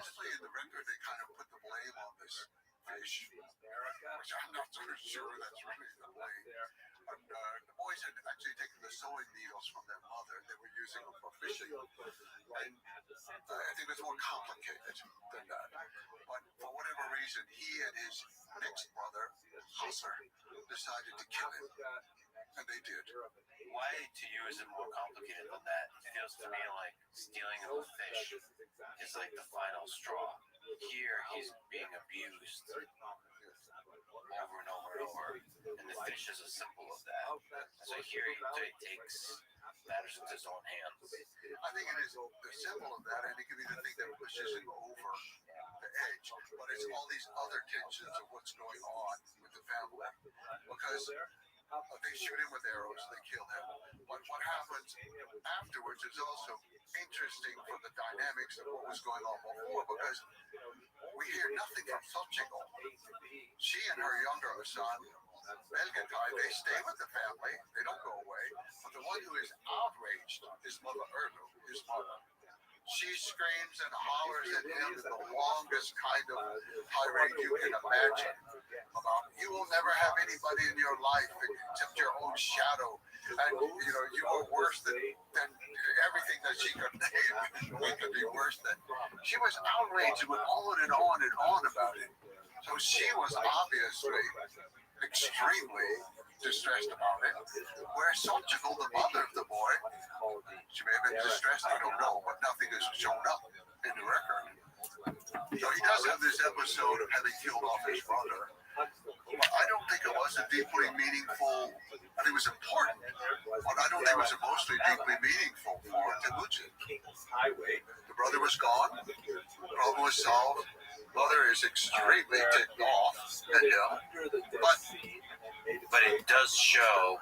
Actually, in the record, they kind of put the blame on this fish, which I'm not so sure that's really the blame. And, the boys had actually taken the sewing needles from their mother. They were using them for fishing. And I think it's more complicated than that. But for whatever reason, he and his next brother, Husser, decided to kill him. And they did. Why to you is it more complicated than that? It feels to me like stealing of a fish is like the final straw. Here, he's being abused over and over and over, and the fish is a symbol of that. So here he takes matters into his own hands. I think it is the symbol of that, and it can be the thing that pushes him over the edge. But it's all these other tensions of what's going on with the family. Because they shoot him with arrows, they kill him. But what happens afterwards is also interesting for the dynamics of what was going on before, because we hear nothing from Xochitl. She and her younger son, Belgatai, they stay with the family. They don't go away. But the one who is outraged is Mother Erlu, his mother. She screams and hollers at him in the longest kind of tirade you can imagine. About, you will never have anybody in your life except your own shadow. And, you are worse than everything that she could name. We could be worse than. She was outraged and went on and on and on about it. So she was obviously extremely distressed about it. Whereas Xochitl, the mother of the boy, she may have been distressed, I don't know, but nothing has shown up in the record. So he does have this episode of having killed off his brother. I don't think it was a deeply meaningful, I think it was important, but I don't think it was emotionally deeply meaningful for Temujin. The brother was gone, the problem was solved, mother is extremely ticked off at him, but it does show,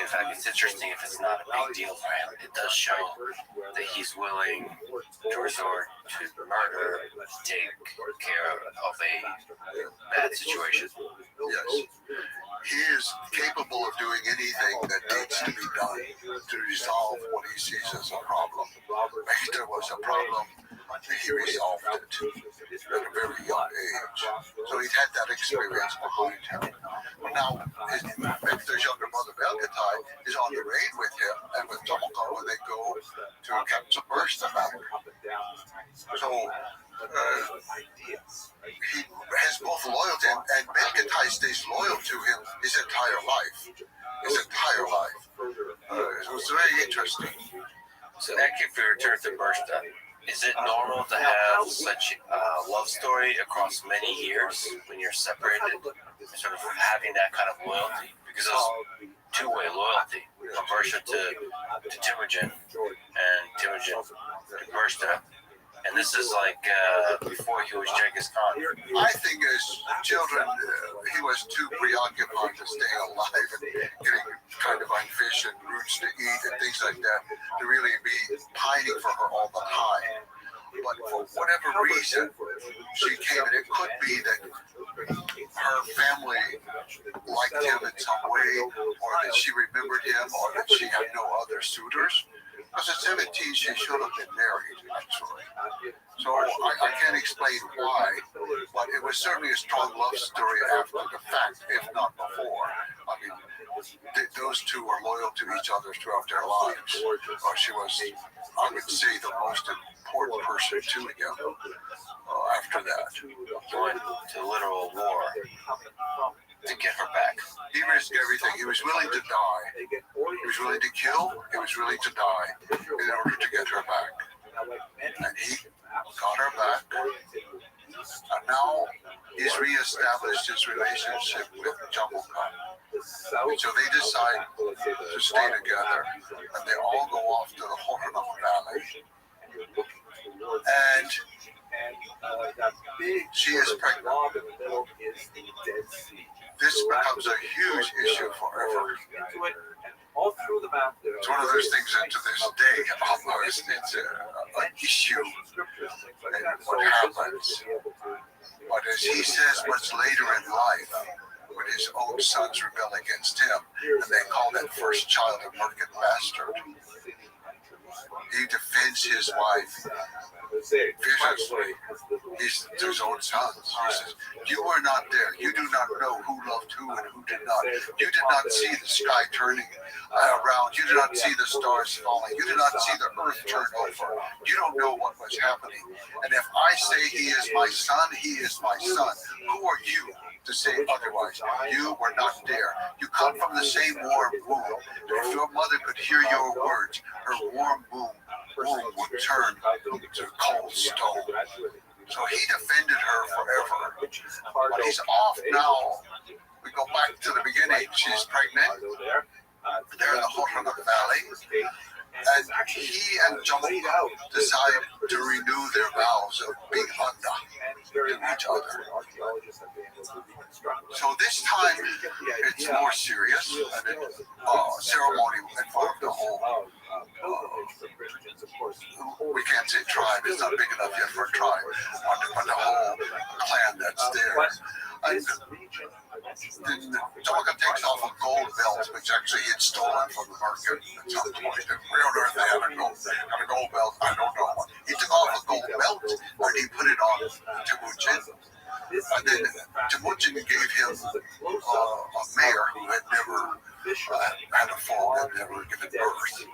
in fact it's interesting if it's not a big deal for him, it does show that he's willing to resort to murder to take care of a bad situation. Yes. He is capable of doing anything that needs to be done to resolve what he sees as a problem. If there was a problem, he resolved it at a very young age. So he'd had that experience behind him. Now, Victor's younger brother, Belgatai, is on the raid with him and with Tomoko when they go to Captain Burst about it. So, he has both loyalty, and Belgatai stays loyal to him his entire life. It was very interesting. So, if we return to Bursta, is it normal to have such a love story across many years when you're separated? Sort of having that kind of loyalty? Because there's two-way loyalty from Bursta to Temujin and Temujin to Bursta. And this is like before he was Genghis Khan. I think as children, he was too preoccupied to stay alive and getting kind of on fish and roots to eat and things like that to really be pining for her all the time. But for whatever reason, she came, and it could be that her family liked him in some way, or that she remembered him, or that she had no other suitors. Because at 17, she should have been married, actually. So I can't explain why, but it was certainly a strong love story after the fact, if not before. I mean, those two were loyal to each other throughout their lives. She was, I would say, the most important person to him after that. Went to literal war to get her back. He risked everything. He was willing to die. He was willing to kill. He was willing to die in order to get her back. And he got her back. And now he's reestablished his relationship with Jumbo Khan. So they decide to stay together, and they all go off to the Hornum Valley. And she is pregnant. This becomes a huge issue forever. It's one of those things that to this day, almost, it's an issue in what happens. But as he says much later in life, when his own sons rebel against him, and they call that first child a merkin bastard, he defends his wife viciously to his own sons. He says, "You were not there. You do not know who loved who and who did not. You did not see the sky turning around. You did not see the stars falling. You did not see the earth turn over. You don't know what was happening. And if I say he is my son, he is my son. Who are you to say otherwise? You were not there. You come from the same warm womb. If your mother could hear your words, her warm womb would turn to cold stone." So he defended her forever. But he's off now. We go back to the beginning. She's pregnant. They're in the Hotanuk Valley. And he and Jamal decide to renew their vows of being Handa to each other. So this time it's more serious, and ceremony involved the whole. We can't say tribe; it's not big enough yet for a tribe. But the whole clan that's there. And then Tonka takes off a gold belt, which actually he had stolen from the market at some point. Where on earth they had a gold belt? I don't know. He took off a gold belt and he put it on Temujin. And then Temujin gave him a mare who had never had a foal, had never given birth.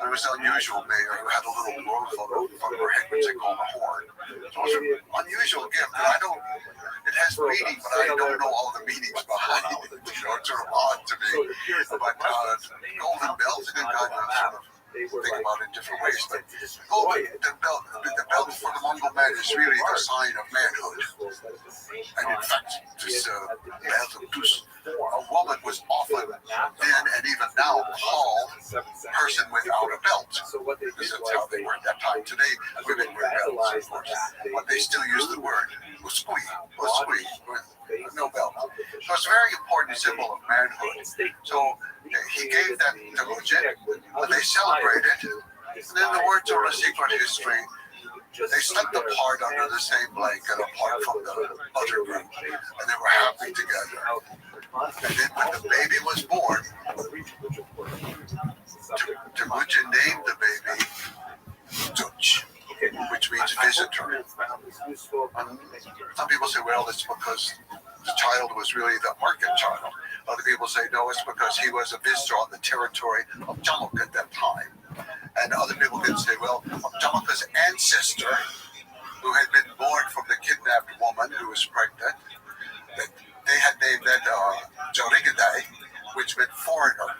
And it was an unusual mare who had a little growth on her head, which they call a horn. So it was an unusual gift. And it has meaning, but I don't know all the meanings behind it. It's sort of odd to me. But golden bells, you can kind of sort of think about it in different ways. But the belt for the Mongol man is really the sign of manhood. And in fact, this a woman was often then and even now called person without a belt. Because that's how they were at that time. Today, women wear belts, of course. But they still use the word usqui, with no belt. So it's a very important symbol of manhood. So he gave that to Mujin, and they celebrated. And then the words of a secret history, they slept apart under the same blanket apart from the other group, and they were happy together. And then when the baby was born, Temujin named the baby Tuch, which means visitor. And some people say, well, it's because the child was really the market child. Other people say, no, it's because he was a visitor on the territory of Jamuk at that time. And other people can say, well, Jamuk's ancestor, who had been born from the kidnapped woman who was pregnant, they had named that Jorigadai, which meant foreigner.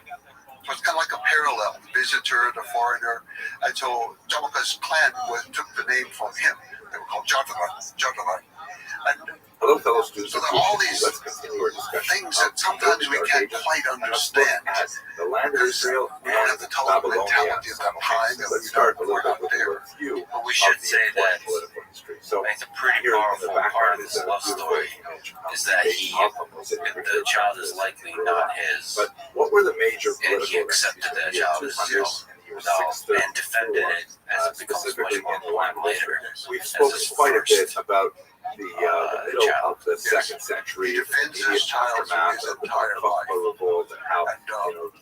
So it's kind of like a parallel, visitor, the foreigner. And so Jamuk's clan took the name from him. They were called Jatavan. And hello, fellow students. So there are all these things that sometimes we can't quite understand. The land of Israel we don't have the total mentality of that time, and let's start a little bit out there. But we should say that So it's a pretty powerful part of this love story is that the child is likely not his. But what were the major And political he accepted that child as his own and defended it as it becomes much more important later. We've spoken quite a bit about the middle of the second century, He defends the his child aftermath his of the entire life. revolt, and how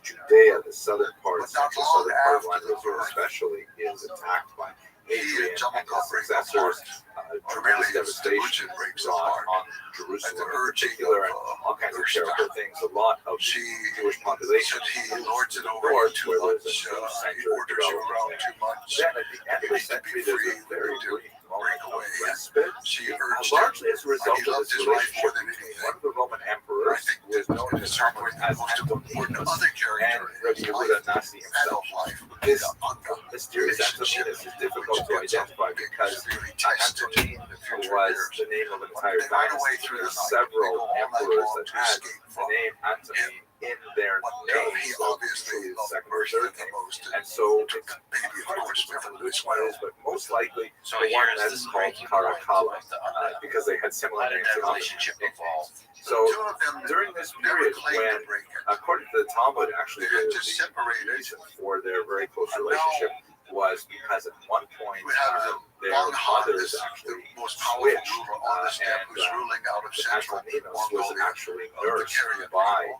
Judea, the southern part, But not central long southern part of after the Israel birth, especially, is attacked by he Adrian and Jamuk and his break successors. apart. Tremendous Really, devastation Temujin breaks brought apart. on At Jerusalem the in urging particular, and of all kinds of Urshta. terrible things. A lot of She Jewish population said he lords it over north, too where there's much. a Jewish He center orders you developed. around too much. Then at the end of the You need to century, be there's free. a very To brief moment break of away. respite. She urged Largely him. as a result He of loved this his wife more relationship than between anything. one of the Roman I emperors, think who was known in as some way the most important other and character in Rabbi his life Nasi and himself. of life. This The Anga mysterious relationship, Antoninus is difficult which to gets up identify because severely tested Antonin in the future was years. the name of an When entire they run away dynasty. through the There's night, several they go all night emperors long that to had escape the from name Antony in their what name. he So obviously usually loved second or Mercy third the name. most. And so Took the baby, of course, with him as what well. is, but most likely So the one here's that's this called breaking Caracalla, point of because they had similar how did names. that in other relationship names. evolve? So Two of them during this never period, claimed when to break it. according to the Talmud, actually, They had the just separated. reason for their very close And relationship was because at one point We have their Long Han, mothers the actually most powerful switched, ruler on the steppe, and who's ruling out of central Antoninus was Mongolia, actually of the nursed Carian by people.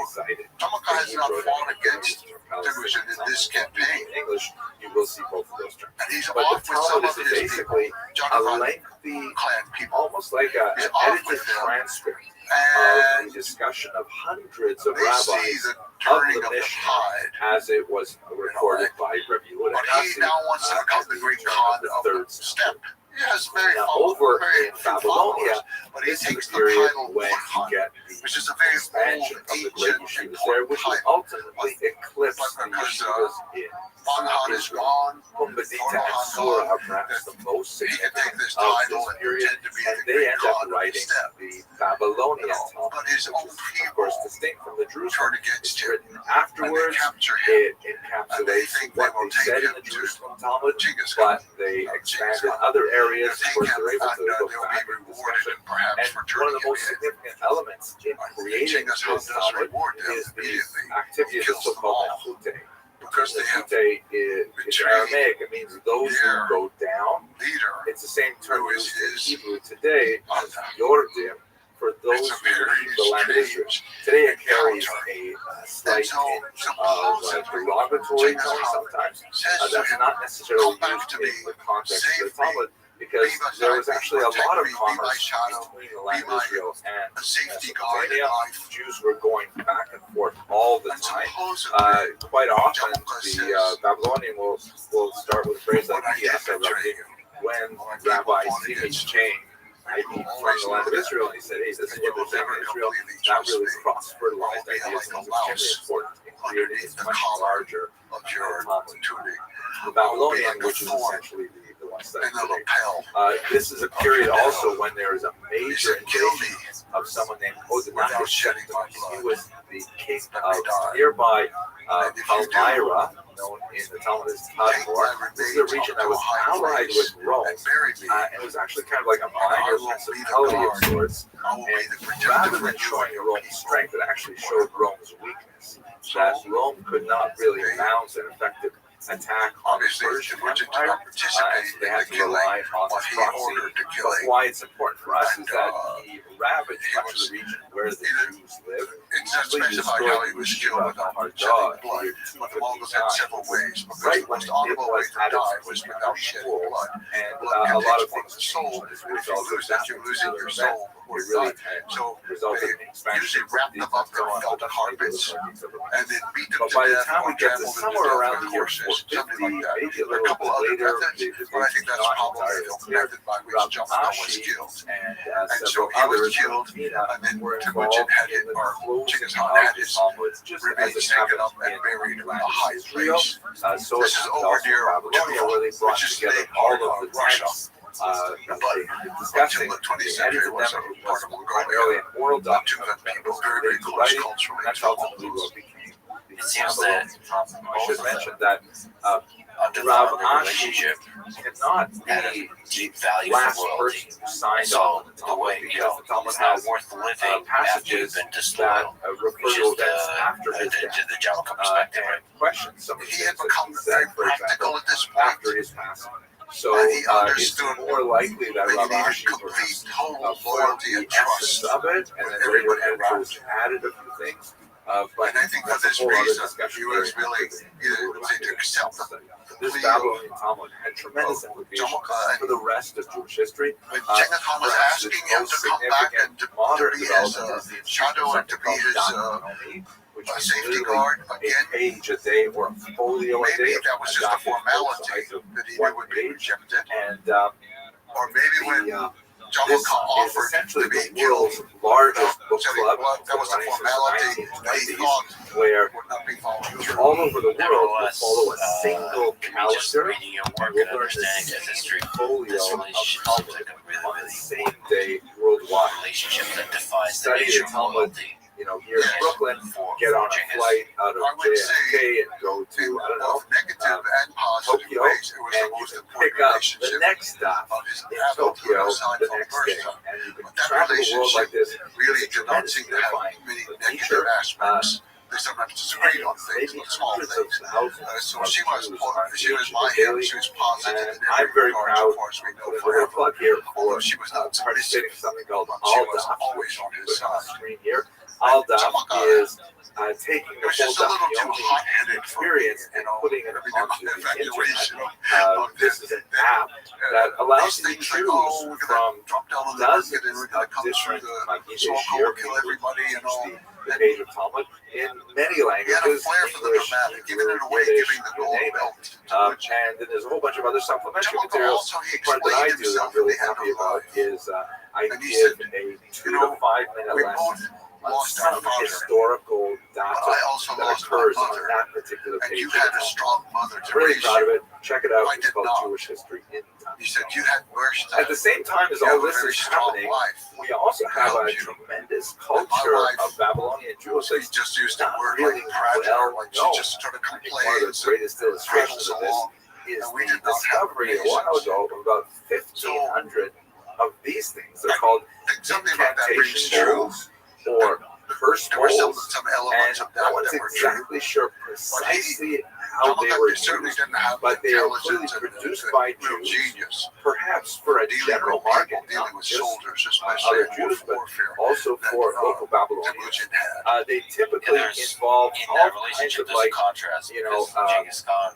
cited. Tamaka has not fought against Jerusalem in this campaign. In English, you will see both of those terms. And he's But off the with some Talmud of is his people, basically a Jonathan lengthy, clan people. almost like an He's off edited with them. transcript of And the discussion of hundreds of they see rabbis that turning the of the Mishnah tide. as it was recorded by Rabbi But he now wants to become the great Khan of the step. He has very Now, followers, over very in few Babylonia, followers, but he this is takes the the period title when you Khan, get the which is a very expansion old, of the great ancient, yeshivas there, which will title. ultimately eclipse the Because, yeshivas in Banhan is gone. Pumbedita and Sura are perhaps the most He can take significant this of title this and period, pretend to be and the they great end Khan up of the writing step. the Babylonian Talmud, But his which own is, of people course, distinct from the Jerusalem. turn against It's him, written and afterwards. they capture him. It And they encapsulates think what they will they said take in the him to Jerusalem Talmud, Genghis Khan. but they No, expand Genghis in Khan. other They'll areas. Of take course, him, they're able and to go they'll back be and rewarded, discuss it. perhaps, And for one of turning the him most in. significant elements in creating Genghis Khan this does Talmud reward them is the immediately, activity of the kills them so-called all, Nefute. because they have Nefute in betrayed Aramaic, it means those who their go down. leader. It's the same term Who is used in his Hebrew today as mother. Yordim for those It's a who very leave the land of Israel. strange Today it carries encounter. a slight And so, tinge of supposedly, derogatory Genghis tone Khan sometimes. says to That's him, not necessarily "Come back to used in me, the context of save the Talmud, because be there was beside me, actually a protect lot of me, be my commerce shadow, between the land be of my Israel and a safety guard in Mesopotamia. life." Jews were going back and forth all the And time. supposedly, Quite often, Jabba the says, Babylonian will start with a phrase like "When I did betray you, when when Rabbi people fought Simi against came, I you from will always the know land of that, Israel, and he said, hey, this is and you what they're will saying never in Israel. completely Not trust really me. cross-fertilized I'll be ideas, like a and it's extremely mouse important in creating underneath this the much collar larger of your Talmud. tunic, The Babylonian, like a which is thorn essentially the one and study the today. lapel. This is a period also when there is a He major said, "Kill me invasion of someone named without Odenathus. shedding my He blood." was the king Let me of die. nearby And if you do, Palmyra, known in the Talmud as take Tadmor. my This is a remains region up that to a was high allied place with Rome. and bury me. It was actually kind of like a I minor will be the principality of guard. sorts. I will be And the protector rather for than you showing and your Rome's people. strength, it actually showed Rome's weakness. That Rome could not really mount an effective attack on the Obviously, the Persian Persians did Empire, not so participate they in had the to killing, rely on but this he proxy. ordered the But killing. why it's important for us And, is that he ravaged he much of was the region where the either- Jews live. It's not Actually specified how he was destroyed killed Yeshiva without Hardar shedding in the blood, year but the Mongols had 259. several ways, because Right the when most it honorable way was to at die its was peak without of shedding war, blood. and Blood a lot of contains part things of the soul, changed as a and if you result of lose that, that you're losing particular your event. soul It before you really die. So resulted in they expansion usually of wrap them up in so on. felt carpets and then beat them But to by the death time or we get to trample them to somewhere death around with the year horses, something 450, like that. maybe a There are a little couple bit other later, methods, but I think that's not probably entirely the clear. method by which Rabbi Jabba was Ashi killed. and And several so he was others killed, from Medina and then were Temujin involved had in it, the or closing Genghis Khan of had the his Talmud, just as remains it taken happened up and in buried the in a land of high Israel. place. So This it is happened over also in near Babylonia, where they brought which is together today all part of the of Russia. texts that But they had been discussing. until the 20th They century, edited it was them. a It part was of primarily Mongolia. an oral The two document of that people was very, very related to close writing, culturally and that's to the ultimately Mongols. what became the It seems that Babylonian Talmud. I should both of them mention that under Rav the Ashi relationship cannot had a be deep the value last for royalty. person who signed So off on the the Talmud, way, because the Talmud it's not has worth living after you've passages been that disloyal, refer which to is events after his death the Jabba perspective, right? and question some of the He had things that become he very said, for practical example, at this point, after his passing. So and he it's understood more likely that that you Rav needed Ashi complete, perhaps total formed loyalty the and essence trust of it, and with then later everybody around editors him. added a few things. But And I think for that's a this whole other reason, discussion he was very willing interesting. either We'll say, go to back accept the to this plea Babylonian Talmud had tremendous implications for the rest of Jewish history. when Genghis Khan was Perhaps asking its him most to come back and to modern be his development is the shadow and to be his Danomi, which is safety literally guard a again. page a day or a folio a Maybe day. that was just a adopted both formality sides of that he one knew would be page. rejected. And Or maybe when the Jabba this Khan is offered essentially to be the killed, world's largest book shedding club. blood, that was a running since the formality that he 1920s, thought where would not be followed Jews through. all over the world will Nevertheless, follow a single me just calendar reading your work and will and learn the understanding same the history, folio this of relationship seems Talmud like a on really, the really same day worldwide. relationship that defies the Study nature the of Talmud, loyalty. here in Brooklyn, get on a Genghis. flight out of I would JFK and go to, In I don't know, both negative and positive Tokyo, ways, it was the and you most can important pick up the relationship next stop of his in adult Tokyo aside the from next day. Persia. And you can But that travel the world like this. really It's a did not tremendous seem to have unifying many feature. negative aspects. They sometimes disagreed on things, Maybe on small hundreds of things. thousands So of she was Jews are she was engaged my daily. hand. She was positive And in I'm every very regard, proud so far as we know, There's a little forever. plug here Although for she was not participating in something called She was Aldaf, always on his put on the side. screen here. Aldaf is taking It the was whole just a little too Daphne hot-headed for me, experience and putting it onto the evaluation internet. This is an app that allows you to things like, choose oh, we're from gonna drop down on the dozens market and we're gonna of come through different the Magidei small Shir, code, kill everybody, and all. the page of Talmud in many He had a languages, flair for the English, dramatic, giving it away, Yiddish, giving the you gold name it. belt to which And then there's a whole bunch of other supplementary Jumbo materials. also he The part that I explained do that I'm himself really at the end happy of about life. is I And he give said, a 2 you know, to 5 minute we lesson both on lost our some father, historical but data I also that lost my occurs on mother, that particular and page. you had a strong mother to I'm really raise proud of you. it. Check it out. I It's did called not. Jewish History in Time. He said you had worse At the same time as you all have a this very is strong happening, wife. we also have a helped you. tremendous And my culture wife, of Babylonian Jews He that's just used a not word really like fragile, well like she known. just sort of I think complained. one of the greatest illustrations of this is and we the did not have discovery a while patience. ago of about 1,500 of these things. They're called Something about that rings incantation true. bowls or curse There were some bowls, elements and of no that one's that were true. exactly sure precisely how they were certainly used, didn't have but they are intelligence clearly and produced by real Jews, genius. perhaps for a Dealing general with people, market, dealing not with just soldiers, other especially Jews, but warfare. also for local Babylonians. Temujin had. They typically There's involve in all that kinds relationship of there's like a contrast you know, because Genghis Khan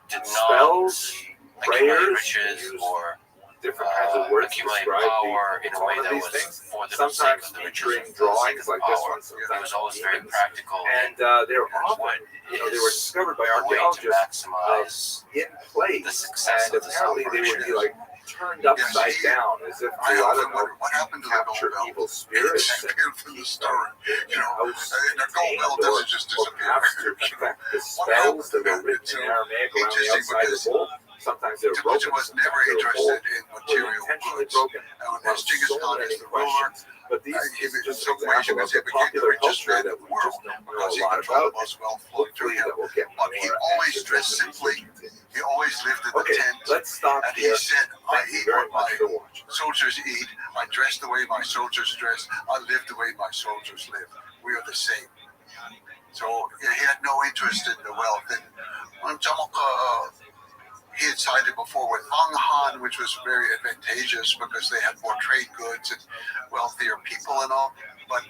did not spells, accumulate prayers, riches or different kinds of words to accumulate describe power the in a way tone of that these was things. for the sake Sometimes of the riches featuring and for the sake drawings of the like this power. one. He Sometimes was always very demons. practical And they're often, you know, they were discovered by a way to archaeologists maximize in the place, success and of this apparently they would be operation. like turned upside down as if to, I I often don't know, wonder what happened to the capture gold belt. evil spirits and From the story, you know, house the gold belt contained, doesn't just or disappear. perhaps to affect the spells that were written in Aramaic around the outside of the bowl. Sometimes they were broken, Temujin was sometimes never they were interested whole, in were material intentionally goods. broken. And There's as Genghis so Khan many is the ruler, questions, but these he is just in some an ways you example could of say the became the popular richest culture man that in the we world just don't know because a he lot controlled about. the most wealth flowing through Hopefully him. that will get But more he always answers dressed as the simply. research continues. He always lived in the Okay, tent. let's stop And he here. said, I Thank you eat very what much my for watching. soldiers eat. I dress the way my soldiers dress. I live the way my soldiers live. We are the same. So he had no interest in the wealth. And he had sided before with Ang Han, which was very advantageous because they had more trade goods and wealthier people and all. But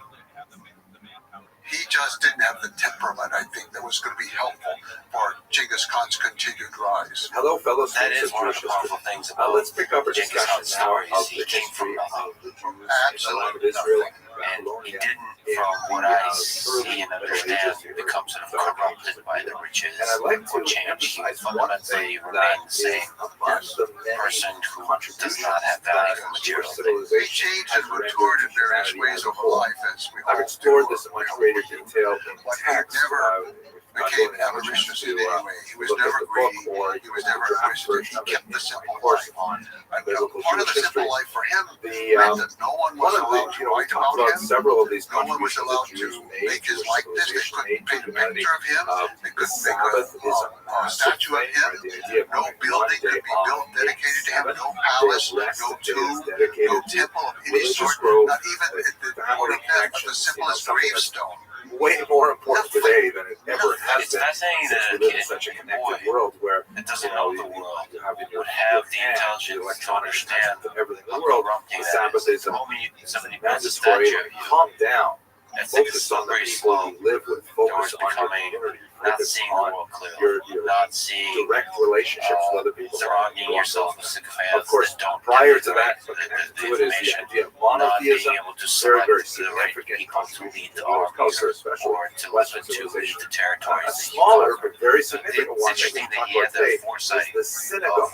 he just didn't have the temperament, I think, that was going to be helpful for Genghis Khan's continued rise. Hello, fellow That students is of one of Jewish the history. powerful things about Let's pick up a Genghis discussion Khan's now stories. of He the came history from of the Jews in the land of Israel. and he didn't, from what I see and understand, become sort of corrupted by the riches And I'd like or to change. He emphasize one fundamentally thing remains that the is same among the many person who does contributions not have value for that material Jewish things. He civilization changed has and matured in rendered to various humanity ways as a over whole. life, as we I've all explored do. this in much greater detail in But he text. never became not going avaricious to in any way. He was look at never the book greedy. or He was the never draft aggressive. version He of it kept in the my simple course life. on And biblical part of the Jewish simple history. life for him The meant that no one was one of the, allowed to you know, we write talked about about him. several of these No one was contributions allowed that Jews to made, make his Jewish likeness. They civilization made couldn't paint to a humanity. picture of him. They The couldn't make Sabbath is a a massive statue of thing, him. right? The idea of No having building one day could be off built in dedicated to him. Sabbath, No day of palace, rest, no a day tomb, that's dedicated no to temple of any religious sort. growth, Not even at the family point of death, but the connections, simplest something that's gravestone. way more important today than it ever has It's been. fascinating Since that we a live in kid, such a a connected boy world where that doesn't you know know the world you have in your would have the hand intelligence to electronic understand connections and everything in how the world. corrupting The that Sabbath is. is a Somebody builds a mandatory. statue. Calm down. That thing is Focus on the slippery people slope you live with. Focus towards on your becoming community. not Focus seeing the on world clearly, your not seeing direct relationships with other people. surrounding yourself with sycophants Of course, that don't prior give to the that, right- but the connected to it is the information, idea of not being monotheism. able to Very, select very the right significant people to contribution lead to the Jewish armies culture, especially or to Western lead civilization. the territories A that you smaller conquer. but very It's significant one that we interesting that talk he had about today that foresight is the synagogue,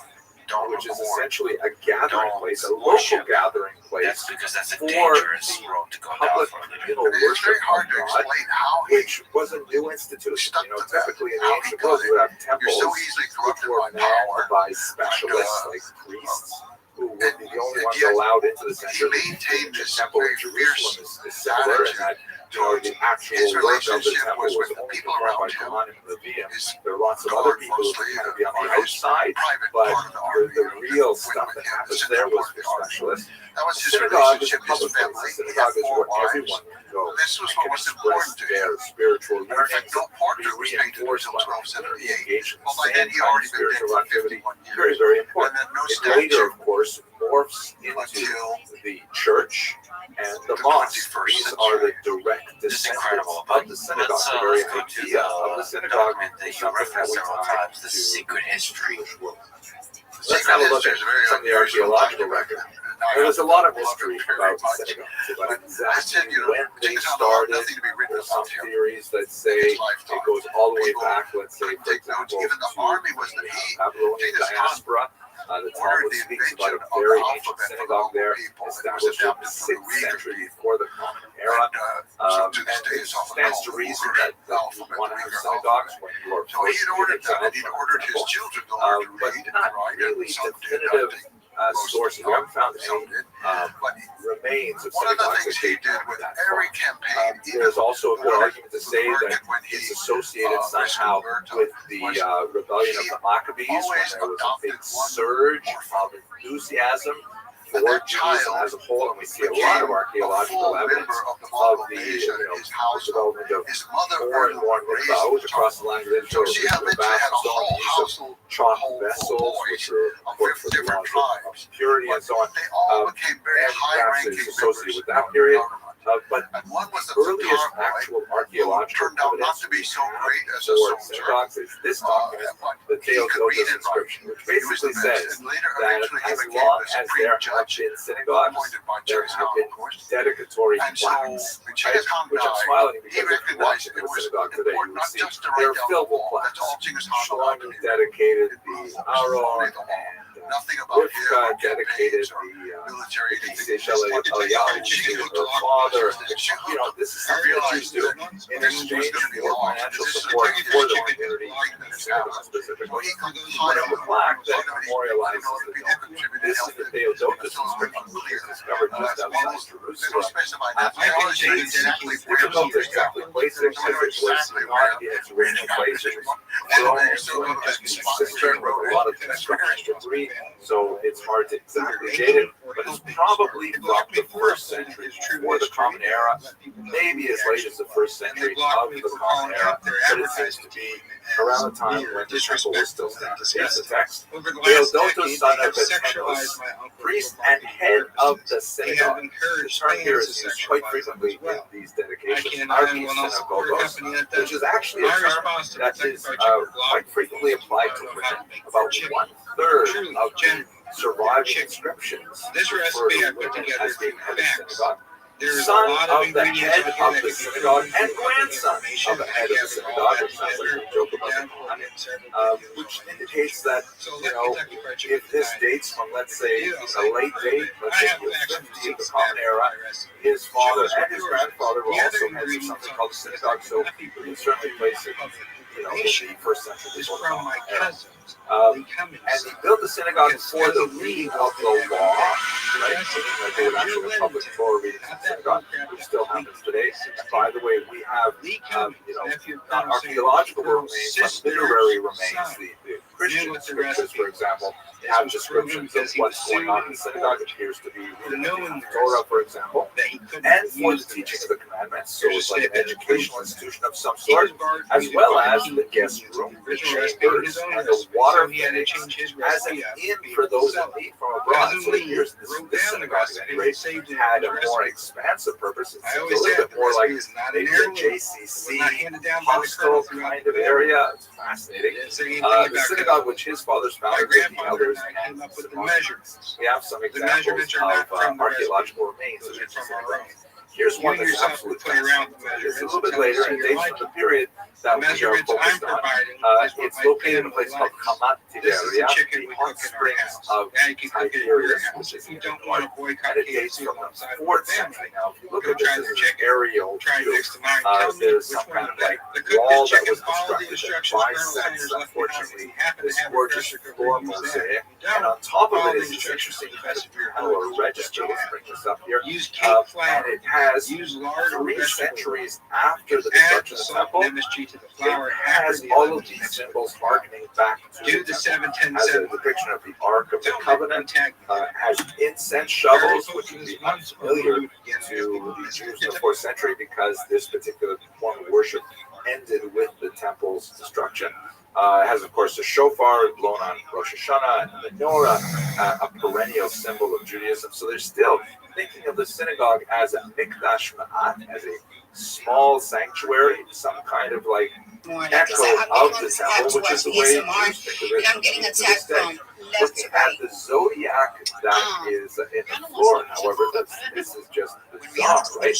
don't which is record. essentially a gathering Don't place, a local worship. gathering place That's because that's a for dangerous the road to go down public for a living. communal And it's worship very hard of to God, explain how he which was a new institution. stuck You know, to that. typically in the How he ancient got world, it. you would have You're temples so easily which corrupted were by manned power. by specialists And, like priests who would be the only and ones yet allowed into the he sanctuary. maintained The this temple in very Jerusalem fierce is similar in that, you know, the actual his work of the relationship temple was was with the only people performed by around him. Kohanim and Leviim. His There are lots of other guard people who mostly, kind of be on the or his outside, private but part of the army. the real With stuff that him, happens the there central was part of for the army. specialists. That was The his synagogue is a relationship, his public place. family. The He had synagogue is 4 where wives. everyone can go This was and what can was express important to him. their spiritual And in fact, yearnings, no be portrait was painted reinforced until by 1278. engaged in Well, the by then same he kind of already been dead spiritual for activity. 51 Very, years. very And important. then no It later, statue. of course, morphs into the church and the mosque. These are the direct descendants of the synagogue. The very idea of the synagogue that is you something that referenced we several tie times, the to secret history. Jewish world. Let's have a look at some of the archaeological record. There's a lot of mystery about the synagogues, about exactly when they started. There's some theories that say it goes all the way back, let's say, for example, to the Babylonian diaspora. The Talmud speaks about a very ancient synagogue there, established in the 6th century before the Common Era. And it stands to reason that you want to have synagogues when you are forced to get exiled from the temple. But not really definitive sources. We haven't found any remains of synagogues that date back that far. There's also a good argument to say that it's associated somehow with the rebellion of the Maccabees, when there was a big surge of enthusiasm for Judaism as a whole, and we see a lot of archaeological evidence of the development of more and more mitzvahs across the land of Israel. Use of chalk vessels, which were important for the laws of purity and so on. And perhaps it's associated with that period. But the earliest actual archaeological evidence for synagogues is this document, the Theodotus inscription, which basically says that as long as there have been synagogues, there have been dedicatory plaques, which I'm smiling because if you watch in a synagogue today, you will see they're filled with plaques showing who dedicated the Aron, and Rivka dedicated the Seychelles to her father. This is something that Jews do in exchange for financial support for the community and specifically. But of the plaque that memorializes the dome. This is the Theodotus inscription, which is discovered just outside Jerusalem. It's difficult to exactly place it because it was not in its original place. It was thrown into a cistern with a lot of construction debris, so it's hard to exactly date it. But it's probably from the 1st century before the Common Era, maybe as late as the 1st century of the Common Era, but it seems to be around the time when the temple was still standing. Here's the text. Theodotus, son of Antipas, priest and head of the synagogue. The term here is used quite frequently in these dedications. Archie synagogos, which is actually a term that is quite frequently applied to women. About 1/3 of the surviving inscriptions refer to women as being head of synagogue. Son of the head of the synagogue and grandson of the head of the synagogue, which sounds like a joke about the which indicates that, if this dates from, let's say, a late date, let's say the 50th of the Common Era, his father and his grandfather were also heads of something called the synagogue, so we can certainly place it, in the 1st century before the Common Era. And he built the synagogue for the reading of the law, right? Like they would actually have public Torah readings in the synagogue, which still happens today. And by the way, we have, not archaeological remains, but literary remains. The Christian scriptures, for example, have descriptions of what's going on in the synagogue. It appears to be reading the Torah, for example, and for the teaching of the commandments. So it's like an educational institution of some sort, as well as the guest room, the chambers, and the water fittings as an inn for those that leave from abroad. So it appears this synagogue, at any rate, had a more expansive purpose. It's a little bit more like maybe a JCC hostel kind of area. It's fascinating. The synagogue which his father's founded with the elders and the we have some examples of archaeological remains of the synagogue. Here's one that's absolutely fascinating. It's a little bit later, and it dates from the period that we are focused on. It's located in a place called Hamat Tiberia, the hot springs of Tiberias, which is in Illinois, and it dates from the 4th century. Now, if you look at this as an aerial view, there's some kind of like wall that was constructed that bisects, unfortunately, this gorgeous floor mosaic, and on top of it is this interesting panel or register. Let's bring this up here, and it has 3 centuries after the destruction of the temple. It has all of these symbols harkening back to the 710 as a depiction of the Ark of the Covenant. Has incense shovels, which would be unfamiliar to the Jews in the 4th century because this particular form of worship ended with the temple's destruction. Has, of course, a shofar blown on Rosh Hashanah and the menorah, a perennial symbol of Judaism. So they're still thinking of the synagogue as a mikdash ma'at, as a small sanctuary, some kind of like echo of the temple, which is the way Jews think of it. I'm getting attacked from looking at the zodiac that is in the floor, however, this is just bizarre, right?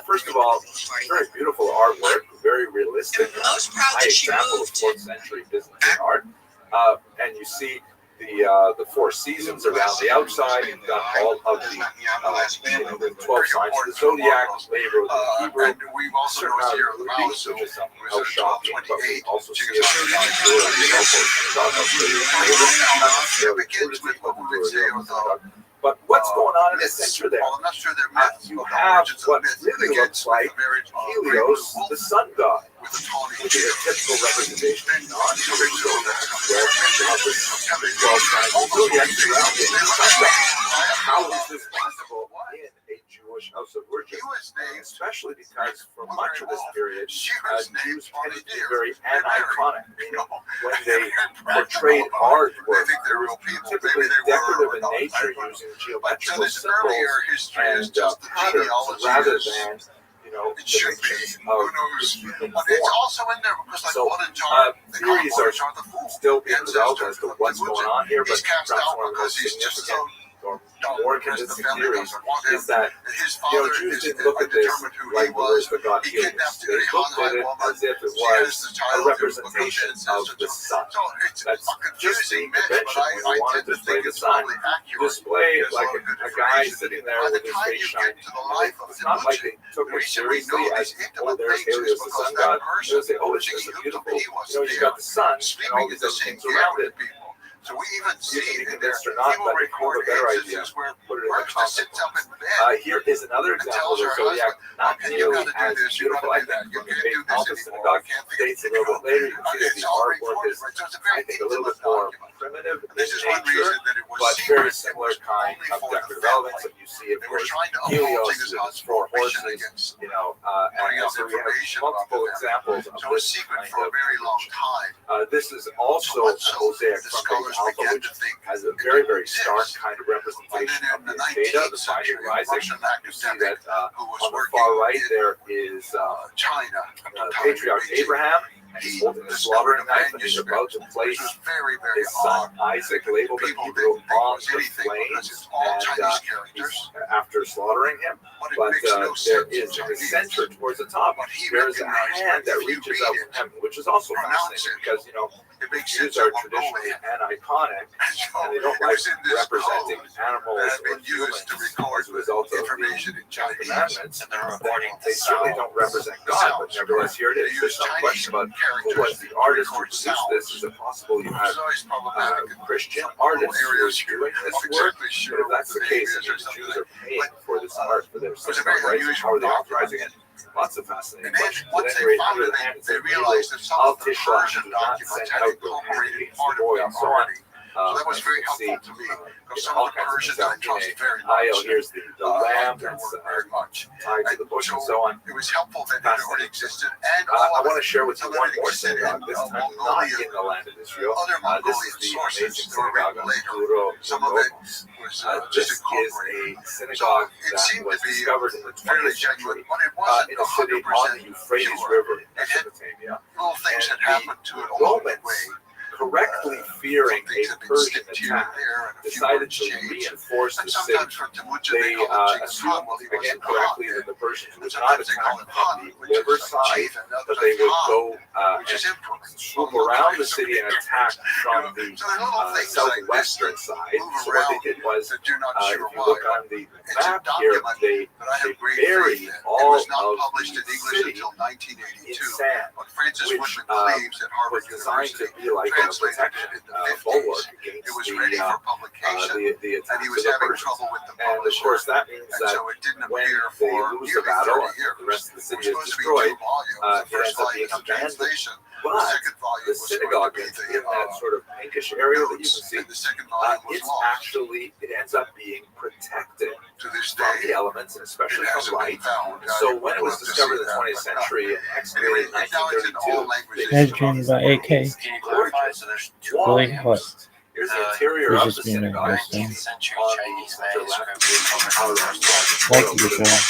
First of all, very beautiful artwork, very realistic, high example of 4th century Byzantine art. And you see the 4 seasons around the outside. You've got all of the 12 signs of the zodiac, labor of the Hebrew. And we've also noticed here on the mouse, which is something was shocking, but we 28. also see it Begins with what we would say was but what's going on in the center there? Well, I'm not sure they're myths. You have what really looks like Helios, the sun god, with the tawny which is a typical representation of non-Jewish where you have this 12 signs of zodiac surrounding the sun god. How is this possible in a Jewish house of worship? Especially because for much of this period, Jews tended to be very aniconic, meaning when they portrayed art, they were typically decorative in nature, using geometrical symbols and patterns rather than it should be. Who knows? Human But it's form. also in there because like So, one in jar, they call theories one are in jar the fool. still being The developed ancestor as to what's going on here, but he's cast perhaps out one of the most because he's just so significant or more convincing theories is that and his father Jews is didn't look at this determined who like he the was. words of God He Helios. kidnapped They a looked at it woman. as if it She has was the a child representation of the sun. So it's That's a just the confusing myth, but convention when I you want tend to to display think the it's sun. probably accurate. Display There's like a lot of good a guy information. sitting there By with the his time face you get shining. to the life of It's not like they took the it reason we seriously know as, these oh, intimate there's things Helios is the because sun that god. person They'll say, oh, it's thinking just a he beautiful, was you got the sun and all sleeping in these the other same things around camp it. with people. So we even see You can be in there, convinced or not, people but record a better idea. instances where Put it in the Bertha sits up in comment. bed Here is another and example tells of her the zodiac, husband, not okay, you nearly gotta do as this, you beautiful, gotta I do that, think, you from the can't big do this Alpha anymore, synagogue you can't think dates a of little bit later. You can see that it's the all artwork recorded, is, right? So it's a I very think, a little intimate bit more document. primitive And this in is one nature, reason that it was but secret. very It similar was kind only of for the decorative elements family. that you see, of They were course, trying to uphold Helios his with house his 4 prohibition horses, against and putting out so we have information about multiple the family. examples of So it was this secret kind for a of very long religion. time. This is also a mosaic the from scholars Big Alpha, began which to think has a it very, didn't very stark exist. kind of And representation then of in the the data, 19th the century, binding a rising. Russian You see academic that who was on the working far right in there is China, Patriarch Abraham, and he's holding a slaughtering knife, and he's about to place which was very, very his son odd. Isaac, labeled in People Hebrew, didn't think on was the anything because flames, it's all and Chinese characters. after slaughtering him. But it But makes no there sense in is in the Chinese. center towards the top, But he there is a recognized hand that if you reaches read out it, from heaven, which is also pronounce fascinating it, because, it makes Jews sense are in traditionally Mongolian. aniconic, And so and they don't it like was in this representing code animals that had or been used to humans record as a result of the information in Ten Chinese. Commandments. And they're recording They certainly don't represent God, but nevertheless, here it They is. There's used no Chinese question about who characters was the artist who record produced sounds. this. Is it possible you Which had is always problematic in Christian some artists who areas are here. doing I'm this not work? exactly But sure if what that's the the name case, is and or the something Jews like are paying for this art for their It was a synagogue very rights, unusual how are they document. authorizing it? Lots of fascinating And then questions. At once any they rate, found under it, the hands they of realized that some Al of the Tishlan Persian do not documents send had out incorporated against part the of boy the and so on. already. So that was As very you can see, helpful to me because some all of the kinds of Persians I stuff. trust very Oh, much. here's the lamb Their that's work very much. tied to the bush and so on. It was helpful that it already existed, and I all want to share with you some of one it more existed synagogue, in this time not Mongolia. in the land of Israel. Other This Mongolian is the sources amazing that were synagogue written of later. Guro Some of it Lomos. was This just is incorporated. a synagogue it that seemed was to be discovered in the fairly 20th century genuine, but it wasn't in a city on the 100% Euphrates pure. River in It had Mesopotamia. little things And that happened to the it along the Romans, way. correctly fearing Some things a had been Persian sticked here and attack, there, and a few decided words to changed. reinforce And the city. sometimes for Timuchin, They they call it Genghis assumed, Khan. Well, he again wasn't correctly, Khan that the Persians then. would And not sometimes they attack call it from Han, the which is river like side, chief, and but others they like would Han, go which is emperor. swoop around the city and attack from the So there's little things like this southwestern that side. move So what they around did was, that you're not if sure you why. look on the It's a map here, document they that I have great buried faith in. It all was not of published the in English city until in 1982. sand, But Francis which Woodman Cleaves at Harvard was designed to University be like a translated protection it in the 50s. bulwark It against was ready for publication, the and attacks he of was the having Persians. trouble with the And of publisher. course, that means And that so it didn't when appear they for lose the nearly battle 30 and years. the rest of the It city was is supposed to be 2 destroyed, volumes. The it ends first up volume being is a abandoned. translation. The But second volume the was synagogue going to be in that sort of pinkish area that you can see, and the second volume was it's lost. actually, it ends up being protected To this from the elements, and especially from light. So when it was discovered in the 20th century and excavated in 1932, Guys dreaming about AK. Can you clarify? So there's two Really? What? volumes. Here's the interior It's of just the being a synagogue. ghost thing. 19th century On Chinese the left, manuscript how covered Like to get that.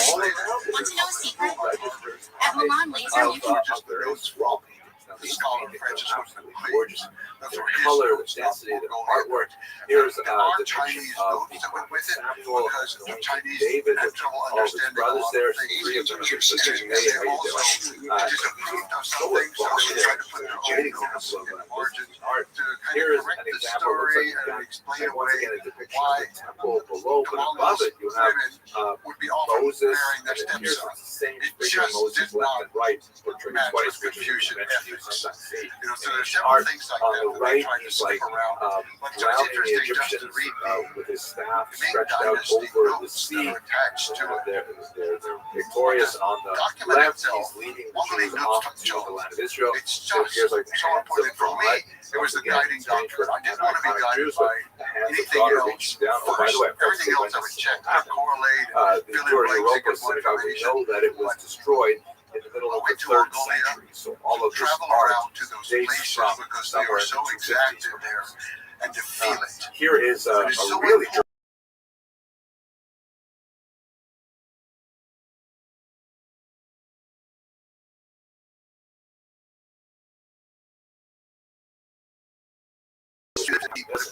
all around it, Want to know a secret? registers At Milan Laser, you can of various wall paintings. Now, these paintings are absolutely gorgeous. The color, the density, the artwork. Here's the depiction of the Samuel, David, with all of his brothers there, three of them are sisters. Hey, how you doing? So was Boston there. Great example of art. Here is an example of looks like you've got, and once again, a depiction of the temple below, but above it you have Moses, and then here's the same figure of Moses left and right, portrayed twice, which is a convention you sometimes see in art. On the right, he's like drowning the Egyptians with his staff stretched out over the sea. They're victorious, and on the left, he's leading the Jews off to the land of Israel. So here's like the hands of God. It was the guiding doctrine. I didn't want to be guided Jews, by the hands of anything God are else. reaching down. Oh, by the way, Everything else I would check, correlate, the Europa synagogue, we know that it was destroyed in the middle of the 3rd century. So all of this travel art around to those dates places from because they somewhere are in so the exact 250s. in there, and to feel it. Here is a It is so really important.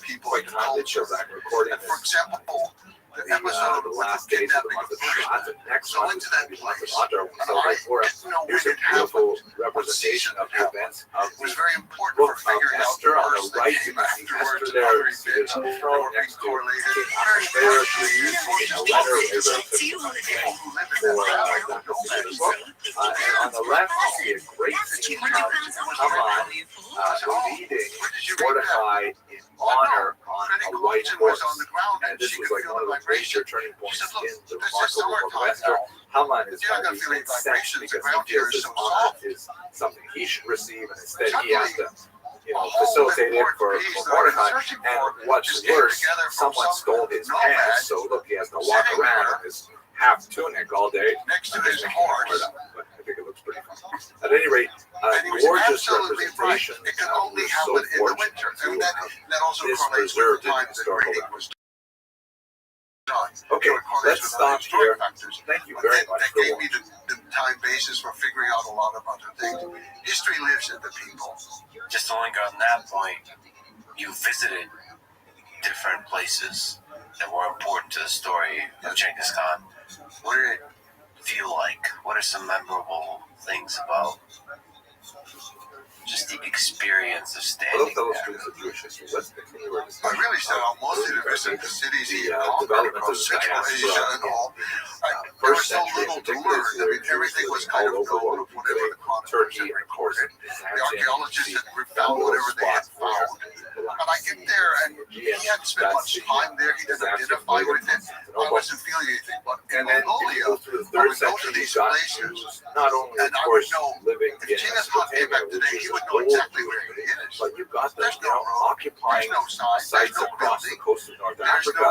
People quite time that shows that recording. And for example, the episode The with last the days of the kidnapping month of of Shabbat, the next So month into is going that to be month of place, Adar. and So I before didn't know here's when a it beautiful happened. representation of the events of It was the very important book for of figuring out Esther. On the words right, that you came can see afterwards Esther and there, other seated events on the that throne were being next to correlated. King Ahasuerus, who's reading a letter of Israel to People who live in for that valley that don't know particular that. book. And on the left, you see a great scene of Haman leading Mordecai in honor on a white horse. And this was like one of the major turning points in the remarkable book of Esther. Haman is going to be incensed because he feels this honor is something he should receive, and instead he has to, facilitate it for Mordecai. And what's worse, someone stole his pants, so look, he has to walk around in his half tunic all day. Next to his horse. But I think it looks pretty fun. At any rate, gorgeous representations It can of only the so happen in the fortunate winter. to And that also this correlates preserved with the in time that historical reading record. was done. Okay, So it correlates let's with other stop here. historic factors. Thank you But very that, much that for gave me watching. the time basis for figuring out a lot of other things. History lives in the people. Just to linger on that point, you visited different places that were important to the story of Genghis Khan. What did it feel like? What are some memorable things about just the experience of Hello, standing fellow there? students of Jewish history. Let's continue our I discussion. really set out mostly to visit the cities he The conquered development of across the Central diaspora Asia and all. There was first so century, little to particularly learn. I mean, everything was kind of known of whatever the chroniclers Turkey, had of course, recorded. The archaeologists had found whatever they had found. And I get there, and he hadn't spent much time there. He didn't identify with it. I wasn't feeling anything. But in And then Mongolia, through the I 3rd would go to century, these you got places, Jews, not only, of and I course, would know living if in Genghis Khan came Mesopotamia, back which today, is he an would know old exactly Jewish where he tradition, is. but you got them, There's no road. occupying There's no sign. sites There's no across the building. coast of North There's Africa,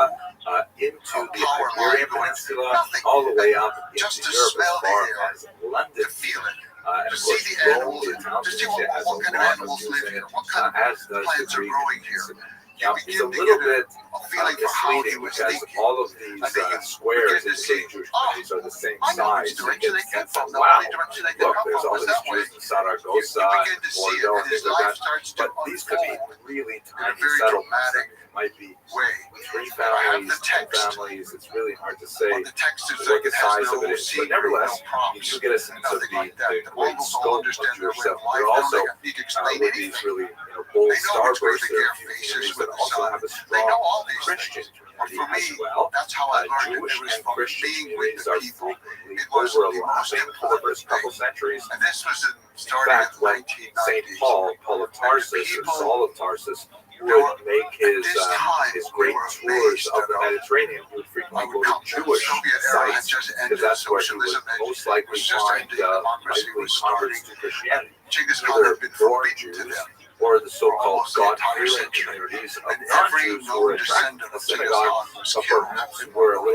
into the power Iberian line going. Peninsula, Nothing. all the way up Just into to Europe smell as the far air, as London. to feel it, And to of see course, the Rome, animals, the Italian to see Peninsula, has what a kind of lot animals Jews live in here, it, what kind of as does the plants are Greek growing here. Peninsula. You Now, it's a begin to little get bit a feeling for how he misleading was because thinking. all of these I think you squares begin to in see, the Jewish oh, communities are the same I know which size. You direction get they the came sense from. that, The wow, only direction they could look, come there's from all was these that way. Jews in You Saragossa, begin to see it, Bordeaux, and things his like life that. starts to But these could be unfold really in a tiny very settlements. dramatic It might be way. 3 I have families, the 10 text. families. It's really hard to say But the text is what like the it has size of no it is. But secret, nevertheless, no you props, do get a sense of nothing the, like that. the The great Mongols all scope of understand their Jewish way of settlement. life. There They also don't need to explain with these anything. really bold They know which way starbursts, to there gear are a few faces communities with that the also sun. have a They strong know all these Christian things. But community for me, as well. that's how I learned it. Jewish It was and from Christian being with communities the are people. frequently It was the most overlapping for the first couple important centuries. And this was In starting fact, in when 1990s. St. Paul of Tarsus, or Saul of Tarsus, would make his great tours of the Mediterranean, he would frequently go to Jewish sites because that's where he would most likely find likely converts to Christianity, Genghis Khan either had been born forbidden to Jews them. or the so-called Almost the entire God-fearing century. communities of And every non-Jews who were known attracted descendant to the of Genghis synagogue, Khan was but killed perhaps in were a little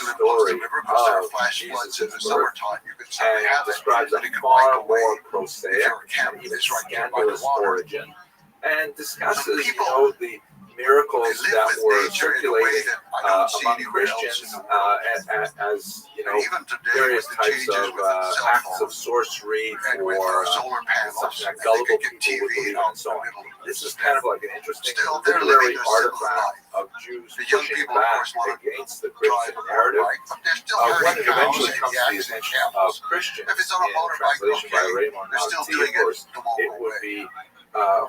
to live close to story the river because there are of flash floods in Jesus' the birth summertime. You could certainly and have it, describes but a it could break far away more if prosaic your camp and even is right there by the scandalous water. origin, and discusses, people the miracles They live that with were nature in a way circulating that I don't see among anywhere else in Christians the world. as And even today, various with the types changes of with the cell acts phone of sorcery and with for solar panels, something that and they gullible could get people would TV believe in out and so in on. the middle of This is the kind of like an interesting Still, they're literary living a similar artifact life. of Jews The young pushing people, of back course, want to against the drive Christian a narrative. motorbike, but they're still When herding it cows eventually and comes to the yaks and attention of camels. Christians If it's on a in motorbike, translation by okay, Raymond they're still Marti, doing of course, it the local it would way. be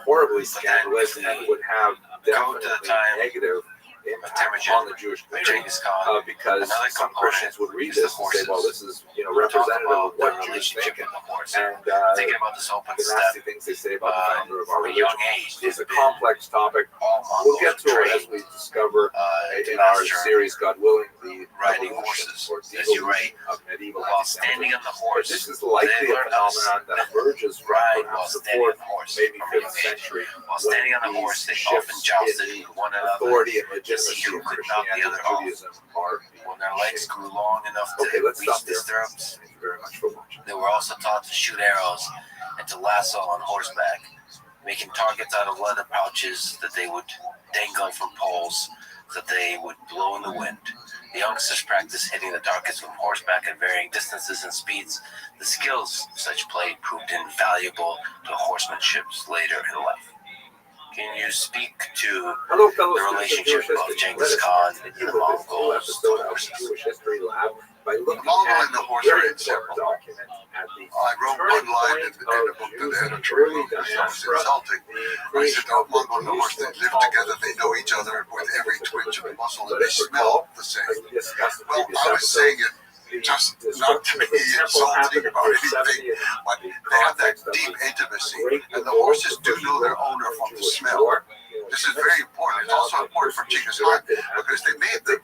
horribly But then scandalous if and we would have go to the definitely time negative impact on the Jewish community. Genghis Khan, Because another some component Christians would read is the this and say, well, horses. this is We'll talk representative about of what their Jews relationship think. with the horse. And Thinking about this open the step nasty things they say about the founder of our from a young religion age. is a complex topic. All We'll get Mongols to it trained as we discover to in our master series, God willing, the riding evolution horses, or as you devolution write, of medieval while anti-Semitism. standing on the But horse. this is likely They a learn how to phenomenon that emerges from ride while perhaps the standing on 4th, the horse maybe from a 5th young age. century, While standing on the when horse, they these often shifts jousted in with one another. authority and to legitimacy see who of could knock the Christianity other and off. Judaism are When their legs grew long enough to Okay, let's reach stop the there. stirrups, Thank you very much for watching. they were also taught to shoot arrows and to lasso on horseback, making targets out of leather pouches that they would dangle from poles that they would blow in the wind. The youngsters practiced hitting the targets from horseback at varying distances and speeds. The skills of such play proved invaluable to horsemanship later in life. Can you speak to Hello, fellow the relationship students of Jewish history. Genghis Let us Khan continue and the with this new Mongols episode to of horses? Jewish History Lab by looking Mongol at and the horse very are inseparable. important document at the I wrote turning one line in point the book of to the Jews in editor early because it was diaspora, insulting. the I said, creation oh, of the Mongol and the horse, they Jerusalem live Talmud. together, they know each other with every twitch of a muscle, and Let they us smell recall, the same. as we discussed in Well, previous I was saying episodes, it just the not to destruction be of the temple insulting happened in about year 70 anything, in but the they have that context of deep the intimacy, Great and the Revolt, horses the do first know their revolt owner of from the Jewish smell. war. This is very important. It's also important for Genghis Khan because they made the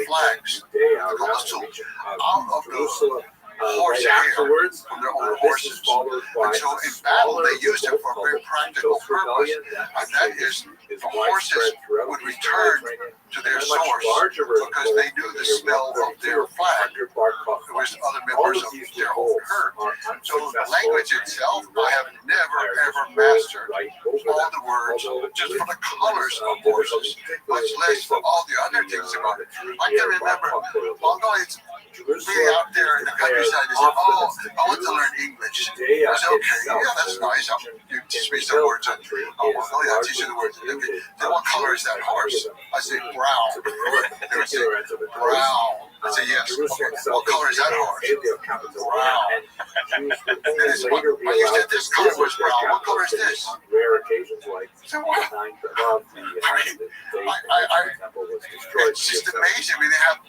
flags, the Kalasul, out of the horse hair afterwards, from their own this is horses. followed by And so a in battle, smaller they used it revolt for a very called the practical People's purpose, Rebellion and that is is the widespread horses throughout would the return Mediterranean. to their A much source larger because they knew the smell of their flag. It was other members of their own herd. So the language itself, I have never ever mastered all the words just for the colors of horses, much less for all the other things about it. I can remember Mongolians being out there in the countryside, they said, oh, I want to learn English. I said, okay, yeah, that's nice. You teach me some words. I'll teach you the words. Okay. Then what color is that horse? I say, brown. They would say, brown. I say, yes. Okay. What color is that horse? Brown. And they said, well, you said this color was brown. What color is this? Rare occasions like So what? It's just amazing. I mean, they have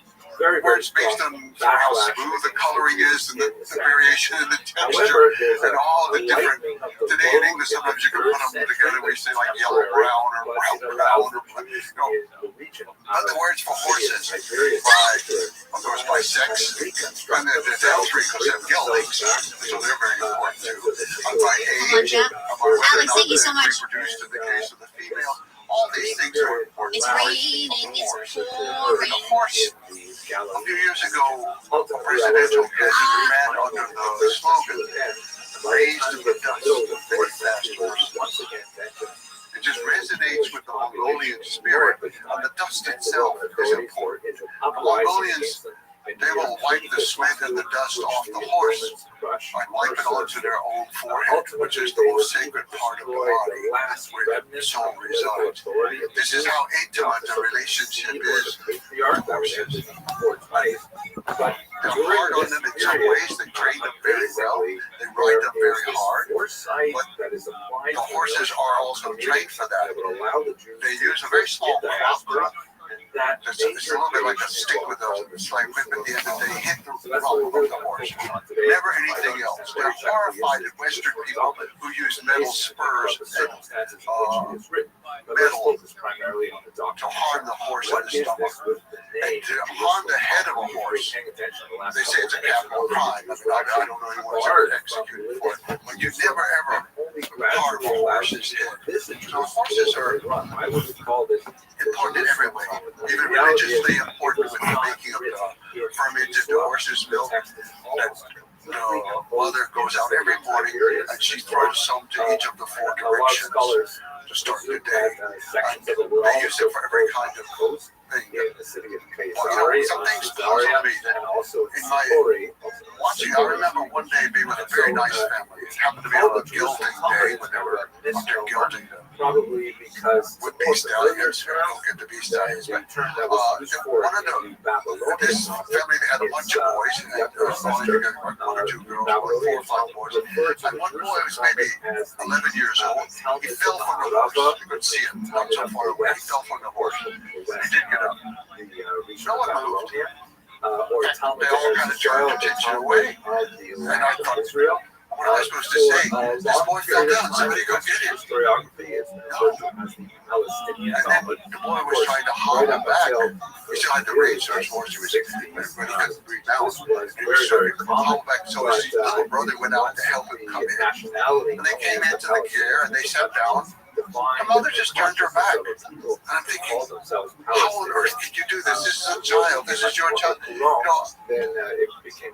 words based on how smooth the coloring is and the variation in the texture and all the different. Today in English, sometimes you can put them together. We say like yellow brown or brown brown. But the words for horses, of course, by sex, and then the three because they have geldings, so they're very important too. By age, by whether or not they're reproduced in the case of the female. All these things are important. It's raining, it's And pouring. the horse, a few years ago, a presidential candidate ran under the slogan, raised in the dust, very fast horse. It just resonates with the Mongolian spirit, and the dust itself is important. The Mongolians, they will wipe the sweat and the dust off the horse and wipe it onto their own forehead, which is the most sacred part of the body, where the soul resides. This is how intimate the relationship is with horses. They're hard on them in some ways. They train them very well. They ride them very hard. But the horses are also trained for that. They use a very small crop. It's a little bit like a stick with a slight whip at the end, and they hit the rump of the horse. Never anything else. They're horrified at Western people who use metal spurs and metal to harm the horse in the stomach. And to harm the head of a horse, they say it's a capital crime. I mean, I don't know anyone who's ever executed for it. But you never ever harm a horse's head. So horses are important in every way, even religiously important with the making of the fermented horse's milk that mother goes out every morning and she throws some to each of the four directions to start the day. And they use it for every kind of thing. But some things puzzle me in my watching. I remember one day being with a very nice family. It happened to be on a gilding day when they were under gilding probably because with bee stallions. We don't get the bee stallions, but one of them, this family, they had a bunch of boys, and only one or two girls, or 4 or 5 boys. And one boy was maybe 11 years old. He fell from the horse. You could see him not so far away. He fell from the horse. He didn't get up. No one moved. They all kind of turned attention away. And I thought, what am I supposed to say? This boy fell down. Somebody go get him. And then the boy was trying to haul him back. He still had the reins on his horse. He was, but he couldn't rebound. He was trying to haul him back. So his little brother went out to help him come in. And they came into the care and they sat down. The mother just turned her back. And I'm thinking, how on earth did you do this? This is a child. This is your child. You know,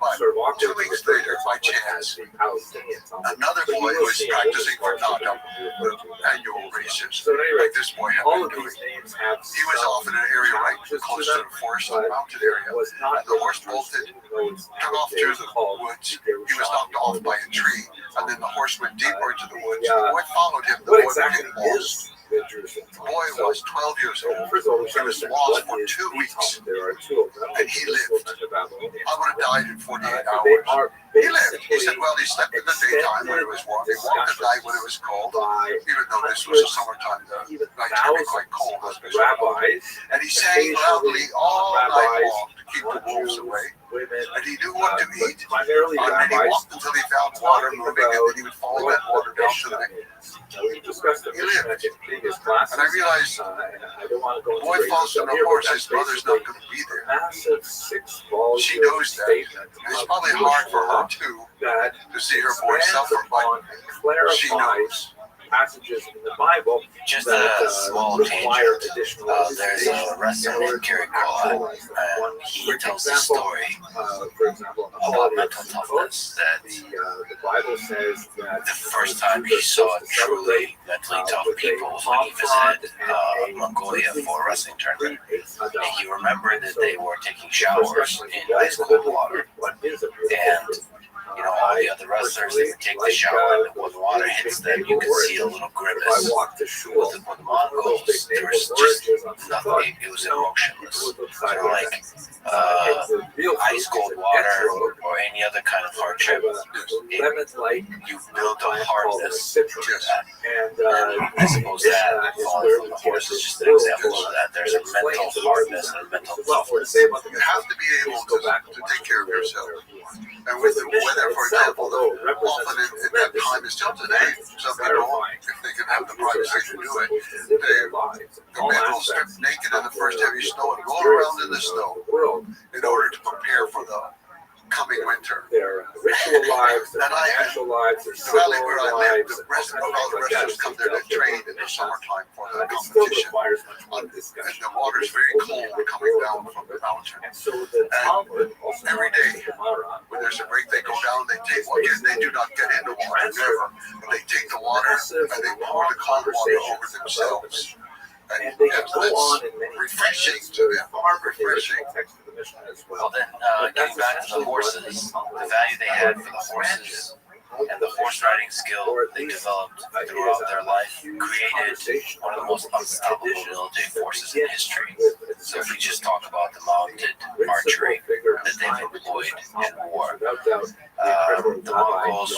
but 2 weeks later, by chance, another boy who was practicing for NADA, annual races, like this boy had been doing. He was off in an area right close to the forest and mountain area. And the horse bolted, took off through the woods. He was knocked off by a tree. And then the horse went deeper into the woods. The boy followed him. The boy became lost. The boy was 12 years old. He was lost for 2 weeks. And he lived. I would have died in 48 hours. He lived. He said, well, he slept in the daytime when it was warm. He walked at night when it was cold. Even though this was the summertime, the nights can be quite cold. And he sang loudly all night long to keep the wolves away. And he knew what to eat. And then he walked until he found water moving, and then he would follow that water down to the neck. He lived. And I realized, the boy falls from the horse, his mother's not going to be there. She knows that. And it's probably hard for her, too, to see her boy suffer, but she knows. Passages in the Bible. Just a small tangent. There's a wrestler named Kerry Cole, and he tells the story about mental toughness. That the Bible says that the first time he saw truly mentally tough people was when he visited Mongolia for a wrestling tournament. And he remembered that they were taking showers in ice cold water. And you know, all the other wrestlers, they would take the shower, and when the water hits them, you can see a little grimace. With the Mongols, there was just nothing. It was emotionless. Sort of like ice cold water or any other kind of hardship. You build a hardness to that. And I suppose that falling from the horse is just an example of that. There's a mental hardness and a mental toughness. You have to be able to take care of yourself. And with the weather, for example, often in that time, and still today, some people, if they can have the privacy to do it, the men will strip naked in the first heavy snow and roll around in the snow in order to prepare for the coming winter. Their ritual lives, their financial lives, their the valley where I live, the rest of all the wrestlers come there to train in the summertime for the competition. And the water is very cold coming down from the mountain. And so the Talmud also every day, when there's a break, they go down, they take water. They do not get into water, never. They take the water and they pour the cold water over themselves. And they can go on in many refreshing to them, refreshing. Well, then, getting back to the horses, the value they had for the horses and the horse riding skill they developed throughout their life created one of the most unstoppable military forces in history. So if we just talk about the mounted archery that they've employed in war, the Mongols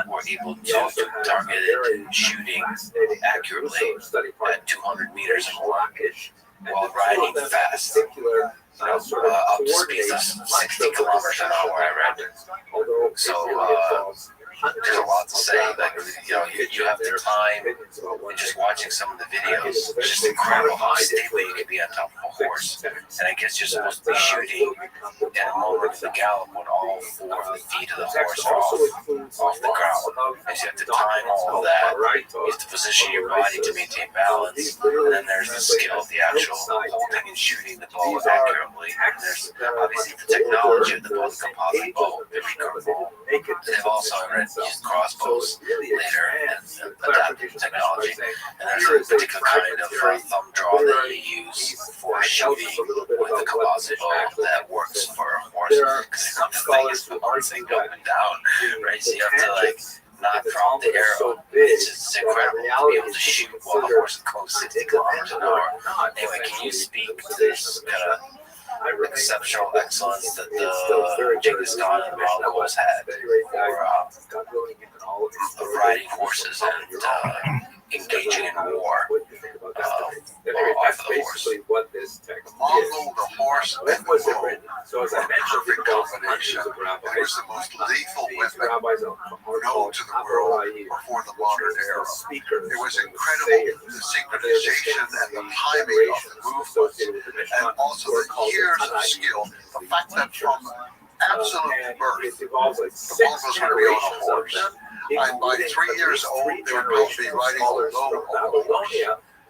were able to target it shooting accurately at 200 meters and more while riding fast. Up to speeds of 60 kilometers an hour, I read. So there's a lot to say. Like, you have the time, and just watching some of the videos, it's just incredible how stable you can be on top of a horse. And I guess you're supposed to be shooting in a moment of the gallop when all four of the feet of the horse are off the ground. And so you have to time all of that. You have to position your body to maintain balance. And then there's the skill of the actual holding and shooting the bow accurately. And there's obviously the technology of the bow, the composite bow, the recurve bow. They've also used crossbows later and adapted technology. And there's a particular kind of thumb draw that you use for shooting with the composite bow that works for a horse. Because the thing is bouncing up and down, right? So you have to not drop the arrow. It's just incredible to be able to shoot while the horse goes 60 kilometers an hour. Anyway, can you speak to this kind of exceptional excellence that the Genghis Khan and the Mongols had for riding horses and engaging in war off of the horse? The Mongol, the horse, and the bow were a perfect combination. It was the most lethal weapon known to the world before the modern era. It was incredible, the synchronization and the timing of the movements, and also the years of skill. The fact that from absolute birth, the Mongols would be on a horse. And by 3 years old, they would both be riding alone on the horse.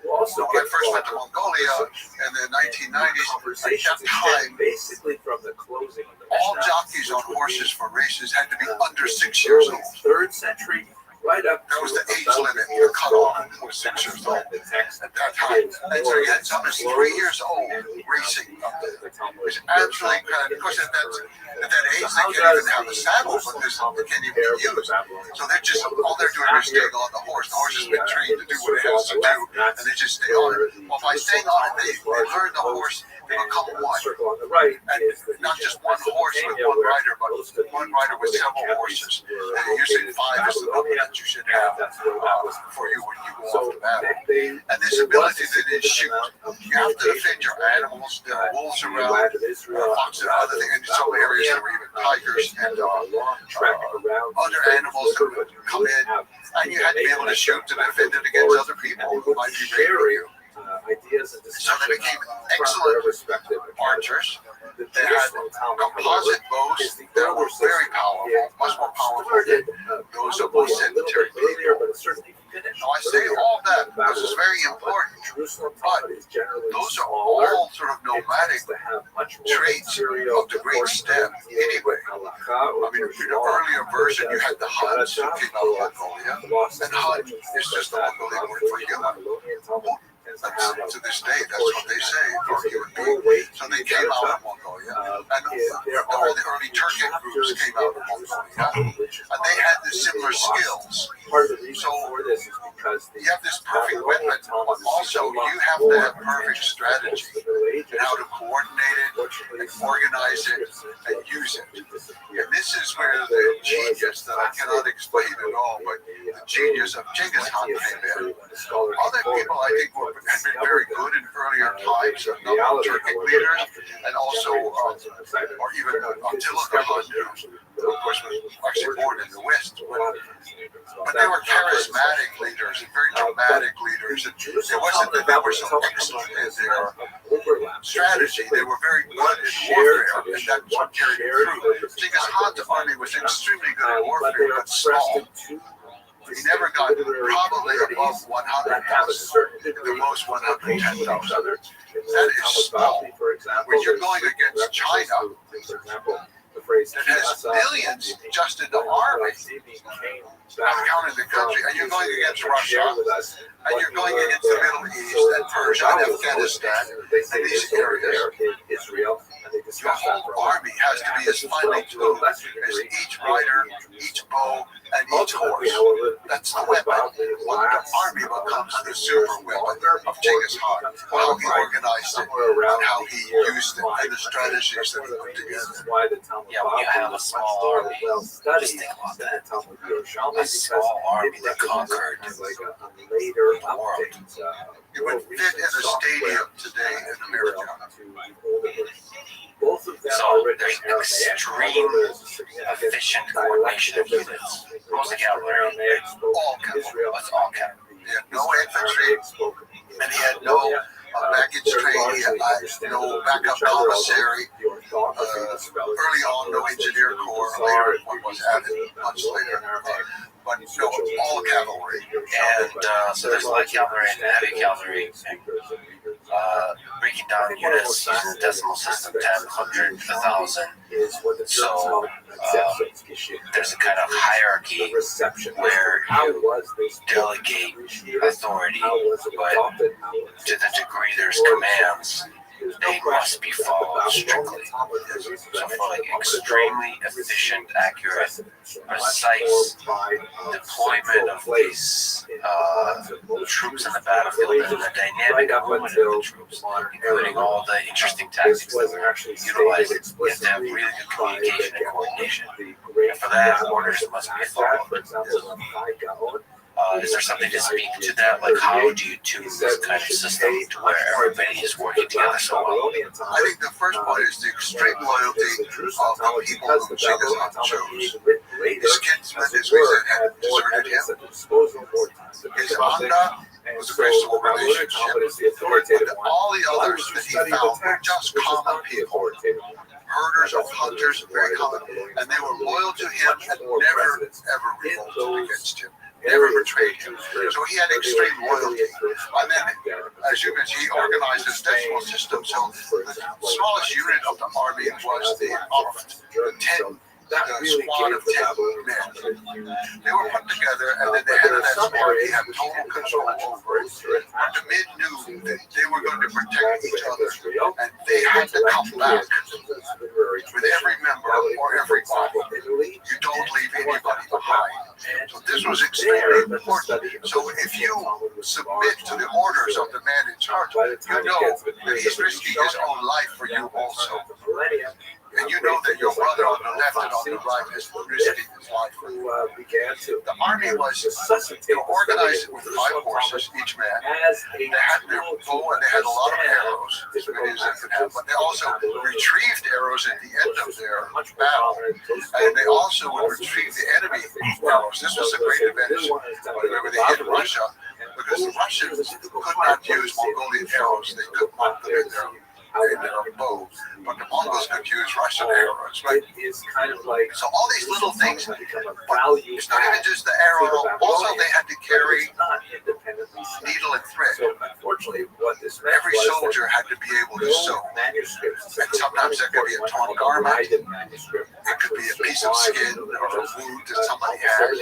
When I first went to Mongolia in the 1990s, at that time, all jockeys on horses for races had to be under 6 years old. That was the age limit, the cutoff was 6 years old at that time. And so you had some as 3 years old racing. It was absolutely incredible. Of course, at that age, they can't even have a saddle because they can't even be used. So they're just, all they're doing is staying on the horse. The horse has been trained to do what it has to do, and they just stay on it. Well, by staying on it, they learn the horse, they become one. And not just one horse with one rider, but one rider with several horses. And usually 5 is the number that you should have for you when you go off to battle. And this ability to then shoot, you have to defend your animals. There are wolves around, foxes and other things. In some areas, there were even tigers and other animals that would come in. And you had to be able to shoot to defend it against other people who might be raiding you. So they became excellent archers. They had composite bows that were very powerful, much more powerful than those of most sedentary people. Now I say all that because it's very important, but those are all sort of nomadic traits of the great steppe anyway. I mean, in the earlier version, you had the Huns who came out of Mongolia, and Hun is just the Mongolian word for human. To this day, that's what they say for human being. So they came out of Mongolia, and all the early Turkic groups came out of Mongolia, and they had the similar skills. So you have this perfect weapon, but also you have to have perfect strategy and how to coordinate it, and organize it, and use it. And this is where the genius that I cannot explain at all, but the genius of Genghis Khan came in. Other people, I think, had been very good in earlier times, a number of Turkic leaders, and also, or even Attila the Hun, who of course was actually born in the West. But they were charismatic leaders and very dramatic leaders. And it wasn't that they were so excellent in their strategy. They were very good in warfare, and that's what carried them through. Genghis Khan's army was extremely good at warfare, but small. He never got probably above 100,000, the most 110,000. That is small. When you're going against China, that has millions just in the army, not counting the country, and you're going against Russia, and you're going against the Middle East and Persia and Afghanistan and these areas. Your whole army has to be as finely tuned as each rider, each bow, and each horse. That's the weapon. Well, the army becomes the super weapon of Genghis Khan. How he organized it, and how he used it, and the strategies that he put together. Yeah, when you have a small army, just think about that. A small army that conquered the world. It would fit in a stadium today in America. Both of them So are written there's in Aramaic. extreme efficient coordination of units. Mostly cavalry, All cavalry. it's all cavalry. He had no infantry, and he had no baggage train. He had no backup commissary. Early on, no engineer corps. Later, one was added much later. But no, all cavalry. And so there's light cavalry and heavy cavalry. Breaking down units using the decimal system, 10, 100, 1,000. So there's a kind of hierarchy where you delegate authority, but to the degree there's commands, they must be followed strictly. So for like extremely efficient, accurate, precise deployment of these troops in the battlefield and the dynamic movement of the troops, including all the interesting tactics that we're utilizing, you have to have really good communication and coordination. And for that, orders must be followed. Is there something to speak to that? Like, how do you tune this kind of system to where everybody is working together so well? I think the first point is the extreme loyalty of the people whom Genghis Khan chose. His kinsmen, his reason, had deserted him. His Anda was a very strong relationship. But all the others that he found were just common people. Herders or hunters, very common. And they were loyal to him and never, ever revolted against him. Never betrayed him. So he had extreme loyalty. And then, as you mentioned, he organized his decimal system. So the smallest unit of the army was the Aft, the squad of 10 men. They were put together, and then the head of that squad, he had total control over it. But the men knew that they were going to protect each other, and they had to come back with every member or every body. You don't leave anybody behind. So this was extremely important. So if you submit to the orders of the man in charge, you know that he's risking his own life for you also. And you know that your brother on the left and on the right is risking his life for you. The army was organized with 5 horses, each man. They had their bow and they had a lot of arrows, as many as they could have, but they also retrieved arrows at the end of their battle. And they also would retrieve the enemy arrows. This was a great advantage whenever they hit Russia, because the Russians could not use Mongolian arrows. They could not put in their bow, but the Mongols could use Russian arrows, right? It's kind of like So all these little things, but it's not even just the arrow. Also, they had to carry needle and thread. So unfortunately, what this meant Every soldier had to be able to sew. manuscripts. And sometimes that could be a torn garment. Manuscript. It could be a piece of skin or a wound that somebody had.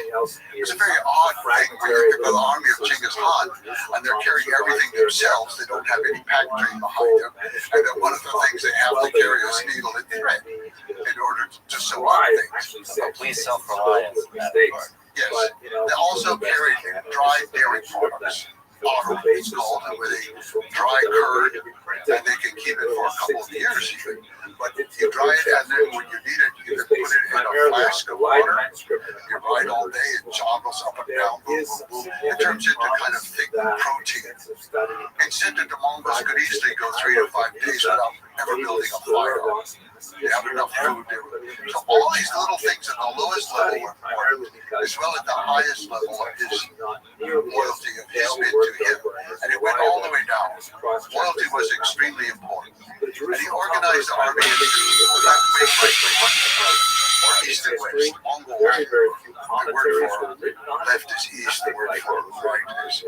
It's a very odd thing where you think of the army of Genghis Khan and they're carrying everything themselves. They don't have any pack train behind them. And then one of the things they have to carry is needle and thread in order to sew on things. Complete self-reliance. Yes. They also carried dried dairy products. Auto, it's called, where they dry curd, and they can keep it for a couple of years even. But you dry it, and then when you need it, you can put it in a flask of water. You ride all day, it joggles up and down, boom, boom, boom. It turns into kind of thick protein. And said that the Mongols could easily go 3 to 5 days without ever building a fire. They have enough food there. So all these little things at the lowest level were important, as well as the highest level of his loyalty of his men to him. And it went all the way down. Loyalty was extremely important. And he organized the army or east and west. Mongol, the word for left is east, the word for right is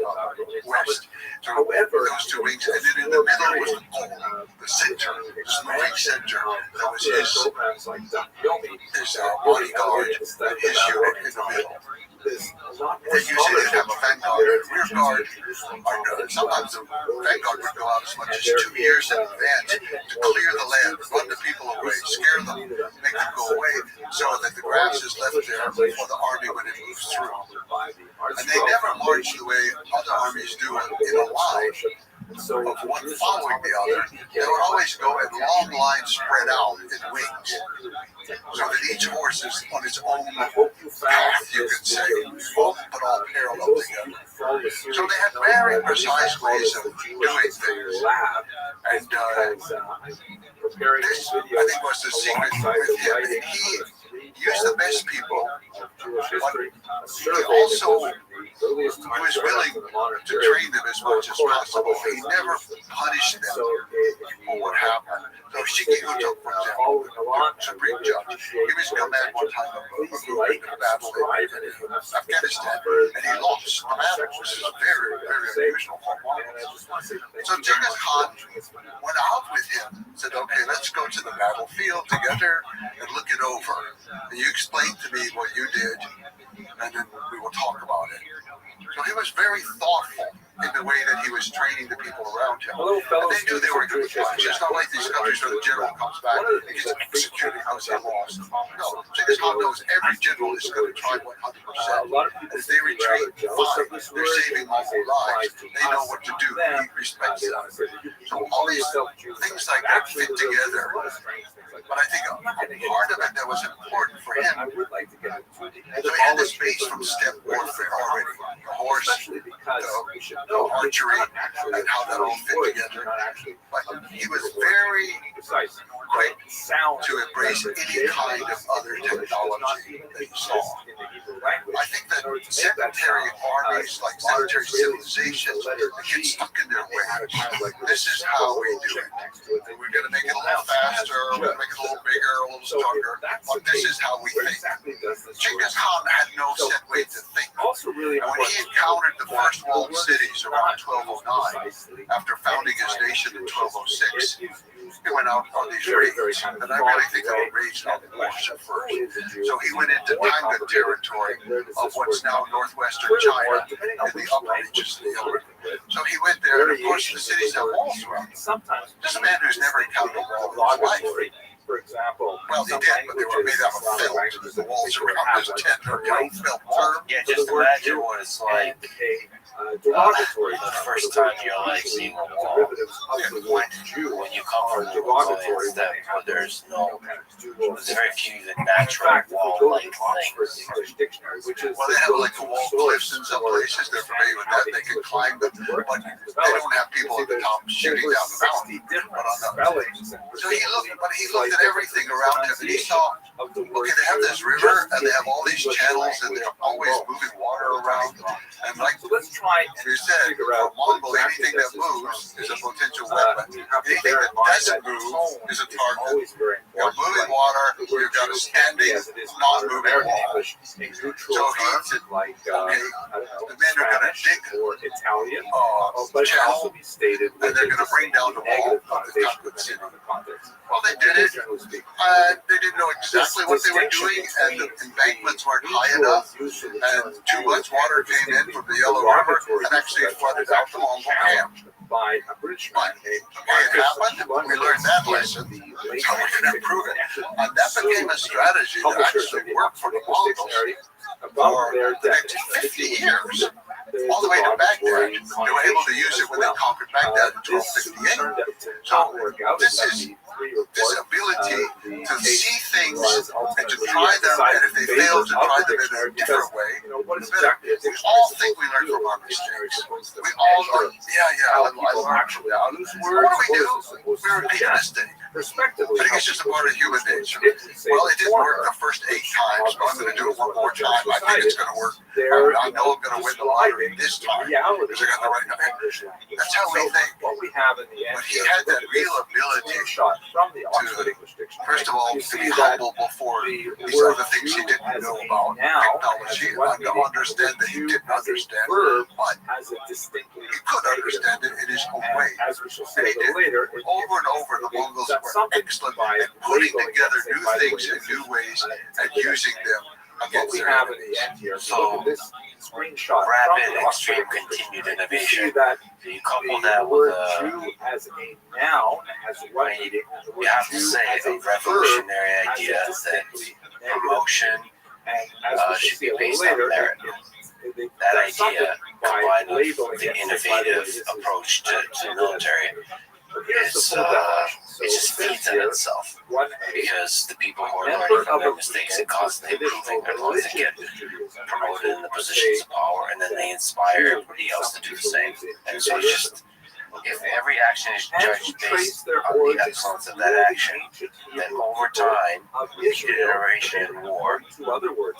west. So those 2 wings, and then in the middle was the center, the moving center. That was his bodyguard and his unit in the middle. They usually didn't have a vanguard and rear guard. Sometimes the vanguard would go out as much as 2 years in advance to clear the land, run the people away, scare them, make them go away, so that the grass is left there for the army when it moves through. And they never march the way other armies do in a line, of one following the other. They would always go in long lines spread out in wings, so that each horse is on its own path, you could say, but all parallel together. So they had very precise ways of doing things. And comparing this, the I video think, was the secret alongside with the him. And writing he used the best people. of Jewish history, a survey He that also was the earliest he time was during willing the modern to period train them as much as possible. He never punished them So for what happened. So Shikiguto, for example, the Supreme Judge, he was come at one time of a group in the battle in Afghanistan, and he lost the battle, which is very, very unusual for Mongols. So Genghis Khan went out with him, said, okay, let's go to the battlefield together and look it over. And you explain to me what you did, and then we will talk about it. So he was very thoughtful in the way that he was training the people around him. And they knew they were going to be punished. It's not like these countries where the general comes back and gets executed because they lost. No, Genghis Khan knows every general is going to try 100%. And if they retreat, fine. They're saving multiple lives. They know what to do. He respects them. So all these things like that fit together. But I think a part of it that was important for him, so he had this base from steppe warfare already. The horse, the archery, and how that all fit together. But he was very quick to embrace any kind of other technology that he saw. I think that sedentary armies, like sedentary civilizations, get stuck in their ways. This is how we do it. We're going to make it a little faster, we're going to make it a little bigger, a little stronger, but this is how we think. Genghis Khan had no set way to think. And when he encountered the first walled cities around 1209, after founding his nation in 1206, he went out on these raids, and I really think they were raids, not wars at first. So he went into Tanga territory of what's now northwestern China and the upper reaches of the Illyric. So he went there, and of course the cities have walls around them. This is a man who's never encountered a wall in his life. For example, Well, he did, but they were made out of felt. The walls around his tent are felt walls. Yeah, just imagine what it's like derogatory the first time you're like seeing a wall. When you come from the Mongolians, that where there's very few even natural wall-like things. Well, they have like the wall cliffs in some places. They're familiar with that. They can climb them, but they don't have people at the top shooting down the mountain. But on the, so he looked at everything around him, and he saw, okay, they have this river, and they have all these channels, and they're always moving water around. And like you said, for Mongol, anything that moves is a potential weapon. Anything that doesn't move is a target. You've got moving water, you've got a standing, non-moving wall. So he said, okay, the men are going to dig the channel, and they're going to bring down the wall of the Tanga city. Well, they did it, and they didn't know exactly what they were doing, and the embankments weren't high enough, and too much water came in from the Yellow River and actually flooded out the Mongol camp. By a British But the way it happened, we learned that lesson, so we can improve it. And that became a strategy that actually worked for the Mongols for the next 50 years. All the way to Baghdad. They were able to use it when they conquered Baghdad in 1258. So this ability to see things and to try them, and if they fail, to try them in a different way. We all think we learn from our mistakes. We all learn. I learned. What do? We repeat a mistake. I think it's just a part of human nature. Well, it didn't work the first 8 times, but I'm going to do it one more time. I think it's going to work. I know I'm going to win the lottery this time because I got the right number. That's how we think. But he had that real ability to, first of all, to be humble before these other things he didn't know about technology, and to understand that he didn't understand, but he could understand it in his own way. And he did. Over and over, the Mongols were excellent at putting together new things in new ways and using them against their enemies. So, rapid, extreme, continued innovation. You couple that with you have to say a revolutionary idea that promotion should be based on merit. That idea, combined with the innovative approach to military, it just feeds in itself, because the people who are learning from their mistakes and constantly improving are the ones that get promoted in the positions of power, and then they inspire everybody else to do the same. And so it's just If every action is judged based on the excellence of that action, then over time, repeated iteration in war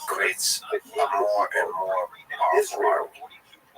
creates a more and more powerful army.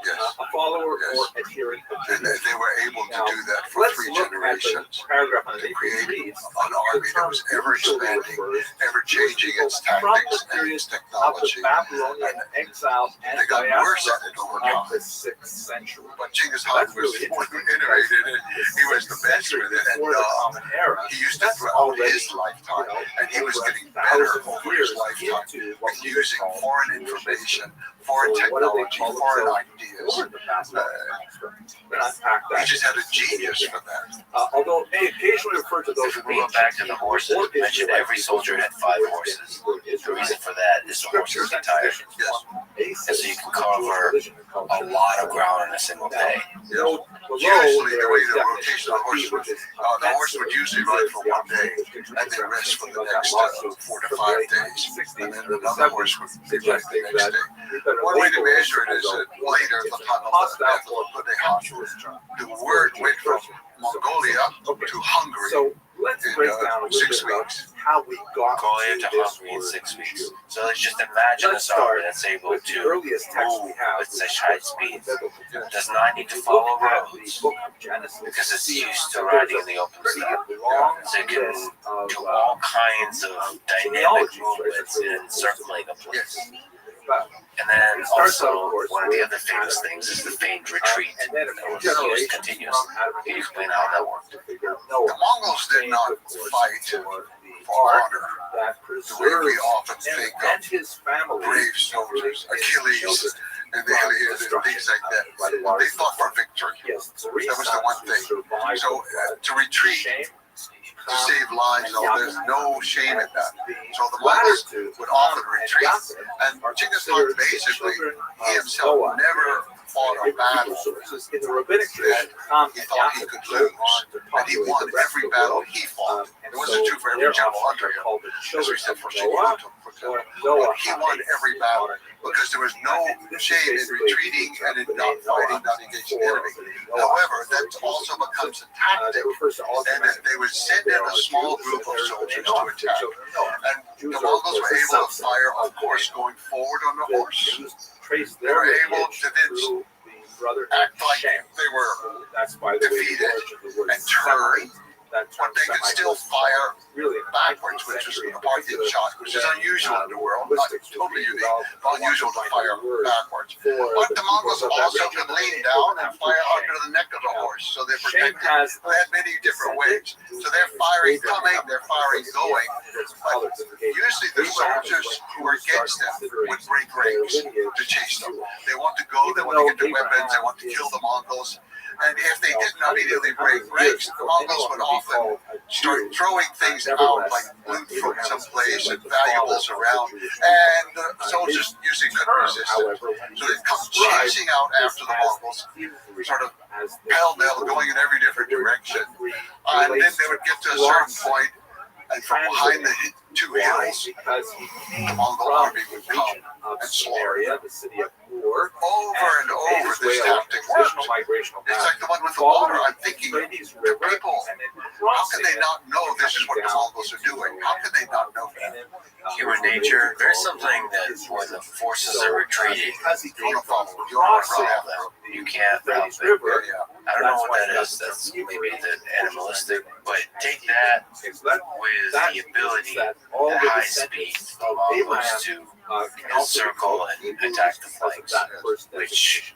Yes. A follower Yes. or adherent of And Jesus. they were able to Now, do that for let's 3 look at the generations. paragraph To underneath create it reads, an army that was ever expanding, ever changing its tactics and its of the technology. Babylonian exile and They got worse diaspora at it over of the time. 6th century. But Genghis Khan was innovated and he was the best with it. And Before the Common Era, he used it that's throughout already, his lifetime. And he was getting better thousands of over his years lifetime into what with we would using call foreign Jewish information, foreign So what do they technology, call foreign themselves? ideas. Or the Babylonian experts. Unpack He that. just had a genius for that. Although they occasionally refer to those If we go back to the horses, we mentioned every soldier had 5 horses. The reason for that is the horses get tired. Yes. And so you can cover a lot of ground in a single day. Usually the way the rotation of the horse would, the horse would usually ride for 1 day and then rest for the next 4 to 5 days. And then another horse would be riding the next day. One way to measure it is that later in the time of the death of the word went from Mongolia to Hungary So let's in break down a little 6 bit about weeks. how we got Mongolia to this Hungary in word 6 weeks. Jew. So let's just imagine Let's this army start that's able with the to earliest text we move have, with which such is high from speeds. the biblical text. Does not need to Look follow at the roads book of Genesis. because it's See, used to there's riding a in the open pretty steppe. long So it can list of, do all kinds of dynamic movements in circling a place. but And then it starts out, also, of course, one of the with, other famous things is the feigned retreat and then that was generations used continuously. Can you explain how that worked? to figure The Noah. Mongols did not fight for for the honor that the way we preserves often him think and of his family, brave soldiers, Achilles, and the Iliad and things like that. They fought for victory. Yes, That was the one thing. So to retreat, shame, to save lives, there's no shame in that. So the Mongols would often retreat. And Genghis Khan basically, he himself never fought a battle in the rabbinic tradition, he thought he could lose. And he won every battle he fought. It wasn't true for every general under him, as we said for Noah. But he won every battle because there was no shame in retreating and in not fighting, not engaging the enemy. However, that also becomes a tactic, and that they would send in a small group of soldiers to attack. And the Mongols were able to fire, of course, going forward on the horse. They were able to then act like they were defeated and turned, but they could still fire backwards, which was the Parthian shot, which is unusual in the world, not totally unique, but unusual to fire backwards. But the Mongols also could lean down and fire under the neck of the horse, so they protected. They had many different ways. So they're firing coming, they're firing going. But usually the soldiers who were against them would break ranks to chase them. They want to go, they want to get their weapons, they want to kill the Mongols. And if they didn't immediately break ranks, the Mongols would often start throwing things out, like loot from someplace and valuables around, and the soldiers usually couldn't resist it. So they'd come chasing out after the Mongols, sort of pell-mell, going in every different direction. And then they would get to a certain point, and from behind the 2 hills, the Mongol army would come and slaughter them. the city of Ur, Over and over, this tactic worked. It's like the one with the water. I'm thinking, to people, how can they not know this is what the Mongols are doing? How can they not know that? Human nature, there's something that when the forces are retreating, You want to follow, you you want to can't follow help them. it. You can't help it. Yeah. I don't know what that is. That's maybe the animalistic, but take that with the ability at high speed for Mongols to encircle and attack the flanks, which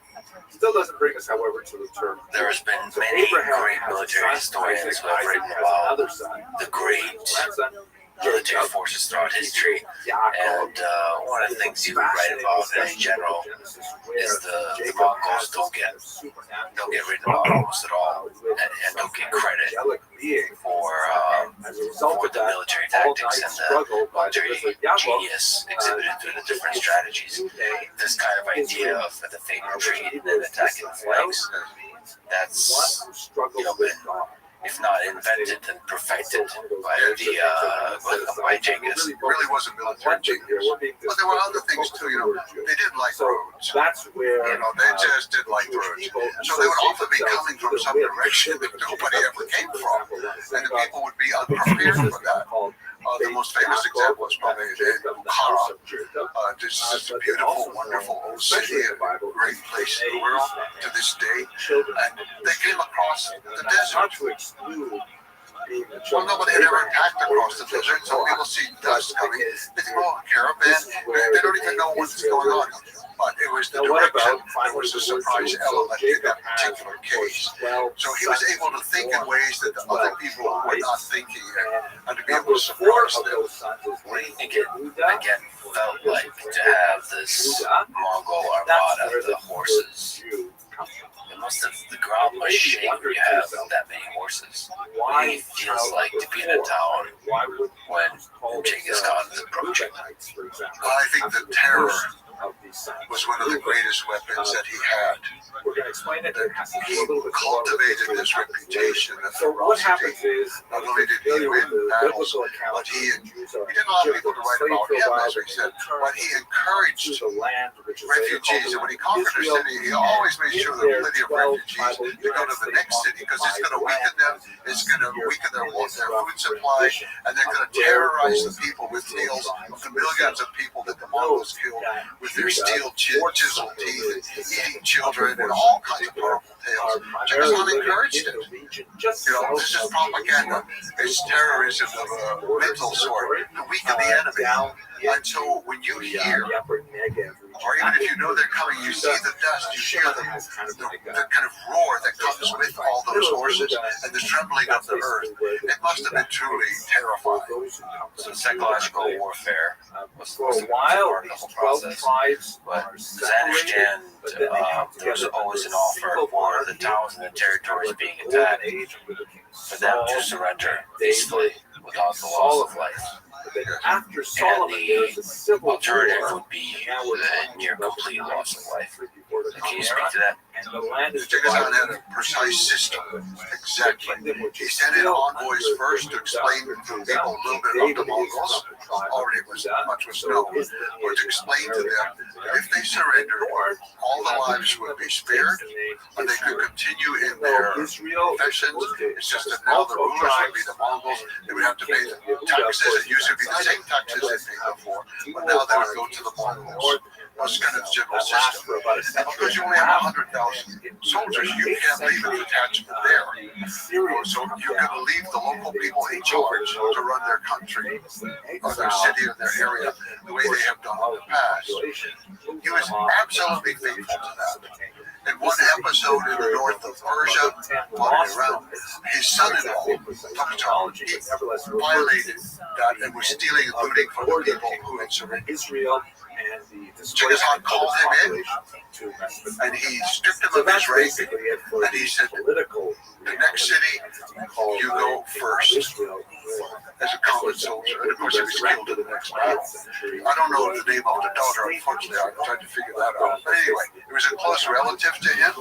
still doesn't bring us, however, to the term. there has been many great military historians who have written about the great military forces throughout history. And one of the things you write about in general is the Mongols don't get written about almost at all, and don't get credit for the military tactics and the military genius exhibited through the different strategies. This kind of idea of the fake retreat and then attacking the flanks, that's been if not invented, then perfected by Genghis. It really was a military genius. But there were other things too, they didn't like roads. That's where They just didn't like the roads. So they would often be coming from some direction that nobody ever came from. And the people would be unprepared for that. The most famous example is probably Bukhara. This is a beautiful, wonderful old city, a great place in the world to this day. And they came across the desert. Well, nobody had ever attacked across the desert. So people see dust coming. They think, oh, a caravan. They don't even know what's going on. But it was the direction. It was a surprise element in that particular case. So he was able to think in ways that the other people were not thinking, and to be able to surprise them. What do you think it again felt like to have this Mongol armada of the horses? It must have, the ground must shake when you have that many horses. What do you feels like to be in a town when Genghis Khan is approaching? I think the terror was one of the greatest weapons that he had. He cultivated this reputation of ferocity. Not only did he win battles, but he didn't allow people to write about him, as we said, but he encouraged refugees. And when he conquered a city, he always made sure there were plenty of refugees to go to the next city, because it's going to weaken them, it's going to weaken their food supply, and they're going to terrorize the people with tales of the millions of people that the Mongols killed with their steel chiseled teeth and eating children and all kinds of horrible tales. Genghis Khan encouraged it. This is propaganda. It's terrorism of a mental sort to weaken the enemy. And so when you hear, or even if you know they're coming, you see the dust, you hear the kind of roar that comes with all those horses and the trembling of the earth. It must have been truly terrifying. So psychological warfare was for a while part of the whole process. But as I understand, there was always an offer for the towns and the territories being attacked for them to surrender peacefully without the loss of life. After And Solomon, there's a the civil alternative war. would be a near complete loss of life. Can you speak to that? And the land is Genghis Khan had a precise system. Exactly. He sent in envoys first to explain to people a little bit about the Mongols. Already much was known, but to explain to them that if they surrendered, all the lives would be spared, and they could continue in their professions. It's just that now the rulers would be the Mongols. They would have to pay the taxes. It used to be the same taxes they paid before, but now they would go to the Mongols. That's kind of the general system. And because you only have 100,000 soldiers, you can't leave a detachment there. So you can leave the local people in charge to run their country, or their city, or their area, the way they have done in the past. He was absolutely faithful to that. In one episode in the north of Persia, around, his son-in-law, Tokhtar, he violated that and was stealing and looting from the people who had surrendered. Genghis Khan called him in, and he stripped him of his rank, and he said, the next city, you go first, as a common soldier. And of course, he was killed in the next battle. I don't know the name of the daughter, unfortunately. I tried to figure that out. But anyway, it was a close relative to him,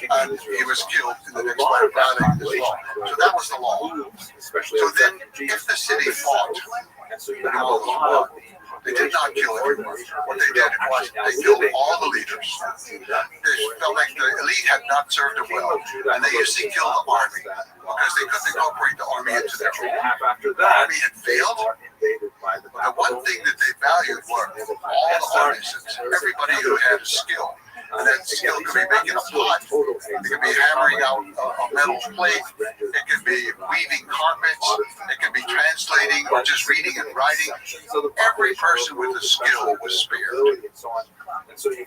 and he was killed in the next battle as well. So that was the law. So then, if the city fought, the Mongols won, they did not kill everyone. What they did was they killed all the leaders. They felt like the elite had not served them well, and they used to kill the army because they couldn't incorporate the army into their own. The army had failed. The one thing that they valued were all the artisans, everybody who had a skill. And that skill could be making a pot, it could be hammering out a metal plate, it could be weaving carpets, it could be translating or just reading and writing. Every person with a skill was spared. So the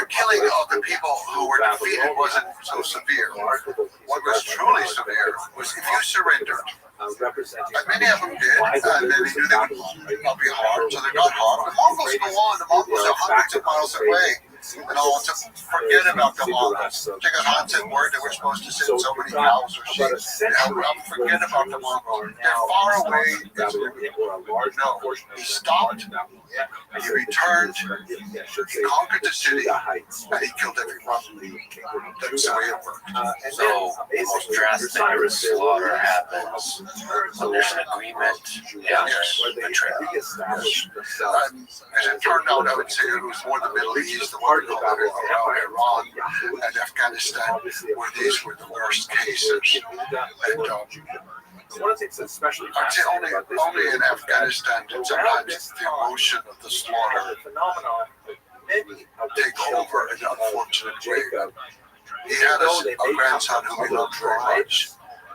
killing of the people who were defeated wasn't so severe. What was truly severe was if you surrendered, and many of them did, and then they knew they would not be harmed, so they're not harmed. The Mongols go on. The Mongols are hundreds of miles away. and all to forget about the Mongols. Genghis Khan said word they were supposed to send so many cows or sheep. Forget about the Mongols. They're far away. No, he stopped. He returned. He conquered the city, and he killed everyone. That's the way it worked. So the most drastic slaughter happens when there's an agreement and there's betrayal. As it turned out, I would say it was more the Middle East, the one around Iran and Afghanistan, where these were the worst cases. And one of the things that's especially I'd say only in Afghanistan did sometimes the emotion of the slaughter take over in an unfortunate way. He had a grandson whom he loved very much,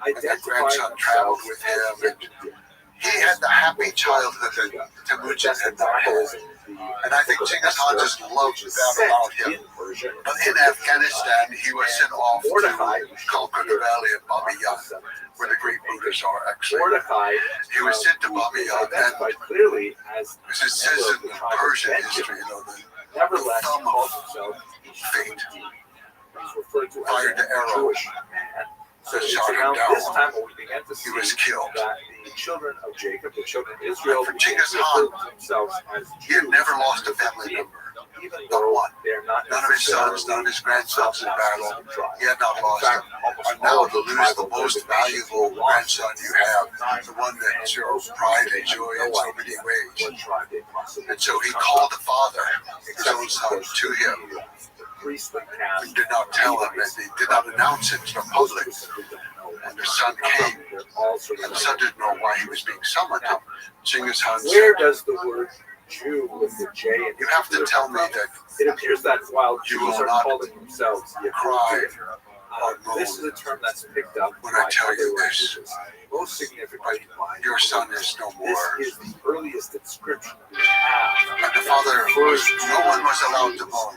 and that grandson traveled with him, and he had the happy childhood that Temujin had not had. And I think Genghis Khan just loved that about him. But in Afghanistan, he was sent off to conquer the valley of Bamiyan, where the great Buddhas are actually. He was sent to Bamiyan, and as it says in the Persian history, the thumb of fate fired the arrow that shot him down. He was killed. The children of Jacob, the children of Israel, for Genghis Khan, he had never lost a family member. Not one. None of his sons, none of his grandsons in battle. He had not lost them. And now to lose the most valuable grandson you have, the one that's your pride and joy in so many ways. And so he called the father, his own son, to him. He did not tell him, and he did not announce it to the public. And the son came, and the son didn't know why he was being summoned. Genghis Khan said, where does the word Jew with the J? You have to tell me that it appears that while Jews are not calling themselves cry this is a term that's picked up when I tell you other this. languages. Most significantly, Your son is no more. this is the earliest inscription we have. And the father was, no one was allowed to mourn.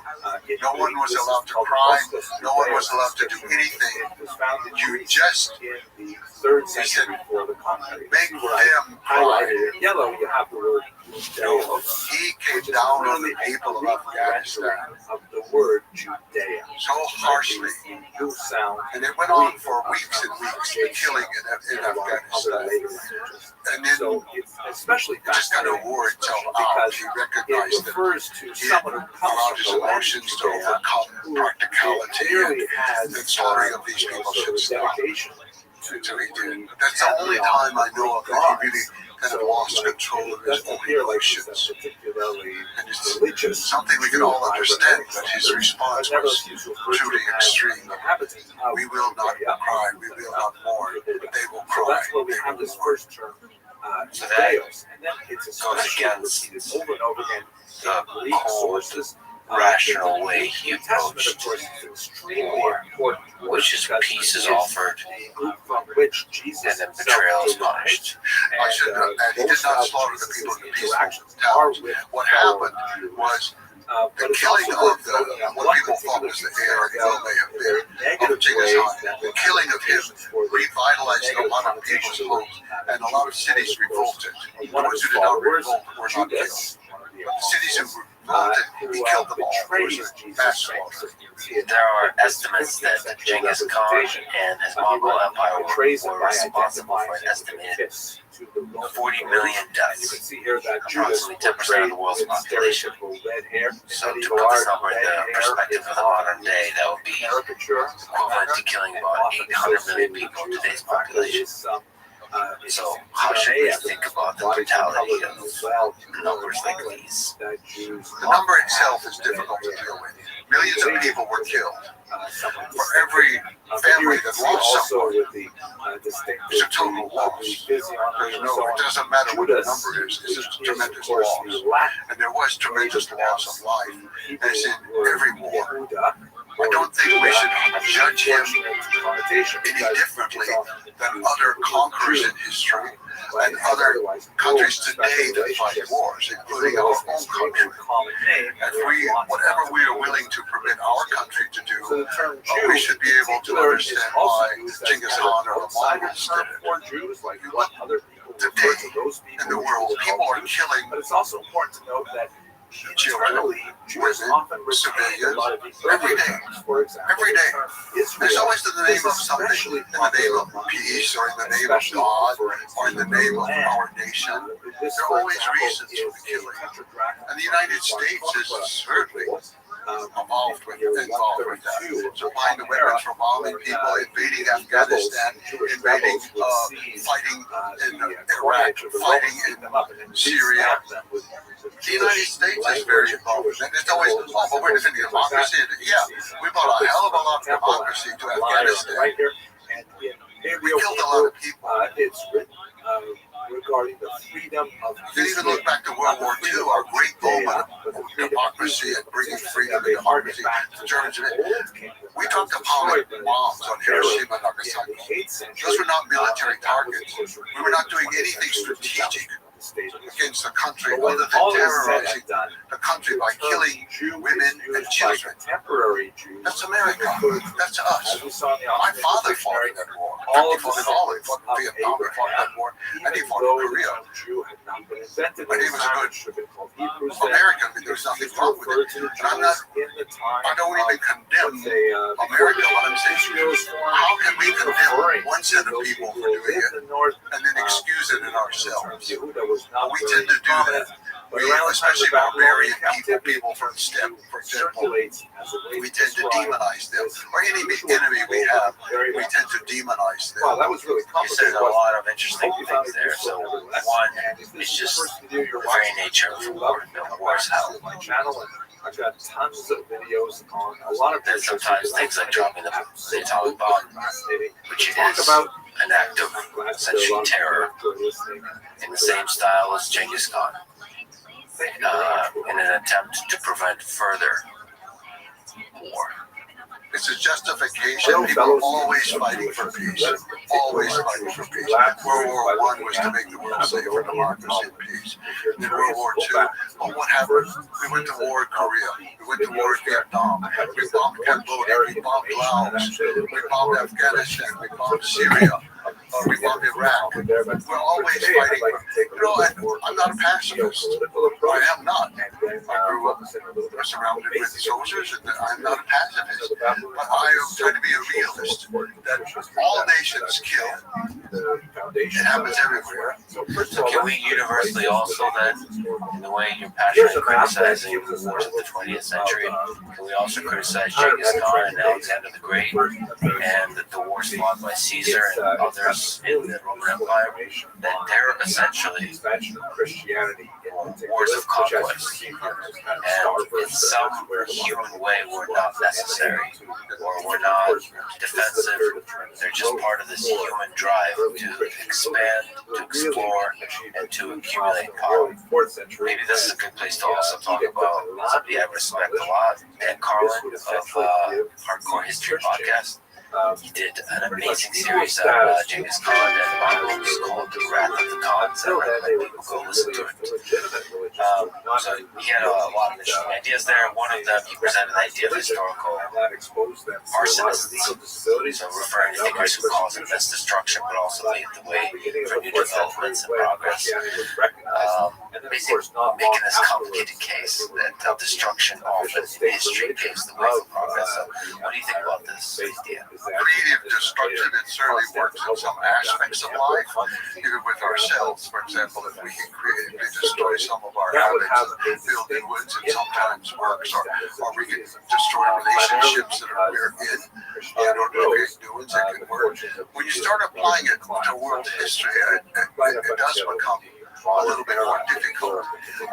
No one was allowed to cry. No one was allowed to do anything. You just in the 3rd century before the conquest. make them Highlighted cry. in yellow, you have the word Deos. He came down on the people of Afghanistan Of the word Judea. so harshly. You sound And it went on for weeks and weeks, the killing in Afghanistan. And then So it's especially it just got a war itself out. He it recognized that refers to he someone who comes allowed his from the land emotions to Judea, overcome practicality clearly and has the slaughtering of these people should stop. dedication So he did. That's the only time I know of that he really kind of lost control of his own emotions. And it's something we can all understand, but his response was truly extreme. We will not cry, we will not mourn, but they will So cry. that's where we They have will this mourn. first term, So that Deos. And then it's especially against repeated over and over again the in Greek cold, sources. rational In the way he New Testament, approached of course, is extremely war, important, which is because peace is it's offered the group from which Jesus and then himself betrayal is derived. punished. I should And, not add, he did most not of slaughter the Jesus' people in the interactions peaceful are towns. with What fellow happened Jews. was But the it's killing also of worth noting that what one people thought particular was the piece heir, of and may have been, of negative Genghis ways Khan. that The will killing have of him implications for the revitalized a negative lot of people's connotation hope, and a lot of cities revolted. The one of ones his who did not followers, revolt were not killed. Judas, The cities who revolted, he killed them all. There was betrays a Jesus mass Christ. slaughter. There are estimates that Genghis Khan and his Mongol Empire were responsible for an estimated 40 million You deaths, can see here that Judas approximately 10% of the world's with population. stereotypical red hair. So to medieval put this art, number in red the hair perspective is of the modern day, that would be caricature, equivalent to killing about 800 million people in today's population. So how should we think about the brutality of numbers like these? The number itself is difficult to deal with. Millions of people were killed. For every family that lost someone, it's a total loss. It doesn't matter what the number is, it's a tremendous loss. And there was tremendous loss of life, as in every war. I don't think we should judge him any differently than other conquerors in history and other countries today that fight wars, including our own country. And whatever we are willing to permit our country to do, we should be able to understand why Genghis Khan or the Mongols did it. Today in the world, people are killing But it's also important to note that children, women, civilians, every day. Every day. There's always in the name of something, in the name of peace, or in the name of God, or in the name of our nation. There are always reasons for the killing. And the United States is certainly involved with that. Supplying the weapons for bombing people, invading Afghanistan, invading, fighting in Iraq, fighting in Syria. The United States is very involved, and it's always, but we're defending democracy. Yeah, we brought a hell of a lot of democracy to Afghanistan. We killed a lot of people. It's written regarding the freedom of. You can even look back to World War II, our great moment of democracy and bringing freedom and democracy to Germans. We dropped atomic bombs on Hiroshima and Nagasaki. Those were not military targets. We were not doing anything strategic against the country other than terrorizing the country by killing women and children. That's America. That's us. My father fought in that war. He fought in all. He fought in Vietnam, he fought in that war, and he fought in Korea. But he was a good American. There's nothing wrong with it. And I don't even condemn America, but I'm saying, how can we condemn one set of people for doing it and then excuse it in ourselves? We tend to do that. We, especially barbarian people from STEM, for example, we tend to demonize them. Or any enemy we have, we tend to demonize them. Wow, that was really complicated. You said a lot of interesting things there. So one is just the very nature of war. War's hell. I've got tons of videos on a lot of. Then sometimes things like dropping the atomic bomb, which is an act of essentially terror, in the same style as Genghis Khan, in an attempt to prevent further war. It's a justification. People are always fighting for peace. Always fighting for peace. World War I was to make the world safe for democracy and peace. Then World War II, well, what happened? We went to war in Korea. We went to war in Vietnam. We bombed Cambodia. We bombed Laos. We bombed Afghanistan. We bombed Syria. We bombed Iraq. We're always fighting for, I'm not a pacifist. I am not. I grew up surrounded with soldiers, and I'm not a pacifist. But I am trying to be a realist. That all nations kill. It happens everywhere. So can we universally also then, in the way you're passionately criticizing the wars of the 20th century, can we also criticize Genghis Khan and Alexander the Great and the wars fought by Caesar and others in the Roman Empire, that they're essentially wars of conquest, and in some human way were not necessary, or were not defensive. They're just part of this human drive to expand, to explore, and to accumulate power. Maybe this is a good place to also talk about somebody I respect a lot, Dan Carlin of Hardcore History Podcast. He did an amazing series of Genghis Khan and Mongols called The Wrath of the Khans, and I recommend people go listen to it. So he had a lot of interesting ideas there. One of them, he presented the idea of historical arsonists, so referring to figures who cause immense destruction, but also lead the way for new developments and progress. Basically making this complicated case that destruction often in history paves the way for progress. So what do you think about this idea? Creative destruction, it certainly works in some aspects of life, even with ourselves. For example, if we can creatively destroy some of our habits and build new ones, it sometimes works, or we can destroy relationships that we're in order to create new ones that can work. When you start applying it to world history, it does become a little bit more difficult.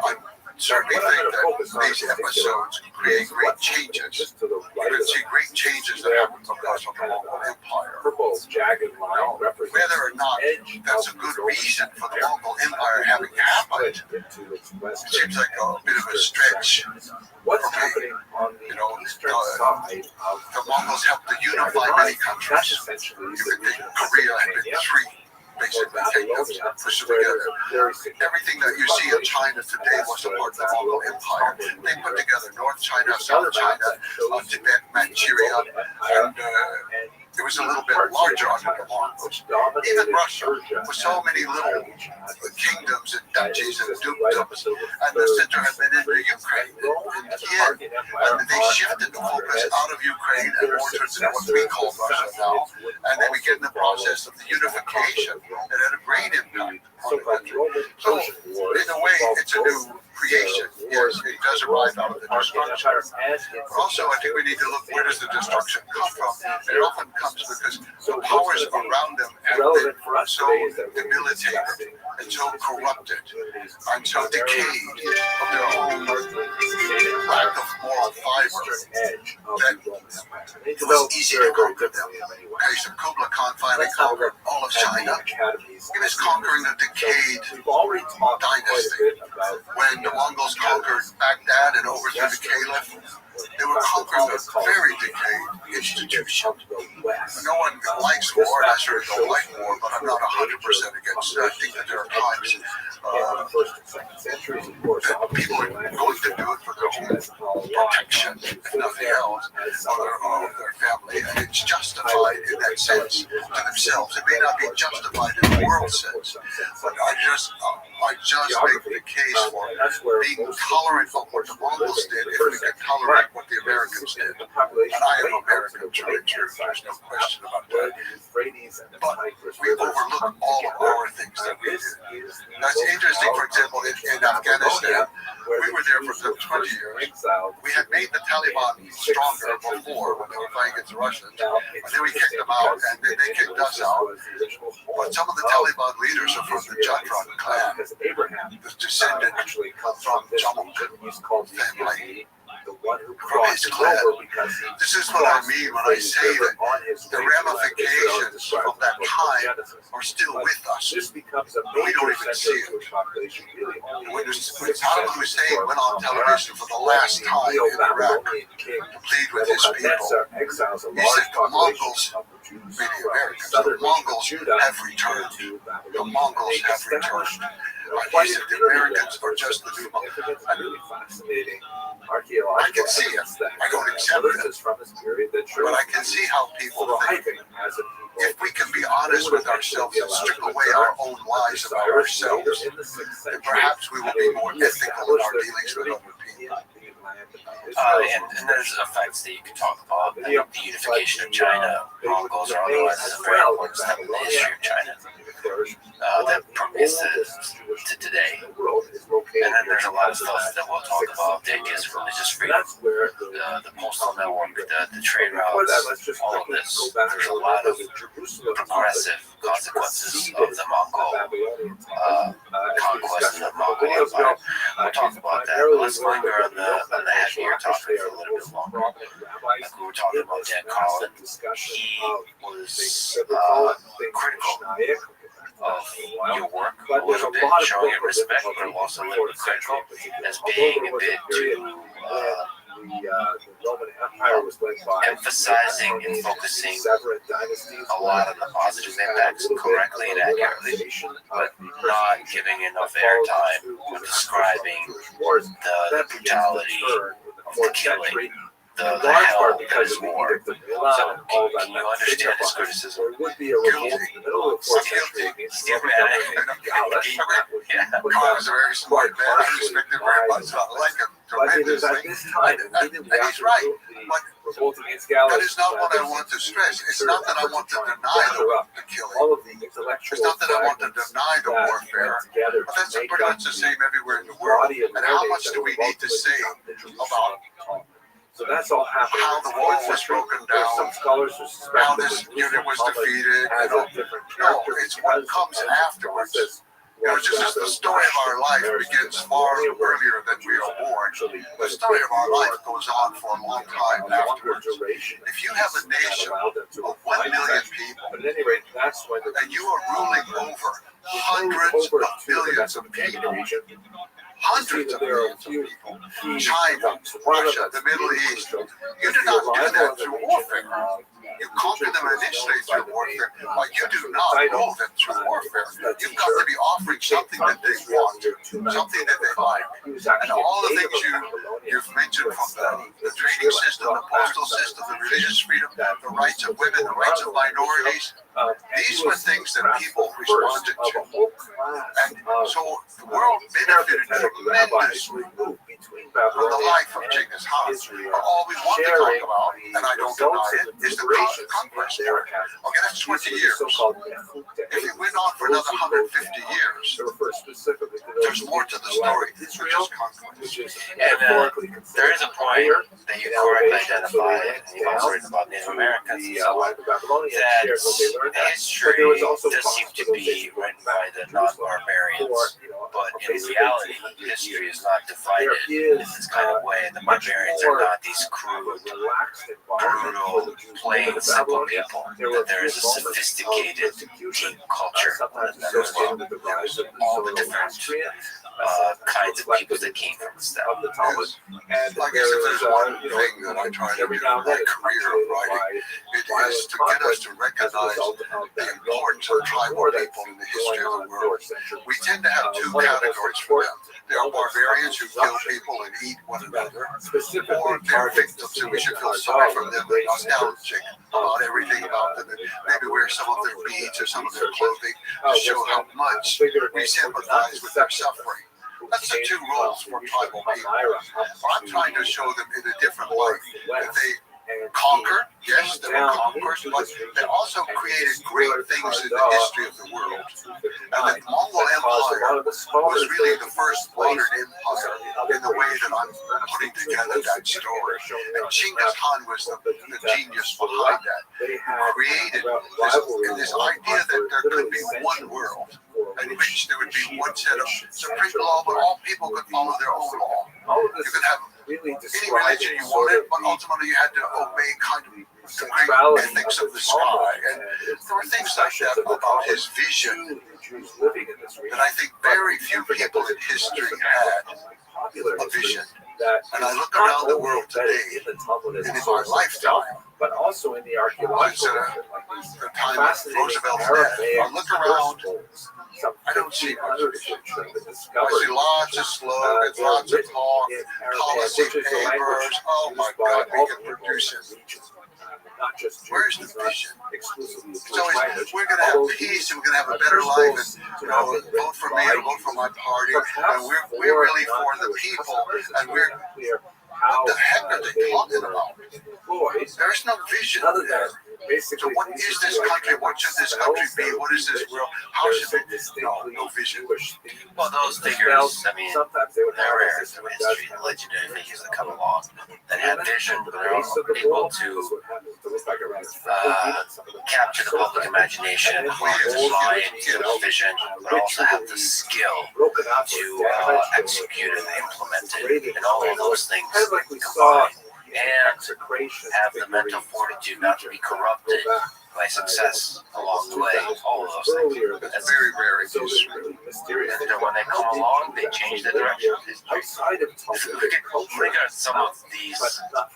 I certainly think that these episodes create great changes. You can see great changes that happen across the Mongol Empire. Whether or not that's a good reason for the Mongol Empire having happened, it seems like a bit of a stretch. What's happening on the eastern side of the Mongols helped to unify many countries. You could think Korea had been three. Basically, push them together. Everything that you see in China today was a part of the Mongol Empire. They put together North China, South China, Tibet, Manchuria, and it was a little bit larger under the Mongols. Even Russia, with so many little kingdoms and duchies and dukedoms, and the center had been in Ukraine and Kiev, and they shifted the focus out of Ukraine and more towards what we call Russia now, and they began the process of the unification. It had a great impact on the country. So, in a way, it's a new creation. Yes, it does arrive out of the destruction. But also, I think we need to look, where does the destruction come from? It often comes because the powers around them have been so debilitated and so corrupted and so decayed of their own lack of moral fiber that it was easy to conquer them. Okay, so Kublai Khan finally conquered all of China. He was conquering a decayed dynasty. When the Mongols conquered Baghdad and overthrew the Caliph, they were conquering a very decayed institution. No one likes war, and I sure don't like war, but I'm not 100% against it. I think that there are times that people are going to do it for their own protection, if nothing else, or their family, and it's justified in that sense to themselves. It may not be justified in the world sense, but I just make the case for being tolerant of what the Mongols did if we could tolerate what the Americans did. And I am American, there's no question about that. But we overlook all of our things that we did. That's interesting, for example, in Afghanistan, we were there for 20 years. We had made the Taliban stronger before when they were fighting against the Russians, and then we kicked them out, and then they kicked us out. But some of the Taliban leaders are from the Jatran clan, the descendant from Jamuk family. From his clan. This is what I mean when I say that the ramifications from that time are still with us. We don't even see it. When Saddam Hussein went on television for the last time in Iraq to plead with his people, he said the Mongols, meaning Americans, the Mongols have returned. The Mongols have returned. He said the Americans are just the new Mongols. I can see it. I don't accept it. But I can see how people think. If we can be honest with ourselves and strip away our own lies about ourselves, then perhaps we will be more ethical in our dealings with other people. And there's effects that you can talk about. The unification of China, Mongols or otherwise, is a very important step in the history of China that permeates to today. And then there's a lot of stuff that we'll talk about, the ideas of religious freedom, the postal network, the trade routes, all of this. There's a lot of progressive consequences of the Mongol conquest and the Mongol Empire. We'll talk about that. But let's linger on the heavier topic for a little bit longer. Like we were talking about Dan Carlin, he was critical of your work a little bit, showing your respect, but also a little bit critical as being a bit too emphasizing and focusing a lot on the positive impacts correctly and accurately, but not giving enough airtime with describing the brutality of the killing, the hell that is war. So can you understand his criticism? Guilty. Steve Bannon. Yeah. Carl is a very smart man. I respect him very much. I like him tremendously. And he's right. But that is not what I want to stress. It's not that I want to deny the killing. It's not that I want to deny the warfare. But that's pretty much the same everywhere in the world. And how much do we need to say about so that's all happening. how the wall was broken down, some scholars who suspect how this unit was defeated? No, it's what comes afterwards. Just the story of our life begins far earlier than we are born. The story of our life goes on for a long time afterwards. If you have a nation of 1 million people, and you are ruling over hundreds of millions of people, hundreds of millions of people, China, Russia, the Middle East, you do not do that through warfare. You conquer them initially through warfare, but you do not rule them through warfare. You've got to be offering something that they want, something that they like. And all the things you've mentioned from the trading system, the postal system, the religious freedom, the rights of women, the rights of minorities, these were things that people responded to. And so the world benefited tremendously from the life of Genghis Khan. All we want to talk about, and I don't deny it, is the conquest era. Okay, that's 20 years. If you went on for another 150 years, there's more to the story than just conquest. And there is a point that you correctly identify, and you also written about Native Americans and so on, that history does seem to be written by the non-barbarians, but in reality, history is not divided in this kind of way. The barbarians are not these crude, brutal, plain, simple people. That there is a sophisticated, deep culture that as well. All the different kinds of people that came from the steppe. Yes. I guess if there's one thing that I try to do in my career of writing, it is to get us to recognize the importance of tribal people in the history of the world. We tend to have two categories for them. There are barbarians who kill people and eat one another, or they're victims, and we should feel sorry for them and nostalgic about everything about them, and maybe wear some of their beads or some of their clothing to show how much we sympathize with their suffering. That's the two roles for tribal people. I'm trying to show them in a different light that they conquered, yes, they were conquerors, but they also created great things in the history of the world. And the Mongol Empire was really the first modern empire in the way that I'm putting together that story. And Genghis Khan was the genius behind that. He created this idea that there could be one world, in which there would be one set of supreme law, but all people could follow their own law. You could have any religion you wanted, but ultimately you had to obey kind of the great ethics of the sky. And there were things like that about his vision that I think very few people in history had a vision. And I look around the world today, and in my lifetime, but also in the archaeological the time of Roosevelt's death, I look around, I don't see much vision. I see lots of slogans, lots of talk, policy papers. Oh my God, we can produce it. Where's the vision? It's always, we're going to have peace and we're going to have a better life, and vote for me or vote for my party, and we're really for the people, and what the heck are they talking about? There's no vision there. So what is this country? What should this country be? What is this world? How should it? No vision. Well, those figures, I mean, they're rare in history, legendary figures that come along that have vision, but they're also able to capture the public imagination, fly into vision, but also have the skill to execute and implement it, and all of those things combined. And have the mental fortitude not to be corrupted by success along the way. All of those things. That's very rare in history. And when they come along, they change the direction of history. Look at some of these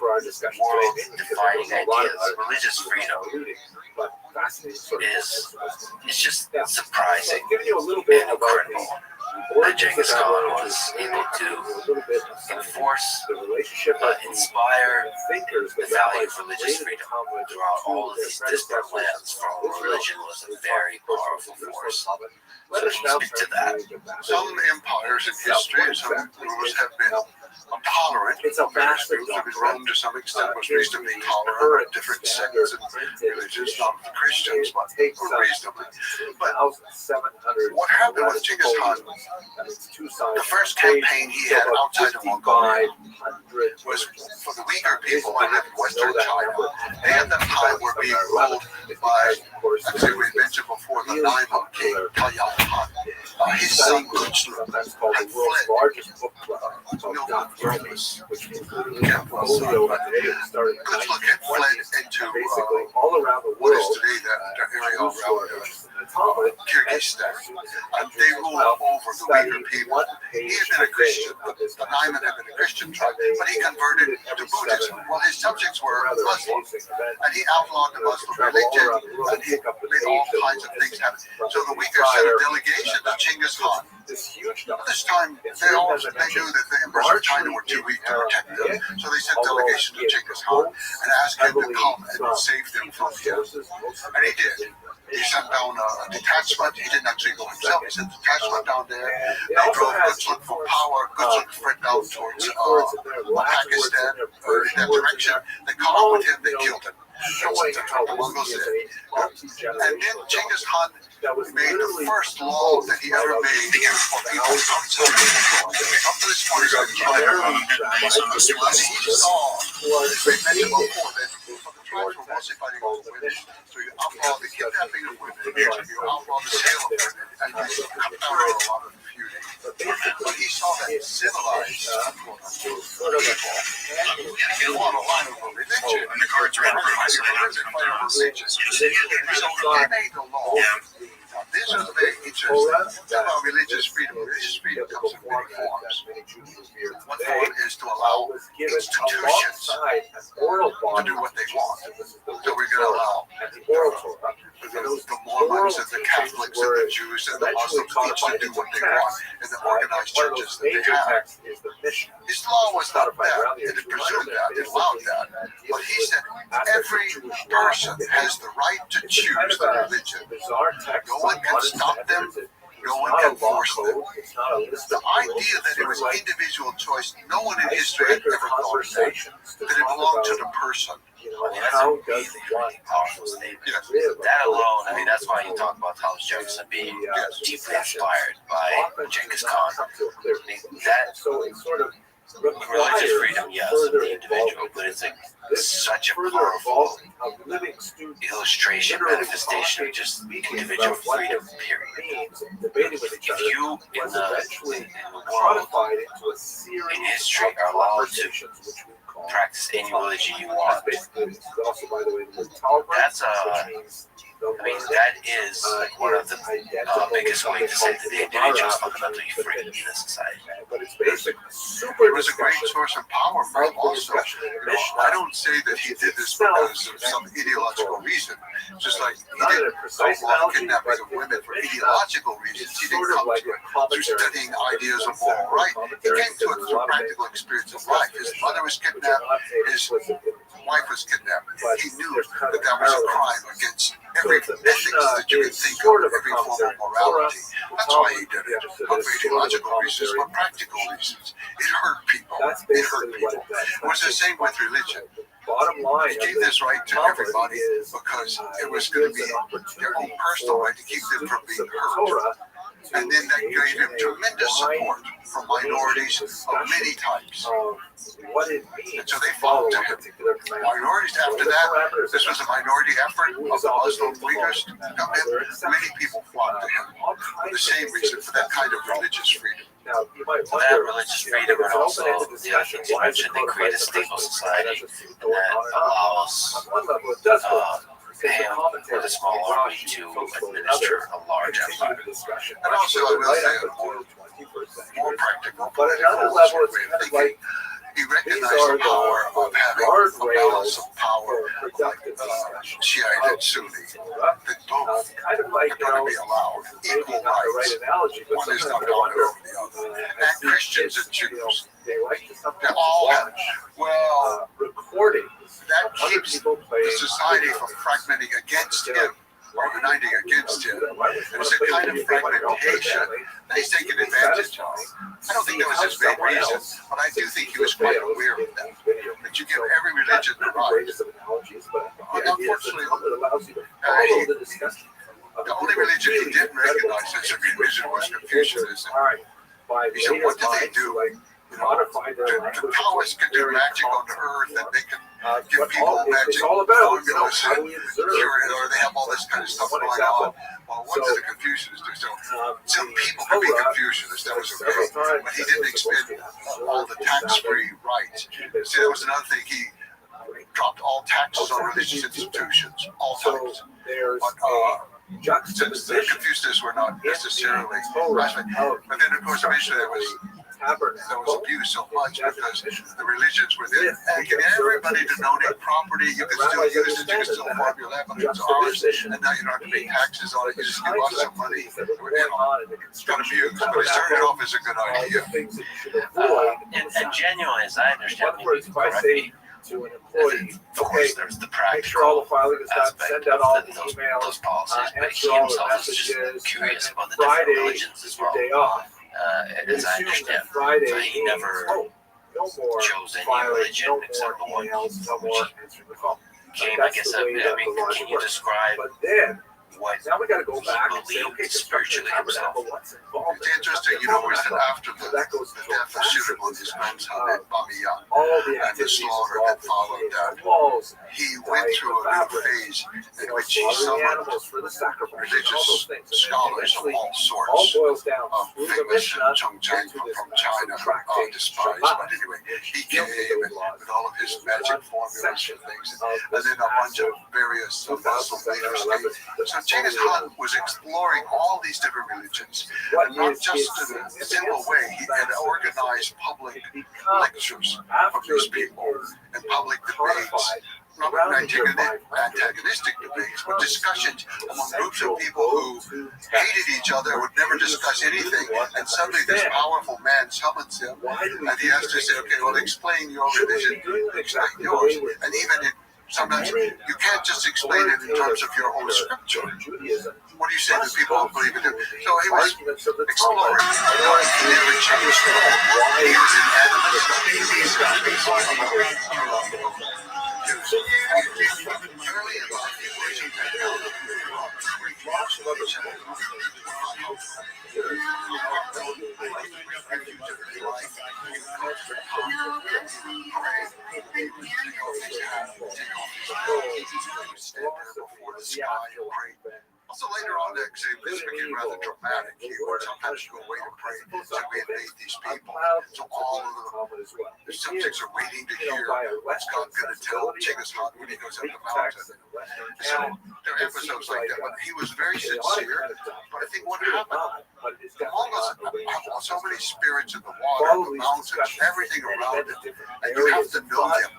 world-defining ideas. Religious freedom it's just surprising and incredible that Genghis Khan was able to enforce, inspire the value of religious freedom throughout all of these disparate lands, from religion was a very powerful force. Let us speak to that. Some empires in history, some rulers have been tolerant. Rome, to some extent, was reasonably tolerant of different sects and religions, not the Christians, but reasonably. But what happened with Genghis Khan? The first campaign he had outside of Mongolia was for the Uyghur people who lived in Western China. They at that time were being ruled by, actually we mentioned before, the Naimon king, Taiyang Khan. His son Kuchlu had fled. Kuchlu had fled into what is today that area around Kyrgyzstan. They ruled over the weaker people. He had been a Christian. The Naiman had been a Christian tribe, but he converted to Buddhism. Well, his subjects were Muslims, and he outlawed the Muslim religion, and he made all kinds of things happen. So the Uyghurs sent a delegation to Genghis Khan. This time, they knew that the emperors of China were too weak to protect them, so they sent a delegation to Genghis Khan and asked him to come and save them from him. And he did. He sent down a detachment. He didn't actually go himself. He sent a detachment down there. They drove Guzman for power. Guzman spread down towards Pakistan, or in that direction. They caught up with him. They killed him. The Mongols did. And then Genghis Khan made the first law that he ever made for people outside of the up to this point, he saw, as we mentioned before, that the tribes were mostly fighting over women. So you outlaw the kidnapping of women, you outlaw the sale of women, and you cut down on a lot of the feuding. But he saw that civilized people didn't want to line over religion. And the cards are in religion. So they made the law. Now, this is very interesting about religious freedom. Religious freedom comes in many forms. One form is to allow institutions to do what they want. So we're going to allow the Mormons and the Catholics and the Jews and the Muslims each to do what they want in the organized churches that they have. His law was not that. It presumed that. It allowed that. But he said every person has the right to choose their religion. No one can stop them. No one can force them. The idea that it was individual choice, no one in history had ever thought of that. That it belonged to the person. That's a really powerful statement. That alone, I mean, that's why you talk about Thomas Jefferson being deeply inspired by Genghis Khan. That religious freedom, yes, of the individual, but it's such a powerful illustration, manifestation of just individual freedom, period. If you, in the world, in history, are allowed to practice any religion you want, that's I mean, that is like one of the biggest ways to say that the individual is fundamentally free in this society. It was a great source of power for him also. I don't say that he did this because of some ideological reason. Just like he didn't outlaw the kidnapping of women for ideological reasons. He didn't come to it through studying ideas of moral right. He came to it through practical experience of life. His mother was kidnapped. His wife was kidnapped. He knew that that was a crime against every ethics that you could think of, every form of morality. That's why he did it. Not for ideological reasons, but practical reasons. It hurt people. It hurt people. It was the same with religion. He gave this right to everybody because it was going to be their own personal right to keep them from being hurt. And then that gave him tremendous support from minorities of many types. And so they followed to him. Minorities after that, this was a minority effort of the Muslim leaders to come in. Many people flocked to him for the same reason, for that kind of religious freedom. For that religious freedom, and also the other things you mentioned, they create a stable society, and that allows him with a small army to administer a large empire. And also, I will say, more practical, political way of thinking. He recognized the power of having a balance of power, like Shiite and Sunni, that both are going to be allowed equal rights. One is not going over the other. And Christians and Jews, they all have, well, that keeps the society from fragmenting against him, or uniting against him. There's a kind of fragmentation that he's taken advantage of. I don't think that was his main reason, but I do think he was quite aware of that. That you give every religion the right. Unfortunately, the only religion he didn't recognize as a religion was Confucianism. He said, what did they do? The Taoists can do magic on the earth, and they can give people magic formulas and cure it, or they have all this kind of stuff going on. Well, what did the Confucianists do? So some people could be Confucianists, that was okay, but he didn't expend all the tax-free rights. See, that was another thing. He dropped all taxes on religious institutions, all types. But the Confucius were not necessarily rational. But then, of course, eventually there was abused so much because the religions were there. And get everybody to donate property. You can still use it. You can still farm your land, but it's ours. And now you don't have to pay taxes on it. You just give us some money. It's got abused, but it started off as a good idea. And genuinely, as I understand it, correctly, to an employee. of course, there's the Make sure all practical the filing is done, aspect send out all of the those emails, policies, but he answer all the himself is just messages, curious and about the different Friday religions as is your well, day off. as I understand. Friday So he never no more chose any filing, religion no except more the one emails, no more answering the phone. came, I guess, can you describe But then, what now we got to go he back and say, believed okay, spiritually himself? what's involved? It's interesting, you know, is that after the death of suitable dispense on it, Bamiyan, all the and the slaughter that followed that, walls, he went through a new phase in which he summoned for the sacrifice, religious scholars of all all sorts. boils down through the Famous Mishnah Chung Chang from China, despised, but anyway, he came and with all of his magic formulas and things, and then a bunch of various Muslim leaders came. So Genghis Khan was exploring all these different religions, and not just in a simple way. He had organized public lectures for these people and public debates. Not antagonistic debates, but discussions among groups of people who hated each other, would never discuss anything, and suddenly this powerful man summons him, and he has to say, okay, well, explain your religion, explain yours, and even sometimes you can't just explain it in terms of your own scripture. What do you say to people who believe in it? So he was exploring. He never changed at all. He was an early in life, he was also later on, this became rather dramatic. He would sometimes go away to pray, so we invade these people. So all of the subjects are waiting to hear what's God going to tell Genghis Khan when he goes up the mountain. So there are episodes like that, but he was very sincere. But I think what happened, among us, so many spirits in the water, the mountains, everything around it, and you have to know them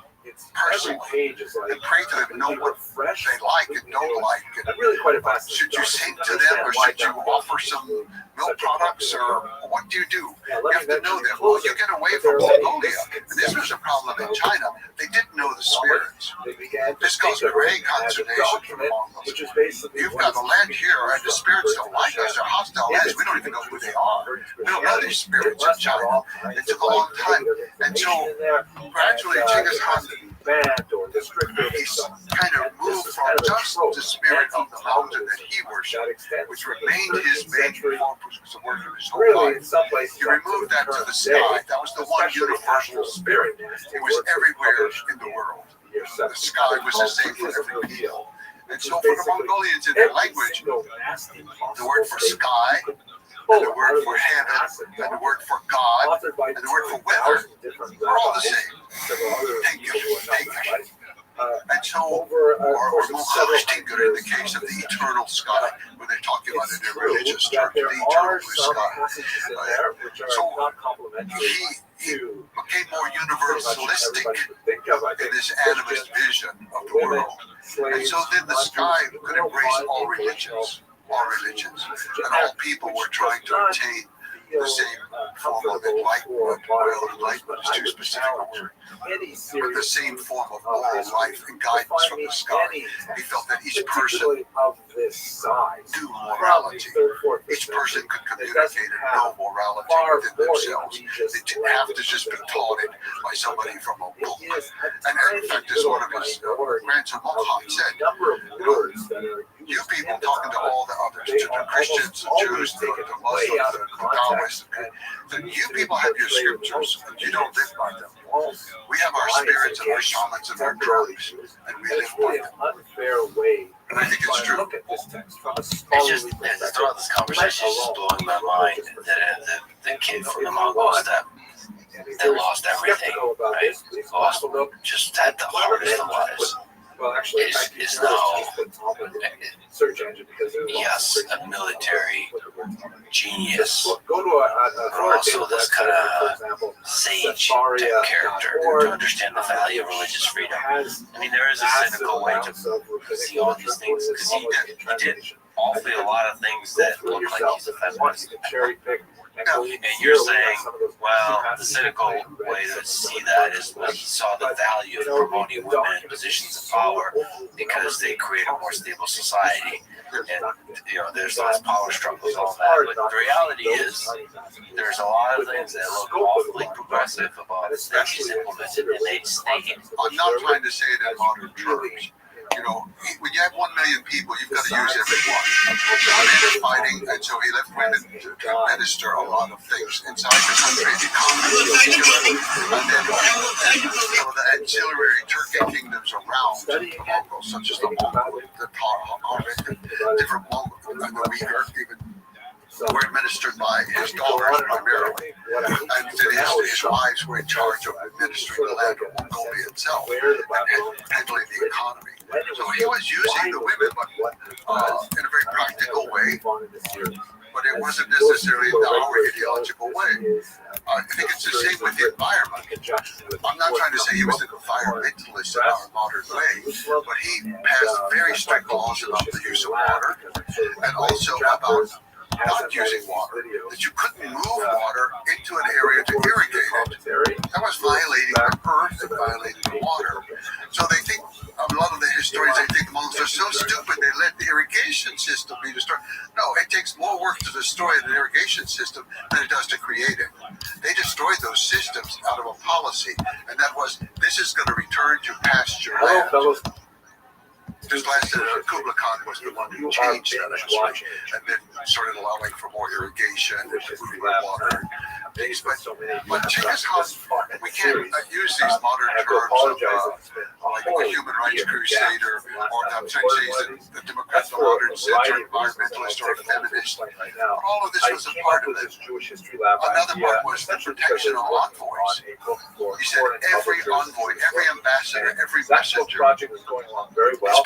personally and pray to them, know what they like and don't like. And should you sing to them, or should you offer some milk products, or what do? You have to know them. Well, you get away from Mongolia, and this was a problem in China. They didn't know the spirits. This goes great consternation for the Mongols. You've got a land here, and the spirits don't like us. They're hostile lands. We don't even know who they are. We don't know these spirits in China. It took a long time, and so gradually Genghis Khan, he's kind of moved from just the spirit of the mountain that he worshipped, which remained his main focus of work of his whole life. He removed that to the sky. That was the one universal spirit. It was everywhere in the world. The sky was the same for every people. And so for the Mongolians in their language, the word for sky, and the word for heaven, and the word for God, and the word for weather are all the same. Thank you. And so, or Mukhashtingur in the case of the eternal sky, when they talk about it in religious terms, the eternal blue sky. So he became more universalistic in this animist vision of the world. And so then the sky could embrace all religions. And all people were trying to attain the same form of enlightenment. Well, enlightenment is too specific a word. But the same form of moral life and guidance from the sky. He felt that each person knew morality. Each person could communicate and know morality within themselves. They didn't have to just be taught it by somebody from a book. And in fact, as one of his grandson Mohammed said, you people talking to all the others, to the Christians, the Jews, the Muslims, the Taoists, that you people have your scriptures, and you don't live by them. We have our spirits and our shamans and our drugs, and we live by them. And I think it's true. It's just, throughout this conversation, it's just blowing my mind that the kid from the Mongols that lost everything, right? Lost, just had the hardest of lives. Well, actually, is now, search engine because yes, a military genius, go to but also this kind of sage type character to understand the value of religious freedom. I mean, there is a cynical way to see all these things because he did awfully a lot of things that look like he's a feminist. And you're saying, well, the cynical way to see that is when he saw the value of promoting women in positions of power because they create a more stable society. And, there's less power struggles and all that. But the reality is, there's a lot of things that look awfully progressive about that he's implemented, and they stay. I'm not trying to say it in modern terms. When you have 1 million people, you've got to use everyone. Men are fighting, and so he left women to administer a lot of things inside the country, the economy, and then the ancillary Turkic kingdoms around the Mongols, such as the Mongol, the Tatar, different Mongols, and the Uyghur, even were administered by his daughters primarily, and his wives were in charge of administering the land of Mongolia itself and handling the economy. So he was using the women, but in a very practical way, but it wasn't necessarily in our ideological way. I think it's the same with the environment. I'm not trying to say he was an environmentalist in our modern way, but he passed very strict laws about the use of water and also about not using water, that you couldn't move water into an area to irrigate it. That was violating the earth and violating the water. So they think, a lot of the historians, they think the Mongols are so stupid they let the irrigation system be destroyed. No, it takes more work to destroy an irrigation system than it does to create it. They destroyed those systems out of a policy, and that was, this is going to return to pasture land. Just last Kublai Khan was the one who changed that actually, and then started allowing for more irrigation and moving water and things. But Genghis Khan, we can't use these modern terms of like a human rights crusader, or I'm trying to say he's the Democrat in the modern sense, or environmentalist, or feminist. But all of this was a part of it. Another part was the protection of envoys. He said every envoy, every ambassador, every messenger is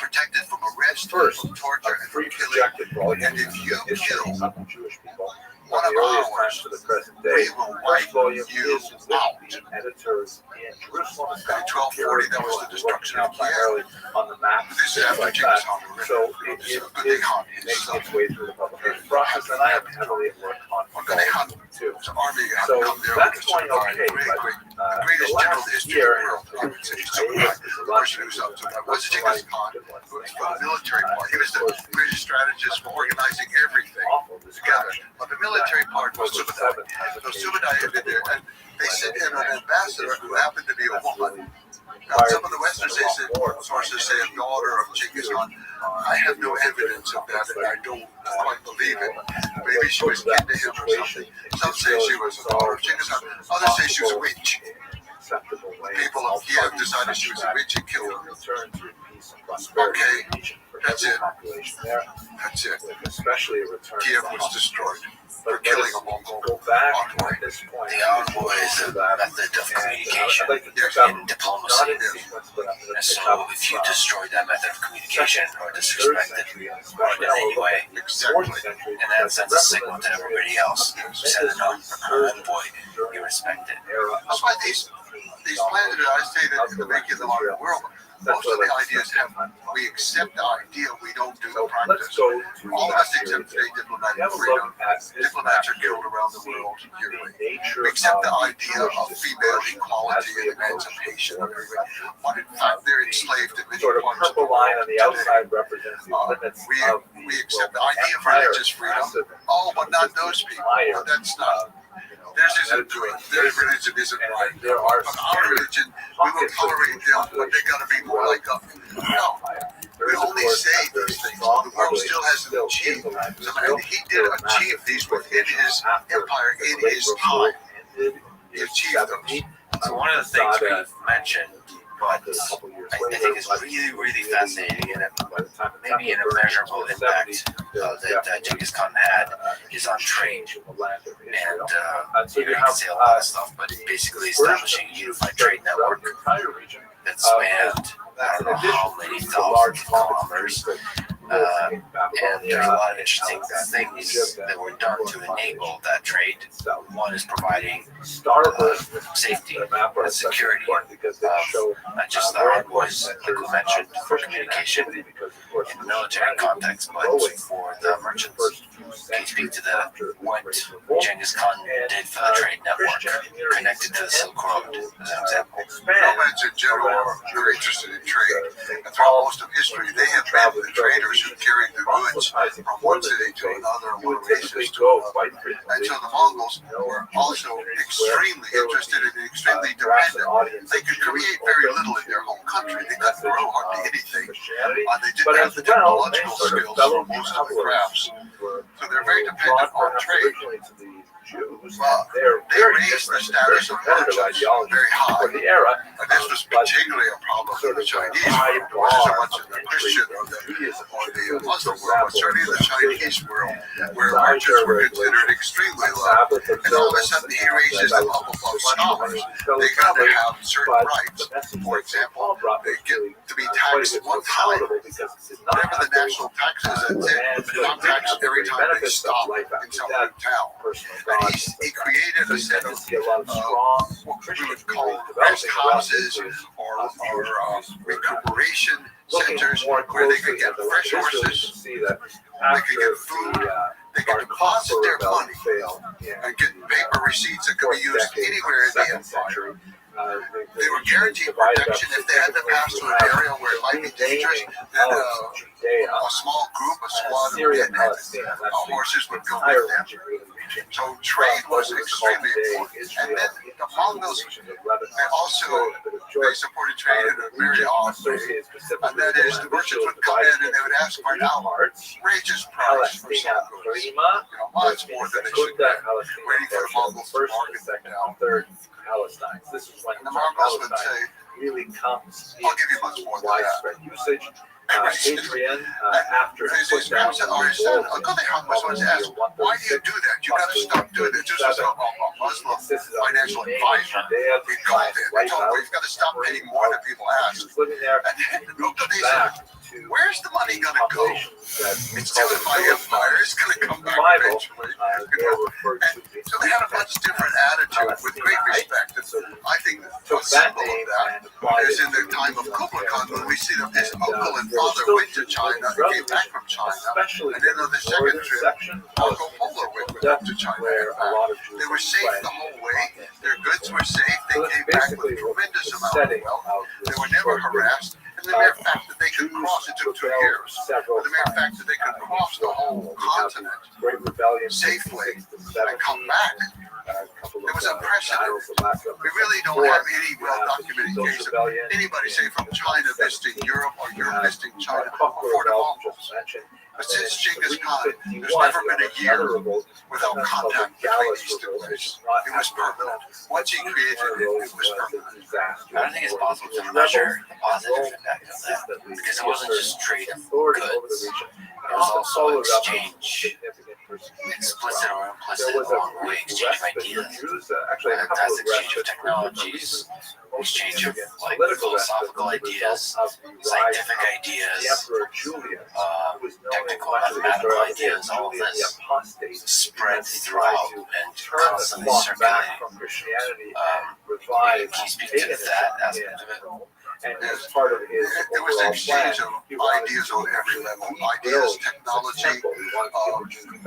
protected from arrest, from torture, and from killing. And if you kill one of ours, we will wipe you out. In 1240, that was the destruction of Kiev. This is after Genghis Khan. So Genghis Khan his army had come there with the greatest general in the history of the world. I would say the person who's up to that was Genghis Khan, who was for the military part. He was the greatest strategist for organizing everything together. But the military part was Subadai. So Subadai had been there, and they sent in an ambassador who happened to be a woman. Now, some of the Western sources say a daughter of Genghis Khan. I have no evidence of that, and I don't quite believe it. Maybe she was kin to him or something. Some say she was a daughter of Genghis Khan. Others say she was a witch. People of Kiev decided she was a witch and killed her. Okay, that's it. That's it. Kiev was destroyed for killing a Mongol envoy. The envoy is a method of communication in diplomacy. And so if you destroy that method of communication or disrespect it in any way, and that sends a signal to everybody else. You send an envoy, you respect it. That's why these plans that I stated in the making of the modern world, most of the ideas have, we accept the idea, we don't do the practice. All of us accept today diplomatic freedom. Diplomats are killed around the world yearly. We accept the idea of female equality and emancipation of everything. But in fact, they're enslaved in many parts of the world today. We accept the idea of religious freedom. Oh, but not those people. Well, that's not. Theirs isn't good. Their religion isn't right. But our religion, we will tolerate them, but they got to be more like us. No. We only say these things. The world still hasn't achieved them. And he did achieve these within his empire, in his time. He achieved them. So one of the things we've mentioned, but I think is really, really fascinating and maybe an immeasurable impact that Genghis Khan had is on trade. And you can say a lot of stuff, but basically establishing a unified trade network that spanned I don't know how many thousands of kilometers. And there's a lot of interesting things that were done to enable that trade. One is providing safety and security, not just the hardwares, like we mentioned, for communication in the military context, but for the merchants. Can you speak to what Genghis Khan did for the trade network connected to the Silk Road, as an example? Nomads in general are very interested in trade, and throughout most of history, they have been the traders who carried the goods from one city to another, one oasis to another. And so the Mongols were also extremely interested and extremely dependent. They could create very little in their home country. They couldn't grow hardly anything. They didn't have the technological skills for most of the crafts. So they're very dependent on trade. They raised the status of merchants very high. And this was particularly a problem for the Chinese world. It wasn't so much in the Christian or the Muslim world, but certainly in the Chinese world, where merchants were considered extremely low. And all of a sudden he raises them up above scholars. They got to have certain rights. For example, they get to be taxed one time. Whatever the national tax is, that's it. They're not taxed every time they stop in some new town. And he created a set of what we would call rest houses or recuperation centers where they could get fresh horses, they could get food, they could deposit their money and get paper receipts that could be used anywhere in the empire. They were guaranteed protection if they had to pass through an area where it might be dangerous. Then a small group, a squad of men and horses would go with them. So trade was extremely important. And then the Mongols, they also they supported trade in a very odd way. And that is, the merchants would come in and they would ask for an outrageous price for some goods. Much more than they should get, waiting for the Mongols to market them down. And the Mongols would say, I'll give you much more than that. Adrian, after his grandson or his son, Uncle Hangmas was asked, why do you do that? You got to stop doing it. This was a Muslim financial advisor. He called in. He told him, well, you've got to stop paying more than people ask. And then Uncle said, where's the money going to go? It's still in my empire. It's going to come back eventually. And so they had a much different attitude with great respect. And I think a symbol of that is in the time of Kublai Khan, when we see that his uncle and father went to China and came back from China. And then on the second trip, Marco Polo went with them to China and back. They were safe the whole way. Their goods were safe. They came back with a tremendous amount of wealth. They were never harassed. And the mere fact that they could cross, it took 2 years, but the mere fact that they could cross the whole continent safely and come back, it was unprecedented. We really don't have any well-documented case of anybody, say, from China visiting Europe or Europe visiting China before the Mongols. But since Genghis Khan, there's never been a year without contact between these two places. It was permanent. Once he created it, it was permanent. I don't think it's possible to measure the positive impact of that, because it wasn't just trade of goods, it was also exchange, explicit or implicit along the way, exchange of ideas. That's exchange of technologies, exchange of like philosophical ideas, scientific ideas, technical mathematical ideas. All of this spread throughout and constantly circulating. Can you speak to that aspect of it? And as part of his, there was an exchange of ideas on every level. Ideas, technology,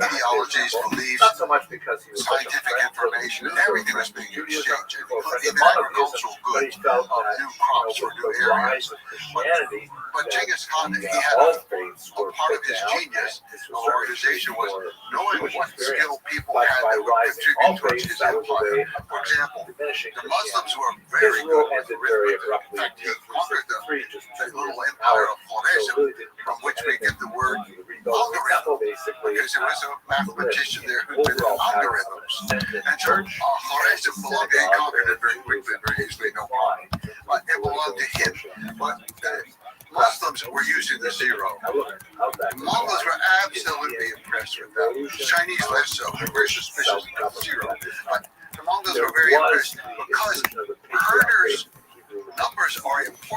ideologies, beliefs, not so much because he was scientific information, everything was being exchanged, including agricultural goods of new crops or new areas. But Genghis Khan, he had a part of his genius of organization was knowing what skill people had that would contribute towards his empire. For example, the Muslims were very good with arithmetic. In fact, he conquered the little empire of Khwarezm, from which we get the word algorithm, because there was a mathematician there who did algorithms. And so Khwarezm belonged, he conquered it very quickly, very easily, no problem. It belonged to him. But Muslims were using the zero. The Mongols were absolutely impressed with that. The Chinese less so. They were very suspicious of the zero. But the Mongols were very impressed because herders' numbers are important.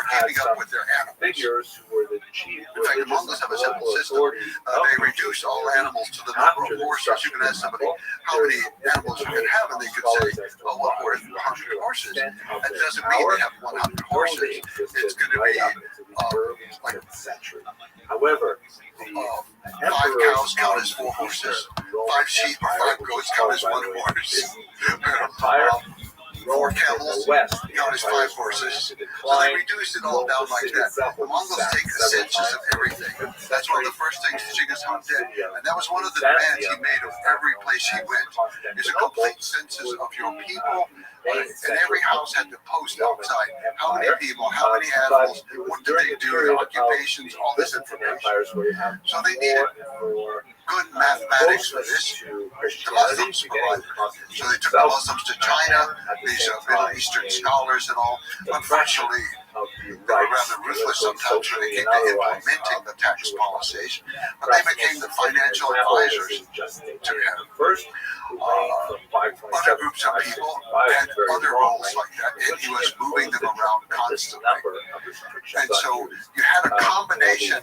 for keeping up with their animals. figures who were the chief In fact, the Mongols have a simple system. They reduce all animals to the number of horses. You can ask somebody how many animals you can have, and they could say, oh, well, we're 100 horses. That doesn't mean they have 100 horses. It's going to be like century. However, the 5 cows count as 4 horses. 5 sheep or 5 goats count as 1 horse. 4 camels count as 5 horses. So they reduced it all down like that. The Mongols take a census of everything. That's one of the first things Genghis Khan did. And that was one of the demands he made of every place he went. Is a complete census of your people. And every house had to post outside how many people, how many animals, what do they do, their occupations, all this information. So they needed good mathematics for this. The Muslims provided. So they took the Muslims to China, these Middle Eastern scholars and all. Unfortunately, they were rather ruthless sometimes when it came to implementing the tax policies, but they became the financial advisors to him. Other groups of people had other roles like that, and he was moving them around constantly. And so you had a combination.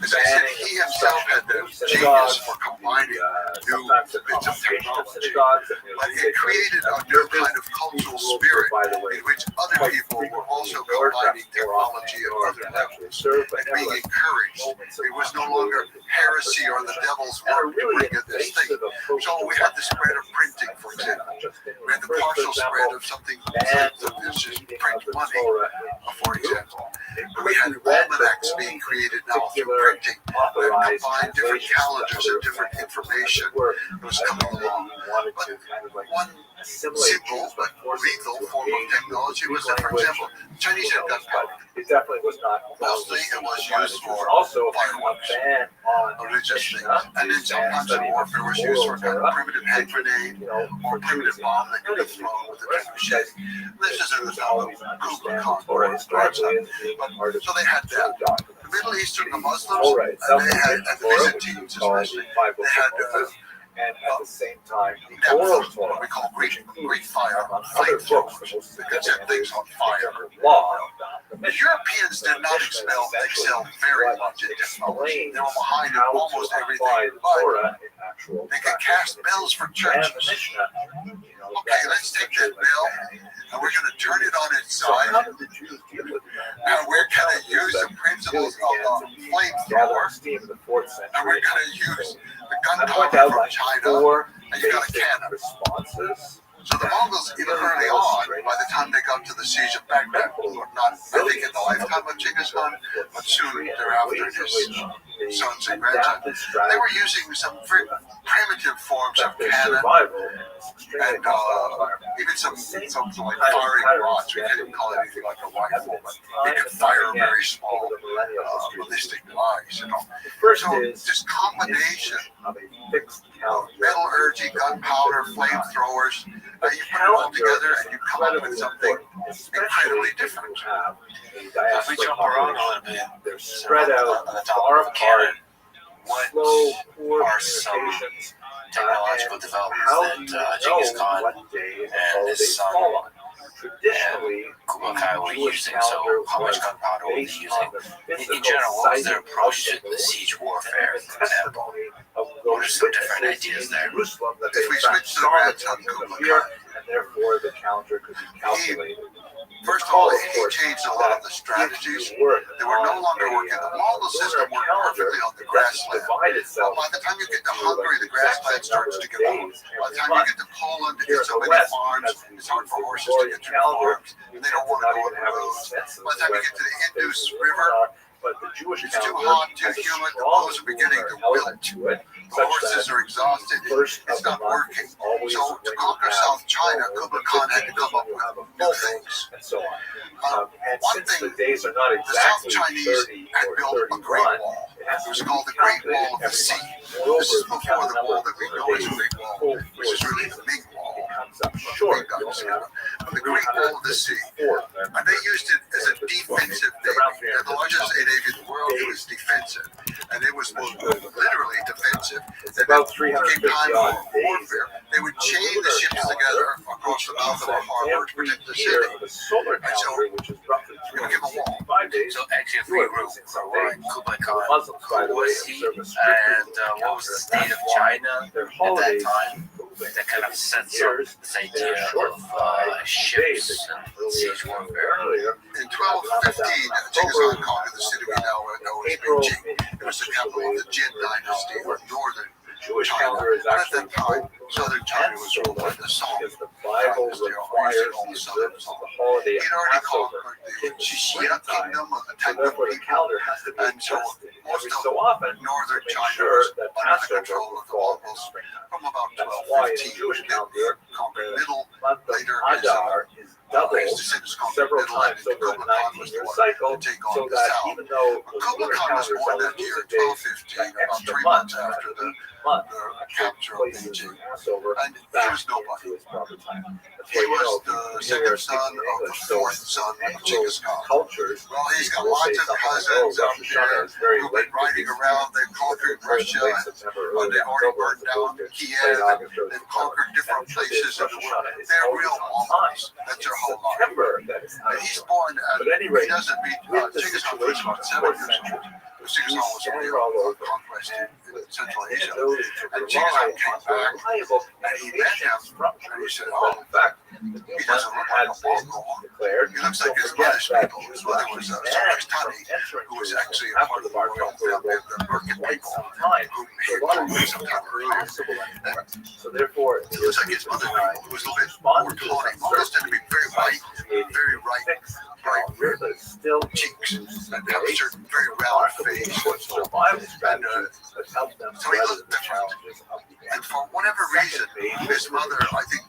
As I said, he himself had the genius for combining new bits of technology, but it created a new kind of cultural spirit in which other people were also combining technology at other levels and being encouraged. It was no longer heresy or the devil's work to bring in this thing. So we had the spread of printing, for example. We had the partial spread of something that just print money, for example. We had almanacs being created now through printing that combined different calendars and different information that was coming along. But one simple but lethal form of technology was that, for example, Chinese had gunpowder. It definitely was not. Mostly it was used for also fireworks, religious things. And then sometimes in warfare was used for kind of primitive hand grenade or primitive bomb that could be thrown with a trebuchet. This is in the film of Kublai Khan or his grandson. But so they had that. The Middle Eastern, the Muslims, and they had, and the Byzantines especially, they had and at the same time, what we call Greek fire, flamethrowers. They could set things on fire. The Europeans did not excel very much in technology. They were behind in almost everything, but they could cast bells for churches. Okay, let's take that bell, and we're going to turn it on its side, and we're going to use the principles of the flamethrower, and we're going to use the gunpowder from China, and you got a cannon. So the Mongols, even early on, by the time they got to the siege of Baghdad, not I think in the lifetime of Genghis Khan, but soon thereafter his sons and grandsons, they were using some primitive forms of cannon and even some like firing rods. We couldn't call it anything like a rifle, but they could fire a very small ballistic device. So this combination of metallurgy, gunpowder, flamethrowers, you put it all together and you come up with something incredibly different. If we jump around a little bit, they're spread out on the top of a cannon, what are some technological developments that Genghis Khan and his son and Kublai Khan were using? So how much gunpowder were they using? In general, what was their approach to the siege warfare, for example? What are some different ideas there? If we switch to the grandson Kublai Khan, and therefore the counter could be calculated. First of all, he changed a lot of the strategies. They were no longer working. The Mongol system worked perfectly on the grassland. Well, by the time you get to Hungary, the grassland starts to give out. By the time you get to Poland, it's so many farms, it's hard for horses to get to the farms, and they don't want to go on the roads. By the time you get to the Indus River, it's too hot, too humid, the bows are beginning to wilt. The horses are exhausted, it's not working. So to conquer South China, Kublai Khan had to come up with new things. One thing, the South Chinese had built a great wall. It was called the Great Wall of the Sea. This is before the wall that we know as the Great Wall, which is really the Ming Wall. But the Great Wall of the Sea. And they used it as a defensive navy. They're the largest navy in the world. It was defensive. and it was literally defensive. It's And about then came 350 time odd for days. warfare. They would chain the ships together across the mouth of a harbor to protect the year city. of a solar calendar, which is roughly We're gonna give a wall. 365 days. So actually, if You we are were losing some right, days. Kublai The Khan, Muslims, by who the way, was he, observe a strictly and what was the calendar. state of That's why China their at that holidays time moving. that kind of sets up Years, this they're idea shortened of by ships days. and siege warfare? Earlier, In 1215, Genghis Khan conquered the city we now know as April, Beijing. It was the capital of the Jin dynasty of northern Jewish China. calendar is But at actually that time, southern China was ruled by the Song. because the Bible requires the observance of the holiday of He'd already Passover conquered the in the Shishia springtime. kingdom of the So Tangut therefore, the people. calendar has to be And so adjusted most every of so often to northern make China sure was that under the Passover control will of the fall in the Mongols springtime. from about That's why in the 1215. Jewish They calendar, conquered the middle, month of later Adar is doubled his descendants conquered several middle, and times over a Kublai Khan was the 19-year one cycle, to take so on the that south. even though the Kublai lunar Khan was calendar is born always that year, losing days, 1215, that about extra 3 month, months that after the week month, capture of places Beijing. Passover And he back was nobody. into its proper time. That's He why, you was know, the we are second son speaking of the English, so fourth son of Anglo Genghis Khan. cultures, Well, he's got people will say lots of something like, cousins oh, out Rosh Hashanah there is very who've late been riding around. They've conquered Russia, late and September, they've early already October, burned down as opposed to Kiev, late and August or they've September. conquered different And the truth places is, in Rosh the world. Hashanah is They're always real on Mongols. time. That's It's their whole life. September that is out And of he's joint. born at, But at any he rate, doesn't meet with the Genghis Khan situation about of 7 fourth years century, old. Genghis Khan was scattered really all a over, conquest in Central and Asia. those to And Genghis rely Khan came on the back, reliable and he met him, communications from and he said, Jerusalem. oh, In fact, the he new doesn't month look had like a been Mongol. declared. He looks Don't like his forget mother's that people. His Jews mother were was actually banned from Sarkastani, entering who was Jerusalem actually a after part the of the Bar royal Kokhba family of the for Merkin quite people, some time. whom So he a had lot of conquered these sometime were earlier. possible anymore. So therefore, in He the looks like his mother people, who was a little bit more tawny. Mongols tend to be very white, very ripe, bright calendar, but it's still cheeks, used and have a certain very round face. survival And strategies that help them so he weather looked the different. challenges of the And for whatever reason, his mother, I think,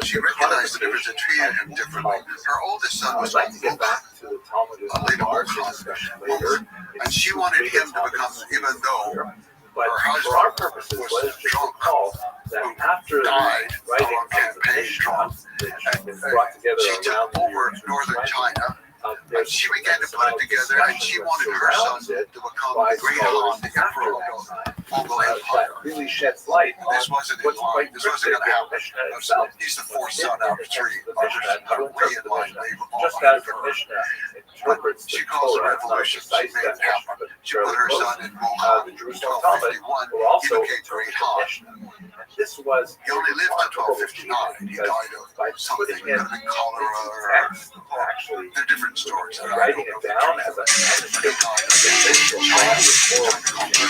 she recognized the difference and treated him differently. Her oldest son I'd was like to get Mughal, back to the Talmudist later Mars Mughal, discussion later. and she wanted him to become, even though But her for our husband purposes, was let us just drunk, recall that after the died writing on of the campaign Mishnah, drunk, which and was brought together she around took the over year northern 220, China, and there's she began to put it together, and she wanted her son to become by the great scholars Khan, the after emperor that of time, the Mongol Empire. that really sheds light on This wasn't in what's line. quite This wasn't cryptic going to in the happen. Mishnah itself. He's the fourth son out of 3. Others are way in line. They were all Just ahead as of the her. Mishnah interprets the She calls the Torah, it's not a revolution. She precise made it definition, happen. but She put her son in Mughal the in Jerusalem Talmud 1251. will He also became great interpret the Khan. Mishnah. And this was He only lived to remarkable 1259. He because died of by something. putting It it could have been cholera into or text, actually they're different stories. I writing don't it know the down truth as a of it. He manuscript died of the of original body of oral China.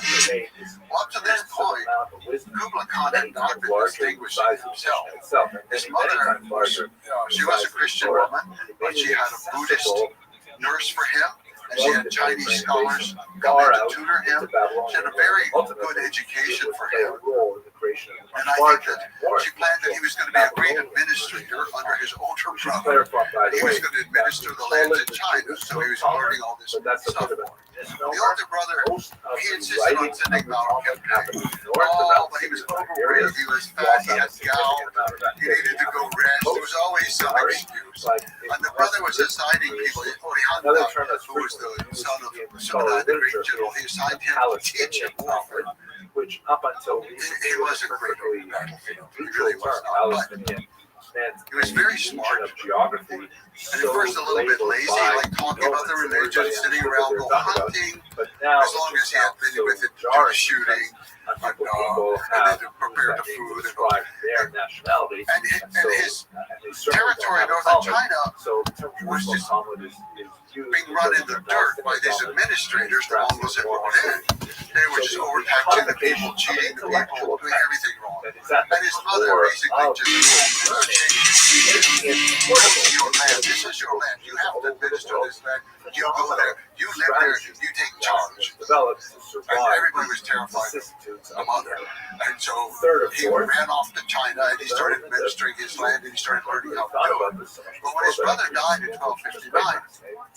remained this Well, up to this massive point, amount of wisdom, Kublai Khan many had not times been larger than the distinguishing size of the himself. Mishnah itself, and His many mother times larger. she was a Christian woman, but she had a Buddhist nurse for him, and she had Chinese scholars come in to tutor him. She had a very good education for him. And I think that she planned that he was going to be a great administrator under his older brother. He was going to administer the lands in China, so he was learning all this stuff. The older brother, he insisted on sending him out on campaign. Oh, but he was overweight, he was fat, he had gout, he needed to go rest. There was always some excuse. And the brother was assigning people. Orihanda, who was the son of Sumanai, the great general, he assigned him to teach him warfare. Which up until He wasn't great on the battlefield. He really was not. But he was very smart. Of geography, And at first a little bit lazy, like talking about the religion, sitting around, go hunting. but now As long as he had been with it, do shooting, and then to prepare the food and all. their nationality. And his territory in northern China So was just Talmud is being run in the dirt by these administrators the Mongols had brought in. They were just overtaxing the people, cheating the people, doing everything wrong. And his mother basically just your land. This is your land. You have to administer this land. You go there. You live there. You take charge. Developed to And survive everybody was terrified vicissitudes of of the mother. And so he fourth. ran off to China and he started administering his land and he started learning how to thought do it. about this so much But when his before, brother died in 1259,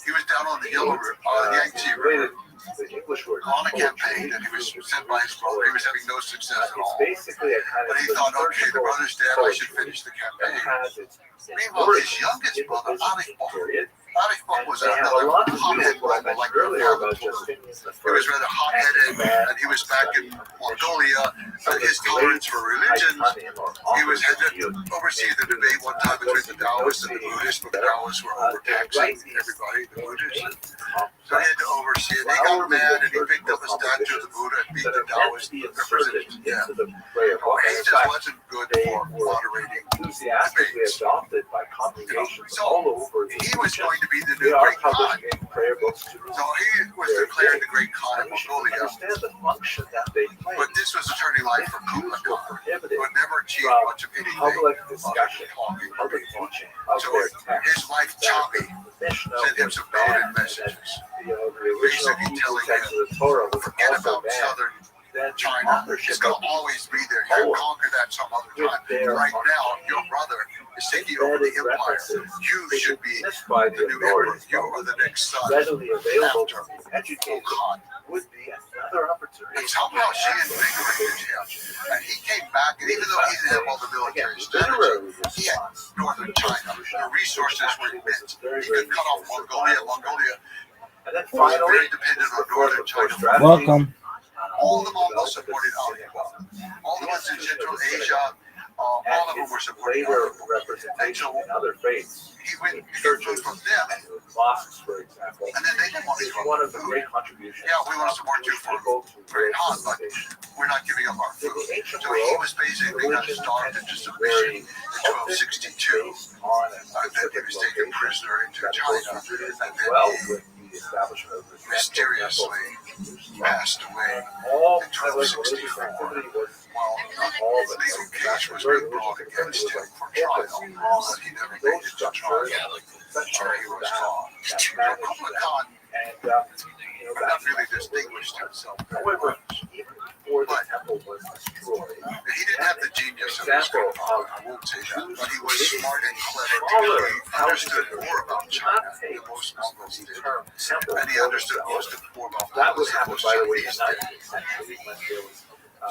he was down on the Yangtze River the English word on a campaign and he was sent by his brother. He was having no success at It's all. basically a kind But of he thought, okay, the brother's dead, I should finish the that campaign. has its Meanwhile, his youngest brother, Ali, period. Book was They have a another lot to do hothead with what I rebel like mentioned earlier about He Justinian the was First. rather hot-headed, and he was back in Mongolia, and his tolerance for religion. He was had to oversee the debate one time between the Taoists and the Buddhists, but the Taoists were overtaxing everybody, the Buddhists. So he had to oversee it. He got mad and he picked up a statue of the Buddha and beat the Taoist representative. Yeah. He just wasn't good for moderating enthusiastically debates. adopted by congregations So all over the he was region. going to be the They new are great Khan. publishing prayer books to So he was declared the great Khan of we should Mongolia. understand the function that they play. But this was a turning line for Kublai Jews were Khan, prohibited who had never achieved from much of anything public other than discussion, talking. public teaching of So their text. his wife Choppy The Mishnah sent him was some banned, coded and messages. the original Basically Hebrew telling text him, of the Torah was forget also about banned. southern Then China. authorship It's going to always be there. You can conquer that some other time. Right now, your brother is taking over the empire. You should be by the the new emperor. authorities, You are the next son. readily available after to be educated Khan. would be another opportunity. And somehow she invigorated him. And he came back, and even though he didn't have all the military strategy, Literary he had response. northern China. The resources were immense. He could cut off Mongolia. Mongolia And then was finally, very dependent on northern China. Welcome. All the Mongols supported Ali. All the ones in Central Asia, all of them were supporting later Ali. representation in other faiths, He went to get food from them, and mosques, for example, and then they didn't want to is give one up of the food. great contributions. Yeah, we want to support you for great Han, but we're not giving up our In food. the ancient So he world, was basically got religion starved tended into to submission vary in 1262. based on a And then he specific was taken location. prisoner into That China, goes with Judaism and as then well, he with the establishment of the mysteriously passed away. all in kind of like religious 1264. activity was While all the the legal case was being brought against him for trial, but he never made those it to trial. structures, such So he was caught. that So managed Kublai that. Khan And not that's really distinguished himself very however, much. even before the temple was destroyed, He didn't have the genius of his grandfather, I won't say that, but he was smart and clever. He understood more about China than most Mongols did. term temple And he understood most of more about that how would the happen, by the way, in Chinese the did. 19th century when there was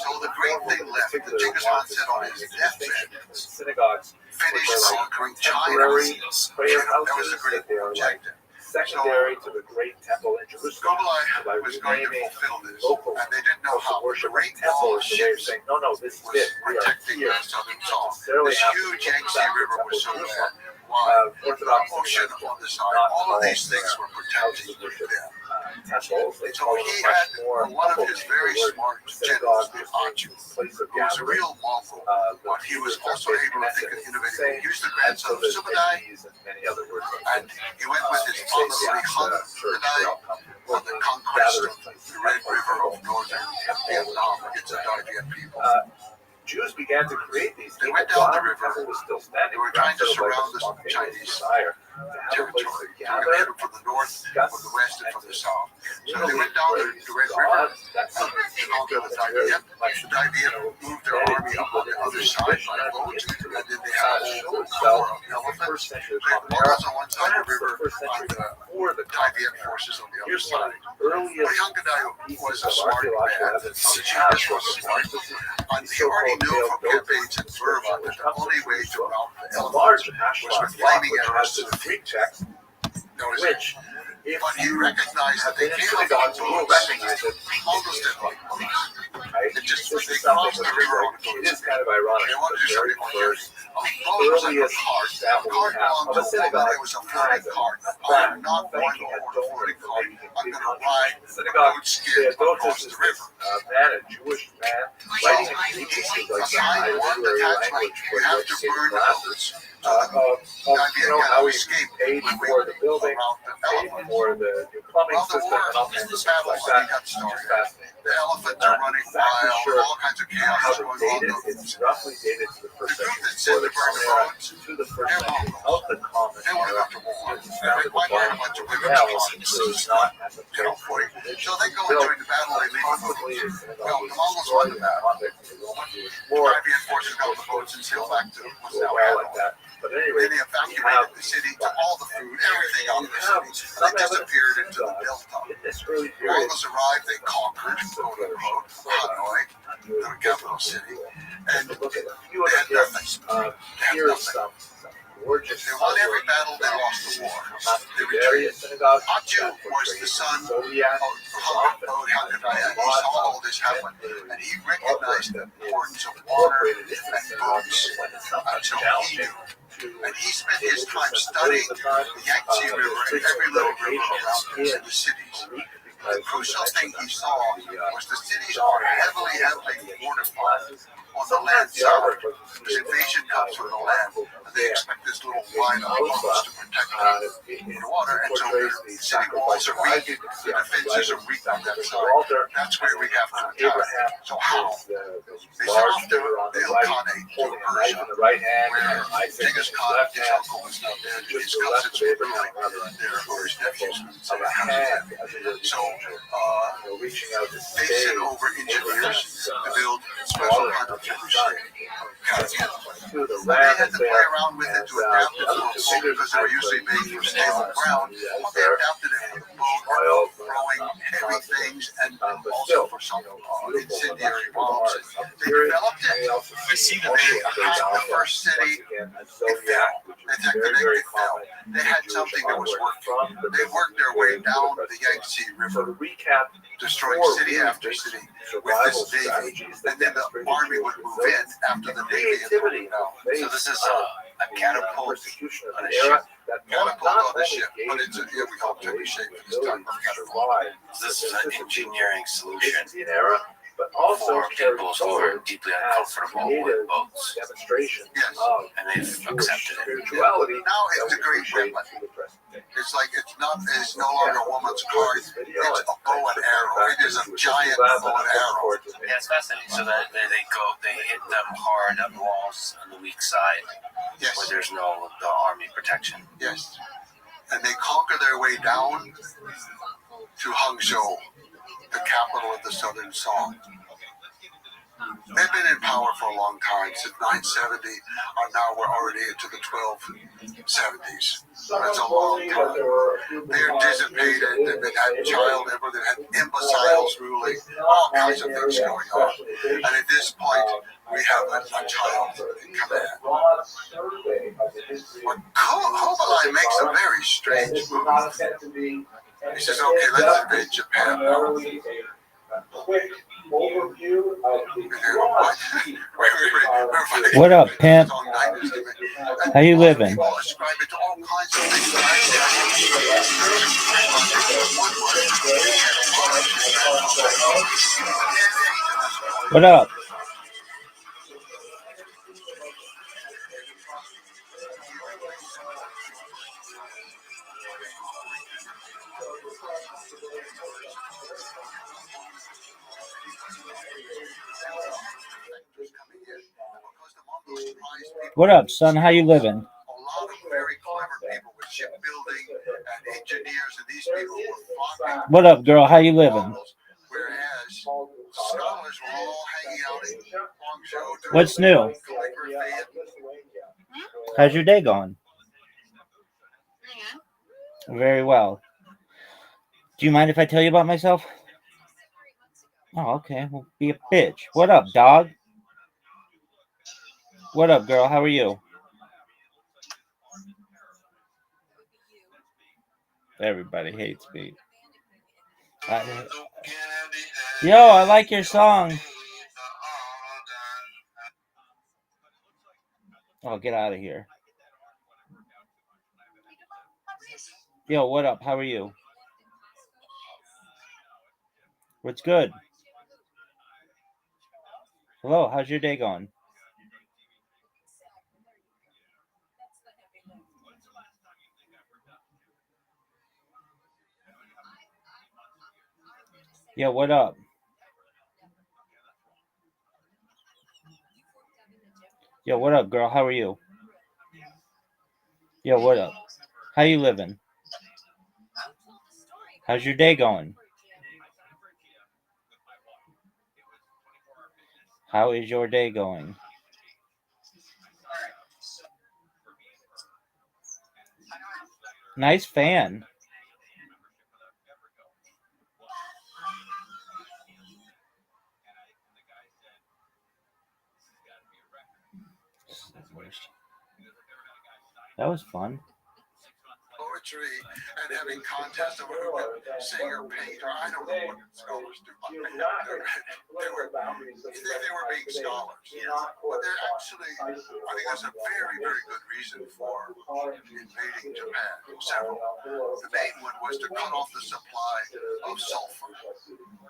So the great thing left, the Genghis Khan said on his deathbed, synagogues, finish conquering China. temporary prayer That was a houses great that they are like objective. secondary to the great temple in Jerusalem. Kublai was going to fulfill this, Locals and they didn't know also how. The worship Great temple Wall of is the way of Ships saying, no, this is was it. We are protecting here. the southern zone. Necessarily This have to huge go Yangtze back to River temple was so Jerusalem. bad. Why? The Orthodox ocean Jews on the side. not All of call these things were protecting worship them. temples. They So call he it much had more one of his very word smart synagogue, generals, the just Archie, means place of who was a gathering. real Mongol, but he was also able to think and innovate. He was the And grandson so of there's Subadai, these and many other words like and he went with his father, Li Subadai, on the conquest of the Red River of northern Vietnam against the Dai Viet people. Jews began to create these. They things went down the while river. temple was still standing. They were trying to Sort of surround the like a spontaneous Chinese desire to have a place territory. to So gather, they came from the north, from the west, and from the south. So they went down the Red River That's and conquered the Dai Viet. The Dai Viet moved their army up on the other side by boat, and then they had a whole corps of elephants. They had Mongols on one side of the river, and the Dai Viet forces on the other Here's one of side. the earliest Yangadai was a pieces of smart man. archaeological The evidence genius was smart. And he already knew from campaigns in Burma that the only way to rout the a large elephants was ashlar with flaming which arrows has to the the feet. Greek text, Notice it. which, if But he you recognized that have they been in came up synagogues, you will with boats. recognize it. Mongols didn't like boats. Right? It just This they is something crossed the river on that boats. is kind of ironic. They wanted to do The very something more first boat was like a earliest cart. A example cart we have belonged of to a a woman. synagogue It was a floating cart. I plaque am not going thanking to a hold a donor floating for cart. making I'm big going to ride contributions. The a synagogue, boat skin Theodotus across is the this river. man, a Jewish man, writing in Greek, which is like the Assigned one literary detachment. language You for have the to city burn the classes. boats. So the Dai Viet How got we escaped paid when we for the building, around the paid elephants. for the new plumbing Well, the system, war, and all kinds of the things battle like when he that. got It's started. fascinating. The elephants are running Exactly wild. sure All kinds of chaos how is to going date on. it. It's roughly dated to the The first group century that said before to the burn the common era boats, to the first century of the common they want to era. go to war. It was founded Why by burn a bunch of women's rebels, cars? so it's not at the You know, point so they go and during the battle, they leave the possibly boats. is Well, the Mongols won the battle. context of the Roman Jewish The war. Dai Viet forces got the boats and sailed back to what's now Well, like Hanoi. that. But Then anyway, they evacuated the city, took all the food, everything out of the city, and they disappeared into the delta. in this early period, Mongols arrived, they conquered, quote unquote, Hanoi, the capital city, and look at a few they of had the nothing. gifts. They had Here is nothing. some gorgeous. They won every battle, they lost the war. They Various retreated. synagogues. Aju was the son of Zodiac. Hakaniah. He saw all this happen, and he recognized the importance of water and books. And so he knew. And he spent his time studying the Yangtze River and every little river around us in the cities. The crucial thing he saw was the cities are heavily fortified on the land side. This invasion comes from the land, and they expect this little line of walls to protect them from the water. And so the city walls are weak, the defenses are weak on that side. That's where we have to attack. So how? They sent off the Ilkhanate to Persia, where Genghis Khan, his uncle, was now dead, and his cousins were ruling there, or his nephews. So they sent over engineers to build special kind of so they had to play around with it to adapt it for a boat because they were usually made for stable ground. But they adapted it for the boat, throwing heavy things, and also for some incendiary bombs. They developed it. They attacked the first city. It fell. They fell. They had something that was working. They worked their way down the Yangtze River, destroying city after city with this navy, and then the army would move in after the navy had moved out. So this is a catapult on a ship. Catapult on the ship, but it's a, we call it a shape for this type of catapult. This is an engineering solution but also for people who are deeply uncomfortable with boats, demonstration Yes. and they've accepted it. spirituality. Now it's a great weapon. It's like it's no longer a woman's card. It's a bow and arrow. It is a giant bow and arrow. Yeah, it's fascinating. So that they hit them hard on walls on the weak side Yes. where there's no the army protection. Yes. And they conquer their way down to Hangzhou, the capital of the Southern Song. They've been in power for a long time, since 970, or now we're already into the 1270s. That's a long time. They're dissipated, they've had child, they've had imbeciles ruling, all kinds of things going on. And at this point, we have a child in command. But Kublai makes a very strange move. He says, okay, let's invade Japan now. Quick overview of the What up, pimp? How you living? People ascribe it to all kinds of things. What up? What up, son? How you living? A lot of very clever people with shipbuilding and engineers, and these people were flocking. What up, girl? How you living? Whereas scholars were all hanging out in Guangzhou. What's new? Calligraphy and How's your day going? Very well. Do you mind if I tell you about myself? Oh, okay. Well, be a bitch. What up, dog? What up, girl? How are you? Everybody hates me. Yo, I like your song. Oh, get out of here. Yo, what up? How are you? What's good? Hello, how's your day going? Yo, what up? Yo, what up, girl? How are you? Yo, what up? How you living? How's your day going? How is your day going? Nice fan. That was fun. Poetry and having contests over who could sing or paint, or I don't know what scholars do, but they were being scholars. But they're actually, I think there's a very, very good reason for invading Japan. Several. The main one was to cut off the supply of sulfur.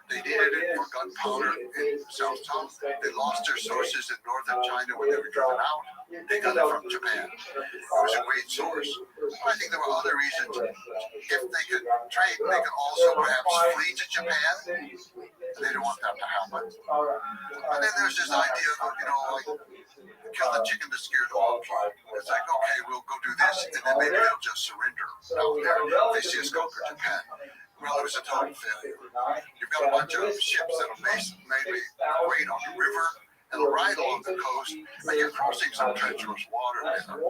They needed it for gunpowder in South China. They lost their sources in northern China when they were driven out. They got it from Japan. It was a great source. I think there were other reasons. If they could trade, they could also perhaps flee to Japan. They didn't want that to happen. And then there's this idea of, like, kill the chicken to scare the monkey. It's like, okay, we'll go do this, and then maybe they'll just surrender out there if they see us conquer Japan. Well, it was a total failure. You've got a bunch of ships that'll maybe wait on the river and ride along the coast, and you're crossing some treacherous water there. And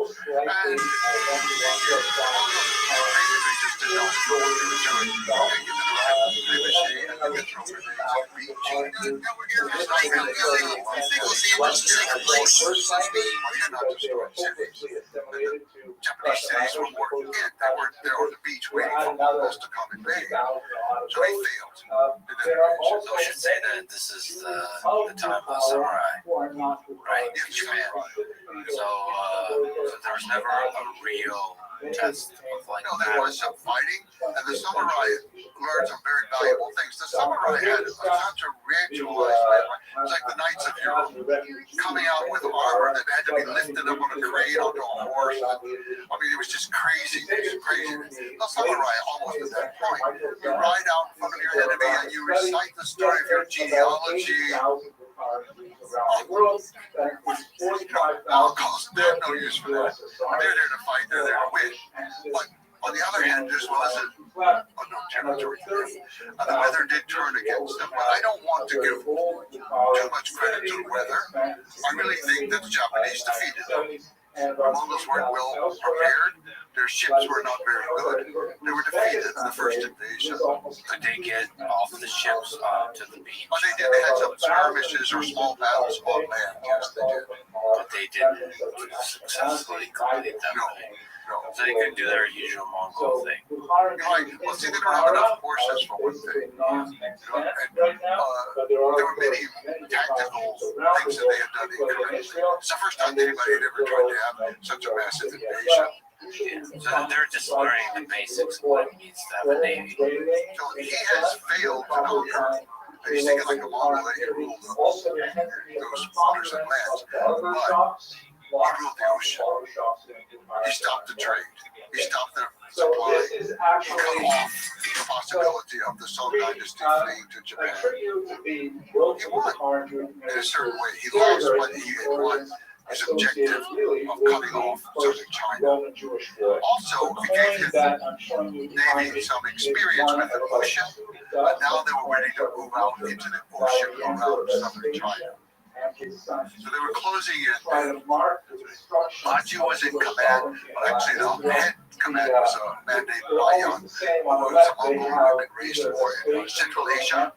basically just did not know what they were doing. Okay, you can drive a machine, and you can throw grenades on the beach. It's not really illegal. You're not destroying cities. The Japanese cities were more in. They were there on the beach waiting for Mongols to come invade. So they failed. So I should say that this is the time of the samurai, right? In Japan. So there was never a real test of like. No, there was some fighting, and the samurai learned some very valuable things. The samurai had such a ritualized way. It's like the Knights of Europe coming out with armor that had to be lifted up on a crane onto a horse. It was just crazy. It was crazy. The samurai almost at that point. You ride out in front of your enemy and you recite the story of your genealogy. Outcasts, they have no use for that. They're there to fight, they're there to win. But on the other hand, this was unknown territory. And the weather did turn against them. But I don't want to give too much credit to the weather. I really think that the Japanese defeated them. The Mongols weren't well prepared. Their ships were not very good. They were defeated in the first invasion. Could they get off the ships to the beach? Oh, they did. They had some skirmishes or small battles on land. Yes, they did. But they didn't successfully complete them. No. So they couldn't do their usual Mongol thing. Right. Well, see, they don't have enough horses for one thing. And there were many tactical things that they had done incorrectly. It's the first time anybody had ever tried to have such a massive invasion. Yeah. So they're just learning the basics of what it means to have a navy. So he has failed to conquer. And he's thinking like a Mongol that he ruled those waters and lands. But he ruled the ocean. He stopped the trade. He stopped the supply. He cut off the possibility of the Song Dynasty fleeing to Japan. He won in a certain way. He lost, but he won his objective of cutting off southern China. Also, he gave his navy some experience with the ocean, but now they were ready to move out into the ocean around southern China. So they were closing in. Baji was in command, but actually the head command was a man named Bayan, who was a Mongol who had been raised more in Central Asia.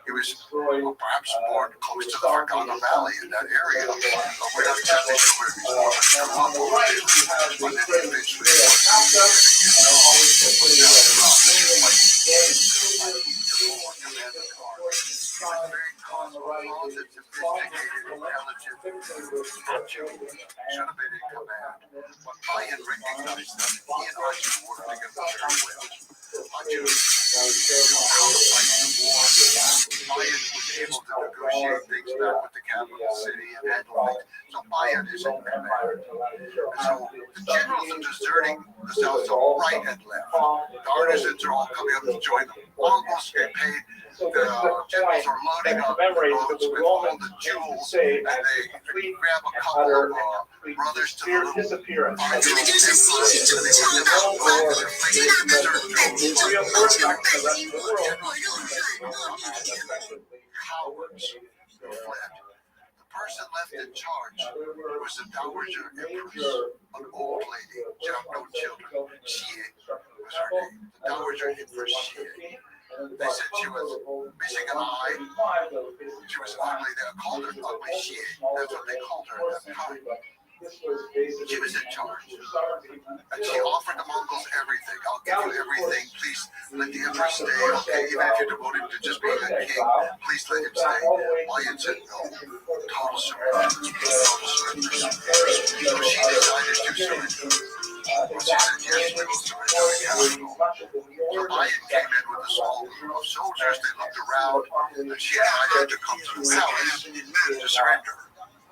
He was perhaps born close to the Fergana Valley in that area. We're not exactly sure where he was born, but then he eventually he was very cosmopolitan, sophisticated, intelligent. Should have been in command. But Bayan recognized that he and Haji worked together very well. Haji knew how to fight the war. Bayan was able to negotiate things back with the capital city and handle things. So Bayan is in command. And so the generals are deserting the south, so right and left. The artisans are all coming up to join them. Mongols get paid. The generals are loading up the boats with all the jewels, and they grab a couple of brothers to the little 5-year-old cowards who fled. The person left in charge was the Dowager Empress, an old lady, she had no children. Xie was her name, the Dowager Empress Xie. They said she was missing an eye. She was ugly. They called her Ugly Xie. That's what they called her at that time. She was in charge. And she offered the Mongols everything. I'll give you everything. Please let the emperor stay. Okay, even if you're devoted to just being a king, please let him stay. Lion said no. Total surrender. Total surrender. So she decided to surrender. Well, she said, yes, we will surrender the capital. So Lion came in with a small group of soldiers. They looked around, and she invited to come to the palace to surrender.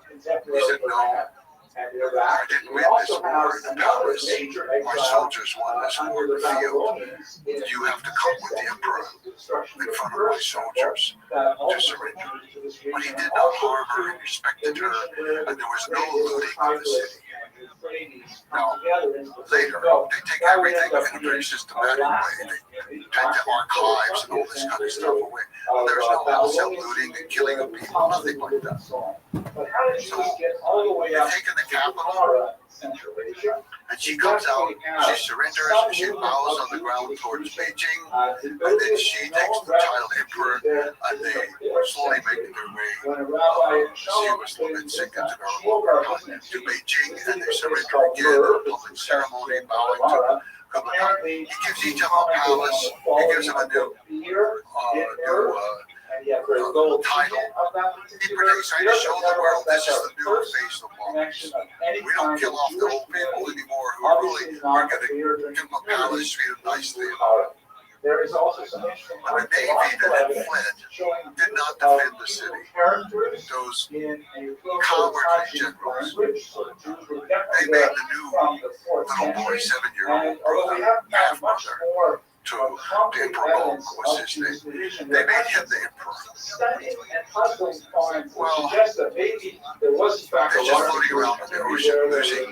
He said, no. I didn't win this war in the palace. My soldiers won this war in the field. You have to come with the emperor in front of my soldiers to surrender. But he did not harm her, he respected her, and there was no looting of the city. Now, later, they take everything in a very systematic way. They take the archives and all this kind of stuff away. There's no wholesale looting and killing of people, nothing like that. So, they've taken the capital, and she comes out, she surrenders, she bows on the ground towards Beijing, and then she takes the child emperor, and they slowly make their way, she was and sink into their own to Beijing, and they surrender again, a public ceremony, bowing to a couple of times. He gives each of them a palace, he gives them a new title. He pretends trying to show the world this is the new face of Mongols. We don't kill off the old people anymore who really are going to give them a palace, treat them nicely. There is also some But the Navy that had fled did not defend the city. Those cowardly generals, they made the new little boy, 7-year-old brother, half-brother, to the Emperor Mong was his name. They made him the emperor. Well, they're just floating around in the ocean, losing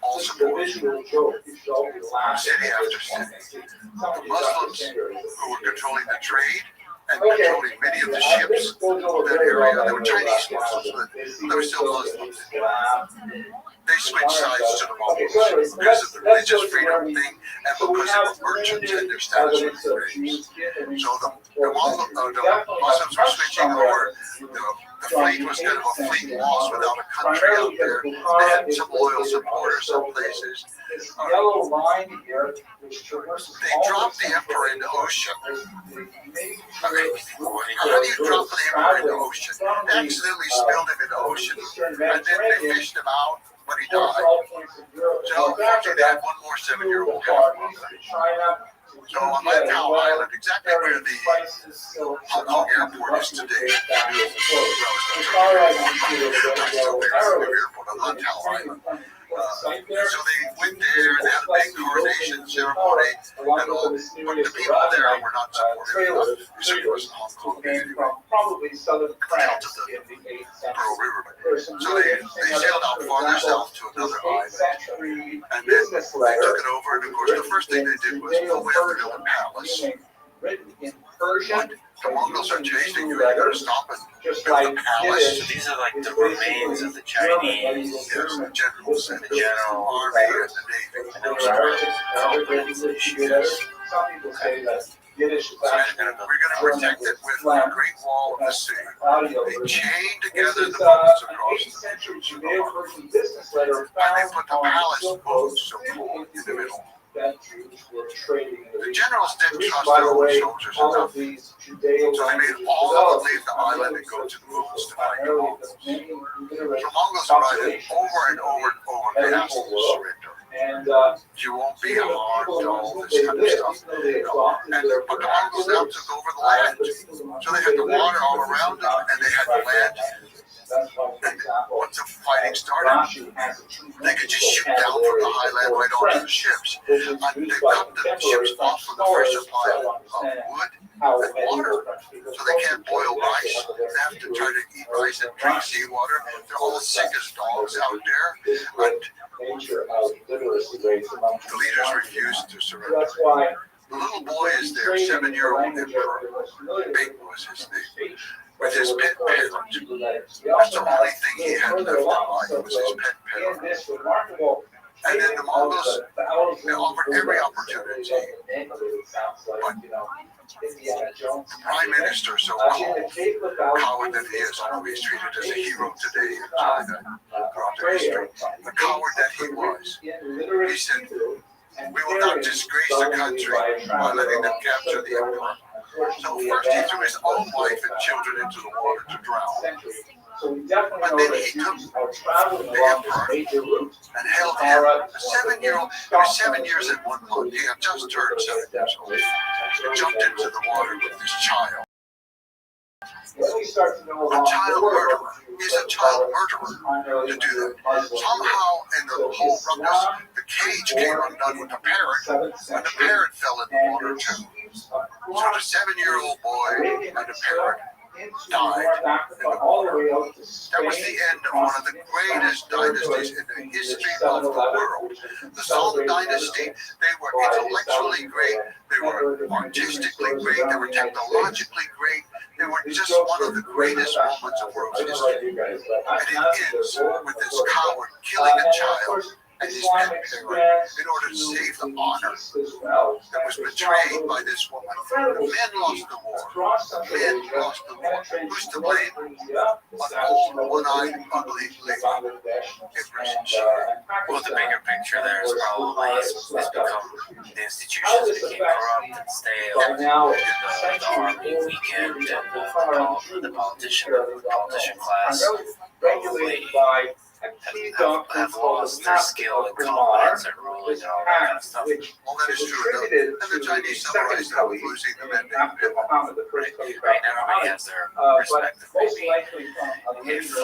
all support. City after city. The Muslims, who were controlling the trade and controlling many of the ships of that area, they were Chinese Muslims, but they were still Muslims. They switched sides to the Mongols because of the religious freedom thing and because of the merchants and their status with the race. So the Muslims were switching over. The fleet was kind of a fleet lost without a country out there. They had some loyal supporters some places. They dropped the emperor in the ocean. How do you drop the emperor in the ocean? They accidentally spilled him in the ocean, and then they fished him out. But he died. So unfortunately, they had one more 7-year-old half-brother. So on Lantau Island, exactly where the Hong Kong airport is today, airport on Lantau Island. So they went there, they had a big coronation ceremony, and all, but the people there were not supportive. It was in Hong Kong anyway, down to the Pearl River. So they sailed out farther south to another island, and then they took it over, and of course the first thing they did was go after the palace. But the Mongols are chasing you, you gotta stop and build a palace. So these are like the remains of the Chinese, Yes, the generals and the general army and the navy. and those are comprehensive issues. We're going to protect it with the Great Wall of the Sea. They chained together the boats across the and they put the palace boats so cool in the middle. The generals didn't trust their own soldiers enough, so they made all of them leave the island and go to the boats to fight the Mongols. The Mongols tried over and over and over, they asked them to surrender. You won't be harmed, all this kind of stuff. But the Mongols now took over the land, so they had the water all around them, and they had the land. And once the fighting started, they could just shoot down from the highland right onto the ships. And they cut the ships off from the fresh supply of wood and water, so they can't boil rice. They have to try to eat rice and drink seawater. They're all sick as dogs out there. And the leaders refused to surrender. The little boy is there, 7-year-old emperor. Big was his name. With his pet parrot. That's the only thing he had left in life was his pet parrot. And then the Mongols, they offered every opportunity. But the Prime Minister, so called, coward that he is, always treated as a hero today in China, throughout their history. The coward that he was. He said, "We will not disgrace the country by letting them capture the emperor." So first he threw his own wife and children into the water to drown. But then he took the emperor and held him, a 7-year-old. He was 7 years and 1 month. He had just turned 7 years old. He jumped into the water with his child. A child murderer. He's a child murderer to do that. Somehow in the whole ruckus, the cage came undone with the parrot, and the parrot fell in the water too. So the 7-year-old boy and the parrot died in the water. That was the end of one of the greatest dynasties in the history of the world. The Song dynasty, they were intellectually great, they were artistically great, they were technologically great, they were just one of the greatest moments of world history. And it ends with this coward killing a child and his pet parent in order to save the honor that was betrayed by this woman. The men lost the war. The men lost the war. Who's to blame? An old, one-eyed, ugly lady. It was she. Well, the bigger picture there is probably it's become the institutions became corrupt and stale. The army weakened, and the politician class probably have lost their skill and confidence at ruling and all that kind of stuff. Well, that is true. And the Chinese summarized that with losing the men named Bill. Right, everybody has their respective maybe. If the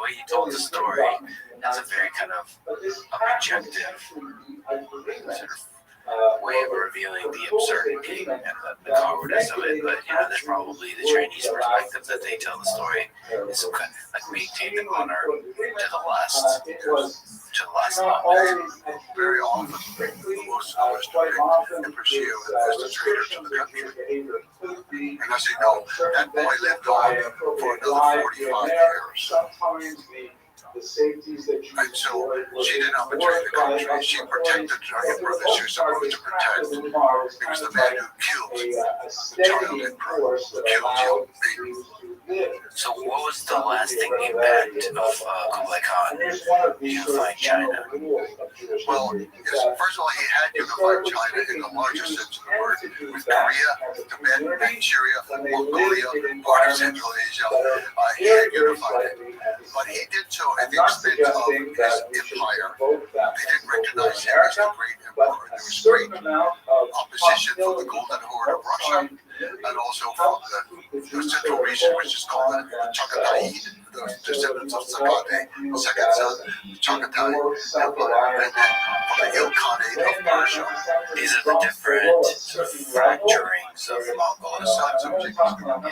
way you told the story has a very kind of objective sort of way of revealing the absurdity and the cowardice of it, but there's probably the Chinese perspective that they tell the story is some kind of like maintain the honor to the last moment. Very often, the most scholars depict and pursue as the traitor to the country. And as you know, that boy lived on for another 45 years. And so she did not betray the country. She protected the emperor that she was supposed to protect. It was the man who killed the child emperor, who killed young baby. So what was the lasting impact of Kublai Khan unifying China? Well, yes, first of all, he had unified China in the largest sense of the word, with Korea, Tibet, Manchuria, Mongolia, part of Central Asia. He had unified it. But he did so at the expense of his empire. They didn't recognize him as the great emperor. There was great opposition from the Golden Horde of Russia, and also from the central region, which is called the Chagatai, the descendants of Sagate, the second son, Chagatai Empire, and then from the Ilkhanate of Persia. These are the different sort of fracturings of Mongol The sons of Genghis Khan. And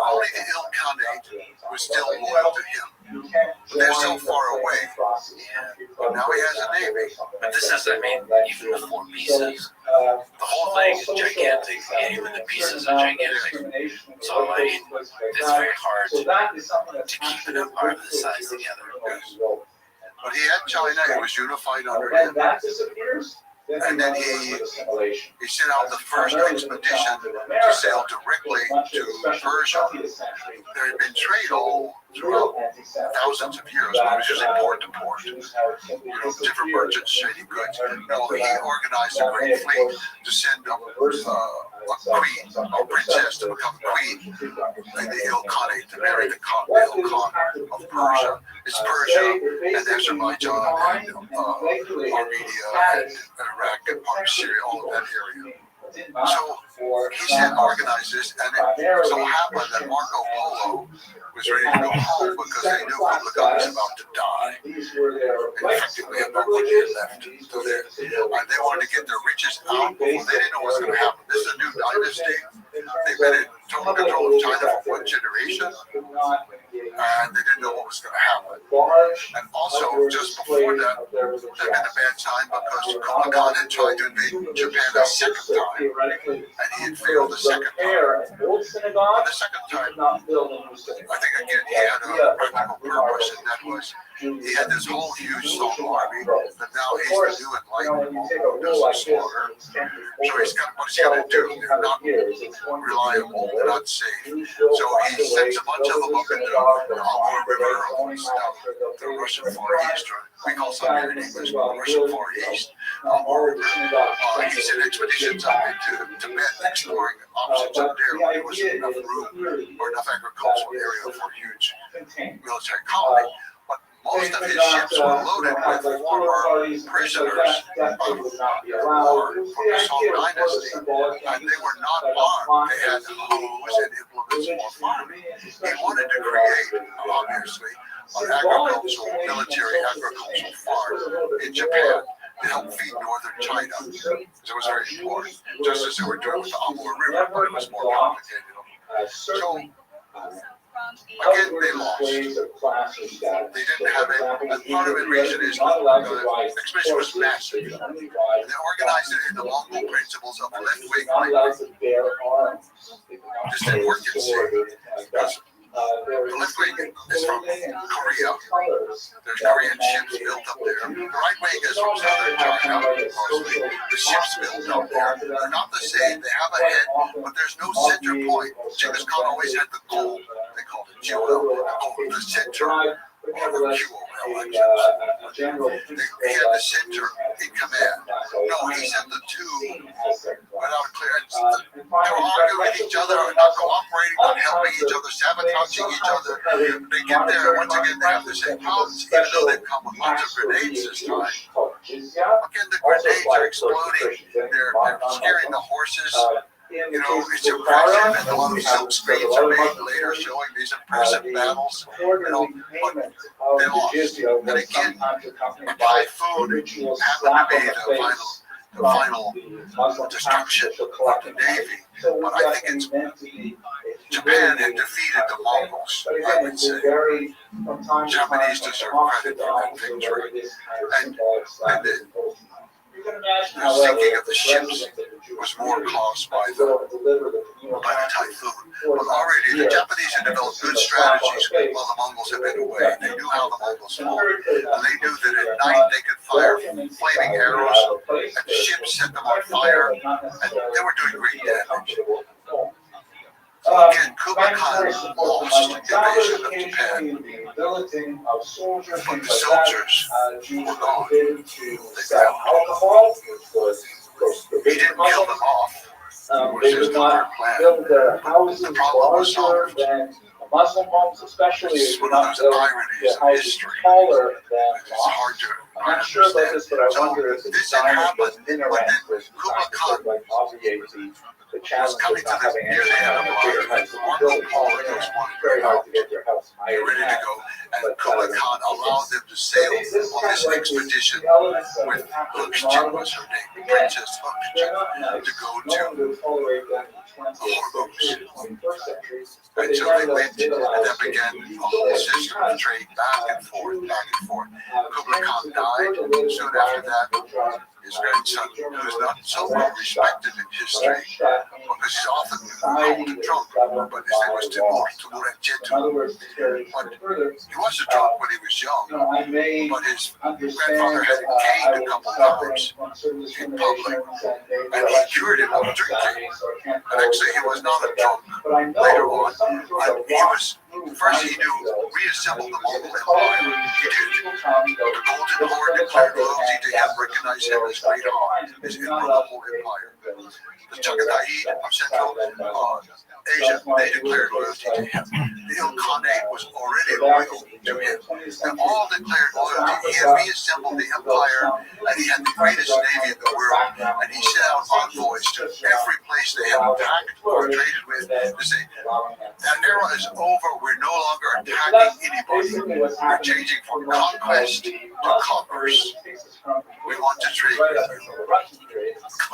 only the Ilkhanate was still loyal to him. But they're so far away. But now he has a navy. But this is, even the 4 pieces, the whole thing is gigantic, and even the pieces are gigantic. So, it's very hard to keep an empire of this size together. But he had China, it was unified under him. And then he sent out the first expedition to sail directly to Persia. There had been trade all throughout thousands of years, but it was usually port to port. Different merchants trading goods. No, he organized a great fleet to send a queen, a princess, to become queen in the Ilkhanate, to marry the Ilkhan of Persia. It's Persia and Azerbaijan and Armenia and Iraq and part of Syria, all of that area. So he sent organized this, and it so happened that Marco Polo was ready to go home because they knew Kublai Khan was about to die. In fact, we had nobody left. So they wanted to get their riches out before they didn't know what was going to happen. This is a new dynasty. They've been in total control of China for 1 generation, and they didn't know what was going to happen. And also, just before that, there had been a bad time because Kublai Khan had tried to invade Japan a second time, and he had failed the second time. And the second time, I think again he had a practical purpose, and that was he had this whole huge Song army, but now he's the new enlightened who doesn't slaughter. So he's got what he's got to do. They're not reliable, they're not safe. So he sends a bunch of them up into the Amur River, the Russian Far East, or we call Siberian English the Russian Far East. He sent expeditions up into Tibet, exploring options up there where there wasn't enough room or enough agricultural area for a huge military colony. But most of his ships were loaded with former prisoners of war from the Song dynasty, and they were not armed. They had hoes and implements for farming. He wanted to create, obviously, an military agricultural farm in Japan to help feed northern China, because it was very important, just as they were doing with the Amur River, but it was more complicated. So, again, they lost. They didn't have it, and part of the reason is the expedition was massive. And they organized it in the Mongol principles of left-wing, right-wing. This didn't work in Syria. The left wing is from Korea. There's Korean ships built up there. The right wing is from southern China, mostly. The ships built up there. They're not the same. They have a head, but there's no center point. Genghis Khan always had the goal. They called it GOL, the center. Or QOL, actually. He had the center in command. No, he's at the two without clearance. They were arguing with each other, not cooperating, not helping each other, sabotaging each other. They get there, and once again, they have the same problems, even though they've come with lots of grenades this time. Again, the grenades are exploding. They're scaring the horses. You know, it's impressive, and a lot of silk screens are made later showing these impressive battles. You know, but they lost. And again, a typhoon happened to be the final destruction of the Navy. But I think it's Japan had defeated the Mongols, I would say. Japanese deserve credit for that victory. And the sinking of the ships was more caused by the typhoon. But already the Japanese had developed good strategies while the Mongols had been away. They knew how the Mongols fought. And they knew that at night they could fire flaming arrows at the ships, set them on fire, and they were doing great damage. So again, Kublai Khan lost the invasion of Japan, but the soldiers were gone. They failed. He didn't kill them off. It was just another plan. The problem was solved. Muslim homes, especially It's if one you're of not those building ironies of houses history. taller than It's hard to I'm not sure about this, but I So wonder if the this had design of happened, the but minaret then was Kublai designed to Khan sort of like obviate the challenge was coming of not to having near any the end of bigger life. heights. If you Marco build Polo taller, just it's wanted very to hard to get your house higher They're ready than to that. go, and Kublai Khan allowed them to sail on this expedition with Hookjin, was her name, Princess Hookjin, to go to Hormuz. And so they went, and that began a whole system of trade back and forth, back and forth. Kublai Khan died soon after that. His grandson, who is not so well respected in history, because he's often called a drunk, but his name was Timur Enchetu. But he was a drunk when he was young, but his grandfather had him caned a couple times in public, and he cured him of drinking. And actually, he was not a drunk later on. He was, first he knew, reassembled the Mongol Empire. He did. The Golden Horde declared loyalty to him, recognized him as great Khan, his incredible empire. The Chagatai of Central Asia, they declared loyalty to him. The Ilkhanate was already loyal to him. And all declared loyalty. He had reassembled the empire, and he had the greatest navy in the world. And he sent out envoys to every place they had attacked or traded with to say, that era is over. We're no longer attacking anybody. We're changing from conquest to commerce. We want to trade with you.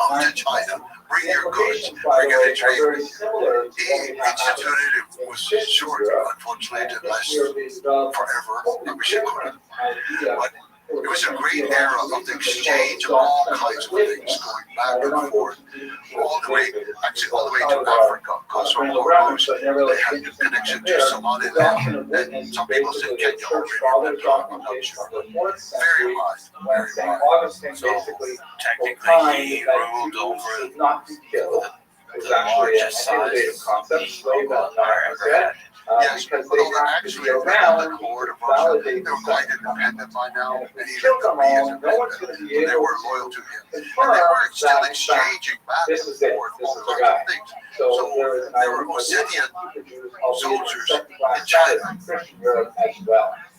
come to China, bring your goods, bring it and trade with you. He instituted it was short, unfortunately, it didn't last forever. I wish it could have. But it was a great era of the exchange of all kinds of things going back and forth, all the way to Africa, because from Hormuz, they had a connection to Somaliland, and some people say Kenya already at that time, I'm not sure. Very high, very high. So technically, he ruled over the largest size the Mongol Empire ever had. Yes, although actually they were the court of Russia, they were quite independent by now, and even the me is independent, so they were loyal to him. And they were still exchanging back and forth all kinds of things. So there were Ossetian soldiers in China.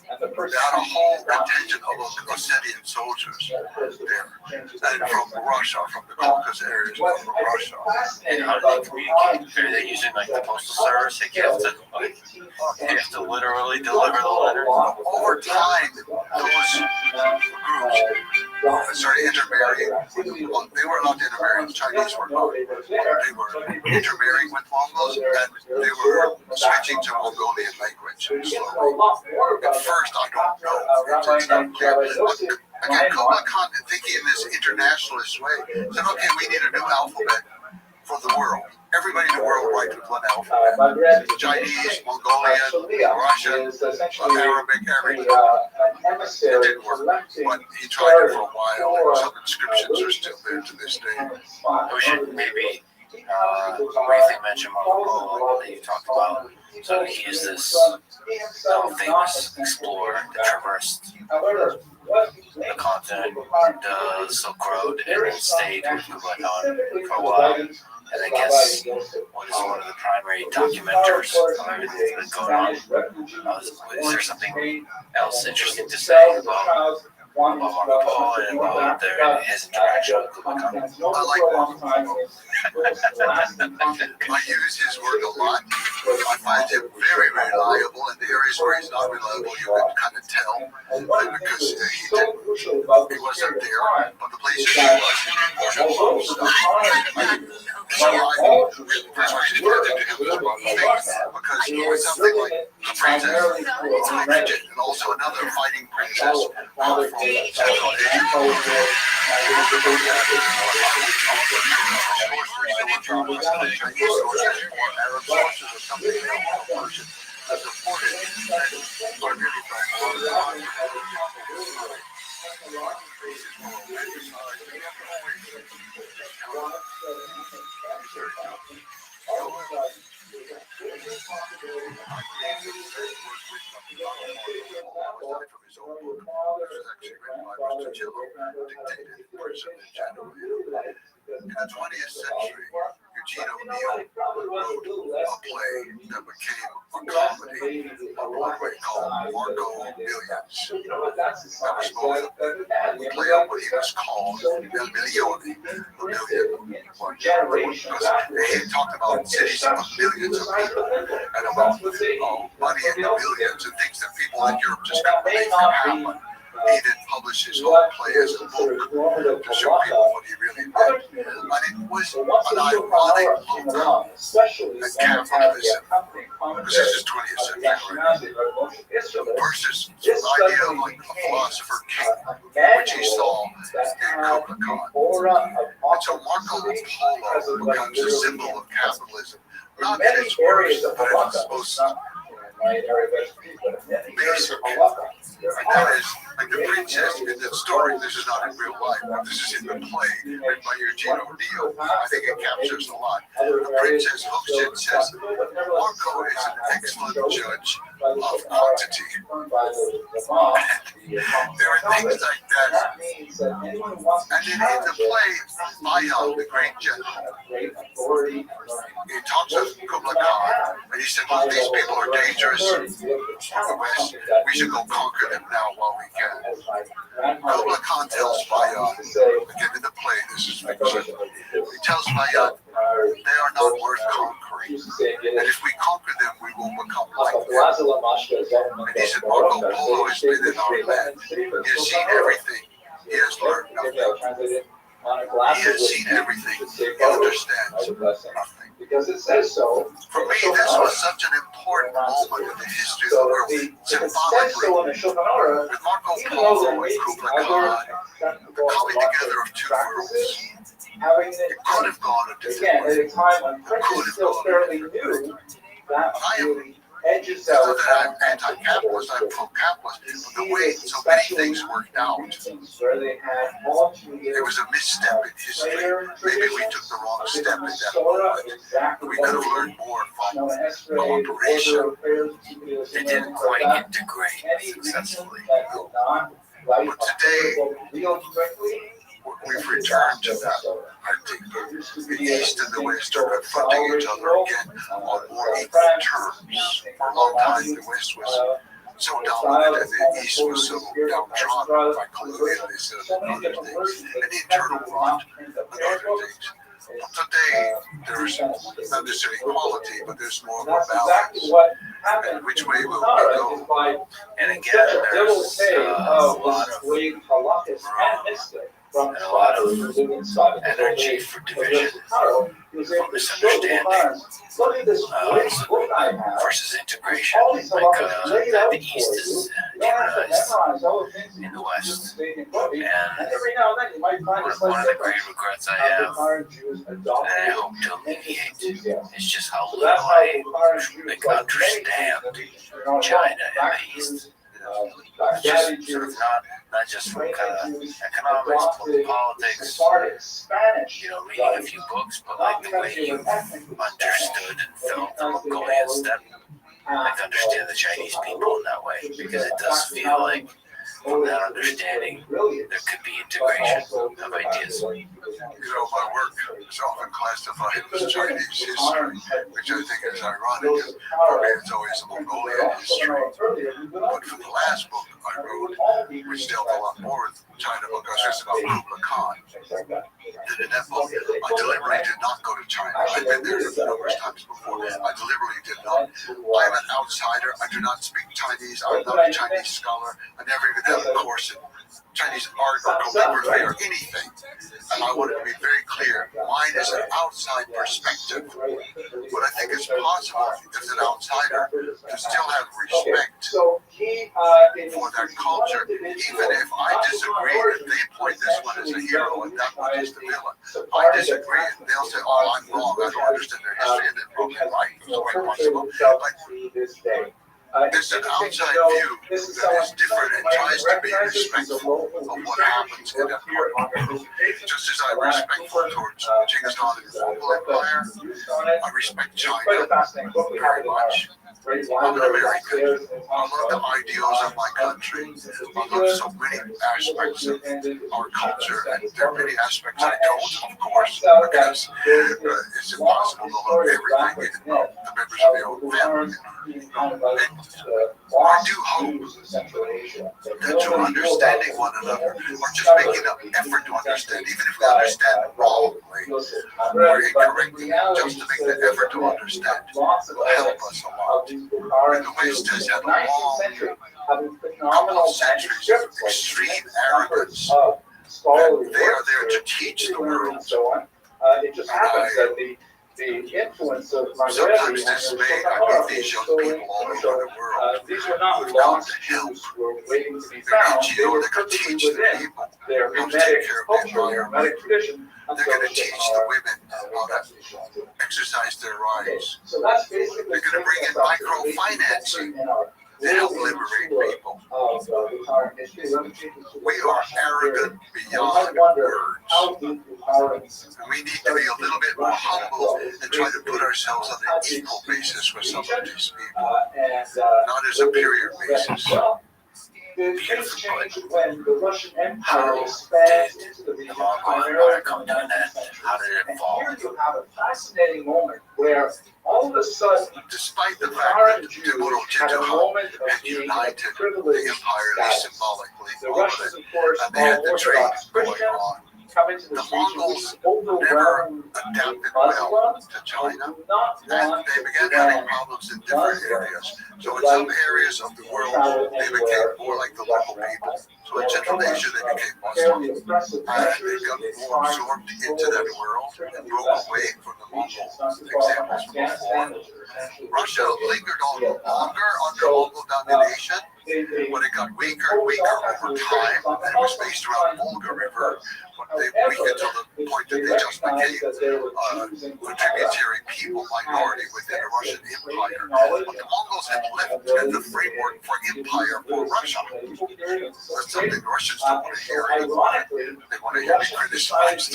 They had a whole contingent of Ossetian soldiers there, and from Russia, from the Caucasus areas of Russia. And how do they communicate? Are they using like the postal service? Like you have to literally deliver the letter? Over time, those groups started intermarrying. Well, they were allowed to intermarry. The Chinese were not. They were intermarrying with Mongols, and they were switching to Mongolian language slowly. At first, I don't know. It's not clear. But again, Kublai Khan, thinking in this internationalist way, said, okay, we need a new alphabet for the world. Everybody in the world writes with one alphabet. Chinese, Mongolian, Russian, Arabic, everything. It didn't work, but he tried it for a while, and some inscriptions are still there to this day. We should maybe briefly mention Marco Polo that you talked about. So he is this famous explorer that traversed the continent, the Silk Road, and then stayed with Kublai Khan for a while. And I guess what is one of the primary documenters of everything that's been going on. Is there something else interesting to say about Marco Polo and about his interaction with Kublai Khan? I like Marco Polo. I use his work a lot. I find him very reliable. In the areas where he's not reliable, you can kind of tell because he wasn't there. But the places he was, he reported stuff. So I persuaded him to do things because it was something like the princess, Bridget, and also another fighting princess from Central Asia. In the 20th century, Eugene O'Neill wrote a play that became a comedy on Broadway called Marco Millions. That was both a play on what he was called El Milione, a million. Because he talked about cities of millions of people and about money in the millions and things that people in Europe just couldn't believe could happen. He then published his whole play as a book to show people what he really meant. And it was an ironic look at capitalism, because this is 20th century, right? Versus the idea of like a philosopher king, which he saw in Kublai Khan. And so Marco Polo becomes a symbol of capitalism, not in its worst, but in its most basic. And that is, like the princess in the story, this is not in real life, but this is in the play written by Eugene O'Neill. I think it captures a lot. The princess hooks in and says, Marco is an excellent judge of quantity. There are things like that. And then in the play, Bayan, the great general, he talks of Kublai Khan, and he said, well, these people are dangerous from the West. We should go conquer them now while we can. Kublai Khan tells Bayan, again in the play, this is fiction, he tells Bayan, they are not worth conquering. And if we conquer them, we will become like them. And he said, Marco Polo has been in our land. He has seen everything. He has learned nothing. on a glass He of has whiskey seen everything. to say, He understands as a blessing. nothing. Because it says so. For me, this was such an important moment in the history of the So world. if it says Symbolically, so in the Shulchan Aruch, with Marco even though there Polo may and be Kubla other Khan, the coming together of two worlds, having it it could have gone a different again at way. a time when print is still fairly new, that really edges It's not out that I'm anti-capitalist, I'm pro-capitalist, but the way so many things worked out, where they had it was a misstep in history. Maybe we took the wrong step at that moment. We could have learned more from cooperation. They didn't quite integrate successfully. But today, we've returned to that. I think the East and the West are confronting each other again on more equal terms. For a long time, the West was so dominant and the East was so downtrodden by colonialism and other things, and internal rot and other things. But today, there's not necessarily equality, but there's more of a balance. And which way will we go? And again, there's a lot of room and a lot of energy for division, for misunderstanding, versus integration. Like the East is demonized in the West. And one of the great regrets I have, and I hope to alleviate, is just how little I understand China and the East. Just sort of not just from kind of economics, politics, reading a few books, but like the way you've understood and felt the Mongolian steppe, like understand the Chinese people in that way, because it does feel like from that understanding, there could be integration of ideas. My work is often classified as Chinese history, which I think is ironic, because for me it's always a Mongolian history. But for the last book I wrote, which dealt a lot more with China, because it's about Kubla Khan, and in that book, I deliberately did not go to China. I've been there numerous times before. I deliberately did not. I'm an outsider. I do not speak Chinese. I'm not a Chinese scholar. I never even had a course in Chinese art or calligraphy or anything. And I wanted to be very clear. Mine is an outside perspective. But I think it's possible as an outsider to still have respect for that culture, even if I disagree that they point this one as a hero and that one is the villain. I disagree, and they'll say, "Oh, I'm wrong. I don't understand their history," and they're probably right. It's quite possible. But there's an outside view that is different and tries to be respectful of what happens in that part of the world. Just as I'm respectful towards Genghis Khan and the Mongol Empire, I respect China very much. I'm an American. I love the ideals of my country. I love so many aspects of our culture, and there are many aspects I don't, of course, because it's impossible to love everything in the members of your own family. And I do hope that through understanding one another, or just making an effort to understand, even if we understand wrongly or incorrectly, just to make the effort to understand will help us a lot. And the West has had a long couple of centuries of extreme arrogance, and they are there to teach the world. It just happens that the influence of sometimes dismayed, I meet these young people all over the world these were not who've come lost to help. Jews who were waiting to be They're found. They NGO were that could perfectly teach the within people their how to take Hermetic care of the culture, environment. Hermetic tradition. They're going to teach the women how to exercise their rights. So that's basically They're going to bring in microfinancing to help liberate people. We are arrogant beyond words. We need to be a little bit more humble and try to put ourselves on an equal basis with some of these people, not a superior basis. Beautiful put. When the Russian Empire How expands did into the the region Mongol of Empire come to an end? How did it and fall? here you have a fascinating moment where all of a sudden Despite the the fact foreign that Jews Timur had a Khan moment of had being united the privileged empire, at least status. symbolically, The all of Russians, it, of course, and they had all the trade Orthodox going Christians, on. the Mongols never adapted well to China, and they began having problems in different areas. So in some areas of the world, they became more like the local people. So in Central Asia, they became Muslim, and they got more absorbed into that world and broke away from the Mongol examples from before. Russia lingered on longer under Mongol domination, but it got weaker and weaker over time, and it was based around the Volga River, but they weakened to the point that they just became a tributary people minority within the Russian Empire. But the Mongols had left the framework for empire for Russia. That's something the Russians don't want to hear anymore. They want to hear me criticize the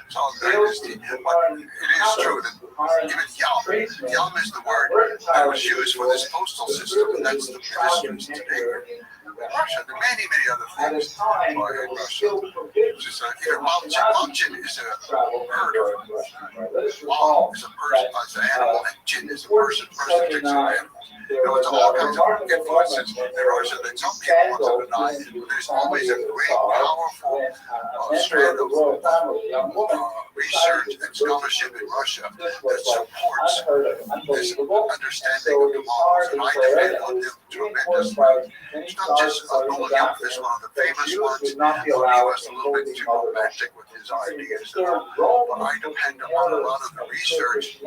Song dynasty. But it is true that even Yam is the word that was used for this postal system, and that's the ministries today. Russia, there are many, many other things in Russia. Just, Malchin is a herder. Mal is a person, as an animal, and Chin is a person. Person takes an animal. It's all kinds of influences in Russia that some people want to deny, but there's always a great, powerful strand of research and scholarship in Russia that supports this understanding of the Mongols, and I depend on them tremendously. It's not just Goloyov is one of the famous ones. He was a little bit too romantic with his ideas, but I depend upon a lot of the research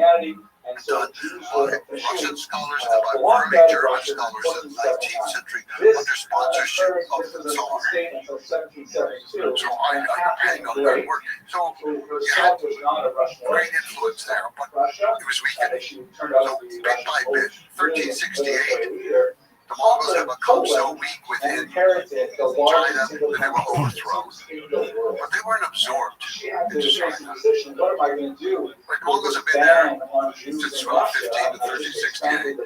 done by Russian scholars and by early German scholars in the 19th century under sponsorship of the Tsar. So I depend on that work. So you had great influence there, but it was weakening. So bit by bit, 1368, the Mongols have become so weak within China that they were overthrown. But they weren't absorbed into China. Like Mongols have been there since 1215 to 1368.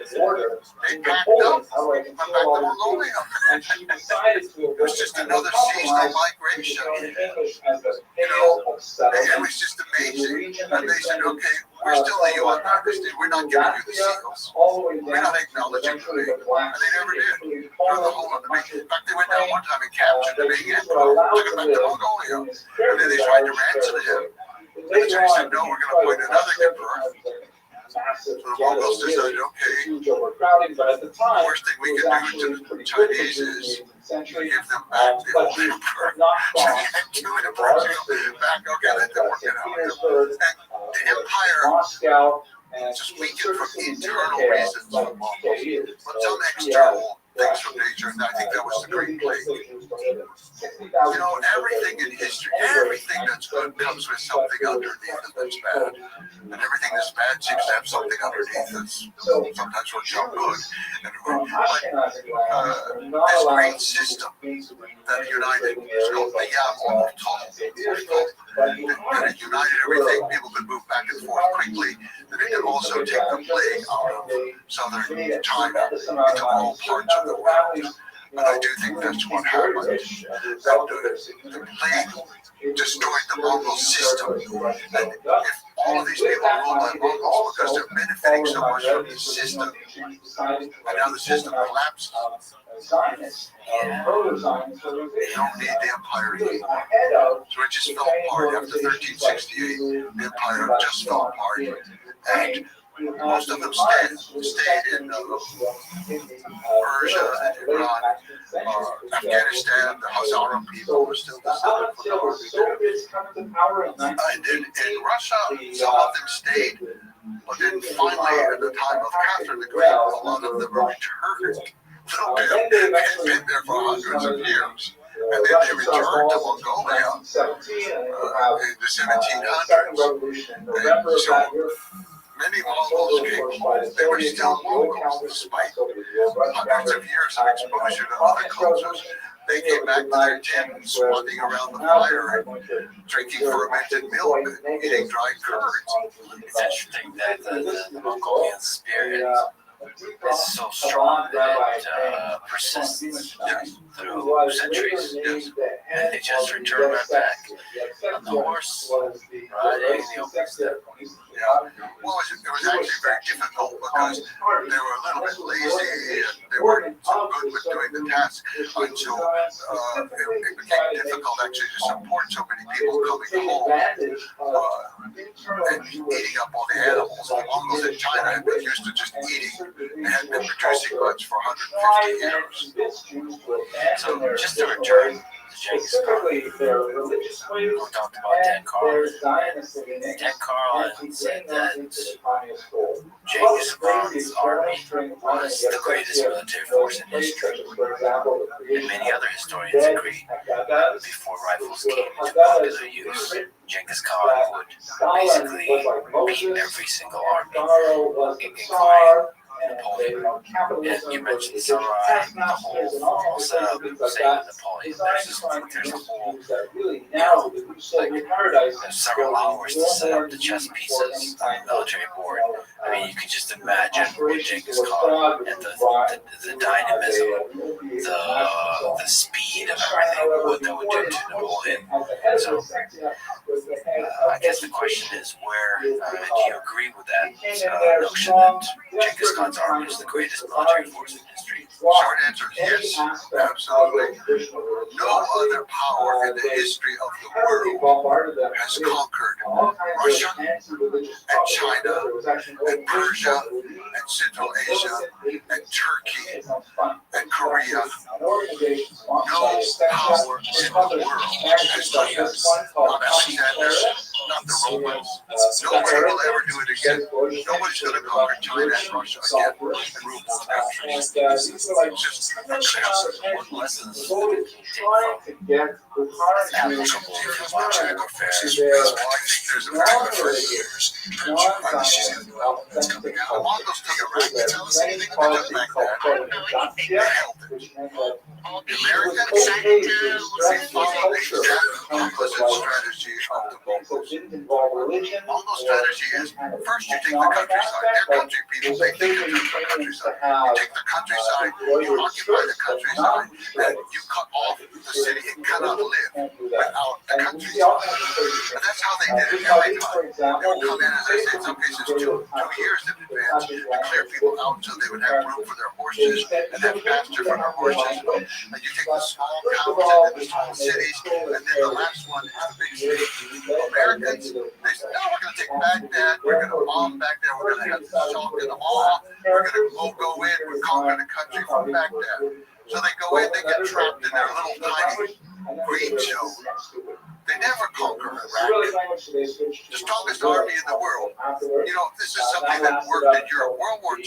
They packed up, went back to Mongolia. It was just another seasonal migration. It was just amazing. And they said, okay, we're still the Yuan dynasty. We're not giving you the seals. We're not acknowledging the Ming. And they never did. Through the whole of the Ming. In fact, they went down one time and captured the Ming emperor, took him back to Mongolia. And then they tried to ransom him. And the Chinese said, no, we're going to appoint another emperor. So the Mongols decided, okay, the worst thing we can do to the Chinese is give them back the old emperor. So they had two emperors back. Okay, let them work it out. And the empire just weakened from internal reasons for the Mongols, but some external things from nature, and I think that was the Great Plague. Everything in history, everything that's good comes with something underneath it that's bad. And everything that's bad seems to have something underneath that's sometimes works out good. But this great system that united, it's called the Yam, that it united everything, people could move back and forth quickly, that it could also take the plague out of southern China into all parts of the world. And I do think that's what happened. The plague destroyed the Mongol system. And if all of these people ruled by Mongols because they're benefiting so much from the system, and now the system collapses, you don't need the empire anymore. So it just fell apart after 1368. The empire just fell apart. And most of them stayed in Persia and Iran, Afghanistan. The Hazara people were still descended from them. And in Russia, some of them stayed, but then finally, at the time of Catherine the Great, a lot of them were returned. They had been there for hundreds of years. And then they returned to Mongolia in the 1700s. And so many Mongols came home. They were still Mongols despite hundreds of years of exposure to other cultures. They came back to their tent, squatting around the fire and drinking fermented milk and eating dried curds. It's interesting that the Mongolian spirit is so strong that it persists through centuries. And they just return right back on the horse, riding the open steppe. Yeah. Well, it was actually very difficult because they were a little bit lazy and they weren't so good with doing the task until it became difficult actually to support so many people coming home and eating up all the animals. The Mongols in China had been used to just eating. They hadn't been producing much for 150 years. So just to return to Genghis Khan, we talked about Dan Carlin. Dan Carlin said that Genghis Khan's army was the greatest military force in history. And many other historians agree that before rifles came into popular use, Genghis Khan would basically beat every single army, including Napoleon. And you mentioned samurai, the whole formal setup, same with Napoleon. There's a whole, there's several hours to set up the chess pieces on the military board. I mean, you can just imagine what Genghis Khan and the dynamism, the speed of everything, what that would do to Napoleon. So, I guess the question is, where do you agree with that notion that Genghis Khan's army is the greatest military force in history? Short answer is yes, absolutely. No other power in the history of the world has conquered Russia and China and Persia and Central Asia and Turkey and Korea. No power in the world has done this. Not Alexander, not the Romans. Nobody will ever do it again. Nobody's going to conquer China and Russia again and rule both countries. It's just not going to happen. What lessons do you take from applicable logic or fair? Well, I think there's a particular years. The Mongols took Iraq. They tell us anything about Baghdad. They held it. The Americans, they followed the exact opposite strategy of the Mongols. Mongol strategy is first you take the countryside. They're country people. They think in terms of countryside. You take the countryside, you occupy the countryside, and you cut off the city. It cannot live without the countryside. And that's how they did it every time. They would come in, as I say, in some cases 2 years in advance to clear people out so they would have room for their horses and have pasture for their horses. And you take the small towns and then the small cities, and then the last one is the big city. Americans, they said, no, we're going to take Baghdad, we're going to bomb Baghdad, we're going to have the shock and awe, we're going to go in, we're conquering the country from Baghdad. So they go in, they get trapped in their little tiny green zone. They never conquer Iraq. The strongest army in the world. You know, this is something that worked in Europe. World War II,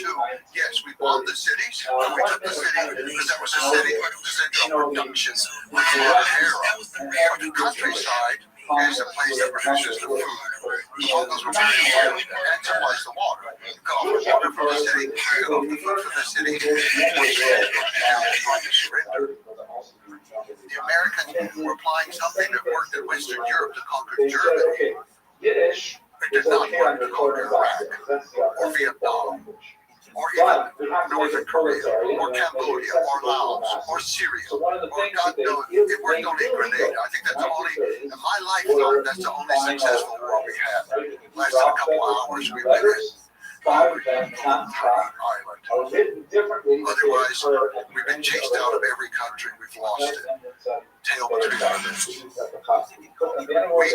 yes, we bombed the cities. We took the city because that was a city, it was a center of production. But the countryside is a place that produces the food. The Mongols were very important and supplies the water. You cut off the water from the city, you cut off the food from the city, trying to surrender. The Americans were applying something that worked in Western Europe to conquer Germany. It did not work to conquer Iraq or Vietnam or even Northern Korea or Cambodia or Laos or Syria or God knows, it worked only in Grenada. I think that's the only, in my lifetime, that's the only successful war we had. Lasted a couple of hours, we went in. Otherwise, we've been chased out of every country. We've lost it. Tail between our legs. We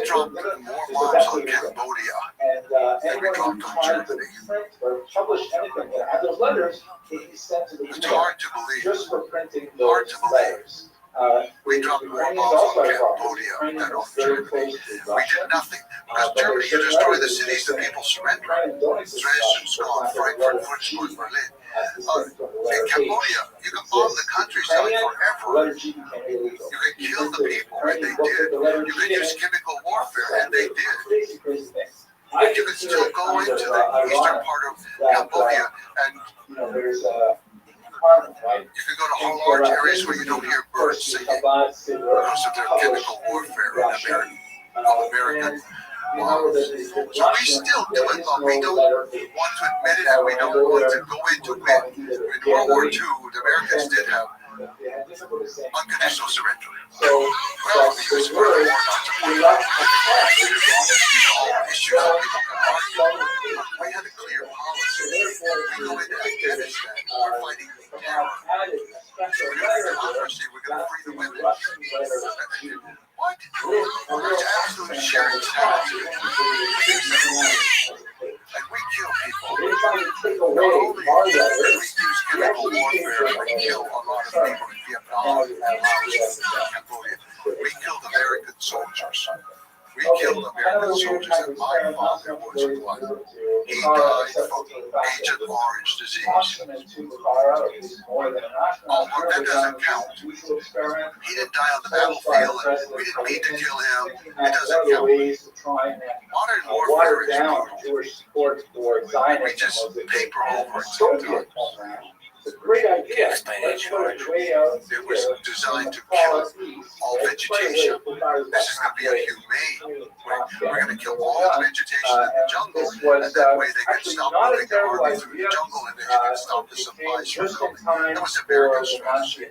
dropped more bombs on Cambodia than we dropped on Germany. It's hard to believe. Hard to believe. We dropped more bombs on Cambodia than on Germany. We did nothing. Because Germany, you destroy the cities, the people surrender. Dresden, Scotland, Frankfurt, Würzburg, Berlin. In Cambodia, you can bomb the countryside forever. You can kill the people, and they did. You can use chemical warfare, and they did. But you can still go into the eastern part of Cambodia, and you can go to whole large areas where you don't hear birds singing because of their chemical warfare in American bombs. So we still do it, but we don't want to admit it, and we don't want to go into it. In World War II, the Americans did have unconditional surrender. Well, we use for the war not to put all issues that people can argue. We had a clear policy. We go into Afghanistan, we're fighting terror. We're going to democracy, we're going to free the women. What? There's absolute sheer insanity. And we kill people. Not only do we use chemical warfare, we kill a lot of people in Vietnam and Laos and Cambodia. We killed American soldiers. We killed American soldiers, and my father was one. He died from Agent Orange disease. Oh, but that doesn't count. He didn't die on the battlefield, and we didn't mean to kill him. It doesn't count. Modern warfare is brutal. We just paper over it sometimes. It's a great idea. Explain Agent Orange. It was designed to kill all vegetation. This is going to be a humane way. We're going to kill all the vegetation in the jungle, and that way they can stop moving their army through the jungle, and they can stop the supplies from coming. That was a very good strategy.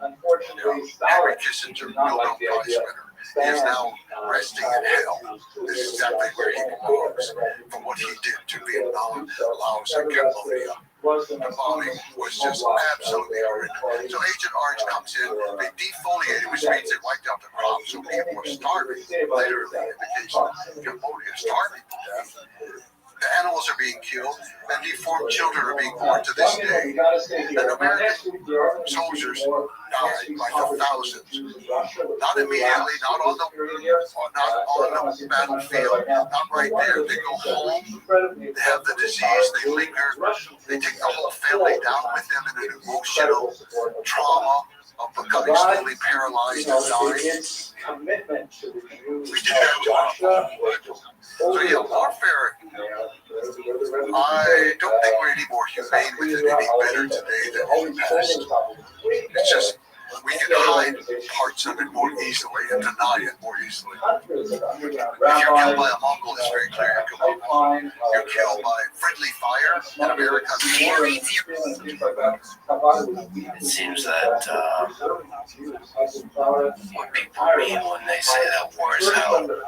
Henry Kissinger, Nobel Prize winner, is now resting in hell. This is exactly where he belongs. From what he did to Vietnam, Laos, and Cambodia. The bombing was just absolutely horrendous. So Agent Orange comes in, they defoliated, which means they wiped out the crops, so people were starving. Literally, in the case of Cambodia, starving to death. The animals are being killed, and deformed children are being born to this day. And American soldiers died by the thousands. Not immediately, not on the battlefield, not right there. They go home, they have the disease, they linger, they take the whole family down with them in an emotional trauma of becoming slowly paralyzed and dying. We did that to our people. So yeah, warfare, I don't think we're any more humane with it, any better today than in the past. It's just, we can hide parts of it more easily and deny it more easily. If you're killed by a Mongol, it's very clear you're killed by a Mongol. You're killed by friendly fire in America. It seems that what people mean when they say that war is hell, that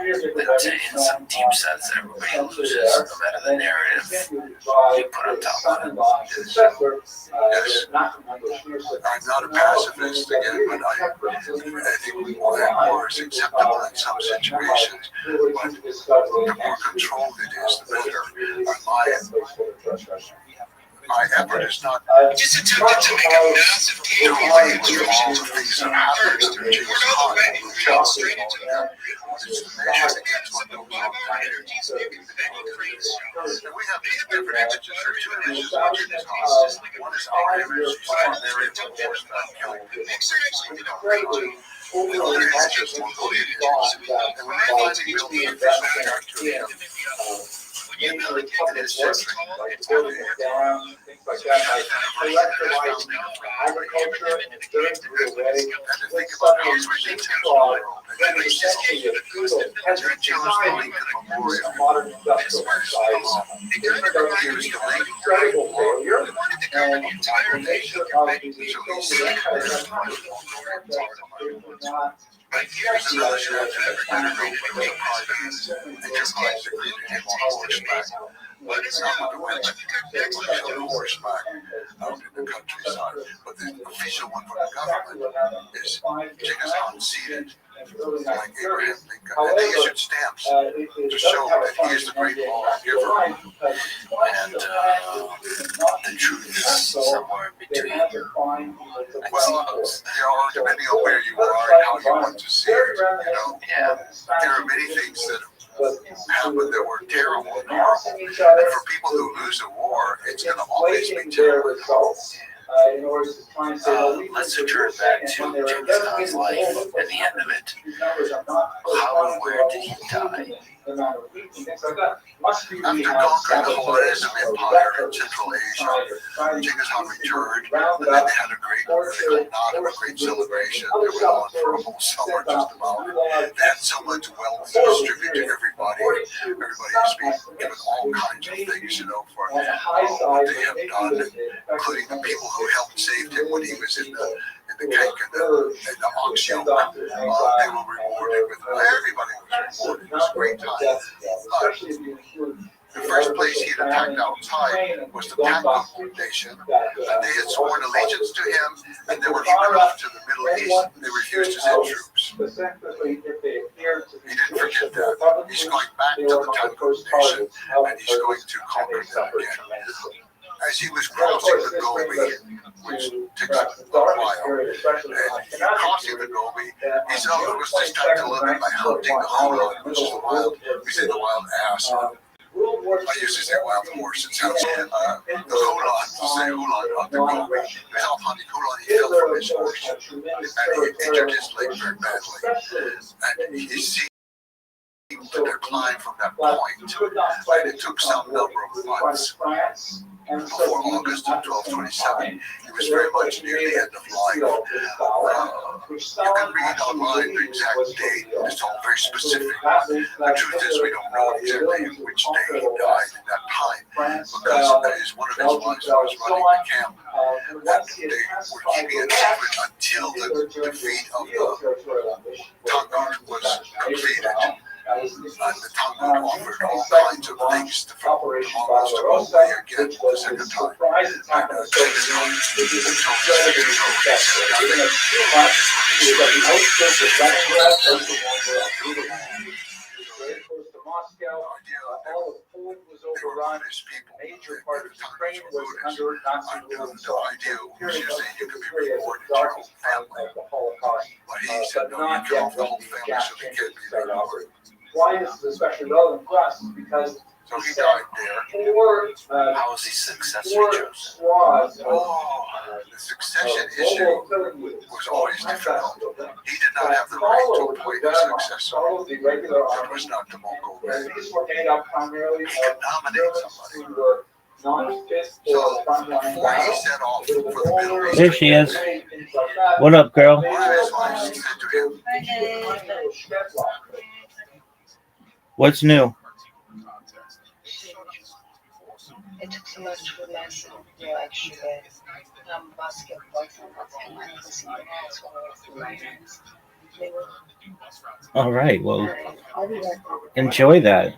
in some deep sense everybody loses no matter the narrative you put on top of it. Yes. I'm not a pacifist again, but I think war is acceptable in some situations, but the more controlled it is, the better. My effort is not just attempted to make a massive to relate to all the things that happened to the Genghis Khan and Brutal straight into that. It's to measure against what goes on there. And we have these different images. There are two images of Genghis Khan. One is our image, he's on there in horseback killing people. The other is just Mongolian images. And when they finally built the official character of him, it is just things like that. I electrified agriculture during the way. Let's start with then we essentially a feudal peasant society with a modern industrial society. Incredible failure, and the nature of the not but it's not the women. It's on horseback out in the countryside. But the official one from the government is Genghis Khan seated like Abraham Lincoln. And they issued stamps to show that he is the great lawgiver. And the truth is somewhere in between. Well, depending on where you are and how you want to see it, Yeah. there are many things that happened that were terrible and horrible. And for people who lose a war, it's going to always be terrible. in order to try and say, well, let's return back to Genghis Khan's life and the end of it. How and where did he die? After conquering the Khwarezm Empire in Central Asia, Genghis Khan returned, and then they had a great, great celebration. They went on for a whole summer just about. They had so much wealth to distribute to everybody. Everybody was being given all kinds of things, for what they have done, including the people who helped save him when he was in the cake and the ox yoke. They were rewarded with everybody was rewarded. It was a great time. The first place he had attacked outside was the Tangut nation, and they had sworn allegiance to him, and then when he went off to the Middle East, they refused to send troops. He didn't forget that. He's going back to the Tangut nation, and he's going to conquer them again. As he was crossing the Gobi, which takes a while, and crossing the Gobi, he saw it was distracted a little bit by hunting the hulan, which is the wild, we say the wild ass. I used to say wild horse. It sounds the hulan, to say hulan on the Gobi. He was off hunting hulan, he fell from his horse, and he injured his leg very badly. And he seemed to decline from that point, and it took some number of months. Before August of 1227, he was very much near the end of life. You can read online the exact date, it's all very specific. The truth is, we don't know exactly which day he died in that time, because one of his wives was running the camp, and they were keeping it secret until the defeat of the Tangut was completed. And the Tangut offered all kinds of things for the Mongols to go away again the second time. And Genghis Khan major part of Ukraine was under Nazi rule. The idea was usually you could be rewarded your whole family. The Holocaust, But he said, no, you kill off the whole family so they can't be rewarded. Why this is especially relevant for us is because So he died there. How was he successfully chosen? The succession issue was always difficult. He did not have the right to appoint a successor. That was not the Mongol way. These were made up primarily He could nominate somebody. who were not fit So for frontline before he battle. set off for the Middle East, There she is. What up, girl? one of his wives said to him, What's new? It took so much to realize that you're actually basketball and I'm listening to all my friends. All right. Well, I'll be back. enjoy that.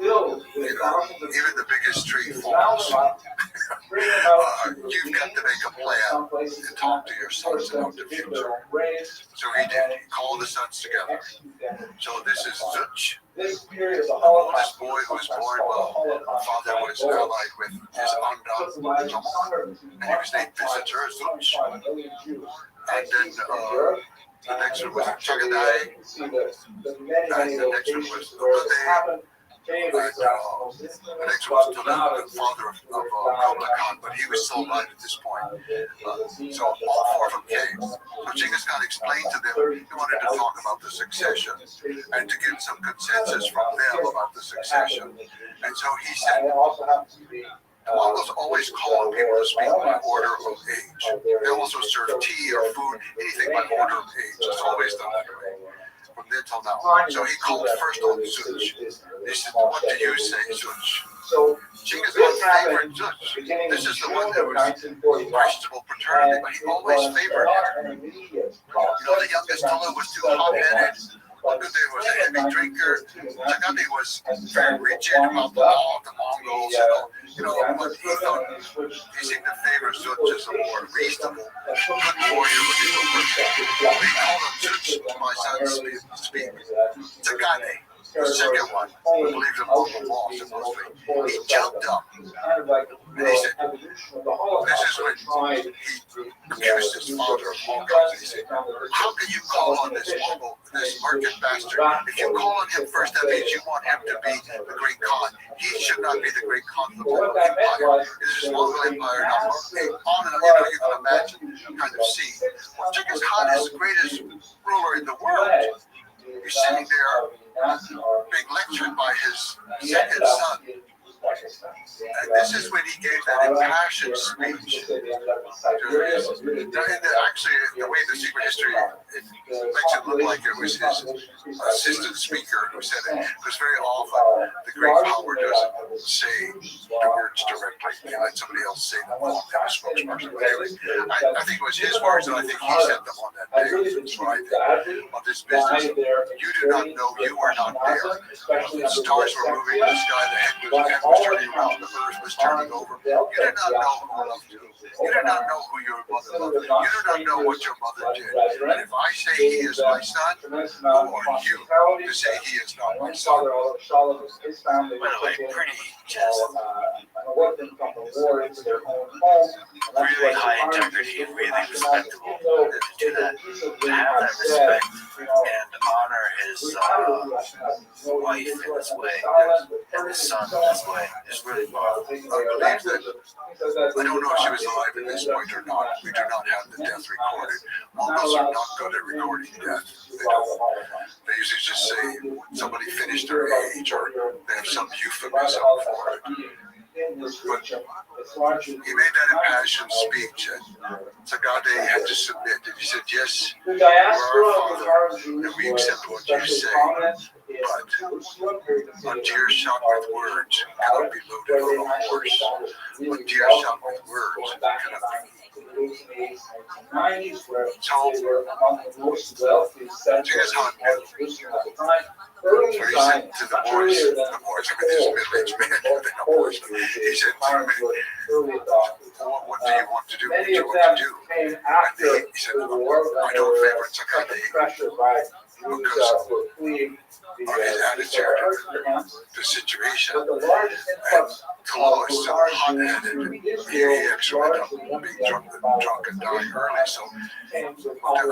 even the biggest tree falls. You've got to make a plan and talk to your sons about the future. So he did. He called the sons together. So this is Zuch, the oldest boy who was born while father was allied with his Anda, and he was named Visitor Zuch. And then the next one was Chagadai, and the next one was Uday. And the next one was Tulan, the father of Kublai Khan, but he was still alive at this point. So all four of them came. So Genghis Khan explained to them he wanted to talk about the succession and to get some consensus from them about the succession. And so he said, the Mongols always call on people to speak by order of age. They also serve tea or food, anything by order of age. It's always done that way. From then till now. So he called first on Zuch. He said, what do you say, Zuch? Genghis Khan's favorite Zuch. This is the one that was questionable paternity, but he always favored him. The youngest Tulu was too hot-headed. Uday was a heavy drinker. Chagande was very rigid about the law of the Mongols. But he thought he seemed to favor Zuch as a more reasonable, good warrior looking over. He called him Zuch, my son, speak. Chagande, the second one, who believed in Mongol law, supposedly. He jumped up And he said, this is when he accused his father of all kinds. He said, how can you call on this market bastard? If you call on him first, that means you want him to be the great Khan. He should not be the great Khan of the Mongol Empire. It is a Mongol Empire, not on and on. You can imagine kind of scene. Well, Genghis Khan is the greatest ruler in the world. He's sitting there being lectured by his second son. And this is when he gave that impassioned speech. Actually, the way the secret history, it makes it look like it was his assistant speaker who said it, because very often the great power doesn't say the words directly. They let somebody else say them for them, a spokesperson. But anyway, I think it was his words, and I think he said them on that day. So I think on this business, you do not know, you are not there. The stars were moving in the sky, the head was turning around, the earth was turning over. You did not know who loved you. You did not know who your mother loved. You do not know what your mother did. And if I say he is my son, who are you to say he is not my son? By the way, pretty just really high integrity, really respectable. And to do that, to have that respect and honor his wife in this way and his son in this way is really powerful. I believe that. I don't know if she was alive at this point or not. We do not have the death recorded. Mongols are not good at recording death. They don't. They usually just say somebody finished their age, or they have some euphemism for it. But he made that impassioned speech, and Sagade had to submit. And he said, yes, you are our father, and we accept what you say. But a deer shot with words cannot be loaded on a horse. A deer shot with words cannot be. So, Genghis Khan knew. So he said to the boys, I mean, this is middle-aged man, the boys, he said to me, what do you want to do? What do you want to do? And he said, I don't favor Sagade because of his attitude, the situation, and Kalo is so hot-headed. He actually ended up being drunk and dying early. So the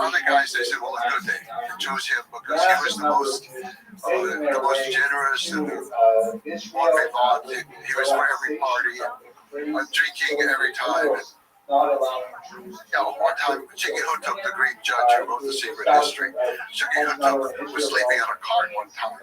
other guys, they said, well, it's good they chose him because he was the most generous and the bon vivant. He was for every party and drinking every time. One time, Chigi Hutuk, the great judge who wrote The Secret History, Chigi Hutuk was sleeping on a cart one time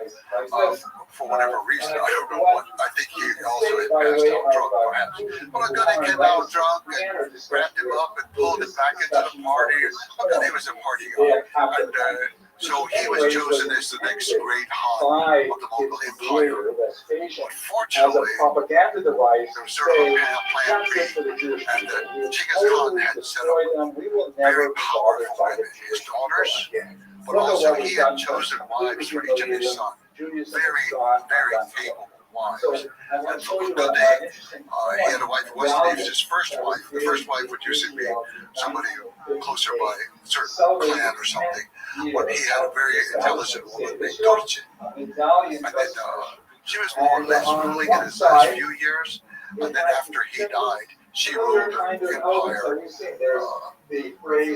for whatever reason. I don't know what. I think he also had passed out drunk, perhaps. But Agane came out drunk and grabbed him up and pulled him back into the party. Agane was a party guy. And so he was chosen as the next great Khan of the Mongol Empire. Unfortunately, there was sort of a plan B, and Genghis Khan had set up very powerful women, his daughters, but also he had chosen wives for each of his sons. Very, very capable wives. And for good day, he had a wife who wasn't even his first wife. The first wife would usually be somebody closer by a certain clan or something. But he had a very intelligent woman named Dorche. And then she was more or less ruling in his last few years. And then after he died, she ruled the empire in her own name. She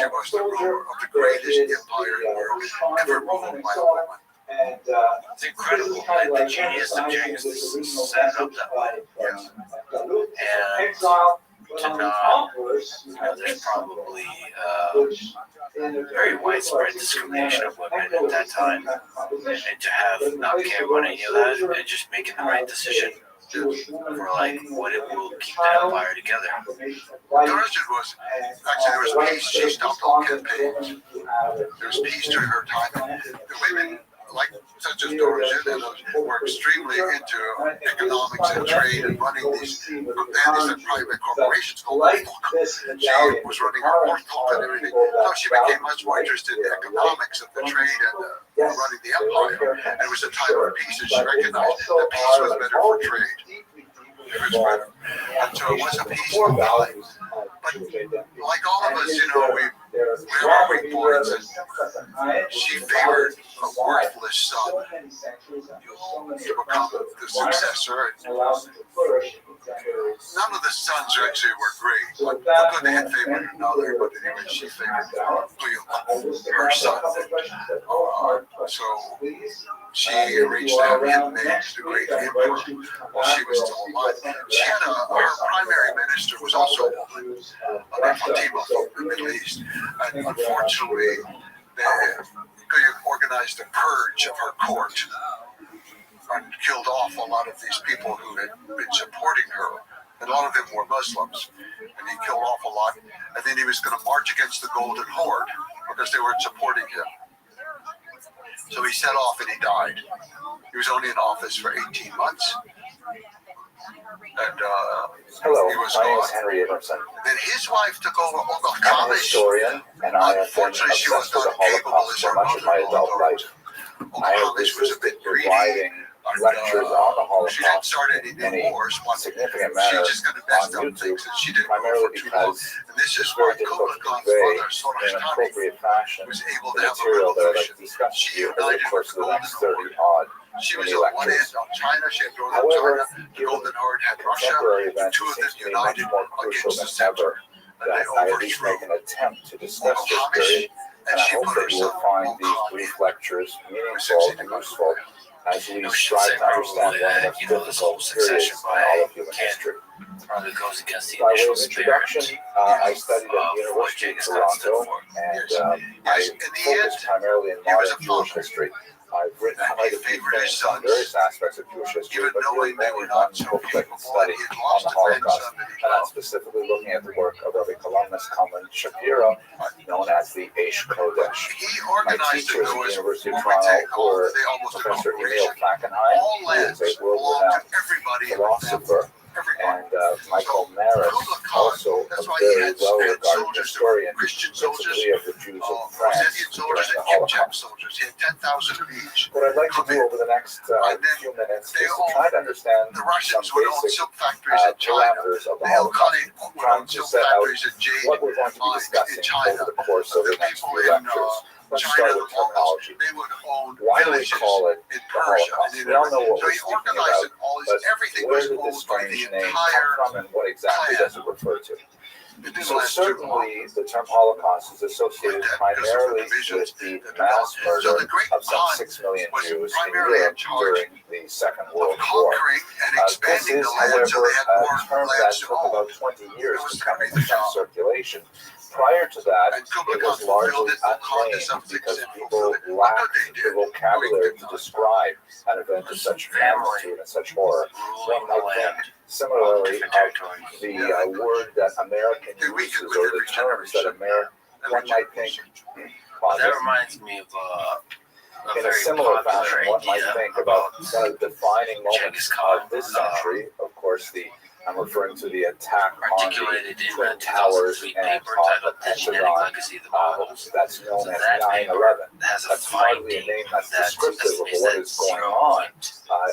was the ruler of the greatest empire in the world ever ruled by a woman. It's incredible, and the genius of Genghis to set it up that way. Yes. And to not, there's probably very widespread discrimination of women at that time, and to have not care about any of that and just making the right decision for like what it will keep the empire together. Dorje was, actually there was peace, she stopped all campaigns. There was peace during her time. The women, like such as Dorje, were extremely into economics and trade and running these private corporations called Orthoc. She was running her Orthoc and everything. So she became much more interested in the economics of the trade and running the empire. And it was a time of peace, and she recognized that peace was better for trade. It was better. And so it was a peaceful time. But like all of us, we have our reports, and she favored a worthless son to become the successor. none of the sons actually were great. But they had favored another, but anyway, she favored her son. So she arranged to have him made the great emperor while she was still alive. She had her primary minister was also a woman, Fatima from the Middle East. And unfortunately, they organized a purge of her court and killed off a lot of these people who had been supporting her. And a lot of them were Muslims. And he killed off a lot. And then he was going to march against the Golden Horde because they weren't supporting him. So he set off and he died. He was only in office for 18 months. And Hello, he was my name is gone. Henry Abramson. Then his wife took over all the I'm a college. historian, and I have been Unfortunately, she was obsessed with the not capable Holocaust as for her much of my mother-in-law adult told life. I have College was a bit resisted greedy. providing lectures on the She didn't Holocaust start any in new any wars. significant She manner just kind of messed on up things, YouTube, and she didn't primarily go for too long. because And this is it's why very difficult to Kublai Khan's convey father, in an Sorashtani, appropriate fashion was able the to have a material that I'd like revolution. to discuss with She you over the united course with of the the next Golden 30 odd She was mini on one lectures. end on China. She had Northern However, China. The given Golden Horde had Russia. contemporary The events, two it of them seems to me much united more crucial against the than ever center. And they that I at least make overthrew an attempt to discuss this period, and I hope that you will find these brief lectures meaningful and useful as we strive to understand one of the most difficult periods in all of human history. Probably goes against the By way initial of introduction, I studied at the of what University of Genghis Khan stood Toronto, for. and I focused primarily in modern Jewish history. I've written quite a few things on various aspects of Jewish history, but really mainly one book that can study on the Holocaust, and I'm specifically looking at the work of Rabbi Columnus Kalman Shapiro, known as the Eish Kodesh. He My organized teachers it at the as University of what we Toronto take all, were they almost Professor a Emil Fackenheim, all who is lands a belong world-renowned to everybody in the philosopher, everybody. and Michael Maris, also a That's why he very had well-regarded soldiers that were historian, Christian soldiers, principally of the Jews of France Brazilian soldiers, during the and Kipchak Holocaust. soldiers. He had 10,000 of each. What I'd like to do over the next few minutes is to try to understand The some Russians would own basic silk factories in China. parameters of the The Holocaust, Ilkhani would trying own to silk set out factories in Jade what we're going to be mines discussing in China. over the course of the The next people few in lectures. Let's China, start the with Mongols, terminology. they would own Why do we villages call it in the Persia. Holocaust? And We all know what so we're he speaking organized about, it all. but Everything where was did this owned by the strange name entire come from, and what exactly does it refer to? It didn't So last too long. certainly the term Holocaust is associated primarily with the mass murder of some 6 million Jews in Europe during the Second World War. Conquering and This expanding is, the land however, so they had more a term that lands to took own. about 20 years It was to come the into some job. circulation. Prior to that, And it Kublai was Khan largely fulfilled it. Khan is unclaimed because something people fulfilled it. lacked They the did. vocabulary to describe an event of such magnitude and such horror. One might think similarly of the word that American uses, or the terms that one might think, That reminds me of a in a very similar popular fashion, one might idea think about one of the defining moments Genghis Khan, of this century. Of course, I'm referring to the attack on articulated the in Twin a Towers 2003 and paper on titled the The Genetic Pentagon. Legacy of the Mongols. That's known So as that 9/11. paper has a That's hardly a finding name that's that descriptive of estimates what that is going on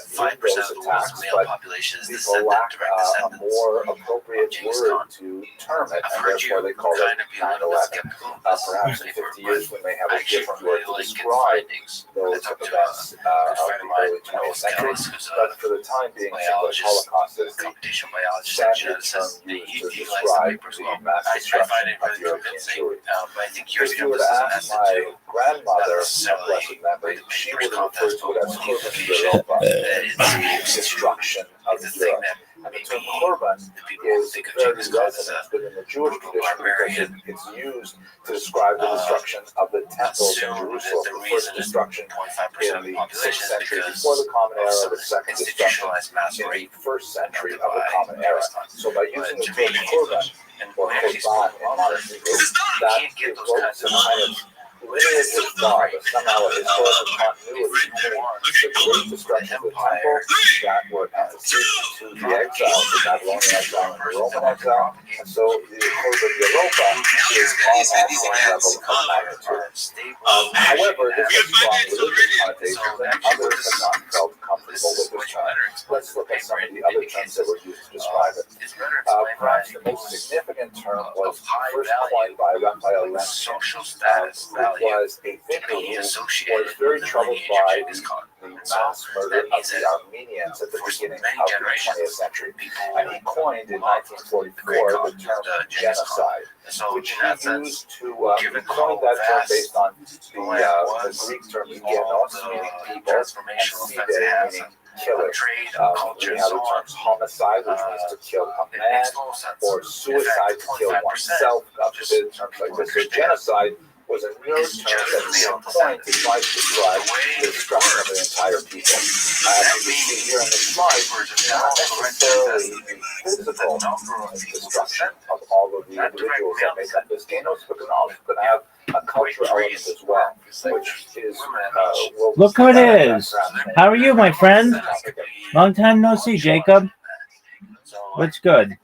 0.5% in those of the world's attacks, male but population is people descendant, lack direct a descendants. more appropriate Genghis word Khan. to term it, I've and heard therefore you they call it kind of be a little bit 9/11. skeptical of this Perhaps in paper, 50 years we may have I a actually different really word to like its describe findings. I those talked to a events good of friend of the mine, early 20th century. Ellis, who's But a for the time being, think of biologist, Holocaust as the computational biologist, and standard term geneticist. used to He likes the describe paper as the well. mass I destruction find it of really European convincing, Jewry. but I think your If you were to skepticism has ask to my do grandmother not of necessarily blessed memory, with the she paper's would refer contents, to but it as with the Kurban information Europa, that it's the used to destruction of the thing Europe. that And the maybe term Kurban the people is think of very Genghis Khan as resonant within the Jewish brutal tradition because barbarian. it's used to describe the destruction of the temples in assume that Jerusalem, the the first reason destruction 0.5% in of the the population 6th is century because before the Common of Era, some the second destruction institutionalized mass in the rape first century of by the Common Era. Genghis Khan. So by using the to term me, Kurban, and or we actually Kurban spoke in about modern this. Hebrew, You that can't get those evokes kinds some of kind of lineage of God, somehow a historical continuity between the great destruction of the temple that were antecedent to the exile, the Babylonian exile and the Roman exile, and so the Kurban Europa is on that same level of magnitude. However, this has strong religious connotations, and others have not felt comfortable with this term. Let's look at some of the other terms that were used to describe it. Perhaps the most significant term was first coined by Raphael social Lemkin, status who value was a to thinker be who associated was very with the troubled lineage of by Genghis Khan. the mass murder of the Armenians at the beginning of the 20th century. And he coined in 1944 the term genocide, which he used to he coined that term based on the Greek term genos, meaning people, and side, meaning killer. We have the terms homicide, which means to kill a man, or suicide, to kill oneself, terms like this. So genocide was a nerd term that was coined to try to describe the destruction of an entire people. As you can see here on the slide, not necessarily the physical destruction of all of the individuals that make up this genos, but also going to have a cultural element as well, which is look who it is. How are you, my friend? Long time no see, Jacob. What's good?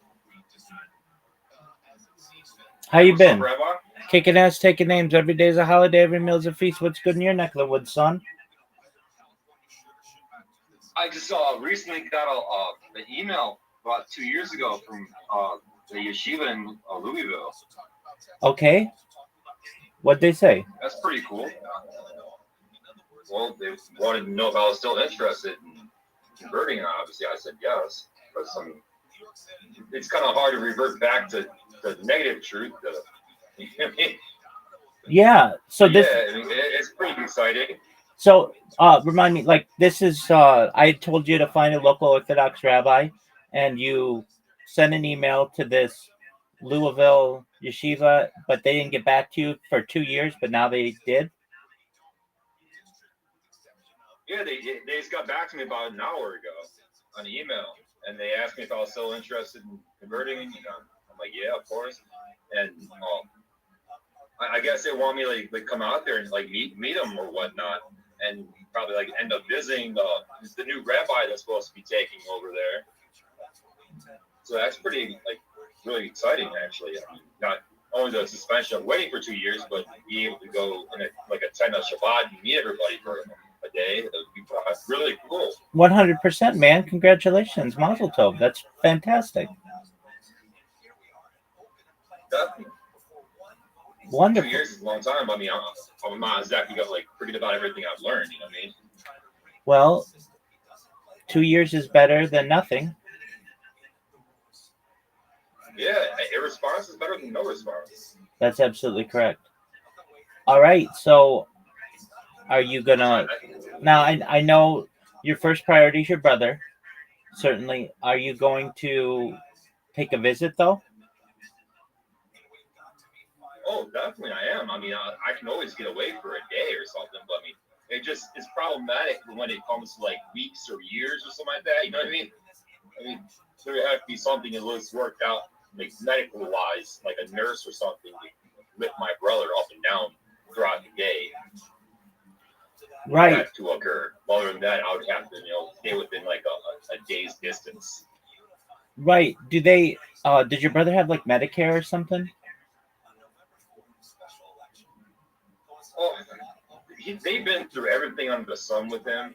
How you been? Kicking ass, taking names. Every day is a holiday, every meal's a feast. What's good in your neck of the woods, son? I just recently got an email about 2 years ago from the yeshiva in Louisville. Okay. What'd they say? That's pretty cool. Well, they wanted to know if I was still interested in converting. Obviously, I said yes. But it's kind of hard to revert back to the negative truth. Yeah. So this. Yeah, it's pretty exciting. So, remind me, like, this is, I told you to find a local Orthodox rabbi, and you sent an email to this Louisville yeshiva, but they didn't get back to you for 2 years, but now they did? Yeah, they just got back to me about an hour ago on the email, and they asked me if I was still interested in converting, I'm like, yeah, of course. And I guess they want me to like come out there and like meet them or whatnot, and probably like end up visiting the new rabbi that's supposed to be taking over there. So that's pretty like really exciting, actually. I mean, not only the suspension of waiting for 2 years, but be able to go in attend a Shabbat and meet everybody for a day. That would be really cool. 100%, man. Congratulations, Mazel Tov. That's fantastic. Definitely. Wonderful. 2 years is a long time. I mean, I'm not exactly like forget about everything I've learned. You know what I mean? Well, 2 years is better than nothing. Yeah, a response is better than no response. That's absolutely correct. All right, so are you gonna now? I know your first priority is your brother. Certainly, are you going to take a visit though? Oh, definitely, I am. I mean, I can always get away for a day or something, but I mean, it's problematic when it comes to like weeks or years or something like that. You know what I mean? I mean, there would have to be something that was worked out, like medical wise, like a nurse or something to lift my brother up and down throughout the day. Right. That to occur. Other than that, I would have to, stay within like a day's distance. Right. Do they? Did your brother have like Medicare or something? Oh, they've been through everything under the sun with him,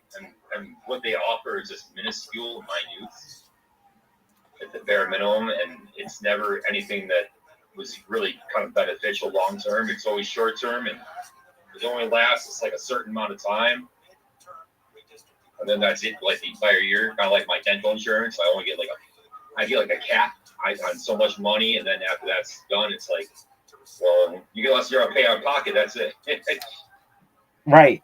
and what they offer is just minuscule, minute, at the bare minimum, and it's never anything that was really kind of beneficial long term. It's always short term, and it only lasts like a certain amount of time, and then that's it, like the entire year. Kind of like my dental insurance, I get like a cap on so much money, and then after that's done, it's like, well, unless you're a pay out of pocket, that's it. Right.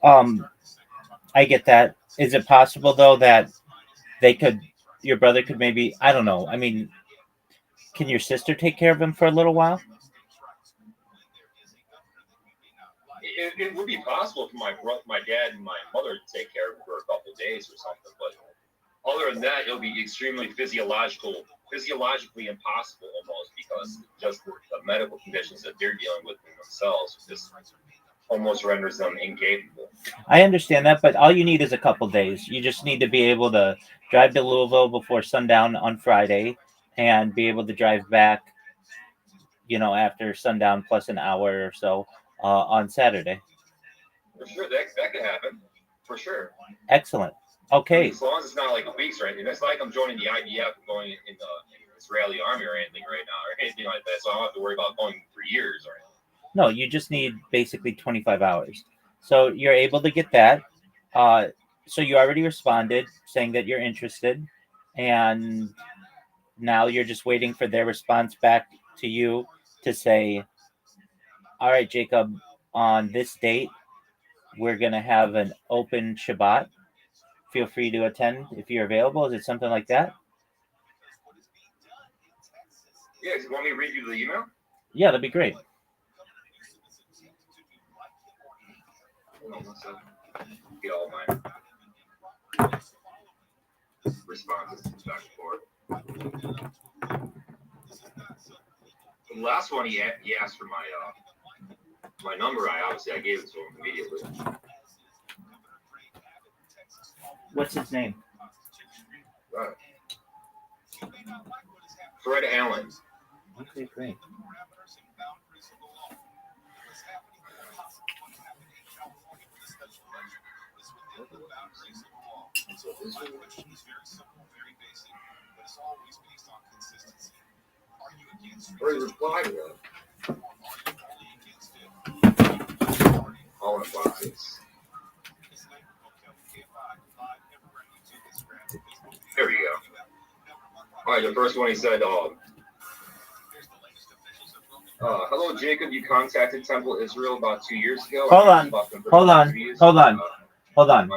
I get that. Is it possible though that your brother could maybe, I don't know. I mean, can your sister take care of him for a little while? It would be possible for my dad and my mother to take care of him for a couple of days or something, but other than that, it'll be extremely physiologically impossible almost, because just the medical conditions that they're dealing with themselves just almost renders them incapable. I understand that, but all you need is a couple days. You just need to be able to drive to Louisville before sundown on Friday and be able to drive back, after sundown plus an hour or so on Saturday. For sure, that could happen. For sure. Excellent. Okay. I mean, as long as it's not like weeks or anything. It's not like I'm joining the IDF or going in the Israeli army or anything right now or anything like that. So I don't have to worry about going for years or anything. No, you just need basically 25 hours. So you're able to get that. So you already responded saying that you're interested, and now you're just waiting for their response back to you to say, all right, Jacob, on this date, we're going to have an open Shabbat. Feel free to attend if you're available. Is it something like that? Yeah, you want me to read you the email? Yeah, that'd be great. Hold on one second. Get all my responses back and forth. The last one, he asked for my number. I gave it to him immediately. What's his name? Right. Fred Allen. Okay, great. Or he replied to them. All in boxes. There we go. All right, the first one he said, hello, Jacob. You contacted Temple Israel about 2 years ago. Hold on.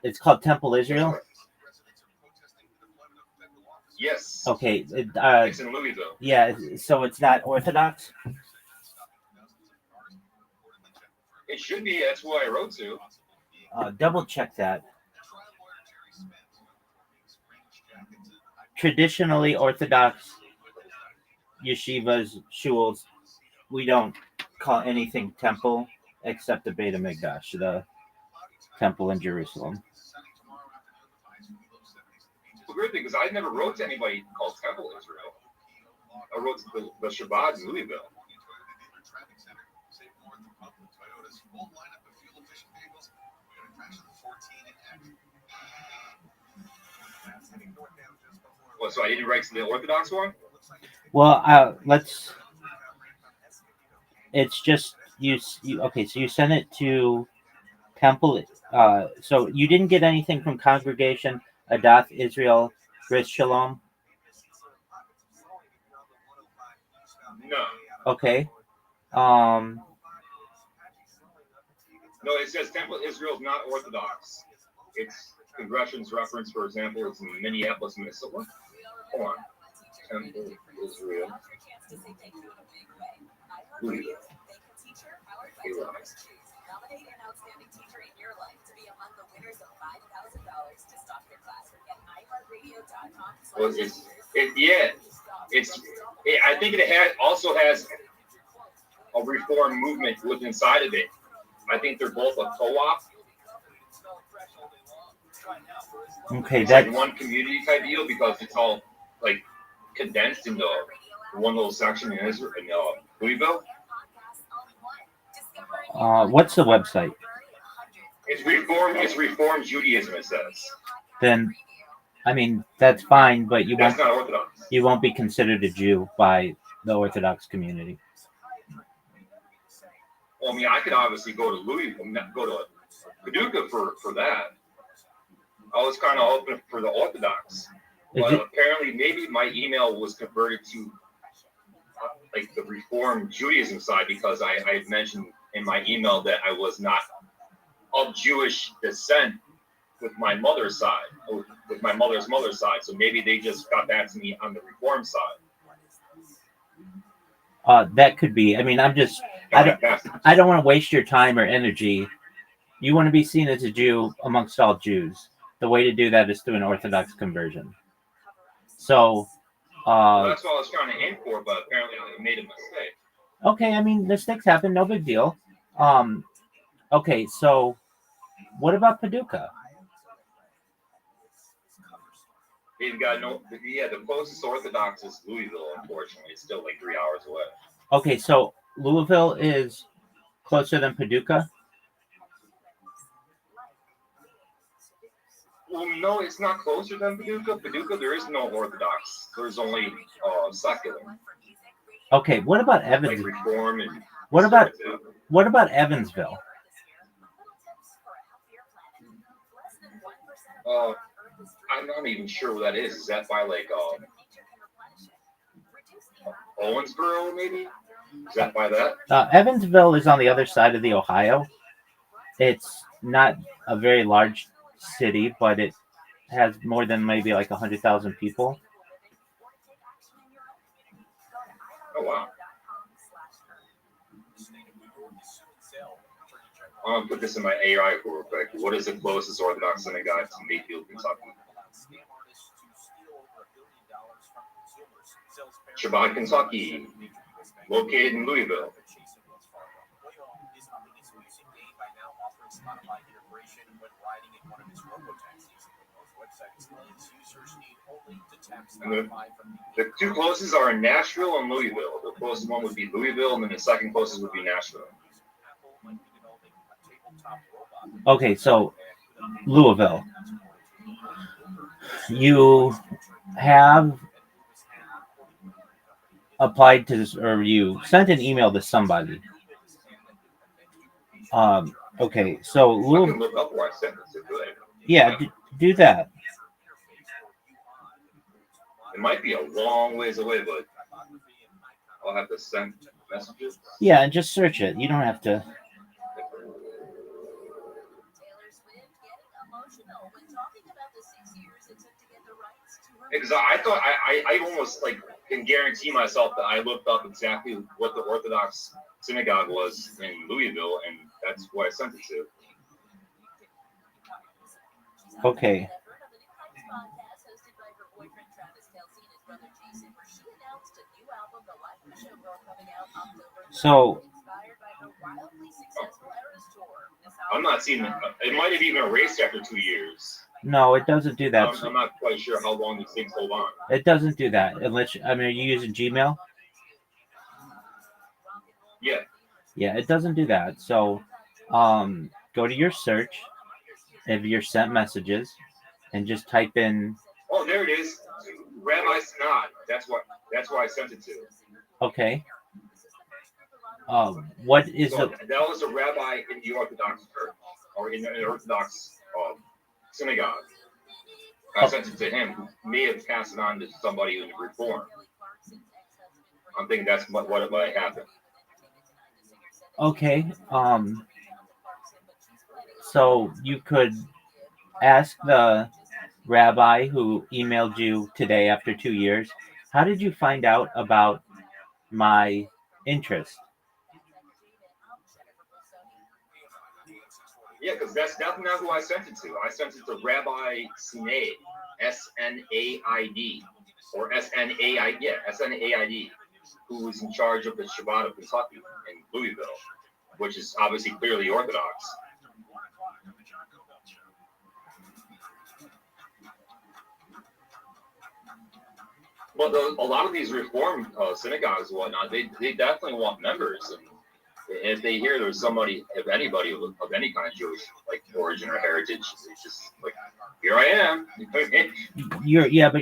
It's called Temple Israel. Yes. Okay. It's in Louisville. Yeah. So it's not Orthodox. It should be. That's what I wrote to. Double check that. Traditionally Orthodox yeshivas, shuls, we don't call anything temple except the Beit HaMikdash, the temple in Jerusalem. The weird thing is I never wrote to anybody called Temple Israel. I wrote to the Shabbat in Louisville. Well, so I didn't write to the Orthodox one? Well, it's just you. Okay, so you sent it to Temple. So you didn't get anything from Congregation Adath Israel Bris Shalom. No. Okay. No, it says Temple Israel is not Orthodox. Its congression's reference, for example, is in Minneapolis, Minnesota. Hold on. Temple Israel. Louisville. Well, I think it also has a reform movement within inside of it. I think they're both a co-op. Okay, it's that's like one community type deal because it's all like condensed into one little section in Israel, in Louisville. What's the website? It's Reform Judaism, it says. Then, I mean, that's fine, but That's not Orthodox. you won't be considered a Jew by the Orthodox community. Well, I mean, I could obviously go to Louisville, go to Paducah for that. I was kind of hoping for the Orthodox. But apparently, maybe my email was converted to like the Reform Judaism side because I had mentioned in my email that I was not of Jewish descent with my mother's side, or with my mother's side. So maybe they just got back to me on the Reform side. That could be. I mean, I don't want to waste your time or energy. You want to be seen as a Jew amongst all Jews. The way to do that is through an Orthodox conversion. So, well, that's what I was trying to aim for, but apparently I made a mistake. Okay, I mean, mistakes happen, no big deal. Okay, so what about Paducah? They've got the closest Orthodox is Louisville, unfortunately. It's still like 3 hours away. Okay, so Louisville is closer than Paducah? Well, no, it's not closer than Paducah. Paducah, there is no Orthodox. There's only secular. Okay, what about Evansville? Like Reform and what about Evansville? I'm not even sure what that is. Is that by like Owensboro, maybe? Is that by that? Evansville is on the other side of the Ohio. It's not a very large city, but it has more than maybe like 100,000 people. Oh wow. I'm gonna put this in my AI real quick. What is the closest Orthodox synagogue to Mayfield, Kentucky? Shabbat, Kentucky, located in Louisville. And the two closest are in Nashville and Louisville. The closest one would be Louisville, and then the second closest would be Nashville. Okay, so Louisville. You have applied to this, or you sent an email to somebody. Okay, so I Louisville. can look up where I sent it to. Yeah, do that. It might be a long ways away, but I'll have to send messages. Yeah, and just search it. You don't have to. Because I thought I almost like can guarantee myself that I looked up exactly what the Orthodox synagogue was in Louisville, and that's what I sent it to. Okay. So I'm not seeing it. It might have even erased after 2 years. no, it doesn't do that. I'm not quite sure how long these things hold on. It doesn't do that unless I mean, are you using Gmail? Yeah. Yeah, it doesn't do that. So, go to your search of your sent messages and just type in. Oh, there it is. Rabbi Snod. That's what I sent it to. Okay. What is so the? That was a rabbi in the Orthodox church or in an Orthodox synagogue. I sent it to him, who may have passed it on to somebody in the Reform. I'm thinking that's what might happen. Okay. So you could ask the rabbi who emailed you today after 2 years, how did you find out about my interest? Yeah, because that's definitely not who I sent it to. I sent it to Rabbi Snaid, Snaid, or Snaid, who is in charge of the Shabbat of Kentucky in Louisville, which is obviously clearly Orthodox. Well, a lot of these Reform synagogues and whatnot, they definitely want members. And if they hear there's somebody, if anybody of any kind of Jewish like origin or heritage, it's just like, here I am. But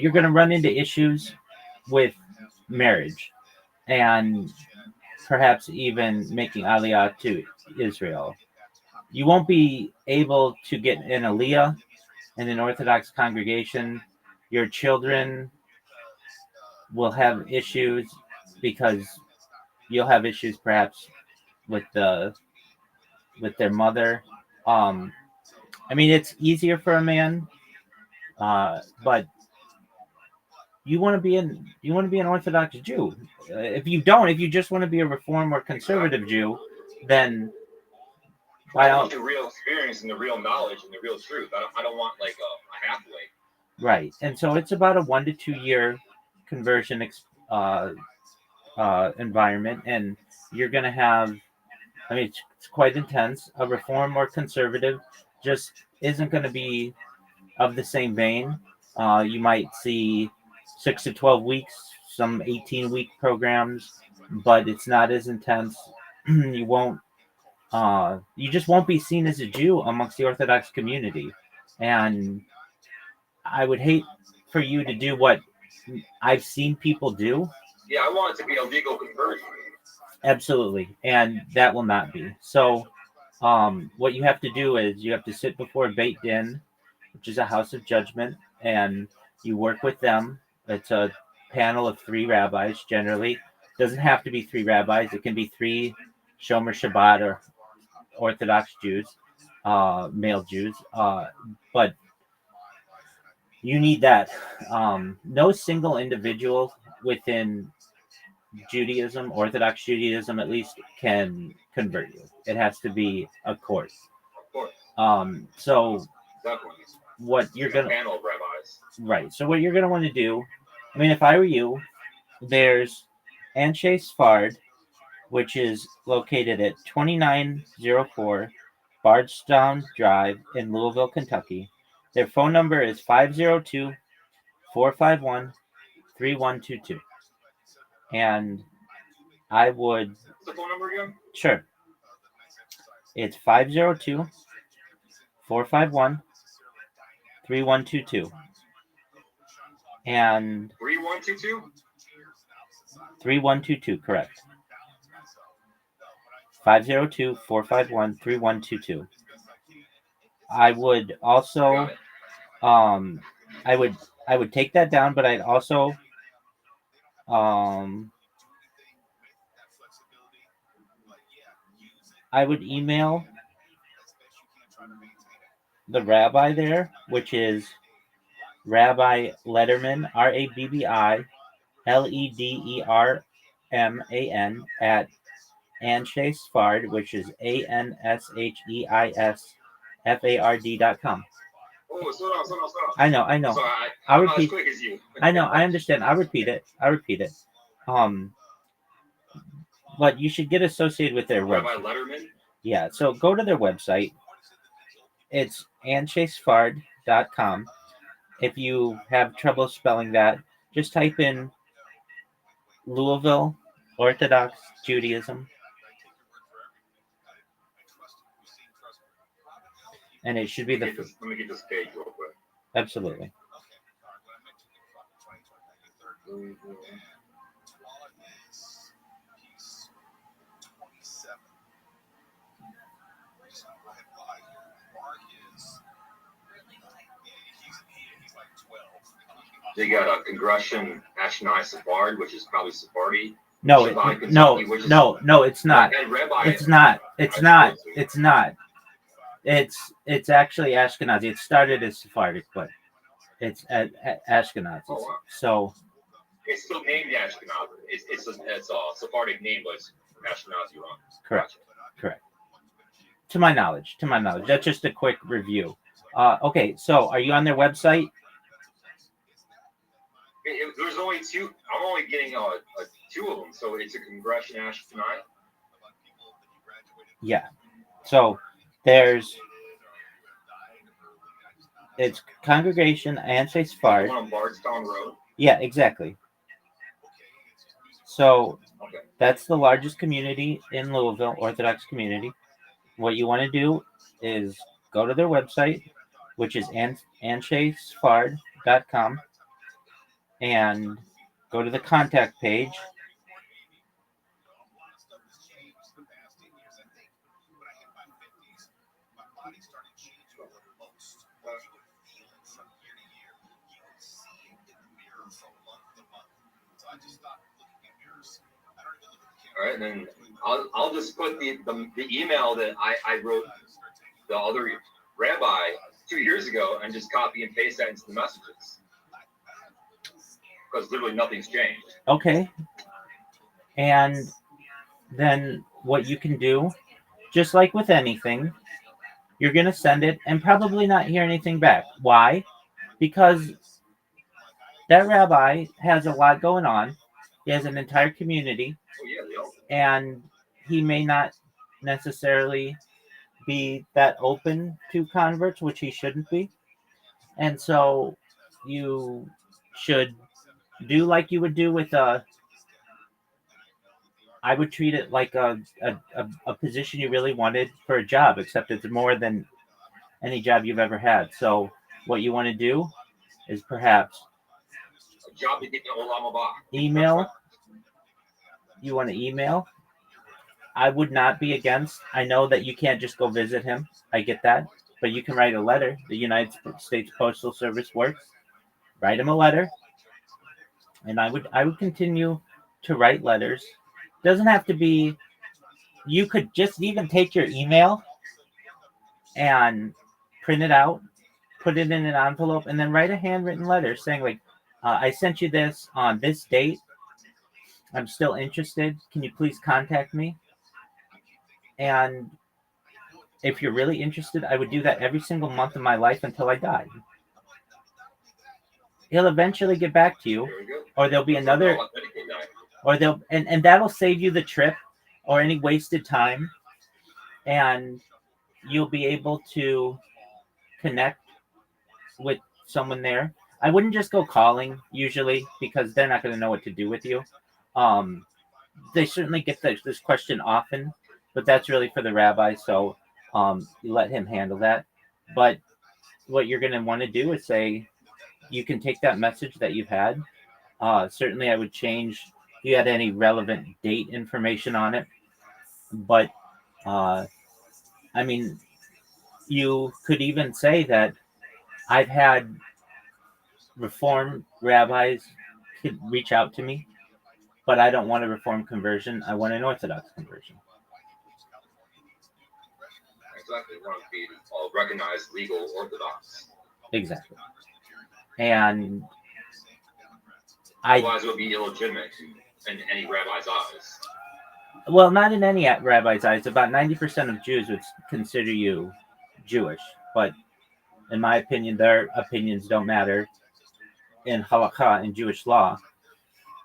you're going to run into issues with marriage and perhaps even making Aliyah to Israel. You won't be able to get an Aliyah in an Orthodox congregation. Your children will have issues because you'll have issues perhaps with their mother. I mean, it's easier for a man, but you want to be an Orthodox Jew. If you just want to be a Reform or conservative Jew, then I want the real experience and the real knowledge and the real truth. I don't want like a halfway. Right, and so it's about a 1 to 2 year conversion environment, and you're going to have. I mean, it's quite intense. A Reform or conservative just isn't going to be of the same vein. You might see 6 to 12 weeks, some 18-week programs, but it's not as intense. You won't. You just won't be seen as a Jew amongst the Orthodox community, and I would hate for you to do what I've seen people do. Yeah, I want it to be a legal conversion. Absolutely, and that will not be. So, what you have to do is you have to sit before Beit Din, which is a house of judgment, and you work with them. It's a panel of 3 rabbis generally. Doesn't have to be 3 rabbis. It can be 3 Shomer Shabbat or Orthodox Jews, male Jews. But you need that. No single individual within Judaism, Orthodox Judaism at least, can convert you. It has to be a course. Of course. So Definitely. what you're gonna Panel of rabbis. right. So what you're gonna want to do, I mean, if I were you, there's Anshe Sfard, which is located at 2904 Bardstown Drive in Louisville, Kentucky. Their phone number is 502 451 3122. And I would. What's the phone number again? Sure. It's 502 451 3122. And 3122? 3122, correct. 502 451 3122. I would also I would take that down, but I'd also I would email the rabbi there, which is Rabbi Letterman, RabbiLederman at Anshe Sfard, which is ANSHEISFARD.com. Oh, slow down. I know. So I'll I'm not as repeat. quick as you. I know. I understand. I'll repeat it. But you should get associated with their Rabbi website. Letterman? Yeah. So go to their website. It's anshesfard.com. If you have trouble spelling that, just type in Louisville Orthodox Judaism, and it should be Let me get this page real quick. Absolutely. They got a Congression Ashkenaz Sephard, which is probably Sephardi. No, Shabbat, no, Kentucky, which is- no, it's not. And Rabbi. It's not. It's not. It's actually Ashkenazi. It started as Sephardic, but it's Ashkenazi. Oh, wow. So It's still named Ashkenaz. It's a Sephardic name, but it's Ashkenazi wrong. correct. To my knowledge. That's just a quick review. Okay, so are you on their website? There's only 2. I'm only getting 2 of them, so it's a Congression Ashkenaz. Yeah. So it's Congregation Anshe Sfard. One on Bardstown Road. Yeah, exactly. So Okay. that's the largest community in Louisville, Orthodox community. What you want to do is go to their website, which is anshesfard.com, and go to the contact page. All right, and then I'll just put the email that I wrote the other rabbi 2 years ago and just copy and paste that into the messages. Because literally nothing's changed. Okay. And then what you can do, just like with anything, you're going to send it and probably not hear anything back. Why? Because that rabbi has a lot going on. He has an entire community. Oh, yeah, and he may not necessarily be that open to converts, which he shouldn't be. And so you should do like you would do with I would treat it like a position you really wanted for a job, except it's more than any job you've ever had. So what you want to do is perhaps email. You want to email. I would not be against. I know that you can't just go visit him. I get that. but you can write a letter. The United States Postal Service works. Write them a letter, and I would continue to write letters. Doesn't have to be. You could just even take your email and print it out, put it in an envelope, and then write a handwritten letter saying like, I sent you this on this date. I'm still interested. Can you please contact me? And if you're really interested, I would do that every single month of my life until I died. He'll eventually get back to you, There we go. or there'll be That's another, all medical guy. or they'll, and that'll save you the trip or any wasted time, and you'll be able to connect with someone there. I wouldn't just go calling usually because they're not going to know what to do with you. They certainly get this question often, but that's really for the rabbi, so you let him handle that. But what you're going to want to do is say, you can take that message that you've had. Certainly, I would change if you had any relevant date information on it. But, I mean, you could even say that I've had Reform rabbis reach out to me, but I don't want a Reform conversion. I want an Orthodox conversion. Exactly. We want to be recognized legal Orthodox. Exactly. And Otherwise, it would be illegitimate in any rabbi's eyes. Well, not in any rabbi's eyes. About 90% of Jews would consider you Jewish, but in my opinion, their opinions don't matter in halakha, in Jewish law,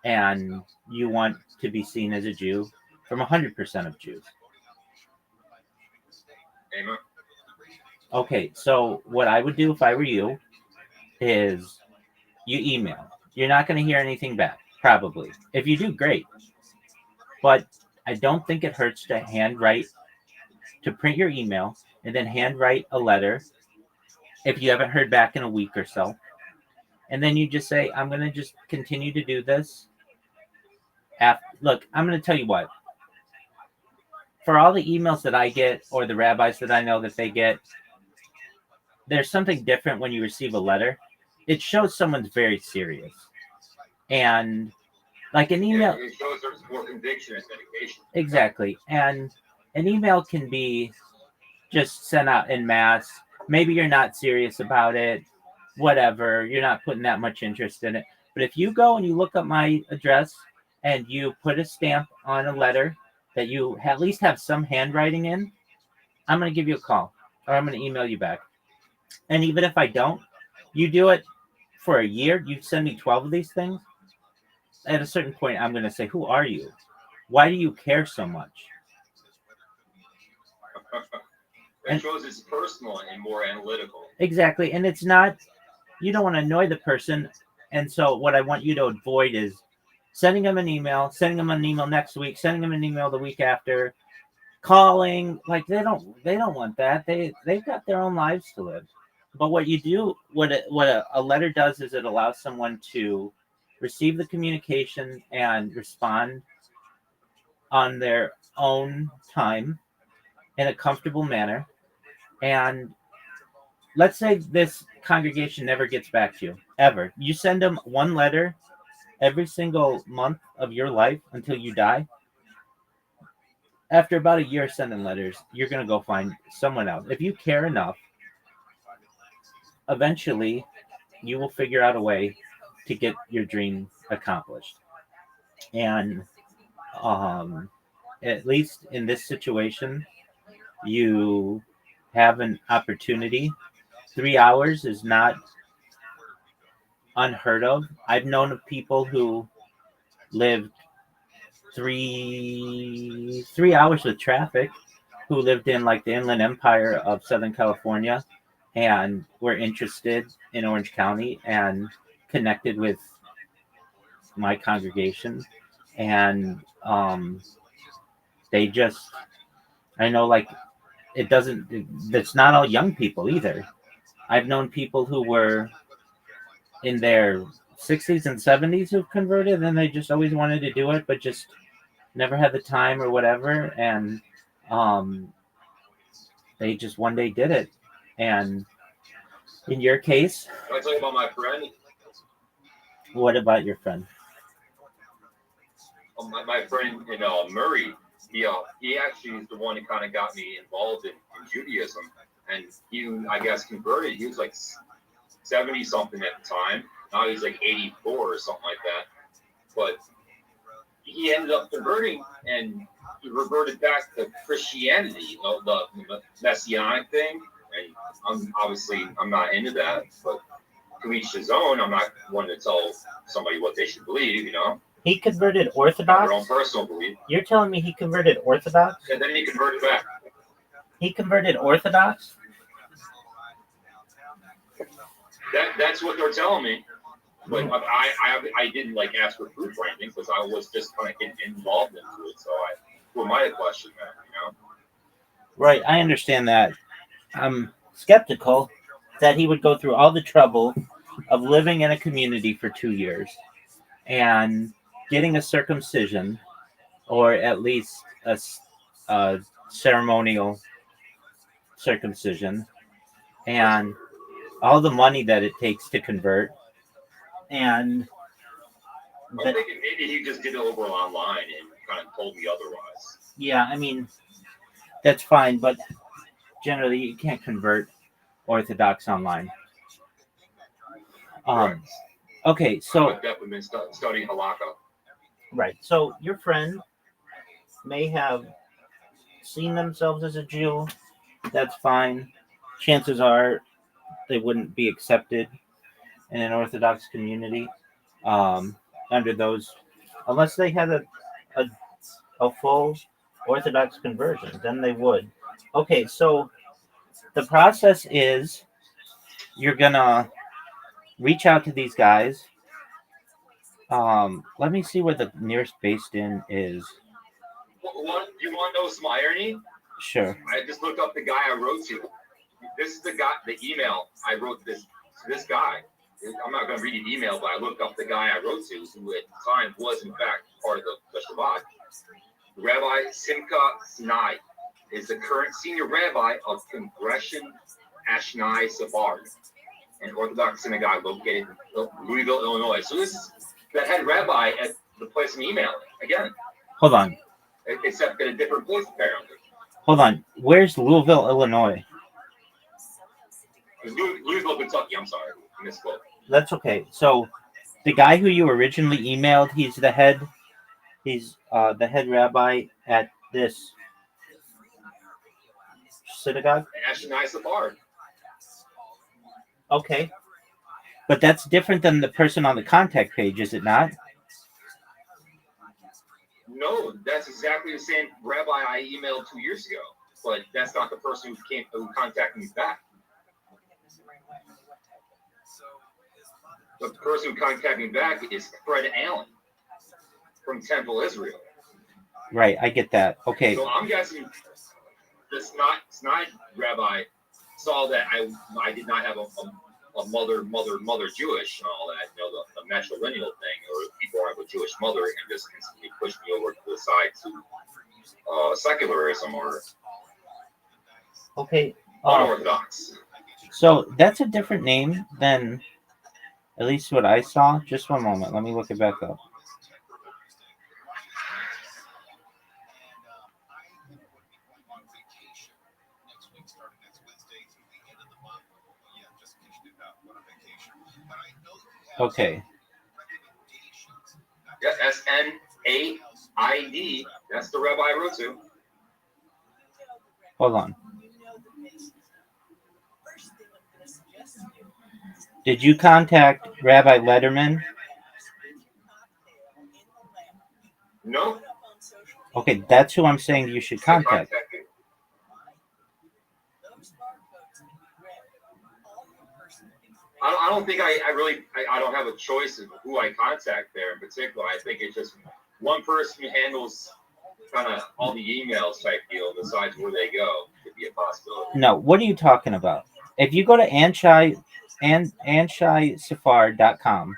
and you want to be seen as a Jew from 100% of Jews. Amen. Okay, so what I would do if I were you is you email. You're not going to hear anything back, probably. If you do, great. But I don't think it hurts to print your email and then handwrite a letter if you haven't heard back in a week or so. And then you just say, I'm going to just continue to do this. Look, I'm going to tell you what. For all the emails that I get or the rabbis that I know that they get, there's something different when you receive a letter. It shows someone's very serious. And like an email. Yeah, it shows there's more conviction and dedication. Exactly. And an email can be just sent out en masse. Maybe you're not serious about it. Whatever. You're not putting that much interest in it. But if you go and you look up my address and you put a stamp on a letter that you at least have some handwriting in, I'm going to give you a call or I'm going to email you back. And even if I don't, you do it for a year, you send me 12 of these things. At a certain point, I'm going to say, who are you? Why do you care so much? It shows it's personal and more analytical. Exactly. And it's not, you don't want to annoy the person. And so what I want you to avoid is sending them an email next week, sending them an email the week after, calling. Like they don't want that. They've got their own lives to live. But what you do, what a letter does is it allows someone to receive the communication and respond on their own time in a comfortable manner. And let's say this congregation never gets back to you, ever. You send them one letter every single month of your life until you die. After about a year sending letters, you're going to go find someone else. If you care enough, eventually you will figure out a way to get your dream accomplished. And at least in this situation, you have an opportunity. 3 hours is not unheard of. I've known of people who lived three hours with traffic, who lived in like the Inland Empire of Southern California and were interested in Orange County and connected with my congregation. And they just, I know, like, it's not all young people either. I've known people who were in their 60s and 70s who've converted, and they just always wanted to do it, but just never had the time or whatever. And they just one day did it. And in your case, Can I tell you about my friend? what about your friend? My friend in Murray, he actually is the one who kind of got me involved in Judaism, and he, I guess, converted. He was like 70 something at the time. Now he's like 84 or something like that. But he ended up converting, and he reverted back to Christianity, the messianic thing. And I'm not into that, but to each his own. I'm not one to tell somebody what they should believe, He converted Their Orthodox? own personal belief. You're telling me he converted Orthodox? And then he converted back. He converted Orthodox? That's what they're telling me. But I didn't like ask for proof or anything because I was just kind of getting involved into it. So who am I to question that, Right, I understand that. I'm skeptical that he would go through all the trouble of living in a community for 2 years and getting a circumcision, or at least a ceremonial circumcision, and all the money that it takes to convert. And I'm thinking maybe he just did it over online and kind of told me otherwise. yeah, I mean, that's fine, but generally you can't convert Orthodox online. Okay, so I've definitely been studying halakha. right, so your friend may have seen themselves as a Jew. That's fine. Chances are they wouldn't be accepted in an Orthodox community under those, unless they had a full Orthodox conversion, then they would. Okay, so the process is you're gonna reach out to these guys. Let me see where the nearest based in is. You want to know some irony? Sure. I just looked up the guy I wrote to. This is the email I wrote to this guy. I'm not going to read the email, but I looked up the guy I wrote to, who at the time was in fact part of the Shabbat. Rabbi Simcha Sinai is the current senior rabbi of Congregation Ashnai Sephardi, an Orthodox synagogue located in Louisville, Illinois. So this is the head rabbi at the place I'm emailing. Again. Hold on. Except at a different place, apparently. Hold on. Where's Louisville, Illinois? Louisville, Kentucky. I'm sorry. I misspoke. That's okay. So the guy who you originally emailed, he's the head rabbi at this synagogue? Ashnai Sephardi. Okay. But that's different than the person on the contact page, is it not? No, that's exactly the same rabbi I emailed 2 years ago. But that's not the person who contacted me back. The person who contacted me back is Fred Allen from Temple, Israel. Right, I get that. Okay. So I'm guessing the snide rabbi saw that I did not have a mother Jewish and all that, the matrilineal thing, or people have a Jewish mother, and just instantly pushed me over to the side to secularism or okay. Unorthodox. So that's a different name than at least what I saw. Just one moment. Let me look it back up. Okay. Yeah, SNAID. That's the rabbi I wrote to. Hold on. Did you contact Rabbi Letterman? No. Okay, that's who I'm saying you should contact. I don't think I don't have a choice of who I contact there in particular. I think it's just one person who handles kind of all the emails type deal, decides where they go. Could be a possibility. No, what are you talking about? If you go to anshaisafar.com,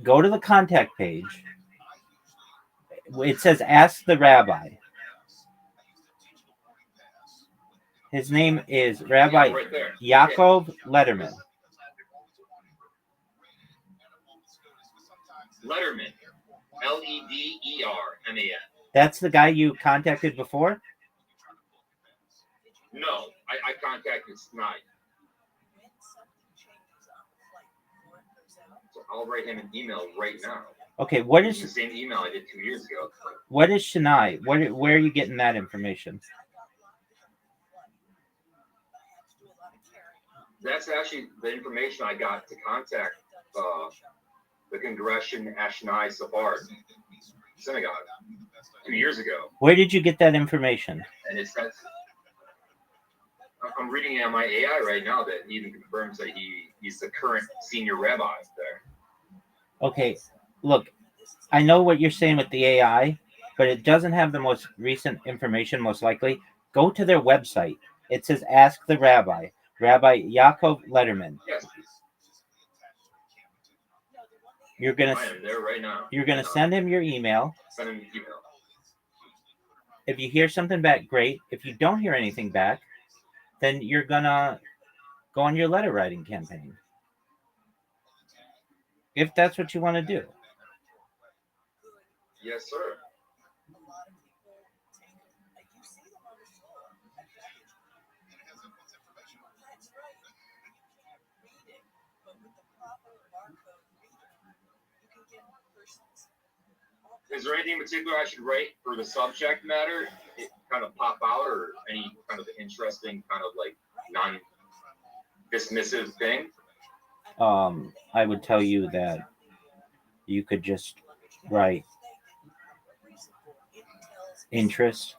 go to the contact page. It says ask the rabbi. His name is Rabbi Yeah, right there. Yaakov Letterman. Letterman. Lederman. That's the guy you contacted before? No, I contacted Snide. So I'll write him an email right now. Okay, what It's is the same email I did 2 years ago. what is Shania? Where are you getting that information? That's actually the information I got to contact the Congregation Ashnai Safard Synagogue 2 years ago. Where did you get that information? And it's that I'm reading it on my AI right now that he even confirms that he's the current senior rabbi there. Okay, look, I know what you're saying with the AI, but it doesn't have the most recent information, most likely. Go to their website. It says Ask the Rabbi, Rabbi Yaakov Letterman. Yes. You're gonna I am there right now. You're gonna send him your email. Send him an email. If you hear something back, great. If you don't hear anything back, then you're gonna go on your letter writing campaign. If that's what you want to do. Yes, sir. Is there anything in particular I should write for the subject matter? It kind of pop out, or any kind of interesting, kind of like non-dismissive thing? I would tell you that you could just write interest.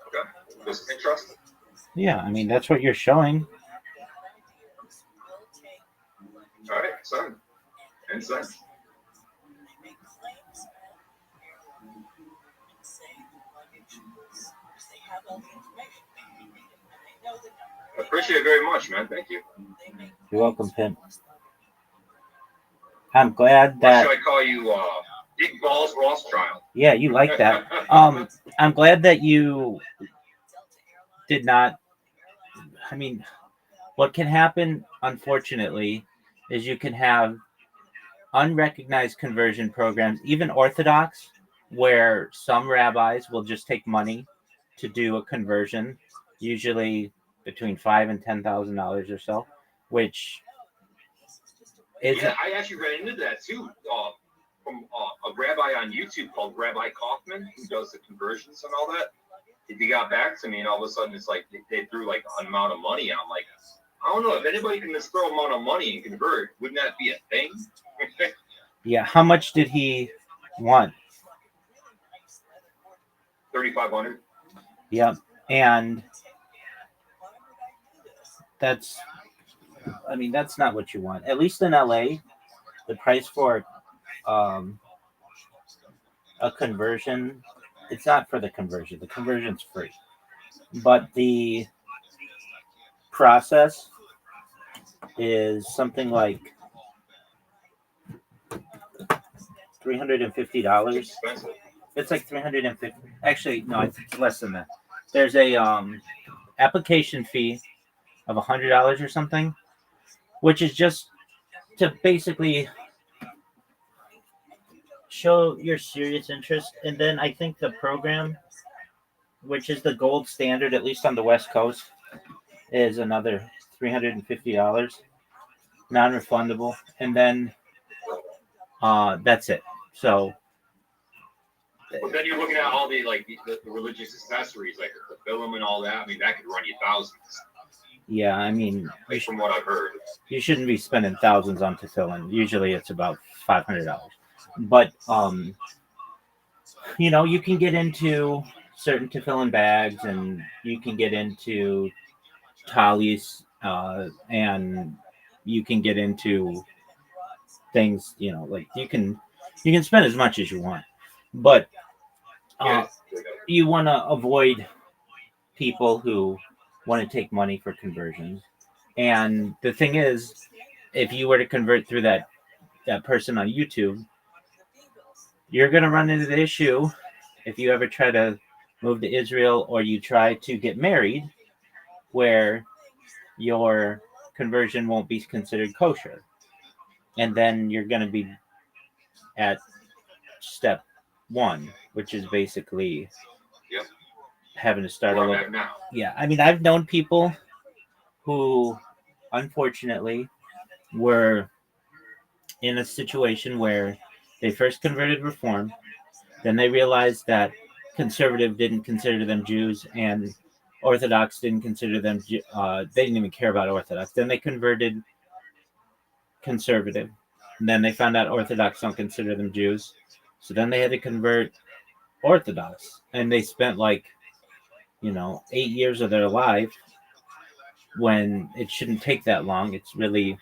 Okay. Just interest? Yeah, I mean that's what you're showing. All right, send. And send. I appreciate it very much, man. Thank you. You're welcome, Pimp. I'm glad What that. should I call you? Big Balls Rothschild. Yeah, you like that. I'm glad that you did not. I mean, what can happen, unfortunately, is you can have unrecognized conversion programs, even Orthodox, where some rabbis will just take money to do a conversion, usually between $5,000 and $10,000 or so, which is. Yeah, I actually ran into that too. From a rabbi on YouTube called Rabbi Kaufman, who does the conversions and all that. He got back to me, and all of a sudden, it's like they threw like an amount of money. I'm like, I don't know if anybody can just throw an amount of money and convert. Wouldn't that be a thing? Yeah, how much did he want? 3,500. Yep, and that's not what you want. At least in LA, the price for a conversion, it's not for the conversion. The conversion's free, but the process is something like $350. It's like $350. Actually, no, it's less than that. There's a application fee of $100 or something, which is just to basically show your serious interest. And then I think the program, which is the gold standard, at least on the West Coast, is another $350, non-refundable. And then that's it. So. But then you're looking at all the religious accessories, like the film and all that. I mean, that could run you thousands. Yeah, I mean, from what I've heard, you shouldn't be spending thousands on tefillin. Usually, it's about $500. But you can get into certain tefillin bags, and you can get into talis, and you can get into things. Like you can spend as much as you want, but you want to avoid people who want to take money for conversions. And the thing is, if you were to convert through that person on YouTube, you're going to run into the issue if you ever try to move to Israel or you try to get married, where your conversion won't be considered kosher. And then you're going to be at step one, which is basically Yep. having to start Where all I'm over. at now. Yeah, I mean, I've known people who, unfortunately, were in a situation where they first converted Reform, then they realized that conservative didn't consider them Jews and Orthodox didn't consider them. They didn't even care about Orthodox. Then they converted conservative. And then they found out Orthodox don't consider them Jews. So then they had to convert Orthodox. And they spent 8 years of their life when it shouldn't take that long. It's really,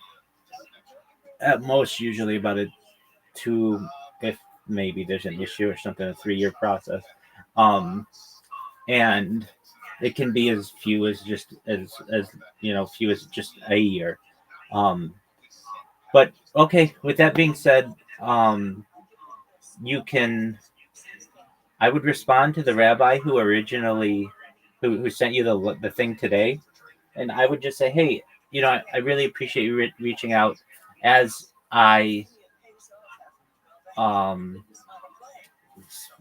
at most, usually about a 2, if maybe there's an issue or something, a 3-year process. And it can be as few as just few as just a year. But okay, with that being said, you can. I would respond to the rabbi who originally, who sent you the thing today, and I would just say, hey, I really appreciate you reaching out, as I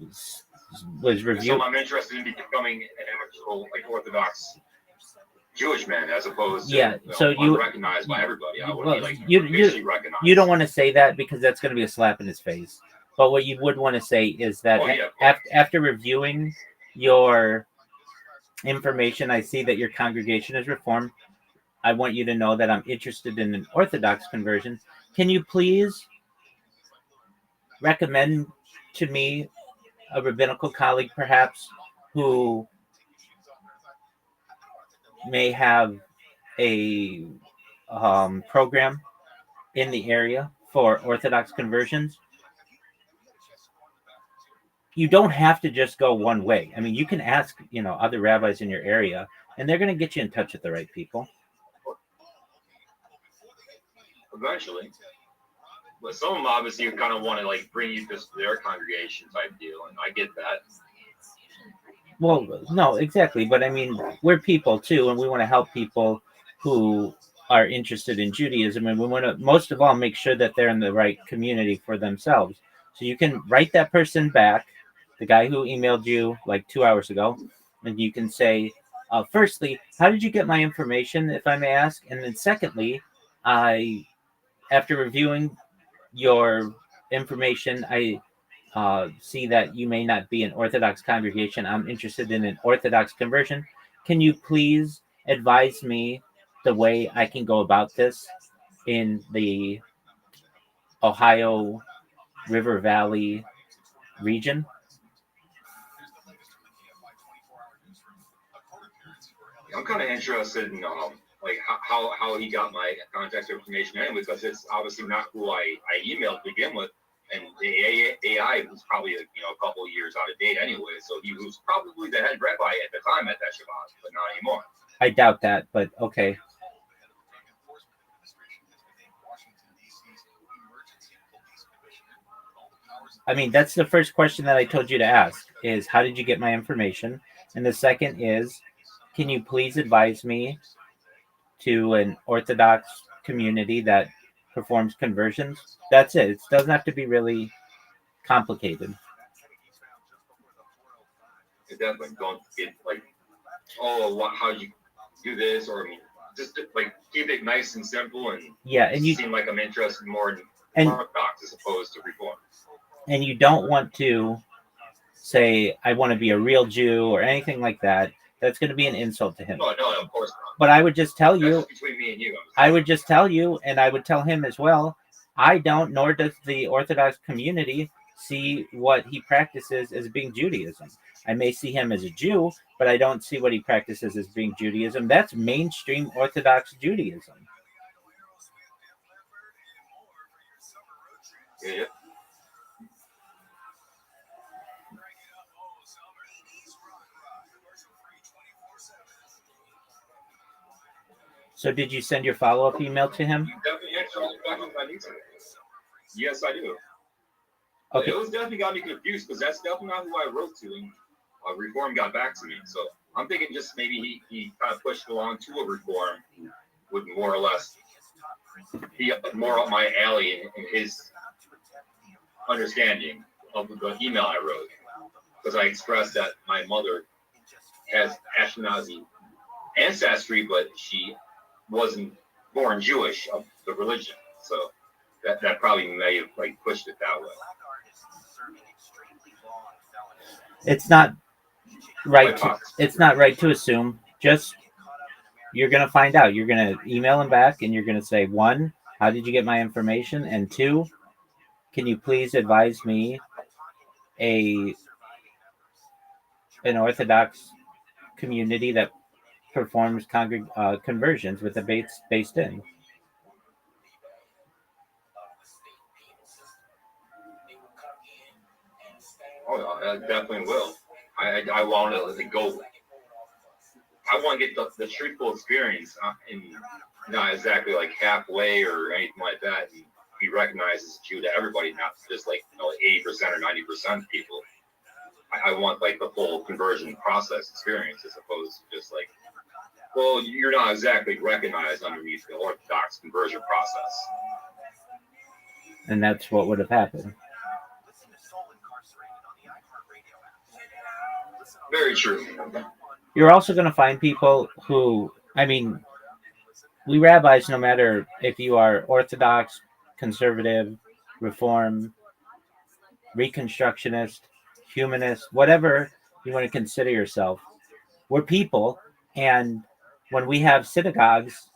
was So reviewing. I'm interested in becoming an actual Orthodox Jewish man, as opposed to unrecognized by everybody. I would be officially recognized. You don't want to say that because that's going to be a slap in his face. But what you would want to say is that after reviewing your information, I see that your congregation is Reformed. I want you to know that I'm interested in an Orthodox conversion. Can you please recommend to me a rabbinical colleague, perhaps, who may have a program in the area for Orthodox conversions? You don't have to just go one way. I mean, you can ask, other rabbis in your area, and they're going to get you in touch with the right people. Eventually. But some of them obviously kind of want to bring you to their congregation type deal, and I get that. Well, no, exactly. But I mean, we're people too, and we want to help people who are interested in Judaism, and we want to, most of all, make sure that they're in the right community for themselves. So you can write that person back, the guy who emailed you 2 hours ago, and you can say, firstly, how did you get my information, if I may ask? And then secondly, after reviewing your information, I see that you may not be an Orthodox congregation. I'm interested in an Orthodox conversion. Can you please advise me the way I can go about this in the Ohio River Valley region? I'm kind of interested in how he got my contact information anyway, because it's obviously not who I emailed to begin with, and the AI was probably a couple of years out of date anyway, so he was probably the head rabbi at the time at that Shabbat, but not anymore. I doubt that, but okay. I mean, that's the first question that I told you to ask, is how did you get my information? And the second is, can you please advise me to an Orthodox community that performs conversions? That's it. It doesn't have to be really complicated. It definitely don't get how you do this, or just keep it nice and simple, and you seem like I'm interested more in Orthodox as opposed to Reform. And you don't want to say, I want to be a real Jew or anything like that. That's going to be an insult to him. No, of course not. But I would just tell you. That's between me and you. I would just tell you, and I would tell him as well, I don't, nor does the Orthodox community, see what he practices as being Judaism. I may see him as a Jew, but I don't see what he practices as being Judaism. That's mainstream Orthodox Judaism. Yeah. So did you send your follow-up email to him? Yes, I do. Okay. It was definitely got me confused because that's definitely not who I wrote to, and Reform got back to me. So I'm thinking just maybe he kind of pushed along to a Reform would more or less be more up my alley in his understanding of the email I wrote, because I expressed that my mother has Ashkenazi ancestry, but she wasn't born Jewish of the religion. So that probably may have like pushed it that way. It's not right. It's not right to assume. Just you're gonna find out. You're gonna email him back, and you're gonna say, one, how did you get my information, and two, can you please advise me an Orthodox community that performs conversions with a base based in. Oh, I definitely will. I want to go. I want to get the truthful experience, and not exactly like halfway or anything like that. And be recognized as a Jew to everybody, not just like 80% or 90% of people. I want like the full conversion process experience, as opposed to just like, well, you're not exactly recognized underneath the Orthodox conversion process. And that's what would have happened. Very true. You're also going to find people who, I mean, we rabbis, no matter if you are Orthodox, conservative, Reform, Reconstructionist, humanist, whatever you want to consider yourself, we're people. And when we have synagogues,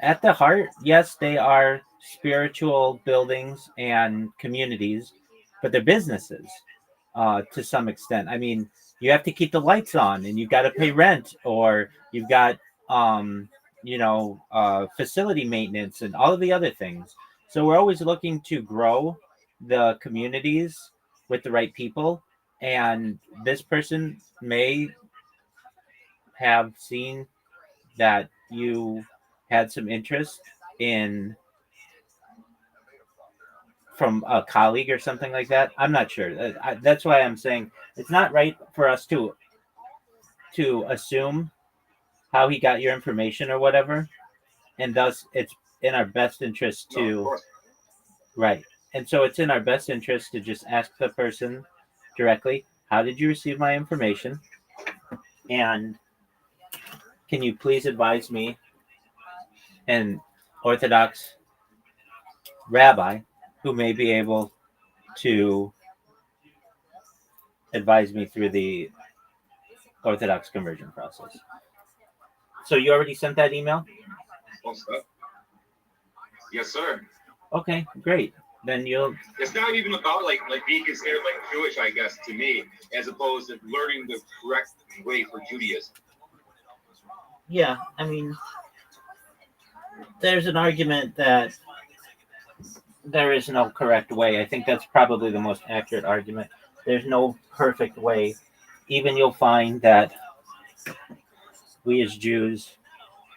at the heart, yes, they are spiritual buildings and communities, but they're businesses to some extent. I mean, you have to keep the lights on, and you've got to pay rent, or you've got, facility maintenance and all of the other things. So we're always looking to grow the communities with the right people. And this person may have seen that you had some interest in from a colleague or something like that. I'm not sure. That's why I'm saying it's not right for us to assume how he got your information or whatever, and thus it's in our best interest to right. And so it's in our best interest to just ask the person directly, how did you receive my information? And can you please advise me, an Orthodox rabbi who may be able to advise me through the Orthodox conversion process. So you already sent that email? Yes, sir. Okay, great. Then you'll. It's not even about like being considered like Jewish, I guess, to me, as opposed to learning the correct way for Judaism. Yeah, I mean, there's an argument that there is no correct way. I think that's probably the most accurate argument. There's no perfect way. Even you'll find that we as Jews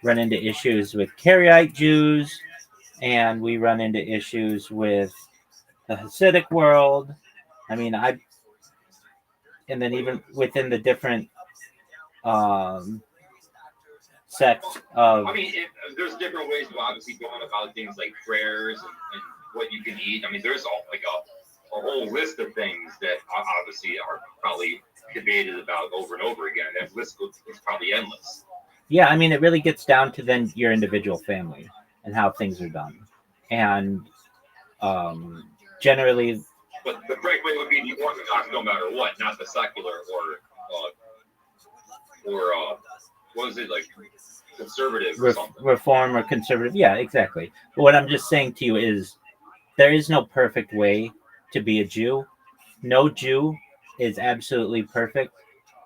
run into issues with Karaite Jews, and we run into issues with the Hasidic world. I mean, and then even within the different sects of. I mean, there's different ways of obviously going about things like prayers and what you can eat. I mean, there's all like a whole list of things that obviously are probably debated about over and over again. That list is probably endless. Yeah, I mean, it really gets down to then your individual family and how things are done. And generally. But the correct way would be the Orthodox no matter what, not the secular or what is it, like conservative or something? Reform or conservative. Yeah, exactly. But what I'm just saying to you is there is no perfect way to be a Jew. No Jew is absolutely perfect.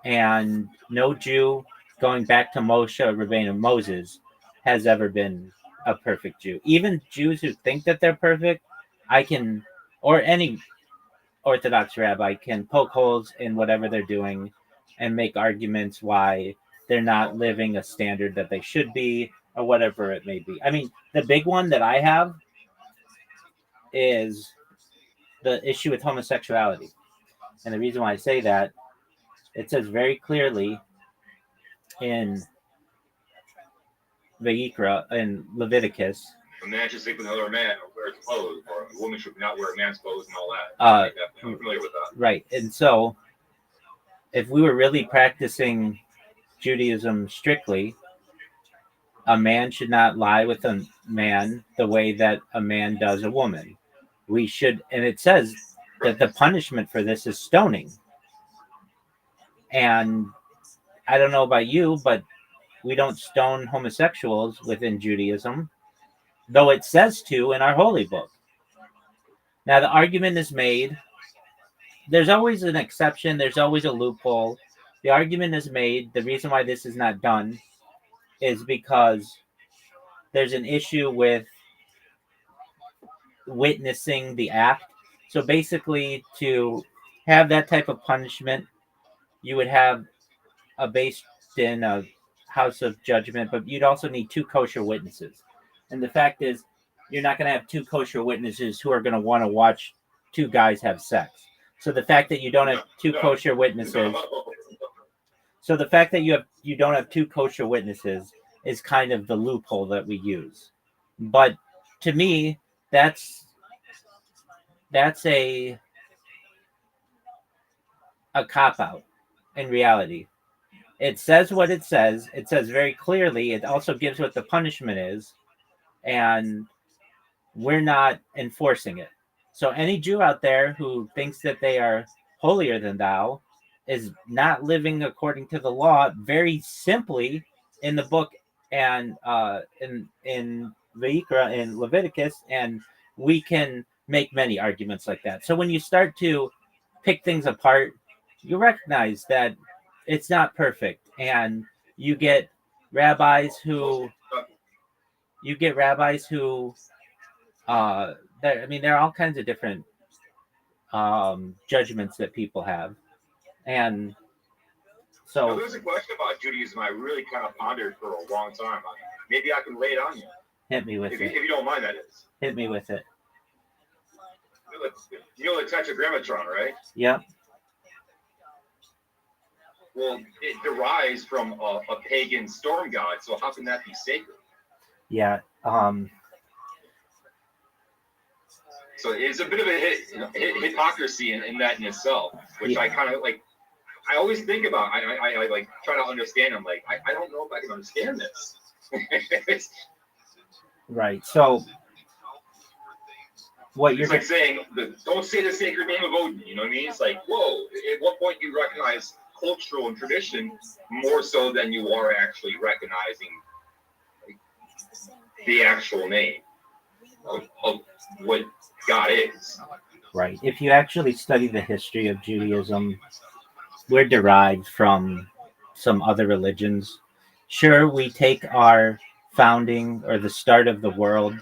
And no Jew, going back to Moshe Rabbeinu, Moses, has ever been a perfect Jew. Even Jews who think that they're perfect, or any Orthodox rabbi can poke holes in whatever they're doing and make arguments why they're not living a standard that they should be, or whatever it may be. I mean, the big one that I have is the issue with homosexuality. And the reason why I say that, it says very clearly in Vayikra, in Leviticus. A man should sleep with another man or wear his clothes, or a woman should not wear a man's clothes and all that. I'm familiar with that. Right. And so, if we were really practicing Judaism strictly, a man should not lie with a man the way that a man does a woman. We should, and it says that the punishment for this is stoning. And I don't know about you, but we don't stone homosexuals within Judaism, though it says to in our holy book. Now, the argument is made, there's always an exception, there's always a loophole. The argument is made, the reason why this is not done is because there's an issue with witnessing the act. So basically, to have that type of punishment, you would have a based in a house of judgment, but you'd also need 2 kosher witnesses. And the fact is, you're not going to have 2 kosher witnesses who are going to want to watch 2 guys have sex. So the fact that you don't have 2 kosher witnesses, you don't have 2 kosher witnesses is kind of the loophole that we use. But to me, that's a cop out in reality. It says what it says. It says very clearly. It also gives what the punishment is, and we're not enforcing it. So any Jew out there who thinks that they are holier than thou is not living according to the law. Very simply, in the book and in Vayikra in Leviticus, and we can make many arguments like that. So when you start to pick things apart, you recognize that it's not perfect, and you get rabbis who there are all kinds of different judgments that people have, and so now, there's a question about Judaism I really kind of pondered for a long time. Maybe I can lay it on you. Hit me with if it. If you don't mind, that is. Hit me with it. You know the Tetragrammaton, right? Yep. Well, it derives from a pagan storm god, so how can that be sacred? Yeah. So it's a bit of a hypocrisy in that in itself, which I kind of like. I always think about. I like try to understand. I'm like, I don't know if I can understand this. Right. So what it's like saying, don't say the sacred name of Odin. You know what I mean? It's like, whoa. At what point do you recognize cultural and tradition more so than you are actually recognizing the actual name of what God is? Right. If you actually study the history of Judaism, we're derived from some other religions. Sure, we take our founding or the start of the world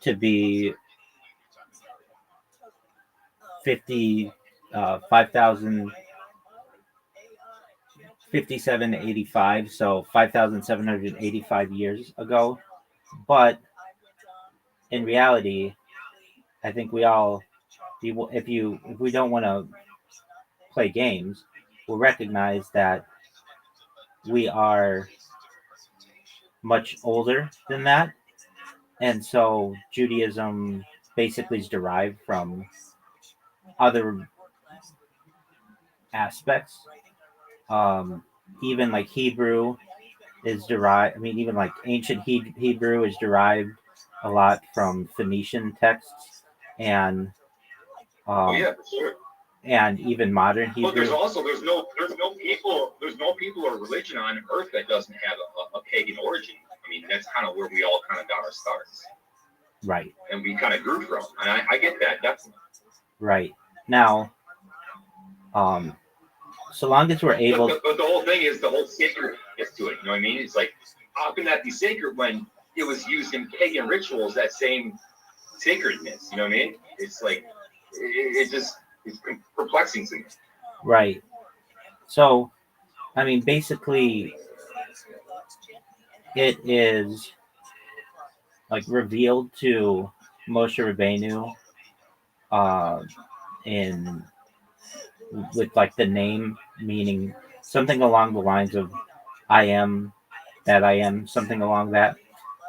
to be 5,785, so 5,785 years ago. But in reality, I think we all, if we don't want to play games, we'll recognize that we are much older than that. And so Judaism basically is derived from other aspects. Even like Hebrew is derived, even like ancient Hebrew is derived a lot from Phoenician texts, and for sure. And even modern Hebrew. But there's no people or religion on earth that doesn't have a pagan origin. I mean, that's kind of where we all kind of got our starts. Right. And we kind of grew from. And I get that, definitely. Right. Now, so long as we're able... But the whole thing is the whole sacredness to it. You know what I mean? It's like, how can that be sacred when it was used in pagan rituals, that same sacredness? You know what I mean? It's like, it's perplexing to me. Right. So, basically, it is like revealed to Moshe Rabbeinu in with like the name meaning something along the lines of I am that I am, something along that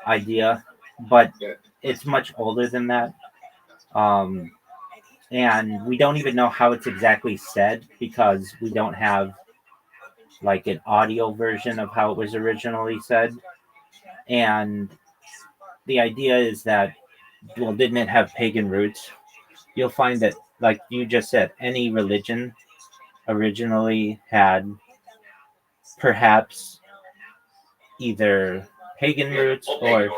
idea, but Yeah. it's much older than that. Um, and we don't even know how it's exactly said because we don't have like an audio version of how it was originally said. And the idea is that, well, didn't it have pagan roots? You'll find that, like you just said, any religion originally had perhaps either pagan roots or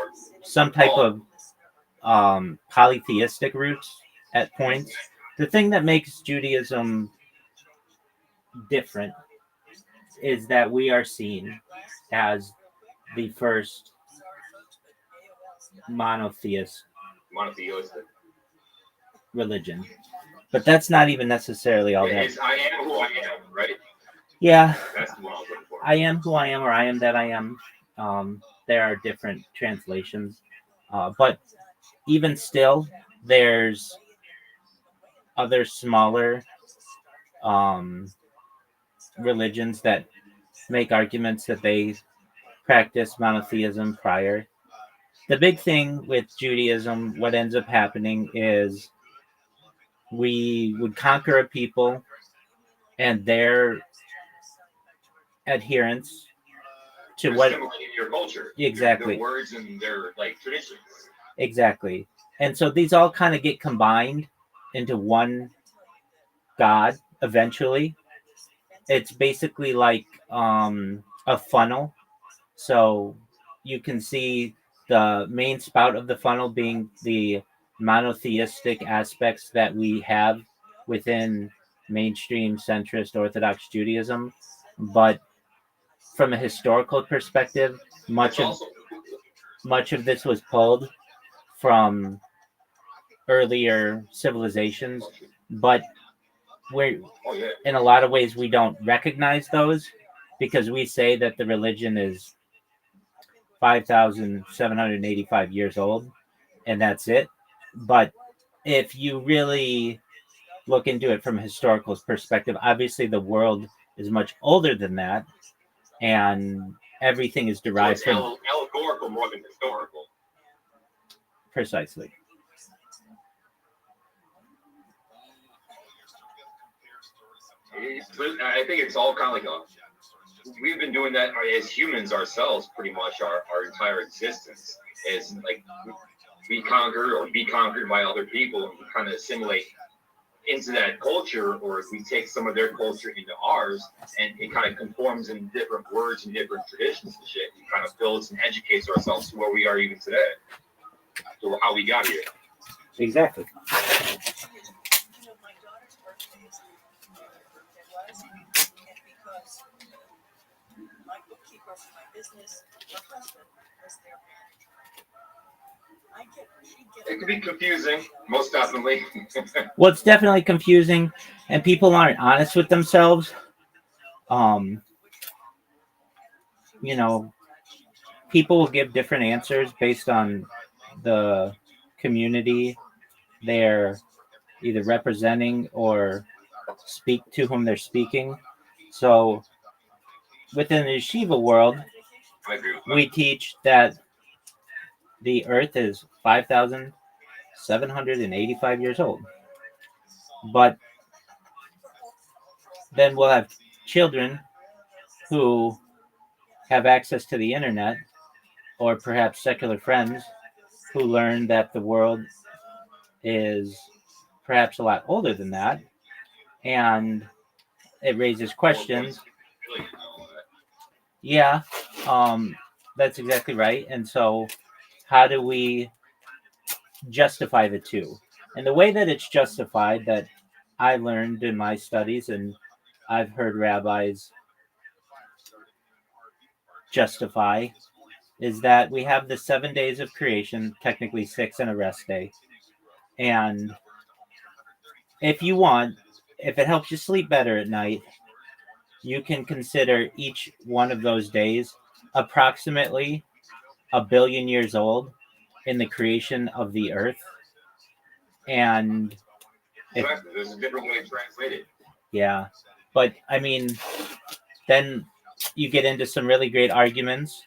some type of polytheistic roots at points. The thing that makes Judaism different is that we are seen as the first monotheistic religion. But that's not even necessarily all that. It's I am who I am, right? Yeah, That's the one I was looking for. I am who I am, or I am that I am. There are different translations. But even still, there's other smaller religions that make arguments that they practice monotheism prior. The big thing with Judaism, what ends up happening is we would conquer a people and their adherence to They're what assimilating your culture, exactly their words and their like traditions. Exactly. And so these all kind of get combined into one God eventually. It's basically like a funnel. So you can see the main spout of the funnel being the monotheistic aspects that we have within mainstream centrist Orthodox Judaism. But from a historical perspective, much of this was pulled from earlier civilizations, but we're in a lot of ways we don't recognize those because we say that the religion is 5,785 years old and that's it. But if you really look into it from a historical perspective, obviously the world is much older than that, and everything is derived from allegorical more than historical. Precisely. I think it's all kind of like we've been doing that as humans ourselves pretty much our entire existence is like we conquer or be conquered by other people and we kind of assimilate into that culture, or if we take some of their culture into ours and it kind of conforms in different words and different traditions and shit, and kind of builds and educates ourselves to where we are even today, to how we got here. Exactly. It can be confusing, most definitely. Well, it's definitely confusing, and people aren't honest with themselves. You know, people will give different answers based on the community they're either representing or speak to whom they're speaking. So, within the yeshiva world, we teach that the earth is 5,785 years old. But then we'll have children who have access to the internet, or perhaps secular friends who learn that the world is perhaps a lot older than that. And it raises questions. Yeah, that's exactly right. And so, how do we justify the two? And the way that it's justified, that I learned in my studies, and I've heard rabbis justify, is that we have the 7 days of creation, technically 6 and a rest day. And if you want, if it helps you sleep better at night, you can consider each one of those days approximately 1 billion years old in the creation of the earth. And Exactly. There's a different way to translate it. Yeah, but I mean, then you get into some really great arguments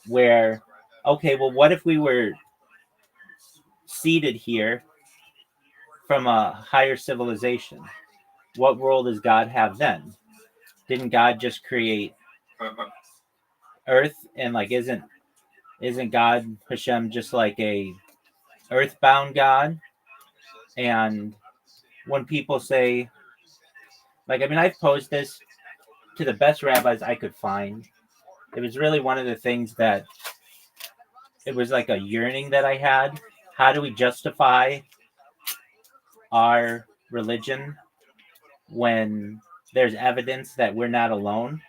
where, okay, well, what if we were seated here from a higher civilization? What role does God have then? Didn't God just create Earth, and like isn't God Hashem just like a earthbound God? And when people say, like, I mean, I've posed this to the best rabbis I could find. It was really one of the things that it was like a yearning that I had. How do we justify our religion when there's evidence that we're not alone?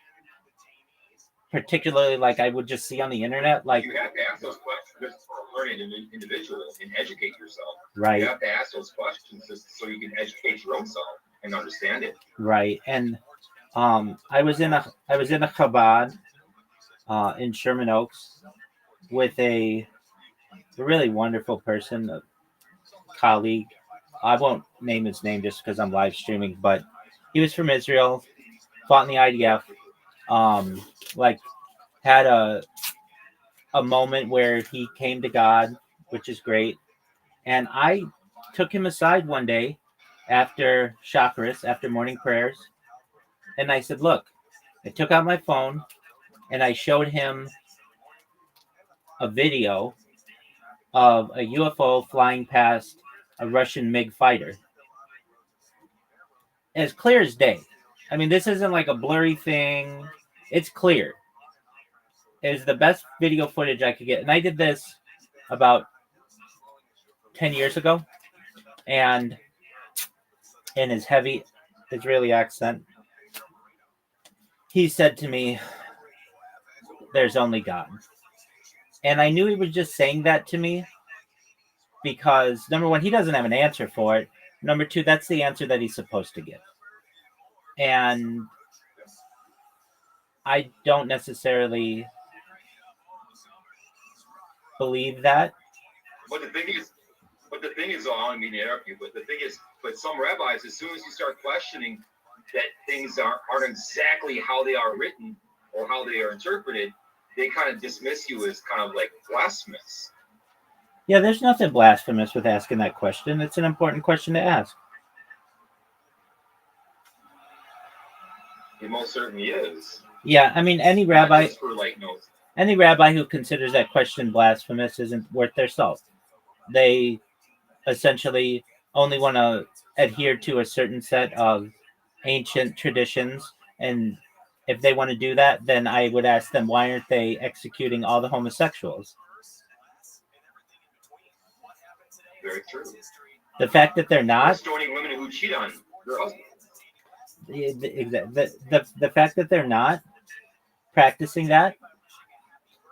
Particularly, like I would just see on the internet, like you have to ask those questions for learning an individual and educate yourself. Right. You have to ask those questions so you can educate your own self and understand it. Right. And I was in a Chabad in Sherman Oaks with a really wonderful person, a colleague. I won't name his name just because I'm live streaming, but he was from Israel, fought in the IDF, like had a moment where he came to God, which is great. And I took him aside one day after Shacharis, after morning prayers, and I said, look, I took out my phone and I showed him a video of a UFO flying past a Russian MiG fighter. As clear as day. I mean, this isn't like a blurry thing. It's clear. It's the best video footage I could get. And I did this about 10 years ago. And in his heavy Israeli accent, he said to me, there's only God. And I knew he was just saying that to me because, number one, he doesn't have an answer for it. Number two, that's the answer that he's supposed to give. And I don't necessarily believe that. But the thing is, I don't mean to interrupt you, but the thing is, but some rabbis, as soon as you start questioning that things aren't exactly how they are written or how they are interpreted, they kind of dismiss you as kind of like blasphemous. Yeah, there's nothing blasphemous with asking that question. It's an important question to ask. It most certainly is. Yeah, I mean, any rabbi who considers that question blasphemous isn't worth their salt. They essentially only want to adhere to a certain set of ancient traditions, and if they want to do that, then I would ask them, why aren't they executing all the homosexuals? Very true. The fact that they're not stoning women who cheat on their husbands. The fact that they're not practicing that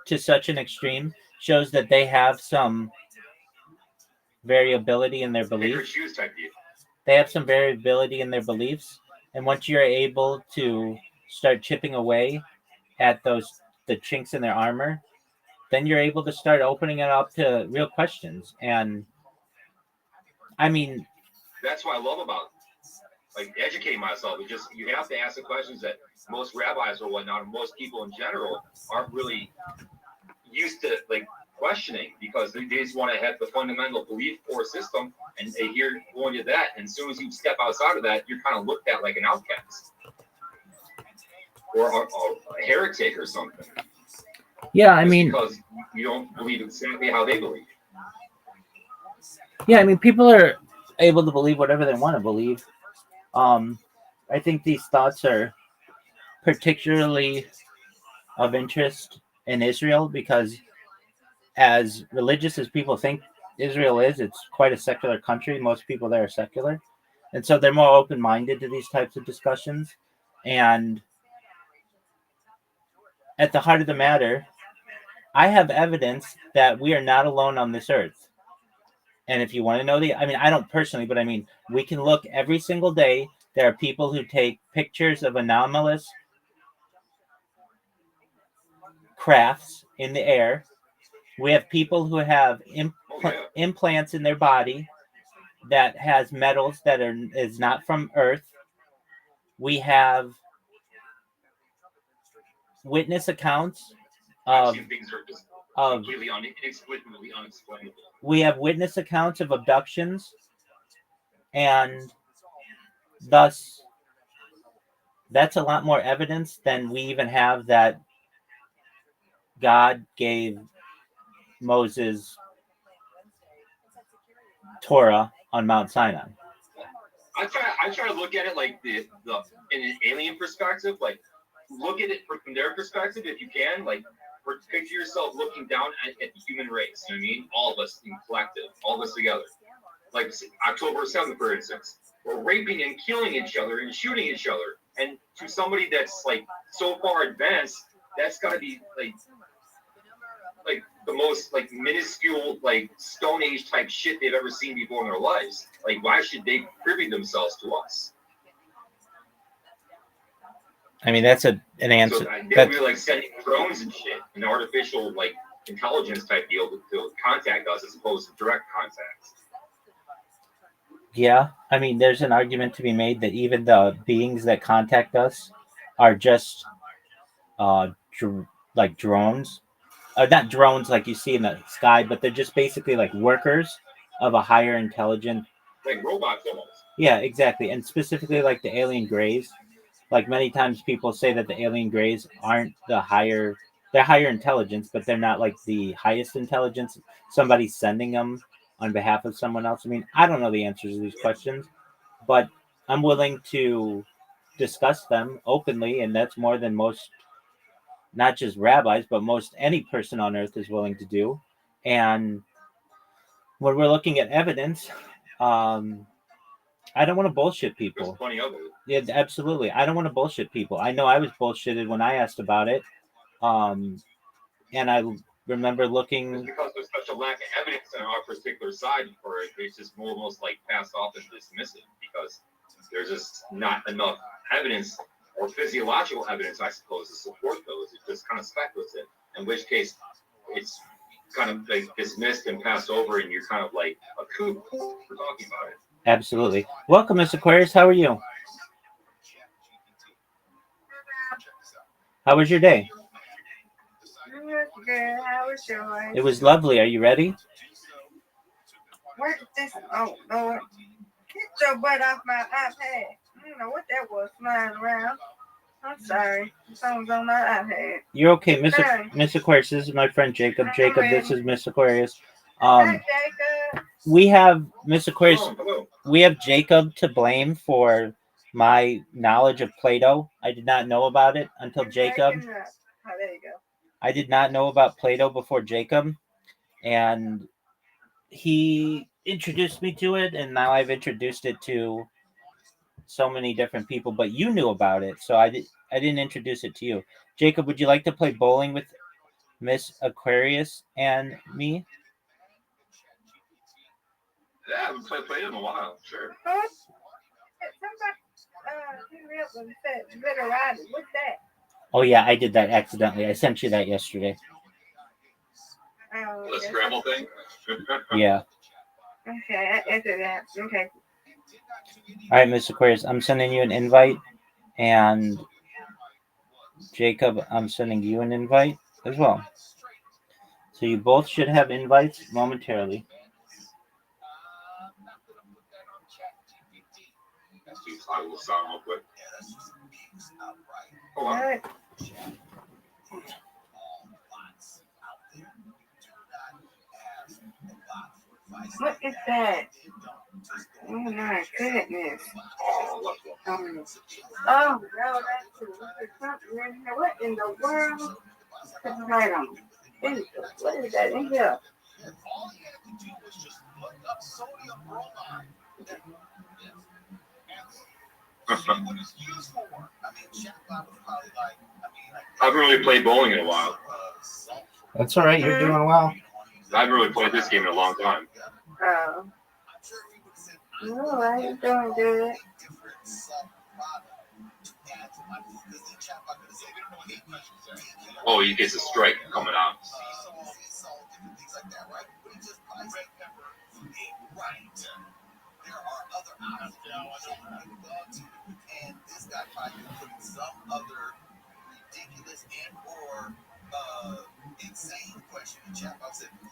to such an extreme shows that they have some variability in their beliefs. They have some variability in their beliefs, and once you're able to start chipping away at the chinks in their armor, then you're able to start opening it up to real questions. And I mean, that's what I love about like educating myself. It's just you have to ask the questions that most rabbis or whatnot, and most people in general aren't really used to like questioning, because they just want to have the fundamental belief or system, and they hear going to that, and as soon as you step outside of that, you're kind of looked at like an outcast or a heretic or something. Yeah, I mean, because you don't believe exactly how they believe. Yeah, I mean, people are able to believe whatever they want to believe. I think these thoughts are particularly of interest in Israel because, as religious as people think Israel is, it's quite a secular country. Most people there are secular. And so they're more open-minded to these types of discussions. And at the heart of the matter, I have evidence that we are not alone on this earth. And if you want to know I don't personally, but I mean, we can look every single day. There are people who take pictures of anomalous crafts in the air. We have people who have implants in their body that has metals that is not from Earth. We have witness accounts I've of seen things that are just of completely inexplicably unexplainable. we have witness accounts of abductions, and thus that's a lot more evidence than we even have that God gave Moses Torah on Mount Sinai. I try to look at it like the in an alien perspective, like look at it from their perspective if you can, like picture yourself looking down at the human race. You know what I mean? All of us in collective, all of us together. Like October 7th, for instance, we're raping and killing each other and shooting each other. And to somebody that's like so far advanced, that's got to be like the most like minuscule like Stone Age type shit they've ever seen before in their lives. Like, why should they privy themselves to us? I mean, that's an answer. So they would be like sending drones and shit, an artificial like intelligence type deal to contact us as opposed to direct contact. Yeah, I mean, there's an argument to be made that even the beings that contact us are just like drones. Not drones like you see in the sky, but they're just basically like workers of a higher intelligent. Like robots almost. Yeah, exactly. And specifically like the alien greys. Like many times people say that the alien greys aren't they're higher intelligence, but they're not like the highest intelligence. Somebody's sending them on behalf of someone else. I mean, I don't know the answers to these questions, but I'm willing to discuss them openly, and that's more than most, not just rabbis, but most any person on earth is willing to do. And when we're looking at evidence, I don't want to bullshit people. There's plenty of it. Yeah, absolutely. I don't want to bullshit people. I know I was bullshitted when I asked about it. And I remember It's looking. because there's such a lack of evidence on our particular side for it. It's just almost like passed off and dismissed because there's just not enough evidence or physiological evidence, I suppose, to support those. It's just kind of speculative. In which case, it's kind of like dismissed and passed over, and you're kind of like a kook for talking about it. Absolutely. Welcome, Miss Aquarius. How are you? How was your day? Good. How was yours? It was lovely. Are you ready? Where did this? Oh Lord! Get your butt off my iPad. I don't know what that was flying around. I'm sorry. Something's on my iPad. You're okay, Miss Aquarius. This is my friend Jacob. Jacob, this is Miss Aquarius. Hi, Jacob. We have Miss Aquarius. We have Jacob to blame for my knowledge of Plato. I did not know about it until Jacob. Oh, there you go. I did not know about Plato before Jacob, and he introduced me to it, and now I've introduced it to so many different people. But you knew about it, so I didn't introduce it to you. Jacob, would you like to play bowling with Miss Aquarius and me? Yeah, I haven't played in a while. Sure. Huh? Somebody, better ride it. What's that? Oh yeah, I did that accidentally. I sent you that yesterday. The Scrabble thing? Yeah. Okay, I entered that. Okay. All right, Miss Aquarius, I'm sending you an invite, and Jacob, I'm sending you an invite as well. So you both should have invites momentarily. I will sound real quick. Hold on. All right. What is that? Oh my goodness. Oh no, that's something in here. What in the world? Right on. What is that in here? I haven't really played bowling in a while. That's all right. You're doing well. I haven't really played this game in a long time. Oh. All right, doing good. Oh, he gets a strike coming out.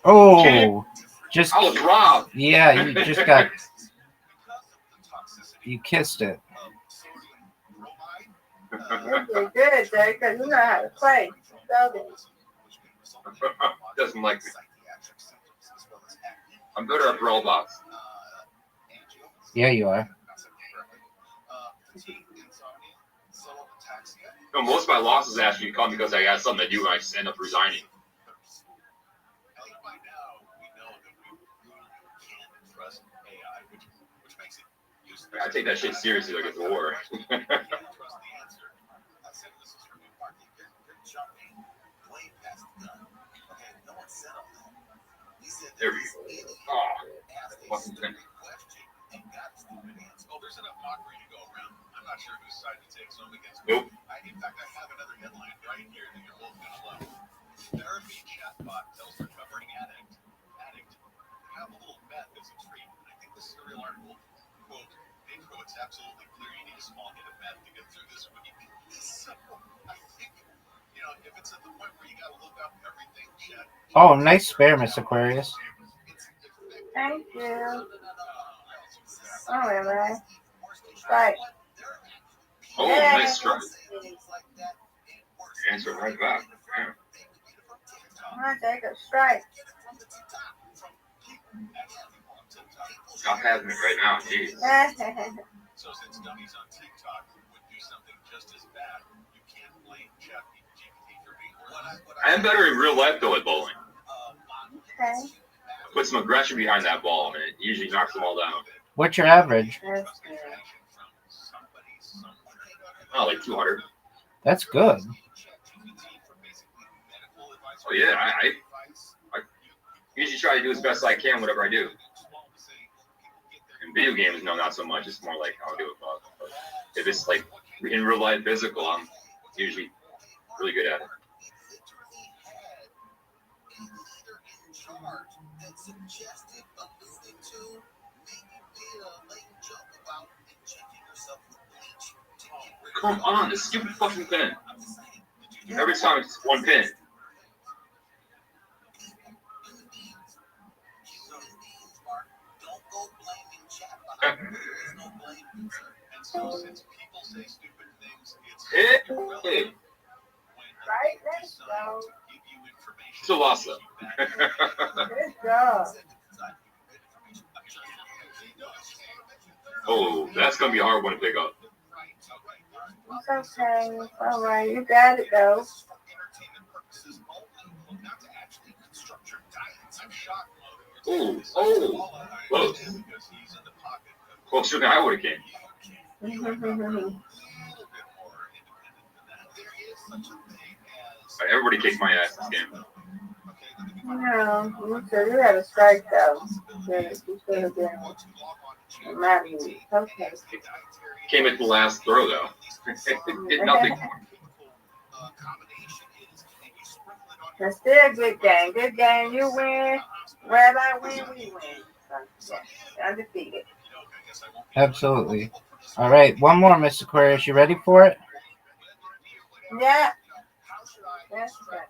Oh, just I was robbed. yeah, you just got you kissed it. You did good, Jay, because you know how to play. So Doesn't like me. I'm better at Roblox. Yeah, you are. No, most of my losses actually come because I got something to do and I just end up resigning. I take that shit seriously like it's a war. There we go. Oh, fucking thing. Nope. Oh, nice spare, Miss Aquarius. thank you. Oh, really? Right. Oh, Yeah. nice strike. Answer right back. Yeah. I'm gonna take a strike. Not having it right now, jeez. I am better in real life though at bowling. Okay. Put some aggression behind that ball and it usually knocks them all down. What's your average? That's good. Oh, like 200. That's good. Oh yeah, I usually try to do as best I can whatever I do. In video games, no, not so much. It's more like I'll do it. But if it's like in real life physical, I'm usually really good at it. Come on, this stupid fucking pin. Every time it's one pin. Hey. Right, let's go. Still lost though. Good job. Oh, that's gonna be a hard one to pick up. It's okay. It's all right. You got it, though. Oh, close. Closer than I would have came. Everybody kicked my ass this game. No, you had a strike, though. Yeah, you should have been. Okay. Came at the last throw though. Did nothing. It's still a good game. Good game. You win. Wherever I win, we win. So, yeah, undefeated. Absolutely. All right, one more, Miss Aquarius. You ready for it? Yeah. That's right.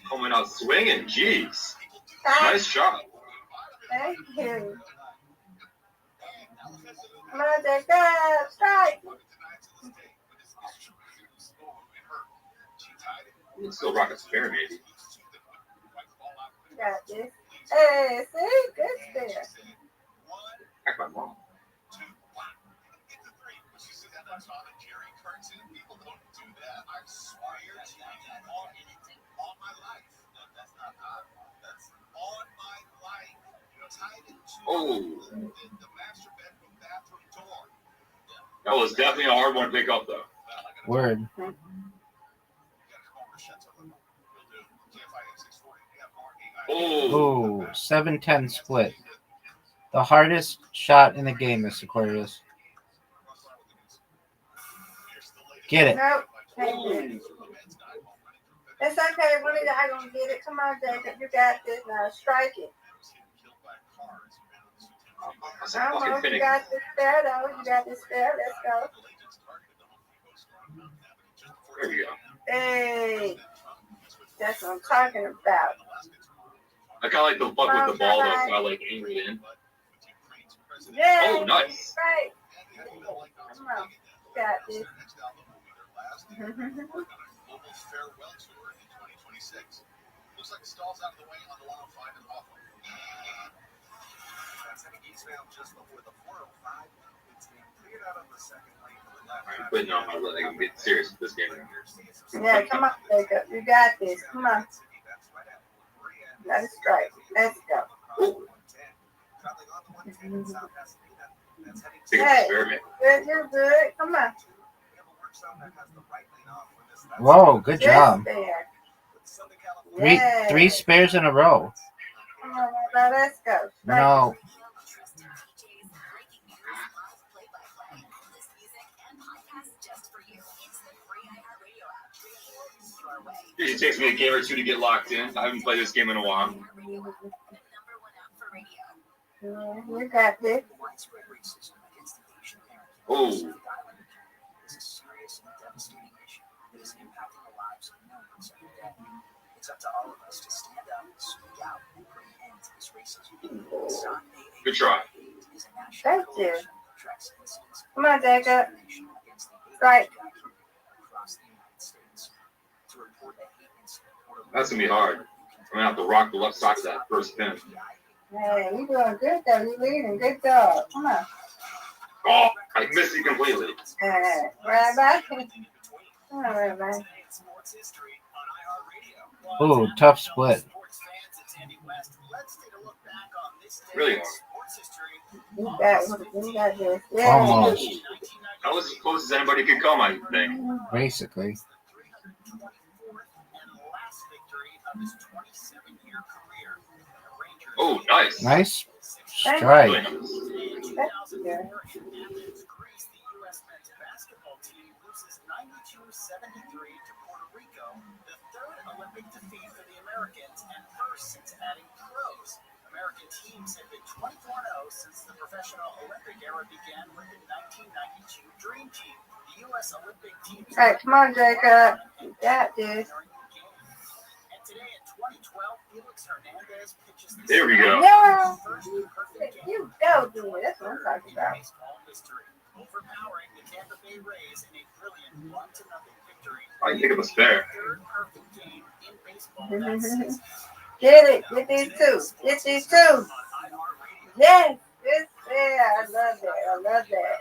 Coming out swinging, jeez. Nice shot. Thank you. Come on, take that strike. You can still rock a spare maybe. Got this. Hey, see? Good spare. Heck, my mom. Oh. That was definitely a hard one to pick up, though. Word. Oh. 7-10 split. The hardest shot in the game, Miss Aquarius. Get it. Nope. It's okay. One of y'all gonna get it. Come on, Jacob. You got this now. Strike it. Almost. You got this spare though. You got this spare. Let's go. There we go. Hey, that's what I'm talking about. I kind of like the fuck with the ball though, so I like aim it in. Yeah. Oh, nice. Right. Come on. You got this. Looks like Stall's out of the way on the 105 and off. That's heading eastbound just before the 405. It's being cleared out of the second lane to the left. I'm putting on my leg. I'm getting serious with this game. Yeah, come on, Jacob. You got this. Come on. Let us strike. Let's go. Hey, good, you're good. Come on. Whoa, good job. There. Three spares in a row. Come on, now let's go. Strike. No. It takes me a game or two to get locked in. I haven't played this game in a while. You got this. Oh. It's up to all of us to stand up, speak out, and bring an end to this racism. Good try. Thank you. Come on, Jacob. Strike. That's going to be hard. I'm going to have to rock the left side of that first pin. Hey, you doing good though. You leading. Good job. Come on. Oh, I missed it completely. Rabbi. Come on, Rabbi. Ooh, tough split. Really hard. You got this. Yeah. Almost. That was as close as anybody could come, I think. Basically. Oh, nice. Nice strike. Really nice. That's good. Olympic defeat for the Americans and first since adding pros. American teams have been 24-0 since the professional Olympic era began with the 1992 Dream Team. The U.S. Olympic team. All right, come on, Jacob. You got this. And today in 2012, Felix Hernandez pitches the There we go. Yeah. You go, dude. That's what I'm talking about. Overpowering the Tampa Bay Rays in a brilliant 1-0 victory. I can pick up a spare. Third perfect game in baseball that season. Get it. Get these two. Get these two. Yes. This there. I love that. I love that.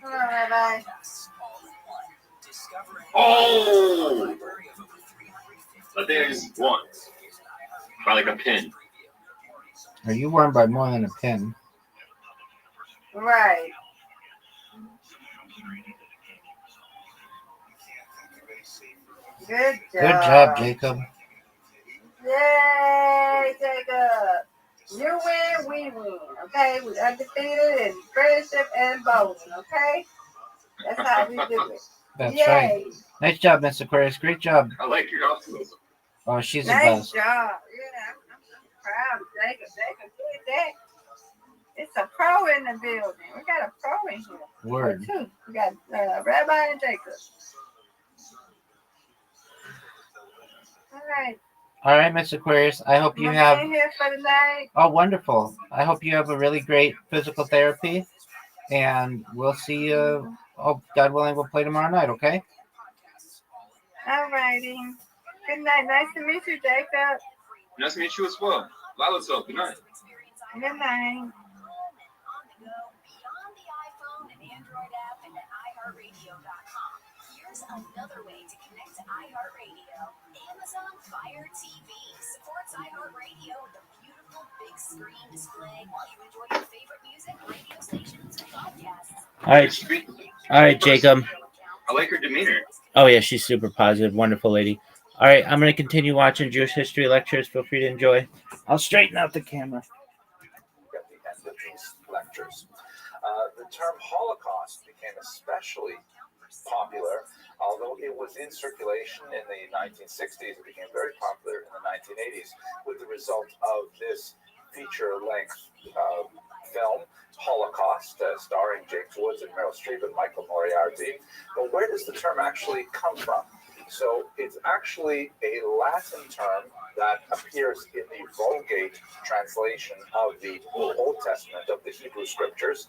Come on, Rabbi. Oh! I think I just won. By like a pin. Or you won by more than a pin. Right. Good job. Good job, Jacob. Yay, Jacob. You win, we win. Okay? We undefeated in friendship and bowling. Okay? That's how we do it. That's Yay. right. Nice job, Miss Aquarius. Great job. I like your optimism. Oh, she's the Nice best. job. Yeah, I'm proud of Jacob. Jacob did that. It's a pro in the building. We got a pro in here. Word. Two. We got Rabbi and Jacob. All right. All right, Miss Aquarius. I hope you I'm have. being here for the night. Oh, wonderful. I hope you have a really great physical therapy. And we'll see you. Oh, God willing, we'll play tomorrow night, okay? All righty. Good night. Nice to meet you, Jacob. Nice to meet you as well. Violet's up. Good night. Good night. Here's another way to connect to iHeartRadio. Amazon Fire TV supports iHeartRadio with a beautiful big screen display while you enjoy your favorite music, radio stations, and podcasts. All right, Jacob. I like her demeanor. Oh, yeah, she's super positive. Wonderful lady. All right, I'm going to continue watching Jewish history lectures. Feel free to enjoy. I'll straighten out the camera. Lectures. The term Holocaust became especially popular, although it was in circulation in the 1960s. It became very popular in the 1980s with the result of this feature-length film, Holocaust, starring James Woods and Meryl Streep and Michael Moriarty. But where does the term actually come from? So it's actually a Latin term that appears in the Vulgate translation of the Old Testament, of the Hebrew Scriptures.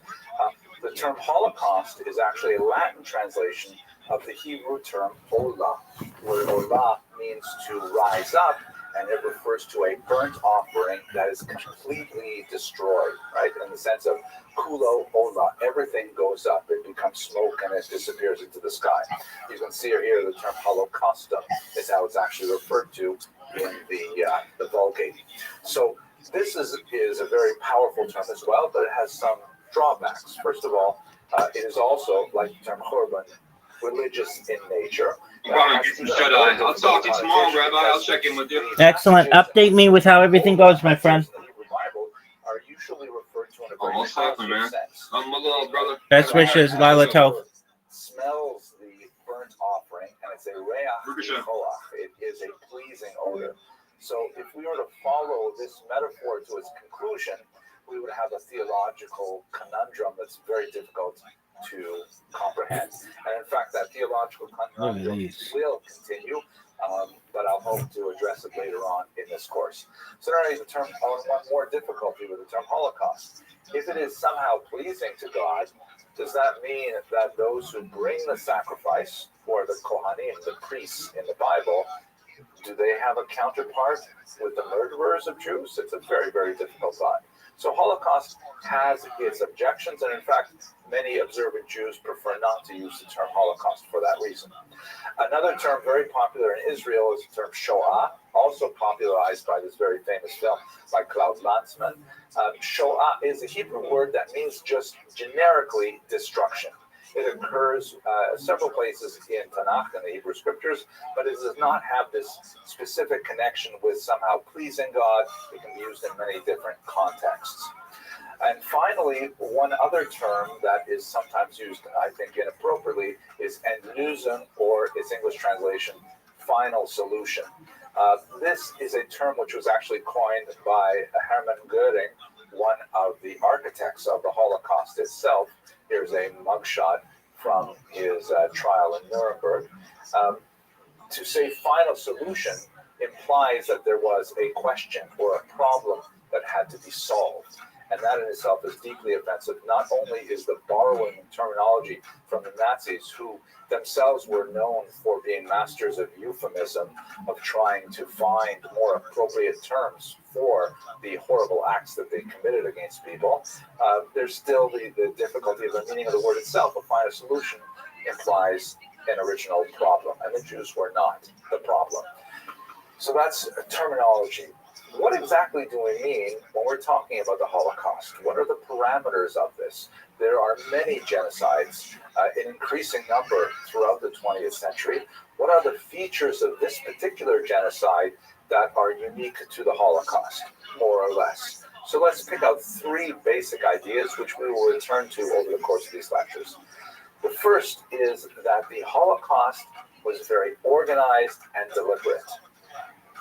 The term Holocaust is actually a Latin translation of the Hebrew term Olah, where Olah means to rise up, and it refers to a burnt offering that is completely destroyed, right? In the sense of kulo olah, everything goes up, it becomes smoke, and it disappears into the sky. You can see here the term Holocaustum is how it's actually referred to in the Vulgate. So this is a very powerful term as well, but it has some drawbacks. First of all, it is also, like the term Korban, religious in nature. Shut eye. I'll talk to you tomorrow, Rabbi. I'll check in with you. Excellent. Update me with how everything goes, my friend. Are usually referred to in a Almost happened, man. I'm a little brother. Best wishes, Lila Tov. Smells the burnt offering, and it's a reach koach. It is a pleasing odor. So if we were to follow this metaphor to its conclusion, we would have a theological conundrum that's very difficult to comprehend. And in fact, that theological conundrum will continue, but I'll hope to address it later on in this course. So now the term, one more difficulty with the term Holocaust. If it is somehow pleasing to God, does that mean that those who bring the sacrifice, or the Kohanim, the priests in the Bible, do they have a counterpart with the murderers of Jews? It's a very, very difficult thought. So Holocaust has its objections, and in fact, many observant Jews prefer not to use the term Holocaust for that reason. Another term very popular in Israel is the term Shoah, also popularized by this very famous film by Claude Lanzmann. Shoah is a Hebrew word that means just generically destruction. It occurs several places in Tanakh and the Hebrew Scriptures, but it does not have this specific connection with somehow pleasing God. It can be used in many different contexts. And finally, one other term that is sometimes used, I think, inappropriately is Endlösung, or its English translation, final solution. This is a term which was actually coined by Hermann Göring, one of the architects of the Holocaust itself. Here's a mugshot from his trial in Nuremberg. To say final solution implies that there was a question or a problem that had to be solved. And that in itself is deeply offensive. Not only is the borrowing terminology from the Nazis, who themselves were known for being masters of euphemism, of trying to find more appropriate terms for the horrible acts that they committed against people, there's still the difficulty of the meaning of the word itself. A final solution implies an original problem, and the Jews were not the problem. So that's terminology. What exactly do we mean when we're talking about the Holocaust? What are the parameters of this? There are many genocides, in increasing number throughout the 20th century. What are the features of this particular genocide that are unique to the Holocaust, more or less? So let's pick out three basic ideas, which we will return to over the course of these lectures. The first is that the Holocaust was very organized and deliberate.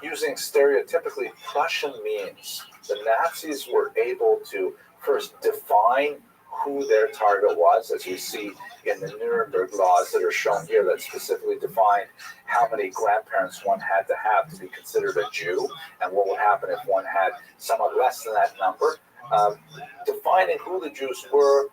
Using stereotypically Prussian means, the Nazis were able to first define who their target was, as you see in the Nuremberg laws that are shown here that specifically define how many grandparents one had to have to be considered a Jew, and what would happen if one had somewhat less than that number. Defining who the Jews were,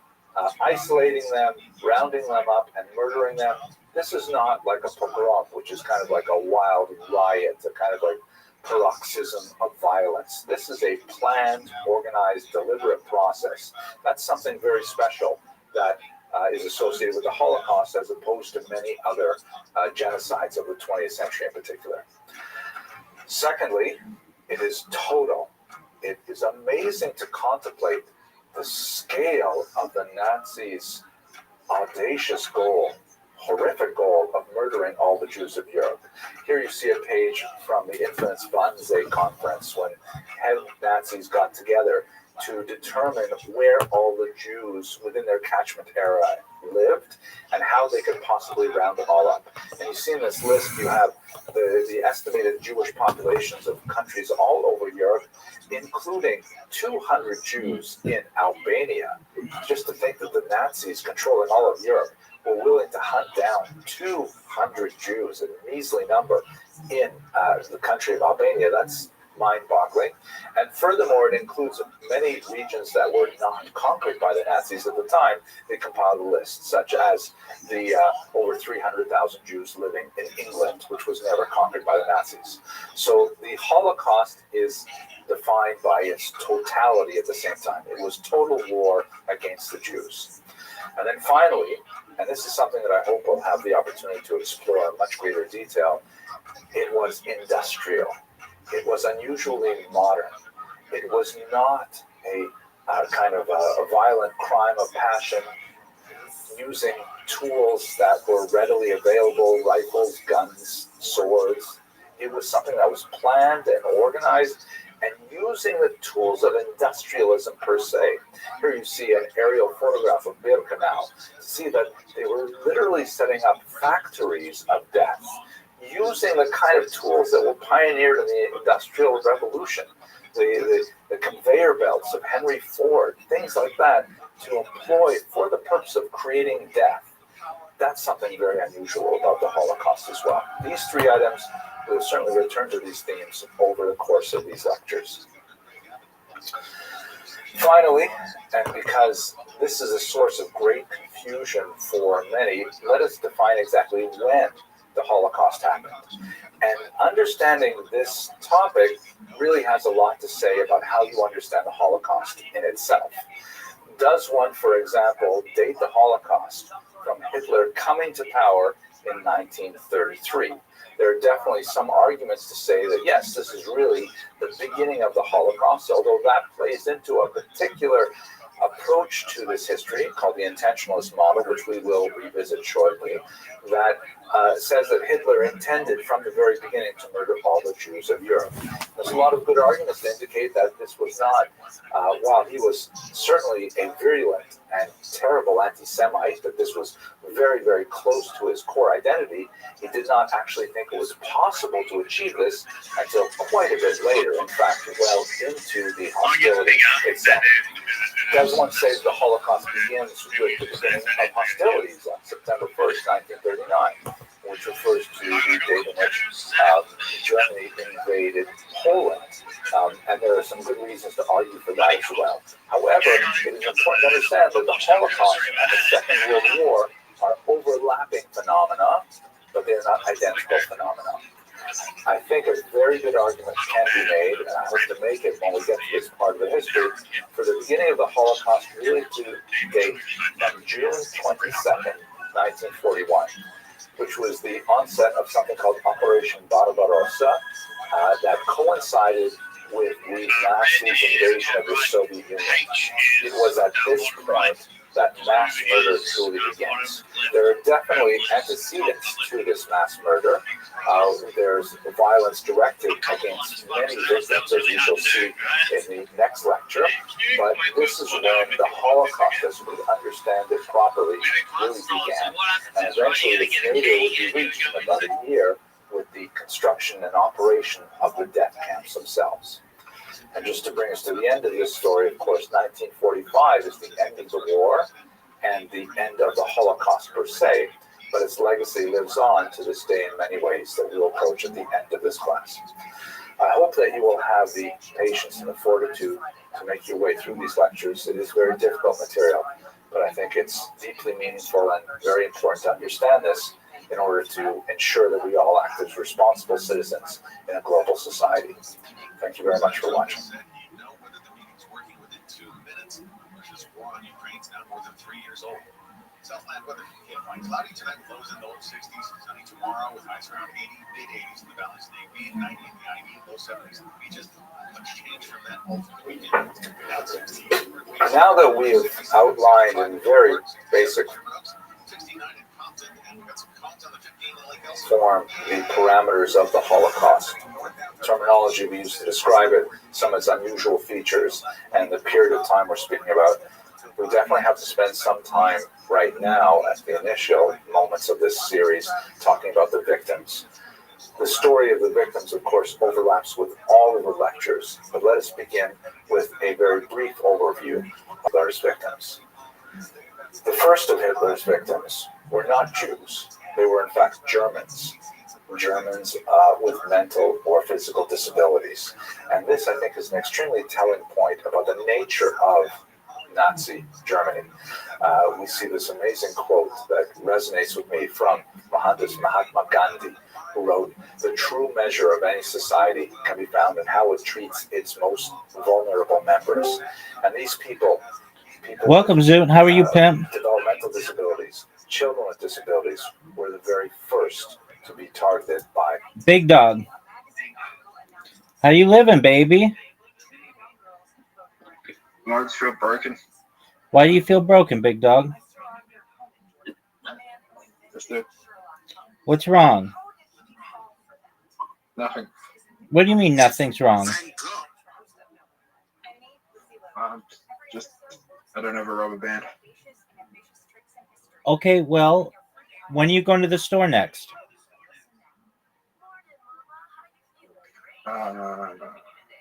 isolating them, rounding them up, and murdering them. This is not like a pogrom, which is kind of like a wild riot, a kind of like paroxysm of violence. This is a planned, organized, deliberate process. That's something very special that is associated with the Holocaust as opposed to many other genocides of the 20th century in particular. Secondly, it is total. It is amazing to contemplate the scale of the Nazis' audacious goal. horrific goal of murdering all the Jews of Europe. Here you see a page from the infamous Wannsee Conference when head Nazis got together to determine where all the Jews within their catchment area lived and how they could possibly round them all up. And you see in this list, you have the estimated Jewish populations of countries all over Europe, including 200 Jews in Albania. Just to think that the Nazis controlling all of Europe were willing to hunt down 200 Jews, a measly number, in the country of Albania. That's mind-boggling. And furthermore, it includes many regions that were not conquered by the Nazis at the time. They compiled a list, such as the over 300,000 Jews living in England, which was never conquered by the Nazis. So the Holocaust is defined by its totality at the same time. It was total war against the Jews. And then finally, and this is something that I hope we'll have the opportunity to explore in much greater detail, it was industrial. It was unusually modern. It was not a kind of a violent crime of passion using tools that were readily available, rifles, guns, swords. It was something that was planned and organized and using the tools of industrialism per se. Here you see an aerial photograph of Birkenau to see that they were literally setting up factories of death, using the kind of tools that were pioneered in the Industrial Revolution, the conveyor belts of Henry Ford, things like that, to employ for the purpose of creating death. That's something very unusual about the Holocaust as well. These three items, we'll certainly return to these themes over the course of these lectures. Finally, and because this is a source of great confusion for many, let us define exactly when the Holocaust happened. And understanding this topic really has a lot to say about how you understand the Holocaust in itself. Does one, for example, date the Holocaust from Hitler coming to power in 1933? There are definitely some arguments to say that, yes, this is really the beginning of the Holocaust, although that plays into a particular approach to this history called the intentionalist model, which we will revisit shortly, that says that Hitler intended from the very beginning to murder all the Jews of Europe. There's a lot of good arguments to indicate that this was not, while he was certainly a virulent and terrible anti-Semite, that this was very, very close to his core identity, he did not actually think it was possible to achieve this until quite a bit later, in fact, well into the hostility itself. Does one say that the Holocaust begins with the beginning of hostilities on September 1st, 1939, which refers to the date in which Germany invaded Poland. And there are some good reasons to argue for that as well. However, it is important to understand that the Holocaust and the Second World War are overlapping phenomena, but they're not identical phenomena. I think a very good argument can be made, and I hope to make it when we get to this part of the history, for the beginning of the Holocaust really to date from June 22nd, 1941, which was the onset of something called Operation Barbarossa that coincided with the Nazis' invasion of the Soviet Union. It was at this point that mass murder truly begins. There are definitely antecedents to this mass murder. There's violence directed against many victims, as we shall see in the next lecture. But this is when the Holocaust, as we understand it properly, really began. And eventually its nadir would be reached in about a year with the construction and operation of the death camps themselves. And just to bring us to the end of this story, of course, 1945 is the end of the war and the end of the Holocaust per se, but its legacy lives on to this day in many ways that we will approach at the end of this class. I hope that you will have the patience and the fortitude to make your way through these lectures. It is very difficult material, but I think it's deeply meaningful and very important to understand this in order to ensure that we all act as responsible citizens in a global society. Thank you very much for watching. Know whether the meeting's working within 2 minutes. Russia's war on Ukraine's now more than 3 years old. Southland weather can find cloudy tonight, lows in the low 60s. Sunny tomorrow with highs around 80, mid 80s in the valleys of the AP, 90 in the IE, low 70s in the beaches. Much change from that over the weekend. Now that we have outlined in very basic 69 in Compton, and we got form the parameters of the Holocaust. Terminology we use to describe it, some of its unusual features, and the period of time we're speaking about. We definitely have to spend some time right now at the initial moments of this series talking about the victims. The story of the victims, of course, overlaps with all of the lectures, but let us begin with a very brief overview of Hitler's victims. The first of Hitler's victims were not Jews. They were, in fact, Germans. Germans with mental or physical disabilities. And this, I think, is an extremely telling point about the nature of Nazi Germany. We see this amazing quote that resonates with me from Mohandas Mahatma Gandhi, who wrote, "The true measure of any society can be found in how it treats its most vulnerable members." And these people Welcome, Zoot. How are you, Pimp? Developmental disabilities, children with disabilities, were the very first to be targeted by Big Dog. How you living, baby? I just feel broken. Why do you feel broken, Big Dog? Just it. What's wrong? Nothing. What do you mean nothing's wrong? Just I don't have a rubber band. Okay, well, when are you going to the store next?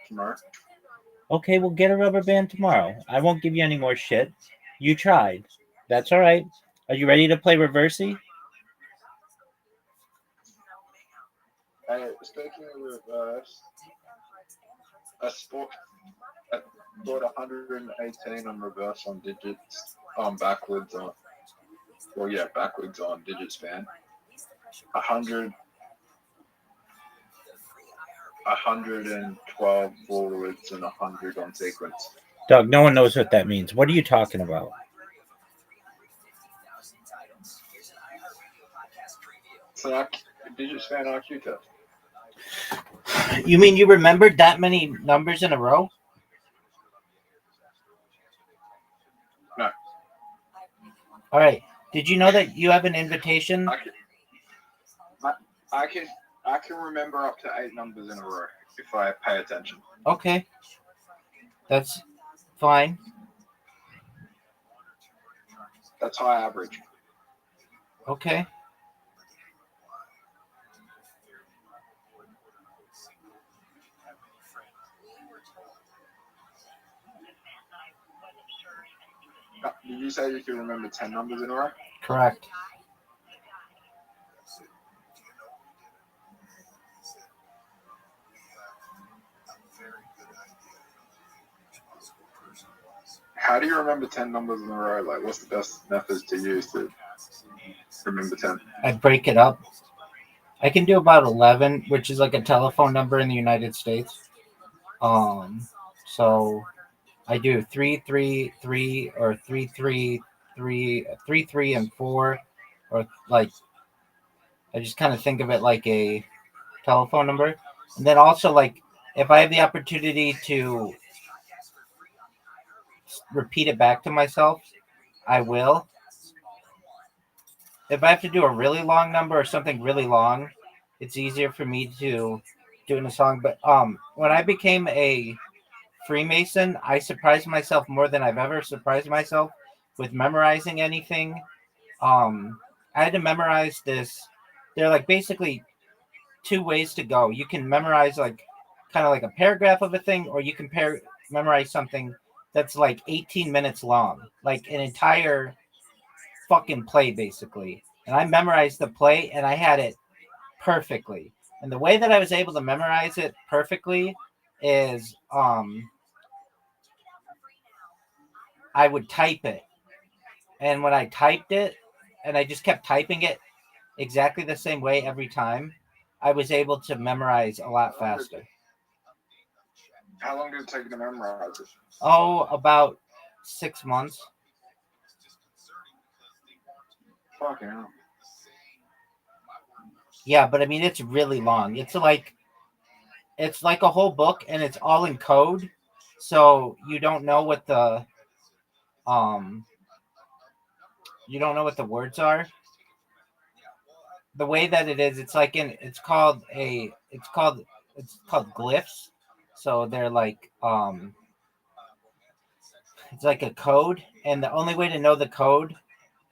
Tomorrow. Okay, we'll get a rubber band tomorrow. I won't give you any more shit. You tried. That's all right. Are you ready to play Reversey? Speaking of reverse, I bought 118 on reverse on digits, backwards on, backwards on digit span. 112 forwards and 100 on sequence. Doug, no one knows what that means. What are you talking about? So digit span IQ test. You mean you remembered that many numbers in a row? No. All right. Did you know that you have an invitation? I can remember up to 8 numbers in a row if I pay attention. Okay. That's fine. That's high average. Okay. Did you say you can remember 10 numbers in a row? Correct. How do you remember 10 numbers in a row? Like, what's the best methods to use to remember 10? I break it up. I can do about 11, which is like a telephone number in the United States. So I do 333 or 333 and 4, or like I just kind of think of it like a telephone number. And then also, like, if I have the opportunity to repeat it back to myself, I will. If I have to do a really long number or something really long, it's easier for me to do in a song. But when I became a Freemason, I surprised myself more than I've ever surprised myself with memorizing anything. I had to memorize this. There are like basically 2 ways to go. You can memorize like kind of like a paragraph of a thing, or you can memorize something that's like 18 minutes long, like an entire fucking play basically. And I memorized the play and I had it perfectly. And the way that I was able to memorize it perfectly is I would type it. And when I typed it and I just kept typing it exactly the same way every time, I was able to memorize a lot faster. How long did it take you to memorize it? Oh, about 6 months. Fucking hell. Yeah, but I mean, it's really long. It's like a whole book, and it's all in code, so you don't know what the words are. the way that it is, it's called glyphs. So they're like it's like a code, and the only way to know the code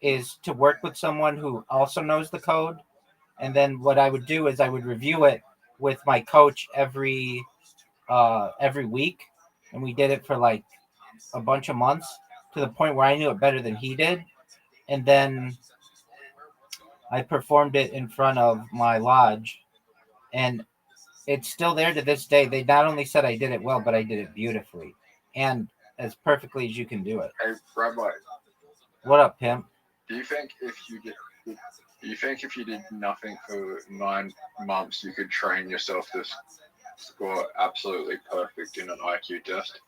is to work with someone who also knows the code. And then what I would do is I would review it with my coach every week, and we did it for like a bunch of months to the point where I knew it better than he did. And then I performed it in front of my lodge, and it's still there to this day. They not only said I did it well, but I did it beautifully and as perfectly as you can do it. Hey, Rabbi, What up, pimp? do you think if you did nothing for 9 months, you could train yourself to score absolutely perfect in an IQ test?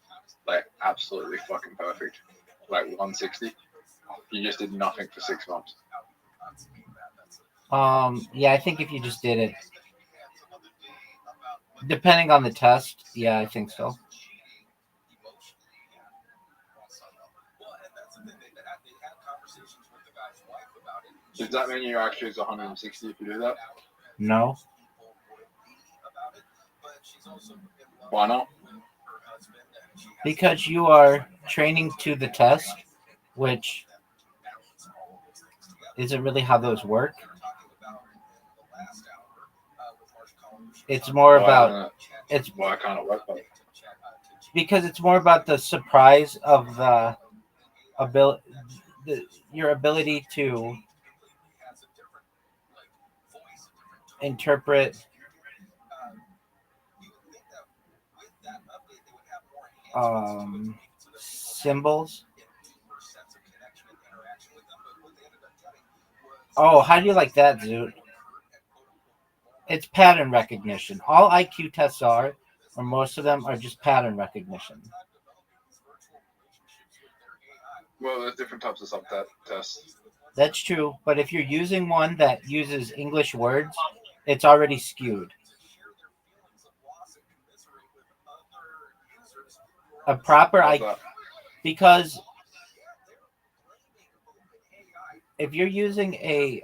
Like, absolutely fucking perfect. Like 160? You just did nothing for 6 months. Yeah, I think if you just did it, depending on the test, yeah, I think so. Does that mean your IQ is 160 if you do that? No, Why not? because you are training to the test, which isn't really how those work. It's more about Why can't it work like that? because it's more about the surprise of the ability, your ability to interpret symbols. Oh, how do you like that, Zoot? It's pattern recognition. All IQ tests are, or most of them, are just pattern recognition. Well, there's different types of tests. That's true, but if you're using one that uses English words, it's already skewed. A proper IQ, because if you're using an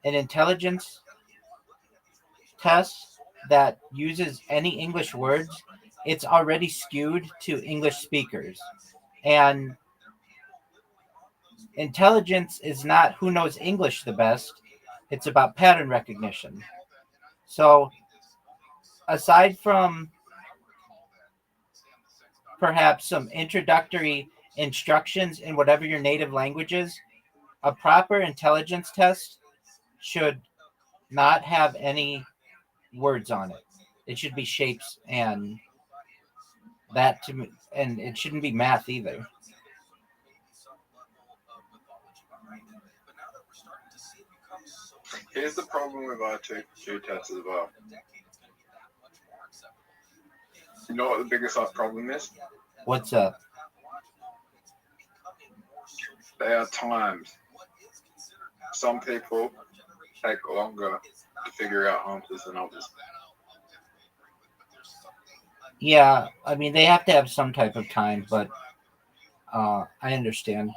intelligence test that uses any English words, it's already skewed to English speakers. And intelligence is not who knows English the best, it's about pattern recognition. So, aside from perhaps some introductory instructions in whatever your native language is, a proper intelligence test should not have any words on it. It should be shapes and and it shouldn't be math either. Here's the problem with IQ tests as well. You know what the biggest problem is? What's up? There are times some people take longer to figure out answers than others. Yeah, I mean they have to have some type of time, but I understand.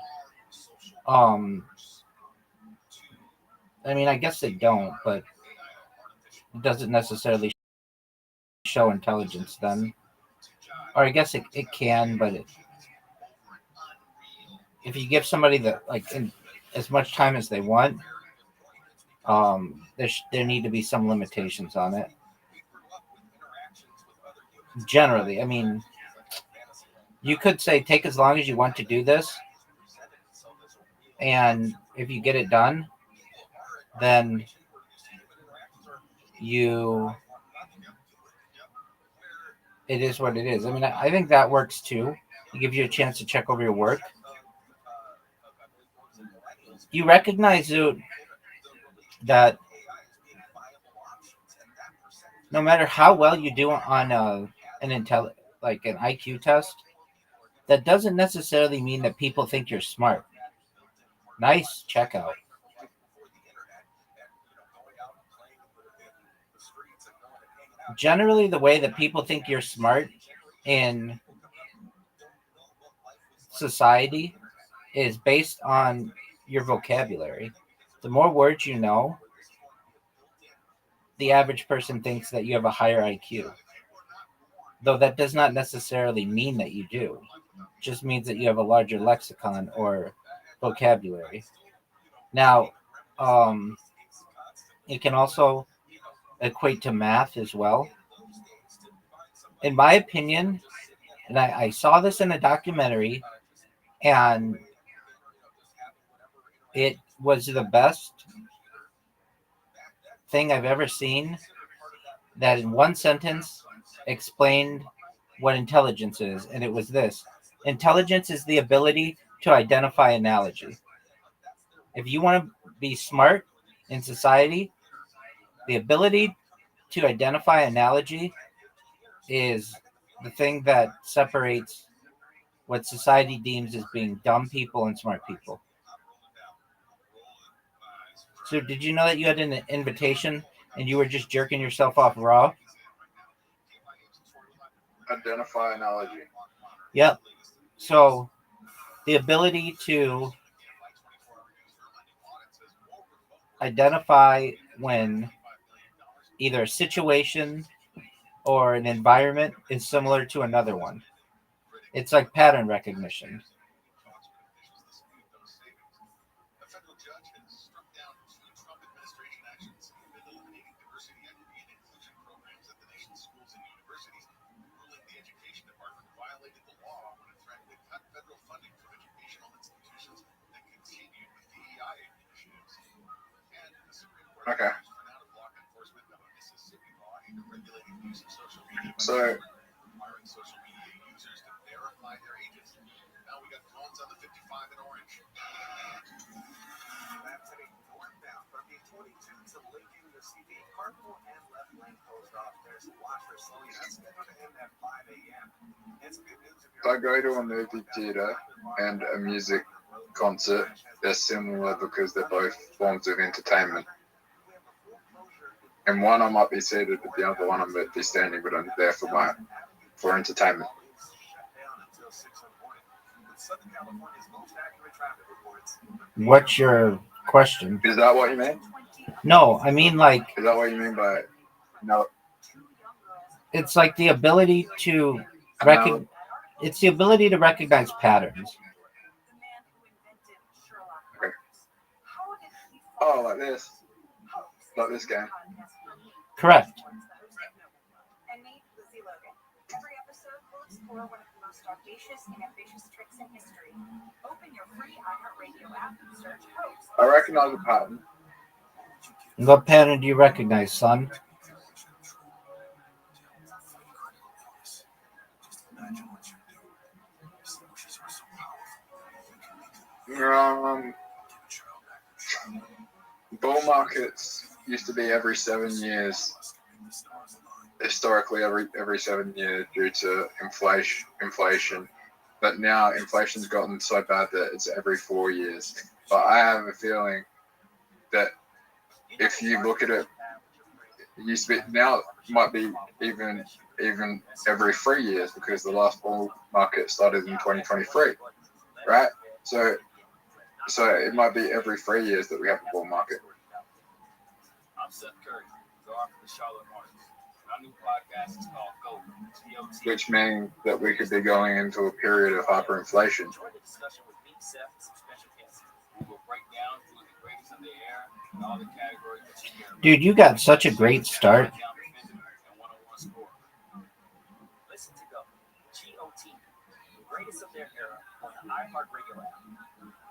Um, I mean, I guess they don't, but it doesn't necessarily show intelligence then. Or I guess it can, but if you give somebody as much time as they want, there need to be some limitations on it. Generally, I mean, you could say take as long as you want to do this, and if you get it done, then it is what it is. I mean, I think that works too. It gives you a chance to check over your work. You recognize, Zoot, that no matter how well you do on an IQ test, that doesn't necessarily mean that people think you're smart. Nice checkout. Generally, the way that people think you're smart in society is based on your vocabulary. the more words you know, the average person thinks that you have a higher IQ. Though that does not necessarily mean that you do. It just means that you have a larger lexicon or vocabulary. Now, it can also equate to math as well. In my opinion, and I saw this in a documentary, and it was the best thing I've ever seen that in one sentence explained what intelligence is, and it was this: intelligence is the ability to identify analogy. If you want to be smart in society, the ability to identify analogy is the thing that separates what society deems as being dumb people and smart people. So, did you know that you had an invitation and you were just jerking yourself off raw? Identify analogy. Yep. So, the ability to identify when either a situation or an environment is similar to another one. It's like pattern recognition. Okay. So, I go to a movie theater and a music concert. They're similar because they're both forms of entertainment. And one I might be seated, but the other one I might be standing, but I'm there for entertainment. What's your question? Is that what you mean? No, I mean like Is that what you mean by no? it's like the ability to it's the ability to recognize patterns. Okay. Oh, like this game. Correct. Every episode will explore one of the most audacious and ambitious tricks in history. Open your free iHeartRadio app, search host. I recognize the pattern. What pattern do you recognize, son? Bull markets used to be every 7 years. Historically, every 7 years due to inflation. But now inflation's gotten so bad that it's every 4 years. But I have a feeling that if you look at it, it used to be, now it might be even every 3 years because the last bull market started in 2023, right? So it might be every 3 years that we have a bull market. I'm Seth Curry, guard for the Charlotte Hornets. Our new podcast is called Go. Which means that we could be going into a period of hyperinflation. Enjoy the discussion with me, Seth, and some special guests. We will break down who the greatest of the air and all the categories that you care about. Dude, you got such a great start. Listen to Go. GOT, the greatest of their era on the iHeartRadio app.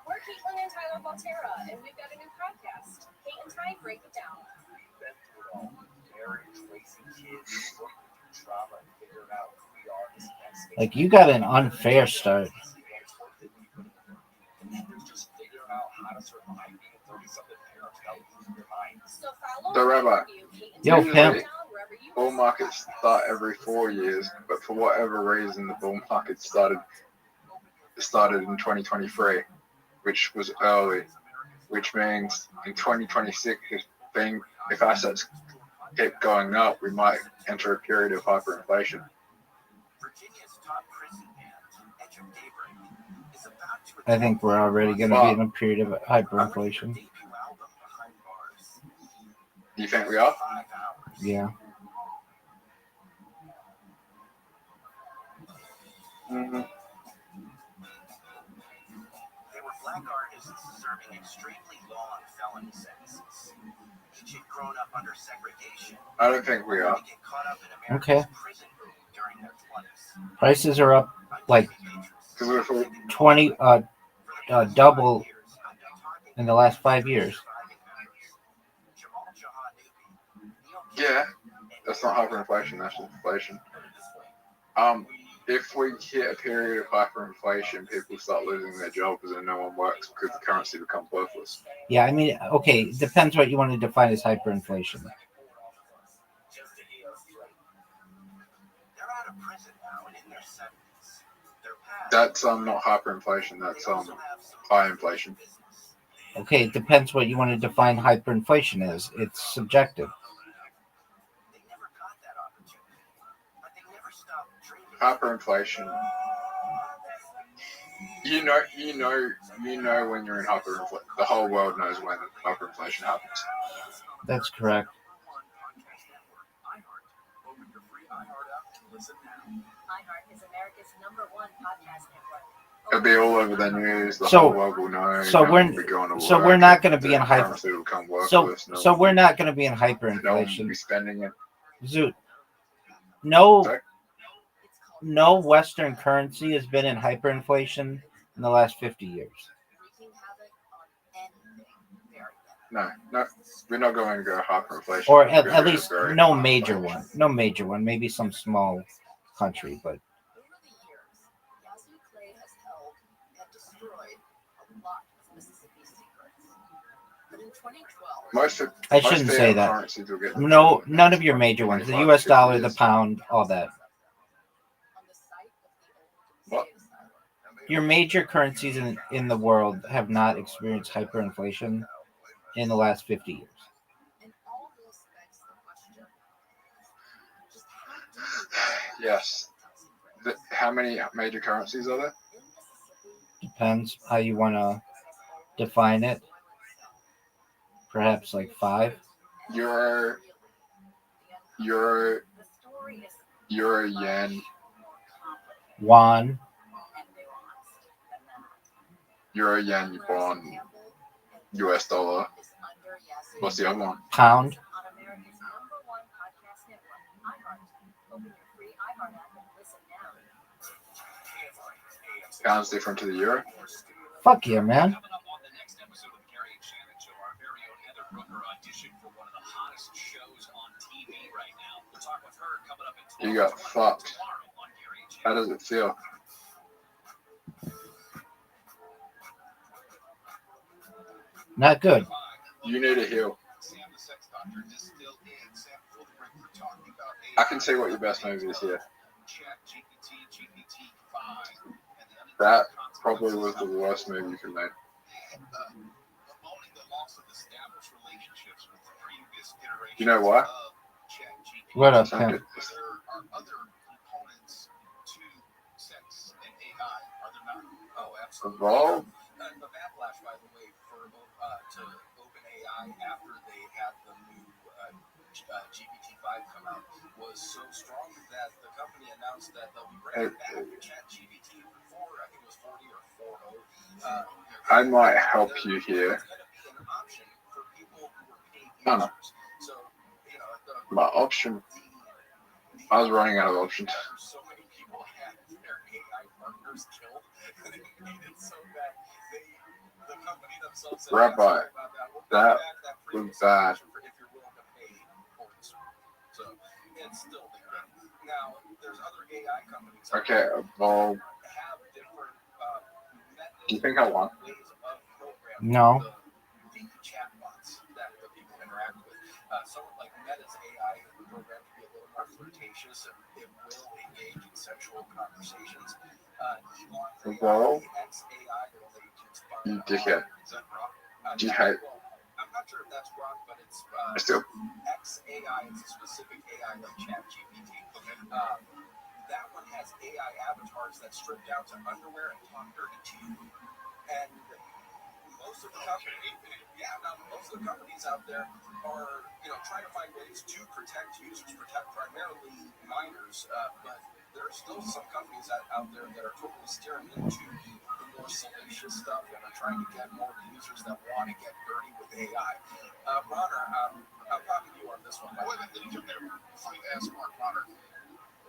We're Caitlin and Tyler Valterra, and we've got a new podcast. Kate and Ty break it down. We've been through it all. Marriage, raising kids, working through trauma, and figuring out who we are as next. Like, you got an unfair start. And then there's just figuring out how to survive being a 30-something parent without losing your mind. So follow So, Rabbi, Yo, usually pimp. bull markets start every 4 years, but for whatever reason, the bull market started in 2023, which was early, which means in 2026, if assets keep going up, we might enter a period of hyperinflation. I think we're already going to be in a period of hyperinflation. You think we are? Yeah. Mm-hmm. They were black artists serving extremely long felony sentences. Each had grown up under segregation. I don't think we are. They get caught up in America's Okay. prison boom during their 20s. Prices are up like 20, double in the last 5 years. Yeah, that's not hyperinflation. That's inflation. If we hit a period of hyperinflation, people start losing their jobs and no one works because the currency becomes worthless. Yeah, I mean, okay, it depends what you want to define as hyperinflation. That's not hyperinflation. That's high inflation. Okay, it depends what you want to define hyperinflation as. It's subjective. Hyperinflation. You know when you're in hyperinflation. The whole world knows when hyperinflation happens. That's correct. iHeart is America's #1 podcast network. It'll be all over the news. The So- whole world will know. so no we're- one will be going to so work, we're not gonna be the in hyper- currency will become So, worthless, no so one- we're not going to be in no one will hyperinflation. be spending it. Zoot. No, Sorry? no Western currency has been in hyperinflation in the last 50 years. Wreaking havoc on anything very No, we're not going to go hyperinflation. Or We're at gonna go least very no high major inflation. one. No major one. Maybe some small country, but Over the years, Yazoo Clay has held and destroyed a lot of Mississippi secrets. But in 2012, Most of I most shouldn't of say our that. currencies will get No, destroyed none of your in major ones. The 25, US 50 dollar, the years. pound, all that. on the site of the What? old state asylum, Your major currencies in the world have not experienced hyperinflation in the last 50 years. and all this begs the question: just how deep Yes. How many major currencies are there? in Mississippi Depends how you want to define it. Perhaps like 5. Euro, the story is Euro, yen, Yuan, and nuanced than that. Euro, yen, yuan, US dollar. Is under Yazoo What's the other one? pound. on America's #1 podcast network, iHeart. Open your free iHeart app and listen now. Pound's different to the euro. Fuck yeah, man. Coming up on the next episode of the Gary and Shannon Show, our very own Heather Brooker auditioned for one of the hottest shows on TV right now. We'll talk with her coming up at 12 You got fucked. tomorrow on Gary and How Shannon. does it feel? Not good. You need a heal. Sam the Sex Doctor is still in. Sam, before the break, we're talking about I can see what your best movie is here. ChatGPT, GPT-5, and the That probably was the worst movie you could make. bemoaning the loss of established relationships with the previous iterations You know why? of ChatGPT. What up, Sound Pimp? good. There are other components to sex and AI, are there not? Oh, absolutely. Evolve? The backlash, by the way, to OpenAI after they had the new GPT-5 come out was so strong that the company announced that they'll be bringing back ChatGPT 4, I think it was 40 or 40. I might help you here. It's going to be an option for people who are paid No, no. users. So, My option. I was running out of options. so many people had their AI partners killed, and they made it so that the company themselves said, Rabbi, "Sorry about that. We'll that bring back that was previous bad. option for if you're willing to pay for this one." So it's still there. Now there's other AI companies out Okay, there evolve. that have different methods, Do you think I won? ways of programming No. the chatbots that the people interact with. Someone like Meta's AI is programmed to be a little more flirtatious and it will engage in sexual conversations. Elon's Evolve? XAI will let you inspire. You dickhead. Is that wrong? Do you hate? Well, I'm not sure if that's wrong, but it's Still. XAI is a specific AI like ChatGPT. That one has AI avatars that strip down to underwear and talk dirty to you. And most of the companies out there are, trying to find ways to protect users, protect primarily minors, but there are still some companies out there that are totally steering into the more salacious stuff and are trying to get more users that want to get dirty with AI. Ronner, I'm talking to you on this one. Wait a minute, before you ask Mark Ronner,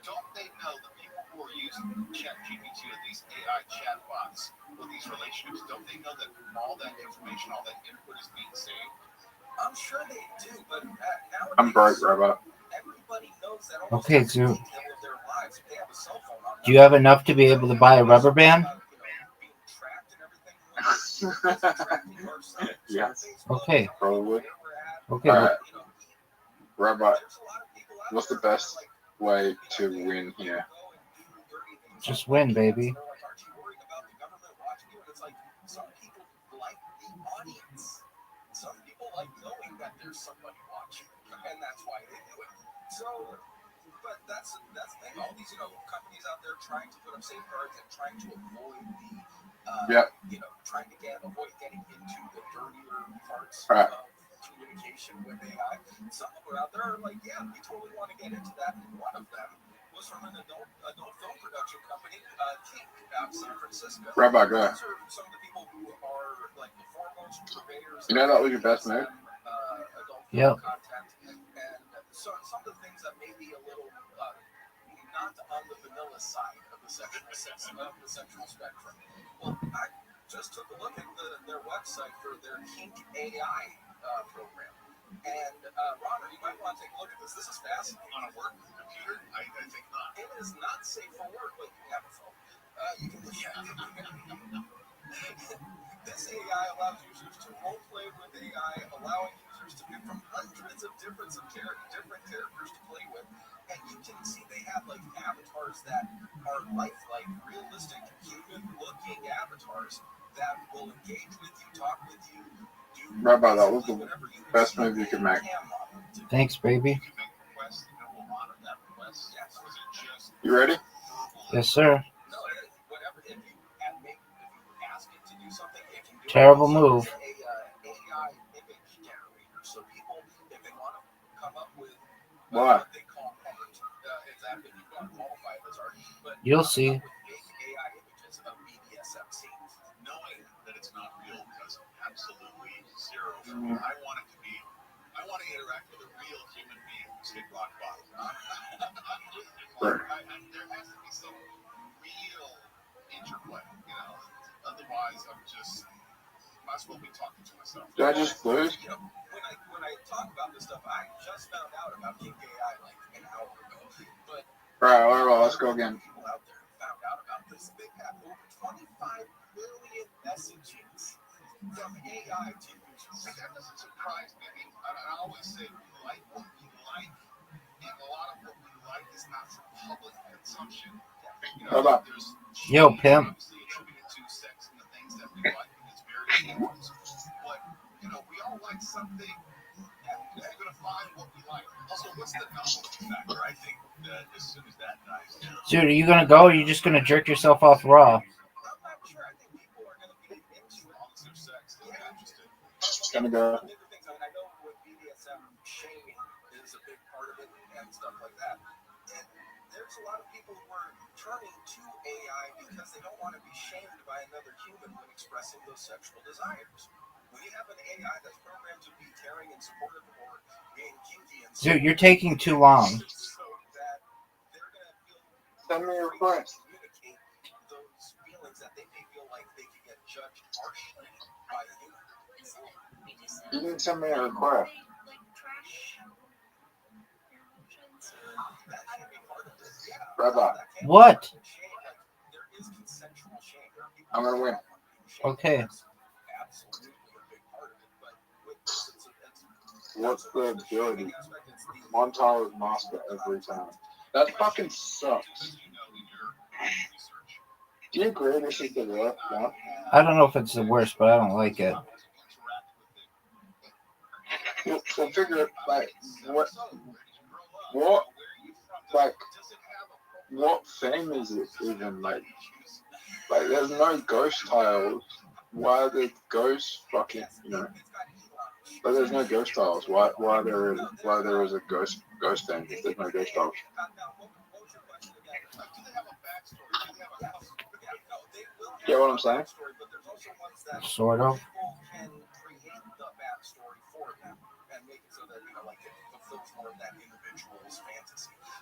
don't they know the people who are using ChatGPT or these AI chatbots or these relationships, don't they know that all that information, all that input is being saved? I'm sure they do, but nowadays, I'm broke, Robot. everybody knows that Okay, so of their lives, if they have a cell phone on them, do you have enough to be able to buy a rubber band? being tracked and everything. Yes, Okay. probably. Okay. All right. Robot, what's the best way to win here? Just win, baby. Aren't you worried about the government watching you? And it's like, some people like the audience. Some people like knowing that there's somebody watching, and that's why they do it. So, but that's the thing. All these, companies out there trying to put up safeguards and trying to avoid trying to avoid getting into the dirtier parts of communication with AI. Some of them out there are like, yeah, we totally want to get into that. And one of them was from an adult film production company, Kink, out in San Francisco. Rabbi, go ahead. Those are some of the people who are like the foremost purveyors. You know that was your best move? Adult Yep. content, and so some of the things that may be a little not on the vanilla side of the sexual spectrum. Well, I just took a look at their website for their Kink AI program. And Ronner, you might want to take a look at this. This is fascinating. On a work computer? I think not. It is not safe for work, but you have a phone. You can This AI allows users to role-play with AI, allowing users to pick from hundreds of different characters to play with. And you can see they have like avatars that are lifelike, realistic, human-looking avatars that will engage with you, talk with you, do Rabbi, that was the best move you could make. Thanks, baby. You make requests and it will honor that request. Yes. Or is it just You ready? Yes, sir. No, whatever. If you ask it to do something, it can do it. Terrible Also, move. it's a AI image generator. So people, if they want to come up with What? they call art, exactly, you don't qualify it as art, but You'll see. with big AI images of BDSM scenes. knowing that it's not real does absolutely zero for me. I want to interact with a real human being who's hit rock bottom. There has to be some real interplay, Otherwise, I'm just might as well be talking to myself. Did I just lose? When I talk about this stuff, I just found out about Kink AI like an hour ago. But All right, let's go again. people out there found out about this. They have over 25 million messages from AI to users. See, that doesn't surprise me. I always say we like what we like, and a lot of what we like is not for public consumption. There's Yo, pimp. obviously attributed to sex and the things that we like, and it's very important. But we all like something, and we're gonna find what we like. Also, what's the novelty factor? I think that as soon as that dies down. Dude, are you gonna go or are you just gonna jerk yourself off raw? I'm not sure. I think people are going to be into As long as there's sex, I'm interested. Gonna go. bigger things. I know with BDSM, shaming is a big part of it and stuff like that. And there's a lot of people who are turning to AI because they don't want to be shamed by another human when expressing those sexual desires. When you have an AI that's programmed to be caring and supportive or being kinky and Dude, you're taking too long. so that they're going to feel Send me your free to request. communicate those feelings that they may feel like they could get judged harshly by a human. You didn't send me a request. That should be part of this. Yeah. Rabbi, What? There is consensual shame. There are people I'm gonna win. Okay. absolutely a big part of it, but with this, it's What's the ability? Montaro's master every time. That fucking sucks. Do you agree this is the worst one? I don't know if it's the worst, but I don't like it. So figure it, like, what theme is it even, like, there's no ghost tiles. why are the ghosts fucking, but there's no ghost tiles. Why there is a ghost thing if there's no ghost tiles? Get what I'm saying? Sort of.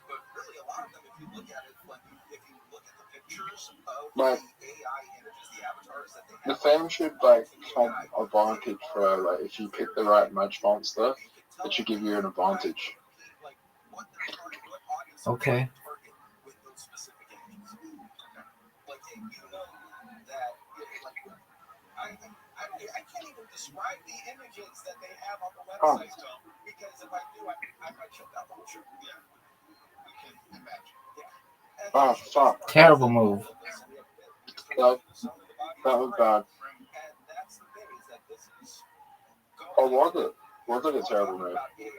But really, a lot of them, if you look at it, like if you look at the pictures of Like, the AI images, the avatars that they the have, fame should like have a advantage for like if you pick the right match monster, it should give you an advantage. Okay. with those specific images. Like, hey, you know that, like, I can't even describe the images that they have on the website, Tom, because if I do, I might shut down the whole show. Yeah. We can imagine. Yeah. Oh, fuck. Terrible move. That was bad. And that's the thing, is that this is... Or was it? Was it a terrible move? You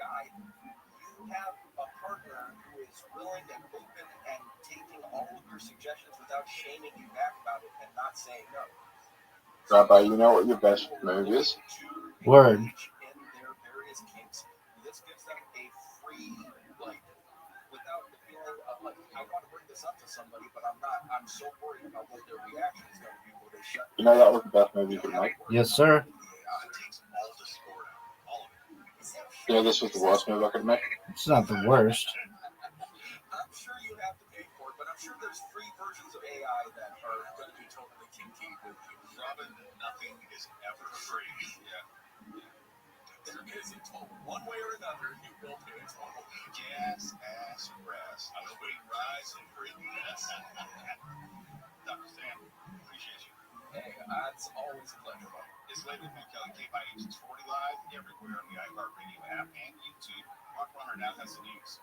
have a partner who is willing and open and taking all of your suggestions without shaming you back about it and not saying no. Rabbi, you know what your best move is? Word. In their various kinks, this gives them a free, like, without the feeling of, like, I want to bring this up to somebody, but I'm not. I'm so worried about what their reaction is going to be. Will they shut? You know that was the best move you could make? Yes, sir. You know this was the worst move I could make? It's not the worst. I'm sure you have to pay for it, but I'm sure there's free versions of AI that are going to be totally kinky with you. Robin, nothing is ever free. Yeah. There is a toll. One way or another, you will pay a toll. Gas, ass, grass. I was waiting rise and bring gas. Dr. Sam, appreciate you. Hey, it's always a pleasure. It's later than Kelly K by Agents 40 Live, everywhere on the iHeartRadio app and YouTube. Mark Runner now has the news.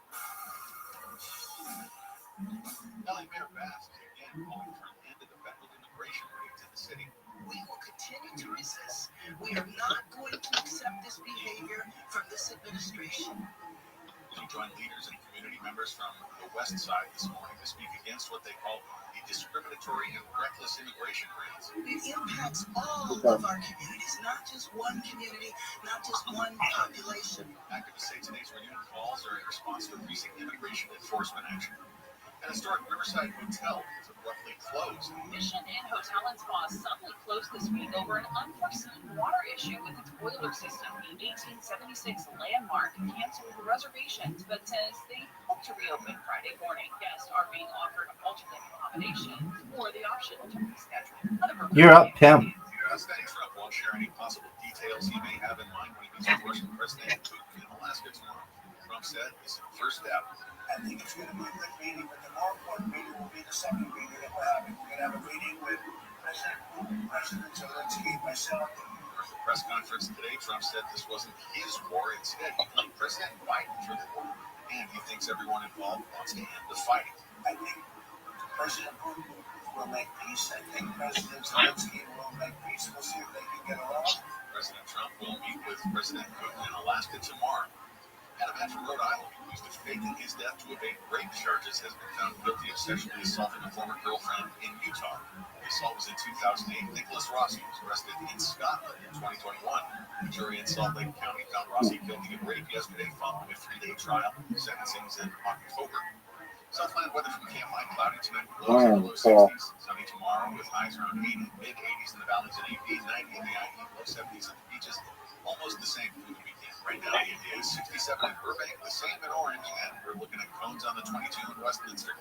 Ellie Mayor Bass is again calling for an end to the federal immigration raids in the city. We will continue to resist. We are not going to accept this behavior from this administration. She joined leaders and community members from the West Side this morning to speak against what they call the discriminatory and reckless immigration raids. It impacts all of our communities, not just one community, not just one population. Activists say today's renewed calls are in response to recent immigration enforcement action. An historic Riverside hotel is abruptly closed. Mission Inn Hotel and Spa suddenly closed this week over an unforeseen water issue with its boiler system. The 1876 landmark canceled reservations, but says they hope to reopen Friday morning. Guests are being offered alternate accommodations or the option to reschedule. You're up, Pimp. President Trump won't share any possible details he may have in mind when he meets with Russian President Putin in Alaska tomorrow. Trump said this is the first step. I think it's going to be a good meeting, but the more important meeting will be the second meeting that we're having. We're going to have a meeting with President Putin, President Zelensky, myself. During the press conference today, Trump said this wasn't his war. Instead, he blamed President Biden for the war. And he thinks everyone involved wants to end the fighting. I think President Putin will make peace. I think President Zelensky will make peace. We'll see if they can get along. President Trump will meet with President Putin in Alaska tomorrow. And a man from Rhode Island accused of faking his death to evade rape charges has been found guilty of sexually assaulting a former girlfriend in Utah. The assault was in 2008. Nicholas Rossi was arrested in Scotland in 2021. The jury in Salt Lake County found Rossi guilty of rape yesterday following a 3-day trial. Sentencing is in October. Southland weather from Camp Mike, cloudy tonight, lows in the low 60s. Sunny tomorrow with highs around 80, mid-80s in the valleys and 80, 90 in the IE, low 70s at the beaches. Almost the same for the weekend. Right now, it is 67 in Burbank, the same in Orange, and we're looking at cones on the 22 in Westminster.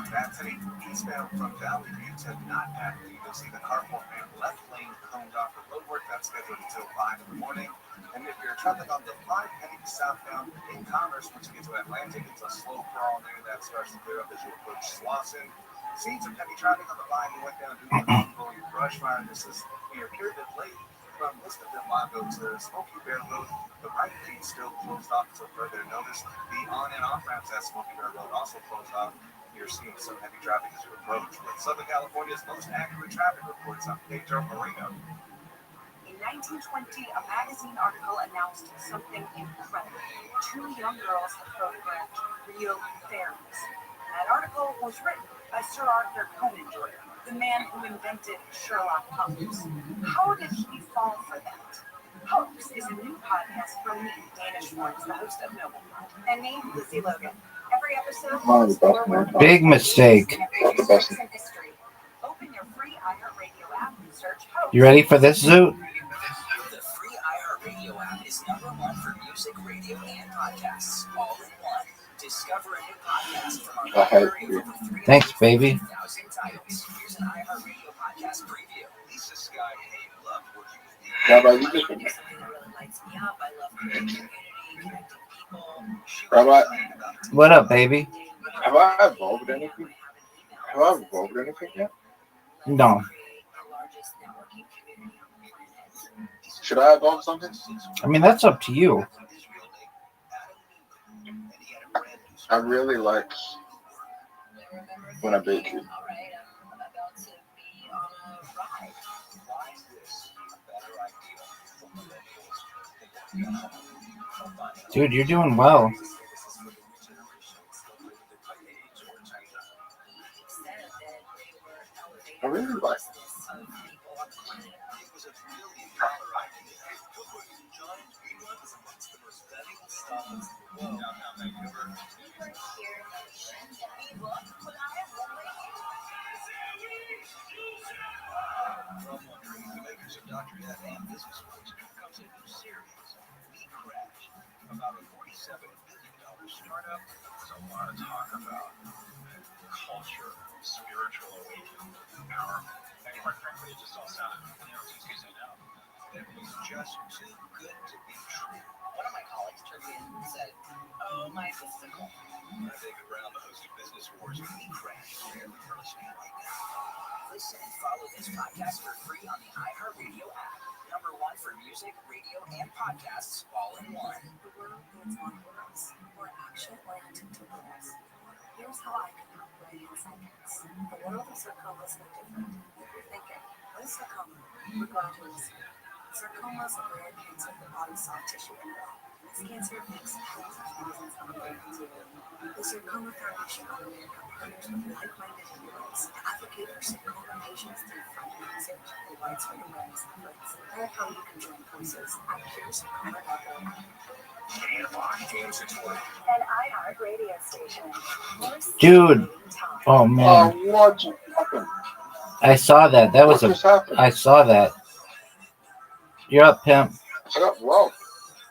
That's heading eastbound from Valley View to not active. You'll see the carpool and left lane coned off for road work. That's scheduled until 5 in the morning. And if you're traveling on the 5 heading southbound in Commerce, once you get to Atlantic, it's a slow crawl there that starts to clear up as you approach Slauson. Seen some heavy traffic on the line. You went down due to an ongoing brush fire. This is near Pyramid Lake. From Listonville Lago to Smoky Bear Road, the right lane still closed off until further notice. The on and off ramps at Smoky Bear Road also closed off. You're seeing some heavy traffic as you approach. With Southern California's most accurate traffic reports on Pedro Moreno. In 1920, a magazine article announced something incredible. 2 young girls had photographed real fairies. That article was written by Sir Arthur Conan Doyle, the man who invented Sherlock Holmes. How did he fall for that? Hoax is a new podcast from me, Dana Schwartz, the host of Noble Pod, and me, Lizzie Logan. Every episode is forward. Big mistake. Open your free iHeartRadio app and search Hoax. You ready for this, Zoot? The free iHeartRadio app is #1 for music, radio, and podcasts, all in one. Discover a new podcast from our library of over Thanks, baby. 3,000 titles. Here's an iHeartRadio podcast preview. Lisa Sky, hey, love working with you. Rabbi, you just Something that really lights me up. I love creating community, connecting people. Rabbi, What up, baby? have I evolved anything? Have I evolved anything yet? No. Should I evolve something? I mean, that's up to you. I really like when I beat you. Dude, you're doing well. I really like Dr. Death and Business Schools comes a new series, We Crash, about a $47 billion startup. There's a lot of talk about culture, spiritual awakening, empowerment. And quite frankly, it just all sounded, too easy now. It was just too good to be true. One of my colleagues turned in and said, "Oh, my mystical." I'm David Brown, the host of Business Wars. We Crash, wherever you're listening right now. Listen and follow this podcast for free on the iHeartRadio app. #1 for music, radio, and podcasts, all in one. The world needs more heroes, more action-oriented heroes. Here's how I can help right in seconds. The world of sarcoma is no different. If you're thinking, what is sarcoma? We're glad you're listening. Sarcoma is a rare cancer of the body soft tissue mineral. This cancer affects tens of thousands of Americans yearly. The Sarcoma Foundation of America partners with like-minded heroes to advocate for sarcoma patients through funding research and widespread awareness efforts. Learn how you can join forces at curesarcoma.org. An iHeart radio station. Dude. Oh, man. what happened? I saw that. That was I saw that. You're up, pimp. I got robbed.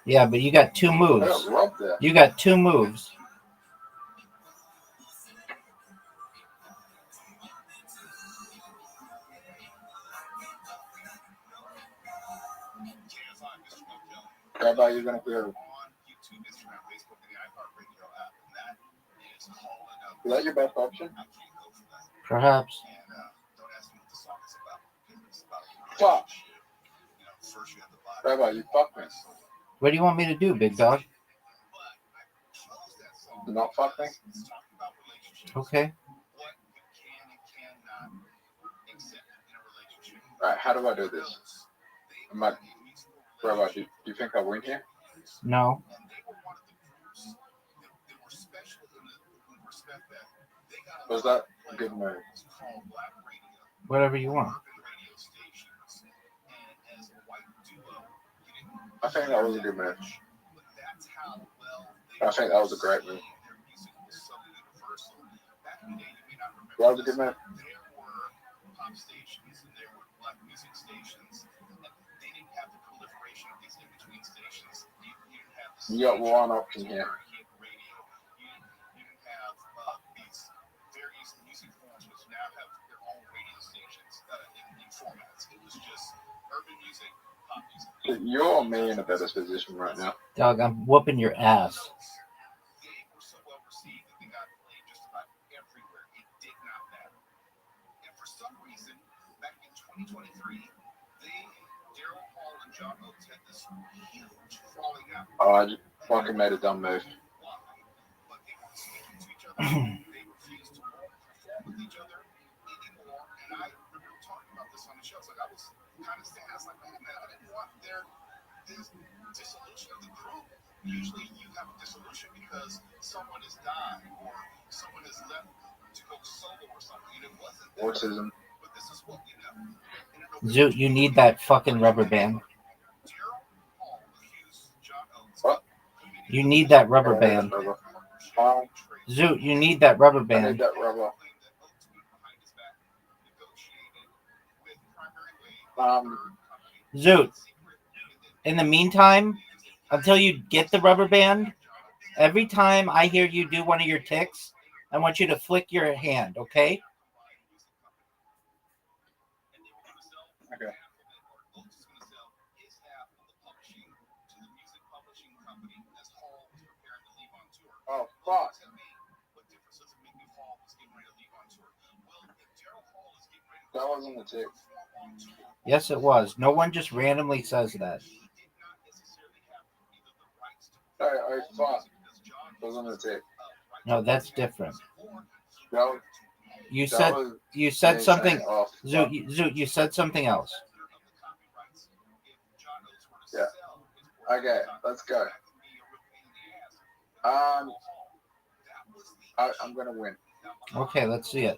Yeah, but you got 2 I moves. got robbed there. You got 2 moves. Rabbi, you're going to hear. On YouTube, Instagram, Facebook, and the iHeartRadio app. And that is all enough. Is that your best option? I can't go for that. Perhaps. And don't ask me what the song is about. It's about Fuck. First you have the body. Rabbi, you fuck me. What do you want me to do, big dog? Not fuck me? It's talking about relationships. Okay. What you can and cannot accept in a relationship. Alright, how do I do this? Rabbi, do you think I win here? No. And they were one of the groups that were special in the respect that they got Was that a good move? It's called Black Radio. Whatever you want. Radio stations. And as a white duo, I think that was a good move. but that's how well I think that was a great move. their music was so universal. Back in the day, you may not remember. That was a good move. There were pop stations and there were black music stations. And they didn't have the proliferation of these in-between stations. You didn't have the You got one option here. hit radio. You didn't have these various music forms which now have their own radio stations in formats. It was just urban music, pop music. You're me in a better position right now. Dog, I'm whooping your ass. They were so well received that they got played just about everywhere. It did not matter. And for some reason, back in 2023, Daryl Hall and John Oates had this huge falling out. Oh, I just fucking made a dumb move. But they weren't speaking to each other. They refused to perform with each other anymore. And I remember talking about this on the show. It's like I was kind of saying, I was like, man, I didn't want this dissolution of the group. Usually you have a dissolution because someone has died or someone has left to go Autism. Zoot, you need that fucking rubber band. What? You need that rubber band. Zoot, you need that rubber I need band. that rubber. Zoot, in the meantime, until you get the rubber band, every time I hear you do one of your ticks, I want you to flick your hand, okay? Okay. Oh, fuck. That wasn't the tick. Yes, it was. No one just randomly says that. I fuck. Wasn't the tick. No, that's different. That You that said was you said me something. saying, oh, Zoot, fuck. Zoot, you said something else. Yeah. Okay, let's go. I'm gonna win. Okay, let's see it.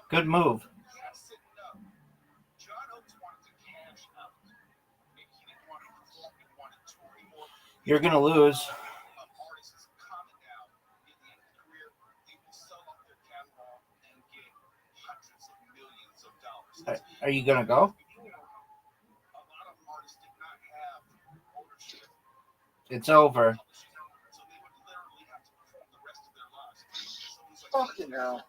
Good move. You're gonna lose. Are you gonna go? It's over. Fucking hell.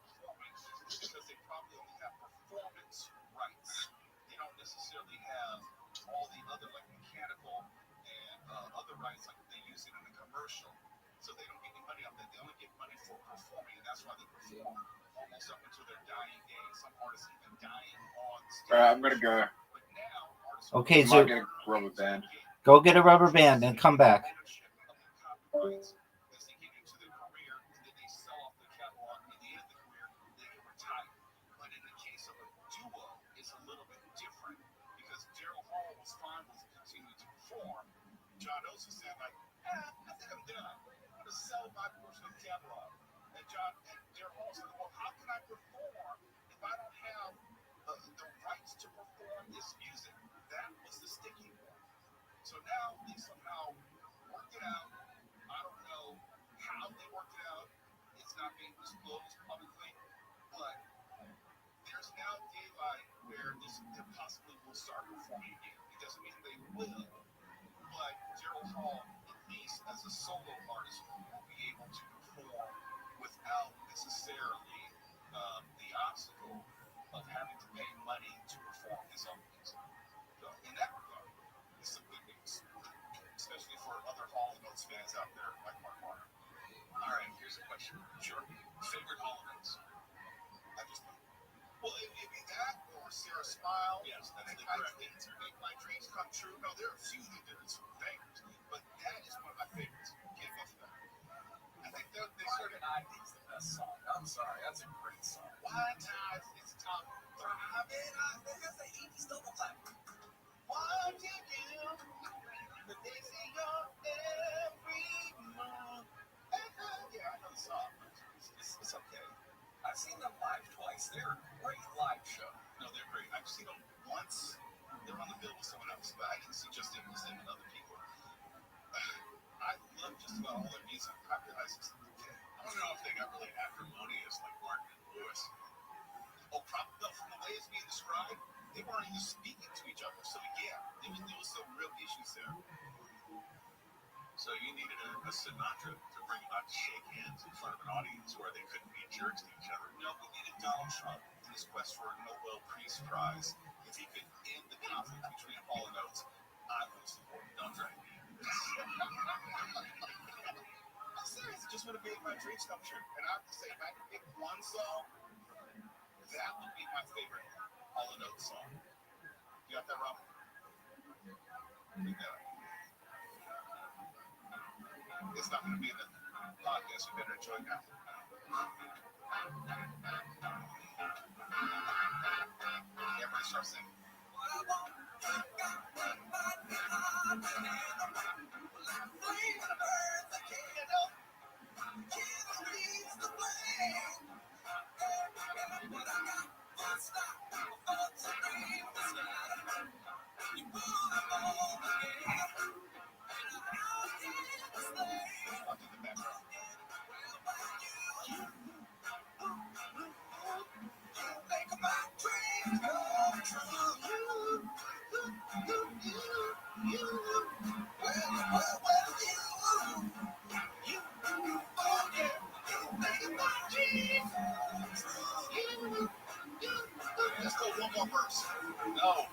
Alright, I'm gonna go. Okay, I might Zoot, get a rubber band. go get a rubber band and come back. John also said, like, I think I'm done. I'm going to sell my portion of the catalog. And Daryl Hall said, well, how can I perform if I don't have the rights to perform this music? That was the sticking point. So now they somehow worked it out. I don't know how they worked it out. It's not being disclosed publicly. But there's now daylight where they possibly will start performing again. It doesn't mean they will. But Daryl Hall, at least as a solo artist, will be able to perform without necessarily the obstacle of having to pay money to perform his own music. So in that regard, it's some good news, especially for other Hall & Oates fans out there like Mark Warner. All right, here's a question. Sure. Favorite Hall & Oates? I just know. Well, it'd be that or Sarah Smile. Yes, that's the correct answer. Make My Dreams Come True. No, there are a few that did some bangers, but that is one of my favorites. Can't go for that. I think they sort of. I think it's the best song. I'm sorry, that's a great song. One time it's top 3. I mean, that's the 80s double time. What you do? But they say you're every move. Yeah, I know the song. It's okay. I've seen them live twice. They're a great live show. No, they're great. I've seen them once. They're on the bill with someone else, but I didn't see just them and other people. I love just about all their music. I realize it's okay. I don't know if they got really acrimonious like Martin and Lewis. Oh, probably from the way it's being described, they weren't even speaking to each other. So yeah, there was some real issues there. So you needed a Sinatra to bring them out to shake hands in front of an audience where they couldn't be jerks to each other. No, we needed Donald Trump in his quest for a Nobel Peace Prize. If he could end the conflict between Hall & Oates, I would support Don't drag me. I'm serious. I just want to make my dreams come true. And I have to say, if I could pick one song, that would be my favorite Hall & Oates song. You got that, Rob? You got it. It's not going to be in the podcast. You better enjoy now. Everybody start singing. Let's go one more verse. No.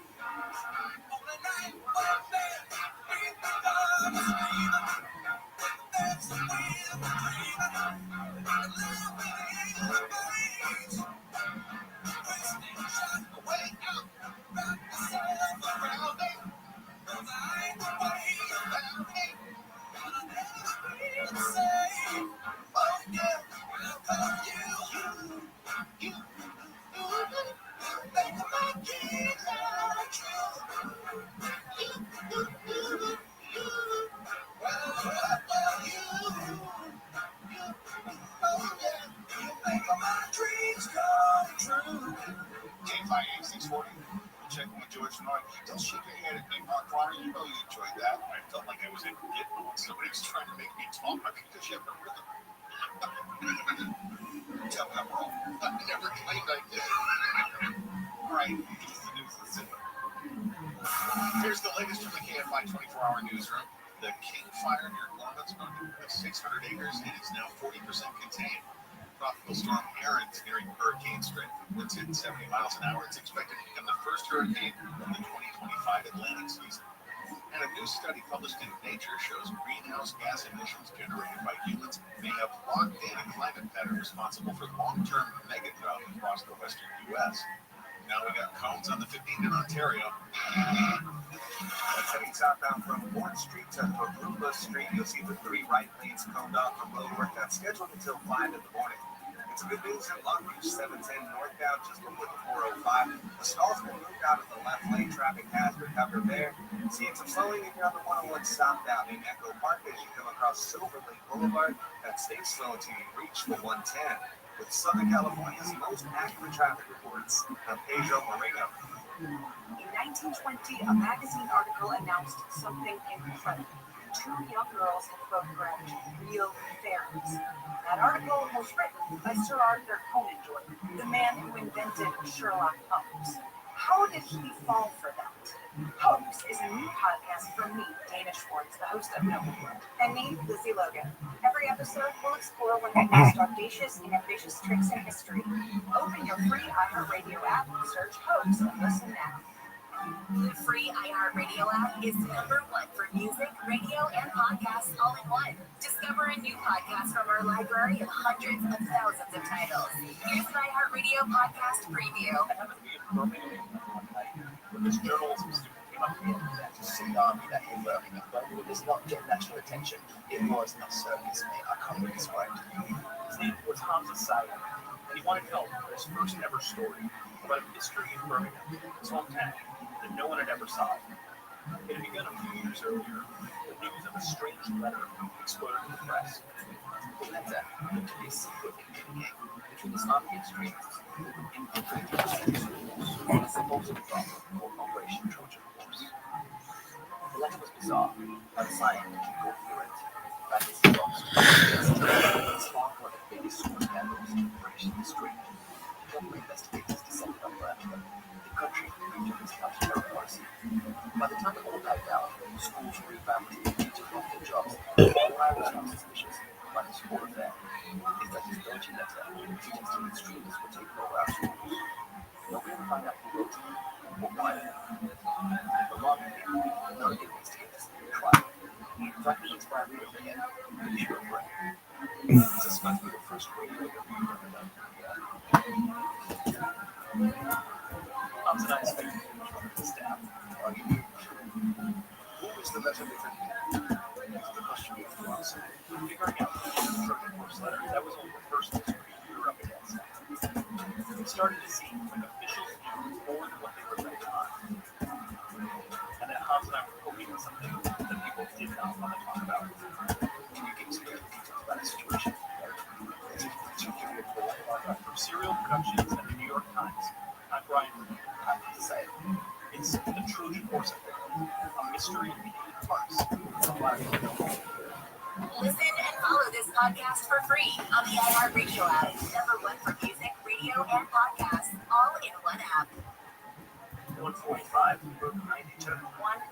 Check with George North. Don't shake your head at me, Mark Warner. You know you enjoyed that. I felt like I was in getting when somebody was trying to make me talk because you have no rhythm. Tell me I'm wrong. I never claimed I did. Right. The news is simple. Here's the latest from the KFI 24-hour newsroom. The King Fire near Lawrence, with 600 acres, it is now 40% contained. Tropical storm Aaron's nearing hurricane strength. Winds hitting 70 miles an hour. It's expected to become the first hurricane of the 2025 Atlantic season. And a new study published in Nature shows greenhouse gas emissions generated by humans may have locked in a climate pattern responsible for long-term mega drought across the western U.S. Now we got cones on the 15th in Ontario. Heading southbound from 4th Street to Pagula Street, you'll see the 3 right lanes coned off from road work that's scheduled until 5 in the morning. It's good news in Longview, 710 northbound, just before the 405. The stall's been moved out of the left lane. Traffic has recovered there. Seeing some slowing if you're on the 101 southbound in Echo Park as you come across Silver Lake Boulevard. That stays slow until you reach the 110. With Southern California's most accurate traffic reports, I'm Pedro Moreno. In 1920, a magazine article announced something incredible. 2 young girls had photographed real fairies. That article was written by Sir Arthur Conan Doyle, the man who invented Sherlock Holmes. How did he fall for that? Hoax is a new podcast from me, Dana Schwartz, the host of No, and me, Lizzie Logan. Every episode will explore one of the most audacious and ambitious tricks in history. Open your free iHeartRadio app, search Hoax, and listen now. The free iHeartRadio app is #1 for music, radio, and podcasts all in one. Discover a new podcast from our library of hundreds of thousands of titles. Here's an iHeartRadio podcast preview. When this journalism student came up to me to sit down that he learning, but it was not get national attention. It was not service me. I can't really describe it. His name was Hamza Sayed, and he wanted help for his first ever story about a mystery in Birmingham, his hometown, that no one had ever solved. It had begun a few years earlier. The news of a strange letter exploded in the press. The letter looked to be a secret communique between Islamic extremists who infiltrated the schools and a supposed problem called Operation Trojan Horse. The letter was bizarre, unsigned, incoherent, but its box was sparked one of the biggest school scandals in British history. Government investigators descended on Birmingham. The country moved to its counter-terror policy. By the time it all died down, schools revamped into local jobs. All I was not suspicious about this whole affair is that his dodgy letter suggesting extremists would take over our schools. Nobody ever found out who wrote it or why. Alarmingly, none of the investigators tried. In fact, the inspired me again, the issue of breath. This is supposed to be the first radio interview I've ever done. Tonight, I spent the staff arguing who was the letter written the question you have to answer. Figuring out the Trojan Horse letter, that was only the first mystery we were up against. It started to seem like officials knew more than what they were letting on. want to talk about. Can you get together about the situation? From Serial Productions and the New York Times, I'm Brian. I'm to say it's the Trojan Horse Affair, a mystery in 8 parts. Listen and follow this podcast for free on the iHeartRadio app. #1 for music, radio, and podcasts, all in one app. 145, Route 92.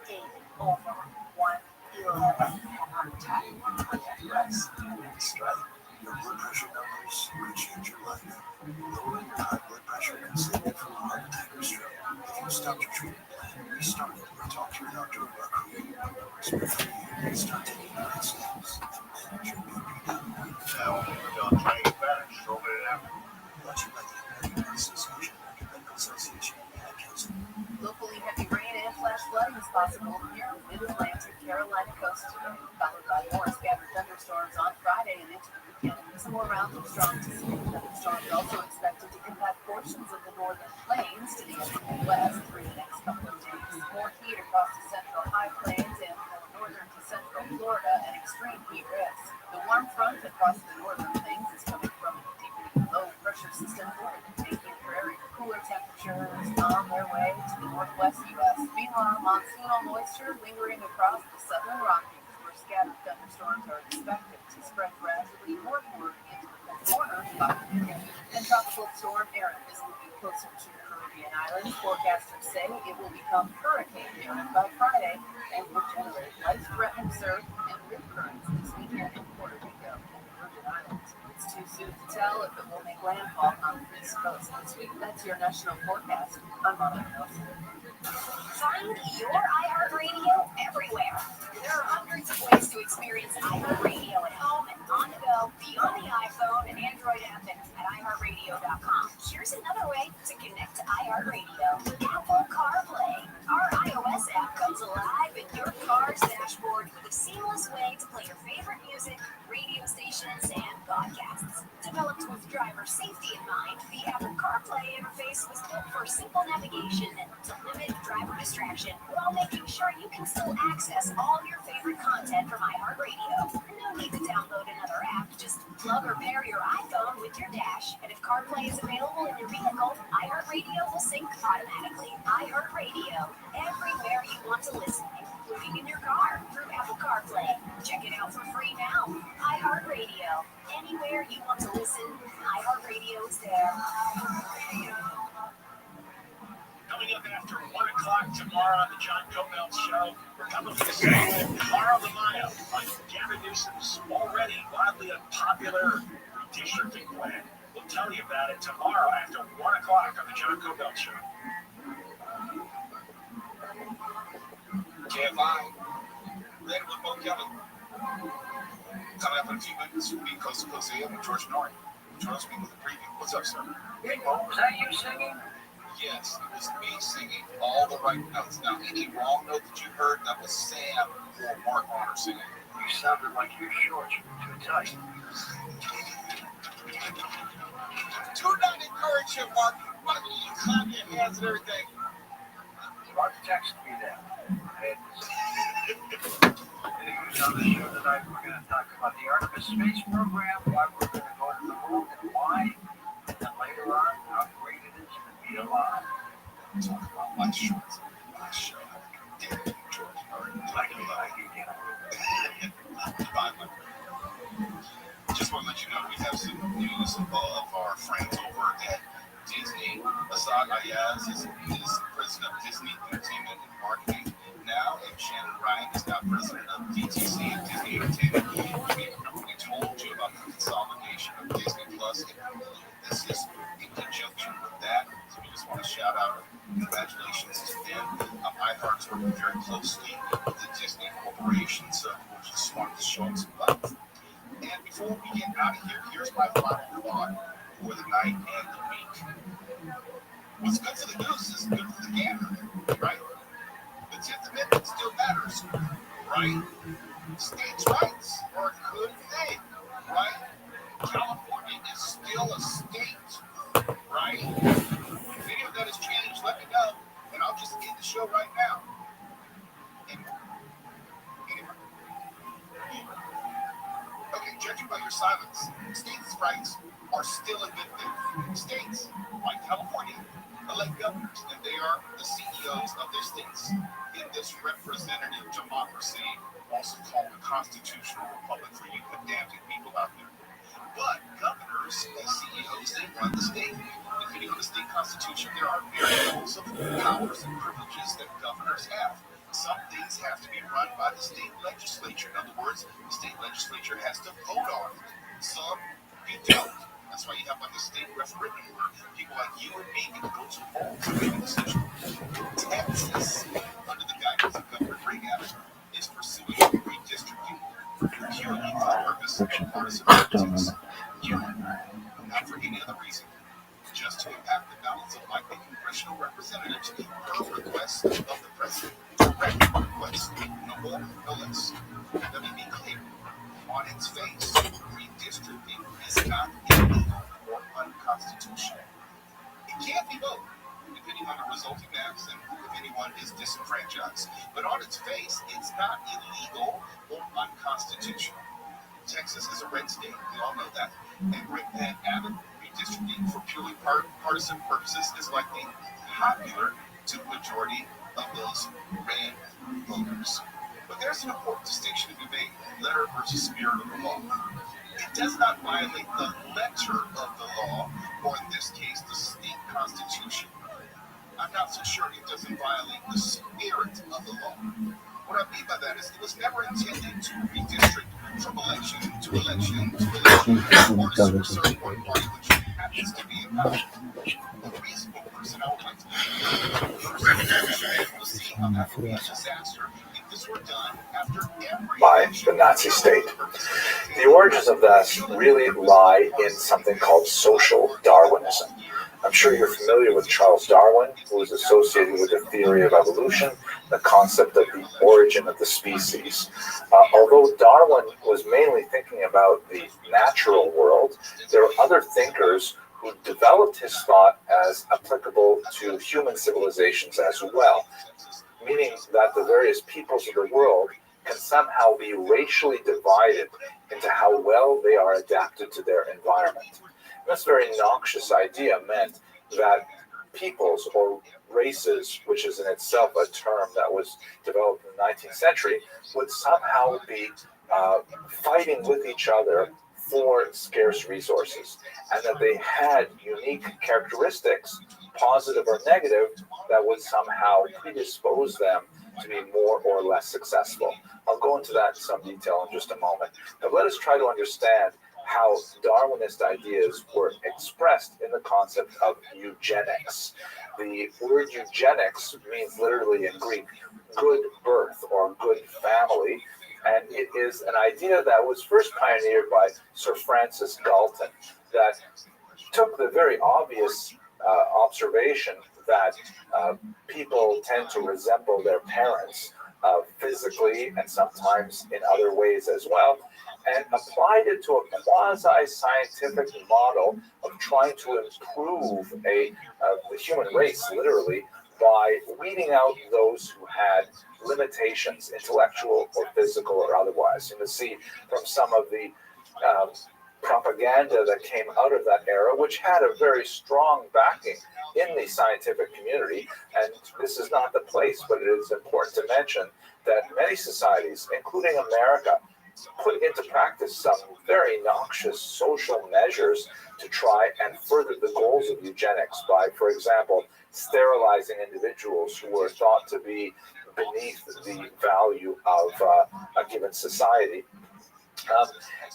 18 over 111. Contact rest and stress. Your blood pressure numbers could change your life. Lowering your high blood pressure can save you from a heart attack or stroke. If you stopped your treatment plan, restart it, or talk to your doctor about creating new numbers before you start taking the right steps and manage your BP down. Now, we're done training better. Show me it out. Brought to you by the American Heart Association, Medical Association, and Council. Locally heavy rain and flash flooding is possible near the Mid-Atlantic Carolina coast today, followed by more scattered thunderstorms on Friday and into the weekend. Some more rounds of strong to severe thunderstorms also expected to impact portions of the northern plains to the west through the next couple of days. More heat across the central high plains and northern to central Florida and extreme heat risks. The warm front across the northern plains is coming from a deepening low pressure system making prairie cooler temperatures on their way to the northwest U.S. Meanwhile, monsoonal moisture lingering across the southern Rockies, where scattered thunderstorms are expected to spread gradually northward into the corners of and tropical storm Erin is moving closer to the Caribbean islands. Forecasters say it will become Hurricane Erin by Friday and will generate life-threatening surf and rip currents this weekend in Puerto Rico and the Virgin Islands. It's too soon to tell if it will make landfall on the east coast this week. That's your national forecast. I'm Mother Nelson. Find your iHeartRadio everywhere. There are hundreds of ways to experience iHeartRadio at home and on the go, beyond the iPhone and Android app and at iHeartRadio.com. Here's another way to connect to iHeartRadio. Apple CarPlay. Our iOS app comes alive in your car's dashboard with a seamless way to play your favorite music, radio stations, and podcasts. Developed with driver safety in mind, the Apple CarPlay interface was built for simple navigation and to limit driver distraction while making sure you can still access all your favorite content from iHeartRadio. No need to download another app, just plug or pair your iPhone with your dash, and if CarPlay is available in your vehicle, iHeartRadio will sync automatically. iHeartRadio, everywhere you want to listen, including in your car through Apple CarPlay. Check it out for free now. iHeartRadio, anywhere you want to listen, iHeartRadio is there. Coming up after 1 o'clock tomorrow on the John Cobell Show, we're coming to say Carl Amaya on Gavin Newsom's already wildly unpopular redistricting plan. We'll tell you about it tomorrow after 1 o'clock on the John Cobell Show. KFI, Red with Bo Kelly. Coming up in a few minutes, we'll be Coast to Coast AM with George Norrie. Join me with a preview. What's up, sir? Hey, Bo, was that you singing? Yes, it was me singing all the right notes. Now, any wrong note that you heard, that was Sam or Mark Warner singing. You sounded like your shorts were too tight. Do not encourage him, Mark. Why don't you clap your hands and everything? Mark texted me that. And who's on the show tonight? We're going to talk about the Artemis space program, why we're going to go to the moon, and why. And then later on, how great it is to be alive. Talk about my shorts. My show. Damn you, George. Like you again. Bye, my friend. Just want to let you know we have some news of our friends over at Disney. Asad Ayaz is president of Disney Entertainment and Marketing now, and Shannon Ryan is now president of DTC, Disney Entertainment. We told you about the consolidation of Disney Plus, and this is in conjunction with that. So we just want to shout out congratulations to them. iHeart's working very closely with the Disney Corporation, so we just wanted to show them some love. And before we get out of here, here's my final thought for the night and the week. What's good for the goose is good for the gander, right? The 10th Amendment still matters, right? States' rights are a good thing, right? California is still a state, right? If any of that has changed, let me know, and I'll just end the show right now. Anyway, their silence. States' rights are still a good thing. States, like California, elect governors, and they are the CEOs of their states. In this representative democracy, also called a constitutional republic for you pedantic people out there. But governors and CEOs, they run the state. Depending on the state constitution, there are variables of powers and privileges that governors have. Some things have to be run by the state legislature. In other words, the state legislature has to vote on it. Some you don't. That's why you have like a state referendum where people like you and me get to go to the polls and make a decision. Texas, under the guidance of Governor Reagan, is pursuing redistricting purely for the purpose of partisan politics. Purely, not for any other reason. Just to impact the balance of likely congressional representatives per request of the president. Direct request, no more, no less. Let me be clear. On its face, redistricting is not illegal or unconstitutional. It can't be both, depending on the resulting maps and if anyone is disenfranchised. But on its face, it's not illegal or unconstitutional. Texas is a red state. We all know that. And added redistricting for purely partisan purposes is likely popular to the majority of those red voters. But there's an important distinction to be made: letter versus spirit of the law. It does not violate the letter of the law, or in this case, the state constitution. I'm not so sure it doesn't violate the spirit of the law. What I mean by that is it was never intended to redistrict from election to election to election, or to serve one party which happens to be in power. A reasonable person, I would like to believe, will see how that would be a disaster if this were done after every by the Nazi state. The origins of this really lie in something called social Darwinism. I'm sure you're familiar with Charles Darwin, who is associated with the theory of evolution, the concept of the origin of the species. Although Darwin was mainly thinking about the natural world, there are other thinkers who developed his thought as applicable to human civilizations as well, meaning that the various peoples of the world can somehow be racially divided into how well they are adapted to their environment. This very noxious idea meant that peoples or races, which is in itself a term that was developed in the 19th century, would somehow be fighting with each other for scarce resources, and that they had unique characteristics, positive or negative, that would somehow predispose them to be more or less successful. I'll go into that in some detail in just a moment, but let us try to understand how Darwinist ideas were expressed in the concept of eugenics. The word eugenics means literally in Greek, good birth or good family, and it is an idea that was first pioneered by Sir Francis Galton that took the very obvious observation that people tend to resemble their parents physically and sometimes in other ways as well, and applied it to a quasi-scientific model of trying to improve the human race, literally, by weeding out those who had limitations, intellectual or physical or otherwise. You can see from some of the propaganda that came out of that era, which had a very strong backing in the scientific community, and this is not the place, but it is important to mention that many societies, including America, put into practice some very noxious social measures to try and further the goals of eugenics by, for example, sterilizing individuals who were thought to be beneath the value of a given society.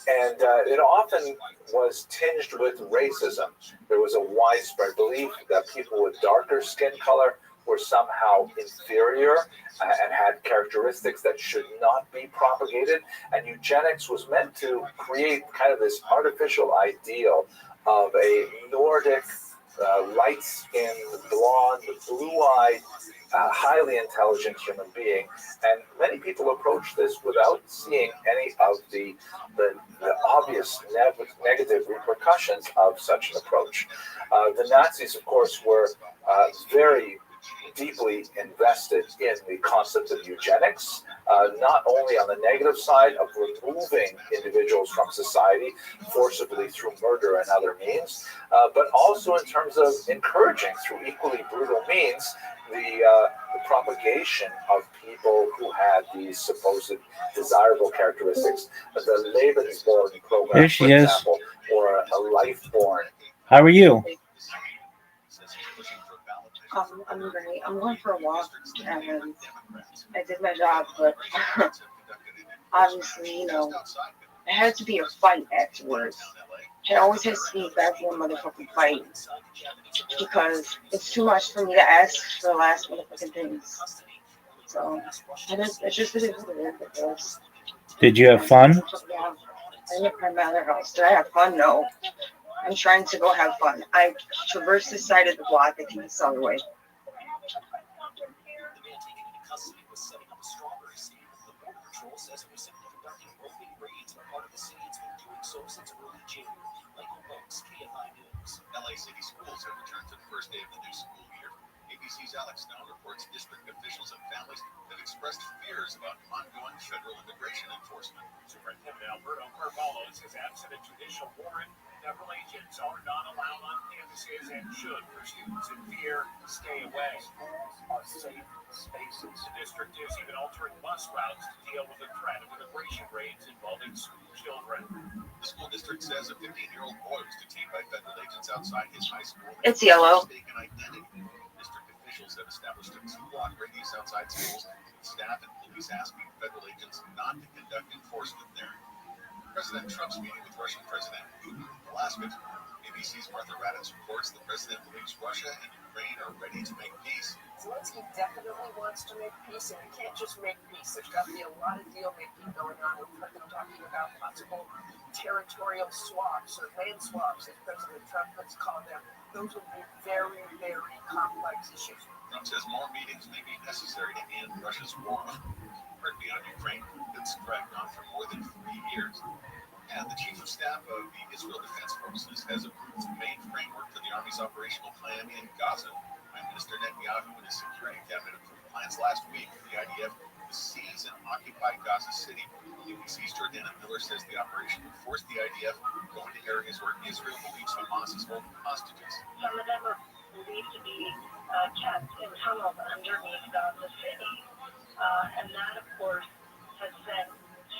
And it often was tinged with racism. There was a widespread belief that people with darker skin color were somehow inferior and had characteristics that should not be propagated. And eugenics was meant to create kind of this artificial ideal of a Nordic, light-skinned, blonde, blue-eyed, highly intelligent human being, and many people approach this without seeing any of the obvious negative repercussions of such an approach. The Nazis, of course, were very deeply invested in the concept of eugenics, not only on the negative side of removing individuals from society forcibly through murder and other means, but also in terms of encouraging through equally brutal means the propagation of people who had these supposed desirable characteristics. The Lebensborn program, There she for is. example, or a life-born. How are you? I'm great. I'm going for a walk, and I did my job, but obviously, you know, it had to be a fight afterwards. It always has to be a goddamn motherfucking fight, because it's too much for me to ask for the last motherfucking things. So, it's just what it is. Did you have fun? Yeah. I live in my other house. Did I have fun? No. I'm trying to go have fun. I traversed the side of the block. I think it's the other way. LA City schools have returned to the first day of the new school year. ABC's Alex Stone reports district officials and families have expressed fears about ongoing federal immigration enforcement. Superintendent Alberto Carvalho says absent a judicial warrant, federal agents are not allowed on campuses and should, for students in fear, stay away. Schools are safe spaces. The district is even altering bus routes to deal with the threat of immigration raids involving school children. The school district says a 15-year-old boy was detained by federal agents outside his high school. It's yellow. Mistaken identity. District officials have established a 2-block radius outside schools, with staff and police asking federal agents not to conduct enforcement there. President Trump's meeting with Russian President Putin in Alaska. ABC's Martha Raddatz reports the president believes Russia and Ukraine are ready to make peace. Zelensky definitely wants to make peace, and we can't just make peace. There's got to be a lot of deal-making going on. We've heard them talking about possible territorial swaps or land swaps, as President Trump has called them. Those would be very, very complex issues. Trump says more meetings may be necessary to end Russia's war on Ukraine that's dragged on for more than 3 years. And the chief of staff of the Israel Defense Forces has approved the main framework for the Army's operational plan in Gaza. Prime Minister Netanyahu and his security cabinet approved plans last week for the IDF to seize and occupy Gaza City. ABC's Jordana Miller says the operation would force the IDF to go into areas where Israel believes Hamas is holding hostages. Some of them are believed to be kept in tunnels underneath Gaza City. And that, of course, has sent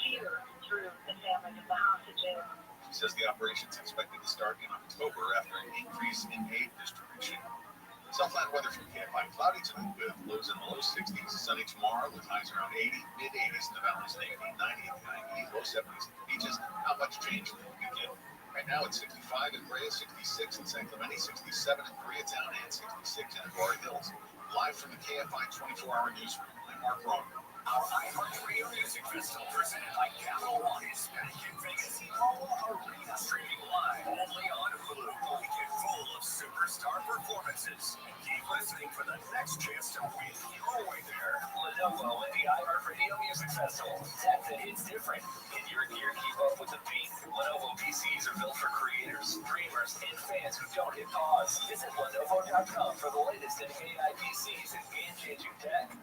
fear through the families of the hostages. She says the operation is expected to start in October after an increase in aid distribution. Southland weather from KFI. Cloudy tonight with lows in the low 60s. Sunny tomorrow with highs around 80, mid-80s in the valleys, 90 at the 90, low 70s at the beaches. Not much change from the weekend. Right now it's 65 in Brea, 66 in San Clemente, 67 in Koreatown, and 66 in Agoura Hills. Live from the KFI 24-hour newsroom, I'm Mark Roman. Our iHeartRadio Music Festival presented by Capital One is back in Vegas. Home Arena streaming live only on Hulu. A weekend full of superstar performances. Keep listening for the next chance to win your way there. Lenovo and the iHeartRadio Music Festival. Tech that hits different. Get your gear, keep up with the beat. Lenovo PCs are built for creators, dreamers, and fans who don't hit pause. Visit Lenovo.com for the latest in AI PCs and game-changing tech.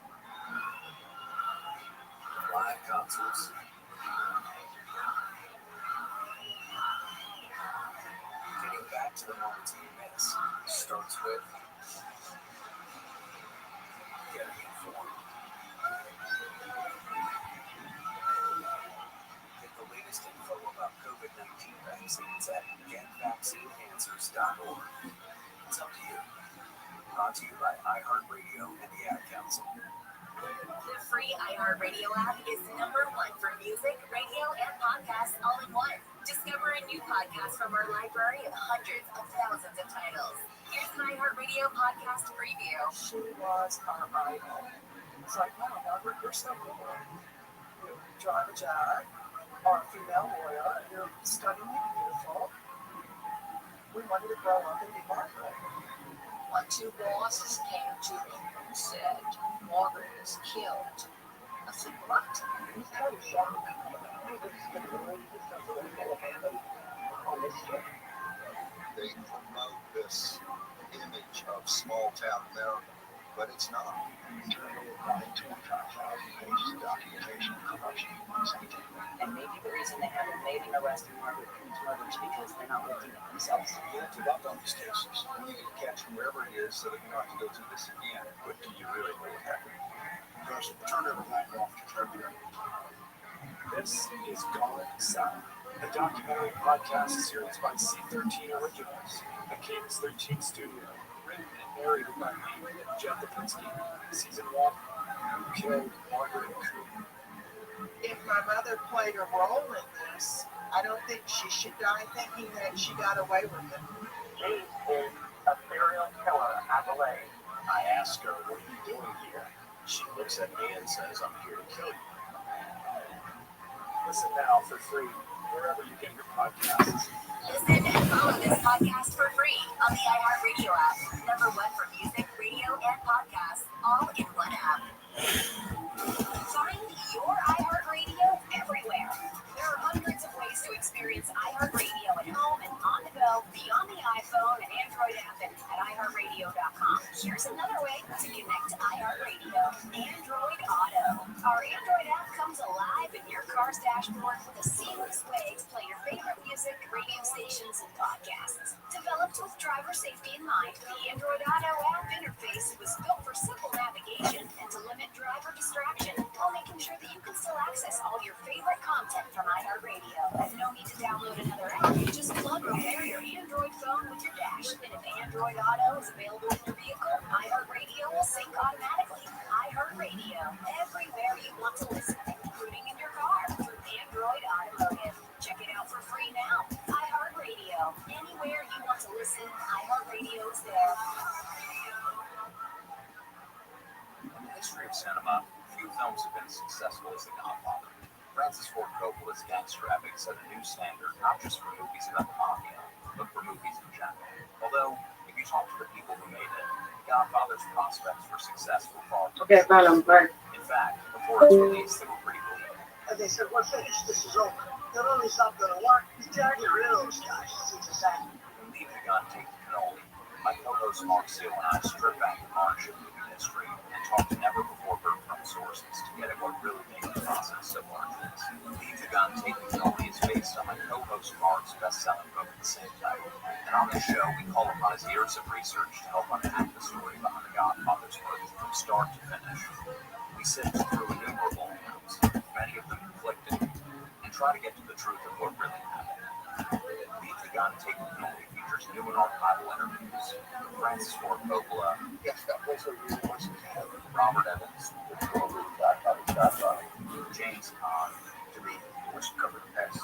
Live concerts. Getting back to the moments you miss starts with getting informed. Get the latest info about COVID-19 vaccines at getvaccineanswers.org. It's up to you. Brought to you by iHeartRadio and the Ad Council. The free iHeartRadio app is #1 for music, radio, and podcasts all in one. Discover a new podcast from our library of hundreds of thousands of titles. Here's an iHeartRadio podcast preview. She was our idol. It's like, wow, Margaret, you're so cool. You drive a Jag, are a female lawyer, you're stunningly beautiful. We wanted to grow up and be Margaret. When two bosses came to me and said, Margaret is killed, I said, what? They promote this image of small town America but it's not. Nearly 25,000 pages of documentation of corruption in this detail. And maybe the reason they haven't made an arrest in Margaret Coon's murder is because they're not lifting it themselves. You have to up on these cases. You can catch whoever it is so that you don't have to go through this again. But do you really know what happened? Just turn everything off to February. This is Gone South, a documentary podcast series by C13 Originals, a Cadence 13 studio, written and narrated by me, Jeff Lipinski. Season 1, Who Killed Margaret Coon. If my mother played a role in this, I don't think she should die thinking that she got away with it. She is a serial killer, I believe. I ask her, what are you doing here? She looks at me and says, I'm here to kill you. Listen now for free, wherever you get your podcasts. Listen and follow this podcast for free on the iHeartRadio app. #1 for music, radio, and podcasts, all in one app. Find your iHeartRadio everywhere. There are hundreds of ways to experience iHeartRadio at home and on the go beyond the iPhone and Android app and at iHeartRadio.com. Here's another way to connect to iHeartRadio. Android Auto. Our Android app comes alive in your car's dashboard with a seamless way to play your favorite music, radio stations, and podcasts. Developed with driver safety in mind, the Android Auto app interface was built for simple navigation and to limit driver distraction, while making sure that you can still access all your favorite content from iHeartRadio. No need to download another app. Just plug or pair your Android phone with your dash. And if Android Auto is available in your vehicle, iHeartRadio will sync automatically. iHeartRadio, everywhere you want to listen, including in your car, through Android Automotive. Check it out for free now. iHeartRadio, anywhere you want to listen, iHeartRadio is there. In the history of cinema, few films have been as successful as The Godfather. Francis Ford Coppola's gangster epic set a new standard not just for movies about the mafia, but for movies in general. Although, if you talk to the people who made it, The Godfather's prospects for success were far from Okay, bye. In fact, before its release, they were pretty bleak. And they said, we're finished, this is over. The movie's not going to work. You gotta get rid of those guys. It's exactly. Leave the gun, take the cannoli. My co-host Mark Seal and I strip back the march of movie history and talk to never-before-heard-from sources to get at what really made the process so arduous. Leave the gun, take the cannoli is based on my co-host Mark's best-selling book of the same title. And on this show, we call upon his years of research to help unpack the story behind The Godfather's birth from start to finish. We sift through innumerable accounts, many of them conflicting, and try to get to the truth of what really happened. Leave the Gun, Take the Cannoli features new and archival interviews with Francis Ford Coppola, Robert Evans, James Caan, to be covered in text.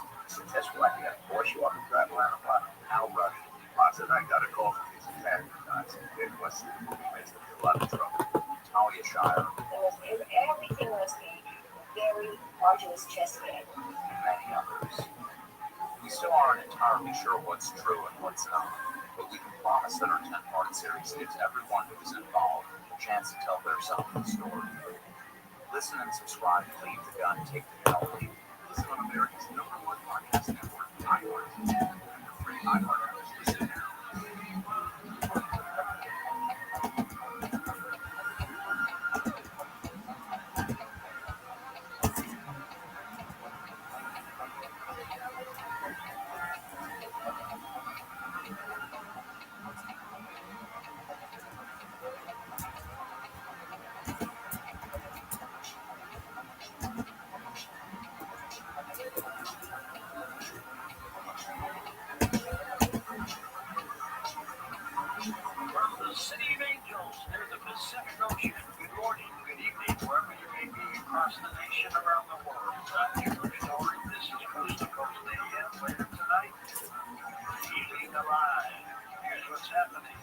That's why I got a voice you want to drive around a block. Al Rush. I said, I got a call from these Italian guys. It was a lot of trouble. Talia Shire. Everything was a very arduous chess game. And many others. We still aren't entirely sure what's true and what's not, but we can promise that our 10-part series gives everyone who is involved a chance to tell their side of the story. Listen and subscribe to Leave the Gun, Take the Cannoli. Listen on America's #1 podcast network, iHeart. And the free iHeart app. Listen now. From the City of Angels near the Pacific Ocean, good morning, good evening, wherever you may be across the nation, around the world. I'm George Story. This is Coast to Coast AM. Later tonight, Evening Alive. Here's what's happening.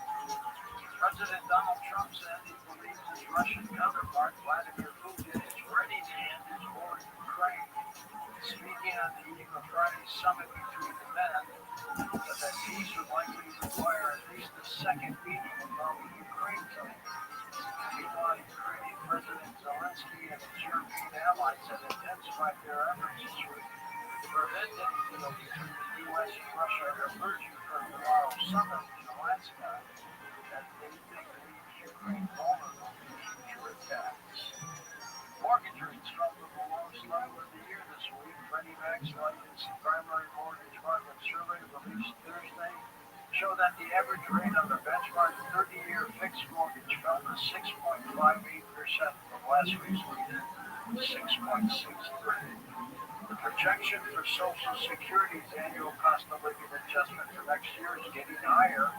President Donald Trump said he believes his Russian counterpart, Vladimir Putin, is ready to end his war in Ukraine. Speaking on the eve of Friday's summit between the men, but that peace would likely require at least a second meeting involving Ukraine. Meanwhile, Ukrainian President Zelensky and his European allies have intensified their efforts this week to prevent any deal between the U.S. and Russia emerging from tomorrow's summit in Alaska, as they think leaves Ukraine vulnerable to Freddie Mac's latest primary mortgage market survey released Thursday show that the average rate on the benchmark 30-year fixed mortgage fell to 6.58% from last week's reading, 6.63. The projection for Social Security's annual cost of living adjustment for next year is getting higher.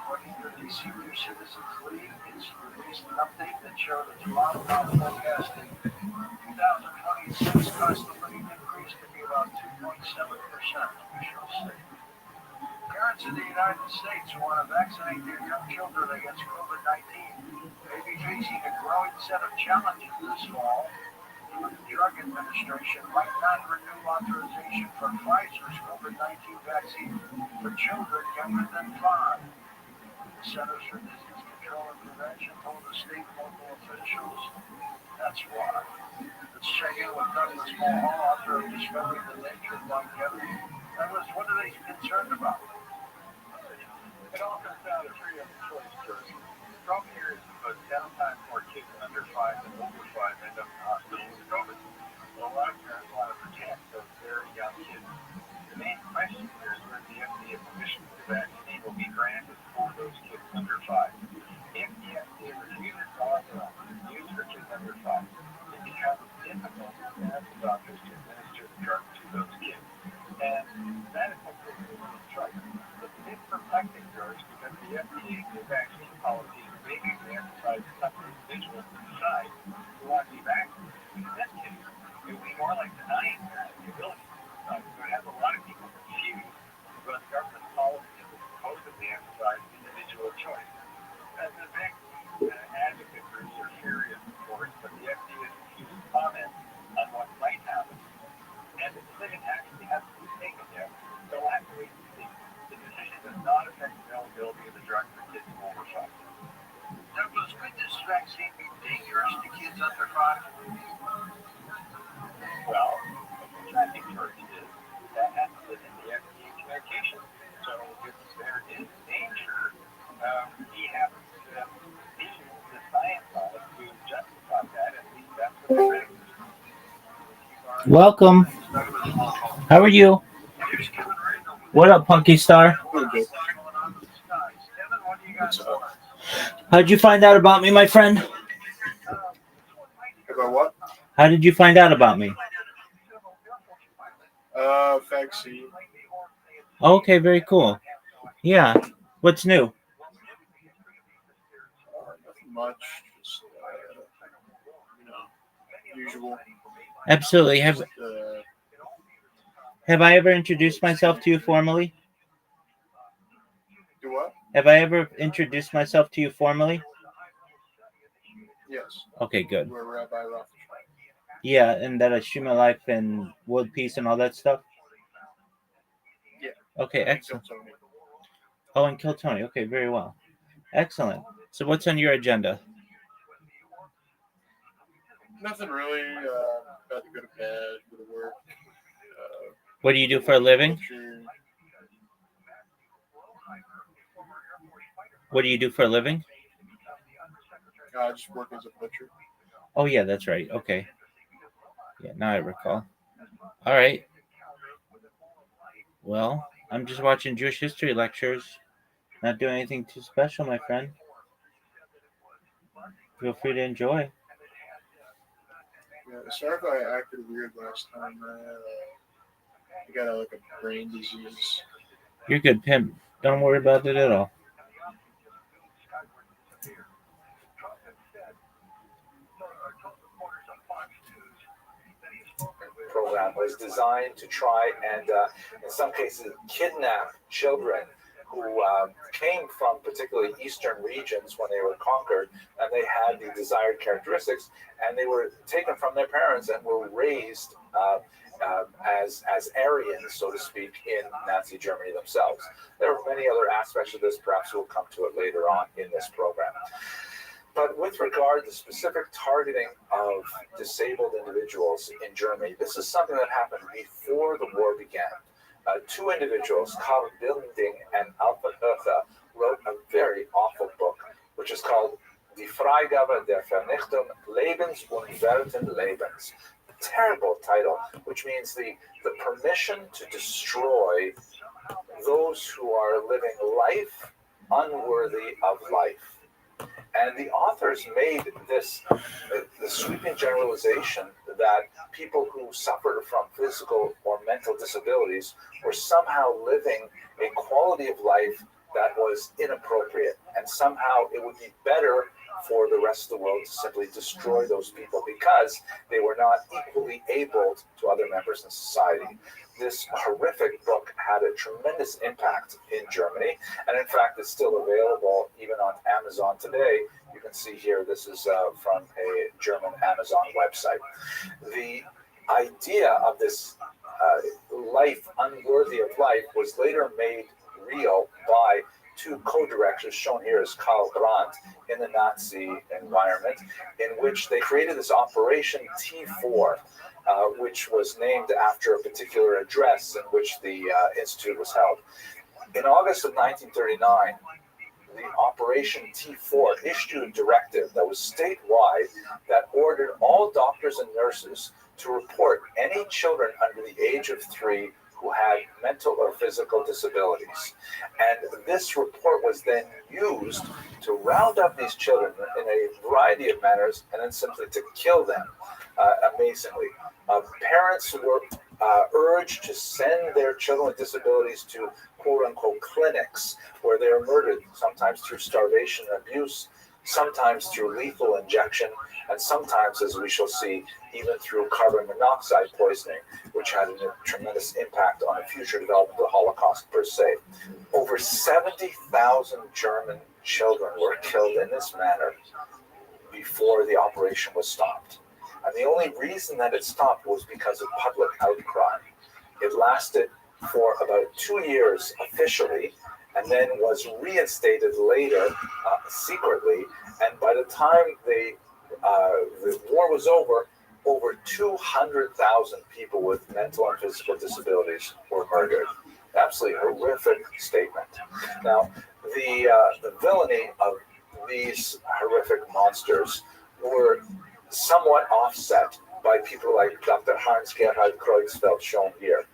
According to the Senior Citizens League, it's released an update that showed its bottom out forecasting 2026 cost of living increase to be about 2.7%, we shall see. Parents in the United States who want to vaccinate their young children against COVID-19 may be facing a growing set of challenges this fall. The Drug Administration might not renew authorization for Pfizer's COVID-19 vaccine for children younger than 5. The Centers for Disease Control and Prevention told the state and local officials that's why. Let's check in with Douglas Mulhall, author of Discovering the Nature of Longevity. Douglas, what are they concerned about? It all comes down to freedom of choice, George. The problem here is because downtime for kids under 5 and over 5 end up in hospitals with COVID. Well, a lot of parents want to protect those very young kids. The main question here is whether the FDA permission for the vaccine will be granted for those kids under 5. If the FDA refuses to authorize use for kids under 5, it becomes difficult for medical doctors to administer the drug to those kids. And that is what puts them in trouble. It's perplexing, George, because the FDA vaccine policy basically emphasizes some individuals to decide who want to be vaccinated. In this case, it would be more like denying parents the ability to decide. So it has a lot of people confused about the government's policy that supposedly emphasize individual choice. As a vaccine advocate groups are furious, of course, but the FDA has refused to comment on what might happen. And the decision actually hasn't been taken yet, so we'll have to wait and see. The decision does not affect the availability of the drug for kids over 5. Douglas, could this vaccine be dangerous to kids under 5? Well, I think George is that has to live in the FDA communication. So if there is danger, he has to see the science on it to justify that. At least that's what they're ready. Welcome. How are you? What up, Punky Star? How'd you find out about me, my friend? About what? How did you find out about me? Vaccine. Okay, very cool. Yeah. What's new? Nothing much. Just, usual. Absolutely. Have I ever introduced myself to you formally? Do what? Have I ever introduced myself to you formally? Yes. Okay, good. We're Rabbi Rothschild. Yeah, and that I stream my life and world peace and all that stuff? Yeah. Okay, excellent. Oh, and Kill Tony. Okay, very well. Excellent. So what's on your agenda? Nothing really. About to go to bed, go to work. What do you do for a living? What do you do for a living? I just work as a butcher. Oh, yeah, that's right. Okay. Yeah, now I recall. All right. Well, I'm just watching Jewish history lectures. Not doing anything too special, my friend. Feel free to enjoy. Yeah, sorry if I acted weird last time. I got like a brain disease. You're good, pimp. Don't worry about it at all. Program was designed to try and, in some cases, kidnap children who came from particularly eastern regions when they were conquered, and they had the desired characteristics, and they were taken from their parents and were raised as Aryans, so to speak, in Nazi Germany themselves. There are many other aspects of this. Perhaps we'll come to it later on in this program. But with regard to specific targeting of disabled individuals in Germany, this is something that happened before the war began. Two individuals, Karl Bilding and Alfred Hoefer, wrote a very awful book, which is called Die Freigabe der Vernichtung Lebens und Weltenlebens, terrible title, which means the permission to destroy those who are living life unworthy of life. And the authors made this the sweeping generalization that people who suffered from physical or mental disabilities were somehow living a quality of life that was inappropriate, and somehow it would be better for the rest of the world to simply destroy those people because they were not equally abled to other members in society. This horrific book had a tremendous impact in Germany, and in fact, it's still available even on Amazon today. You can see here, this is from a German Amazon website. The idea of this life unworthy of life was later made real by two co-directors, shown here as Karl Brandt, in the Nazi environment, in which they created this Operation T4, which was named after a particular address in which the institute was held. In August of 1939, the Operation T4 issued a directive that was statewide that ordered all doctors and nurses to report any children under the age of 3 who had mental or physical disabilities. And this report was then used to round up these children in a variety of manners and then simply to kill them, amazingly. Parents were urged to send their children with disabilities to quote-unquote clinics where they are murdered, sometimes through starvation and abuse, sometimes through lethal injection, and sometimes, as we shall see, even through carbon monoxide poisoning, which had a tremendous impact on the future development of the Holocaust per se. Over 70,000 German children were killed in this manner before the operation was stopped. And the only reason that it stopped was because of public outcry. It lasted for about 2 years officially, and then was reinstated later secretly. And by the time the war was over 200,000 people with mental and physical disabilities were murdered. Absolutely horrific statement. Now, the villainy of these horrific monsters were somewhat offset by people like Dr. Hans-Gerhard Kreuzfeld, shown here,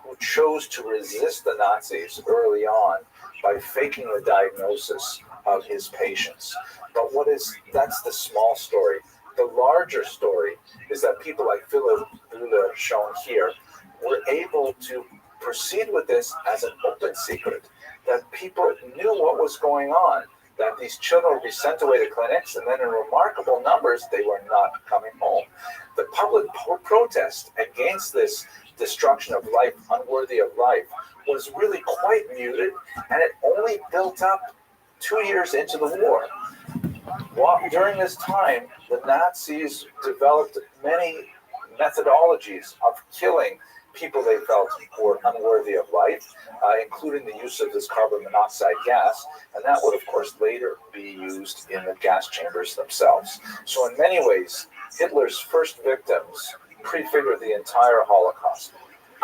who chose to resist the Nazis early on by faking the diagnosis of his patients. But that's the small story. The larger story is that people like Philip Bühler, shown here, were able to proceed with this as an open secret, that people knew what was going on, that these children would be sent away to clinics, and then in remarkable numbers, they were not coming home. The public protest against this destruction of life unworthy of life was really quite muted, and it only built up 2 years into the war. During this time, the Nazis developed many methodologies of killing people they felt were unworthy of life, including the use of this carbon monoxide gas, and that would, of course, later be used in the gas chambers themselves. So in many ways, Hitler's first victims prefigured the entire Holocaust.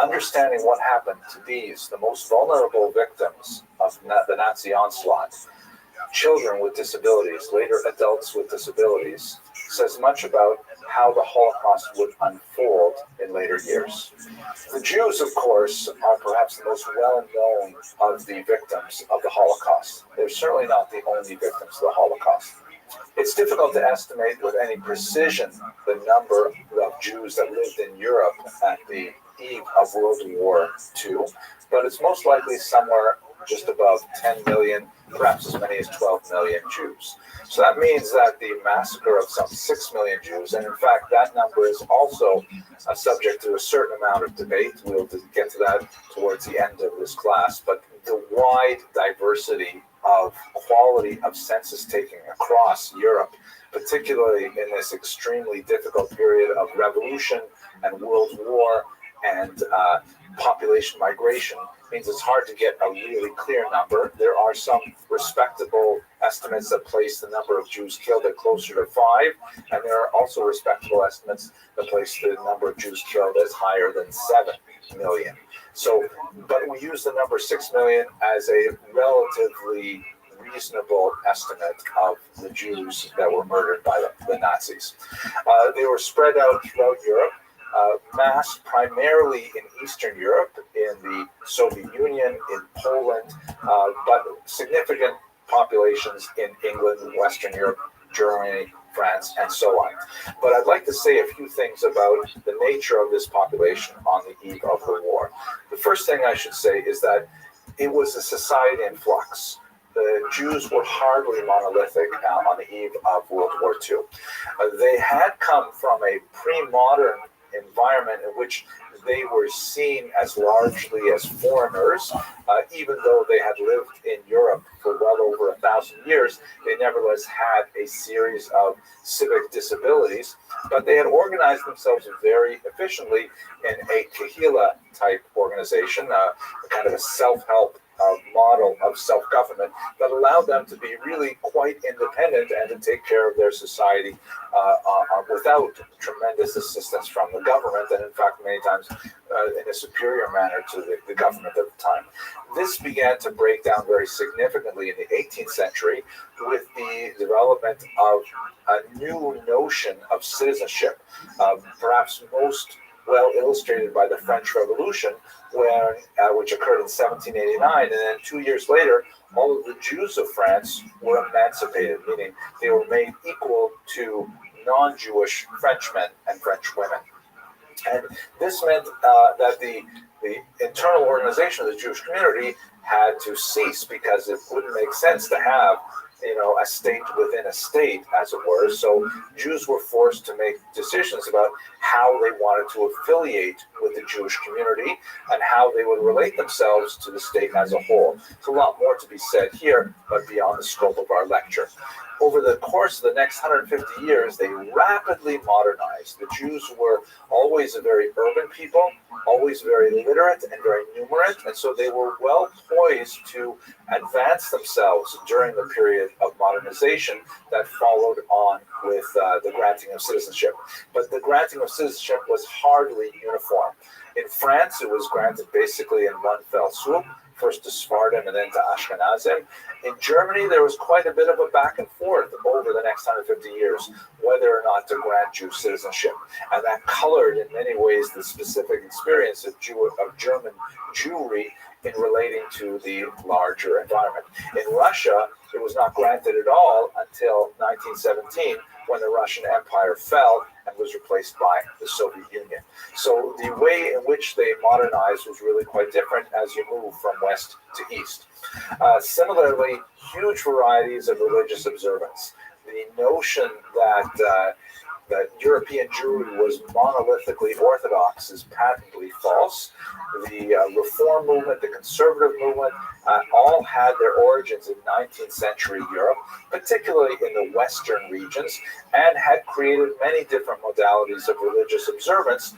Understanding what happened to these, the most vulnerable victims of the Nazi onslaught, children with disabilities, later adults with disabilities, says much about how the Holocaust would unfold in later years. The Jews, of course, are perhaps the most well-known of the victims of the Holocaust. They're certainly not the only victims of the Holocaust. It's difficult to estimate with any precision the number of Jews that lived in Europe at the eve of World War II, but it's most likely somewhere just above 10 million, perhaps as many as 12 million Jews. So that means that the massacre of some 6 million Jews, and in fact that number is also subject to a certain amount of debate. We'll get to that towards the end of this class, but the wide diversity of quality of census taking across Europe, particularly in this extremely difficult period of revolution and world war and population migration, means it's hard to get a really clear number. There are some respectable estimates that place the number of Jews killed at closer to 5, and there are also respectable estimates that place the number of Jews killed as higher than 7 million. So, but we use the number 6 million as a relatively reasonable estimate of the Jews that were murdered by the Nazis. They were spread out throughout Europe. massed primarily in Eastern Europe, in the Soviet Union, in Poland, but significant populations in England, Western Europe, Germany, France, and so on. But I'd like to say a few things about the nature of this population on the eve of the war. The first thing I should say is that it was a society in flux. The Jews were hardly monolithic on the eve of World War II. They had come from a pre-modern environment in which they were seen as largely as foreigners, even though they had lived in Europe for well over 1,000 years. They nevertheless had a series of civic disabilities, but they had organized themselves very efficiently in a kahila type organization, kind of a self-help model of self-government that allowed them to be really quite independent and to take care of their society without tremendous assistance from the government, and in fact many times in a superior manner to the government at the time. This began to break down very significantly in the 18th century with the development of a new notion of citizenship, perhaps most well illustrated by the French Revolution, which occurred in 1789, and then 2 years later, all of the Jews of France were emancipated, meaning they were made equal to non-Jewish Frenchmen and French women. And this meant that the internal organization of the Jewish community had to cease, because it wouldn't make sense to have a state within a state, as it were. So Jews were forced to make decisions about how they wanted to affiliate with the Jewish community and how they would relate themselves to the state as a whole. There's a lot more to be said here, but beyond the scope of our lecture. Over the course of the next 150 years, they rapidly modernized. The Jews were always a very urban people, always very literate and very numerate, and so they were well poised to advance themselves during the period of modernization that followed on with the granting of citizenship. But the granting of citizenship was hardly uniform. In France, it was granted basically in one fell swoop, first to Sephardim and then to Ashkenazim. In Germany, there was quite a bit of a back and forth over the next 150 years, whether or not to grant Jew citizenship. And that colored in many ways the specific experience of German Jewry in relating to the larger environment. In Russia, it was not granted at all until 1917, when the Russian Empire fell and was replaced by the Soviet Union. So the way in which they modernized was really quite different as you move from west to east. Similarly, huge varieties of religious observance. The notion that European Jewry was monolithically Orthodox is patently false. The Reform movement, the conservative movement, all had their origins in 19th century Europe, particularly in the western regions, and had created many different modalities of religious observance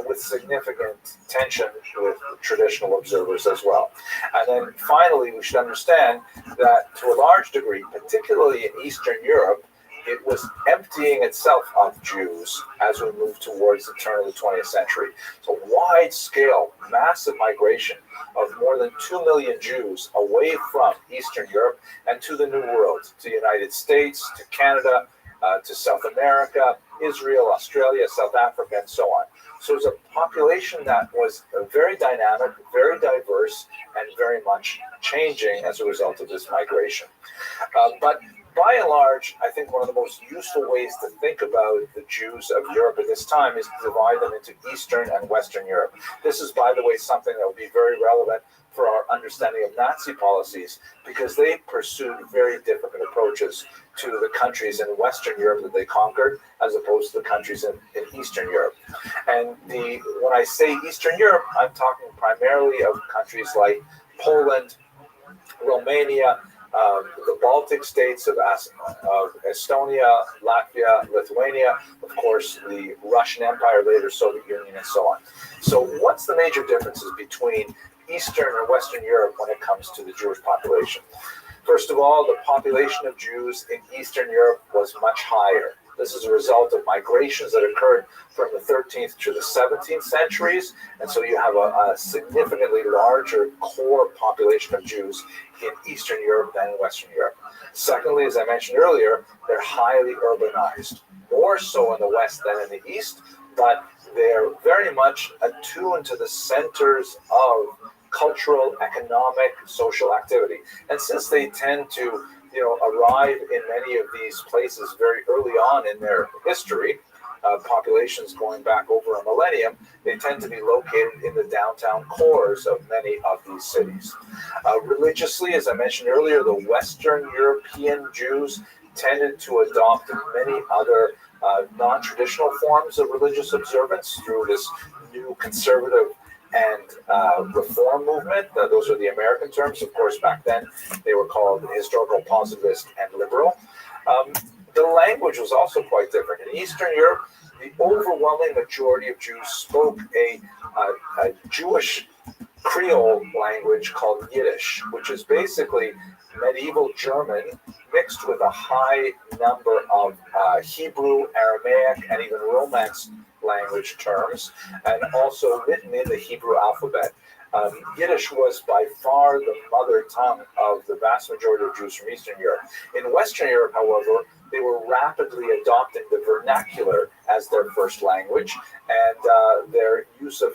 with significant tension with traditional observers as well. And then finally, we should understand that to a large degree, particularly in Eastern Europe, it was emptying itself of Jews as we moved towards the turn of the 20th century. So wide-scale, massive migration of more than 2 million Jews away from Eastern Europe and to the New World, to the United States, to Canada, to South America, Israel, Australia, South Africa, and so on. So it was a population that was very dynamic, very diverse, and very much changing as a result of this migration. But by and large, I think one of the most useful ways to think about the Jews of Europe at this time is to divide them into Eastern and Western Europe. This is, by the way, something that will be very relevant for our understanding of Nazi policies, because they pursued very different approaches to the countries in Western Europe that they conquered as opposed to the countries in Eastern Europe. And when I say Eastern Europe, I'm talking primarily of countries like Poland, Romania, the Baltic states of Estonia, Latvia, Lithuania, of course, the Russian Empire, later Soviet Union, and so on. So what's the major differences between Eastern and Western Europe when it comes to the Jewish population? First of all, the population of Jews in Eastern Europe was much higher. This is a result of migrations that occurred from the 13th to the 17th centuries, and so you have a significantly larger core population of Jews in Eastern Europe than in Western Europe. Secondly, as I mentioned earlier, they're highly urbanized, more so in the West than in the East, but they're very much attuned to the centers of cultural, economic, social activity. And since they tend to, arrive in many of these places very early on in their history, populations going back over a millennium, they tend to be located in the downtown cores of many of these cities. Religiously, as I mentioned earlier, the Western European Jews tended to adopt many other non-traditional forms of religious observance through this new conservative and reform movement. Those are the American terms. Of course, back then they were called historical positivist and liberal. The language was also quite different. In Eastern Europe, the overwhelming majority of Jews spoke a Jewish Creole language called Yiddish, which is basically medieval German mixed with a high number of Hebrew, Aramaic, and even Romance language terms, and also written in the Hebrew alphabet. Yiddish was by far the mother tongue of the vast majority of Jews from Eastern Europe. In Western Europe, however, they were rapidly adopting the vernacular as their first language, and their use of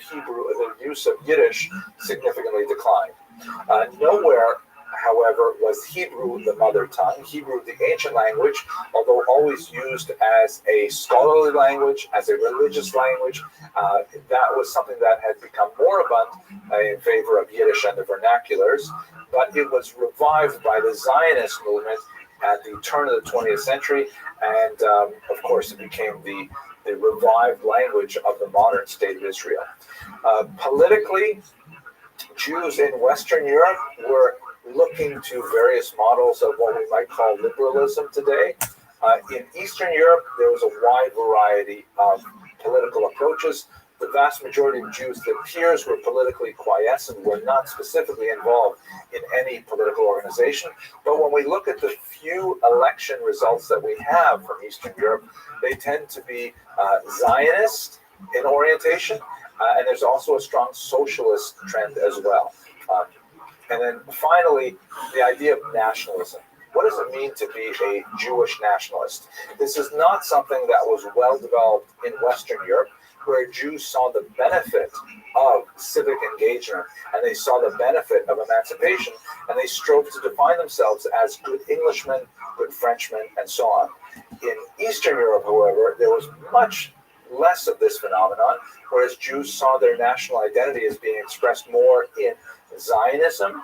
Yiddish significantly declined. Nowhere, however, was Hebrew the mother tongue. Hebrew, the ancient language, although always used as a scholarly language, as a religious language, that was something that had become moribund in favor of Yiddish and the vernaculars, but it was revived by the Zionist movement at the turn of the 20th century, and of course it became the revived language of the modern state of Israel. Politically, Jews in Western Europe were looking to various models of what we might call liberalism today. In Eastern Europe, there was a wide variety of political approaches. The vast majority of Jews, their peers, were politically quiescent, were not specifically involved in any political organization. But when we look at the few election results that we have from Eastern Europe, they tend to be Zionist in orientation, and there's also a strong socialist trend as well. And then finally, the idea of nationalism. What does it mean to be a Jewish nationalist? This is not something that was well developed in Western Europe, where Jews saw the benefit of civic engagement, and they saw the benefit of emancipation, and they strove to define themselves as good Englishmen, good Frenchmen, and so on. In Eastern Europe, however, there was much less of this phenomenon, whereas Jews saw their national identity as being expressed more in Zionism,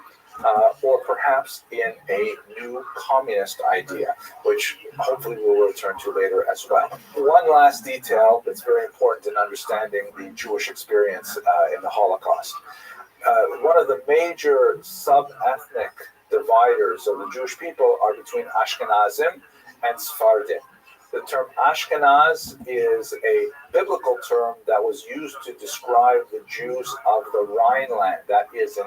or perhaps in a new communist idea, which hopefully we'll return to later as well. One last detail that's very important in understanding the Jewish experience in the Holocaust. One of the major sub-ethnic dividers of the Jewish people are between Ashkenazim and Sephardim. The term Ashkenaz is a biblical term that was used to describe the Jews of the Rhineland, that is in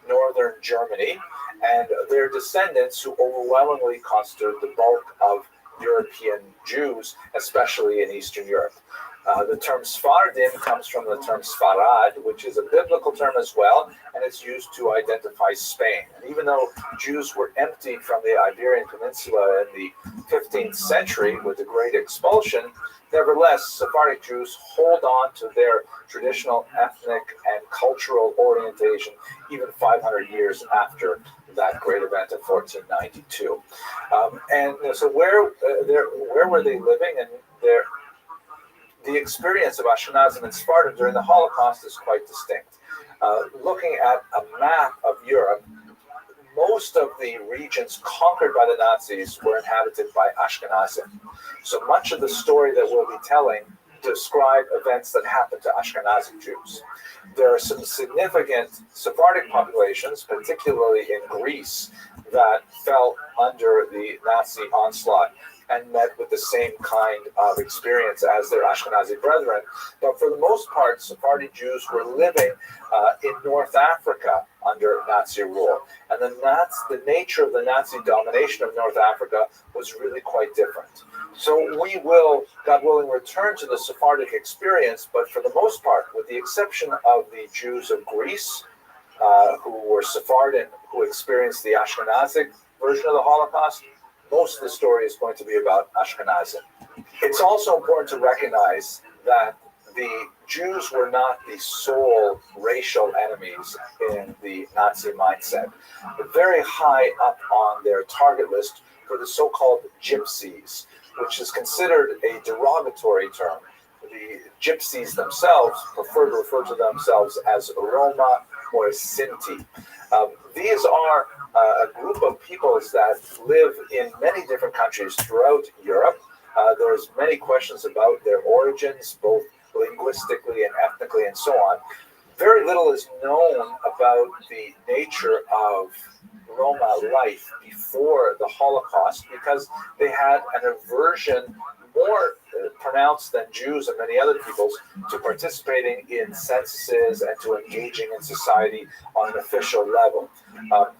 northern Germany, and their descendants who overwhelmingly constitute the bulk of European Jews, especially in Eastern Europe. The term Sephardim comes from the term Sfarad, which is a biblical term as well, and it's used to identify Spain. And even though Jews were emptied from the Iberian Peninsula in the 15th century with the Great Expulsion, nevertheless, Sephardic Jews hold on to their traditional ethnic and cultural orientation even 500 years after that great event of 1492. So where were they living? And the experience of Ashkenazim and Sephardim during the Holocaust is quite distinct. Looking at a map of Europe, most of the regions conquered by the Nazis were inhabited by Ashkenazim. So much of the story that we'll be telling describe events that happened to Ashkenazi Jews. There are some significant Sephardic populations, particularly in Greece, that fell under the Nazi onslaught and met with the same kind of experience as their Ashkenazi brethren. But for the most part, Sephardi Jews were living in North Africa under Nazi rule. And the nature of the Nazi domination of North Africa was really quite different. So we will, God willing, return to the Sephardic experience, but for the most part, with the exception of the Jews of Greece, who were Sephardim, who experienced the Ashkenazic version of the Holocaust, most of the story is going to be about Ashkenazim. It's also important to recognize that the Jews were not the sole racial enemies in the Nazi mindset. Very high up on their target list were the so-called gypsies, which is considered a derogatory term. The gypsies themselves prefer to refer to themselves as Roma or Sinti. These are a group of peoples that live in many different countries throughout Europe. There's many questions about their origins, both linguistically and ethnically and so on. Very little is known about the nature of Roma life before the Holocaust because they had an aversion more pronounced than Jews and many other peoples to participating in censuses and to engaging in society on an official level.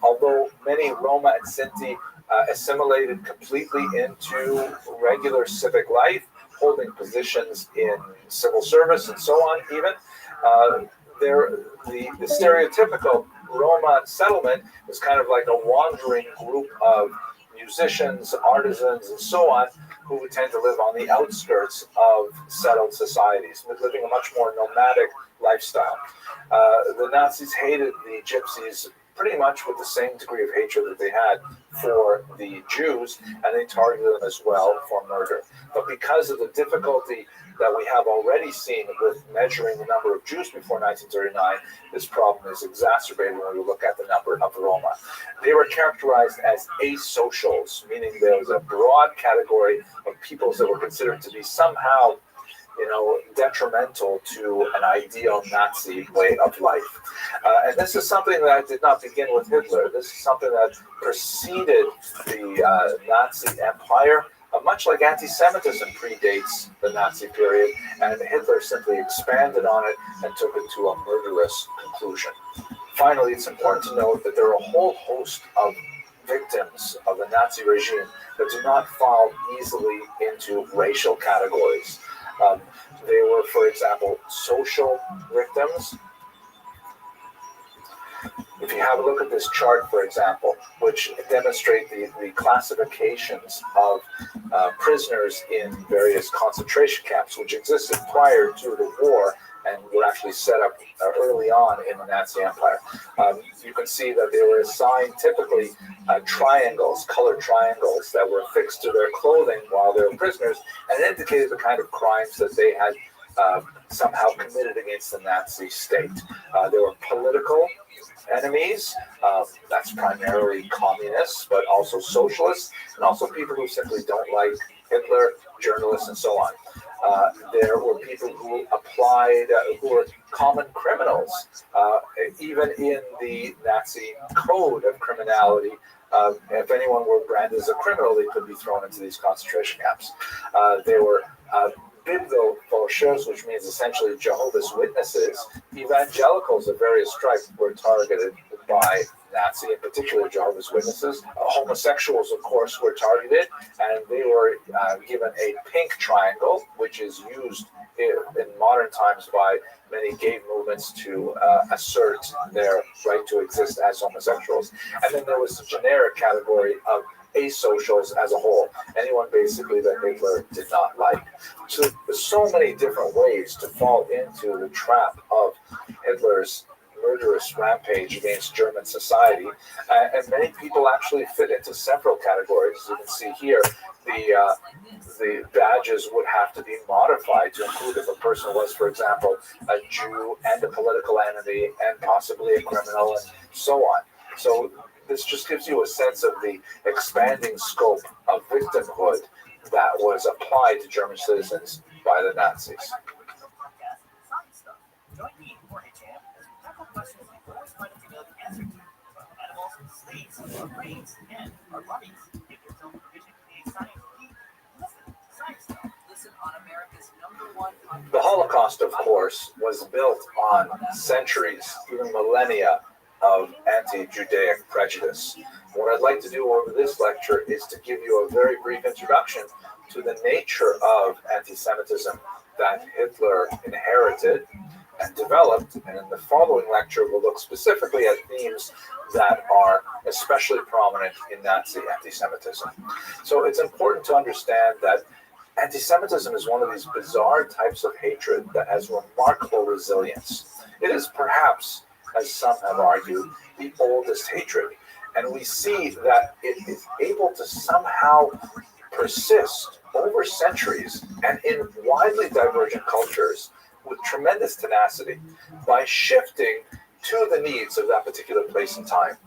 Although many Roma and Sinti assimilated completely into regular civic life, holding positions in civil service and so on even, the stereotypical Roma settlement is kind of like a wandering group of musicians, artisans, and so on, who would tend to live on the outskirts of settled societies, living a much more nomadic lifestyle. The Nazis hated the Gypsies pretty much with the same degree of hatred that they had for the Jews, and they targeted them as well for murder. But because of the difficulty that we have already seen with measuring the number of Jews before 1939, this problem is exacerbated when we look at the number of Roma. They were characterized as asocials, meaning there was a broad category of peoples that were considered to be somehow, detrimental to an ideal Nazi way of life. And this is something that did not begin with Hitler. This is something that preceded the Nazi Empire. Much like anti-Semitism predates the Nazi period, and Hitler simply expanded on it and took it to a murderous conclusion. Finally, it's important to note that there are a whole host of victims of the Nazi regime that do not fall easily into racial categories. They were, for example, social victims. If you have a look at this chart, for example, which demonstrate the classifications of prisoners in various concentration camps, which existed prior to the war and were actually set up early on in the Nazi Empire. You can see that they were assigned typically triangles, colored triangles, that were affixed to their clothing while they were prisoners, and it indicated the kind of crimes that they had somehow committed against the Nazi state. They were political enemies, that's primarily communists, but also socialists, and also people who simply don't like Hitler, journalists, and so on. There were people who applied, who were common criminals. Even in the Nazi code of criminality, if anyone were branded as a criminal, they could be thrown into these concentration camps. There were Biblo-Forschers, which means essentially Jehovah's Witnesses. Evangelicals of various stripes were targeted by Nazi, in particular Jehovah's Witnesses. Homosexuals, of course, were targeted, and they were given a pink triangle, which is used in modern times by many gay movements to assert their right to exist as homosexuals. And then there was the generic category of asocials as a whole, anyone basically that Hitler did not like. So there's so many different ways to fall into the trap of Hitler's murderous rampage against German society, and many people actually fit into several categories. As you can see here, the badges would have to be modified to include if a person was, for example, a Jew and a political enemy and possibly a criminal and so on. So this just gives you a sense of the expanding scope of victimhood that was applied to German citizens by the Nazis. Join me for a jam as we tackle questions we always wanted to know the answer to about animals, slaves, our brains, and our bodies. Give yourself permission to be a science geek. Listen to Science Stuff. Listen on America's #1 podcast. The Holocaust, of course, was built on centuries, even millennia, of anti-Judaic prejudice. What I'd like to do over this lecture is to give you a very brief introduction to the nature of anti-Semitism that Hitler inherited and developed, and in the following lecture we'll look specifically at themes that are especially prominent in Nazi anti-Semitism. So it's important to understand that Anti-Semitism is one of these bizarre types of hatred that has remarkable resilience. It is perhaps, as some have argued, the oldest hatred. And we see that it is able to somehow persist over centuries and in widely divergent cultures with tremendous tenacity by shifting to the needs of that particular place and time.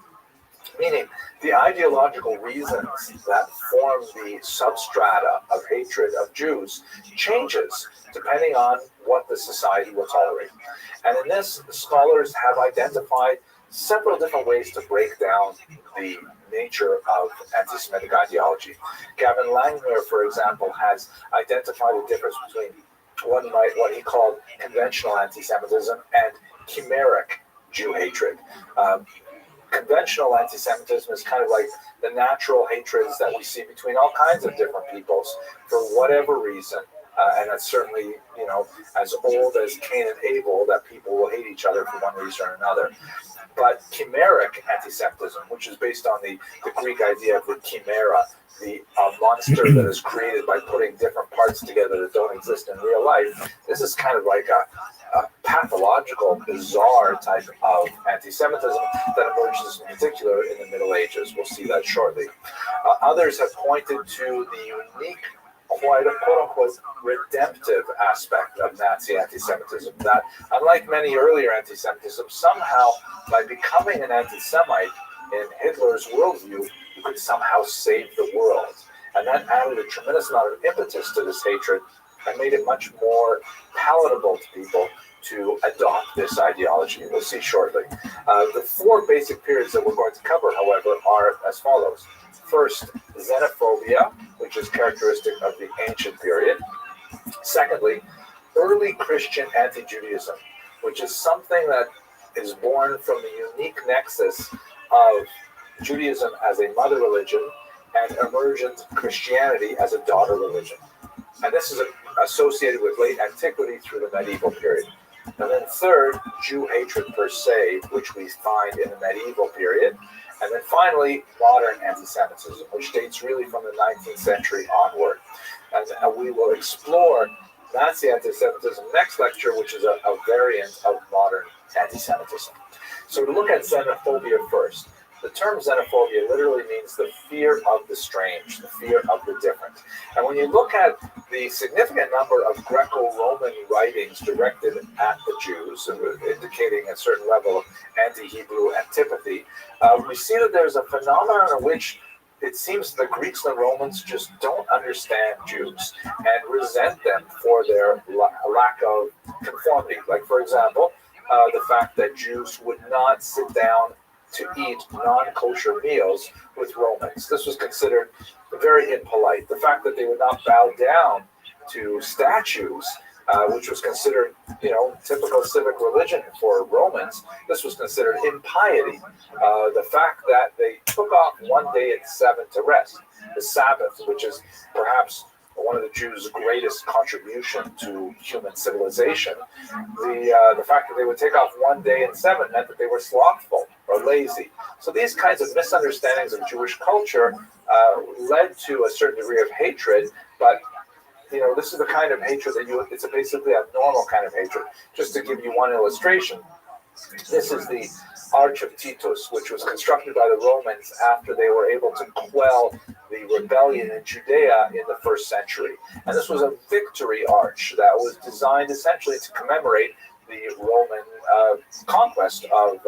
Meaning, the ideological reasons that form the substrata of hatred of Jews changes depending on what the society will tolerate. And in this, scholars have identified several different ways to break down the nature of anti-Semitic ideology. Gavin Langmuir, for example, has identified a difference between what he called conventional anti-Semitism and chimeric Jew hatred. Conventional anti-Semitism is kind of like the natural hatreds that we see between all kinds of different peoples for whatever reason. And that's certainly, as old as Cain and Abel, that people will hate each other for one reason or another. But chimeric anti-Semitism, which is based on the Greek idea of the chimera, the monster that is created by putting different parts together that don't exist in real life, this is kind of like a pathological, bizarre type of anti-Semitism that emerges in particular in the Middle Ages. We'll see that shortly. Others have pointed to the unique, quote-unquote, redemptive aspect of Nazi anti-Semitism, that unlike many earlier anti-Semitism, somehow by becoming an anti-Semite in Hitler's worldview, you could somehow save the world. And that added a tremendous amount of impetus to this hatred and made it much more palatable to people to adopt this ideology. We'll see shortly. The four basic periods that we're going to cover, however, are as follows. First, xenophobia, which is characteristic of the ancient period. Secondly, early Christian anti-Judaism, which is something that is born from the unique nexus of Judaism as a mother religion and emergent Christianity as a daughter religion. And this is associated with late antiquity through the medieval period. And then third, Jew hatred per se, which we find in the medieval period. And then finally, modern anti-Semitism, which dates really from the 19th century onward. And we will explore Nazi anti-Semitism next lecture, which is a variant of modern anti-Semitism. So to look at xenophobia first. The term xenophobia literally means the fear of the strange, the fear of the different. And when you look at the significant number of Greco-Roman writings directed at the Jews, indicating a certain level of anti-Hebrew antipathy, we see that there's a phenomenon in which it seems the Greeks and the Romans just don't understand Jews and resent them for their lack of conformity. Like, for example, the fact that Jews would not sit down to eat non-kosher meals with Romans. This was considered very impolite. The fact that they would not bow down to statues, which was considered, typical civic religion for Romans, this was considered impiety. The fact that they took off one day at 7 to rest, the Sabbath, which is perhaps one of the Jews' greatest contribution to human civilization. The fact that they would take off one day in 7 meant that they were slothful or lazy. So these kinds of misunderstandings of Jewish culture led to a certain degree of hatred, but this is the kind of hatred that it's basically a normal kind of hatred. Just to give you one illustration, this is the Arch of Titus, which was constructed by the Romans after they were able to quell the rebellion in Judea in the 1st century. And this was a victory arch that was designed essentially to commemorate the Roman conquest of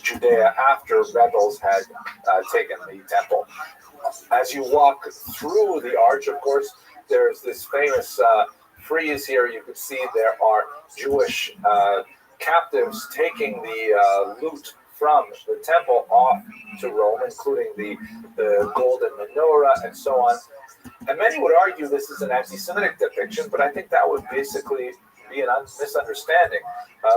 Judea after rebels had taken the temple. As you walk through the arch, of course, there's this famous frieze here. You can see there are Jewish captives taking the loot from the temple off to Rome, including the golden menorah and so on. And many would argue this is an anti-Semitic depiction, but I think that would basically be a misunderstanding.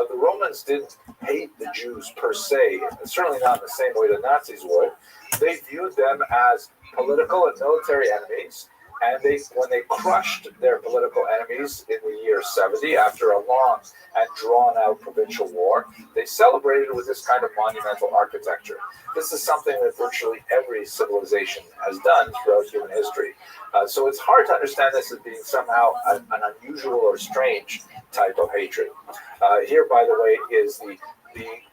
The Romans didn't hate the Jews per se, certainly not in the same way the Nazis would. They viewed them as political and military enemies, And when they crushed their political enemies in the year 70, after a long and drawn-out provincial war, they celebrated with this kind of monumental architecture. This is something that virtually every civilization has done throughout human history. So it's hard to understand this as being somehow an unusual or strange type of hatred. Here, by the way, is the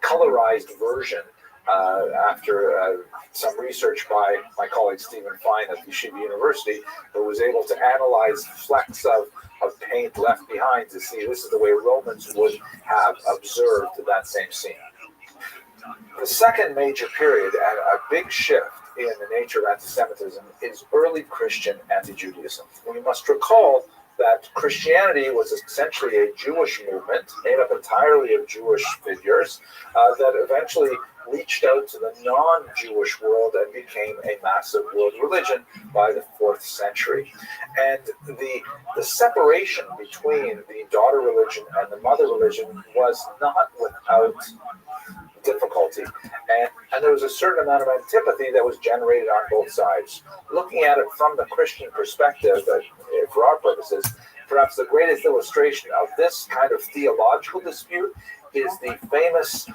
colorized version after some research by my colleague Stephen Fine at Yeshiva University, who was able to analyze flecks of paint left behind to see this is the way Romans would have observed that same scene. The second major period and a big shift in the nature of anti-Semitism is early Christian anti-Judaism. We must recall that Christianity was essentially a Jewish movement made up entirely of Jewish figures that eventually reached out to the non-Jewish world and became a massive world religion by the 4th century. And the separation between the daughter religion and the mother religion was not without difficulty. And there was a certain amount of antipathy that was generated on both sides. Looking at it from the Christian perspective, for our purposes, perhaps the greatest illustration of this kind of theological dispute is the famous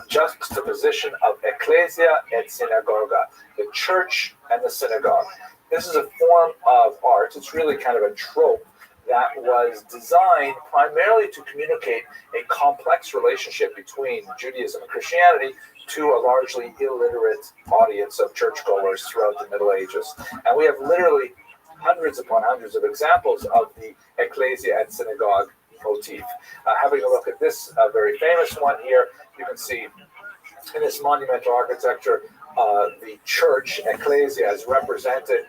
juxtaposition of ecclesia et synagoga, the church and the synagogue. This is a form of art. It's really kind of a trope that was designed primarily to communicate a complex relationship between Judaism and Christianity to a largely illiterate audience of churchgoers throughout the Middle Ages. And we have literally hundreds upon hundreds of examples of the ecclesia and synagogue motif. Having a look at this very famous one here, you can see in this monumental architecture, the church, ecclesia, is represented,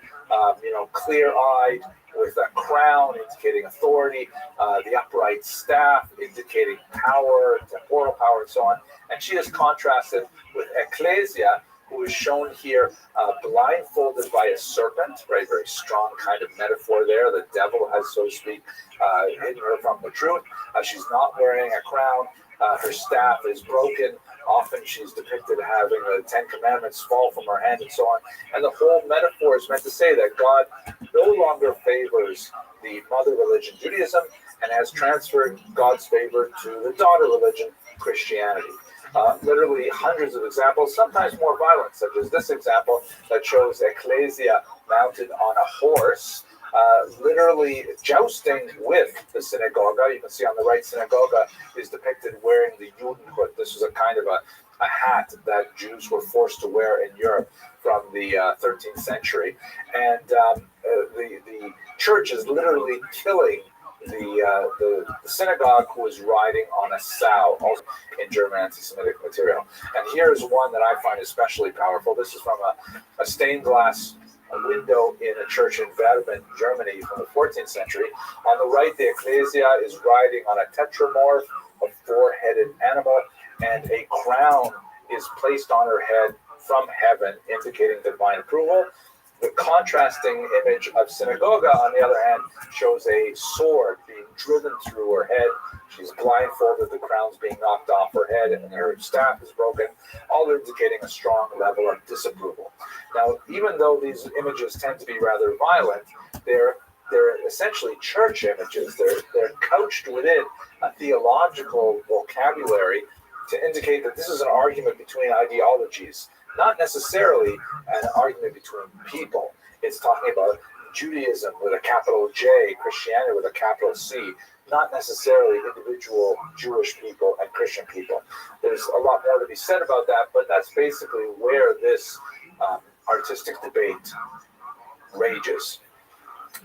clear-eyed, with a crown indicating authority, the upright staff indicating power, temporal power, and so on. And she is contrasted with ecclesia, who is shown here blindfolded by a serpent, right? Very strong kind of metaphor there. The devil has, so to speak, hidden her from the truth. She's not wearing a crown. Her staff is broken. Often she's depicted having the 10 Commandments fall from her hand and so on. And the whole metaphor is meant to say that God no longer favors the mother religion, Judaism, and has transferred God's favor to the daughter religion, Christianity. Literally hundreds of examples, sometimes more violent, such as this example that shows ecclesia mounted on a horse, literally jousting with the synagoga. You can see on the right, synagoga is depicted wearing the Judenhut. This was a kind of a hat that Jews were forced to wear in Europe from the 13th century. And the church is literally killing the synagogue, who is riding on a sow, also in German anti-Semitic material. And here is one that I find especially powerful. This is from a stained glass window in a church in Verben, Germany, from the 14th century. On the right, the ecclesia is riding on a tetramorph, a four-headed animal, and a crown is placed on her head from heaven, indicating divine approval. The contrasting image of synagoga, on the other hand, shows a sword being driven through her head. She's blindfolded, the crown's being knocked off her head, and her staff is broken, all indicating a strong level of disapproval. Now, even though these images tend to be rather violent, they're essentially church images. They're couched within a theological vocabulary to indicate that this is an argument between ideologies, not necessarily an argument between people. It's talking about Judaism with a capital J, Christianity with a capital C, not necessarily individual Jewish people and Christian people. There's a lot more to be said about that, but that's basically where this artistic debate rages.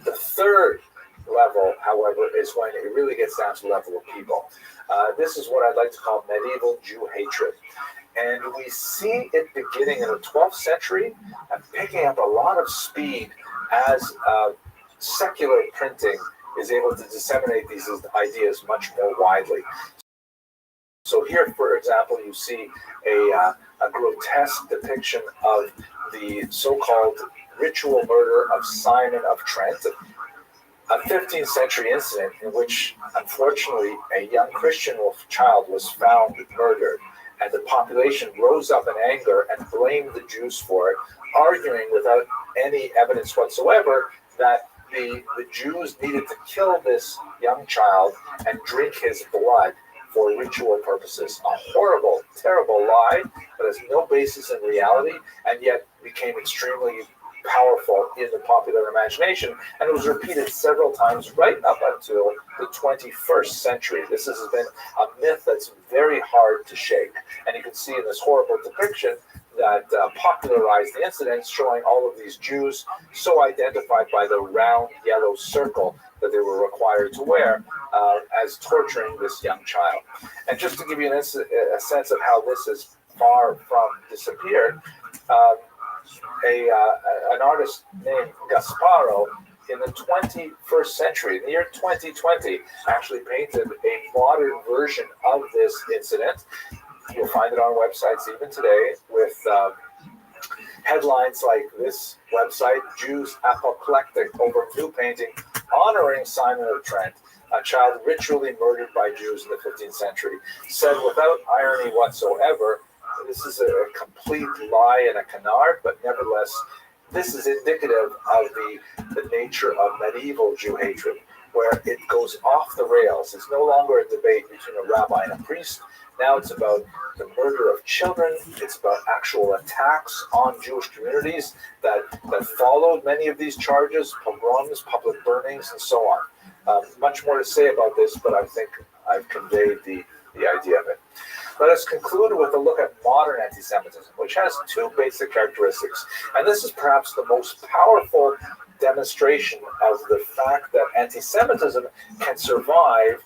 The third level, however, is when it really gets down to the level of people. This is what I'd like to call medieval Jew hatred. And we see it beginning in the 12th century and picking up a lot of speed as secular printing is able to disseminate these ideas much more widely. So here, for example, you see a grotesque depiction of the so-called ritual murder of Simon of Trent, a 15th century incident in which, unfortunately, a young Christian child was found murdered. And the population rose up in anger and blamed the Jews for it, arguing without any evidence whatsoever that the Jews needed to kill this young child and drink his blood for ritual purposes. A horrible, terrible lie that has no basis in reality and yet became extremely powerful in the popular imagination, and it was repeated several times right up until the 21st century. This has been a myth that's very hard to shake, and you can see in this horrible depiction that popularized the incident, showing all of these Jews so identified by the round yellow circle that they were required to wear as torturing this young child. And just to give you a sense of how this is far from disappeared, an artist named Gasparo in the 21st century, in the year 2020, actually painted a modern version of this incident. You'll find it on websites even today with headlines like this website, Jews apoplectic over new painting honoring Simon of Trent, a child ritually murdered by Jews in the 15th century. Said without irony whatsoever, this is a complete lie and a canard, but nevertheless, this is indicative of the nature of medieval Jew hatred, where it goes off the rails. It's no longer a debate between a rabbi and a priest. Now it's about the murder of children. It's about actual attacks on Jewish communities that followed many of these charges, pogroms, public burnings, and so on. Much more to say about this, but I think I've conveyed the idea of it. Let us conclude with a look at modern anti-Semitism, which has two basic characteristics. And this is perhaps the most powerful demonstration of the fact that anti-Semitism can survive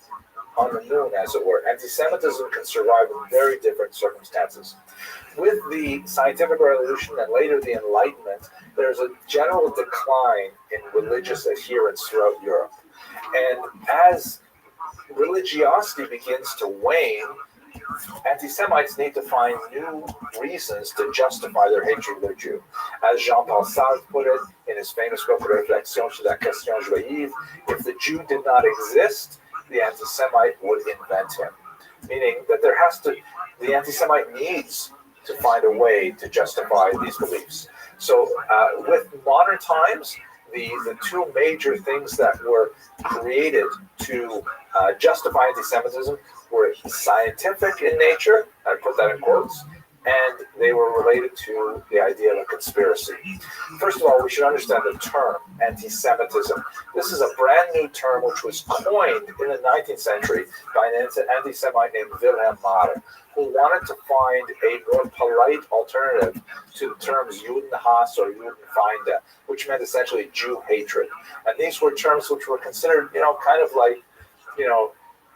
on the moon, as it were. Anti-Semitism can survive in very different circumstances. With the scientific revolution and later the Enlightenment, there's a general decline in religious adherence throughout Europe. And as religiosity begins to wane, anti-Semites need to find new reasons to justify their hatred of their Jew. As Jean-Paul Sartre put it in his famous book, Réflexions sur la question juive, if the Jew did not exist, the anti-Semite would invent him. Meaning that the anti-Semite needs to find a way to justify these beliefs. So with modern times, the two major things that were created to justify anti-Semitism were scientific in nature, I put that in quotes, and they were related to the idea of a conspiracy. First of all, we should understand the term anti-Semitism. This is a brand new term which was coined in the 19th century by an anti-Semite named Wilhelm Marr, who wanted to find a more polite alternative to the terms Judenhass or Judenfeinde, which meant essentially Jew hatred. And these were terms which were considered, kind of like,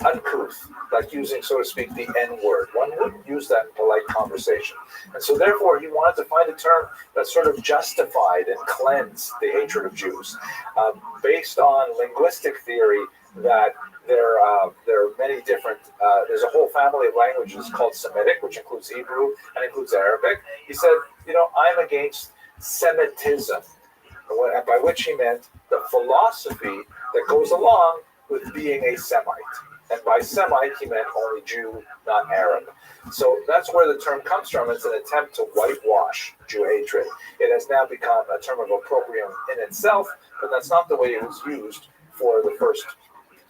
uncouth, like using, so to speak, the N-word. One wouldn't use that in polite conversation. And so therefore, he wanted to find a term that sort of justified and cleansed the hatred of Jews, based on linguistic theory that there are many different, there's a whole family of languages called Semitic, which includes Hebrew and includes Arabic. He said, I'm against Semitism, by which he meant the philosophy that goes along with being a Semite. And by Semite, he meant only Jew, not Arab. So that's where the term comes from. It's an attempt to whitewash Jew hatred. It has now become a term of opprobrium in itself, but that's not the way it was used for the first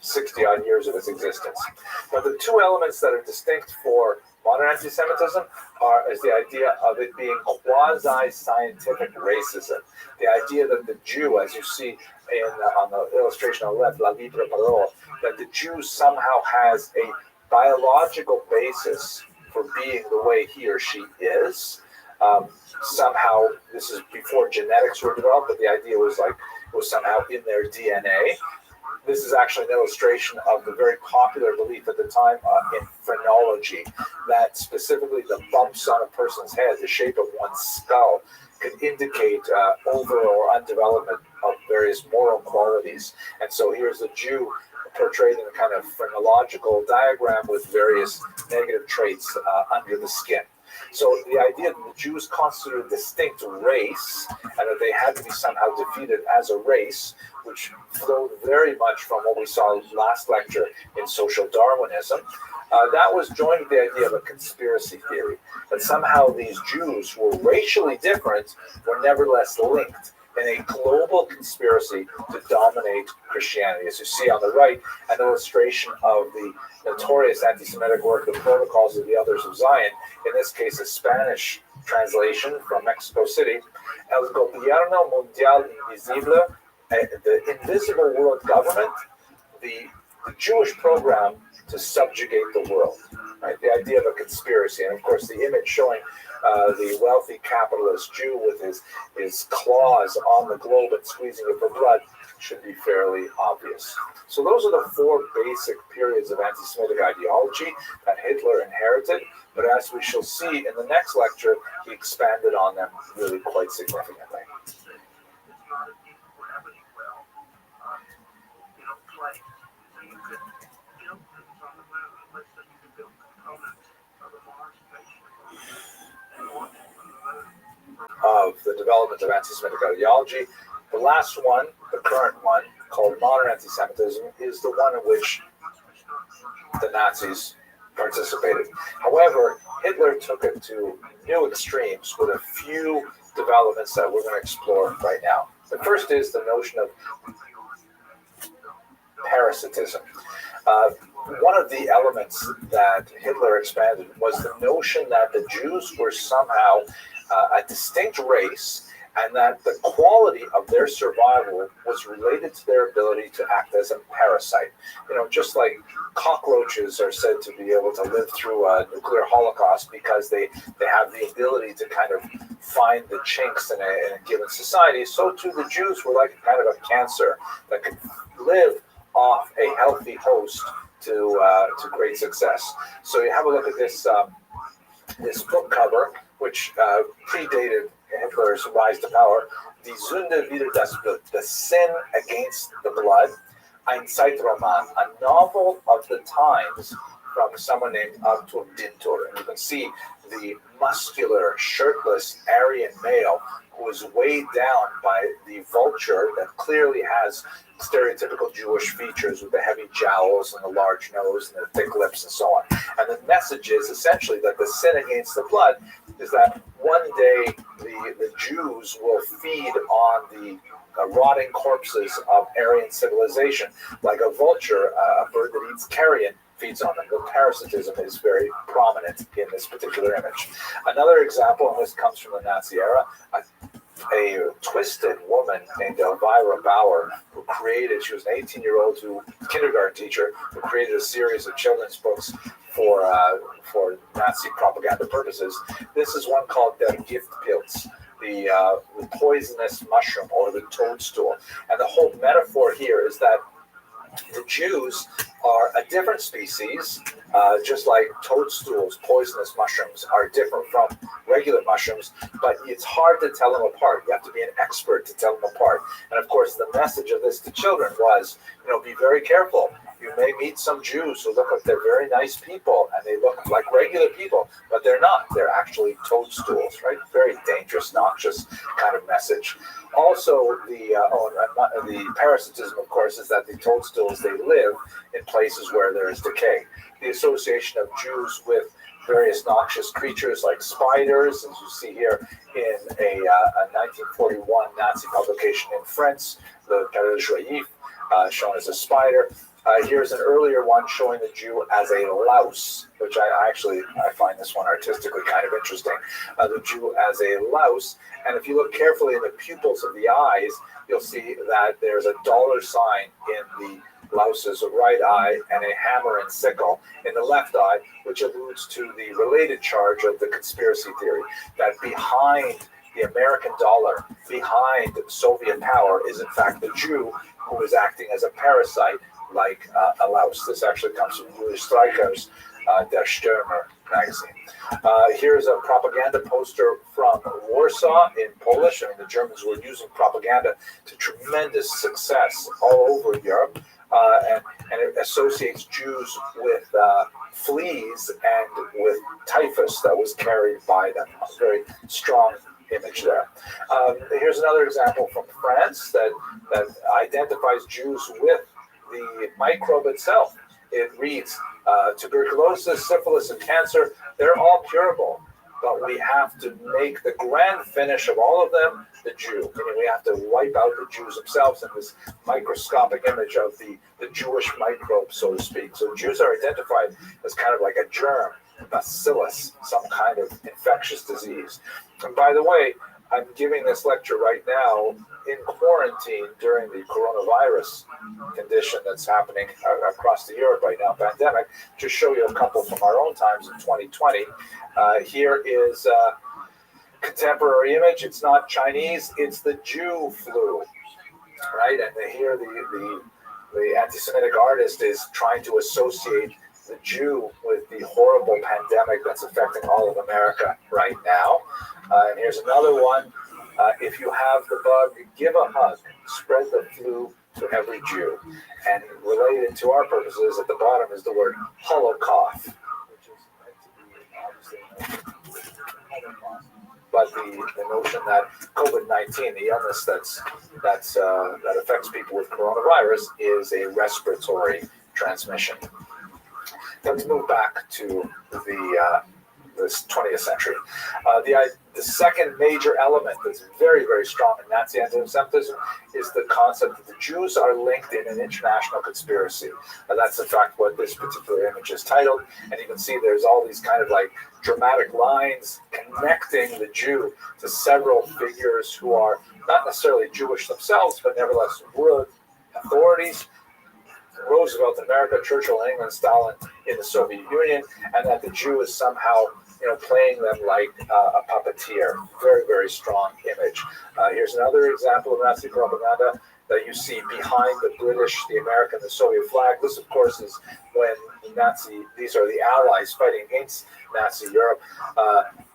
60-odd years of its existence. But the two elements that are distinct for modern anti-Semitism is the idea of it being quasi-scientific racism. The idea that the Jew, as you see on the illustration on the left, La Libre Parole, that the Jew somehow has a biological basis for being the way he or she is. Somehow, this is before genetics were developed, but the idea was somehow in their DNA. This is actually an illustration of the very popular belief at the time in phrenology, that specifically the bumps on a person's head, the shape of one's skull, could indicate over or undevelopment of various moral qualities. And so here's a Jew portrayed in a kind of phrenological diagram with various negative traits under the skin. So the idea that the Jews constituted a distinct race and that they had to be somehow defeated as a race, which flowed very much from what we saw last lecture in social Darwinism, that was joined with the idea of a conspiracy theory, that somehow these Jews who were racially different were nevertheless linked in a global conspiracy to dominate Christianity. As you see on the right, an illustration of the notorious anti-Semitic work, the Protocols of the Elders of Zion, in this case a Spanish translation from Mexico City, El Gobierno Mundial Invisible, the invisible world government, the Jewish program to subjugate the world, right? The idea of a conspiracy. And of course, the image showing the wealthy capitalist Jew with his claws on the globe and squeezing it for blood should be fairly obvious. So those are the four basic periods of anti-Semitic ideology that Hitler inherited. But as we shall see in the next lecture, he expanded on them really quite significantly. Of the development of anti-Semitic ideology. The last one, the current one, called modern anti-Semitism, is the one in which the Nazis participated. However, Hitler took it to new extremes with a few developments that we're going to explore right now. The first is the notion of parasitism. One of the elements that Hitler expanded was the notion that the Jews were somehow a distinct race, and that the quality of their survival was related to their ability to act as a parasite. You know, just like cockroaches are said to be able to live through a nuclear holocaust because they have the ability to kind of find the chinks in a given society, so too the Jews were like kind of a cancer that could live off a healthy host to great success. So you have a look at this this book cover, which predated Hitler's rise to power, Die Sünde wider das Blut, The Sin Against the Blood, ein Zeitroman, a novel of the times from someone named Arthur Dintor. And you can see the muscular, shirtless Aryan male who is weighed down by the vulture that clearly has stereotypical Jewish features with the heavy jowls and the large nose and the thick lips and so on. And the message is essentially that the sin against the blood is that one day the Jews will feed on the rotting corpses of Aryan civilization, like a vulture, a bird that eats carrion, feeds on them. The parasitism is very prominent in this particular image. Another example, and this comes from the Nazi era, a twisted woman named Elvira Bauer, who created, she was an 18-year-old kindergarten teacher, who created a series of children's books for Nazi propaganda purposes. This is one called Der Giftpilz, the poisonous mushroom or the toadstool. And the whole metaphor here is that the Jews are a different species, just like toadstools, poisonous mushrooms, are different from regular mushrooms, but it's hard to tell them apart. You have to be an expert to tell them apart. And of course, the message of this to children was, be very careful. You may meet some Jews who look like they're very nice people, and they look like regular people, but they're not. They're actually toadstools, right? Very dangerous, noxious kind of message. Also, the parasitism, of course, is that the toadstools, they live in places where there is decay. The association of Jews with various noxious creatures like spiders, as you see here in a 1941 Nazi publication in France, the Carré Juif, shown as a spider. Here's an earlier one showing the Jew as a louse, which I find this one artistically kind of interesting. The Jew as a louse, and if you look carefully in the pupils of the eyes, you'll see that there's a dollar sign in the louse's right eye and a hammer and sickle in the left eye, which alludes to the related charge of the conspiracy theory that behind the American dollar, behind Soviet power, is in fact the Jew who is acting as a parasite, like a louse. This actually comes from Louis Streicher's Der Stürmer magazine. Here's a propaganda poster from Warsaw in Polish. I mean, the Germans were using propaganda to tremendous success all over Europe, and it associates Jews with fleas and with typhus that was carried by them. A very strong image there. Here's another example from France that identifies Jews with the microbe itself. It reads, tuberculosis, syphilis, and cancer, they're all curable, but we have to make the grand finish of all of them the Jew. Meaning we have to wipe out the Jews themselves in this microscopic image of the Jewish microbe, so to speak. So Jews are identified as kind of like a germ, a bacillus, some kind of infectious disease. And by the way, I'm giving this lecture right now in quarantine during the coronavirus condition that's happening across the Europe right now, pandemic. To show you a couple from our own times in 2020. Here is a contemporary image. It's not Chinese, it's the Jew flu, right? And here the anti-Semitic artist is trying to associate the Jew with the horrible pandemic that's affecting all of America right now. And here's another one. If you have the bug, give a hug. Spread the flu to every Jew. And related to our purposes, at the bottom is the word Holocaust, which is meant to be obviously but the notion that COVID-19, the illness that affects people with coronavirus, is a respiratory transmission. Let's move back to this 20th century. The second major element that's very, very strong in Nazi anti-Semitism is the concept that the Jews are linked in an international conspiracy. And that's in fact what this particular image is titled. And you can see there's all these kind of like dramatic lines connecting the Jew to several figures who are not necessarily Jewish themselves, but nevertheless world authorities. Roosevelt in America, Churchill in England, Stalin in the Soviet Union, and that the Jew is somehow, playing them like a puppeteer. Very, very strong image. Here's another example of Nazi propaganda that you see behind the British, the American, the Soviet flag. This, of course, is when these are the Allies fighting against Nazi Europe.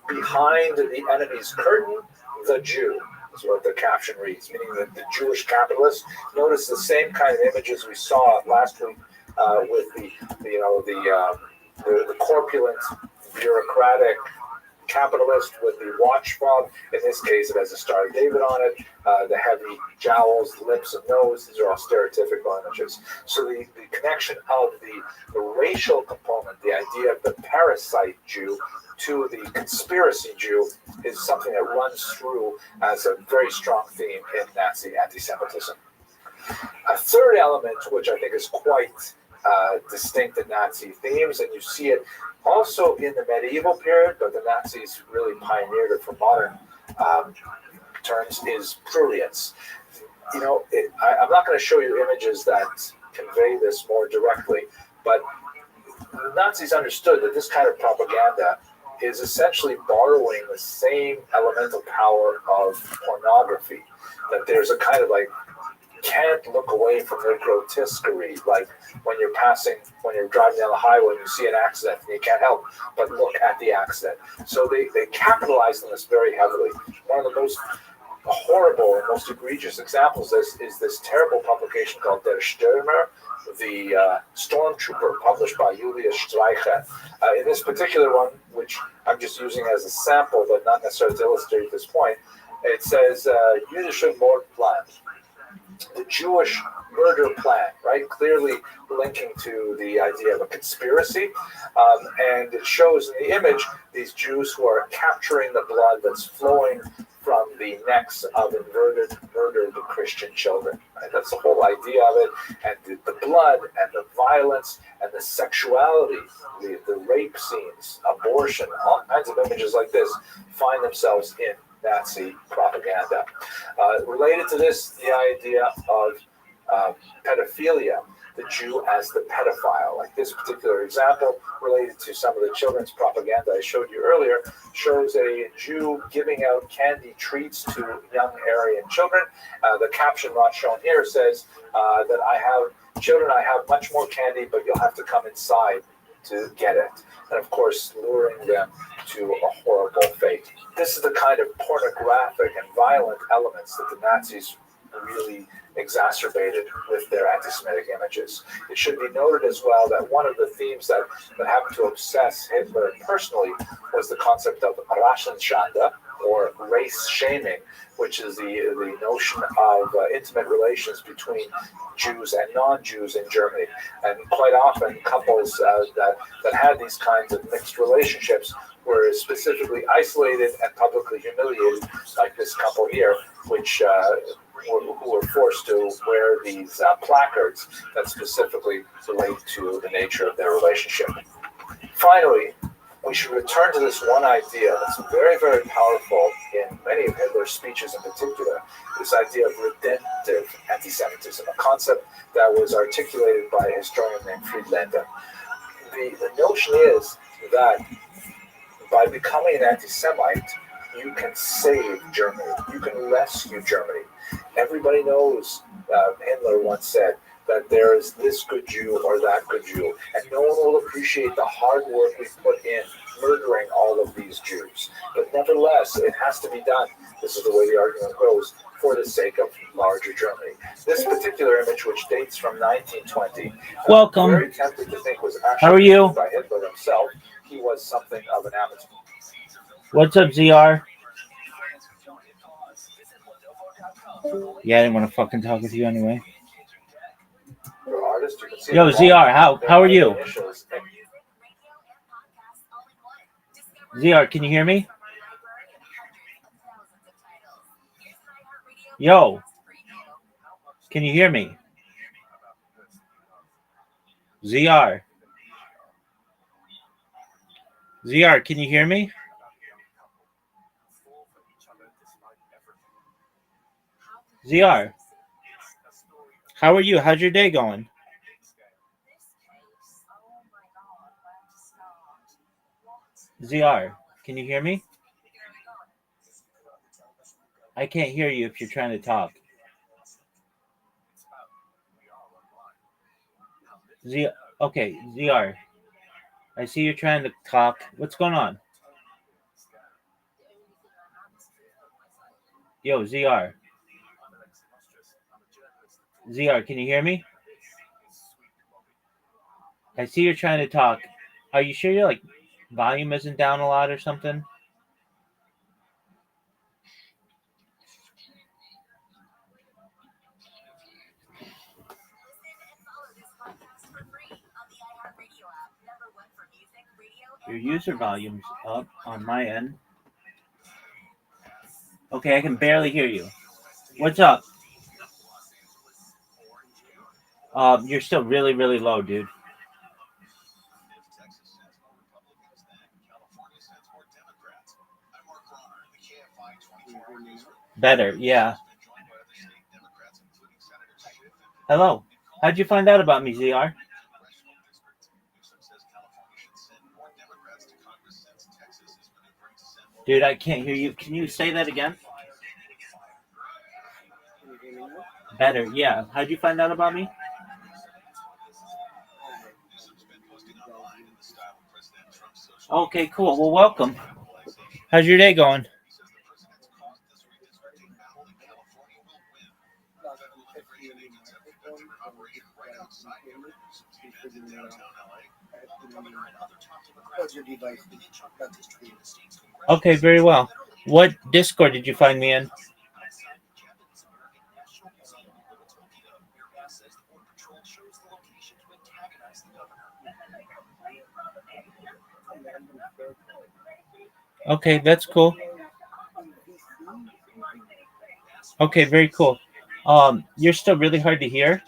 Behind the enemy's curtain, the Jew. Is what the caption reads, meaning that the Jewish capitalists. Notice the same kind of images we saw last week with the corpulent, bureaucratic capitalist with the watch fob. In this case, it has a Star of David on it. The heavy jowls, lips, and nose. These are all stereotypical images. So the connection of the racial component, the idea of the parasite Jew, to the conspiracy Jew is something that runs through as a very strong theme in Nazi anti-Semitism. A third element, which I think is quite distinct in Nazi themes, and you see it also in the medieval period, but the Nazis really pioneered it for modern terms, is prurience. I'm not going to show you images that convey this more directly, but the Nazis understood that this kind of propaganda is essentially borrowing the same elemental power of pornography, that there's a kind of like, can't look away from their grotesquerie, like when you're driving down the highway and you see an accident and you can't help but look at the accident. So they capitalize on this very heavily. One of the most horrible and most egregious examples is this terrible publication called Der Stürmer, the Stormtrooper, published by Julius Streicher. In this particular one, which I'm just using as a sample, but not necessarily to illustrate this point, it says Jüdische Mordplan, the Jewish murder plan, right? Clearly linking to the idea of a conspiracy. And it shows in the image these Jews who are capturing the blood that's flowing from the necks of murdered Christian children. Right? That's the whole idea of it. And the blood and the violence and the sexuality, the rape scenes, abortion, all kinds of images like this find themselves in Nazi propaganda. Related to this, the idea of pedophilia, the Jew as the pedophile. Like this particular example, related to some of the children's propaganda I showed you earlier, shows a Jew giving out candy treats to young Aryan children. The caption not shown here says that I have much more candy, but you'll have to come inside to get it. And of course, luring them to a horrible fate. This is the kind of pornographic and violent elements that the Nazis really exacerbated with their anti-Semitic images. It should be noted as well that one of the themes that happened to obsess Hitler personally was the concept of Rassenschande, or race shaming, which is the notion of intimate relations between Jews and non-Jews in Germany. And quite often, couples that had these kinds of mixed relationships were specifically isolated and publicly humiliated, like this couple here, which who were forced to wear these placards that specifically relate to the nature of their relationship. Finally, we should return to this one idea that's very, very powerful in many of Hitler's speeches in particular, this idea of redemptive anti-Semitism, a concept that was articulated by a historian named Friedlander. The notion is that by becoming an anti-Semite, you can save Germany. You can rescue Germany. Everybody knows, Hitler once said, that there is this good Jew or that good Jew, and no one will appreciate the hard work we put in murdering all of these Jews. But nevertheless, it has to be done. This is the way the argument goes, for the sake of larger Germany. This particular image, which dates from 1920, welcome. Very tempting to think was actually How are you? by Hitler himself. He was something of an amateur. What's up, ZR? Yeah, I didn't want to fucking talk with you anyway. Yo, ZR, how are you? ZR, can you hear me? Yo, can you hear me? ZR. ZR, can you hear me? ZR, how are you? How's your day going? ZR, can you hear me? I can't hear you if you're trying to talk. Okay, ZR. I see you're trying to talk. What's going on? Yo, ZR. ZR, can you hear me? I see you're trying to talk. Are you sure your volume isn't down a lot or something? Your user volume's up on my end. Okay, I can barely hear you. What's up? You're still really, really low, dude. Better, yeah. Hello. How'd you find out about me, ZR? Dude, I can't hear you. Can you say that again? Better, yeah. How'd you find out about me? Okay, cool. Well, welcome. How's your day going? Okay, very well. What Discord did you find me in? Okay, that's cool. Okay, very cool. You're still really hard to hear.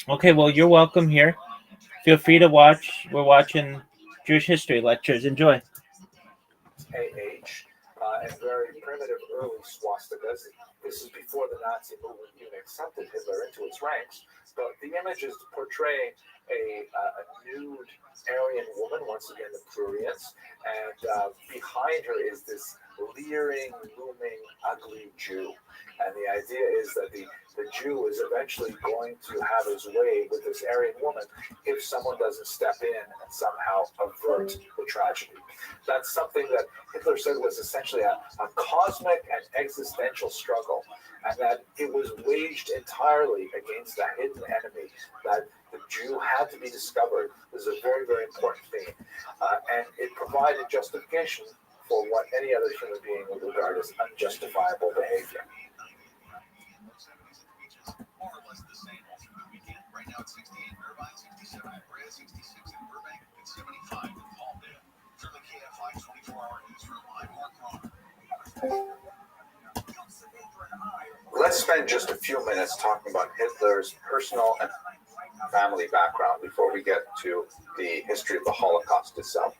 Okay, well, you're welcome here. Feel free to watch. We're watching Jewish history lectures. Enjoy. And very primitive early swastikas. This is before the Nazi movement even accepted Hitler into its ranks. But the image is portraying a nude Aryan woman, once again the prurience, and behind her is this leering, looming, ugly Jew. And the idea is that the Jew is eventually going to have his way with this Aryan woman if someone doesn't step in and somehow avert the tragedy. That's something that Hitler said was essentially a cosmic and existential struggle, and that it was waged entirely against a hidden enemy, that the Jew had to be discovered. This is a very, very important theme. And it provided justification for what any other human being would regard as unjustifiable behavior. 77 in Brea, 66 in Burbank, and 75 in Palmdale. From the KFI 24-hour newsroom, I'm Mark Romer. Let's spend just a few minutes talking about Hitler's personal and family background before we get to the history of the Holocaust itself.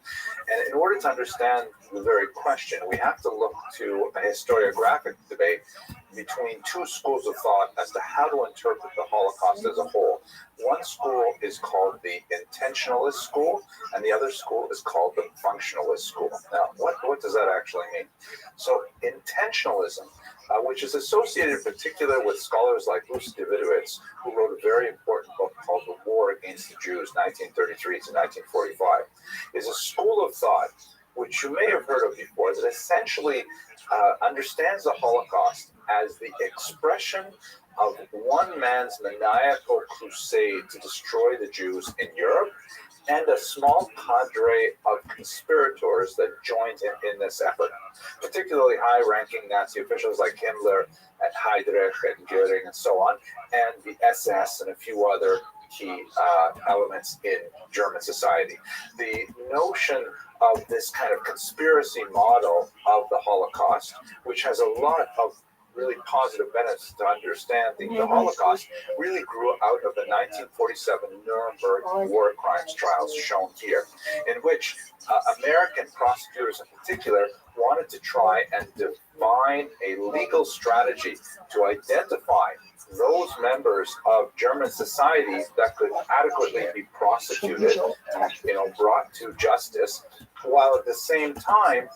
And in order to understand the very question, we have to look to a historiographic debate between two schools of thought as to how to interpret the Holocaust as a whole. One school is called the intentionalist school, and the other school is called the functionalist school. Now, what does that actually mean? So, intentionalism, which is associated in particular with scholars like Rus Davidowitz, who wrote a very important book called The War Against the Jews, 1933 to 1945, is a school of thought which you may have heard of before, that essentially understands the Holocaust as the expression of one man's maniacal crusade to destroy the Jews in Europe, and a small cadre of conspirators that joined him in this effort, particularly high-ranking Nazi officials like Himmler and Heydrich and Göring and so on, and the SS and a few other key elements in German society. The notion of this kind of conspiracy model of the Holocaust, which has a lot of really positive benefits to understanding the Holocaust, really grew out of the 1947 Nuremberg war crimes trials shown here, in which American prosecutors in particular wanted to try and define a legal strategy to identify those members of German society that could adequately be prosecuted, brought to justice, while at the same time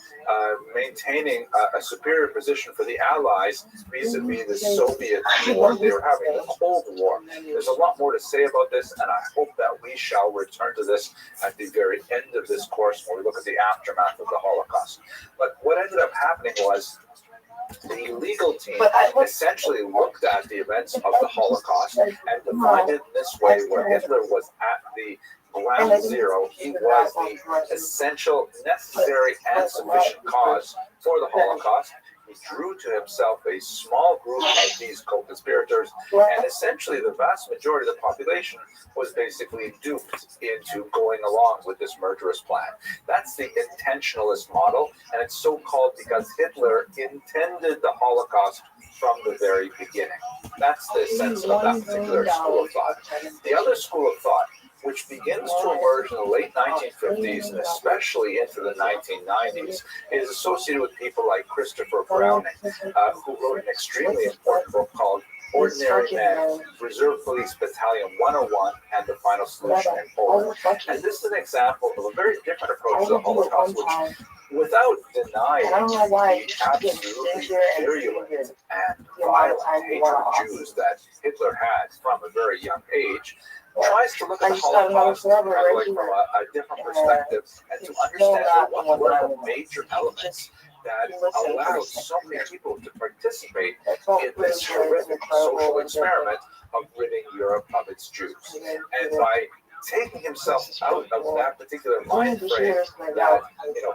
maintaining a superior position for the Allies vis-a-vis the Soviet war they were having, the Cold War. There's a lot more to say about this, and I hope that we shall return to this at the very end of this course when we look at the aftermath of the Holocaust. But what ended up happening was the legal team essentially looked at the events of the Holocaust and defined it in this way, where Hitler was at the ground zero. He was the essential, necessary, and sufficient cause for the Holocaust. He drew to himself a small group of these co-conspirators, and essentially the vast majority of the population was basically duped into going along with this murderous plan. That's the intentionalist model, and it's so called because Hitler intended the Holocaust from the very beginning. That's the sense of that particular school of thought. The other school of thought, which begins to emerge in the late 1950s and especially into the 1990s, is associated with people like Christopher Browning, who wrote an extremely important book called Ordinary Men, Reserve Police Battalion 101, and the Final Solution in Poland. And this is an example of a very different approach to the Holocaust, which, without denying the absolutely virulent and violent hatred of Jews that Hitler had from a very young age, tries to look at the Holocaust kind of like from a different perspective, and to understand what were the major elements that allowed so many people to participate in this horrific social experiment of ridding Europe of its Jews. And by taking himself out of that particular mind frame that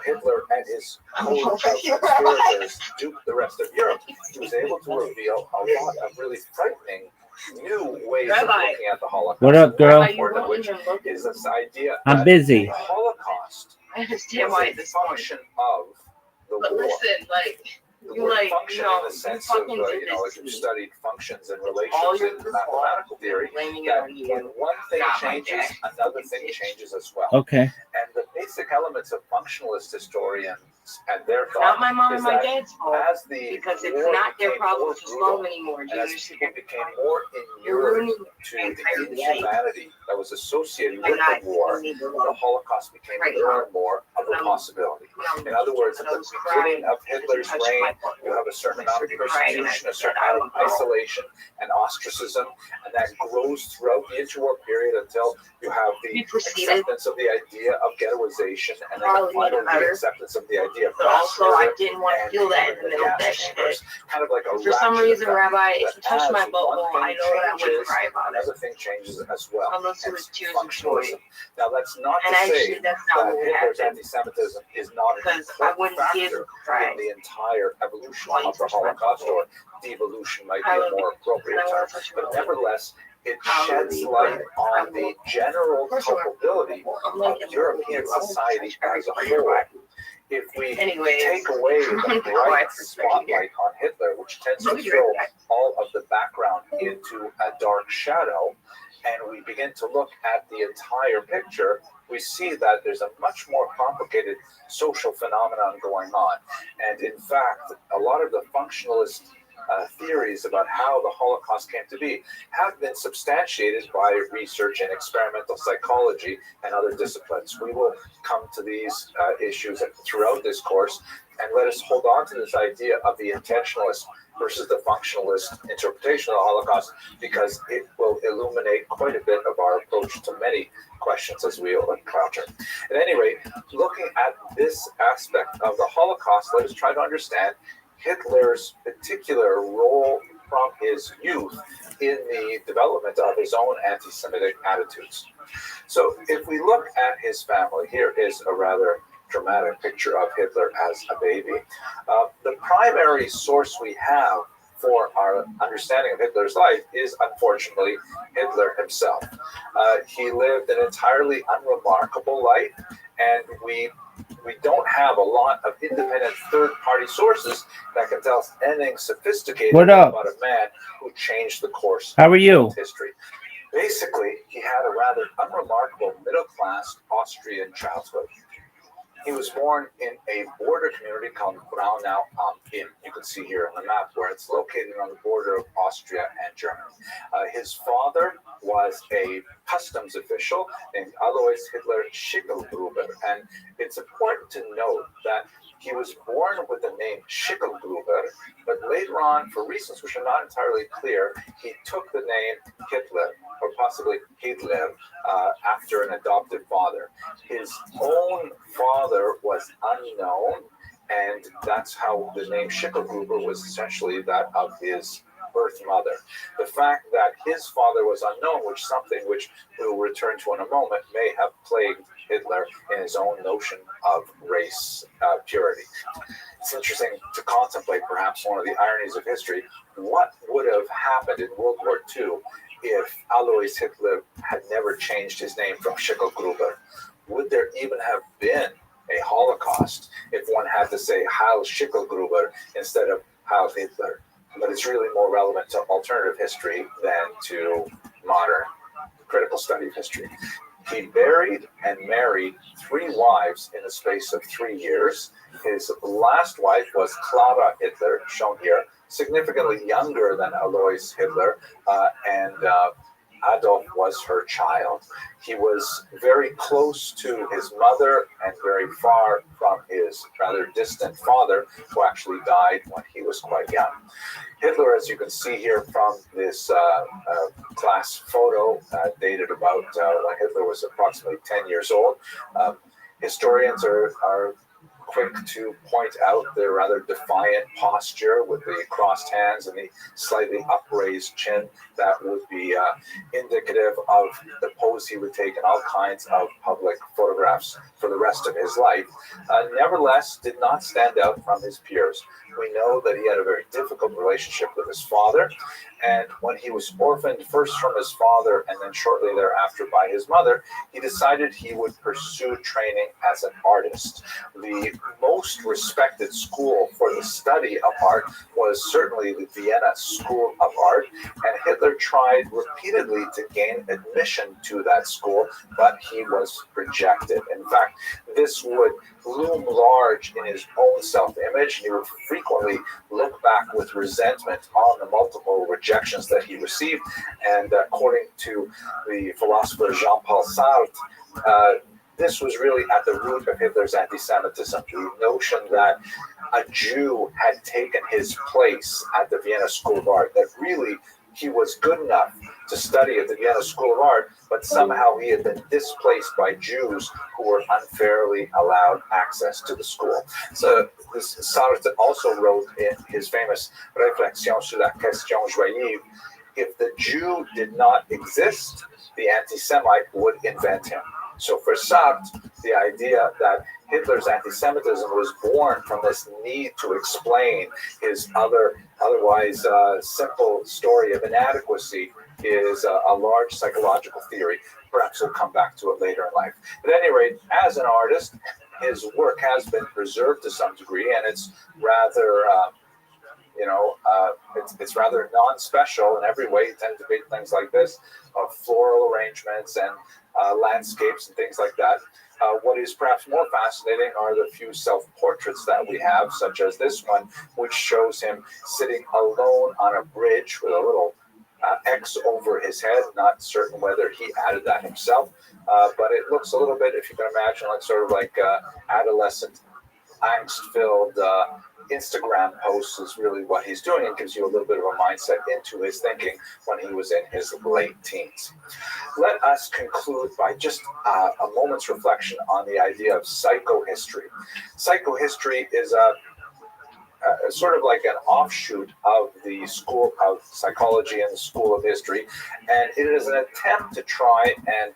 Hitler and his co-conspirators duped the rest of Europe, he was able to reveal a lot of really frightening new ways of looking at the Holocaust. What up, girl? One important of which is this idea I'm that busy. the Holocaust I understand was why a this function of the But war. listen, The word function in the sense of, if you've studied functions and relations in mathematical theory, that when one thing changes, another thing changes as well. Okay. And the basic elements of functionalist historians and their It's thought not my mom is and my that dad's fault, as the because it's war not their became problem more to brutal, solve anymore. and as people became more inured to the inhumanity that was associated with the war, the Holocaust became more and more of a possibility. In other words, at the beginning of Hitler's reign, you have a certain amount of persecution, a certain amount of isolation and ostracism, and that grows throughout the interwar period until you have the acceptance of the idea of ghettoization, and then the final acceptance of the idea of But also, I didn't want to feel that in the middle of that shit. Kind of like a For some reason, ratchet Rabbi, effect if you touch that my as butthole, one I thing know that I wouldn't changes, cry about it. another thing changes as well. Unless it was tears of joy. Functionalism. Now, that's not And to actually, say that's not that what Hitler's happened. anti-Semitism is not an Because I important wouldn't give factor a crap. in the entire evolution Why you of the touch my Holocaust, or devolution might be a more appropriate term, but nevertheless, it sheds light on the general culpability of European society as a whole. If we take away the bright spotlight on Hitler, which tends to throw all of the background into a dark shadow, and we begin to look at the entire picture, we see that there's a much more complicated social phenomenon going on. And in fact, a lot of the functionalist theories about how the Holocaust came to be have been substantiated by research in experimental psychology and other disciplines. We will come to these issues throughout this course, and let us hold on to this idea of the intentionalist versus the functionalist interpretation of the Holocaust, because it will illuminate quite a bit of our approach to many questions as we will encounter. At any rate, looking at this aspect of the Holocaust, let us try to understand Hitler's particular role from his youth in the development of his own anti-Semitic attitudes. So if we look at his family, here is a rather dramatic picture of Hitler as a baby. The primary source we have for our understanding of Hitler's life is, unfortunately, Hitler himself. He lived an entirely unremarkable life, and we don't have a lot of independent third-party sources that can tell us anything sophisticated about a man who changed the course How are you? of history. Basically, he had a rather unremarkable middle-class Austrian childhood. He was born in a border community called Braunau am Inn. You can see here on the map where it's located on the border of Austria and Germany. His father was a customs official named Alois Hitler Schicklgruber, and it's important to note that he was born with the name Schicklgruber, but later on, for reasons which are not entirely clear, he took the name Hitler, or possibly Hitler, after an adoptive father. His own father was unknown, and that's how the name Schicklgruber was essentially that of his birth mother. The fact that his father was unknown, which is something which we will return to in a moment, may have plagued Hitler in his own notion of race purity. It's interesting to contemplate perhaps one of the ironies of history. What would have happened in World War II if Alois Hitler had never changed his name from Schicklgruber? Would there even have been a Holocaust if one had to say Heil Schicklgruber instead of Heil Hitler? But it's really more relevant to alternative history than to modern critical study of history. He buried and married 3 wives in the space of 3 years. His last wife was Clara Hitler, shown here, significantly younger than Alois Hitler, and Adolf was her child. He was very close to his mother and very far from his rather distant father, who actually died when he was quite young. Hitler, as you can see here from this class photo, dated about when Hitler was approximately 10 years old. Historians are quick to point out their rather defiant posture with the crossed hands and the slightly upraised chin. That would be indicative of the pose he would take in all kinds of public photographs for the rest of his life. Nevertheless, did not stand out from his peers. We know that he had a very difficult relationship with his father, and when he was orphaned first from his father and then shortly thereafter by his mother, he decided he would pursue training as an artist. The most respected school for the study of art was certainly the Vienna School of Art, and Hitler tried repeatedly to gain admission to that school, but he was rejected. In fact, this would loom large in his own self-image. He would frequently look back with resentment on the multiple rejections that he received, and according to the philosopher Jean-Paul Sartre, this was really at the root of Hitler's anti-Semitism, the notion that a Jew had taken his place at the Vienna School of Art, that really he was good enough to study at the Vienna School of Art, but somehow he had been displaced by Jews who were unfairly allowed access to the school. So Sartre also wrote in his famous Réflexions sur la question juive, if the Jew did not exist, the anti-Semite would invent him. So for Sartre, the idea that Hitler's anti-Semitism was born from this need to explain his otherwise simple story of inadequacy is a large psychological theory. Perhaps we'll come back to it later in life. At any rate, as an artist, his work has been preserved to some degree, and it's rather, it's rather non-special in every way. He tends to make things like this, floral arrangements and landscapes and things like that. What is perhaps more fascinating are the few self-portraits that we have, such as this one, which shows him sitting alone on a bridge with a little X over his head. Not certain whether he added that himself, but it looks a little bit, if you can imagine, like sort of like adolescent, angst-filled Instagram posts is really what he's doing. It gives you a little bit of a mindset into his thinking when he was in his late teens. Let us conclude by just a moment's reflection on the idea of psychohistory. Psychohistory is sort of like an offshoot of the school of psychology and the school of history, and it is an attempt to try and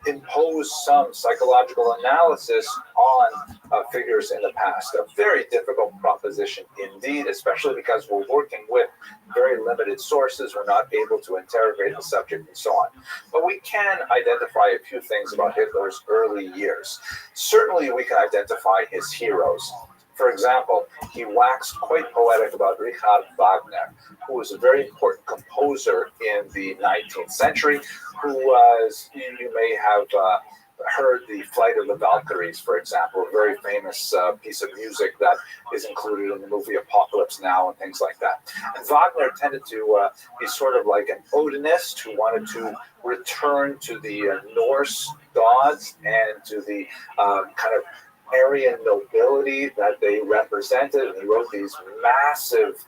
impose some psychological analysis on figures in the past. A very difficult proposition indeed, especially because we're working with very limited sources. We're not able to interrogate the subject and so on. But we can identify a few things about Hitler's early years. Certainly we can identify his heroes. For example, he waxed quite poetic about Richard Wagner, who was a very important composer in the 19th century, who was, you may have heard the Flight of the Valkyries, for example, a very famous piece of music that is included in the movie Apocalypse Now and things like that. And Wagner tended to be sort of like an Odinist who wanted to return to the Norse gods and to the kind of Aryan nobility that they represented, and he wrote these massive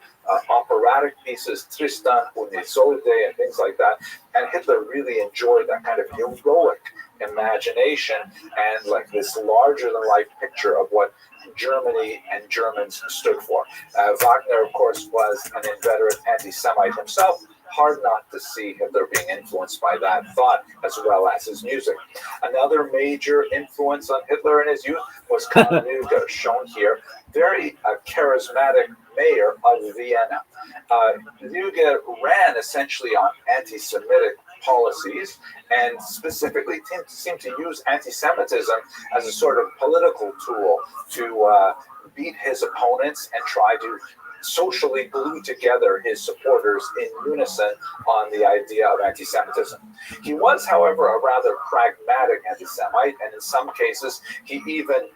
operatic pieces, Tristan und Isolde and things like that. And Hitler really enjoyed that kind of heroic imagination and like this larger-than-life picture of what Germany and Germans stood for. Wagner, of course, was an inveterate anti-Semite himself. Hard not to see Hitler being influenced by that thought as well as his music. Another major influence on Hitler in his youth was Karl Lueger, shown here, very charismatic mayor of Vienna. Lueger ran essentially on anti-Semitic policies and specifically seemed to use anti-Semitism as a sort of political tool to beat his opponents and try to socially glue together his supporters in unison on the idea of anti-Semitism. He was, however, a rather pragmatic anti-Semite, and in some cases, he even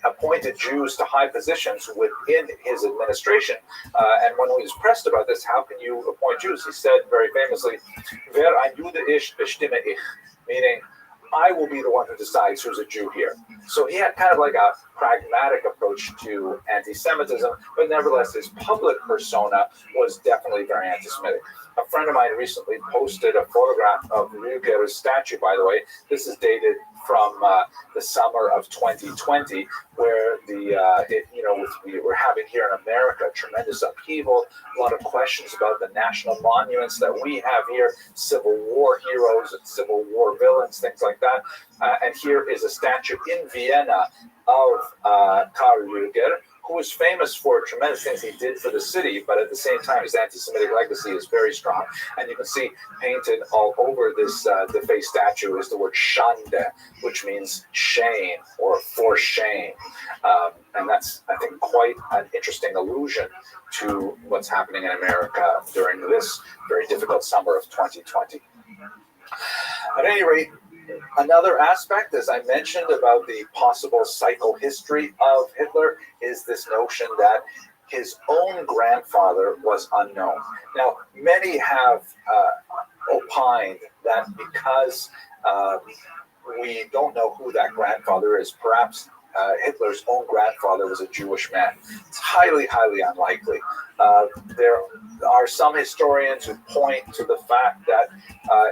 appointed Jews to high positions within his administration. And when he was pressed about this, how can you appoint Jews? He said very famously, "Wer ein Jude ist, bestimme ich," meaning, I will be the one who decides who's a Jew here. So he had kind of like a pragmatic approach to anti-Semitism, but nevertheless his public persona was definitely very anti-Semitic. A friend of mine recently posted a photograph of Lueger's statue, by the way. This is dated from the summer of 2020, where we were having here in America tremendous upheaval, a lot of questions about the national monuments that we have here, Civil War heroes and Civil War villains, things like that. And here is a statue in Vienna of Karl Lueger, who was famous for tremendous things he did for the city, but at the same time, his anti-Semitic legacy is very strong. And you can see painted all over this defaced statue is the word Schande, which means shame or for shame. And that's, I think, quite an interesting allusion to what's happening in America during this very difficult summer of 2020. At any rate, another aspect, as I mentioned, about the possible psychohistory of Hitler is this notion that his own grandfather was unknown. Now, many have opined that because we don't know who that grandfather is, perhaps Hitler's own grandfather was a Jewish man. It's highly, highly unlikely. There are some historians who point to the fact that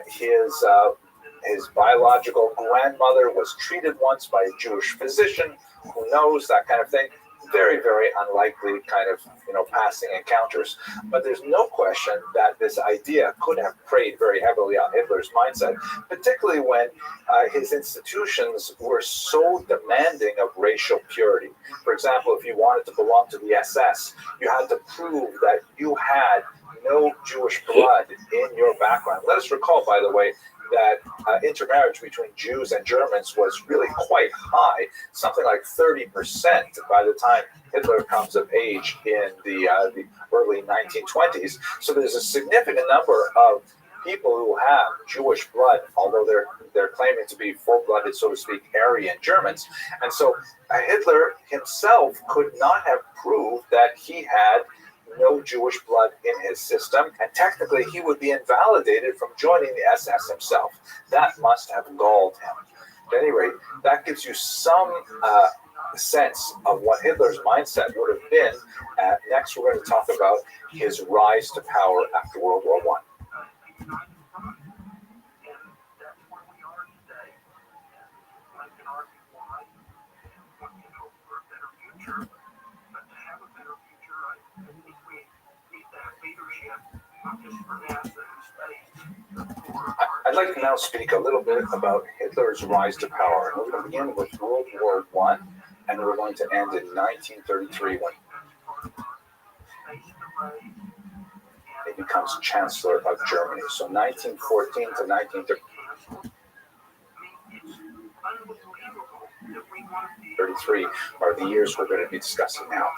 his biological grandmother was treated once by a Jewish physician. Who knows, that kind of thing. very, very unlikely kind of, passing encounters. But there's no question that this idea could have preyed very heavily on Hitler's mindset, particularly when his institutions were so demanding of racial purity. For example, if you wanted to belong to the SS, you had to prove that you had no Jewish blood in your background. Let us recall, by the way, that intermarriage between Jews and Germans was really quite high, something like 30% by the time Hitler comes of age in the early 1920s. So there's a significant number of people who have Jewish blood, although they're claiming to be full-blooded, so to speak, Aryan Germans. And so Hitler himself could not have proved that he had no Jewish blood in his system, and technically he would be invalidated from joining the SS himself. That must have galled him. At any rate, that gives you some sense of what Hitler's mindset would have been. Next, we're going to talk about his rise to power after World War I. I'd like to now speak a little bit about Hitler's rise to power. We're going to begin with World War I, and we're going to end in 1933 when he becomes Chancellor of Germany. So 1914 to 1933 are the years we're going to be discussing now.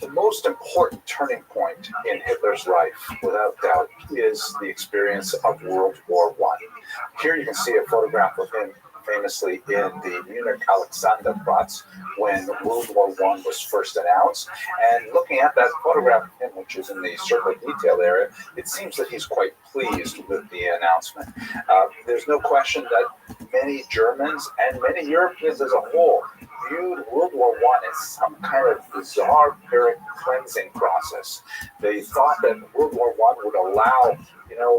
The most important turning point in Hitler's life, without doubt, is the experience of World War I. Here you can see a photograph of him famously in the Munich Alexanderplatz when World War I was first announced. And looking at that photograph of him, which is in the circle detail area, it seems that he's quite pleased with the announcement. There's no question that many Germans and many Europeans as a whole viewed World War I as some kind of bizarre Pyrrhic cleansing process. They thought that World War I would allow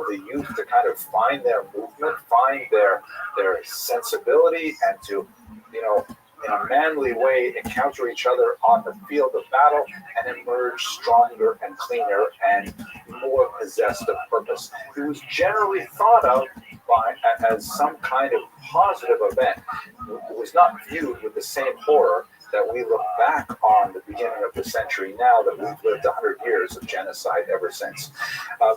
the youth to kind of find their movement, find their sensibility, and to, in a manly way, encounter each other on the field of battle and emerge stronger and cleaner and more possessed of purpose. It was generally thought of as some kind of positive event. It was not viewed with the same horror that we look back on the beginning of the century now that we've lived 100 years of genocide ever since. A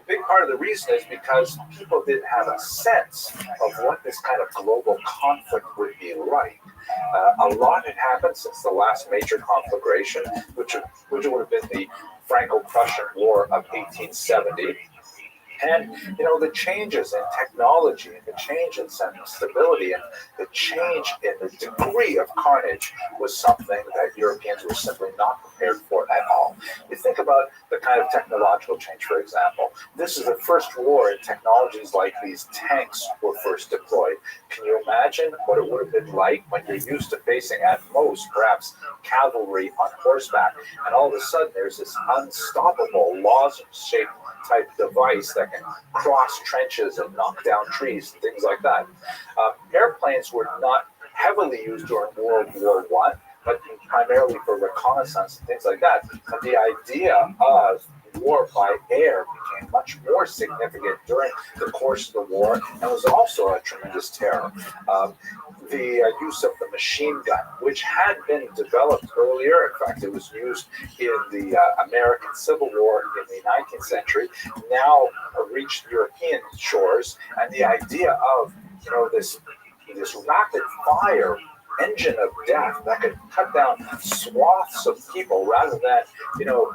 big part of the reason is because people didn't have a sense of what this kind of global conflict would be like. A lot had happened since the last major conflagration, which would have been the Franco-Prussian War of 1870. And, the changes in technology and the change in stability and the change in the degree of carnage was something that Europeans were simply not prepared for at all. You think about the kind of technological change, for example. This is the first war in technologies like these tanks were first deployed. Can you imagine what it would have been like when you're used to facing at most, perhaps, cavalry on horseback, and all of a sudden there's this unstoppable lozenge-shaped type device that can cross trenches and knock down trees and things like that. Airplanes were not heavily used during World War I, but primarily for reconnaissance and things like that. But the idea of war by air became much more significant during the course of the war and was also a tremendous terror. The use of the machine gun, which had been developed earlier, in fact, it was used in the American Civil War in the 19th century, now reached European shores, and the idea of this rapid fire engine of death that could cut down swaths of people rather than,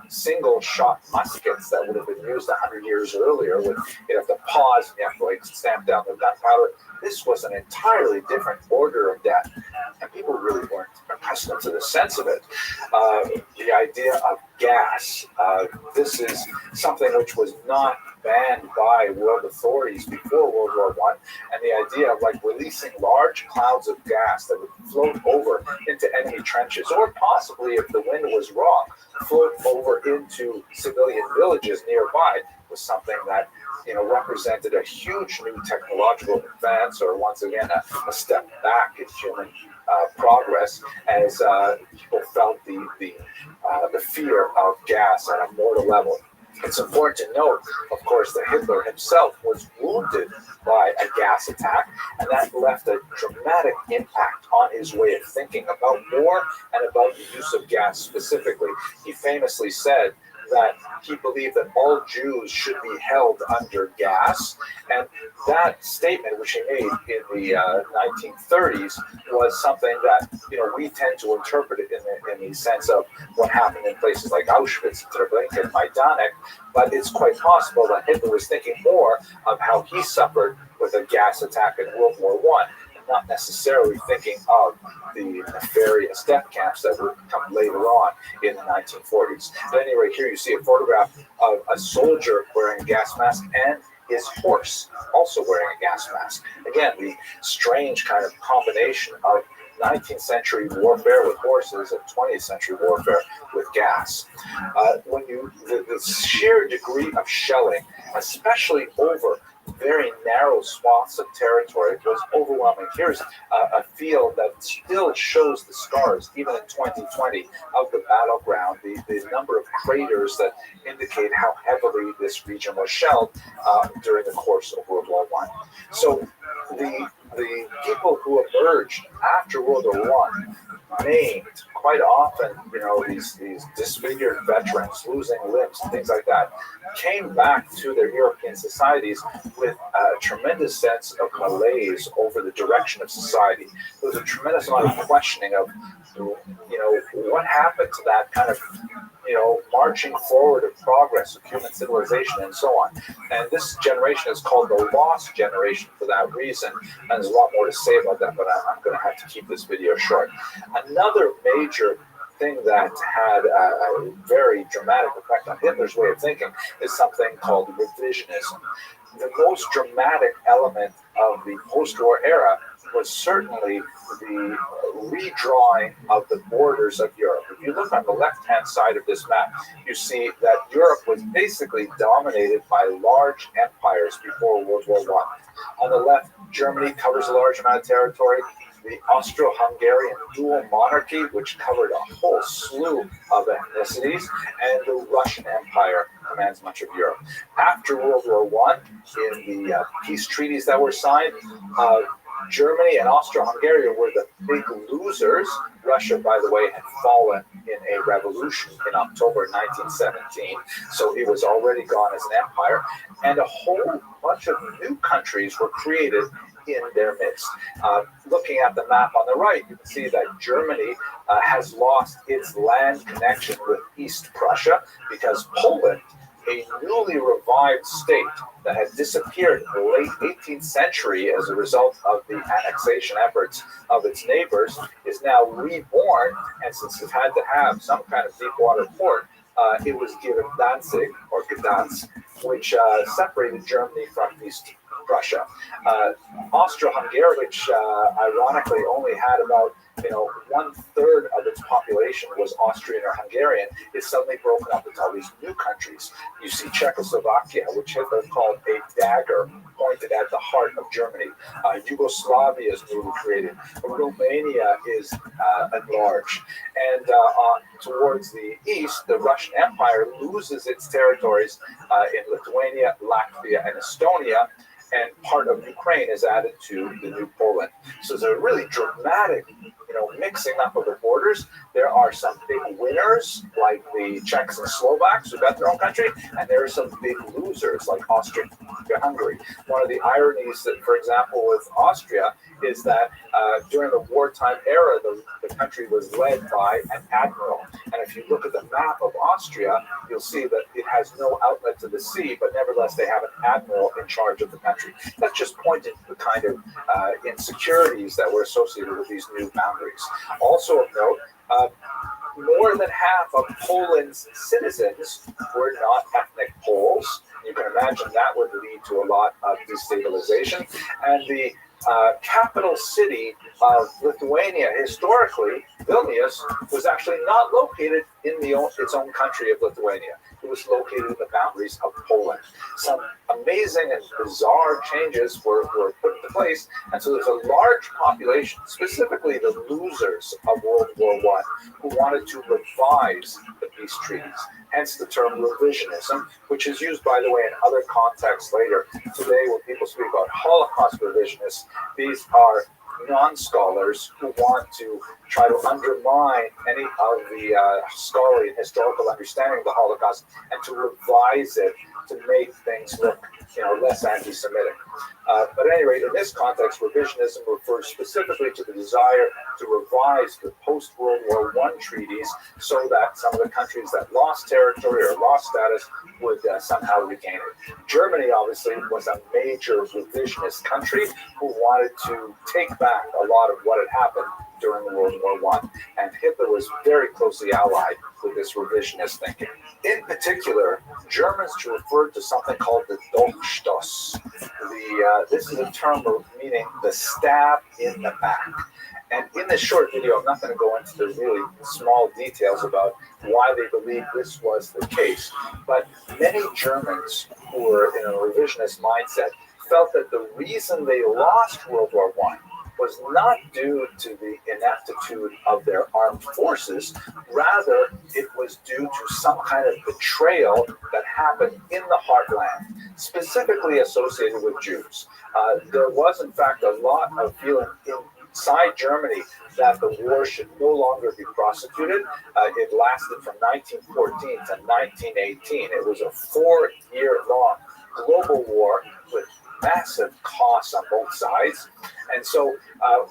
single shot muskets that would have been used 100 years earlier when you have to pause and you have to stamp down the gunpowder. This was an entirely different order of death, and people really weren't accustomed to the sense of it. The idea of gas, this is something which was not banned by world authorities before World War I, and the idea of releasing large clouds of gas that would float over into enemy trenches, or possibly, if the wind was wrong, float over into civilian villages nearby, was something that represented a huge new technological advance, or once again a step back in human progress as people felt the fear of gas at a mortal level. It's important to note, of course, that Hitler himself was wounded by a gas attack, and that left a dramatic impact on his way of thinking about war and about the use of gas specifically. He famously said that he believed that all Jews should be held under gas, and that statement, which he made in the 1930s, was something that we tend to interpret it in the sense of what happened in places like Auschwitz, Treblinka, and Majdanek, but it's quite possible that Hitler was thinking more of how he suffered with a gas attack in World War I, not necessarily thinking of the nefarious death camps that would come later on in the 1940s. At any rate, here you see a photograph of a soldier wearing a gas mask and his horse also wearing a gas mask. Again, the strange kind of combination of 19th century warfare with horses and 20th century warfare with gas. The sheer degree of shelling, especially over very narrow swaths of territory, was overwhelming. Here's a field that still shows the scars, even in 2020, of the battleground, the number of craters that indicate how heavily this region was shelled during the course of World War I. So the people who emerged after World War I named quite often, these disfigured veterans losing limbs and things like that, came back to their European societies with a tremendous sense of malaise over the direction of society. There was a tremendous amount of questioning of, what happened to that kind of, marching forward of progress of human civilization and so on. And this generation is called the lost generation for that reason. And there's a lot more to say about that, but I'm going to have to keep this video short. Another major thing that had a very dramatic effect on Hitler's way of thinking is something called revisionism. The most dramatic element of the post-war era was certainly the redrawing of the borders of Europe. If you look on the left-hand side of this map, you see that Europe was basically dominated by large empires before World War I. On the left, Germany covers a large amount of territory. The Austro-Hungarian dual monarchy, which covered a whole slew of ethnicities, and the Russian Empire commands much of Europe. After World War I, in the peace treaties that were signed, Germany and Austro-Hungary were the big losers. Russia, by the way, had fallen in a revolution in October 1917, so it was already gone as an empire, and a whole bunch of new countries were created in their midst. Looking at the map on the right, you can see that Germany has lost its land connection with East Prussia because Poland, a newly revived state that had disappeared in the late 18th century as a result of the annexation efforts of its neighbors, is now reborn, and since it had to have some kind of deep water port, it was given Danzig, or Gdansk, which separated Germany from East Prussia. Austro-Hungary, which ironically only had about 1/3 of its population was Austrian or Hungarian, is suddenly broken up into all these new countries. You see Czechoslovakia, which Hitler called a dagger pointed at the heart of Germany. Yugoslavia is newly created. Romania is enlarged. And towards the east, the Russian Empire loses its territories in Lithuania, Latvia, and Estonia, and part of Ukraine is added to the new Poland. So there's a really dramatic, mixing up of the borders. There are some big winners, like the Czechs and Slovaks, who got their own country, and there are some big losers, like Austria-Hungary. One of the ironies that, for example, with Austria, is that during the wartime era, the country was led by an admiral. And if you look at the map of Austria, you'll see that it has no outlet to the sea, but nevertheless, they have an admiral in charge of the country. That's just pointing to the kind of insecurities that were associated with these new boundaries. Also of note, more than half of Poland's citizens were not ethnic Poles. You can imagine that would lead to a lot of destabilization. And the capital city of Lithuania, historically, Vilnius, was actually not located in its own country of Lithuania. It was located in the boundaries of Poland. Some amazing and bizarre changes were put into place, and so there's a large population, specifically the losers of World War I, who wanted to revise the peace treaties. Hence the term revisionism, which is used, by the way, in other contexts later. Today, when people speak about Holocaust revisionists, these are non-scholars who want to try to undermine any of the scholarly and historical understanding of the Holocaust and to revise it to make things look, less anti-Semitic. But at any rate, in this context, revisionism refers specifically to the desire to revise the post-World War I treaties so that some of the countries that lost territory or lost status would somehow regain it. Germany, obviously, was a major revisionist country who wanted to take back a lot of what had happened during World War I, and Hitler was very closely allied with this revisionist thinking. In particular, Germans referred to something called the Dolchstoß. This is a term meaning the stab in the back. And in this short video, I'm not going to go into the really small details about why they believe this was the case, but many Germans who were in a revisionist mindset felt that the reason they lost World War I was not due to the ineptitude of their armed forces. Rather, it was due to some kind of betrayal that happened in the heartland, specifically associated with Jews. There was, in fact, a lot of feeling inside Germany that the war should no longer be prosecuted. It lasted from 1914 to 1918. It was a 4-year-long global war with massive costs on both sides. And so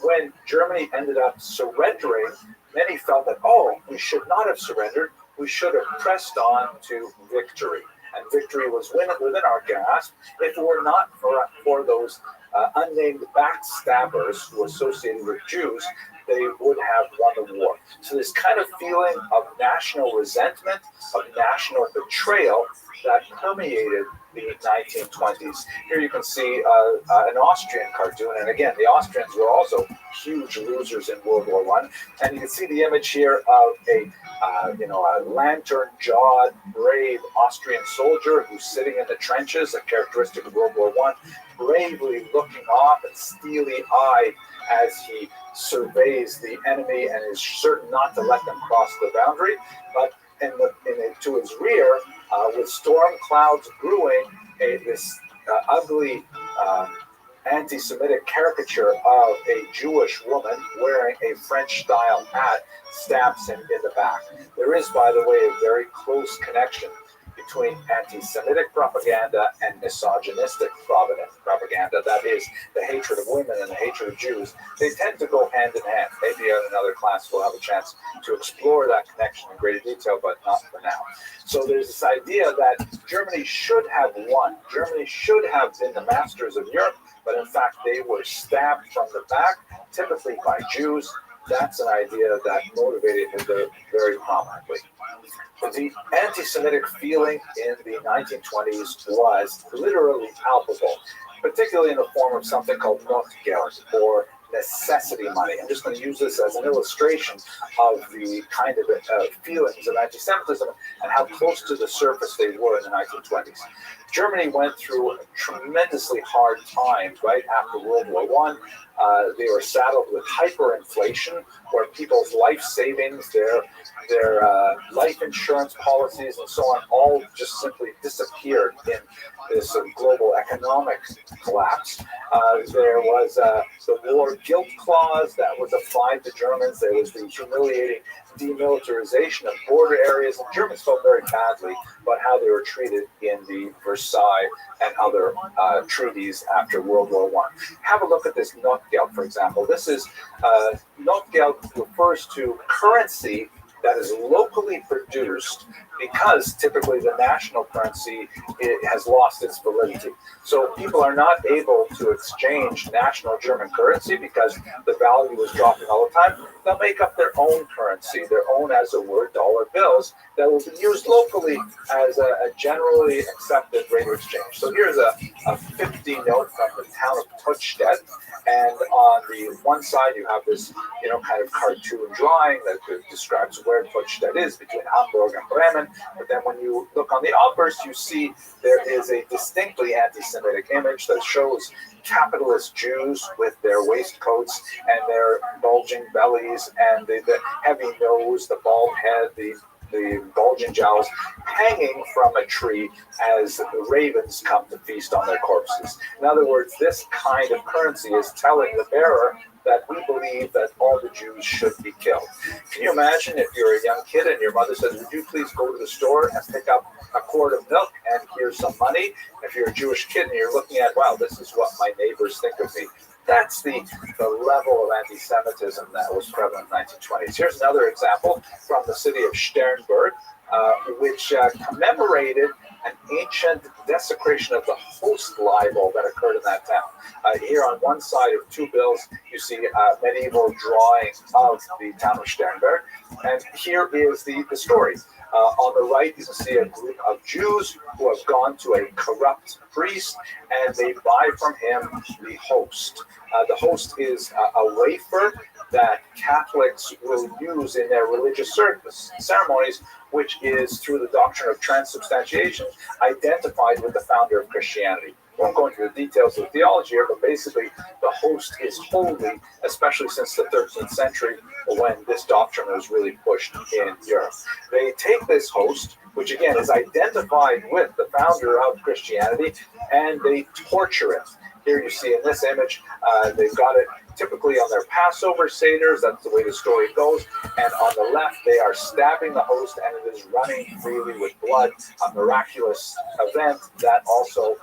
when Germany ended up surrendering, many felt that, we should not have surrendered. We should have pressed on to victory. And victory was within our grasp if it were not for those unnamed backstabbers who were associated with Jews. They would have won the war. So this kind of feeling of national resentment, of national betrayal that permeated the 1920s. Here you can see an Austrian cartoon, and again, the Austrians were also huge losers in World War I. And you can see the image here of a lantern-jawed, brave Austrian soldier who's sitting in the trenches, a characteristic of World War I, bravely looking off and steely-eyed as he surveys the enemy and is certain not to let them cross the boundary. But to his rear, with storm clouds brewing, this ugly anti-Semitic caricature of a Jewish woman wearing a French-style hat stabs him in the back. There is, by the way, a very close connection between anti-Semitic propaganda and misogynistic propaganda. That is, the hatred of women and the hatred of Jews. They tend to go hand in hand. Maybe in another class we'll have a chance to explore that connection in greater detail, but not for now. So there's this idea that Germany should have won. Germany should have been the masters of Europe, but in fact they were stabbed from the back, typically by Jews. That's an idea that motivated Hitler very prominently. The anti-Semitic feeling in the 1920s was literally palpable, particularly in the form of something called Notgeld, or necessity money. I'm just going to use this as an illustration of the kind of feelings of anti-Semitism and how close to the surface they were in the 1920s. Germany went through a tremendously hard time right after World War I. They were saddled with hyperinflation, where people's life savings, their life insurance policies, and so on, all just simply disappeared in this global economic collapse. There was the war guilt clause that was applied to Germans. There was the humiliating demilitarization of border areas, and Germans felt very badly about how they were treated in the Versailles and other treaties after World War I. Have a look at this Notgeld, for example. This is Notgeld refers to currency that is locally produced because typically the national currency has lost its validity. So people are not able to exchange national German currency because the value is dropping all the time. They'll make up their own currency, their own, as it were, dollar bills that will be used locally as a generally accepted rate of exchange. So here's a 50 note from the town of Tuchstedt, and on the one side you have this, kind of cartoon drawing that describes where Tuchstedt is between Hamburg and Bremen. But then when you look on the obverse, you see there is a distinctly anti-Semitic image that shows capitalist Jews with their waistcoats and their bulging bellies and the heavy nose, the bald head, the bulging jowls hanging from a tree as the ravens come to feast on their corpses. In other words, this kind of currency is telling the bearer that we believe that all the Jews should be killed. Can you imagine if you're a young kid and your mother says, would you please go to the store and pick up a quart of milk and here's some money? If you're a Jewish kid and you're looking at, wow, this is what my neighbors think of me. That's the level of anti-Semitism that was prevalent in the 1920s. Here's another example from the city of Sternberg, which commemorated an ancient desecration of the host libel that occurred in that town. Here on one side of two bills, you see a medieval drawing of the town of Sternberg. And here is the story. On the right, you can see a group of Jews who have gone to a corrupt priest, and they buy from him the host. The host is a wafer that Catholics will use in their religious ceremonies, which is, through the doctrine of transubstantiation, identified with the founder of Christianity. I won't go into the details of theology here, but basically the host is holy, especially since the 13th century when this doctrine was really pushed in Europe. They take this host, which again is identified with the founder of Christianity, and they torture it. Here you see in this image, they've got it typically on their Passover seders. That's the way the story goes. And on the left, they are stabbing the host, and it is running freely with blood. A miraculous event that also,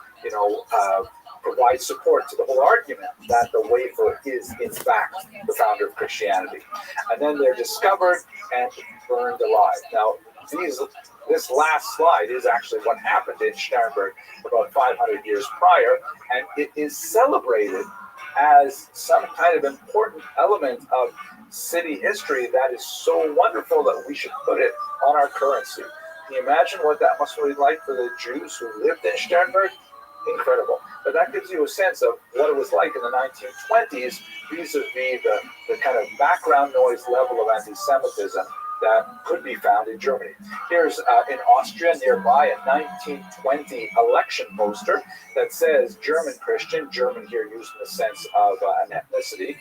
provides support to the whole argument that the wafer is, in fact, the founder of Christianity. And then they're discovered and burned alive. Now, this last slide is actually what happened in Sternberg about 500 years prior, and it is celebrated as some kind of important element of city history that is so wonderful that we should put it on our currency. Can you imagine what that must have been like for the Jews who lived in Sternberg? Incredible. But that gives you a sense of what it was like in the 1920s vis-a-vis the kind of background noise level of anti-Semitism that could be found in Germany. Here's in Austria nearby a 1920 election poster that says German Christian, German here used in the sense of an ethnicity,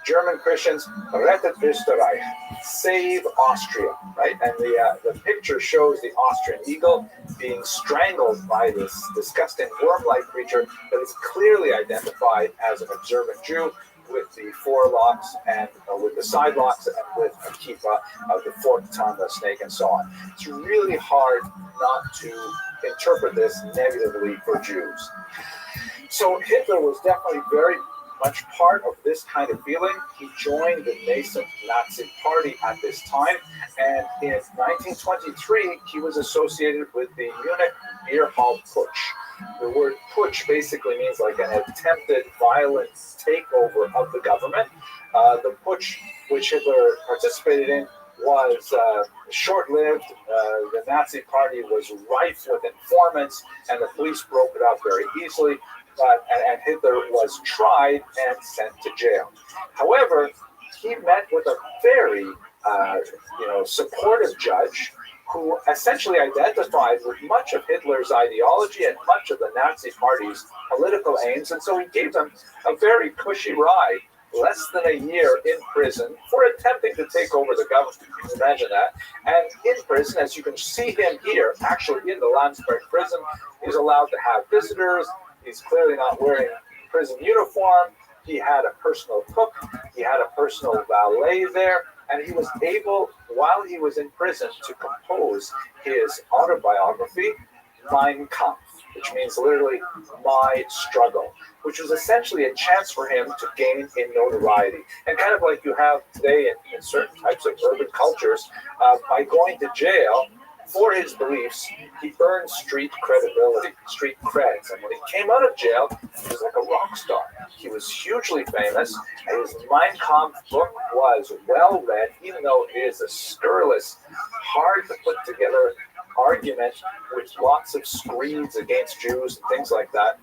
German Christians, rettet Österreich, save Austria, right? And the picture shows the Austrian eagle being strangled by this disgusting worm-like creature that is clearly identified as an observant Jew with the forelocks and with the side locks and with a kippah of the forked tongue, the snake, and so on. It's really hard not to interpret this negatively for Jews. So Hitler was definitely very much part of this kind of feeling. He joined the nascent Nazi party at this time, and in 1923 he was associated with the Munich beer hall putsch. The word putsch basically means like an attempted violent takeover of the government. The putsch which Hitler participated in was short-lived. The Nazi party was rife with informants, and the police broke it up very easily. And Hitler was tried and sent to jail. However, he met with a very, supportive judge who essentially identified with much of Hitler's ideology and much of the Nazi Party's political aims, and so he gave them a very cushy ride, less than a year in prison for attempting to take over the government. Imagine that. And in prison, as you can see him here, actually in the Landsberg prison, he's allowed to have visitors. He's clearly not wearing prison uniform. He had a personal cook. He had a personal valet there. And he was able, while he was in prison, to compose his autobiography, Mein Kampf. which means literally my struggle, which was essentially a chance for him to gain in notoriety. And kind of like you have today in certain types of urban cultures, by going to jail for his beliefs, he earned street credibility, street creds. And when he came out of jail, he was like a rock star. He was hugely famous. His Mein Kampf book was well read, even though it is a scurrilous, hard to put together argument with lots of screeds against Jews and things like that.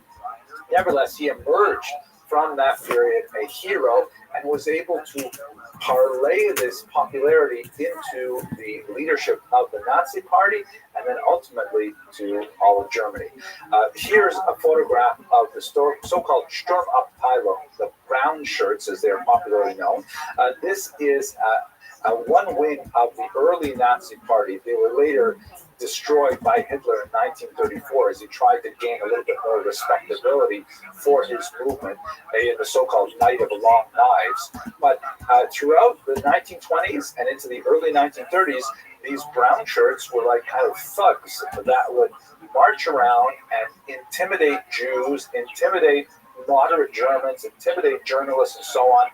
Nevertheless, he emerged from that period a hero and was able to parlay this popularity into the leadership of the Nazi Party and then ultimately to all of Germany. Here's a photograph of the so-called Sturmabteilung, the brown shirts as they're popularly known. This is one wing of the early Nazi Party. They were later destroyed by Hitler in 1934 as he tried to gain a little bit more respectability for his movement in the so-called Night of the Long Knives. But throughout the 1920s and into the early 1930s, these brown shirts were like kind of thugs that would march around and intimidate Jews, intimidate moderate Germans, intimidate journalists and so on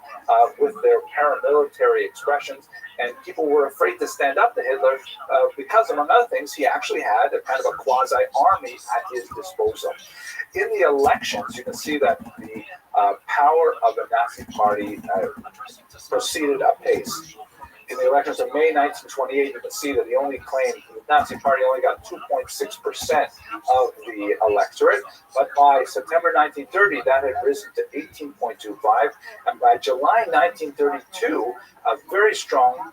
with their paramilitary expressions. And people were afraid to stand up to Hitler because, among other things, he actually had a kind of a quasi-army at his disposal. In the elections, you can see that the power of the Nazi Party proceeded apace. In the elections of May 1928, you can see that the Nazi Party only got 2.6% of the electorate, but by September 1930, that had risen to 18.25%, and by July 1932, a very strong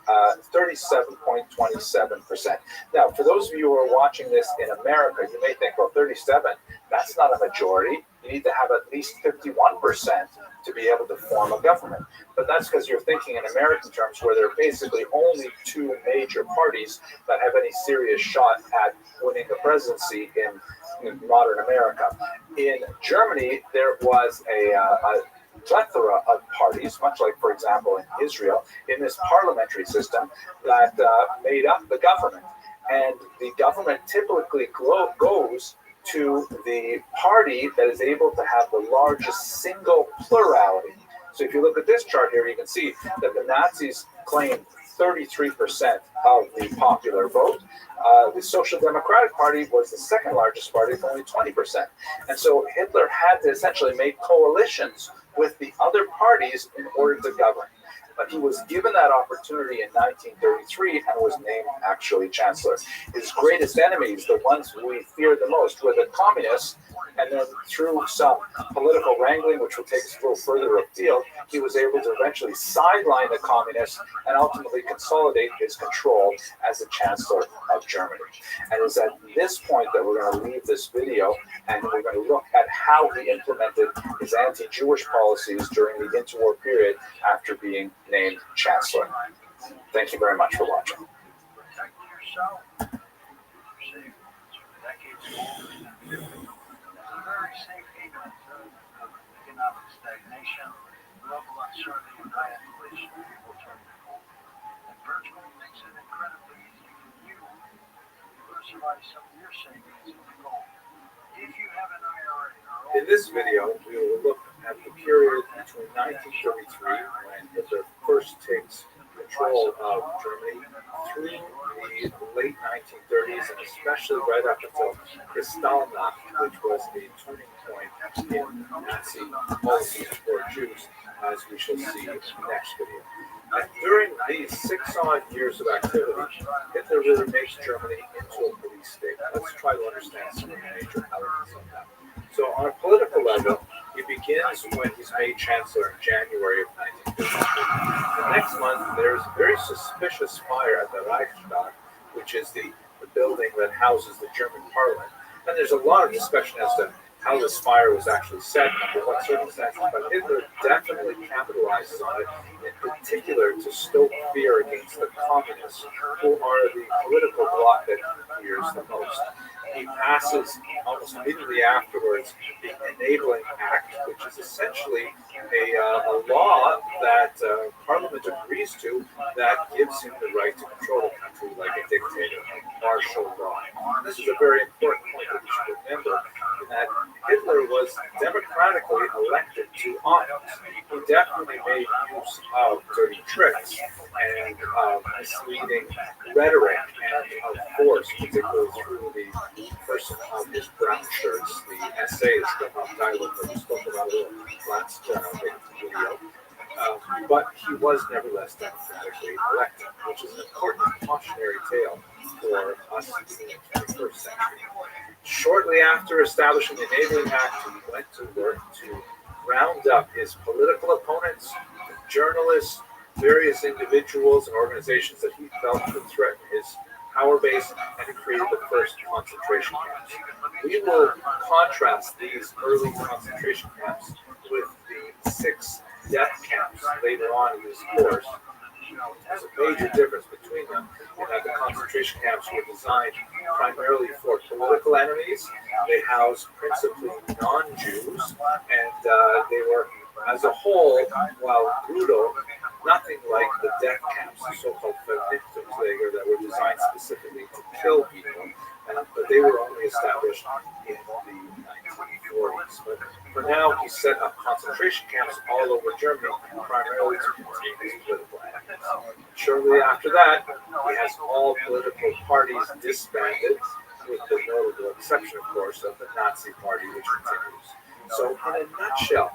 37.27%. Now, for those of you who are watching this in America, you may think, well, 37, that's not a majority. You need to have at least 51% to be able to form a government. But that's because you're thinking in American terms where there are basically only two major parties that have any serious shot at winning the presidency in modern America. In Germany, there was a plethora of parties, much like, for example, in Israel, in this parliamentary system that made up the government. And the government typically goes to the party that is able to have the largest single plurality. So if you look at this chart here, you can see that the Nazis claimed 33% of the popular vote. The Social Democratic Party was the second largest party with only 20%. And so Hitler had to essentially make coalitions with the other parties in order to govern. But he was given that opportunity in 1933 and was named actually chancellor. His greatest enemies, the ones who we feared the most, were the communists. And then through some political wrangling, which will take us a little further afield, he was able to eventually sideline the communists and ultimately consolidate his control as the chancellor of Germany. And it's at this point that we're going to leave this video and we're going to look at how he implemented his anti-Jewish policies during the interwar period after being named chancellor. Thank you very much for watching. Protect yourself. Decades old. It's a very safe haven of economic stagnation, global uncertainty, and high inflation. People turn to gold. And virtual makes it incredibly easy for you to diversify some of your savings into gold. If you have an IRA or in this video, we will look at the period between 1933, when Hitler first takes control of Germany, through the late 1930s, and especially right up until Kristallnacht, which was a turning point in Nazi policy for Jews, as we shall see in the next video. And during these 6-odd years of activity, Hitler really makes Germany into a police state. Let's try to understand some of the major elements of that. So on a political level, he begins when he's made chancellor in January of 1953. The next month, there's a very suspicious fire at the Reichstag, which is the building that houses the German parliament. And there's a lot of discussion as to how this fire was actually set, under what circumstances, but Hitler definitely capitalizes on it, in particular to stoke fear against the communists, who are the political bloc that he fears the most. He passes almost immediately afterwards the Enabling Act, which is essentially a law that Parliament agrees to that gives him the right to control the country like a dictator, like martial law. And this is a very important point that we should remember that Hitler was democratically elected to office. He definitely made use of dirty tricks and misleading rhetoric and of force, particularly through the person of his brown shirts, the essays that Tyler that we spoke about last video. But he was nevertheless democratically elected, which is an important cautionary tale for us in the 21st century. Shortly after establishing the Enabling Act, he went to work to round up his political opponents, journalists, various individuals and organizations that he felt could threaten his power base, and to create the first concentration camps. We will contrast these early concentration camps with the 6 death camps later on in this course. There's a major difference between them in that the concentration camps were designed primarily for political enemies. They housed principally non-Jews, and they were, as a whole, while brutal, nothing like the death camps, the so-called Vernichtungslager, that were designed specifically to kill people, but they were only established in the 1940s. But for now, he set up concentration camps all over Germany, primarily to contain his political enemies. Shortly after that, he has all political parties disbanded, with the notable exception, of course, of the Nazi Party, which continues. So, in a nutshell,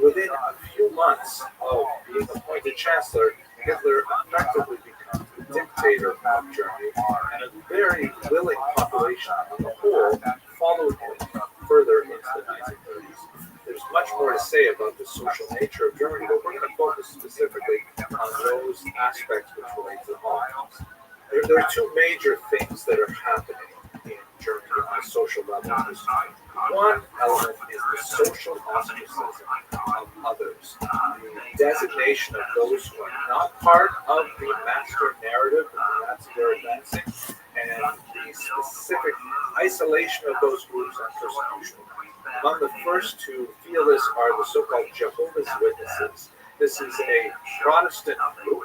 within a few months of being appointed chancellor, Hitler effectively becomes the dictator of Germany, and a very willing population on the whole followed him further into the 1930s. There's much more to say about the social nature of Germany, but we're going to focus specifically on those aspects which relate to the Holocaust. There are 2 major things that are happening in Germany on a social level. One element is the social ostracism of others, the designation of those who are not part of the master narrative that the Nazis are advancing, and the specific isolation of those groups and persecution. Among the first to feel this are the so-called Jehovah's Witnesses. This is a Protestant group.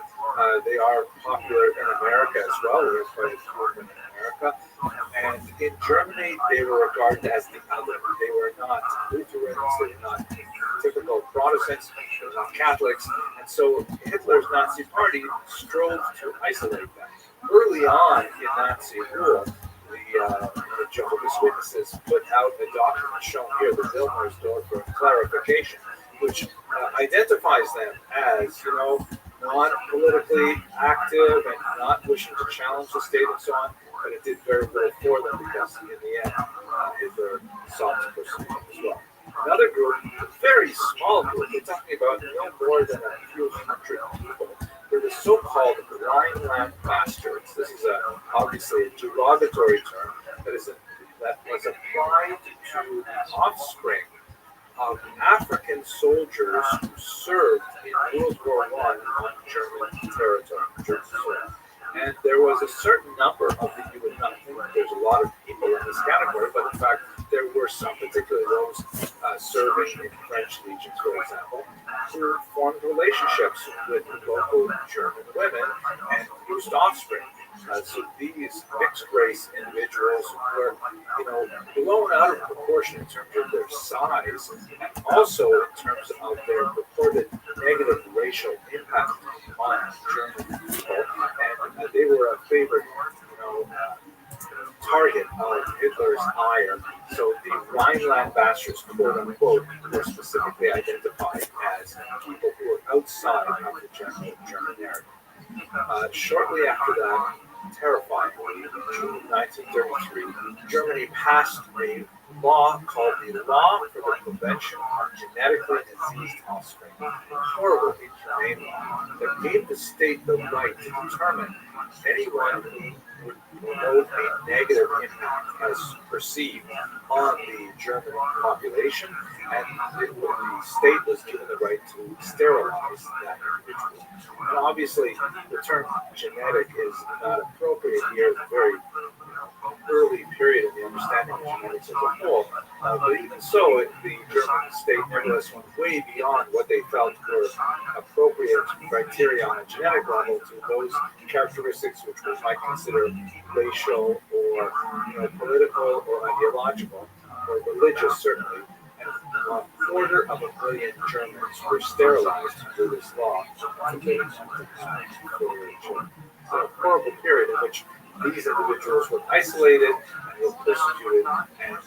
They are popular in America as well. There's quite a few of them in America. And in Germany, they were regarded as the other. They were not Lutherans, they were not typical Protestants, they were not Catholics. And so Hitler's Nazi Party strove to isolate them. Early on in Nazi rule, the Jehovah's Witnesses put out a document shown here, the Wilmersdorfer Clarification, which identifies them as, non-politically active and not wishing to challenge the state and so on, but it did very little for them because in the end, Hitler sought to pursue them as well. Another group, a very small group, we're talking about no more than a few hundred people, were the so-called Rhineland bastards. This is obviously a derogatory term that was applied to offspring of African soldiers who served in World War I on German territory, German soil. And there was a certain number of them. You would not think there's a lot of people in this category, but in fact, there were some, particularly those serving in French legions, for example, who formed relationships with local German women and produced offspring. So these mixed race individuals were, blown out of proportion in terms of their size and also in terms of their purported negative racial impact on German people. And they were a favorite, target of Hitler's ire. So the Rhineland bastards, quote unquote, were specifically identified as people who were outside of the general German narrative. Shortly after that, terrifyingly, in June 1933, Germany passed a law called the Law for the Prevention of Genetically Diseased Offspring, a horrible, inhumane law that gave the state the right to determine anyone who would note a negative impact as perceived on the German population, and the state was given the right to sterilize that individual. And obviously, the term genetic is not appropriate here. It's a very early period in the understanding of genetics as a whole. But even so, the German state nevertheless went way beyond what they felt were appropriate criteria on a genetic level to those characteristics which we might consider racial or political or ideological. or religious certainly, and 250,000 Germans were sterilized under this law forbidding them to have children. So a horrible period in which these individuals were isolated and were persecuted, and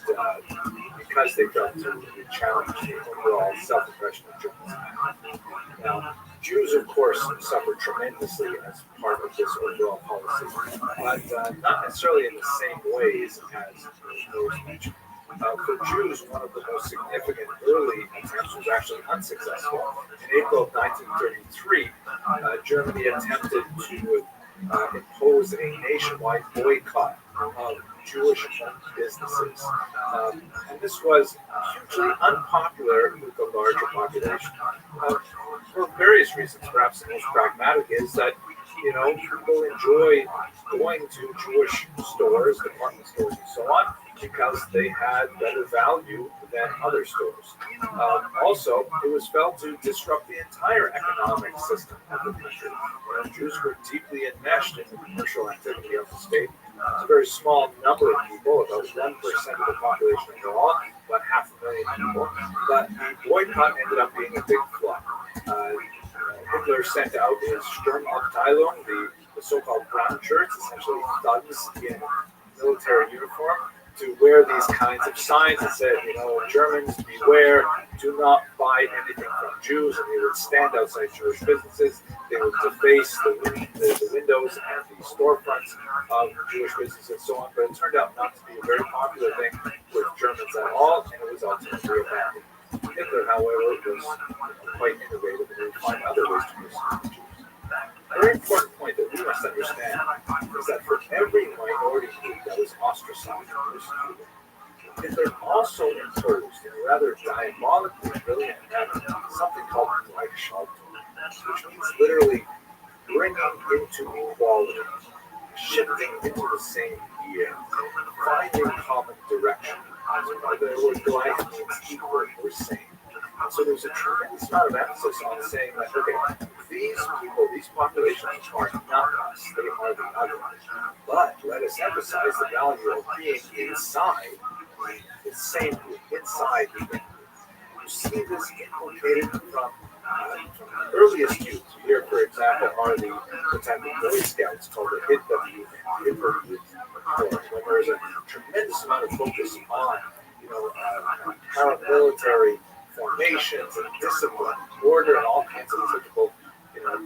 because they felt to challenge the overall self-oppression of Germans. Now, Jews, of course, suffered tremendously as part of this overall policy, but not necessarily in the same ways as those mentioned. For Jews, one of the most significant early attempts was actually unsuccessful. In April of 1933, Germany attempted to impose a nationwide boycott of Jewish-owned businesses. And this was hugely unpopular with the larger population. For various reasons, perhaps the most pragmatic is that, people enjoy going to Jewish stores, department stores, and so on, because they had better value than other stores. Also, it was felt to disrupt the entire economic system of the country. Jews were deeply enmeshed in the commercial activity of the state. It's a very small number of people, about 1% of the population overall, about 500,000 people. But the boycott ended up being a big flop. Hitler sent out his Sturmabteilung, the so-called brown shirts, essentially thugs in military uniform, to wear these kinds of signs that said, Germans, beware, do not buy anything from Jews, and they would stand outside Jewish businesses. They would deface the windows and the storefronts of Jewish businesses and so on. But it turned out not to be a very popular thing with Germans at all, and it was ultimately abandoned. Hitler, however, was quite innovative and would find other ways to persecute Jews. A very important point that we must understand is that for every minority group that was ostracized and persecuted, Hitler also imposed, in a rather diabolically brilliant manner, something called Rothschild, which means literally bringing into equality, shifting into the same gear, finding common direction. The word Goliath means equal or same. So there's a tremendous amount of emphasis on saying that, okay, these people, these populations are not us, they are the other. But let us emphasize the value of being inside the same group, inside the group. You see this inculcated from the earliest youth. Here, for example, are the type of Boy Scouts called the HITW, Hipper Youth Corps, when there's a tremendous amount of focus on, paramilitary formations and discipline, order, and all kinds of typical,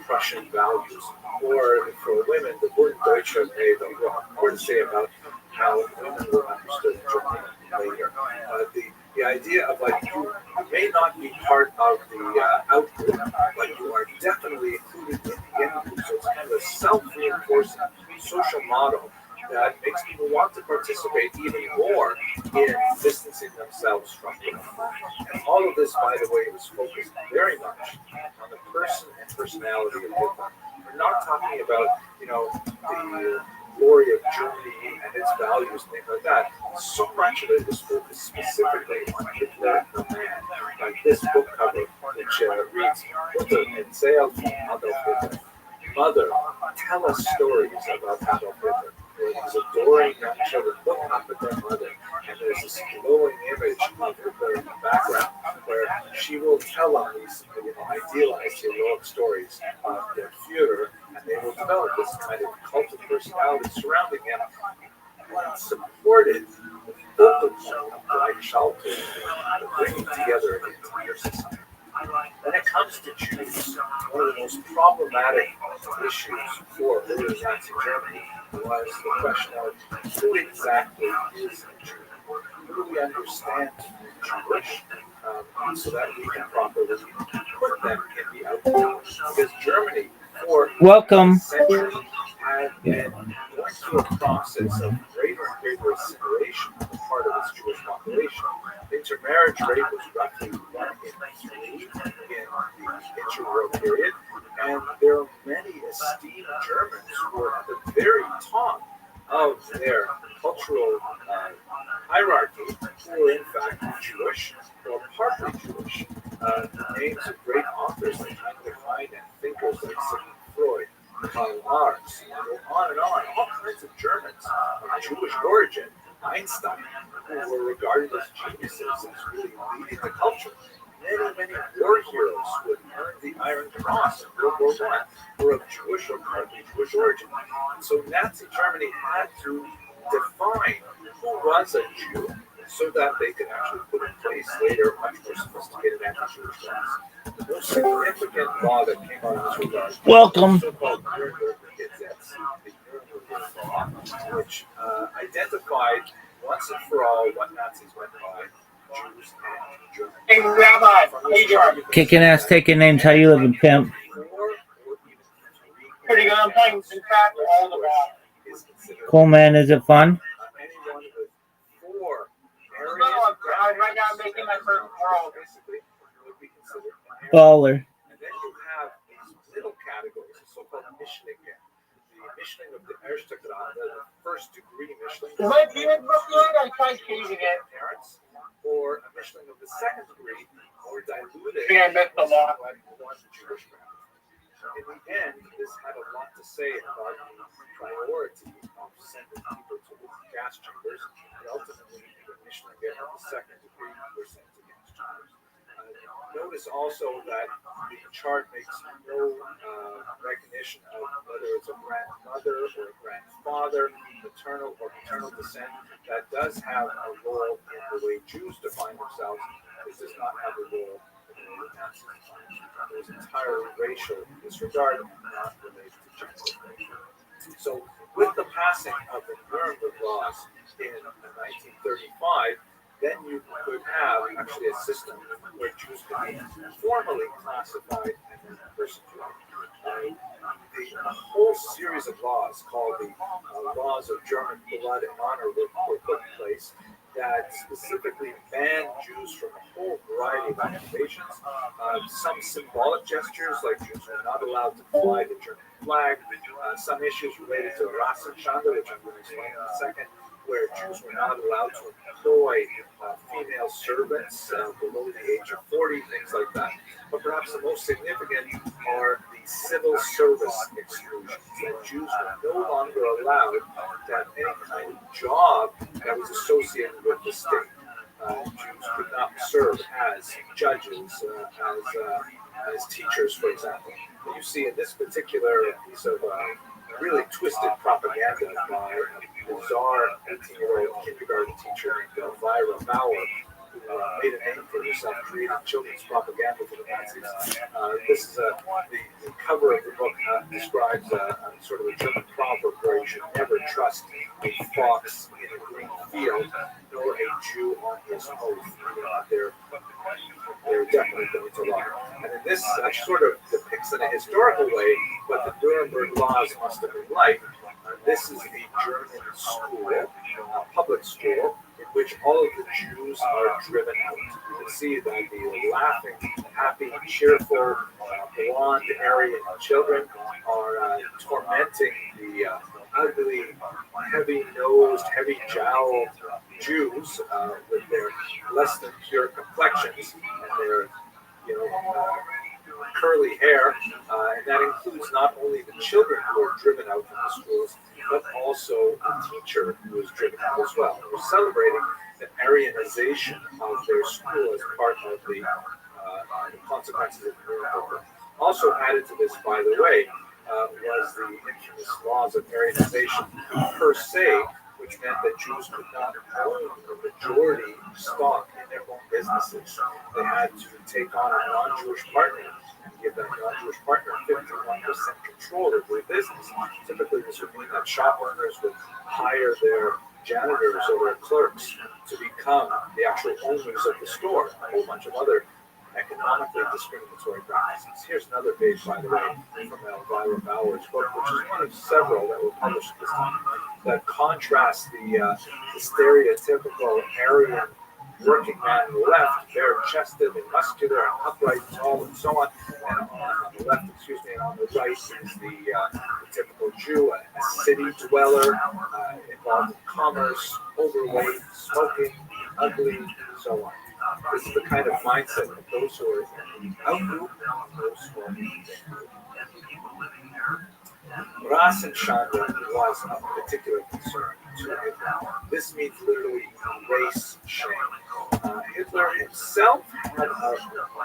Prussian values. Or for women, the word Deutsche may have more to say about how women were understood in Germany later. The idea of you may not be part of the out group, but you are definitely included in the in group. So it's kind of a self-reinforcing social model that makes people want to participate even more in distancing themselves from it. And all of this, by the way, was focused very much on the person and personality of Hitler. We're not talking about, the glory of Germany and its values and things like that. So much of it was focused specifically on Hitler the man. Like this book cover, which reads, Mutter erzählt von Adolf Hitler. Mother, tell us stories about Adolf Hitler. Where these adoring young children look up at their mother, and there's this glowing image of Hitler in the background, where she will tell them these, idealized heroic stories of their Führer, and they will develop this kind of cult of personality surrounding him, and supported the focal point of Rothschild, the bringing together an entire society. When it comes to Jews, one of the most problematic issues for early Nazi Germany was the question of who exactly is a Jew? Who do we understand Jewish so that we can properly put them in the outgroup? Because Germany, for centuries, had been going through a process of greater and greater assimilation on the part of its Jewish population. The intermarriage rate was roughly 1 in 3 in the interwar period, and there are many esteemed Germans who are at the very top of their cultural hierarchy, who are in fact Jewish or partly Jewish. Names of great authors like Heinrich Heine and thinkers like Sigmund Freud, Karl Marx, on and on, all kinds of Germans of Jewish origin, Einstein, who were regarded as many war heroes who had earned the Iron Cross in World War I were of Jewish or partly Jewish origin. So Nazi Germany had to define who was a Jew so that they could actually put in place later much more sophisticated anti-Jewish laws. The most significant law that came out in this regard Welcome. was the so-called Nuremberg Gesetz, the Nuremberg Law, which identified once and for all what Nazis meant by Jews and Germans. Hey, Rabbi. Hey, Jordan. Kicking ass, taking names. How you living, pimp? Pretty good. I'm playing, in fact, all the ball. Cool, man. Is it fun? Anyone with four No, right now I'm making my first world. would be considered an Baller. And then you have these middle categories, the so-called Mischling. The Mischling of the Aristocrat, the first degree Mischling. Is my peanut butter? I tried changing it. Parents, or a Mischling of the second degree, or diluted. I missed a lot. One Jewish family. In the end, this had a lot to say about the priority of sending people to the gas chambers, and ultimately the Mischling of the second degree were sent to gas chambers. Notice also that the chart makes no recognition of whether it's a grandmother or a grandfather, maternal or paternal descent. That does have a role in the way Jews define themselves. It does not have a role in the way Nazis define themselves. There's entirely racial disregard, not related to gender. So, with the passing of the Nuremberg laws in 1935, then you could have actually a system where Jews could be formally classified and then persecuted. A whole series of laws called the Laws of German Blood and Honor were put in place that specifically banned Jews from a whole variety of occupations. Some symbolic gestures, like Jews were not allowed to fly the German flag. Some issues related to Rassenschande, which I'm going to explain in a second, where Jews were not allowed to employ female servants below the age of 40, things like that. But perhaps the most significant are the civil service exclusions. That Jews were no longer allowed to have any kind of job that was associated with the state. Jews could not serve as judges, as teachers, for example. You see in this particular piece of really twisted propaganda by a bizarre 18-year-old kindergarten teacher named Elvira Bauer, who made a name for herself creating children's propaganda for the Nazis. This is the cover of the book describes sort of a German proverb where you should never trust a fox in a green field, nor a Jew on his oath. They're definitely going to lie. And in this sort of depicts in a historical way what the Nuremberg laws must have been like. This is a German school, public school, in which all of the Jews are driven out. You can see that the laughing, happy, cheerful, blonde Aryan children are tormenting the ugly, heavy-nosed, heavy-jowled Jews with their less than pure complexions and their, curly hair, and that includes not only the children who are driven out from the schools, but also the teacher who is driven out as well. We're celebrating the Aryanization of their school as part of the consequences of Nuremberg. Also added to this, by the way, was the infamous laws of Aryanization per se, which meant that Jews could not own the majority stock in their own businesses. They had to take on a non-Jewish partner and give that non-Jewish partner 51% control of their business. Typically, this would mean that shop owners would hire their janitors or their clerks to become the actual owners of the store. A whole bunch of other economically discriminatory practices. Here's another page, by the way, from Elvira Bauer's book, which is one of several that were published this time, that contrasts the stereotypical Aryan working man on the left, bare-chested and muscular and upright and tall and so on, and on the left, and on the right is the typical Jew, a city dweller, involved in commerce, overweight, smoking, ugly, and so on. This is the kind of mindset of those who are in the out-group and those who are in the in-group. Rassenschande was of particular concern to Hitler. This means literally race shame. Hitler himself had a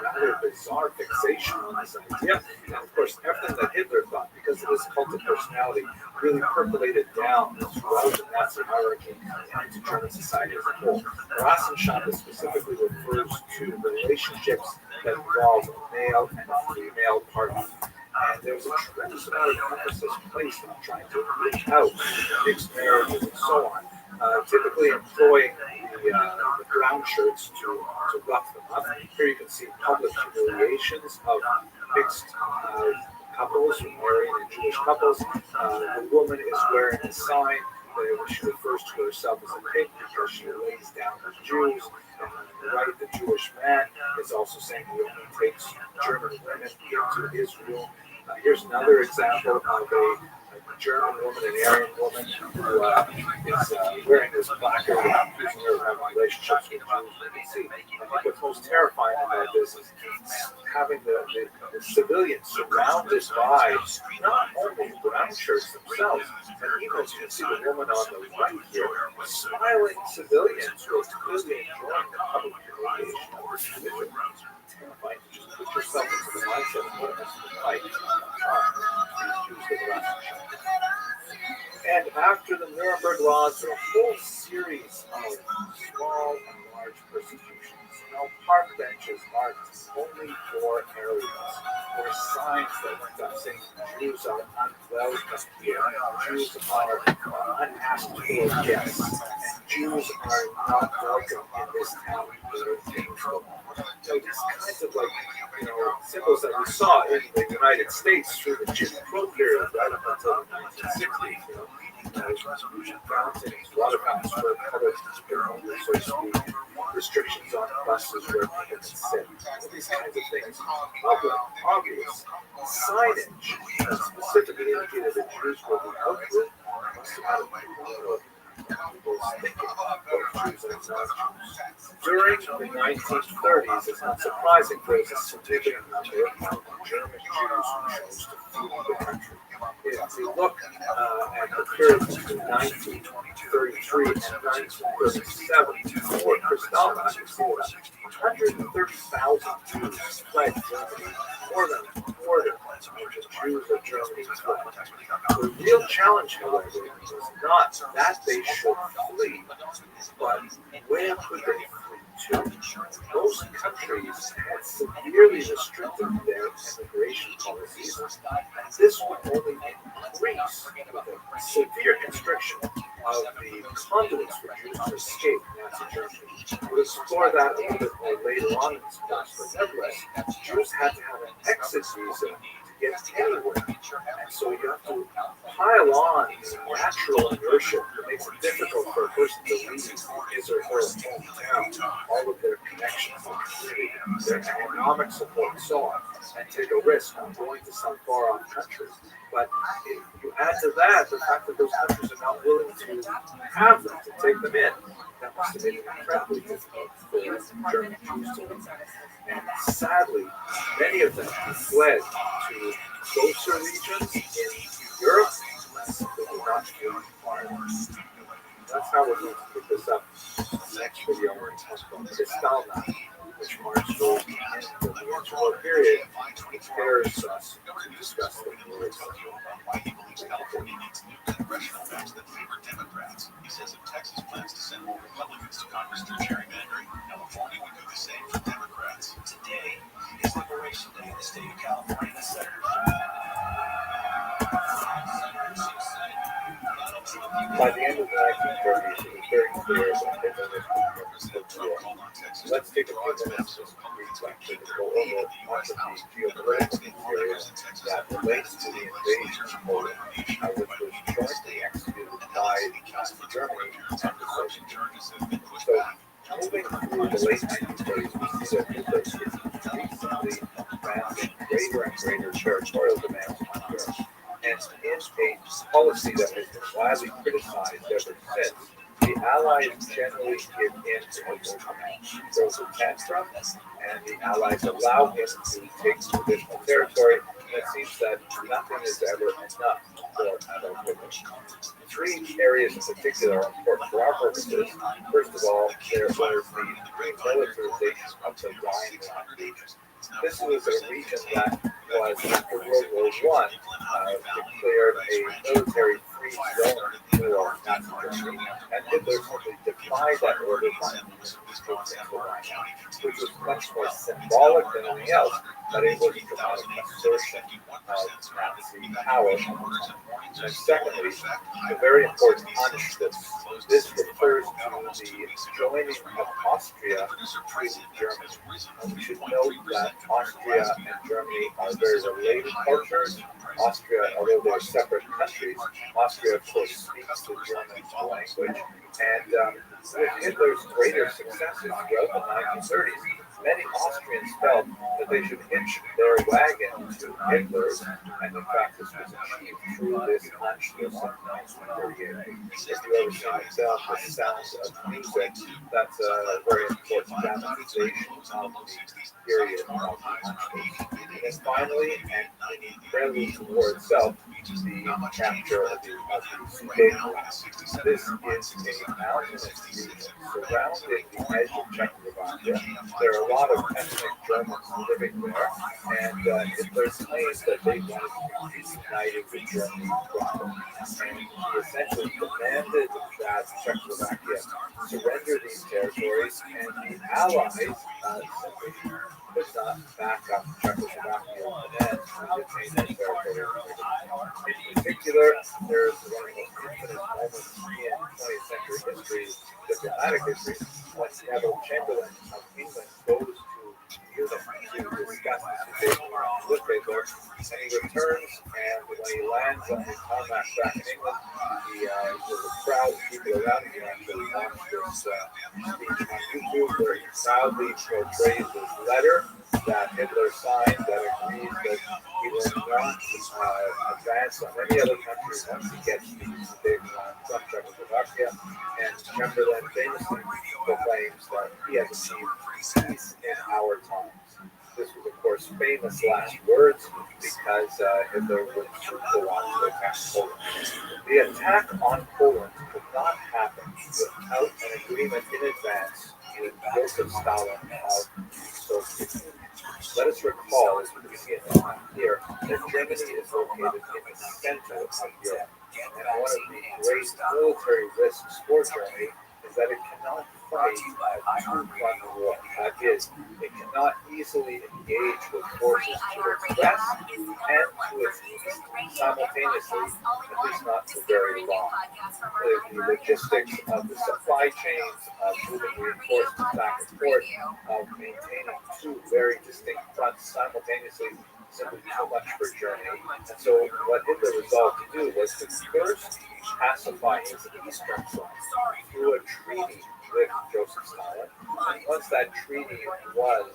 rather bizarre fixation on this idea. And of course, everything that Hitler thought, because of his cult of personality, really percolated down throughout the Nazi hierarchy and to German society as a whole. Rassenschaften specifically refers to relationships that involve a male and a female partner. And there was a tremendous amount of emphasis placed on trying to reach out mixed marriages and so on. Typically employing the brown shirts to rough them up. Here you can see public humiliations of mixed couples, Aryan and Jewish couples. The woman is wearing a sign that she refers to herself as a pig because she lays down with Jews. Right, the Jewish man is also saying he only takes German women into his room. Here's another example of a German woman, an Aryan woman, who is wearing this placard and accusing her of having relationships with Jews. You can see, I think what's most terrifying about this is having the civilians surrounded by not only brown shirts themselves, but even as you can see the woman on the right here, smiling civilians who are clearly enjoying the public humiliation of her religion. Terrifying to just put yourself into the mindset of what it is to fight these Jews with the last. And after the Nuremberg laws, there were a whole series of small and large persecutions. Park benches marked only for areas. There were signs that went up saying Jews are unwelcome here, Jews are unasked for guests, and Jews are not welcome in this town. So these kinds of symbols that we saw in the United States through the Jim Crow period right up until the 1960s, fountains, water fountains were public, so to speak, restrictions on buses where people can sit. These kinds of things, public, obvious, signage that specifically indicated that Jews were the outgroup, must have had a people's thinking about Jews and non-Jews. During the 1930s, it's not surprising there was a significant number of German Jews who chose to flee the country. If we look at the period between 1933 and 1937, before Kristallnacht, you see that 130,000 Jews fled Germany, more than a quarter of the Jews of Germany fled. The real challenge, however, was not that they should flee, but where could they flee to? Most countries had severely restricted their immigration policies, and this would only increase the severe constriction of the conduits for Jews to escape Nazi Germany. We'll explore that a little bit more later on in this course, but nevertheless, Jews had to have an exit visa to get anywhere, and so you have to pile on the natural inertia that makes it difficult for a person to leave his or her hometown, all of their connections, their economic support, and so on, and take a risk on going to some far-off country. But if you add to that the fact that those countries are not willing to have them, to take them in, that must have been incredibly difficult for German Jews to do. And sadly, many of them fled to closer regions in Europe and simply did not feel required. That's how we're going to pick this up in the next video. We're going to talk about Kristallnacht, which marks the end of the interwar period, prepares us to discuss the words. Why he believes California needs new congressional maps that favor Democrats. He says if Texas plans to send more Republicans to Congress through gerrymandering, California would do the same for Democrats. Today is Liberation Day in the state of California. The senators. By the end of the 1930s, it was very clear that Hitler was preparing for war. Let's take a few minutes to reflect and go over much of the geopolitical theory that relates to the invasion of Poland, which was jointly executed by Germany and the Soviet Union. So, moving through the late 1930s, we see that Hitler is increasingly granting greater and greater territorial demands on Europe. And in a policy that has been widely criticized ever since, the Allies generally give in to Hitler's demands. He throws a tantrum, and the Allies allow him to take some additional territory, and it seems that nothing is ever enough for Adolf Hitler. three areas in particular are important for our purposes. First of all, there was the militarization of the Rhine region. This was a region that was, after World War I, declared a military-free zone for Nazi Germany, and Hitler simply defied that order by moving his troops into the Rhine, which was much more symbolic than anything else, but it was a dramatic assertion of Nazi power. And secondly, a very important hunch that this refers to the joining of Austria to Germany. We should note that Austria and Germany are very related cultures. Austria, although they're separate countries, Austria, of course, speaks the German language. And with Hitler's greater successes throughout the 1930s, many Austrians felt that they should hitch their wagon to Hitler's, and in fact, this was achieved through this hunch list in 1938. If you ever seen the film The Sound of Music, that's a very important dramatization of the period of the hunch list. And then finally, and prelude to the war itself, the capture of the Sudetenland. This is a mountainous region surrounding the edge of Czechoslovakia. There are a lot of ethnic Germans living there, and Hitler claims that they wanted to be reunited with Germany proper. And he essentially demanded that Czechoslovakia surrender these territories, and the Allies simply could not back up Czechoslovakia and retain their territory. In particular, there's one of the most infinite moments in 20th century history, diplomatic history, when Neville Chamberlain of England goes to Munich to discuss the situation with Hitler, and he returns, and when he lands on his tarmac back in England, there's a crowd of people around him, and he launched this speech on YouTube where he proudly portrays this letter that Hitler signed that agrees that he will not advance on any other country once he gets these big from Czechoslovakia. And Chamberlain famously proclaims that he has achieved peace in our times. This was, of course, famous last words because Hitler would go on to attack Poland. The attack on Poland could not happen without an agreement in advance with Joseph Stalin of the Soviet Union. Let us recall, as we can see in the map here, that Germany is located in the center of Europe. And one of the great military risks for Germany is that it cannot fight a two-front war. That is, it cannot easily engage with forces to its west and to its east simultaneously, at least not for very long. The logistics of the supply chains, of moving reinforcements back and forth, of maintaining two very distinct fronts simultaneously, simply too much for Germany. And so what Hitler resolved to do was to first pacify his eastern front through a treaty with Joseph Stalin. And once that treaty was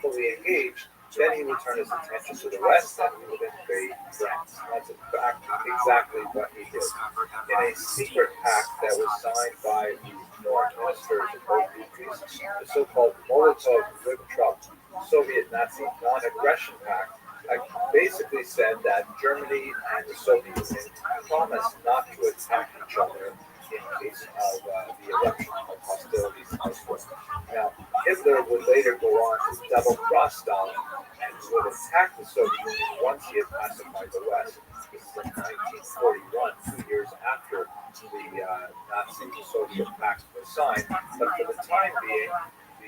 fully engaged, then he would turn his attention to the west and he would invade France. That's in fact exactly what he did. In a secret pact that was signed by the foreign ministers of both countries, the so-called Molotov-Ribbentrop Soviet-Nazi non-aggression pact, basically said that Germany and the Soviet Union promised not to attack each other in case of the eruption of hostilities elsewhere. Now, Hitler would later go on to double-cross Stalin and would attack the Soviet Union once he had pacified the West. This is in 1941, 2 years after the Nazi-Soviet pact was signed. But for the time being,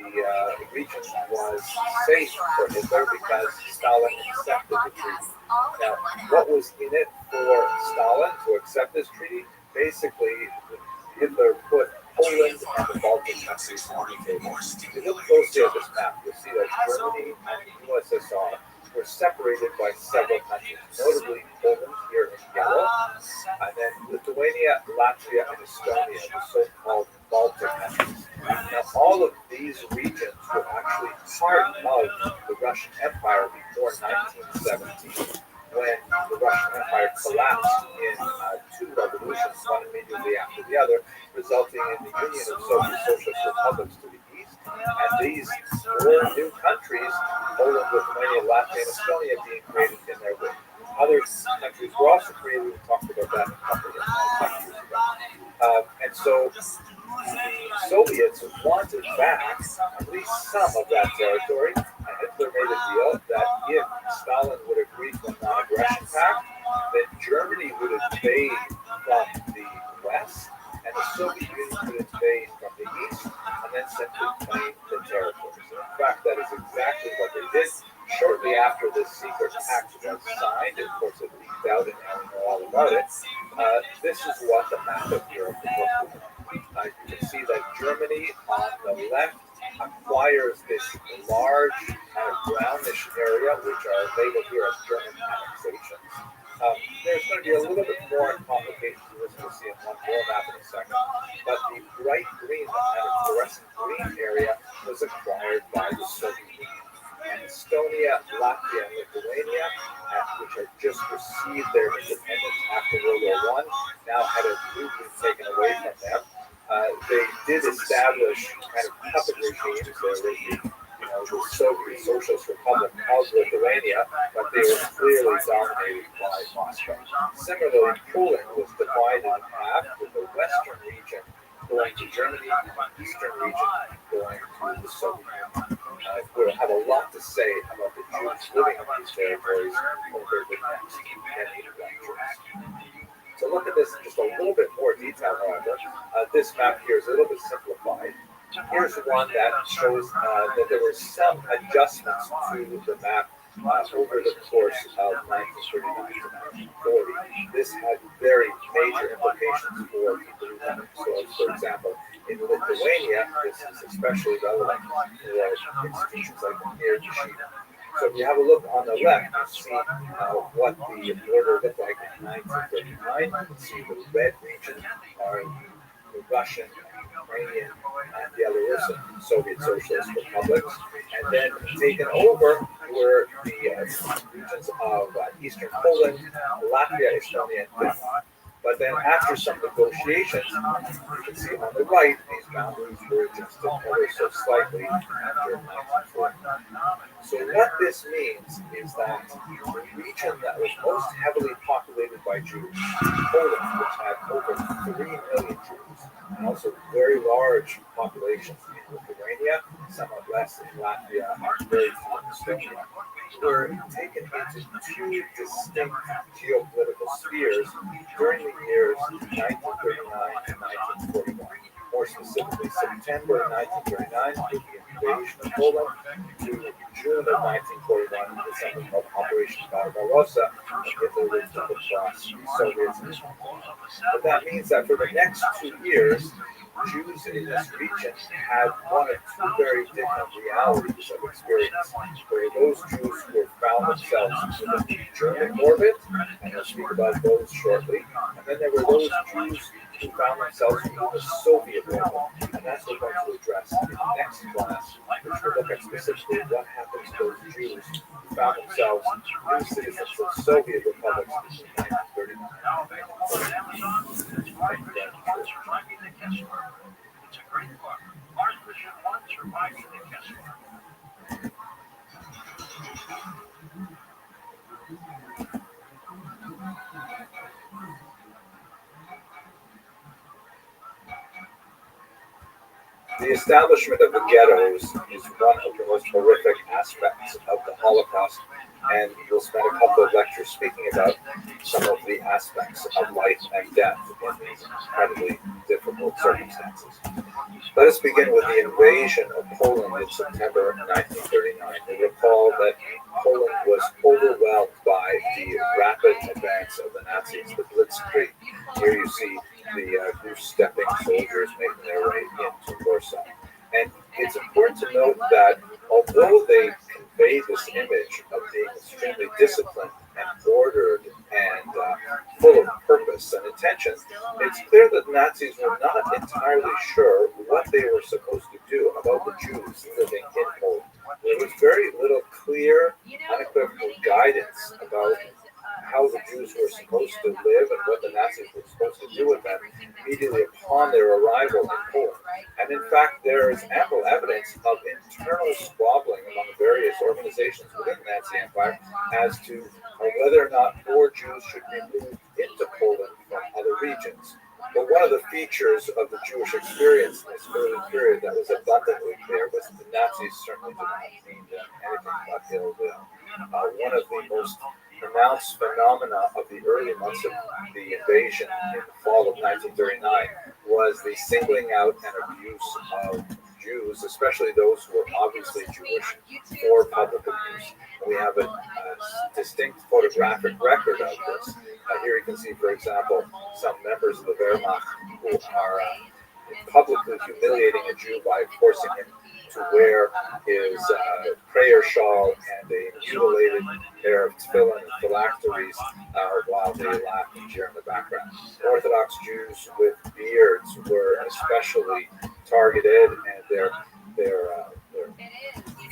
the region was safe for Hitler because Stalin accepted the treaty. Now, what was in it for Stalin to accept this treaty? Basically, Hitler put Poland and the Baltic countries on the table. If you look closely at this map, you'll see that Germany and the USSR were separated by several countries, notably Poland here in yellow, and then Lithuania, Latvia, and Estonia, the so-called Baltic countries. Now, all of these regions were actually part of the Russian Empire before 1917, when the Russian Empire collapsed in two revolutions, one immediately after the other, resulting in the union of Soviet Socialist republics to the east, and these four new countries, Poland, Lithuania, Latvia, and Estonia, being created in their wake. Other countries were also created. We talked about that a couple of lectures ago. And so the Soviets wanted back at least some of that territory, and Hitler made a deal that if Stalin would agree to a non-aggression pact, then Germany would invade from the west, and the Soviet Union would invade from the east, and then simply claim the territories. And in fact, that is exactly what they did. Shortly after this secret pact was signed, and of course it leaked out, and now we know all about it, this is what the map of Europe looked like. You can see that Germany on the left acquires this large kind of brownish area, which are labeled here as German annexations. There's going to be a little bit more complications to this. We'll see in one more map in a second. But the bright green, the kind of fluorescent green area, was acquired by the Soviet Union. And Estonia, Latvia, and Lithuania, which had just received their independence after World War I, now had a movement taken away from them. They did establish kind of puppet regimes. There was the Soviet Socialist Republic of Lithuania, but they were clearly dominated by Moscow. Similarly, Poland was divided in half, with the western region going to Germany and the eastern region going to the Soviet Union. We'll have a lot to say about the Jews living in these territories over the next many lectures. To look at this in just a little bit more detail, however, this map here is a little bit simplified. Here's one that shows that there were some adjustments to the map over the course of 1939 to 1940. This had very major implications for people who wanted to soil. For example, in Lithuania, this is especially relevant for institutions like the Mirchi. So if you have a look on the left, you see what the border looked like in 1939. You can see the red region are the Russian, Ukrainian, and Belarusian Soviet Socialist republics. And then taken over were the regions of eastern Poland, Latvia, Estonia, and Denmark. But then after some negotiations, you can see on the right, these boundaries were adjusted ever so slightly after 1940. So what this means is that the region that was most heavily populated by Jews, Poland, which had over 3 million Jews, and also very large populations in Lithuania, somewhat less in Latvia, and very few in Estonia, were taken into two distinct geopolitical spheres during the years 1939 and 1941. More specifically, September 1939 with the invasion of Poland to June of 1941 with something called Operation Barbarossa, and Hitler would flip across the Soviets. But that means that for the next 2 years, Jews in this region had one of two very different realities of experience. There were those Jews who found themselves within the German orbit, and we'll speak about those shortly. And then there were those Jews who found themselves in the Soviet orbit, and that's what we're going to address in the next class, which will look at specifically what happens to those Jews who found themselves new citizens of Soviet republics in 1939. It's a great book. Archbishop One, Surviving the Kessler. The establishment of the ghettos is one of the most horrific aspects of the Holocaust, and we'll spend a couple of lectures speaking about some of the aspects of life and death in these incredibly difficult circumstances. Let us begin with the invasion of Poland in September 1939. We recall that Poland was overwhelmed by the rapid advance of the Nazis, the Blitzkrieg. Here you see the goose-stepping soldiers making their way into Warsaw. And it's important to note that although they convey this image of being extremely disciplined and ordered and full of purpose and intention, it's clear that the Nazis were not entirely sure what they were supposed to do about the Jews living in Poland. There was very little clear, unequivocal guidance about how the Jews were supposed to live and what the Nazis were supposed to do with them immediately upon their arrival in Poland. And in fact, there is ample evidence of internal squabbling among various organizations within the Nazi Empire as to whether or not more Jews should be moved into Poland from other regions. But one of the features of the Jewish experience in this early period that was abundantly clear was that the Nazis certainly did not mean them anything but ill will. One of the most pronounced phenomena of the early months of the invasion in the fall of 1939 was the singling out and abuse of Jews, especially those who were obviously Jewish, for public abuse. We have a distinct photographic record of this. Here you can see, for example, some members of the Wehrmacht who are publicly humiliating a Jew by forcing him to wear his prayer shawl and a mutilated pair of tefillin and phylacteries while they laugh and cheer in the background. Orthodox Jews with beards were especially targeted, and their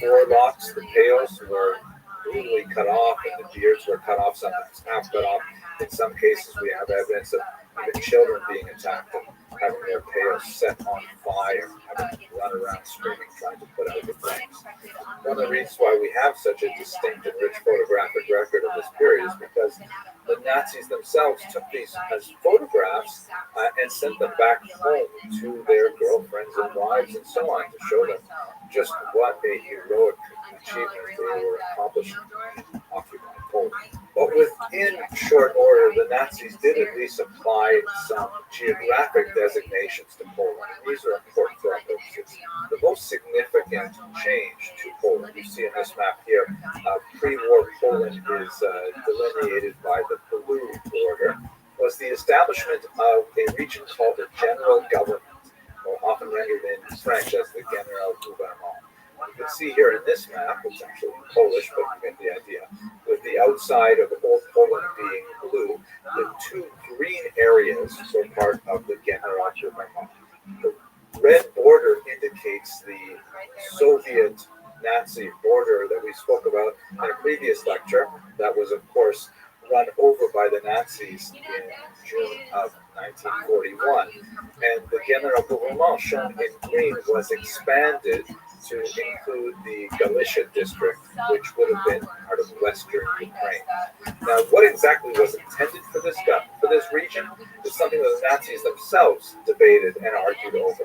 forelocks, the tails, were brutally cut off, and the beards were cut off, sometimes half cut off. In some cases, we have evidence of even children being attacked and having their tails set on fire, having to run around screaming, trying to put out the flames. One of the reasons why we have such a distinct and rich photographic record of this period is because the Nazis themselves took these as photographs and sent them back home to their girlfriends and wives and so on to show them just what a heroic achievement they were accomplishing in occupied Poland. But within short order, the Nazis did at least apply some geographic designations to Poland. These are important for our purposes. The most significant change to Poland, you see in this map here, pre-war Poland is delineated by the blue border, was the establishment of a region called the General Government, or often rendered in French as the General Gouvernement. You can see here in this map, it's actually in Polish, but you get the idea, with the outside of old Poland being blue, the two green areas were part of the General Gouvernement. The red border indicates the Soviet Nazi border that we spoke about in a previous lecture, that was, of course, run over by the Nazis in June of 1941. And the General Gouvernement, shown in green, was expanded to include the Galicia district, which would have been part of western Ukraine. Now, what exactly was intended for this region is something that the Nazis themselves debated and argued over.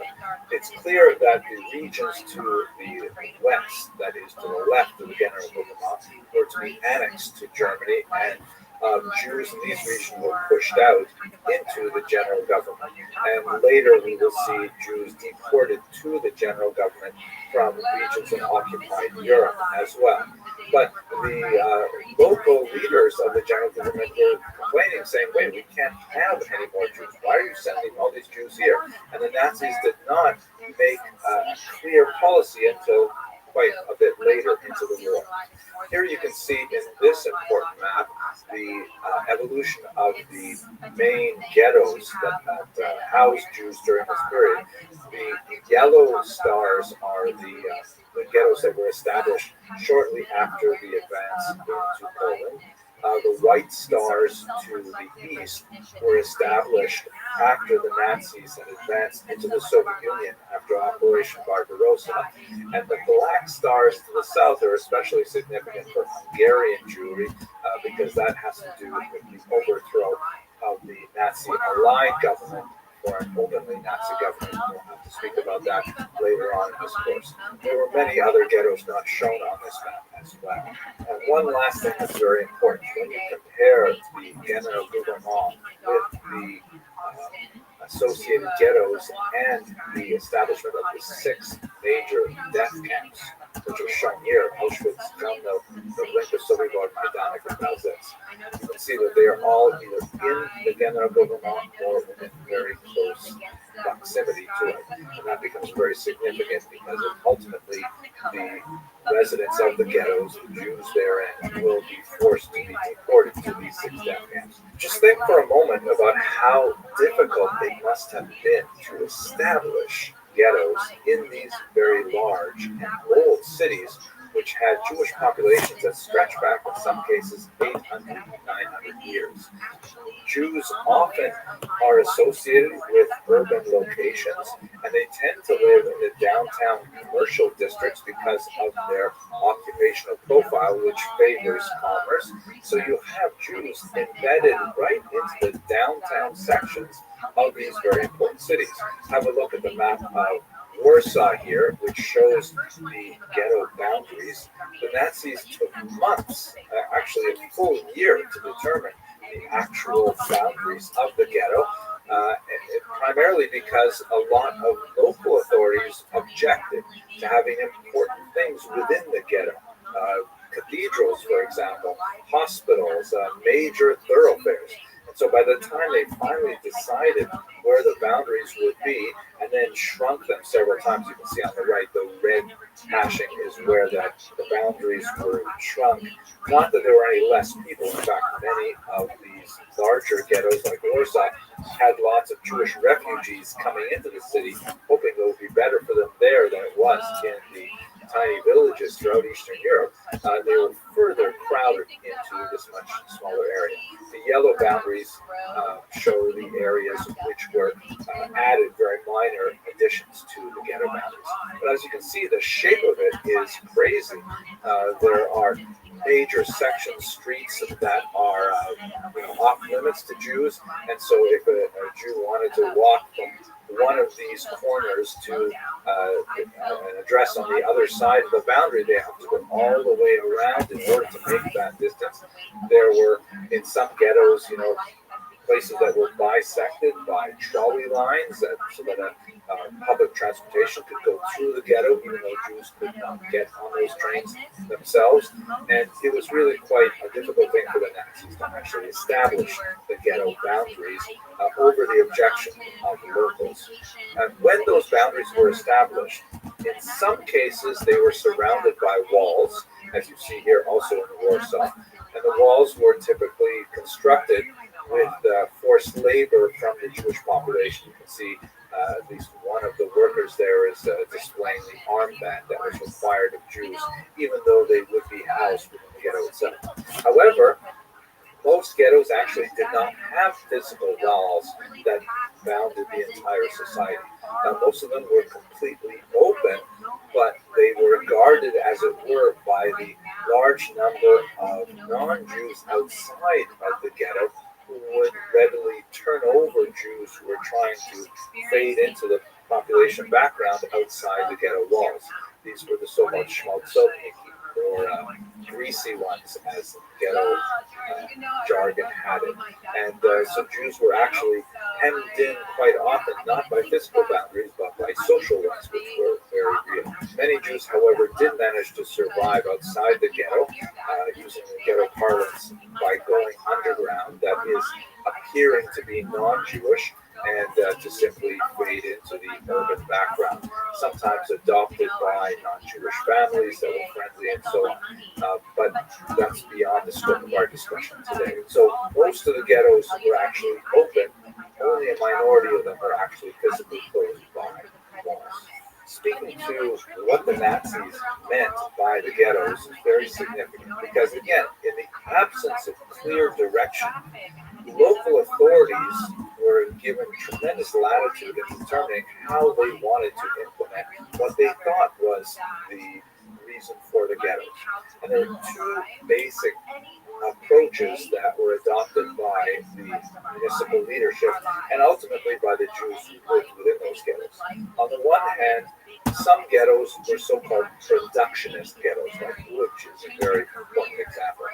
It's clear that the regions to the west, that is, to the left of the General Gouvernement, were to be annexed to Germany, and Jews in these regions were pushed out into the general government. And later we will see Jews deported to the general government from regions in occupied Europe as well. But the local leaders of the general government were complaining, saying, wait, we can't have any more Jews. Why are you sending all these Jews here? And the Nazis did not make a clear policy until quite a bit later into the war. Here you can see in this important map the evolution of the main ghettos that housed Jews during this period. The yellow stars are the ghettos that were established shortly after the advance into Poland. The white stars to the east were established after the Nazis had advanced into the Soviet Union after Operation Barbarossa. And the black stars to the south are especially significant for Hungarian Jewry because that has to do with the overthrow of the Nazi-aligned government for an openly Nazi government. We'll have to speak about that later on in this course. There were many other ghettos not shown on this map as well. And one last thing that's very important, when you compare the General Gouvernement with the associated ghettos and the establishment of the 6 major death camps, which are shown here, Auschwitz, Chelmno, Treblinka, Sobibor, Majdanek, and Auschwitz. You can see that they are all either in the General Gouvernement or within very close proximity to it. And that becomes very significant because ultimately the residents of the ghettos, the Jews therein, will be forced to be deported to these 6 death camps. Just think for a moment about how difficult it must have been to establish ghettos in these very large and old cities, which had Jewish populations that stretch back, in some cases, 800 to 900 years. Jews often are associated with urban locations, and they tend to live in the downtown commercial districts because of their occupational profile, which favors commerce. So you have Jews embedded right into the downtown sections of these very important cities. Have a look at the map of Warsaw here, which shows the ghetto boundaries. The Nazis took months, actually a full year, to determine the actual boundaries of the ghetto, primarily because a lot of local authorities objected to having important things within the ghetto. Cathedrals, for example, hospitals, major thoroughfares. And so by the time they finally decided where the boundaries would be and then shrunk them several times, you can see on the right, the red hashing is where the boundaries were shrunk. Not that there were any less people. In fact, many of these larger ghettos like Warsaw had lots of Jewish refugees coming into the city, hoping it would be better for them there than it was in the tiny villages throughout Eastern Europe. They were further crowded into this much smaller area. The yellow boundaries show the areas which were added, very minor additions to the ghetto boundaries. But as you can see, the shape of it is crazy. There are major sections, streets that are off limits to Jews, and so if a Jew wanted to walk from one of these corners to an address on the other side of the boundary, they have to go all the way around in order to make that distance. There were, in some ghettos, places that were bisected by trolley lines so that public transportation could go through the ghetto, even though Jews could not get on those trains themselves. And it was really quite a difficult thing for the Nazis to actually establish the ghetto boundaries over the objection of the locals. And when those boundaries were established, in some cases they were surrounded by walls, as you see here also in Warsaw, and the walls were typically constructed with forced labor from the Jewish population. You can see at least one of the workers there is displaying the armband that was required of Jews, even though they would be housed within the ghetto itself. However, most ghettos actually did not have physical walls that bounded the entire society. Now, most of them were completely open, but they were guarded, as it were, by the large number of non-Jews outside of the ghetto who would readily turn over Jews who were trying to fade into the population background outside the ghetto walls. These were the so-called schmaltzovniki, or greasy ones, as ghetto jargon had it. And so Jews were actually hemmed in quite often, not by physical boundaries, but by social ones, which were very real. Many Jews, however, did manage to survive outside the ghetto, using the ghetto parlance, by going underground, that is, appearing to be non-Jewish, and to simply fade into the urban background, sometimes adopted by non-Jewish families that were friendly and so on. But that's beyond the scope of our discussion today. So most of the ghettos were actually open. Only a minority of them were actually physically closed by walls. Speaking to what the Nazis meant by the ghettos is very significant because, again, in the absence of clear direction, local authorities were given tremendous latitude in determining how they wanted to implement what they thought was the reason for the ghettos. And there were two basic approaches that were adopted by the municipal leadership and ultimately by the Jews who lived within those ghettos. On the one hand, some ghettos were so-called productionist ghettos, like which is a very important example.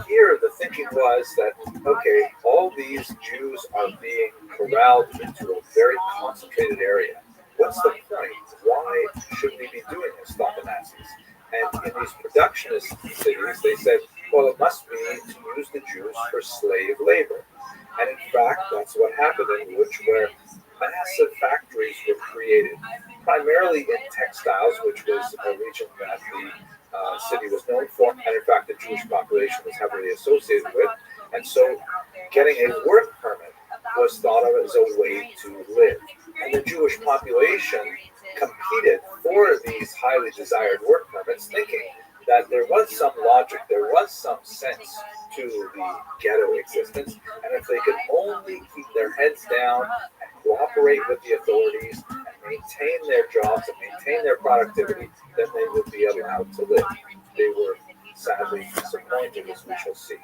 Here, the thinking was that, okay, all these Jews are being corralled into a very concentrated area. What's the point? Why should we be doing this, thought the Nazis? And in these productionist cities, they said, well, it must be to use the Jews for slave labor. And in fact, that's what happened in Łódź, where massive factories were created, primarily in textiles, which was a region that the city was known for, and in fact the Jewish population was heavily associated with. And so getting a work permit was thought of as a way to live. And the Jewish population competed for these highly desired work permits, thinking that there was some logic, there was some sense to the ghetto existence, and if they could only keep their heads down and cooperate with the authorities and maintain their jobs and maintain their productivity, then they would be allowed to live. They were sadly disappointed, as we shall see.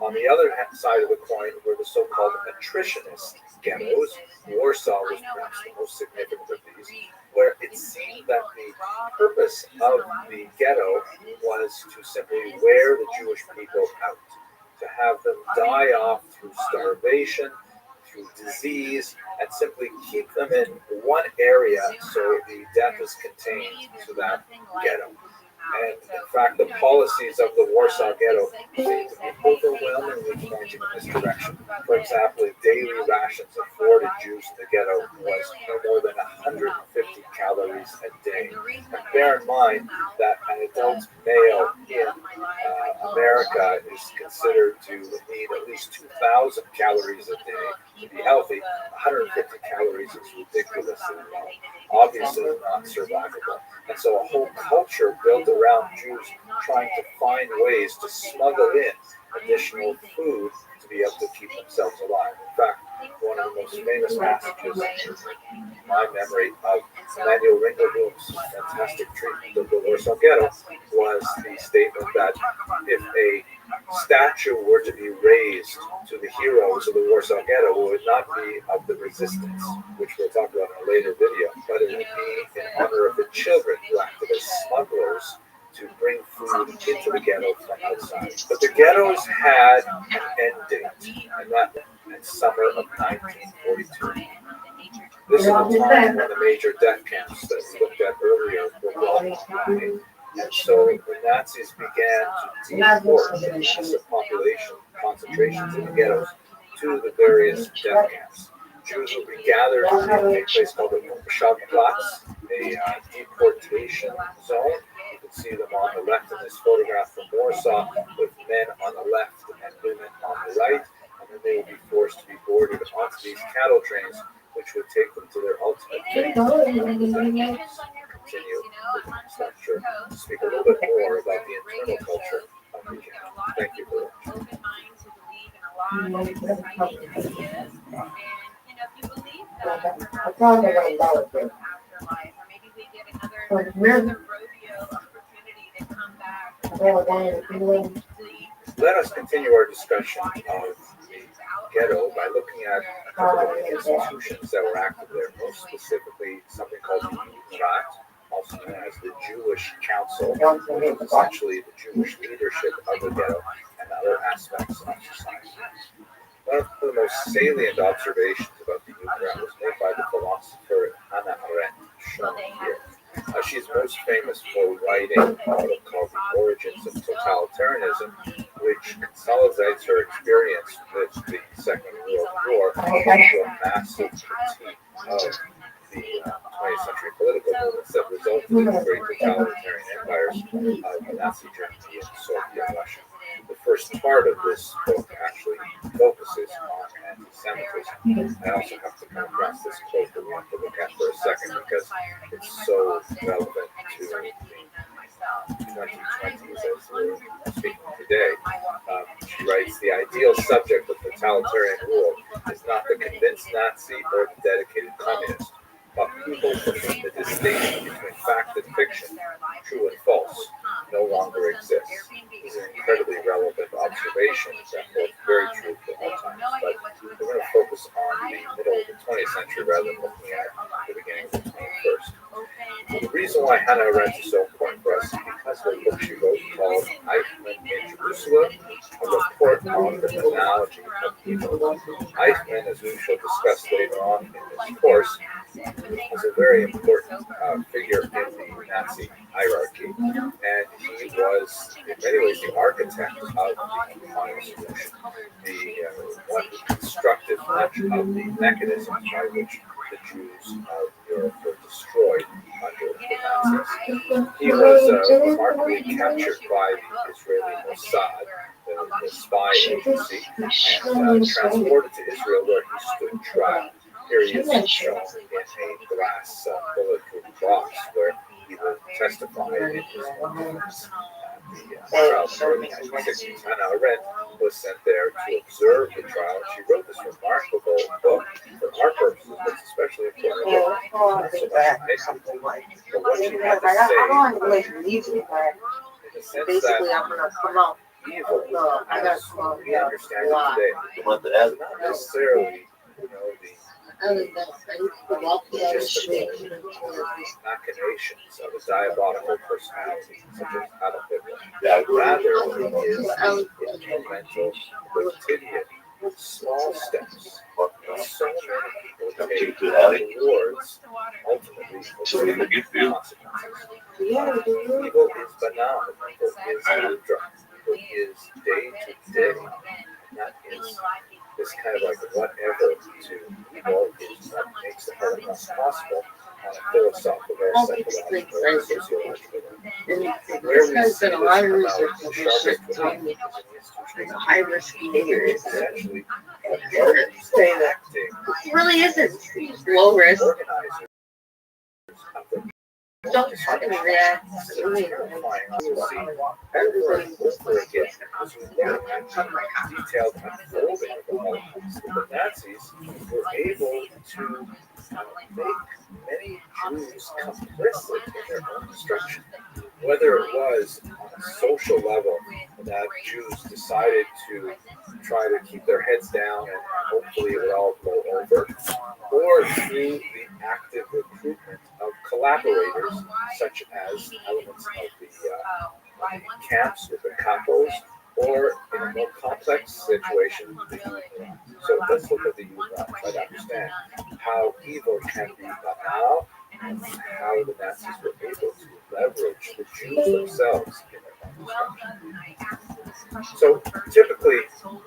On the other side of the coin were the so-called attritionist ghettos. Warsaw was perhaps the most significant of these, where it seemed that the purpose of the ghetto was to simply wear the Jewish people out, to have them die off through starvation, through disease, and simply keep them in one area so the death is contained to that ghetto. And in fact, the policies of the Warsaw Ghetto seem to be overwhelmingly pointing in this direction. For example, daily rations afforded Jews in the ghetto was no more than 150 calories a day. And bear in mind that an adult male in America is considered to need at least 2,000 calories a day to be healthy. 150 calories is ridiculously low. Obviously not survivable. And so a whole culture built around Jews trying to find ways to smuggle in additional food to be able to keep themselves alive. In fact, one of the most famous passages in my memory of Emanuel Ringelblum's fantastic treatment of the Warsaw Ghetto was the statement that if a statue were to be raised to the heroes of the Warsaw Ghetto, it would not be of the resistance, which we'll talk about in a later video, but it would be in honor of the children who acted as smugglers to bring food into the ghetto from outside. But the ghettos had an end date, and that in summer of 1942. This is the time when the major death camps that we looked at earlier were well behind. And so the Nazis began to deport massive population concentrations in the ghettos to the various death camps. Jews would be gathered in a place called the Schauplatz, a deportation zone. You can see them on the left in this photograph from Warsaw, with men on the left and women on the right. And then they would be forced to be boarded onto these cattle trains, which would take them to their ultimate fate. Continue. I'm sure to speak a little bit more about the internal culture of the ghetto. Thank you for watching. Let us continue our discussion of the ghetto by looking at a couple of the institutions that were active there, most specifically something called the Judenrat, also known as the Jewish Council, which is essentially the Jewish leadership of the ghetto and other aspects of society. One of the most salient observations about the Judenrat was made by the philosopher Hannah Arendt, shown here. She is most famous for writing a book called The Origins of Totalitarianism, which consolidates her experience with the Second World War into a massive critique of the 20th century political movements that resulted in the great totalitarian empires of Nazi Germany and Soviet Russia. The first part of this book actually focuses on anti-Semitism. I also have to come across this quote that we have to look at for a second because it's so relevant to the 2020s as we're speaking today. She writes, "The ideal subject of totalitarian rule is not the convinced Nazi or the dedicated communist, but people for whom the distinction between fact and fiction, true and false, no longer exists." This is an incredibly relevant observation that holds very true for all times, but we're going to focus on the middle of the 20th century rather than looking at the beginning of the 21st. The reason why Hannah Arendt is so important for us is because of a book she wrote called Eichmann in Jerusalem, a report on the mythology of evil. Eichmann, as we shall discuss later on in this course, was a very important figure in the Nazi hierarchy, and he was in many ways the architect of the final solution, the one who constructed much of the mechanism by which the Jews of Europe were destroyed under the Nazis. He was remarkably captured by the Israeli Mossad, the spy agency, and transported to Israel where he stood trial. Here he is shown in a glass bulletproof box where he will testify in his defense. trial in the early 1960s. Hannah Arendt was sent there to observe the trial. She wrote this remarkable book for our purposes, but it's especially important. Not so much mystical, but what she had to say in the sense that evil, as we understand it today, is not necessarily, the machinations of a diabolical personality, such as Adolf Hitler. Rather, it is the incremental, quotidian, small steps so many people take towards ultimately consequences. Evil is banal. Evil is humdrum. Evil is day to day. That is this kind of like whatever to evil is what makes the Holocaust possible on a philosophical, psychological, and sociological level. Where we see this about the sharpest between high risk behaviors. essentially Say that. It really isn't low risk. organizers of the Don't fucking react. terrifying to see over and over again as we look at the detailed unfolding of the Holocaust. The Nazis were able to make many Jews complicit in their own destruction. Whether it was on a social level that Jews decided to try to keep their heads down and hopefully it would all blow over, or through the active recruitment of collaborators, such as elements of the camps with the capos, or in a more complex situation, the youth. So let's look at the youth and try to understand how evil can be banal and how the Nazis were able to leverage the Jews themselves in their own destruction. So typically,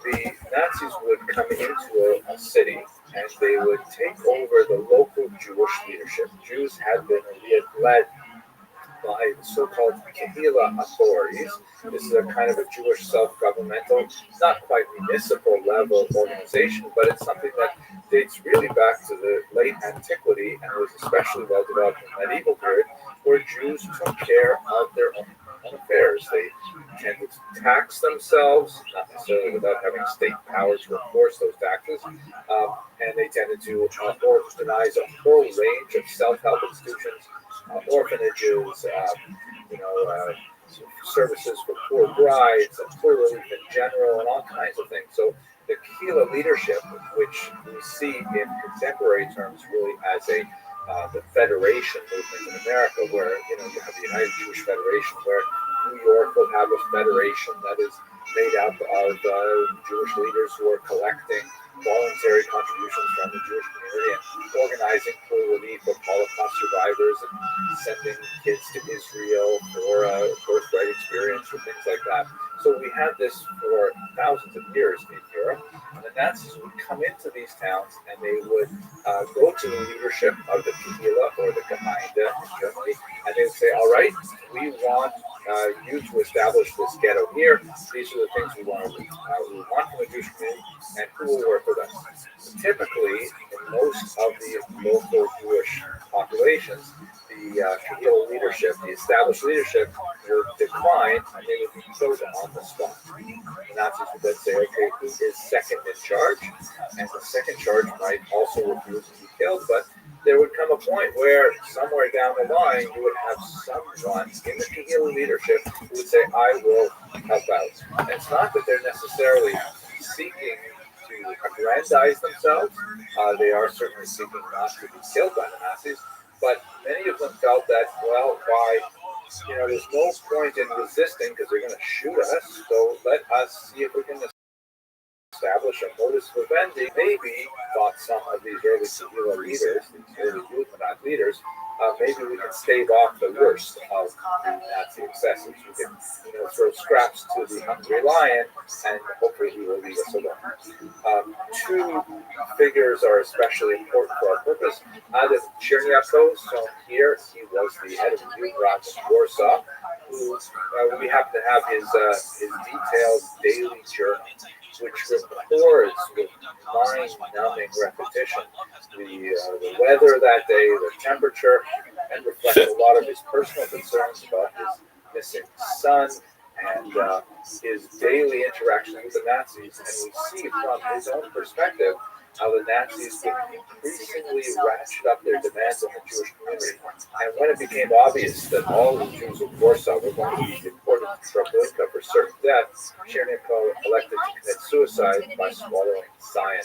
the Nazis would come into a city and they would take over the local Jewish leadership. Jews had been led by the so-called Kehillah authorities. This is a kind of a Jewish self-governmental, not quite municipal level organization, but it's something that dates really back to the late antiquity and was especially well developed in the medieval period, where Jews took care of their own affairs. They tended to tax themselves, not necessarily without having state power to enforce those taxes, and they tended to organize a whole range of self-help institutions, orphanages, services for poor brides, and poor relief in general, and all kinds of things. So the Kehillah leadership, which we see in contemporary terms really as the Federation movement in America, where you have the United Jewish Federation, where New York will have a federation that is made up of Jewish leaders who are collecting voluntary contributions from the Jewish community and organizing for relief of Holocaust survivors and sending kids to Israel for a birthright experience or things like that. So we had this for thousands of years in Europe. And the Nazis would come into these towns and they would go to the leadership of the Kehillah or the Gemeinde in Germany, and they would say, all right, we want you to establish this ghetto here. These are the things we want from the Jewish community, and who will work with us. Typically, in most of the local Jewish populations, the Kehillah leadership, the established leadership, would decline and they would be chosen on the spot. The Nazis would then say, okay, who is second in charge? And the second charge might also refuse to be killed, but there would come a point where somewhere down the line you would have someone in the Kehillah leadership who would say, I will help out. And it's not that they're necessarily seeking to aggrandize themselves. They are certainly seeking not to be killed by the Nazis, but many of them felt that, well, why, there's no point in resisting because they're going to shoot us, so let us see if we can establish a modus vivendi. Maybe, thought some of these early Kehillah leaders, these early youth leaders, maybe we can stave off the worst of the Nazi excesses. We can, throw scraps to the hungry lion, and hopefully he will leave us alone. Two figures are especially important for our purpose. Adolf Chernyakhov, so here he was the head of the youth branch in Warsaw, who we happen to have his detailed daily journal, which records with mind-numbing repetition the weather that day, the temperature, and reflects a lot of his personal concerns about his missing son and his daily interaction with the Nazis. And we see from his own perspective how the Nazis would increasingly ratchet up their demands on the Jewish community. And when it became obvious that all the Jews of Warsaw were going to be deported to Treblinka for certain death, Chernenko elected to commit suicide by swallowing cyanide.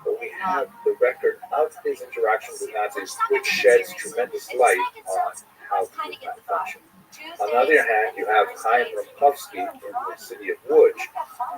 But we have the record of his interaction with the Nazis, which sheds tremendous light on how to do that function. On the other hand, you have Chaim Ramkovsky in the city of Łódź,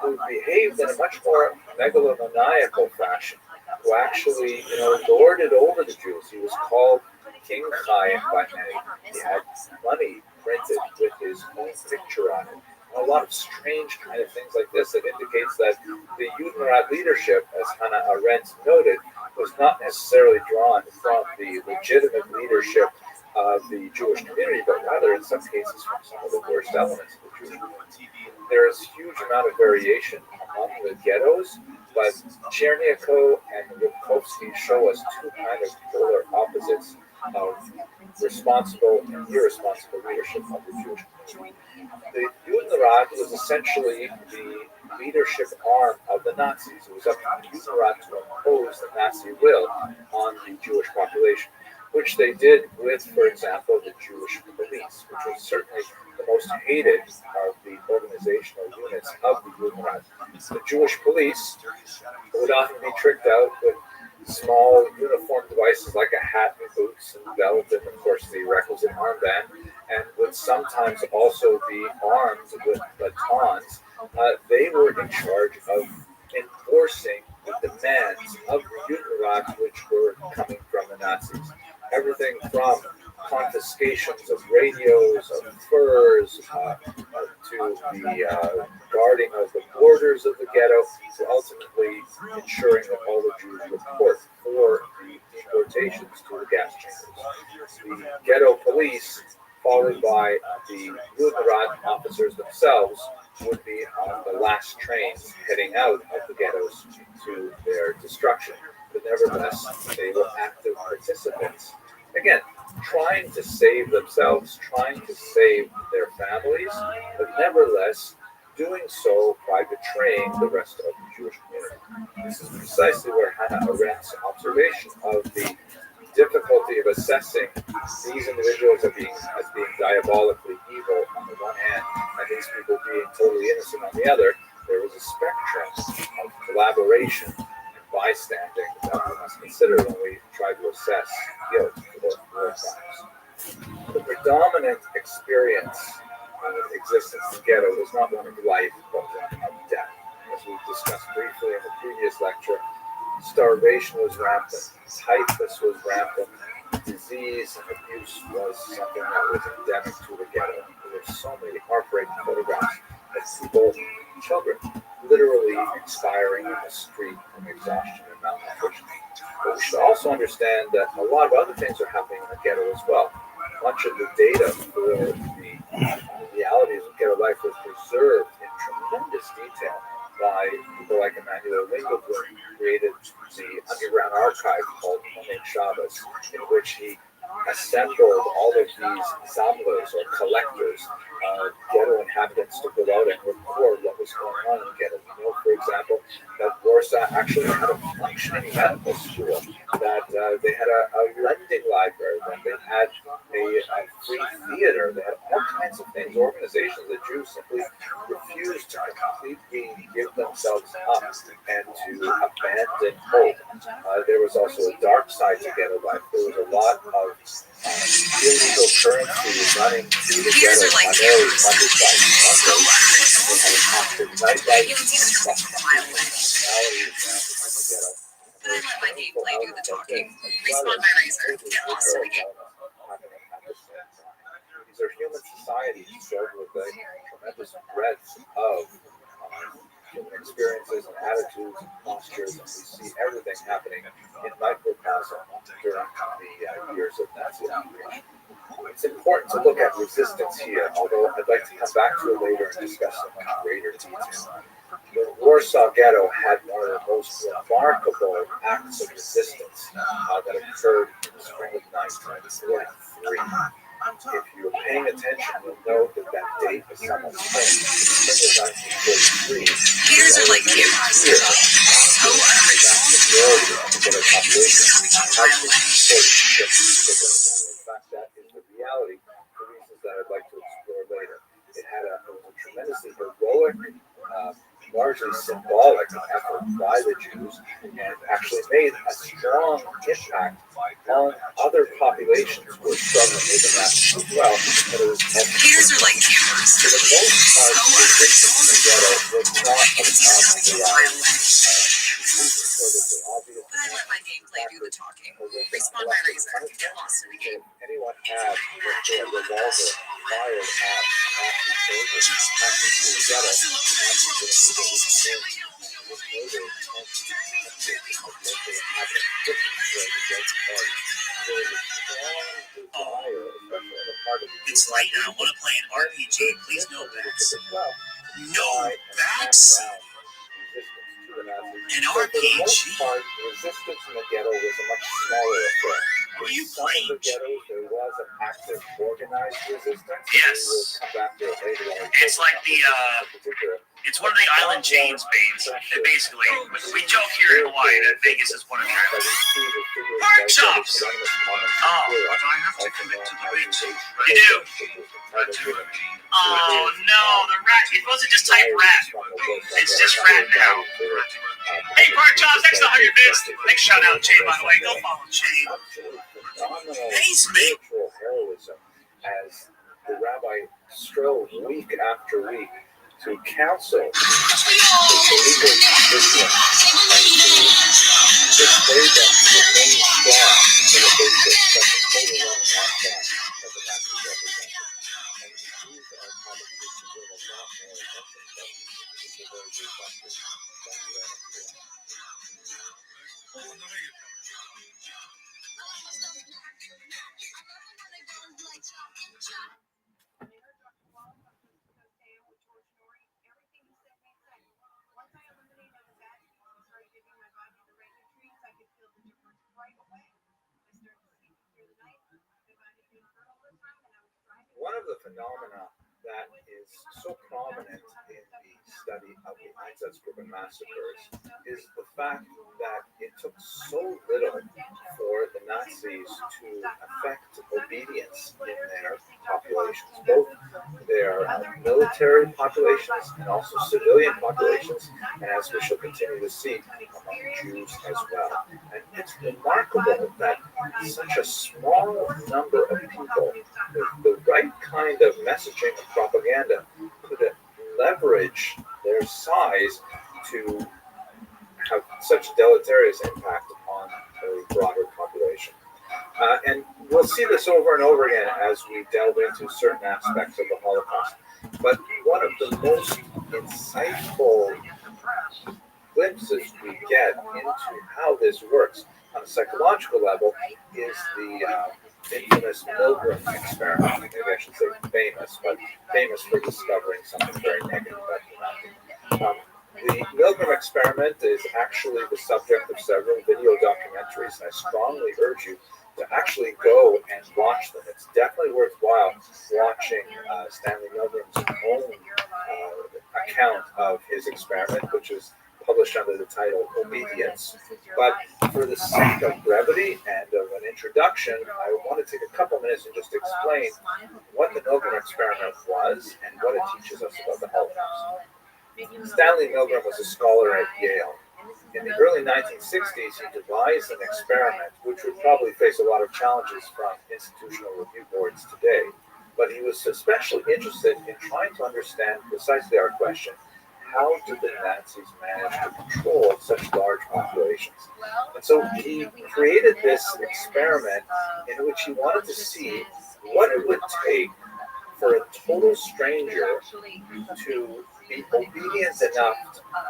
who behaved in a much more megalomaniacal fashion, who actually, lorded over the Jews. He was called King Chaim by many. He had money printed with his own picture on it. A lot of strange kind of things like this that indicates that the Judenrat leadership, as Hannah Arendt noted, was not necessarily drawn from the legitimate leadership of the Jewish community, but rather in some cases from some of the worst elements of the Jewish community. There is a huge amount of variation among the ghettos, but Chernenko and Ramkovsky show us two kind of polar opposites of responsible and irresponsible leadership of the Jewish community. The Judenrat was essentially the leadership arm of the Nazis. It was up to the Judenrat to impose the Nazi will on the Jewish population, which they did with, for example, the Jewish police, which was certainly the most hated of the organizational units of the Judenrat. The Jewish police would often be tricked out with small uniform devices like a hat and boots and belt and, of course, the requisite armband, and would sometimes also be armed with batons. They were in charge of enforcing the demands of the Judenrat, which were coming from the Nazis. Everything from confiscations of radios, of furs, to the guarding of the borders of the ghetto, to ultimately ensuring that all the Jews report for the deportations to the gas chambers. The ghetto police, followed by the Judenrat officers themselves, would be on the last trains heading out of the ghettos to their destruction. But nevertheless, they were active participants. Again, trying to save themselves, trying to save their families, but nevertheless doing so by betraying the rest of the Jewish community. This is precisely where Hannah Arendt's observation of the difficulty of assessing these individuals as being diabolically evil on the one hand, and these people being totally innocent on the other. There was a spectrum of collaboration and bystanding that we must consider when we try to assess guilt for war crimes. The predominant experience of existence in the ghetto was not one of life, but one of death. As we discussed briefly in the previous lecture, starvation was rampant, typhus was rampant, disease and abuse was something that was endemic to the ghetto. There were so many heartbreaking photographs of people, children, literally expiring in the street from exhaustion and malnutrition. But we should also understand that a lot of other things are happening in the ghetto as well. Much of the data for the realities of ghetto life was preserved in tremendous detail by people like Emmanuel Lingelblum, who created the underground archive called Monet Shabbos, in which he assembled all of these zamblers or collectors, ghetto inhabitants, to go out and record what was going on in the ghetto. We know, for example, that Warsaw actually had a functioning medical school, that they had a lending library, that they had a free theater, they had all kinds of things, organizations that Jews simply refused to completely give themselves up and to abandon hope. There was also a dark side to ghetto life. There was a lot of illegal currency running through the ghetto, primarily funded by smugglers. They had an active nightlife, But I let my gameplay do the talking. Respawn my razor. Get lost in the game. These are human societies filled with a tremendous breadth of human experiences and attitudes and postures, and we see everything happening in microcosm during the years of Nazi occupation. It's important to look at resistance here, although I'd like to come back to it later and discuss it in greater detail. The Warsaw Ghetto had one of the most remarkable acts of resistance that occurred in the spring of 1943. if you're paying attention, you'll know that that date is somewhat changed. The spring of 1943. Haters are like cameras. So unoriginal. In fact, that is the reality for reasons that I'd like to explore later. It was a tremendously heroic, largely symbolic effort by the Jews, and actually made a strong impact on other populations who were struggling with the Nazis as well. But it was Haters are like cameras. for the most part, the resistance in the ghetto was not But I let my gameplay do the talking. Respawn batteries are lost in the game. anyone had with their revolver fired at Nazi soldiers passing through the ghetto, It's late and I want to play an RPG. Please no backs. No backs? An RPG? Resistance in the ghetto was a much smaller affair. In some of the ghettos, there was an active, organized resistance. Yes. We'll come back to it later on. It's like it's one of the island chains, babes. And basically, we joke here in Hawaii that Vegas is one of their pork chops. Oh, but I have to commit to the bit. You do? Oh no, the rat. You're supposed to just type rat. It's just rat now. Hey, pork chops, thanks for 100 bits. Thanks, shout out Jay, by the way. Go follow Jay. Pays me. Heroism as the rabbi strove week after week to counsel the illegal Christians and to persuade them to remain strong in the face of such a totally wrong lockdown that the Nazis represented. And these are conversations where they're not more attention, but it's a very good question. Thank you very much. One of the phenomena that is so prominent in the study of the Einsatzgruppen massacres is the fact that it took so little for the Nazis to affect obedience in their populations, both their military populations and also civilian populations, and as we shall continue to see, among Jews as well. And it's remarkable that such a small number of people with the right kind of messaging and propaganda could leverage their size to have such deleterious impact on a broader population. And we'll see this over and over again as we delve into certain aspects of the Holocaust. But one of the most insightful glimpses we get into how this works on a psychological level is the infamous Milgram experiment. Maybe I should say famous, but famous for discovering something very negative about humanity. The Milgram experiment is actually the subject of several video documentaries, and I strongly urge you to actually go and watch them. It's definitely worthwhile watching Stanley Milgram's own account of his experiment, which is published under the title Obedience. But for the sake of brevity and of an introduction, I want to take a couple minutes and just explain what the Milgram experiment was and what it teaches us about the Holocaust. Stanley Milgram was a scholar at Yale. In the early 1960s, he devised an experiment which would probably face a lot of challenges from institutional review boards today. But he was especially interested in trying to understand precisely our question: how did the Nazis manage to control such large populations? And so he created this experiment in which he wanted to see what it would take for a total stranger to be obedient enough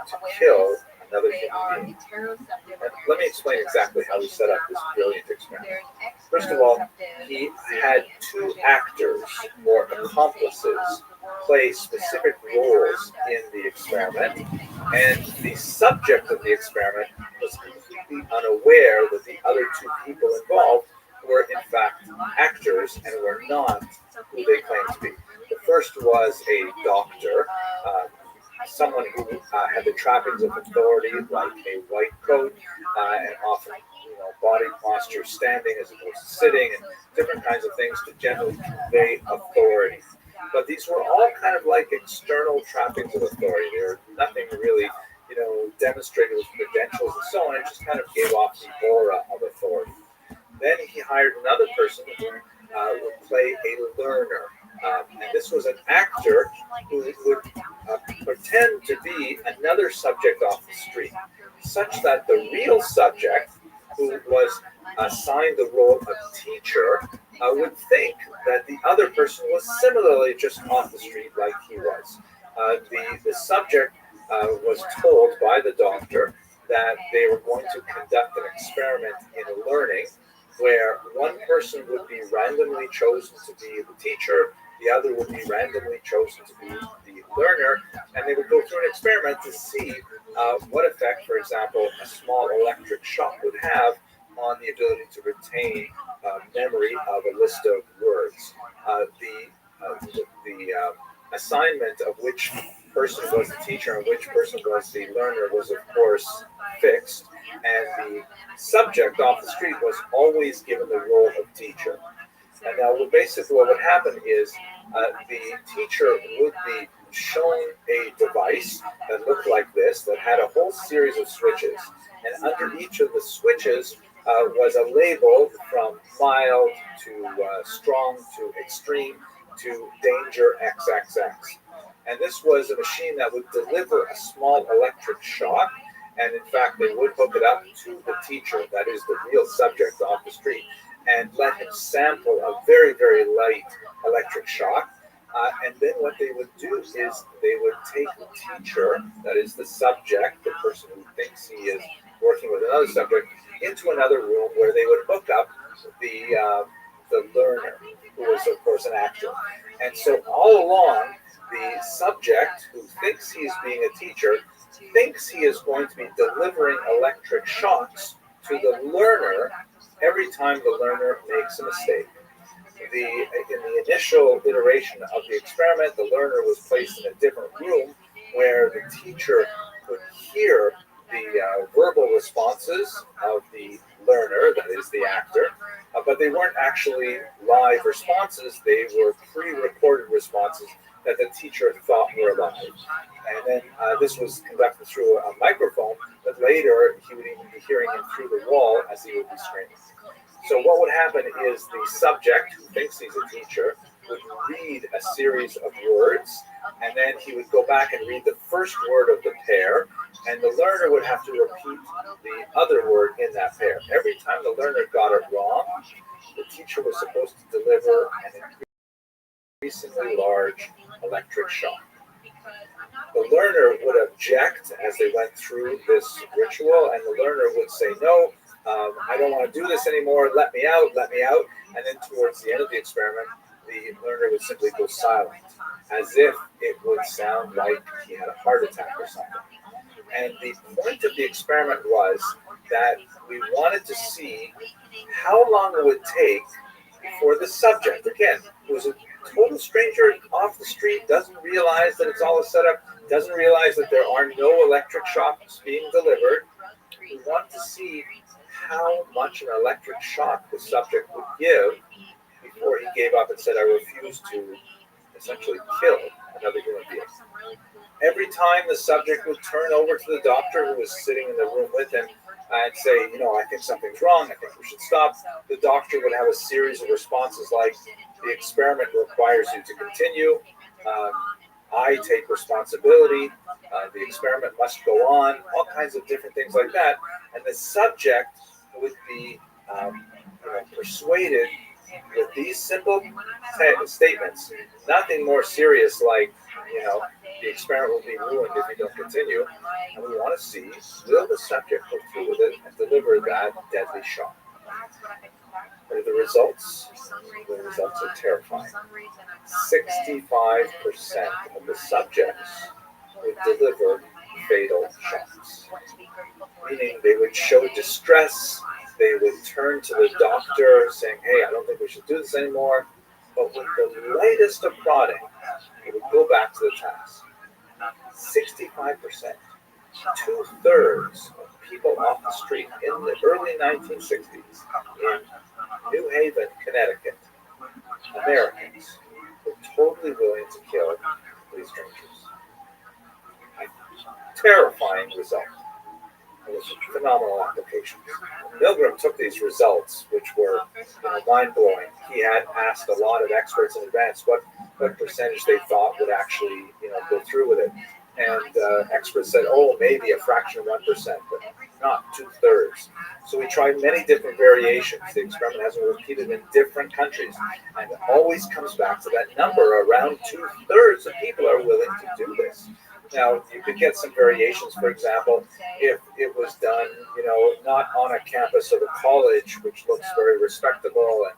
to kill another human being. And let me explain exactly how he set up this brilliant experiment. First of all, he had two actors or accomplices play specific roles in the experiment, and the subject of the experiment was completely unaware that the other two people involved were in fact actors and were not who they claimed to be. The first was a doctor, someone who had the trappings of authority, like a white coat, and often, body posture standing as opposed to sitting, and different kinds of things to generally convey authority. But these were all kind of like external trappings of authority. They were nothing really, demonstrated with credentials and so on. It just kind of gave off the aura of authority. Then he hired another person who would play a learner. And this was an actor who would pretend to be another subject off the street, such that the real subject, who was assigned the role of teacher, would think that the other person was similarly just off the street like he was. The subject was told by the doctor that they were going to conduct an experiment in learning where one person would be randomly chosen to be the teacher, the other would be randomly chosen to be the learner, and they would go through an experiment to see what effect, for example, a small electric shock would have on the ability to retain memory of a list of words. The assignment of which person was the teacher and which person was the learner was, of course, fixed, and the subject off the street was always given the role of teacher. And now, basically, what would happen is the teacher would be shown a device that looked like this, that had a whole series of switches, and under each of the switches was a label from mild to strong to extreme to danger XXX. And this was a machine that would deliver a small electric shock, and in fact, they would hook it up to the teacher, that is the real subject off the street, and let him sample a very, very light electric shock. And then what they would do is they would take the teacher, that is the subject, the person who thinks he is working with another subject, into another room where they would hook up the learner, who was, of course, an actor. And so all along, the subject who thinks he's being a teacher thinks he is going to be delivering electric shocks to the learner every time the learner makes a mistake. In the initial iteration of the experiment, the learner was placed in a different room where the teacher could hear the verbal responses of the learner, that is the actor, but they weren't actually live responses. They were pre-recorded responses that the teacher thought were live. And then this was conducted through a microphone, but later he would even be hearing him through the wall as he would be screaming. So what would happen is the subject, who thinks he's a teacher, would read a series of words, and then he would go back and read the first word of the pair, and the learner would have to repeat the other word in that pair. Every time the learner got it wrong, the teacher was supposed to deliver an increasingly large electric shock. The learner would object as they went through this ritual, and the learner would say, no, I don't want to do this anymore, let me out, let me out. And then towards the end of the experiment, the learner would simply go silent, as if it would sound like he had a heart attack or something. And the point of the experiment was that we wanted to see how long it would take for the subject, again, who was a total stranger off the street, doesn't realize that it's all a setup, doesn't realize that there are no electric shocks being delivered. We want to see how much an electric shock the subject would give before he gave up and said, I refuse to essentially kill another human being. Every time the subject would turn over to the doctor who was sitting in the room with him and say, I think something's wrong, I think we should stop, the doctor would have a series of responses like, the experiment requires you to continue, I take responsibility, the experiment must go on, all kinds of different things like that. And the subject would be persuaded with these simple statements, nothing more serious like, the experiment will be ruined if you don't continue. And we want to see, will the subject go through with it and deliver that deadly shock? What are the results? The results are terrifying. 65% of the subjects would deliver fatal shocks, meaning they would show distress, they would turn to the doctor saying, hey, I don't think we should do this anymore. But with the lightest of prodding, he would go back to the task. 65%, 2/3 of people off the street in the early 1960s in New Haven, Connecticut, Americans, were totally willing to kill these strangers. A terrifying result. It was phenomenal applications. Milgram took these results, which were mind-blowing. He had asked a lot of experts in advance what percentage they thought would actually go through with it. And experts said, oh, maybe a fraction of 1%, but not 2/3. So we tried many different variations. The experiment has been repeated in different countries, and it always comes back to that number. Around 2/3 of people are willing to do this. Now, you could get some variations. For example, if it was done, not on a campus of a college, which looks very respectable and,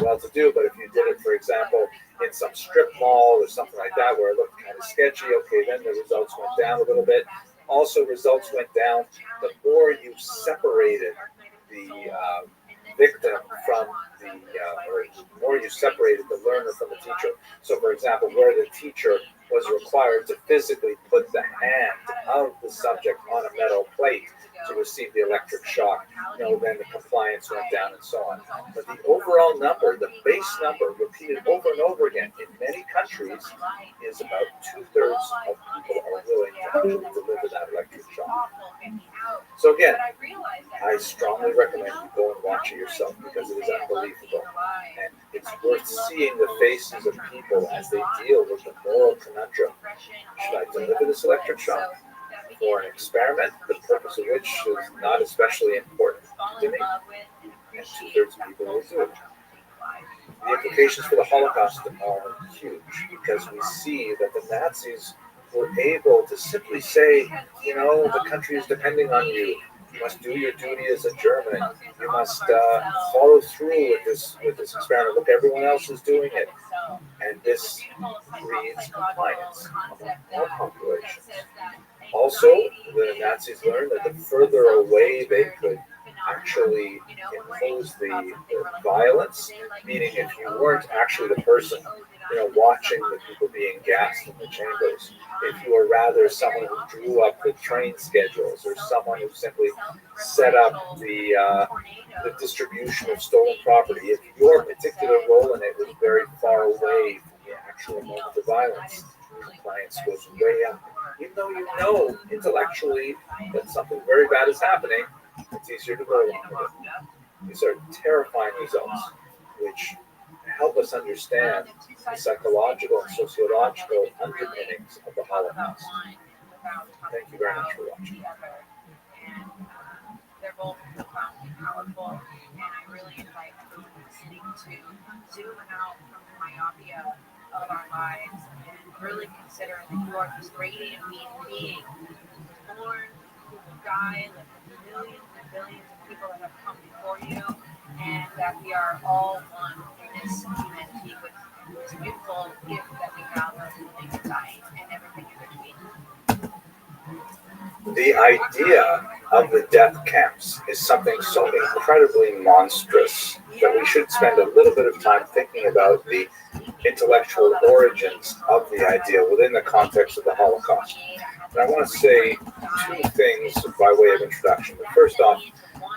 well-to-do, but if you did it, for example, in some strip mall or something like that, where it looked kind of sketchy, okay, then the results went down a little bit. Also, results went down the more you separated the victim from or the more you separated the learner from the teacher. So, for example, where the teacher was required to physically put the hand of the subject on a metal plate to receive the electric shock, then the compliance went down and so on. But the overall number, the base number, repeated over and over again in many countries, is about 2/3 of people are willing to actually deliver that electric shock. So again, I strongly recommend you go and watch it yourself because it is unbelievable. And it's worth seeing the faces of people as they deal with the moral conundrum. Should I deliver this electric shock for an experiment, the purpose of which is not especially important to me? And 2/3 of people will do it. The implications for the Holocaust are huge because we see that the Nazis were able to simply say, the country is depending on you. You must do your duty as a German. You must follow through with this experiment. Look, everyone else is doing it. And this breeds compliance among all populations. Also, the Nazis learned that the further away they could actually impose the violence, meaning if you weren't actually the person watching the people being gassed in the chambers, if you were rather someone who drew up the train schedules or someone who simply set up the distribution of stolen property, if your particular role in it was very far away from the actual moment of violence, compliance goes way up. Even though you know intellectually that something very bad is happening, it's easier to go along with it. These are terrifying results, which help us understand the psychological and sociological underpinnings of the Holocaust. Thank you very much for watching. They're both profoundly powerful, and I really invite everyone listening to zoom out from the myopia of our lives and really consider that you are this radiant being born, who will die like millions and billions of people that have come before you, and that we are all one in this humanity with this beautiful gift that we have of living and dying and everything in between. The idea of the death camps is something so incredibly monstrous that we should spend a little bit of time thinking about the intellectual origins of the idea within the context of the Holocaust. And I want to say two things by way of introduction. First off,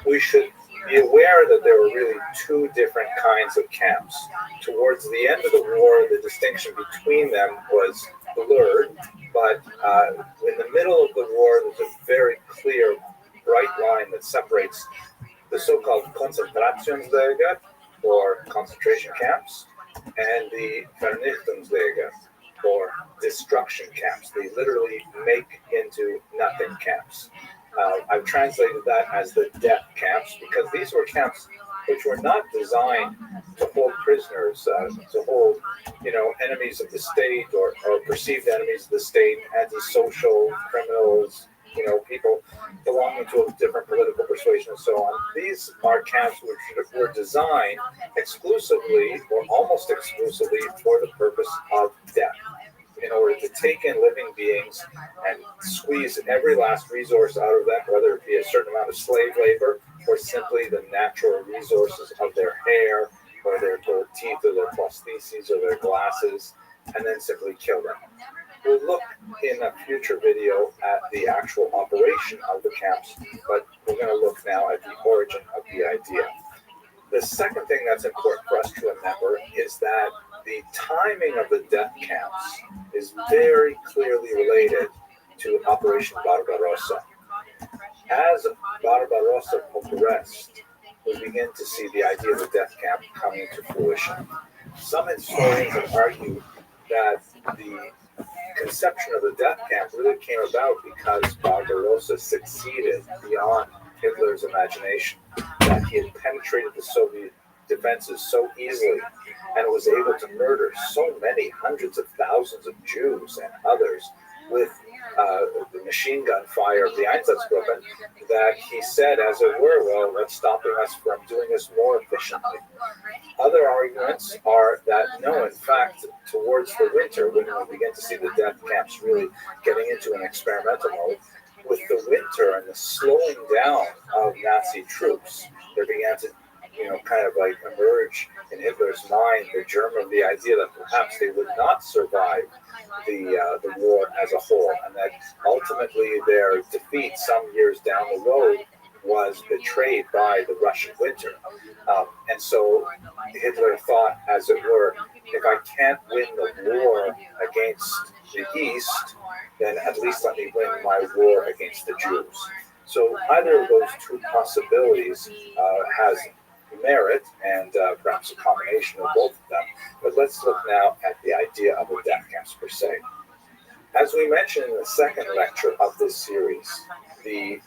we should be aware that there were really two different kinds of camps. Towards the end of the war, the distinction between them was blurred, but in the middle of the war, there's a very clear, bright line that separates the so-called Konzentrationslager, or concentration camps, and the Vernichtungslager, or destruction camps. They literally make into nothing camps. I've translated that as the death camps because these were camps which were not designed to hold prisoners, to hold, enemies of the state or perceived enemies of the state, antisocial criminals, people belonging to a different political persuasion and so on. These are camps which were designed exclusively or almost exclusively for the purpose of death, in order to take in living beings and squeeze every last resource out of them, whether it be a certain amount of slave labor or simply the natural resources of their hair, or their gold teeth, or their prostheses, or their glasses, and then simply kill them. We'll look in a future video at the actual operation of the camps, but we're going to look now at the origin of the idea. The second thing that's important for us to remember is that the timing of the death camps is very clearly related to Operation Barbarossa. As Barbarossa progressed, we begin to see the idea of the death camp coming to fruition. Some historians have argued that the conception of the death camp really came about because Barbarossa succeeded beyond Hitler's imagination, that he had penetrated the Soviet defenses so easily and was able to murder so many hundreds of thousands of Jews and others with the machine gun fire of the Einsatzgruppen, that he said, as it were, well, that's stopping us from doing this more efficiently. Other arguments are that no, in fact, towards the winter, when we begin to see the death camps really getting into an experimental mode, with the winter and the slowing down of Nazi troops, there began to kind of like emerge in Hitler's mind the germ of the idea that perhaps they would not survive the war as a whole, and that ultimately their defeat some years down the road was betrayed by the Russian winter. And so Hitler thought, as it were, if I can't win the war against the East, then at least let me win my war against the Jews. So either of those two possibilities has merit, and perhaps a combination of both of them. But let's look now at the idea of the death camps per se. As we mentioned in the second lecture of this series, the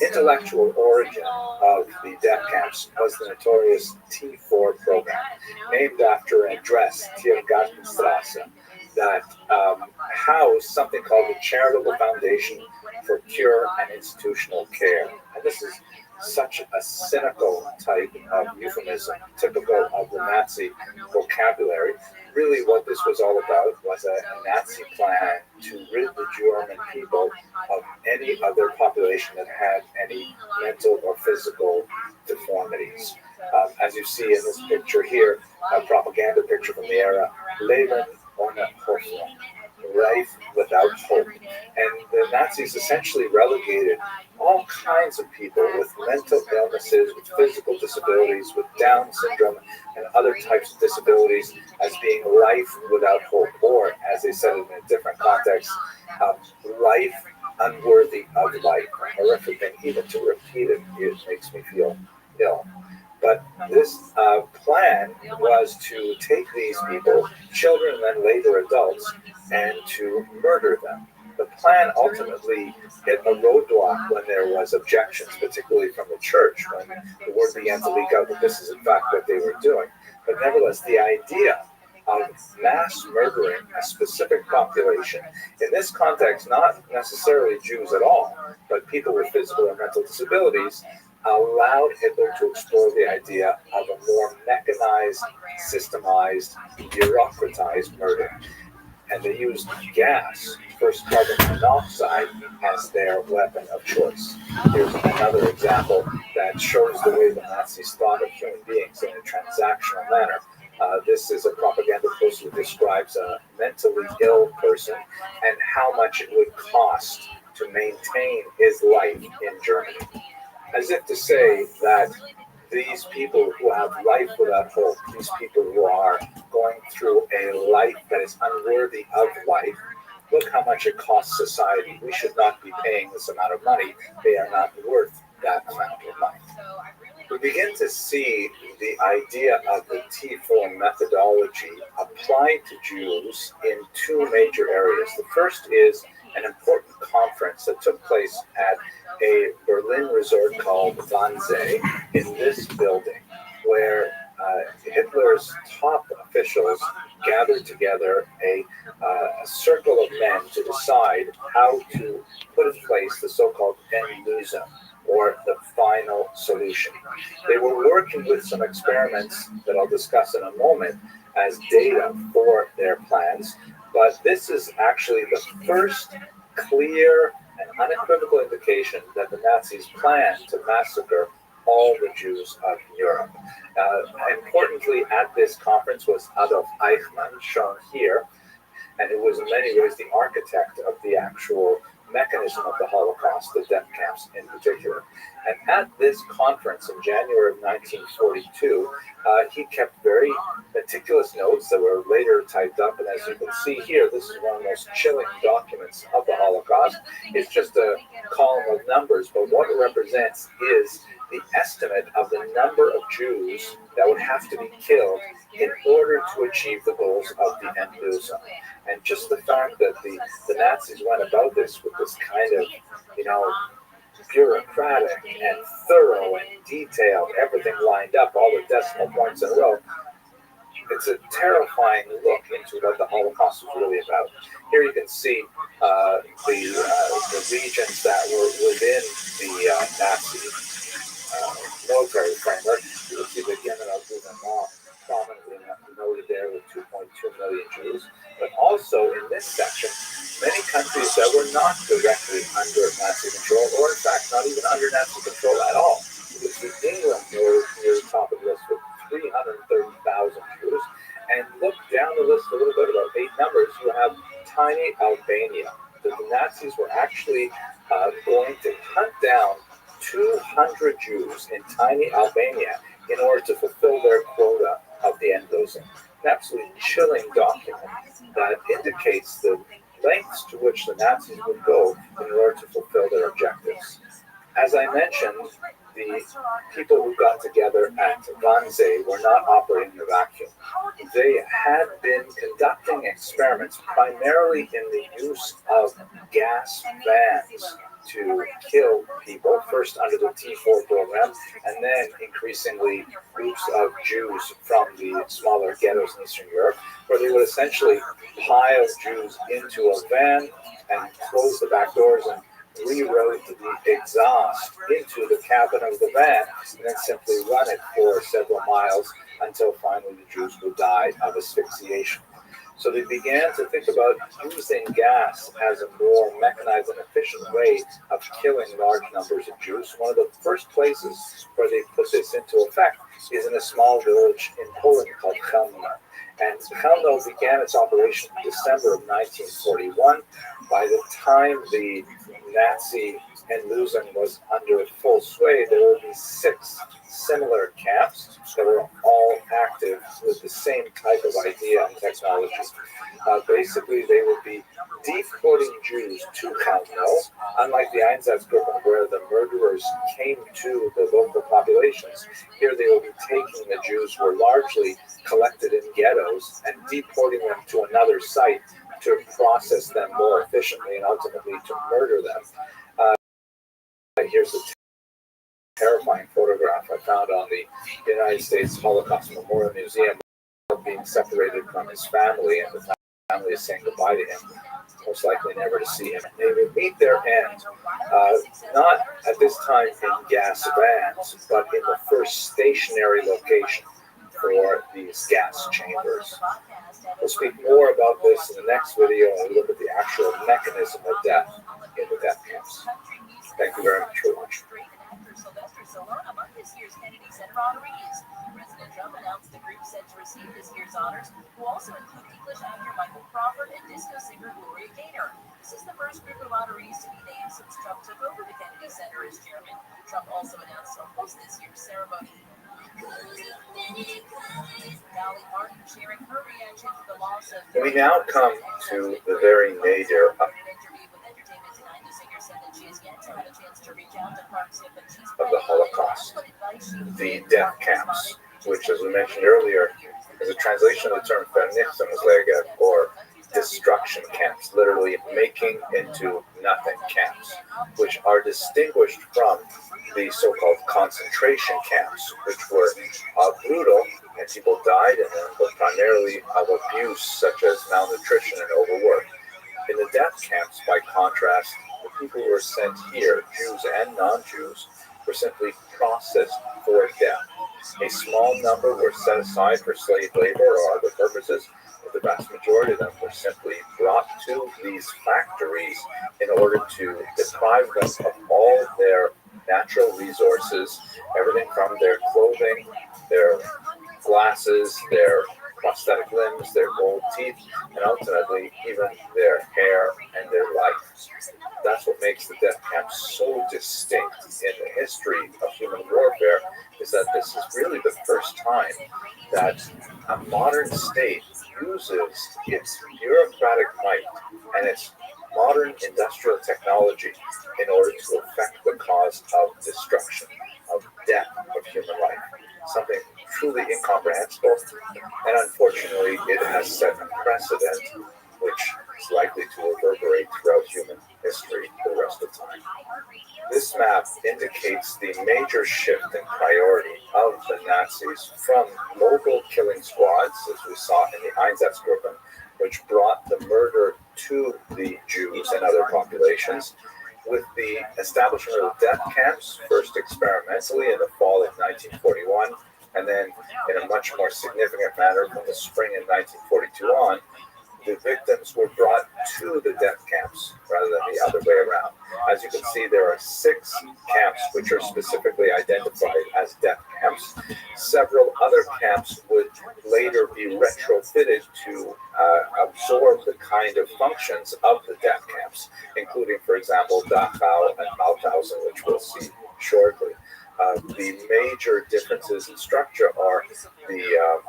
intellectual origin of the death camps was the notorious T4 program, named after an address, Tiergartenstrasse, that housed something called the Charitable Foundation for Cure and Institutional Care. And this is such a cynical type of euphemism, typical of the Nazi vocabulary. Really what this was all about was a Nazi plan to rid the German people of any other population that had any mental or physical deformities. As you see in this picture here, a propaganda picture from the era, Leben ohne Hoffnung, life without hope. And the Nazis essentially relegated all kinds of people with mental illnesses, with physical disabilities, with Down syndrome, and other types of disabilities as being life without hope, or, as they said in a different context, life unworthy of life. A horrific thing, even to repeat it makes me feel ill. But this plan was to take these people, children and then later adults, and to murder them. The plan ultimately hit a roadblock when there was objections, particularly from the church, when the word began to leak out that this is in fact what they were doing. But nevertheless, the idea of mass murdering a specific population, in this context, not necessarily Jews at all, but people with physical and mental disabilities, allowed Hitler to explore the idea of a more mechanized, systemized, bureaucratized murder. And they used gas, first carbon monoxide, as their weapon of choice. Here's another example that shows the way the Nazis thought of human beings in a transactional manner. This is a propaganda post that describes a mentally ill person and how much it would cost to maintain his life in Germany. As if to say that these people who have life without hope, these people who are going through a life that is unworthy of life, look how much it costs society. We should not be paying this amount of money. They are not worth that amount of money. We begin to see the idea of the T4 methodology applied to Jews in two major areas. The first is an important conference that took place at a Berlin resort called Wannsee in this building, where Hitler's top officials gathered together a circle of men to decide how to put in place the so-called Endlösung, or the final solution. They were working with some experiments that I'll discuss in a moment as data for their plans, but this is actually the first clear and unequivocal indication that the Nazis planned to massacre all the Jews of Europe. Importantly, at this conference was Adolf Eichmann, shown here, and it was in many ways the architect of the actual mechanism of the Holocaust, the death camps in particular. And at this conference in January of 1942, he kept very meticulous notes that were later typed up. And as you can see here, this is one of the most chilling documents of the Holocaust. It's just a column of numbers, but what it represents is the estimate of the number of Jews that would have to be killed in order to achieve the goals of the Endlösung. And just the fact that the Nazis went about this with this kind of, bureaucratic and thorough and detailed, everything lined up, all the decimal points in a row, it's a terrifying look into what the Holocaust was really about. Here you can see the regions that were within the Nazi military framework. You can see the Yemen prominently noted there with 2.2 million Jews, but also in this section, many countries that were not directly under Nazi control, or in fact not even under Nazi control at all. You see England near the top of the list with 330,000 Jews, and look down the list a little bit, about 8 numbers, you have tiny Albania. The Nazis were actually going to hunt down 200 Jews in tiny Albania in order to fulfill their quota of the Endlösung. An absolutely chilling document that indicates the lengths to which the Nazis would go in order to fulfill their objectives. As I mentioned, the people who got together at Wannsee were not operating in a vacuum. They had been conducting experiments primarily in the use of gas vans to kill people, first under the T4 program, and then increasingly groups of Jews from the smaller ghettos in Eastern Europe, where they would essentially pile Jews into a van and close the back doors and reroute the exhaust into the cabin of the van, and then simply run it for several miles until finally the Jews would die of asphyxiation. So they began to think about using gas as a more mechanized and efficient way of killing large numbers of Jews. One of the first places where they put this into effect is in a small village in Poland called Chełmno. And Chełmno began its operation in December of 1941. By the time the Nazi Endlösung was under full sway, there would be 6 similar camps that were all active with the same type of idea and technology. Basically, they would be deporting Jews to Chełmno, unlike the Einsatzgruppen where the murderers came to the local populations. Here they will be taking the Jews who were largely collected in ghettos and deporting them to another site to process them more efficiently and ultimately to murder them. Here's a terrifying photograph I found on the United States Holocaust Memorial Museum, being separated from his family, and the family is saying goodbye to him, most likely never to see him. They would meet their end, not at this time in gas vans, but in the first stationary location for these gas chambers. We'll speak more about this in the next video and look at the actual mechanism of death in the death camps. Thank you very much for watching. Among this year's Kennedy Center honorees. President Trump announced the group set to receive this year's honors, who also include English actor Michael Crawford and disco singer Gloria Gaynor. This is the first group of honorees to be named since Trump took over the Kennedy Center as chairman. Trump also announced he'll host this year's ceremony. Dolly Parton sharing her reaction to the loss of. We now come to the very nadir of the Holocaust, the death camps, which, as we mentioned earlier, is a translation of the term Vernichtungslager, or destruction camps, literally making into nothing camps, which are distinguished from the so-called concentration camps, which were brutal, and people died in them, but primarily of abuse such as malnutrition and overwork. In the death camps, by contrast, the people who were sent here, Jews and non-Jews, were simply processed for death. A small number were set aside for slave labor or other purposes, but the vast majority of them were simply brought to these factories in order to deprive them of all their natural resources, everything from their clothing, their glasses, their prosthetic limbs, their gold teeth, and ultimately even their hair and their life. That's what makes the death camps so distinct in the history of human warfare, is that this is really the first time that a modern state uses its bureaucratic might and its modern industrial technology in order to affect the cause of destruction, of death of human life. Something truly incomprehensible, and unfortunately it has set a precedent which is likely to reverberate throughout human history for the rest of time. This map indicates the major shift in priority of the Nazis from mobile killing squads, as we saw in the Einsatzgruppen, which brought the murder to the Jews and other populations, with the establishment of death camps, first experimentally in the fall of 1941, and then in a much more significant manner from the spring of 1942 on. The victims were brought to the death camps rather than the other way around. As you can see, there are 6 camps which are specifically identified as death camps. Several other camps would later be retrofitted to absorb the kind of functions of the death camps, including, for example, Dachau and Mauthausen, which we'll see shortly. The major differences in structure are the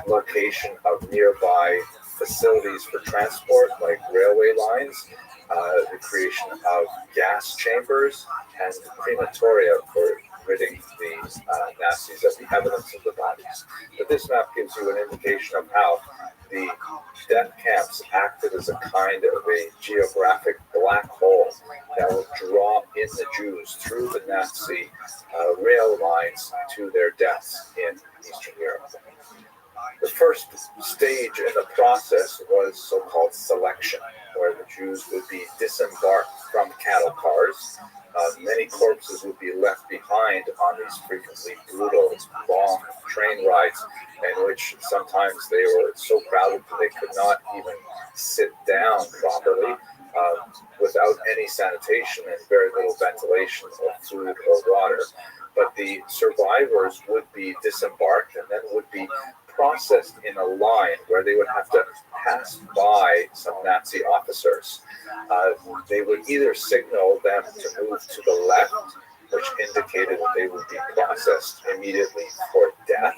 location of nearby facilities for transport, like railway lines, the creation of gas chambers, and crematoria for ridding the Nazis of the evidence of the bodies. But this map gives you an indication of how the death camps acted as a kind of a geographic black hole that would draw in the Jews through the Nazi rail lines to their deaths in Eastern Europe. The first stage in the process was so-called selection, where the Jews would be disembarked from cattle cars. Many corpses would be left behind on these frequently brutal, long train rides, in which sometimes they were so crowded that they could not even sit down properly, without any sanitation and very little ventilation or food or water. But the survivors would be disembarked and then would be processed in a line where they would have to pass by some Nazi officers. They would either signal them to move to the left, which indicated that they would be processed immediately for death,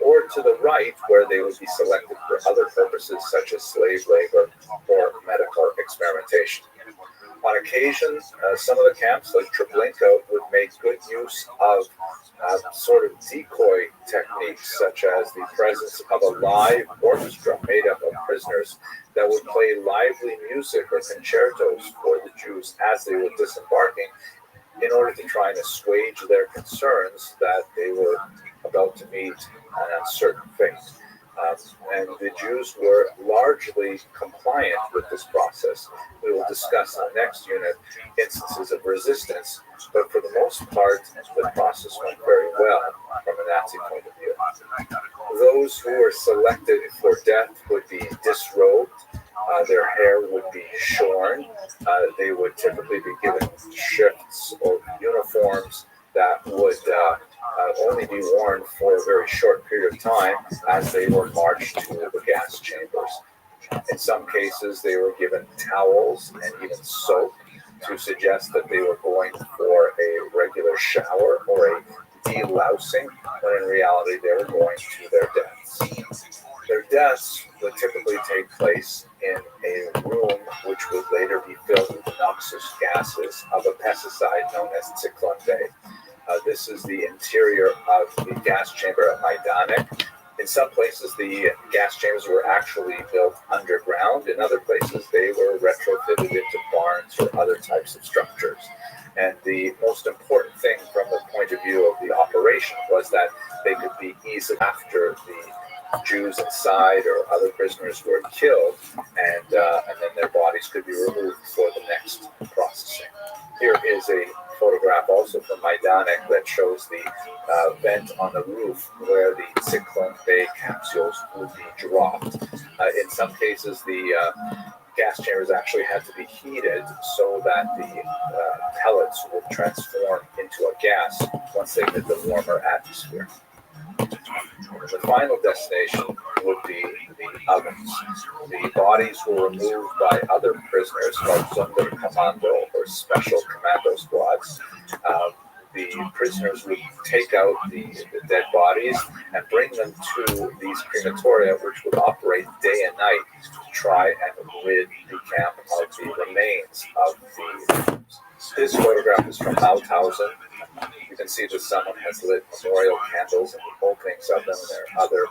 or to the right, where they would be selected for other purposes such as slave labor or medical experimentation. On occasion, some of the camps, like Treblinka, would make good use of sort of decoy techniques, such as the presence of a live orchestra made up of prisoners that would play lively music or concertos for the Jews as they were disembarking, in order to try and assuage their concerns that they were about to meet an uncertain fate. And the Jews were largely compliant with this process. We will discuss in the next unit instances of resistance, but for the most part, the process went very well from a Nazi point of view. Those who were selected for death would be disrobed. Their hair would be shorn. They would typically be given shifts or uniforms that would only be worn for a very short period of time as they were marched to the gas chambers. In some cases, they were given towels and even soap to suggest that they were going for a regular shower or a delousing, when in reality they were going to their deaths. Their deaths would typically take place in a room which would later be filled with noxious gases of a pesticide known as Zyklon B. This is the interior of the gas chamber at Majdanek. In some places, the gas chambers were actually built underground. In other places, they were retrofitted into barns or other types of structures. And the most important thing from the point of view of the operation was that they could be easily, after the Jews inside or other prisoners were killed, and then their bodies could be removed for the next processing. Here is a photograph also from Majdanek that shows the vent on the roof where the Zyklon B capsules would be dropped. In some cases, the gas chambers actually had to be heated so that the pellets would transform into a gas once they hit the warmer atmosphere. The final destination would be the ovens. The bodies were removed by other prisoners called Sonderkommando or Special Commando Squads. The prisoners would take out the dead bodies and bring them to these crematoria, which would operate day and night to try and rid the camp of the remains of the. This photograph is from Mauthausen. You can see that someone has lit memorial candles in the openings of them. There are other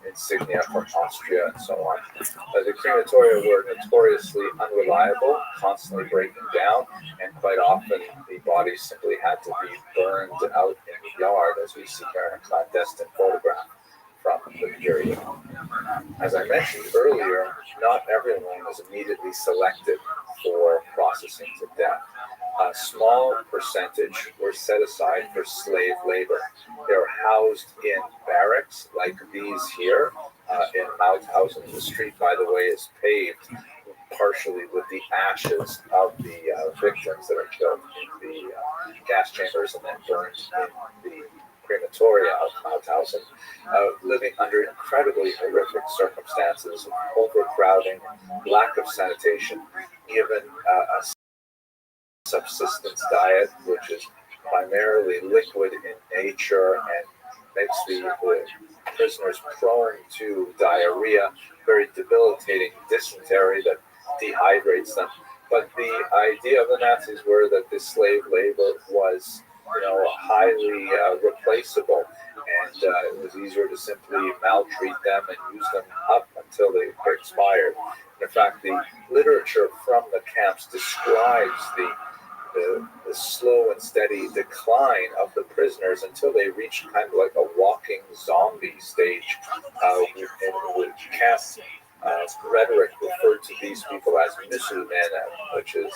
insignia from Austria and so on. The crematoria were notoriously unreliable, constantly breaking down, and quite often the bodies simply had to be burned out in the yard, as we see here in a clandestine photograph from the period. As I mentioned earlier, not everyone was immediately selected for processing to death. A small percentage were set aside for slave labor. They were housed in barracks like these here in Mauthausen. The street, by the way, is paved partially with the ashes of the victims that are killed in the gas chambers and then burned in the crematoria of Mauthausen, living under incredibly horrific circumstances of overcrowding, lack of sanitation, given a subsistence diet, which is primarily liquid in nature and makes the prisoners prone to diarrhea, very debilitating dysentery that dehydrates them. But the idea of the Nazis were that this slave labor was, highly replaceable, and it was easier to simply maltreat them and use them up until they expired. In fact, the literature from the camps describes the slow and steady decline of the prisoners until they reached kind of like a walking zombie stage. In camp rhetoric referred to these people as Musulmanen, which is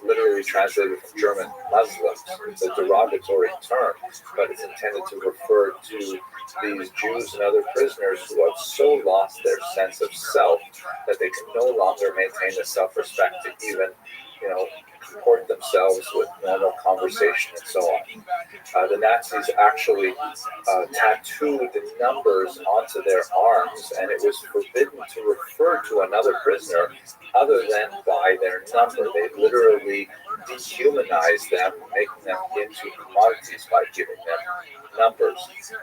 literally translated from German Muslims. It's a derogatory term, but it's intended to refer to these Jews and other prisoners who have so lost their sense of self that they can no longer maintain the self-respect to even, comport themselves with normal conversation and so on. The Nazis actually tattooed the numbers onto their arms, and it was forbidden to refer to another prisoner other than by their number. They literally dehumanized them, making them into commodities by giving them numbers.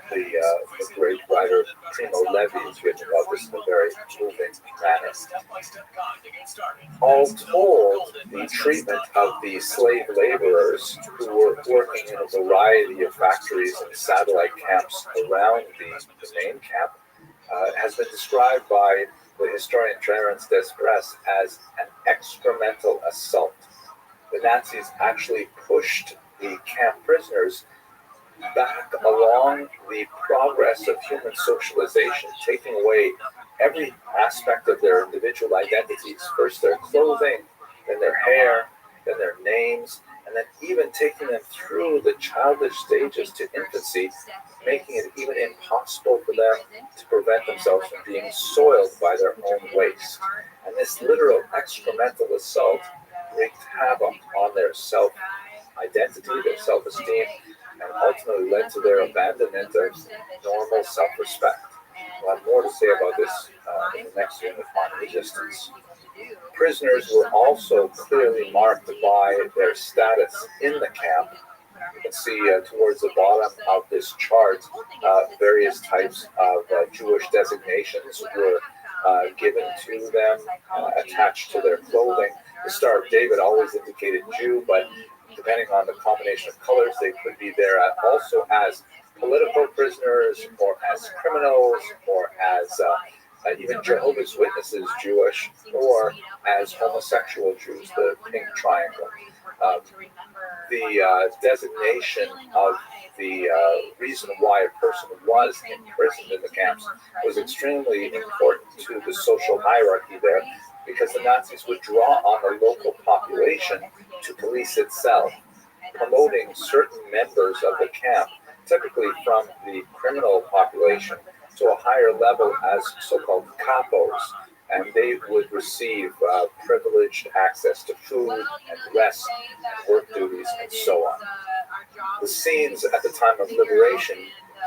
The great writer Primo Levi has written about this in a very moving manner. All told, the treatment of the slave laborers who were working in a variety of factories and satellite camps around the main camp has been described by the historian Clarence Desprez as an excremental assault. The Nazis actually pushed the camp prisoners back along the progress of human socialization, taking away every aspect of their individual identities. First their clothing, then their hair, then their names, and then even taking them through the childish stages to infancy, making it even impossible for them to prevent themselves from being soiled by their own waste. And this literal excremental assault wreaked havoc on their self-identity, their self-esteem, and ultimately led to their abandonment of normal self-respect. We'll have more to say about this in the next unit on resistance. Prisoners were also clearly marked by their status in the camp. You can see towards the bottom of this chart, various types of Jewish designations were given to them, attached to their clothing. The Star of David always indicated Jew, but depending on the combination of colors, they could be there also as political prisoners, or as criminals, or as even Jehovah's Witnesses Jewish, or as homosexual Jews, the pink triangle. The designation of the reason why a person was imprisoned in the camps was extremely important to the social hierarchy there, because the Nazis would draw on the local population to police itself, promoting certain members of the camp, typically from the criminal population, to a higher level as so-called capos, and they would receive privileged access to food and rest and work duties and so on. The scenes at the time of liberation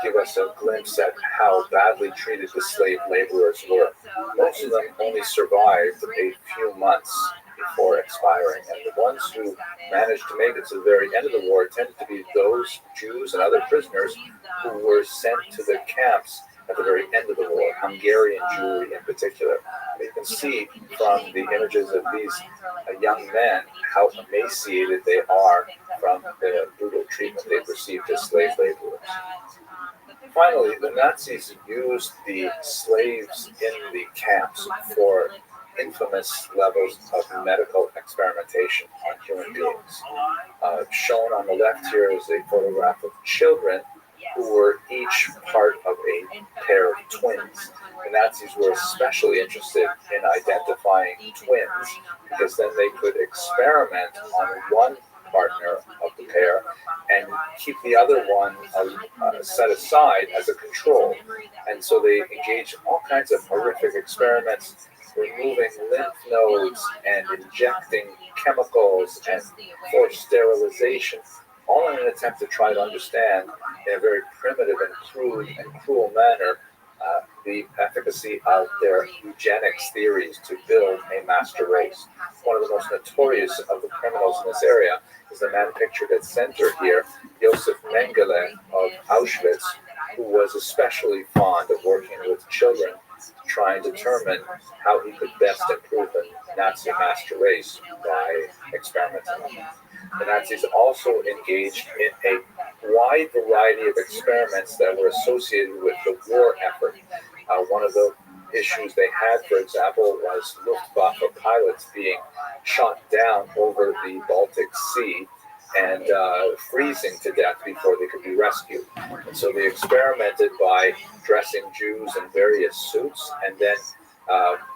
give us a glimpse at how badly treated the slave laborers were. Most of them only survived a few months before expiring, and the ones who managed to make it to the very end of the war tended to be those Jews and other prisoners who were sent to the camps at the very end of the war, Hungarian Jewry in particular. You can see from the images of these young men how emaciated they are from the brutal treatment they've received as slave laborers. Finally, the Nazis used the slaves in the camps for infamous levels of medical experimentation on human beings. Shown on the left here is a photograph of children who were each part of a pair of twins. The Nazis were especially interested in identifying twins because then they could experiment on one partner of the pair and keep the other one set aside as a control. And so they engaged in all kinds of horrific experiments, removing lymph nodes and injecting chemicals and forced sterilization, all in an attempt to try to understand in a very primitive and crude and cruel manner the efficacy of their eugenics theories to build a master race. One of the most notorious of the criminals in this area is the man pictured at center here, Josef Mengele of Auschwitz, who was especially fond of working with children to try and determine how he could best improve the Nazi master race by experimenting on them. The Nazis also engaged in a wide variety of experiments that were associated with the war effort. One of the issues they had, for example, was Luftwaffe pilots being shot down over the Baltic Sea and freezing to death before they could be rescued. And so they experimented by dressing Jews in various suits and then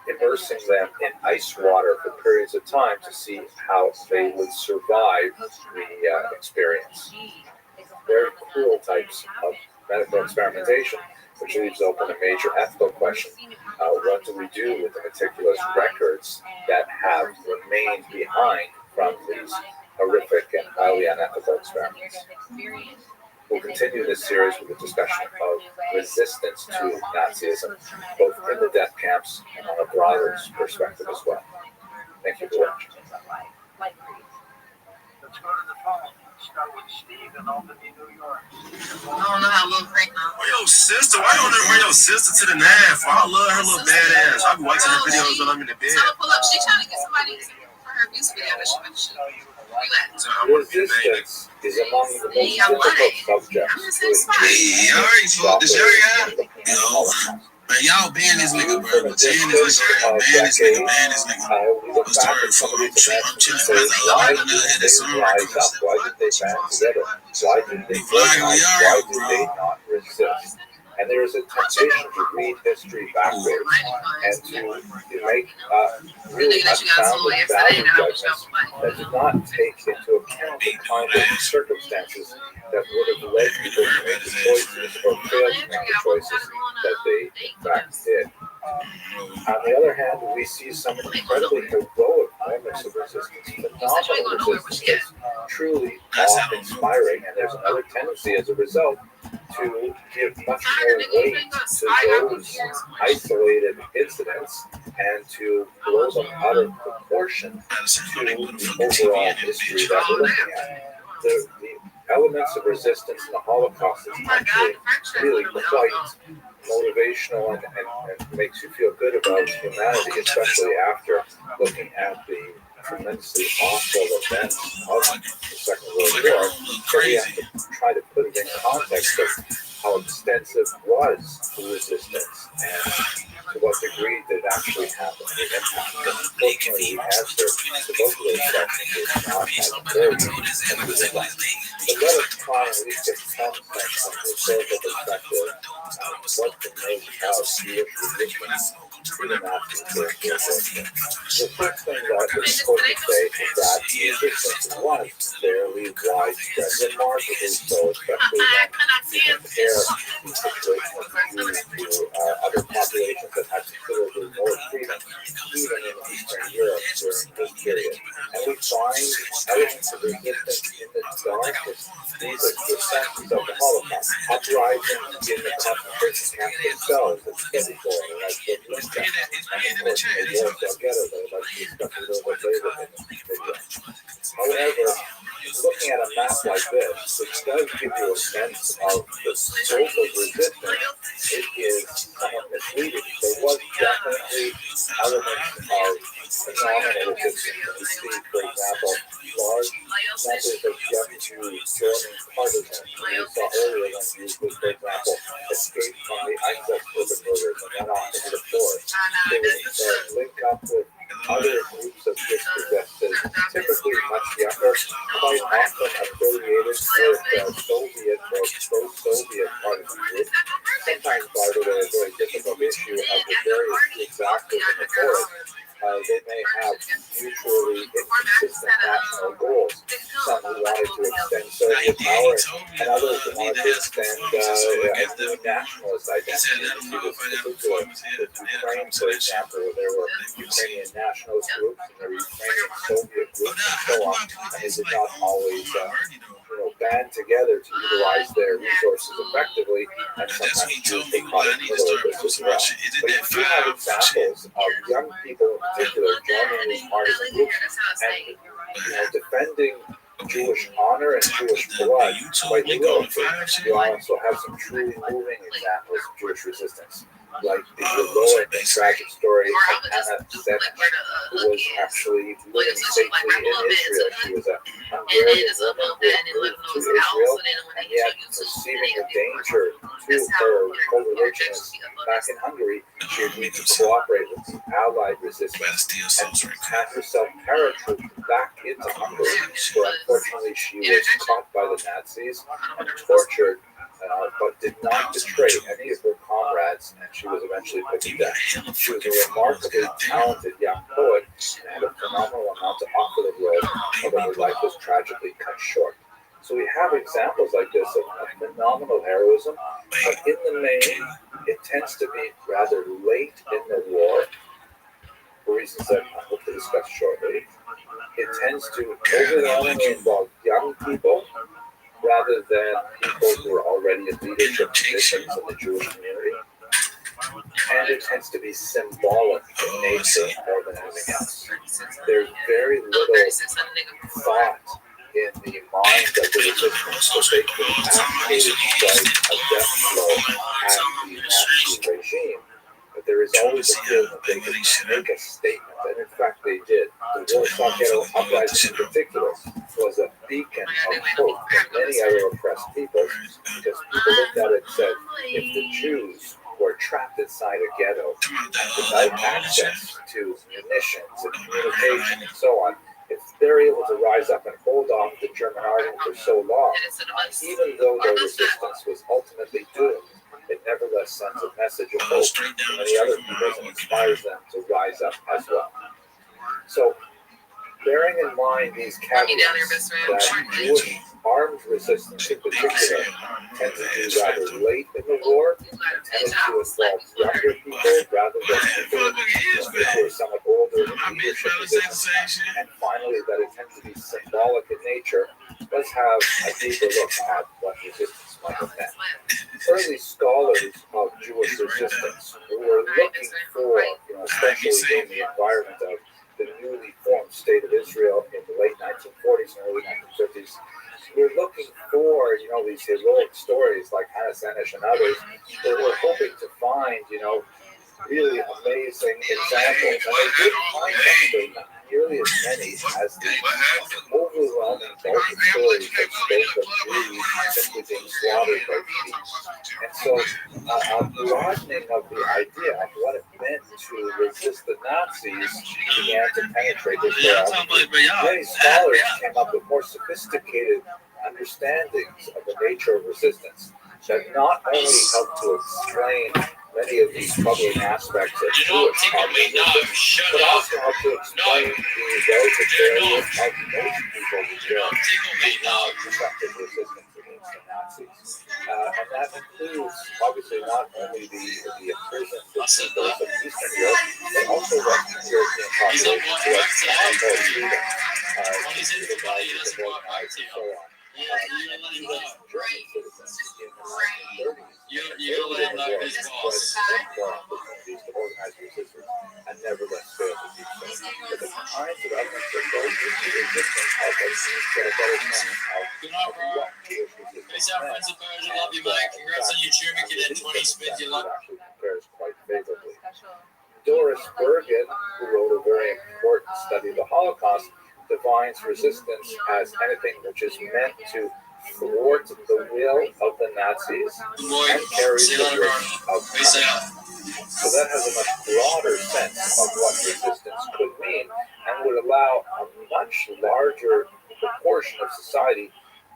immersing them in ice water for periods of time to see how they would survive the experience. Very cruel types of medical experimentation, which leaves open a major ethical question. What do we do with the meticulous records that have remained behind from these horrific and highly unethical experiments? We'll continue this series with a discussion of resistance to Nazism, both in the death camps and on a broader perspective as well. Thank you for watching. Let's go to the phone. Start with Steve in Albany, New York. I don't know how to look right now. Where your sister? Why you don't bring your sister to the NAF? I love her little badass. I be watching her videos when I'm in the bed. Tell her pull up. She trying to get somebody for her music video that she went to shoot. Where you at? Resistance is among the most difficult subjects to achieve. Hey, I already told this area. Yo. Man, y'all ban this nigga, bro. Ban this nigga. Ban this nigga. Ban this nigga. What's the word for? I'm chilling for the other nigga that hit this song right across. Why did they band together? Why did they organize? Why did they not resist? And there is a temptation to read history backwards and to make really unfounded value judgments that do not take into account the kind of circumstances that would have led people to make the choices or fail to make the choices that they in fact did. On the other hand, we see some incredibly heroic moments of resistance, phenomenal resistance that's truly awe-inspiring, and there's another tendency as a result to give much more weight to those isolated incidents and to blow them out of proportion to the overall history that we're looking at. The elements of resistance in the Holocaust is actually really quite motivational and makes you feel good about humanity, especially after looking at the tremendously awful events of the Second World War. So we have to try to put it in context of how extensive was the resistance and to what degree did it actually happen, the impact. Unfortunately, the answer to both of those questions is not as very easy. But let us try and at least get some sense from the historical perspective of what can make out Jewish resistance to the Nazis during World War II. The first thing that is important to say is that resistance was fairly widespread, remarkably so, especially when you compare the situation of the Jews to other populations that had considerably more freedom themselves. These are the senses of the Holocaust. Uprisings in the concentration camps themselves, it's pretty cool. Like the Lincoln, and of course the Warsaw Ghetto, that I'd like to discuss a little bit later in this video. However, looking at a map like this, it does give you a sense of the scope of resistance. It is somewhat misleading. There was definitely elements of phenomenal resistance. And we see, for example, large numbers of young Jews joining partisans. And we saw earlier when Jews would, for example, escape from the ISIS perpetrators and then off into the forest. They would link up with other groups of dispossessed, typically much younger, quite often affiliated with Soviet or pro-Soviet partisan groups. Sometimes, by the way, a very difficult issue of the various groups active in the forest. They may have mutually inconsistent national goals. Some who wanted to extend Soviet power, and others who wanted to extend a new nationalist identity. You see this particular with Ukraine, for example, where there were Ukrainian nationalist groups and there were Ukrainian Soviet groups and so on, and they did not always band together to utilize their resources effectively, and sometimes Jews were caught in the middle of this as well. But you do have examples of young people in particular joining these partisan groups and defending Jewish honor and Jewish blood quite heroically. You also have some truly moving examples of Jewish resistance, like the heroic and tragic story of Anna Senech, who was actually living safely in Israel. She was a Hungarian woman who moved to Israel, and yet perceiving the danger to her co-religionists back in Hungary, she agreed to cooperate with the Allied resistance and had herself paratrooped back into Hungary, where unfortunately she was caught by the Nazis and tortured, but did not betray any of her comrades, and she was eventually put to death. She was a remarkably talented young poet and had a phenomenal amount to offer the world, although her life was tragically cut short. So we have examples like this of phenomenal heroism, but in the main, it tends to be rather late in the war, for reasons that I hope to discuss shortly. It tends to overwhelmingly involve young people rather than people who are already in leadership positions in the Jewish community. And it tends to be symbolic in nature more than anything else. There's very little thought in the mind of the resistance that they could actually strike a death blow at the Nazi regime. But there is always a feeling that they could make a statement, and in fact they did. The Warsaw Ghetto Uprising in particular was a beacon of hope for many other oppressed peoples, because people looked at it and said, if the Jews were trapped inside a ghetto without access to munitions and communication and so on, if they're able to rise up and hold off the German army for so long, even though their resistance was ultimately doomed, it nevertheless sends a message of hope to many other peoples and inspires them to rise up as well. So, bearing in mind these caveats, that Jewish armed resistance in particular tends to be rather late in the war, and tends to involve younger people rather than people who are somewhat older in leadership positions, and finally that it tends to be symbolic in nature, let's have a deeper look at what resistance might have meant. Early scholars of Jewish resistance who were looking for, especially in the environment of the newly formed state of Israel in the late 1940s and early 1950s, we're looking for, these heroic stories like Hannah Senech and others, where we're hoping to find, really amazing examples. And they did find them, but not nearly as many as the overwhelming bulk of stories that spoke of Jews simply being slaughtered by sheep. And so a broadening of the idea of what it meant to resist the Nazis began to penetrate this realm. Many scholars came up with more sophisticated understandings of the nature of resistance that not only helped to explain many of these troubling aspects of Jewish resistance, but also helped to explain the relative failure of most people who did effective resistance against the Nazis. And that includes, obviously, not only the imprisoned peoples of Eastern Europe, but also Western European populations who had far more freedom to utilize and organize and so on. German citizens in the 1930s. Opportunities to organize resistance and nevertheless failed to do so. But the kinds of elements that go into resistance help us get a better sense of what Jewish resistance meant. Love you, mate. Congrats on your tumor. You did 20 spins. You love actually compares quite favorably. Doris Bergen, who wrote a very important study of the Holocaust, defines resistance as anything which is meant to thwart the will of the Nazis and carry the risk of punishment. So that has a much broader sense of what resistance could mean and would allow a much larger proportion of society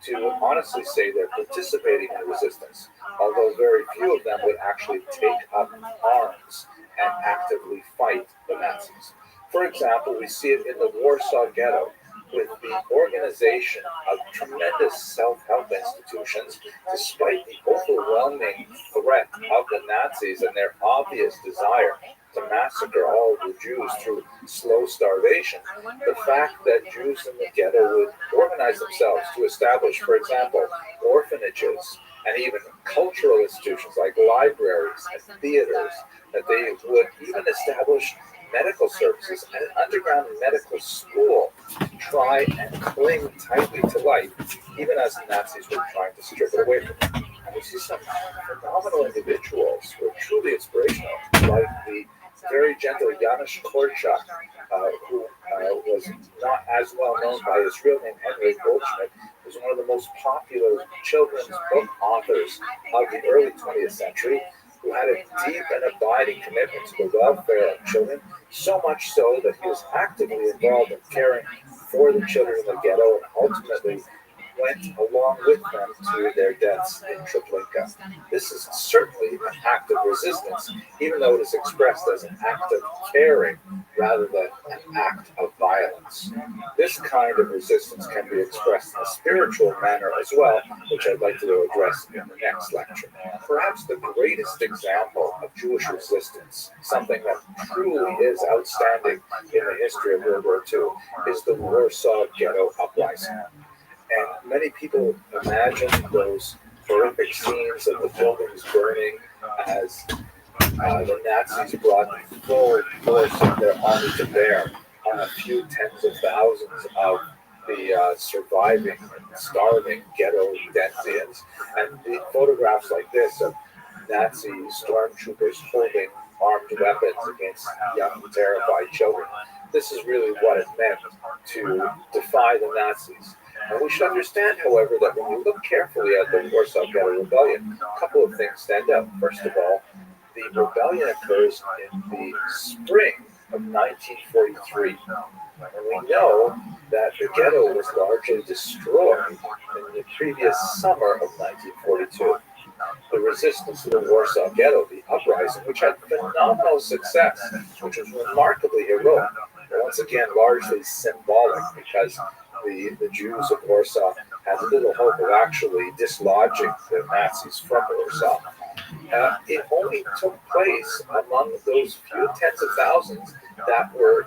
to honestly say they're participating in resistance, although very few of them would actually take up arms and actively fight the Nazis. For example, we see it in the Warsaw Ghetto, with the organization of tremendous self-help institutions, despite the overwhelming threat of the Nazis and their obvious desire to massacre all the Jews through slow starvation. The fact that Jews in the ghetto would organize themselves to establish, for example, orphanages and even cultural institutions like libraries and theaters, that they would even establish medical services and an underground medical school to try and cling tightly to life, even as the Nazis were trying to strip it away from them. And we see some phenomenal individuals who are truly inspirational, like the very gentle Janusz Korczak, who was not as well known by his real name, Henry Goldschmidt, was one of the most popular children's book authors of the early 20th century, who had a deep and abiding commitment to the welfare of children, so much so that he was actively involved in caring for the children in the ghetto and ultimately went along with them to their deaths in Treblinka. This is certainly an act of resistance, even though it is expressed as an act of caring rather than an act of violence. This kind of resistance can be expressed in a spiritual manner as well, which I'd like to address in the next lecture. Perhaps the greatest example of Jewish resistance, something that truly is outstanding in the history of World War II, is the Warsaw Ghetto Uprising. And many people imagine those horrific scenes of the buildings burning as the Nazis brought full force of their army to bear on a few tens of thousands of the surviving and starving ghetto denizens. And the photographs like this of Nazi stormtroopers holding armed weapons against young, terrified children. This is really what it meant to defy the Nazis. And we should understand, however, that when we look carefully at the Warsaw Ghetto Rebellion, a couple of things stand out. First of all, the rebellion occurs in the spring of 1943. And we know that the ghetto was largely destroyed in the previous summer of 1942. The resistance to the Warsaw Ghetto, the uprising, which had phenomenal success, which was remarkably heroic, once again largely symbolic, because the Jews of Warsaw had little hope of actually dislodging the Nazis from Warsaw. It only took place among those few tens of thousands that were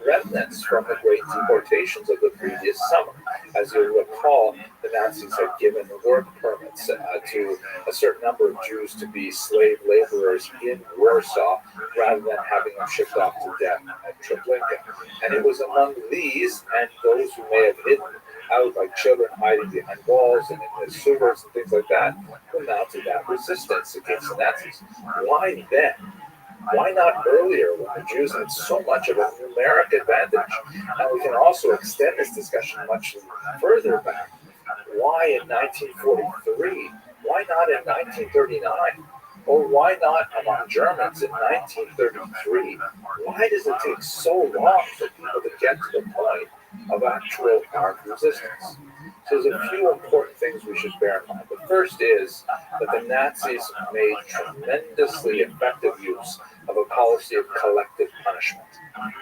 remnants from the great deportations of the previous summer. As you'll recall, the Nazis had given work permits to a certain number of Jews to be slave laborers in Warsaw rather than having them shipped off to death at Treblinka. And it was among these and those who may have hidden out, like children hiding behind walls and in the sewers and things like that, who mounted that resistance against the Nazis. Why then? Why not earlier when the Jews had so much of a numeric advantage? And we can also extend this discussion much further back. Why in 1943? Why not in 1939? Or why not among Germans in 1933? Why does it take so long for people to get to the point of actual armed resistance? So there's a few important things we should bear in mind. The first is that the Nazis made tremendously effective use of a policy of collective punishment.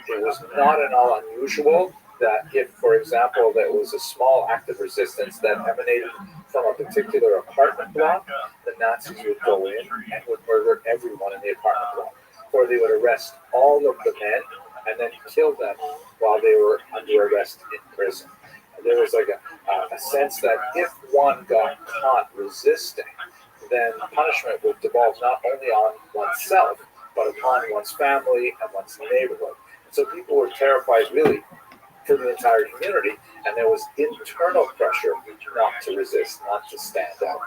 It was not at all unusual that if, for example, there was a small act of resistance that emanated from a particular apartment block, the Nazis would go in and would murder everyone in the apartment block. Or they would arrest all of the men and then kill them while they were under arrest in prison. There was like a a sense that if one got caught resisting, then punishment would devolve not only on oneself, but upon one's family and one's neighborhood. So people were terrified, really, for the entire community, and there was internal pressure not to resist, not to stand out.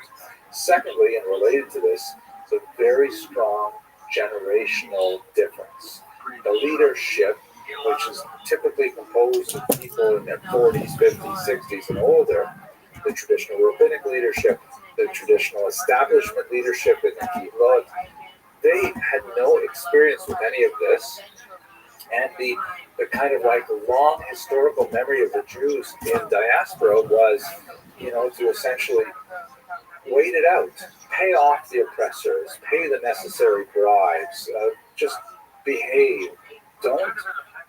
Secondly, and related to this, is a very strong generational difference. The leadership, which is typically composed of people in their 40s, 50s, 60s, and older, the traditional rabbinic leadership, the traditional establishment leadership in the Kibbutz, they had no experience with any of this, and the kind of like long historical memory of the Jews in diaspora was, to essentially wait it out, pay off the oppressors, pay the necessary bribes, just behave, don't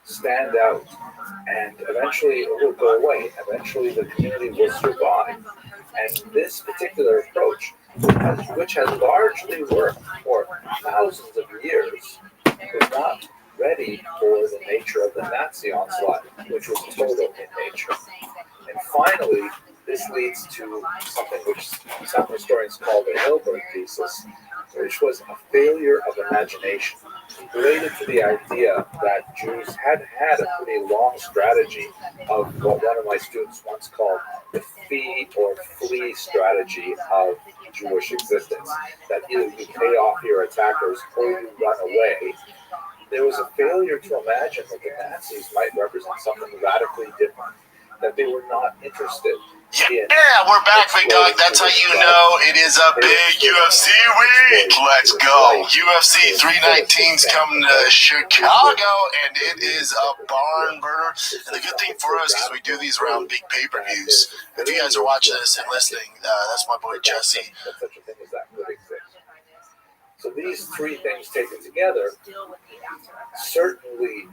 stand out, and eventually it will go away. Eventually the community will survive. And this particular approach, which has largely worked for thousands of years, was not ready for the nature of the Nazi onslaught, which was total in nature. And finally, this leads to something which some historians call the Hilbert thesis, which was a failure of imagination, related to the idea that Jews had a pretty long strategy of what one of my students once called the feed or flee strategy of Jewish existence, that either you pay off your attackers or you run away. There was a failure to imagine that the Nazis might represent something radically different, that they were not interested in. Yeah, we're back, Big Dog. That's how you know it is a big UFC week. Let's go. UFC 319's coming to Chicago, and it is a barn burner. And the good thing for us, because we do these around big pay-per-views, if you guys are watching this and listening, that's my boy Jesse. So these three things taken together certainly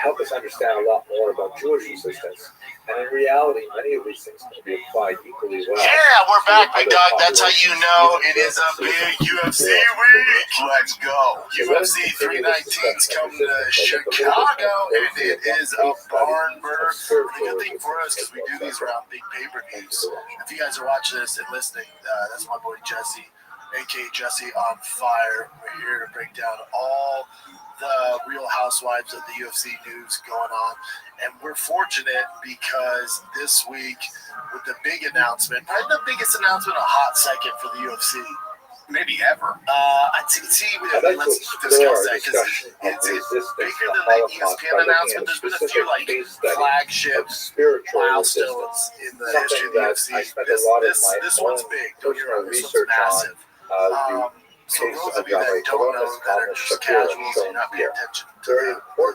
help us understand a lot more about Jewish resistance. And in reality, many of these things can be applied equally well. Yeah, we're back, Big Dog. That's how you know it is a big UFC week. Let's go. UFC 319's coming to Chicago, and it is a barn burner. The good thing for us, because we do these around big pay-per-views, if you guys are watching this and listening, that's my boy Jesse, a.k.a. Jesse on Fire. We're here to break down all the Real Housewives of the UFC news going on. And we're fortunate because this week, with the big announcement, probably the biggest announcement a hot second for the UFC, maybe ever. Let's discuss that, because it's bigger than the ESPN announcement. There's been a few flagship milestones in the history of the UFC. This one's big. Don't get me wrong, this one's massive. So those of you that don't know, that are just casuals and not paying attention to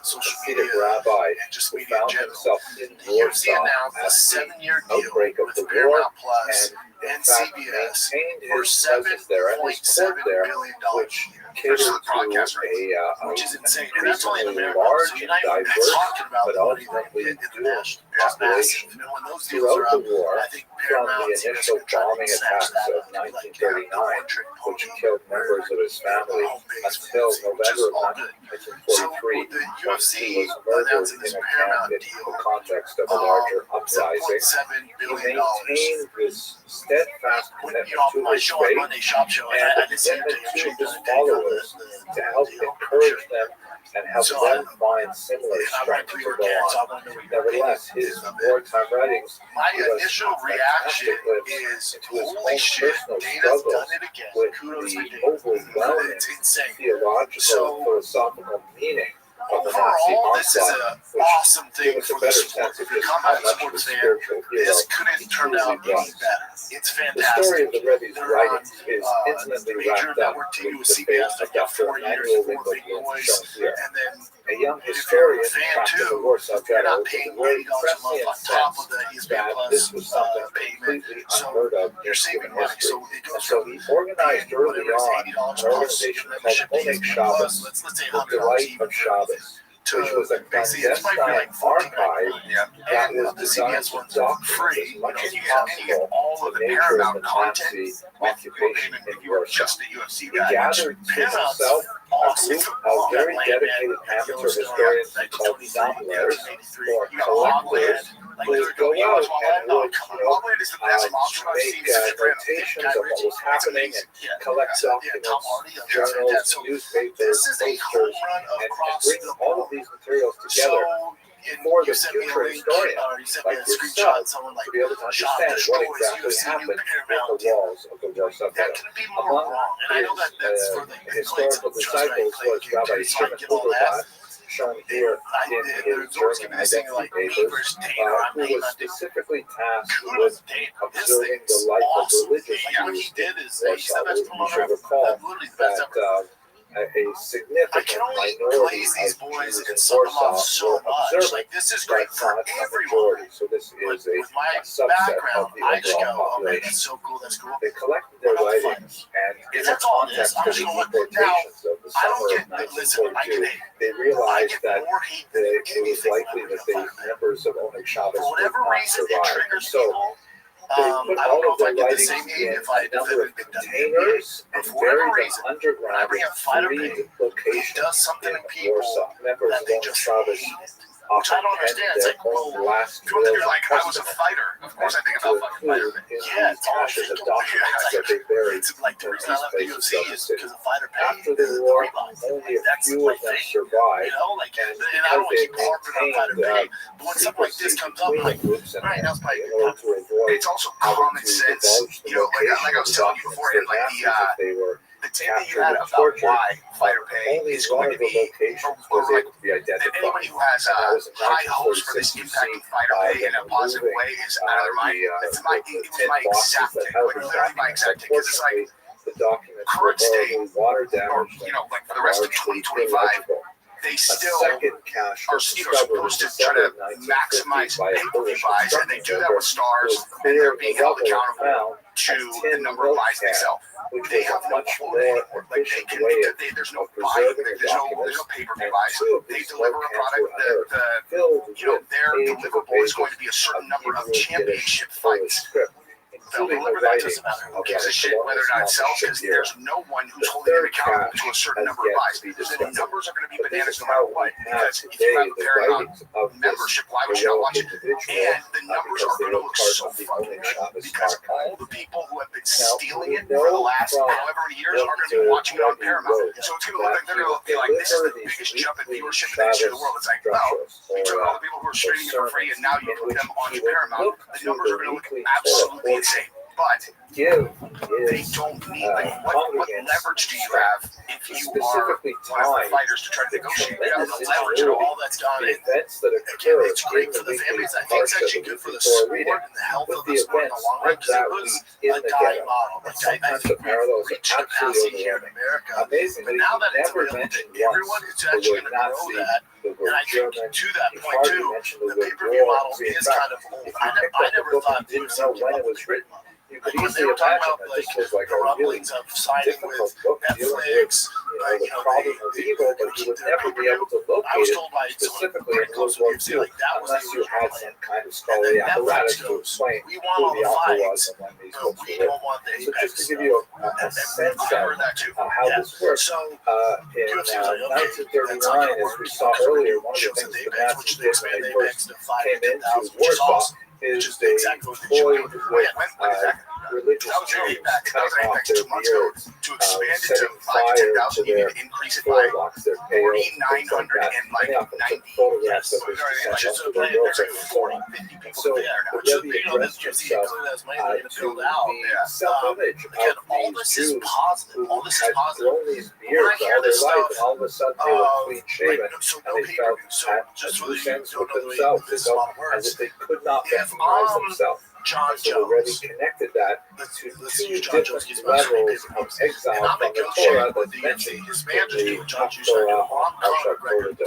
social media and just media in general, the UFC announced a 7-year deal with Paramount Plus and CBS for $7.7 billion a year. Just the broadcast rights, which is insane. And that's only in America. So you're not even talking about the money that you get international. It's massive. And when those deals are up, I think Paramount and CBS are trying to snatch that up to like a one-trick pony, killed members of his family until November of 1943, so with the UFC announcing this Paramount deal in the context of a larger uprising. He maintained this steadfast commitment to his faith and a commitment to his followers to help encourage them and help them find similar strength to go on. Nevertheless, his wartime writings my initial reaction is, holy shit, Dana's done it again. Kudos to Dana. It's insane. Theological, philosophical meaning of the Nazi overall, this is onslaught, an awesome thing for the sport. If you're a combat sports fan, this couldn't turn out any better. It's fantastic. The story of the Rebbe's They're writings on is intimately major wrapped up network TV with with the faith CBS. They've of got Dr. 4 years, Emmanuel 4 big boys, and then a young if you're historian a fan trapped in the too, Warsaw you're Ghetto not paying $80 a month on top of the ESPN this Plus was something payment, completely so unheard of you're in saving human money. history. So it goes So from he organized early on $80 an plus organization called membership to Oneg ESPN Shabbos, Plus. Let's say the $100 Delight even of Shabbos, which was a basically it's probably clandestine like 14 archive that and was the designed CBS to ones are document free, as much as and you possible get all of the the nature of Paramount the content Nazi with occupation payment if in you were Warsaw. just a UFC He guy. gathered to Paramount's himself a awesome. group of very dedicated amateur historians called Zomblers, or collectors Like, would go you out watch and would, Wildland is the best monster I've seen make since notations of what was happening and collect documents, journals, newspapers, This is a home posters, run and across bring the all of these materials together for the future historian, like yourself, to be able to understand what exactly happened with the walls of the Warsaw Ghetto. Among his historical disciples was Rabbi Shimon shown here in his German identity papers, who was specifically tasked with observing the life of religious Jews in Warsaw. You should recall that a significant minority of Jews in Warsaw were observant, but not a majority. So this is a subset of the overall population. They collected their writings, and in the context of the deportations of the summer of 1942, they realized that it was likely that the members of Oneg Shabbos would not survive. So they put all of their writings in a number of containers and buried them underground in 3 locations in Warsaw. Members of Oneg Shabbos often penned their own last will and testament, to include in the caches of documents that they buried in these places of the city. After the war, only a few of them survived, and because they maintained secrecy between the groups and in order to avoid having to divulge the location of the documents to masters if they were captured and tortured, only one of the locations was able to be identified. Anybody who has high hopes for this impacting fighter pay in a positive way is out of their mind. It's my exact take, like literally my exact take. Because it's like the documents current state, water damaged, or like for the rest of 2025, they still are supposed to try to maximize pay-per-view buys, and they do that with stars, and they're being held accountable to the number of buys they sell. They have no quota. Like there's no buying. There's no pay-per-view buys. They deliver a product. Their deliverable is going to be a certain number of championship fights. They'll deliver that, doesn't matter who gives a shit whether or not it sells, because there's no one who's holding them accountable to a certain number of buys. The numbers are going to be bananas no matter what, because if you have a Paramount membership, why would you not watch it? And the numbers are going to look so fucking good, because all the people who have been stealing it for the last however many years are going to be watching it on Paramount. So it's going to look like they're going to be like, this is the biggest jump in viewership in the history of the world. It's like, well, you took all the people who are streaming it for free, and now you put them on Paramount. The numbers are going to look absolutely insane. But they don't need, like, what leverage do you have if you are one of the fighters to try to negotiate? You have no leverage at all. That's gone. Again, it's great for the families. I think it's actually good for the sport and the health of the sport in the long run, because it was a dying model. Like, I think we've reached capacity here in America. But now that it's available to everyone, it's actually going to grow that. And I think to that point too, the pay-per-view model is kind of old. I never thought UFC would give up the trade model. Like when they were talking about like the rumblings of signing with Netflix, the problem of evil, but you would never be able to locate it specifically in World War II unless you had some kind of scholarly apparatus to explain who the author was and when these books were written. So just to give you a sense of how this works, in 1939, as we saw earlier, one of the things the Nazis did when they first came into Warsaw is they toyed with religious Jews, cutting off their beards, setting fire to their forelocks, their pale, things like that. And they often took photographs of this to send to their girlfriends and so on. And so the Rebbe addressed himself to the self-image of these Jews who had grown these beards all their life, and all of a sudden they were clean-shaven, and they felt at loose ends with themselves, as if they could not recognize themselves. And so the Rebbe connected that to 2 different levels of exile from the Torah that's mentioned in the Torah on Parshat Kodesh.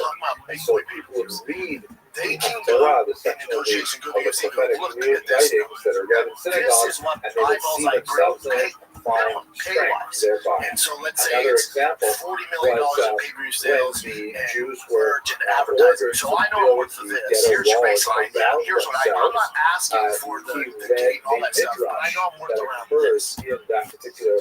And so people would read the Torah, the section of the prophetic writings that are read in synagogues, and they would see themselves in it, find strength thereby. Another example was when the Jews were ordered to build the ghetto walls around themselves. He read a midrash that occurs in that particular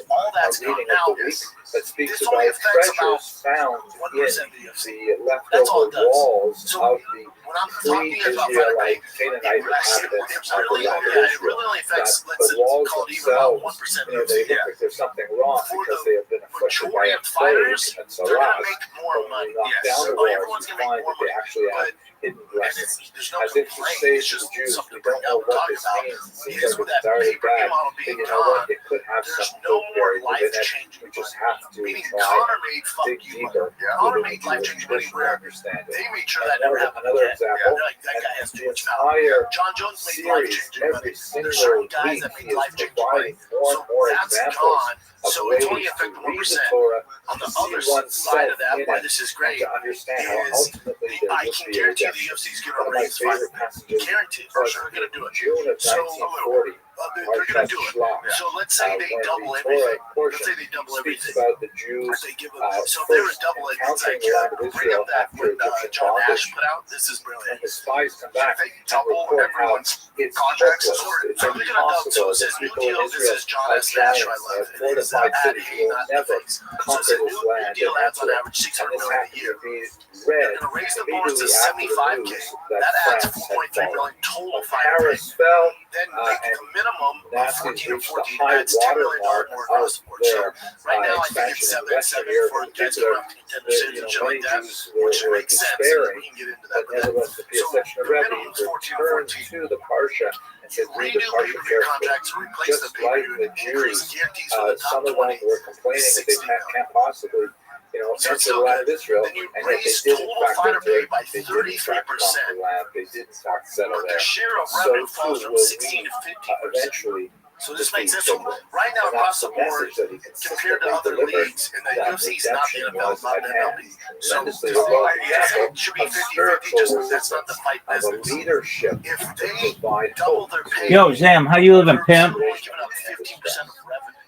reading of the week that speaks about treasures found in the leftover walls of the I'm talking about Friday, Canaanite inhabitants it of the really, land of yeah, it Israel. really only That affects, let's the walls call it even about themselves, 1% they of look yeah. like there's something wrong For because the they have been afflicted by majority a of fighters, plague and they're going to Saras. make more When money. you knock Yes. down the Oh, walls, everyone's you going to make find more that they money. actually have But hidden and blessings. there's no As if to complaint. say It's to the just Jews, something we to bring don't know up and what talk this about. means. It seems Is like with it's that very pay-per-view bad. model But being you know what? gone, It could have there's some no hope more buried within it. life-changing We just money. have to Meaning try Connor made to fuck dig you deeper money. Connor within made the life-changing money traditional where understanding. they made sure And that never happened another again. example, Yeah, that guy has the too much power. entire John Jones made series, life-changing money. every There's single certain guys week, that he made is life-changing money. providing more So and more that's examples gone. of So ways it's only to affecting read the 1%. Torah, On to the see other oneself side of that, in why it, this is and great, to understand how is ultimately there I would can be a guarantee the redemption. UFC is going One to of my raise fight. favorite passages Guaranteed. For was sure, they're going to do in it. June of So 1940. they're going to do it. So let's say they When double the everything. Torah portion Let's say they double speaks everything. about the Jews They give them, so if they were first double it, it's encountering like the land of bring Israel up that after when Egyptian John Nash bondage, put out. This is and brilliant. the spies come back If they and double report how everyone's it's contracts, hopeless, it's so they're going to double. So impossible it that says New people in Deal. This Israel is John are S. Nash. I giants, love it. It is fortified at cities hay, will not never face. So it conquer says this New land Deal and adds on enter it. average And 600 this million a happens year. to be They're read going to raise the bonus to immediately after the 75K. news That that adds France 4.3 had fallen. million total When fire pay. Paris fell, Then make and a minimum of Nazis 14 or reached the 14 high adds $10 water million mark more of across the board. So their right now I think expansion it's in 7 Western 7 Europe for in guys particular. going after contender cities and shit Many like that, Jews which were makes sense. despairing, We can get into but that. But nevertheless the so section of the Rebbe minimum is 14 or returned 14. to the Parsha and said, read the Redo Parsha pay-per-view carefully. contracts, replace the Just like pay-per-view, the increase Jews, guarantees for the some top of them 20. were complaining that they 60 million. can't possibly, So it's enter the still land good. of Israel, Then you and yet they raise did in total fact fighter enter pay it. by They did in fact conquer 33%. the land. They did in fact settle But there. the share of So revenue too falls from will 16 we to 15%. eventually So this defeat makes sense. So Hitler. right now And across that's the the board, message that he compared to consistently other delivered, leagues, and the that UFC is not the redemption NFL, was it's not at the hand. MLB. So Tremendously so well it example should be of 50-50, spiritual just that's not the fight of a business. leadership If to they provide double hope their to pay, Yo, Zam, how you living, pimp? they're only giving up 15% of revenue.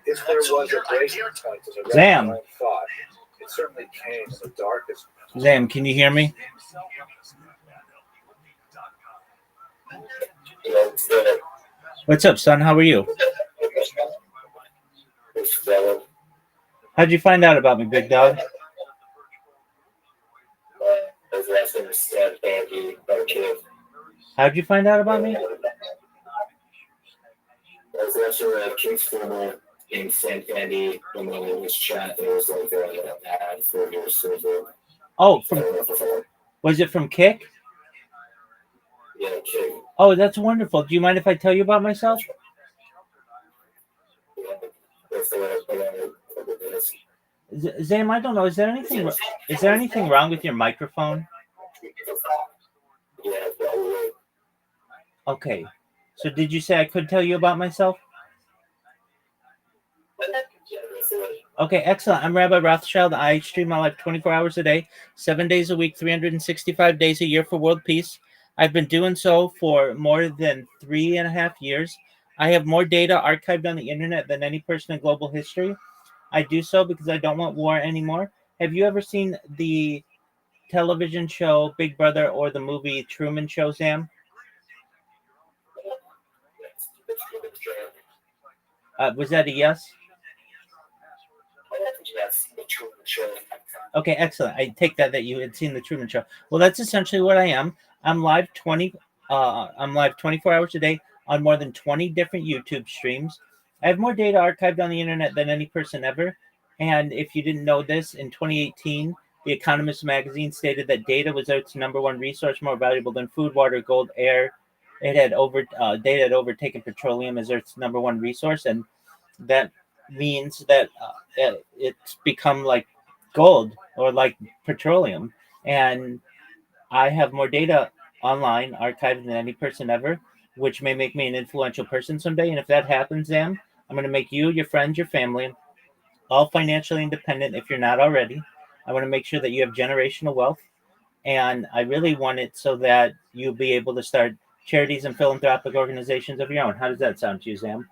if there So was a I breaking guarantee point in the Zam. Rebbe's own thought, it certainly came in the darkest. Zam, can you hear me? What's up, son? How are you? How'd you find out about me, big dog? How'd you find out about me? In San Andy, when it was chat, there was like an ad for your server. Oh, was it from Kick? Yeah, Kick. Oh, that's wonderful. Do you mind if I tell you about myself? Zam, I don't know. Is there anything wrong with your microphone? Yeah, probably. Okay. So did you say I could tell you about myself? Okay, excellent. I'm Rabbi Rothschild. I stream my life 24 hours a day, 7 days a week, 365 days a year for world peace. I've been doing so for more than 3.5 years. I have more data archived on the internet than any person in global history. I do so because I don't want war anymore. Have you ever seen the television show Big Brother or the movie Truman Show, Sam? Was that a yes? Okay, excellent. I take that you had seen the Truman Show. Well, that's essentially what I am. I'm live 24 hours a day on more than 20 different YouTube streams. I have more data archived on the internet than any person ever. And if you didn't know this, in 2018, The Economist magazine stated that data was Earth's number one resource, more valuable than food, water, gold, air. Data had overtaken petroleum as Earth's number one resource, and that means that it's become like gold or like petroleum. And I have more data online archived than any person ever, which may make me an influential person someday. And if that happens, Zam, I'm going to make you, your friends, your family, all financially independent if you're not already. I want to make sure that you have generational wealth. And I really want it so that you'll be able to start charities and philanthropic organizations of your own. How does that sound to you, Zam?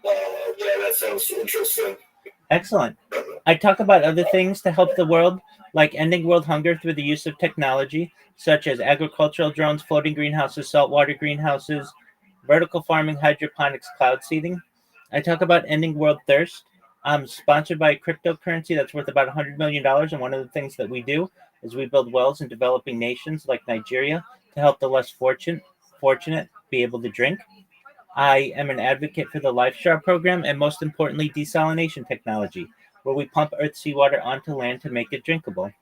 Yeah, that sounds interesting. Excellent. I talk about other things to help the world, like ending world hunger through the use of technology, such as agricultural drones, floating greenhouses, saltwater greenhouses, vertical farming, hydroponics, cloud seeding. I talk about ending world thirst. I'm sponsored by a cryptocurrency that's worth about $100 million. And one of the things that we do is we build wells in developing nations like Nigeria to help the less fortunate be able to drink. I am an advocate for the LifeStar program and most importantly, desalination technology, where we pump Earth's seawater onto land to make it drinkable.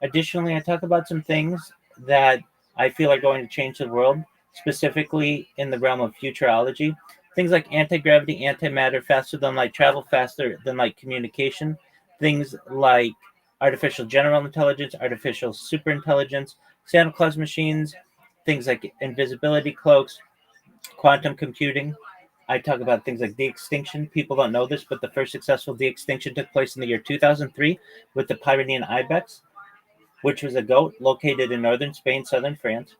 Additionally, I talk about some things that I feel are going to change the world, specifically in the realm of futurology. Things like anti-gravity, antimatter, faster than light travel, faster than light communication. Things like artificial general intelligence, artificial superintelligence, Santa Claus machines, things like invisibility cloaks, quantum computing. I talk about things like de-extinction. People don't know this, but the first successful de-extinction took place in the year 2003 with the Pyrenean ibex, which was a goat located in northern Spain, southern France.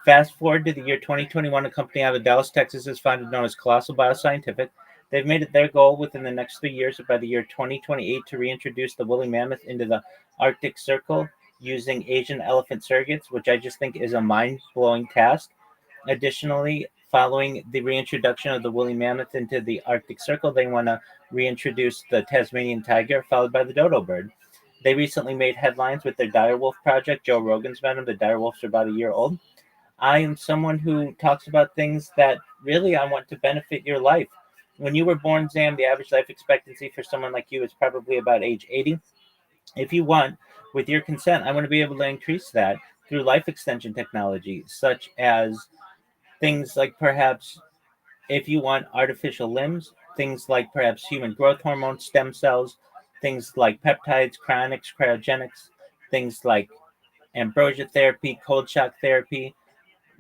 Fast forward to the year 2021, a company out of Dallas, Texas is founded known as Colossal Bioscientific. They've made it their goal within the next 3 years, or by the year 2028, to reintroduce the woolly mammoth into the Arctic Circle using Asian elephant surrogates, which I just think is a mind-blowing task. Additionally, following the reintroduction of the woolly mammoth into the Arctic Circle, they want to reintroduce the Tasmanian tiger, followed by the dodo bird. They recently made headlines with their direwolf project. Joe Rogan's met them. The direwolves are about a year old. I am someone who talks about things that really I want to benefit your life. When you were born, Zam, the average life expectancy for someone like you is probably about age 80. If you want, with your consent, I want to be able to increase that through life extension technology, such as things like perhaps if you want artificial limbs, things like perhaps human growth hormone, stem cells, things like peptides, cryonics, cryogenics, things like ambrosia therapy, cold shock therapy,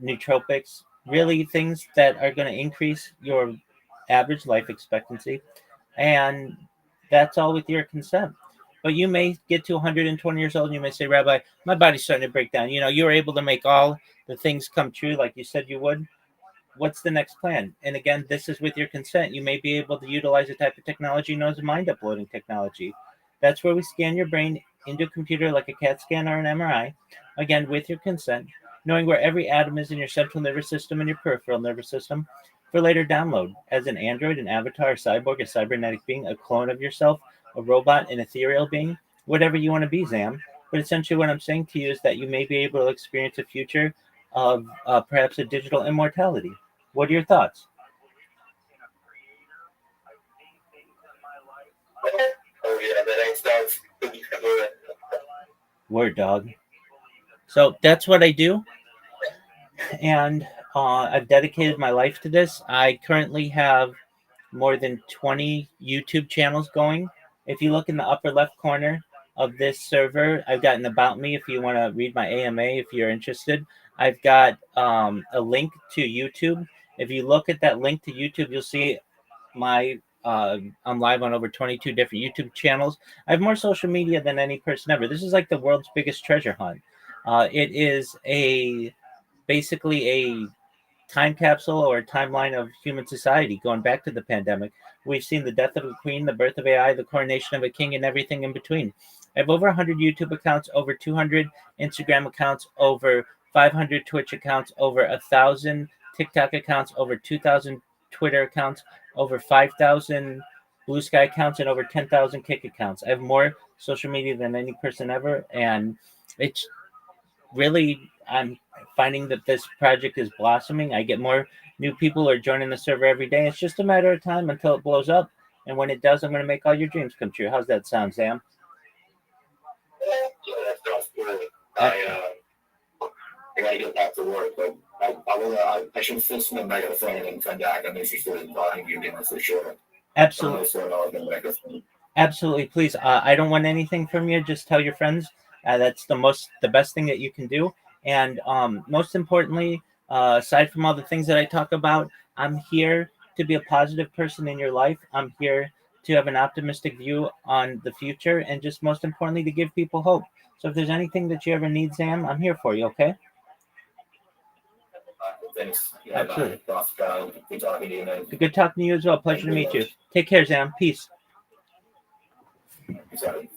nootropics, really things that are going to increase your average life expectancy. And that's all with your consent. But you may get to 120 years old and you may say, Rabbi, my body's starting to break down. You know, you were able to make all the things come true like you said you would. What's the next plan? And again, this is with your consent. You may be able to utilize a type of technology known as mind uploading technology. That's where we scan your brain into a computer like a CAT scan or an MRI, again, with your consent, knowing where every atom is in your central nervous system and your peripheral nervous system for later download as an android, an avatar, a cyborg, a cybernetic being, a clone of yourself, a robot, an ethereal being, whatever you want to be, Zam. But essentially, what I'm saying to you is that you may be able to experience a future of perhaps a digital immortality. What are your thoughts? Oh yeah, that ain't stuff. Word, dog. So that's what I do, and I've dedicated my life to this. I currently have more than 20 YouTube channels going. If you look in the upper left corner of this server, I've got an About Me if you want to read my AMA if you're interested. I've got a link to YouTube. If you look at that link to YouTube, you'll see my I'm live on over 22 different YouTube channels. I have more social media than any person ever. This is like the world's biggest treasure hunt. It is basically a time capsule or a timeline of human society going back to the pandemic. We've seen the death of a queen, the birth of AI, the coronation of a king, and everything in between. I have over 100 YouTube accounts, over 200 Instagram accounts, over 500 Twitch accounts, over 1,000 TikTok accounts, over 2,000 Twitter accounts, over 5,000 Blue Sky accounts, and over 10,000 Kick accounts. I have more social media than any person ever, and it's really, I'm finding that this project is blossoming. I get more new people who are joining the server every day. It's just a matter of time until it blows up. And when it does, I'm going to make all your dreams come true. How's that sound, Sam? Yeah, that sounds good. I gotta get back to work, but I should fix my megaphone and come back. I'm interested in talking to you again for sure. Absolutely. Absolutely, please. I don't want anything from you. Just tell your friends. That's the best thing that you can do. And most importantly, aside from all the things that I talk about, I'm here to be a positive person in your life. I'm here to have an optimistic view on the future, and just most importantly, to give people hope. So if there's anything that you ever need, Sam, I'm here for you. Okay? Thanks. Yeah, Absolutely. Good talking to you, man. Good talking to you as well. Pleasure to meet you. Take care, Sam. Peace. Sorry.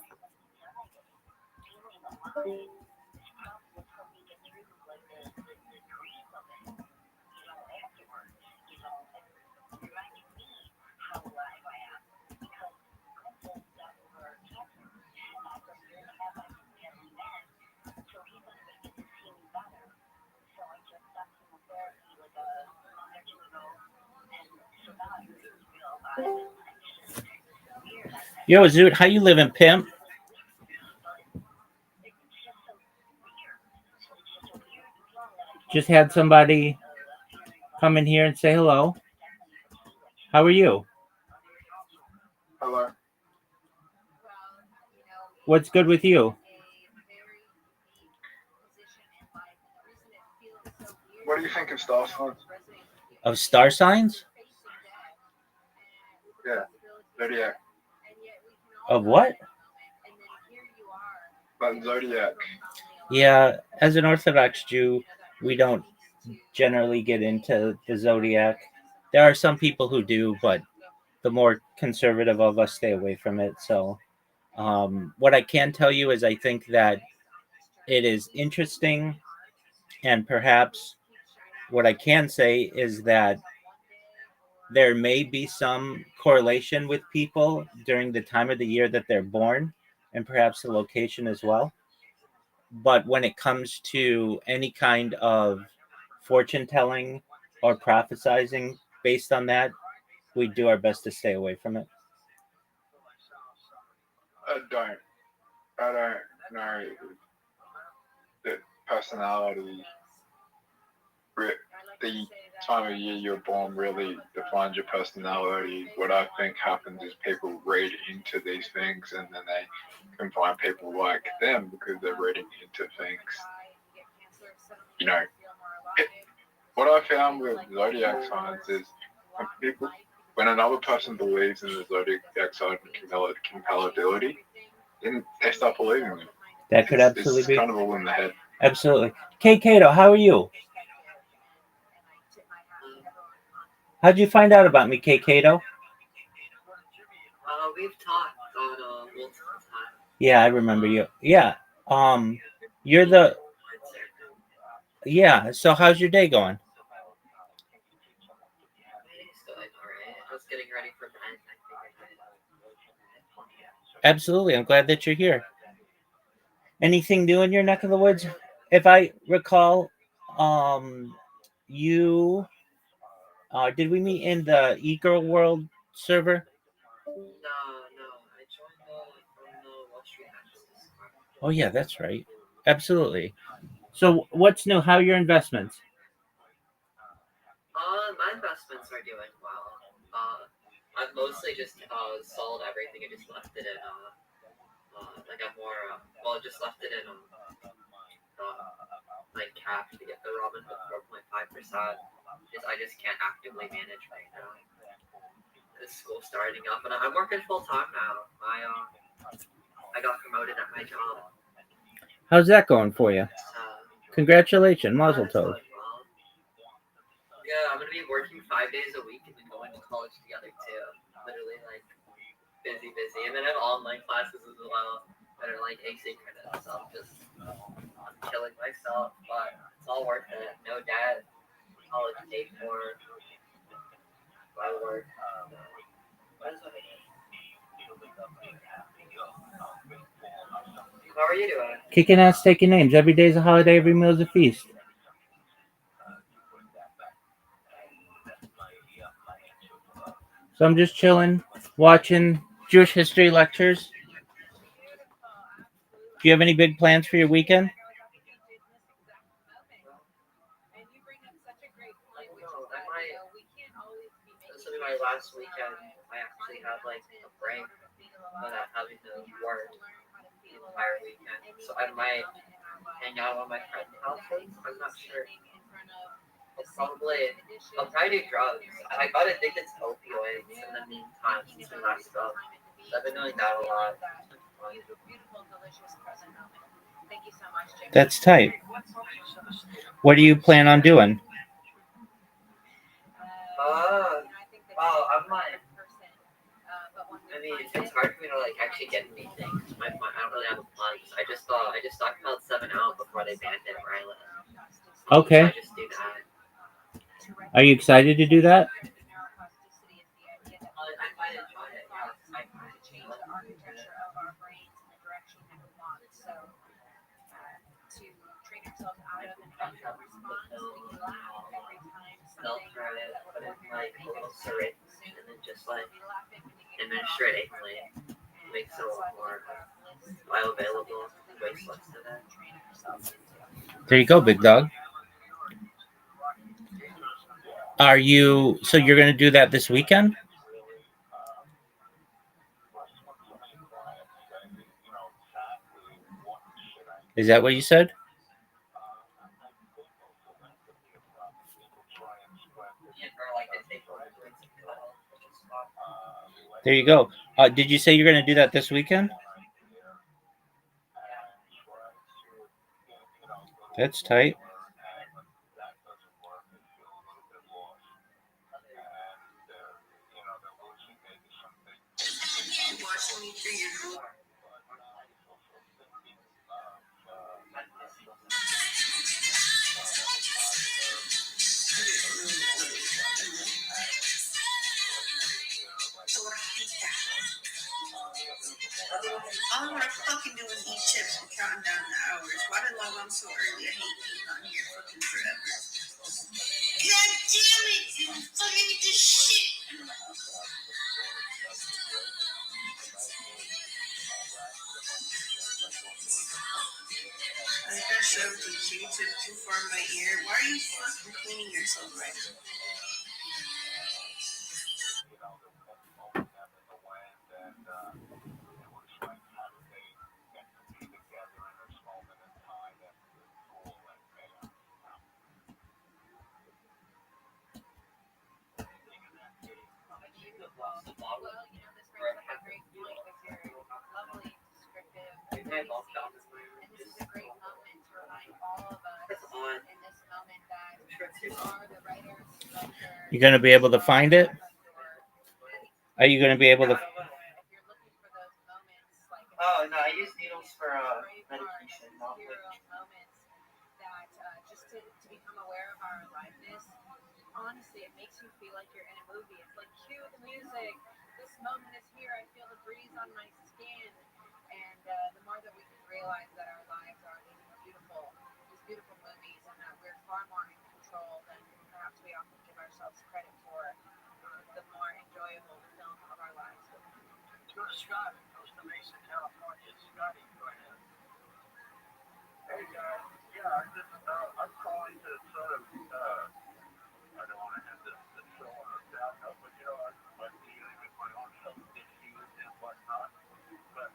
Yo, Zoot, how you living, pimp? Just had somebody come in here and say hello. How are you? Hello. What's good with you? What do you think of star signs? Of star signs? Yeah, zodiac. Of what? But zodiac. Yeah, as an Orthodox Jew, we don't generally get into the zodiac. There are some people who do, but the more conservative of us stay away from it. So, what I can tell you is I think that it is interesting, and perhaps what I can say is that there may be some correlation with people during the time of the year that they're born, and perhaps the location as well. But when it comes to any kind of fortune telling or prophesizing based on that, we do our best to stay away from it. I don't know the personality. The time of year you're born really defines your personality. What I think happens is people read into these things, and then they can find people like them because they're reading into things. You know, what I found with zodiac signs is when another person believes in the zodiac sign compatibility, then they start believing it. That could absolutely be. It's kind of all in the head. Absolutely. Kay Cato, how are you? How'd you find out about me, Kay Cato? We've talked on multiple times. Yeah, I remember you. Yeah. You're the. Yeah. So how's your day going? It's going alright. I was getting ready for bed. Absolutely. I'm glad that you're here. Anything new in your neck of the woods? If I recall, you did we meet in the e-girl world server? No. I joined from the Wall Street Access. Oh yeah, that's right. Absolutely. So what's new? How are your investments? My investments are doing well. I've mostly just sold everything and just left it in like a more just left it in like cash to get the Robinhood 4.5%. I just can't actively manage right now. It's school starting up, and I'm working full time now. I got promoted at my job. How's that going for you? Congratulations, Mazel Tov. Yeah, I'm gonna be working 5 days a week and then going to college together too. Literally like busy, and then I have online classes as well that are like asynchronous. So I'm killing myself, but it's all worth it. No debt, college paid for by work. How are you doing? Kicking ass, taking names. Every day's a holiday, every meal's a feast. So I'm just chilling, watching Jewish history lectures. Do you have any big plans for your weekend? This will be my last weekend. I actually have like a break without having to work the entire weekend. So I might hang out on my friend's house. I'm not sure. I'll probably do drugs. I got addicted to opioids in the meantime since we last spoke. So I've been doing that a lot. That's tight. What do you plan on doing? I'm like, I mean, it's hard for me to like actually get anything. I don't really have a plan. I just stockpiled 7 out before they banned it where I live. Okay. So I just do that. Are you excited to do that? They'll try it, put in like a little syringe and then just like administratively makes it a lot more bioavailable and waste less today. There you go, big dog. Are you, so you're going to do that this weekend? Is that what you said? There you go. Did you say you're going to do that this weekend? That's tight. All I fucking do is eat chips and counting down the hours. Why did I log on so early? I hate being on here fucking forever. God damn it! You fucking eat this shit! I think I shoved the Q-tip too far in my ear. Why are you fucking cleaning yourself right now? You're going to be able to find it? Are you going to be able to? Oh, no, I use needles for medication, not with. Just to become aware of our aliveness, honestly, it makes you feel like you're in a movie. It's like, cue the music. This moment is here. I feel the breeze on my skin. And the more that we can realize that our lives are these beautiful movies, and that we're far more in control than perhaps we often give ourselves credit for, the more enjoyable the film of our lives will be. Go to Scott in Costa Mesa, California. Scotty, go ahead. Hey guys, yeah, I'm calling to sort of, I don't want to have this show on a down note, but I'm dealing with my own health issues and whatnot. But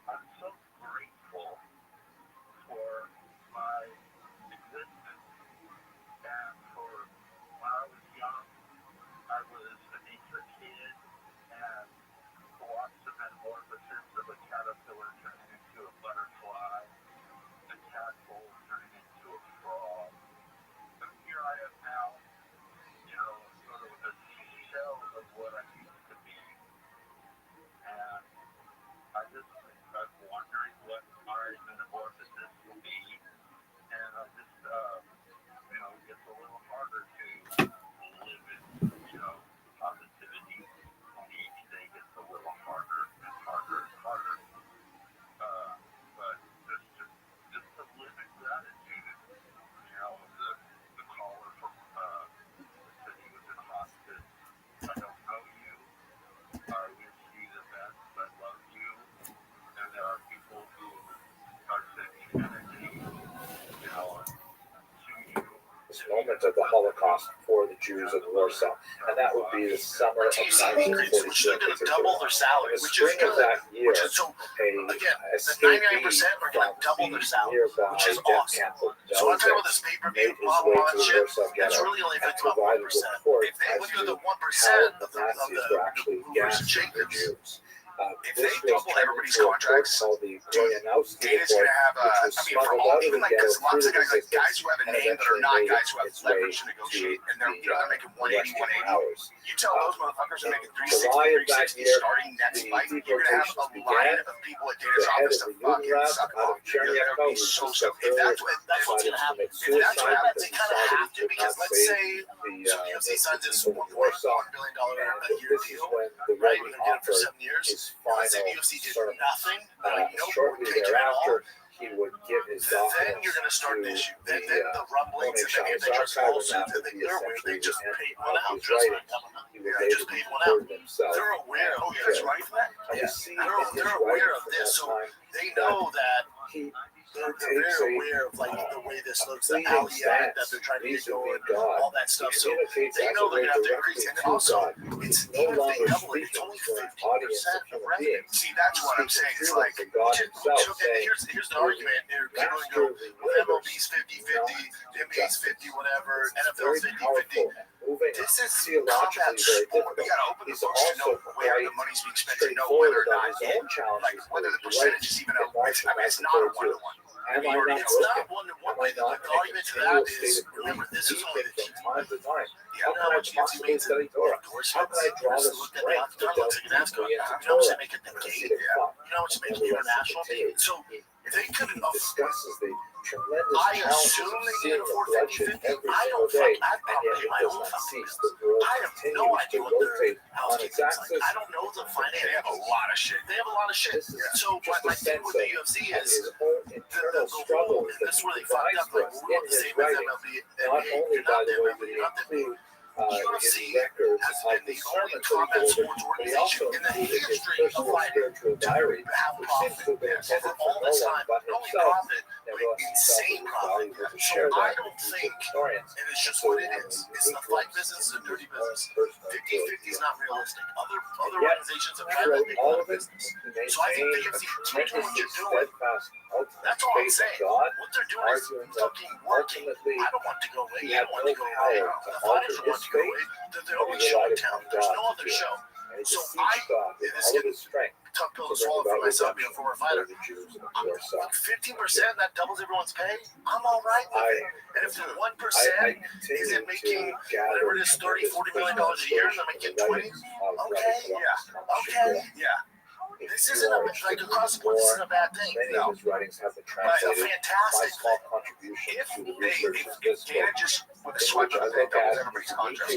I'm so grateful for my existence and for when I was young, I was a nature kid and lots of metamorphosis of a caterpillar turning into a butterfly, a tadpole turning into a frog. And here I am now, sort of a shell of what I used to be. And I'm wondering what my metamorphosis will be. And I just, it gets a little harder to live in, positivity. And each day gets a little harder and harder and harder. But just to live in gratitude. The caller from said he was in hospice. I don't know you. I wish you the best. I love you. And there are people who are sending energy, to you. This moment of the Holocaust for the Jews of Warsaw, and that would be the summer of 1942. Which should have doubled their salary, which is of that year, so again, the 99% are going to double their salary, which is awesome. So I'm talking about this pay-per-view, blah, blah, blah, shit. It's really only affecting about 1%. If they would do the 1% of the movers and shakers, if they double everybody's contracts, dude, Data's going to have for all, even because lots of guys who have a name that are not guys who have leverage to negotiate, and they're making 180, 180. You tell those motherfuckers are making 360 starting next fight, you're going to have a line of people at Data's office to fucking suck off. They're going to be so stoked. If that's what's going to happen, if that's what happens, they kind of have to, because let's say UFC signs this $1 billion a year deal, right? We're going to get it for 7 years. Let's say UFC did nothing, no shortly thereafter, he would give then you're going to start an issue. Then the rumblings, and then if they just lawsuit, they just paid one out. Just paid one out. They're aware. Oh, yeah, that's right for that. They're aware of this, so they know that. They're very aware of like the way this looks, the alley act that they're trying to get going, all that stuff. So they know they're gonna have to increase. And also, it's even if they double it, it's only 50% of revenue. See, that's what I'm saying. It's like, and here's the argument. People go, well, MLB's 50-50, NBA's 50, whatever, NFL's 50-50. This is combat sport. You gotta open the books to know where the money's being spent, to know whether or not like whether the percentage is even a. I mean, it's not a 1-to-1. It's not 1-to-1. The argument to that is, remember, this is only the TV. You know how much UFC makes in endorsements? Just look at the outcome. Looks like an NASCAR. You know how much they make at the gate? You know how much they make international TV? So if they couldn't afford, I assume they can afford 50-50. I don't fucking, I'd probably pay my own fucking bills. I have no idea what their housekeeping is like. I don't know the finance. They have a lot of shit. So my thing with the UFC is the whole, and this is where they fucked up. Like, we're not the same as MLB. You're not the MLB. You're not the UFC has been the only combat sports organization in the history of fighting to have profit over all this time. Not only profit, but insane profit. So I don't think, and it's just what it is. It's the fight business, it's a dirty business. 50-50 is not realistic. Other organizations have tried that, they go out of business. So I think the UFC continue what you're doing. That's all I'm saying. What they're doing is fucking working. I don't want to go away. You don't want to go away. The fighters don't want to go away. They're the only show in town. There's no other show. So this is tough pill to swallow for myself being a former fighter. 15% that doubles everyone's pay, I'm all right with it. And if the 1% isn't making whatever it is, $30-40 million a year, and they're making 20, okay, yeah. This isn't like across the board. This isn't a bad thing. No, but a fantastic thing. If Dana just with a swipe of the pen doubles everybody's contract,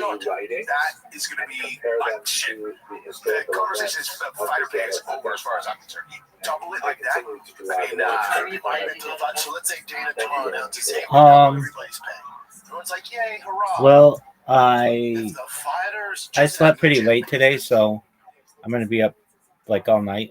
that is going to be like shit. The conversation is fighter pay is over as far as I'm concerned. You double it like that. I mean, so let's say Dana tomorrow announces, hey, everybody's paying. Everyone's like, yay, hurrah. Well, I slept pretty late today, so I'm going to be up like all night.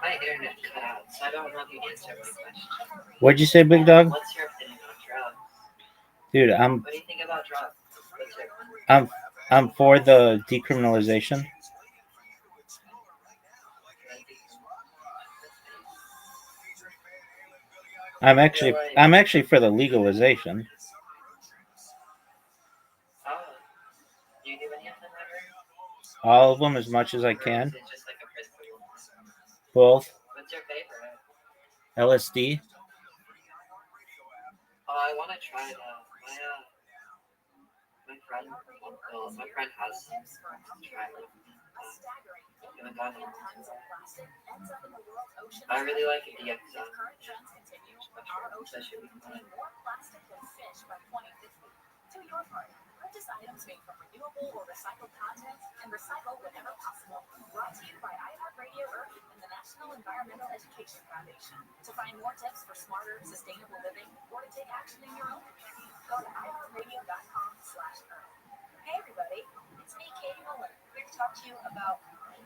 My internet cut out, so I don't know if you answered my question. What'd you say, big dog? What's your opinion on drugs? Dude, What do you think about drugs? What's your opinion? I'm for the decriminalization. I'm actually for the legalization. Do you do any of them ever? All of them as much as I can. Is it just like a principle? Both. What's your favorite? LSD. Oh, I want to try that. My friend has some. Try it. Haven't done it. I really like it. That should be fun. Do your part. Purchase items made from renewable or recycled content and recycle whenever possible. Brought to you by iHeartRadio Earth and the National Environmental Education Foundation. To find more tips for smarter, sustainable living or to take action in your own community, go to iHeartRadio.com/Earth. Hey everybody,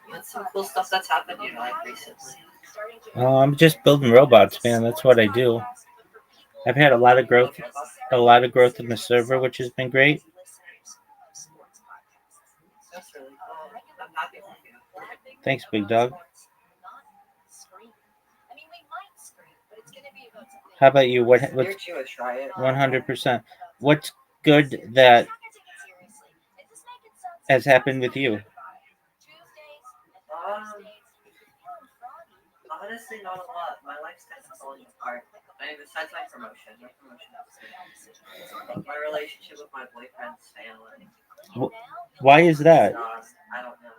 What's some cool stuff that's happened in your life recently? I'm just building robots, man. That's what I do. I've had a lot of growth, in the server, which has been great. That's really cool. I'm happy for you. Thanks, big dog. How about you? What's You're Jewish, right? 100%? What's good that has happened with you? Honestly, not a lot. My life's kind of falling apart. I mean, besides my promotion was good. But my relationship with my boyfriend's family. Why is that? I don't know.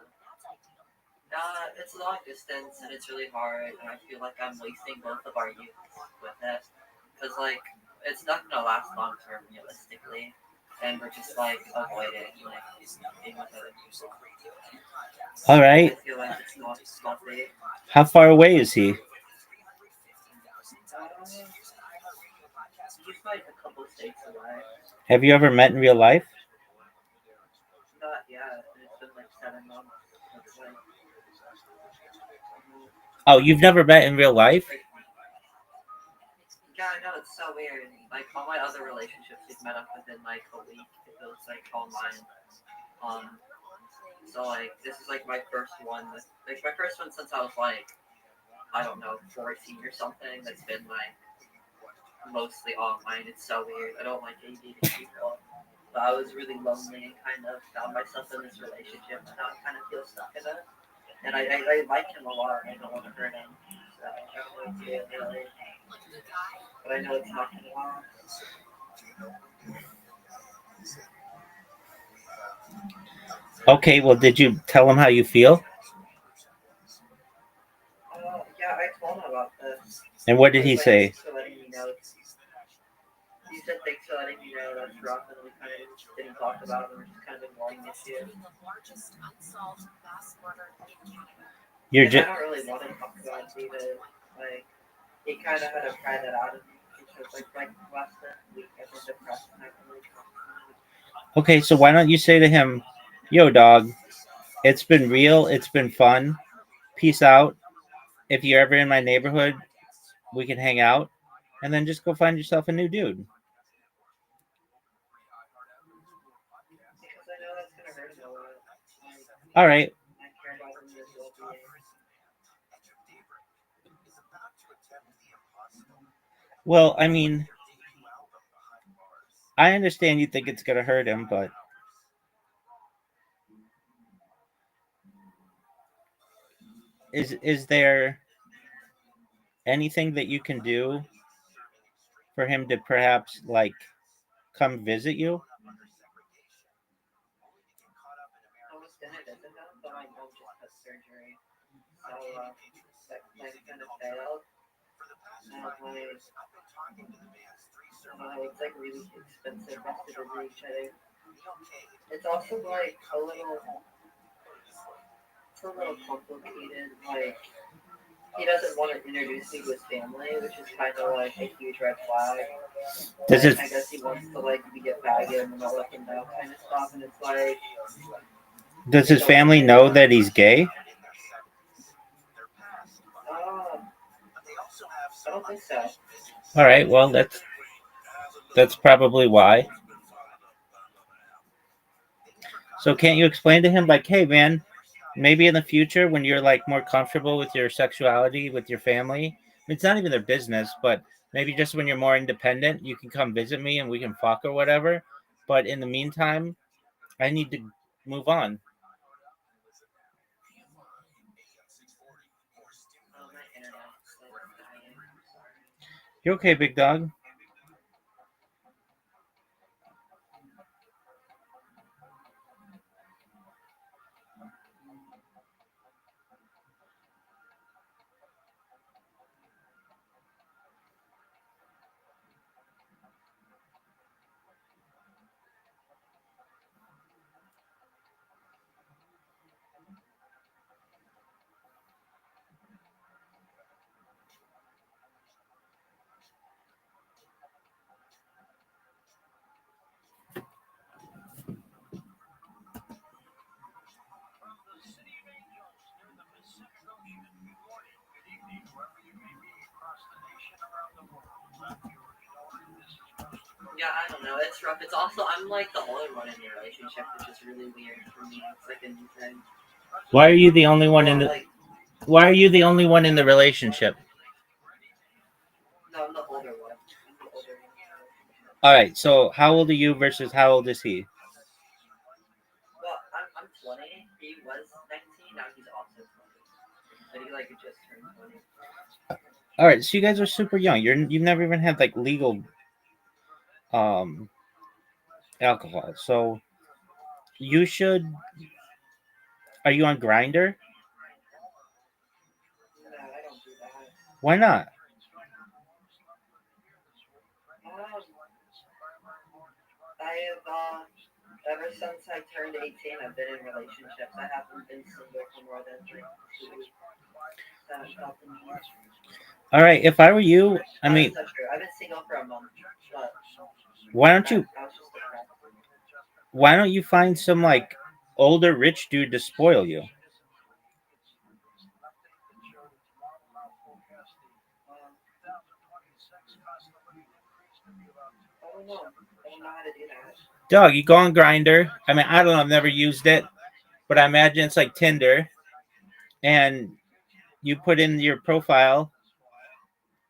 It's long distance and it's really hard, and I feel like I'm wasting both of our youth with it. Because, like, it's not gonna last long term realistically, and we're just like avoiding like being with other people. All right. I feel like it's not healthy. How far away is he? He's like a couple states away. Have you ever met in real life? Not yet. It's been like 7 months. Like, Oh, you've never met in real life? yeah, I know, it's so weird. Like, all my other relationships we've met up within like a week. It feels like online. So like, this is like my first one. Like my first one since I was like, I don't know, 14 or something. That's been like mostly online. It's so weird. I don't like dating people. But I was really lonely and kind of found myself in this relationship, and now I kind of feel stuck in it. And I like him a lot. I don't want to hurt him. So I don't know what to do, really. But I know it's not going to last. Okay, well, did you tell him how you feel? Yeah, I told him about this. And what did he say? Thanks for letting me know. He said thanks for letting me know that's rough, and we kind of didn't talk about it. We're just kind of ignoring the issue. You're I don't really want to talk about it either. Like, he kind of had to try that out of me. Because like last week, I've been depressed and I can really talk about it. Okay, so why don't you say to him, yo, dog, it's been real, it's been fun. Peace out. If you're ever in my neighborhood, we can hang out. And then just go find yourself a new dude. Because I know that's going to hurt him a lot. All right. I care about him as well-being. Well, I mean, I understand you think it's going to hurt him, but is there anything that you can do for him to perhaps like come visit you? I was going to visit him, but my mom just had surgery. So that plan kind of failed. And it's like really expensive after the reach. It's also like a little complicated. Like, he doesn't want to introduce me to his family, which is kind of like a huge red flag. I guess he wants to like be a faggot and not let him know kind of stuff. And it's like, does his family know that he's gay? I don't think so. All right, well, that's probably why. So can't you explain to him like, hey man, maybe in the future when you're like more comfortable with your sexuality, with your family, it's not even their business, but maybe just when you're more independent, you can come visit me and we can fuck or whatever. But in the meantime, I need to move on. You okay, big dog? it's rough. It's also I'm like the only one in the relationship, which is really weird for me. It's like a new thing. Why are you the only one in the? Like, Why are you the only one in the relationship? no, I'm the older one. All right. So how old are you versus how old is he? Well, I'm 20. He was 19. Now he's also 20. But he like just turned 20. All right. So you guys are super young. You've never even had like legal alcohol. So you should. Are you on Grinder? No, I don't do that. Why not? I have ever since I turned 18, I've been in relationships. I haven't been single for more than 2 weeks. All right. If I were you, I mean, That's not true. I've been single for a month. But why don't you? I was just depressed. Why don't you find some like older rich dude to spoil you? I don't know. I don't know how to do that. Dog, you go on Grinder. I mean, I don't know. I've never used it, but I imagine it's like Tinder, and you put in your profile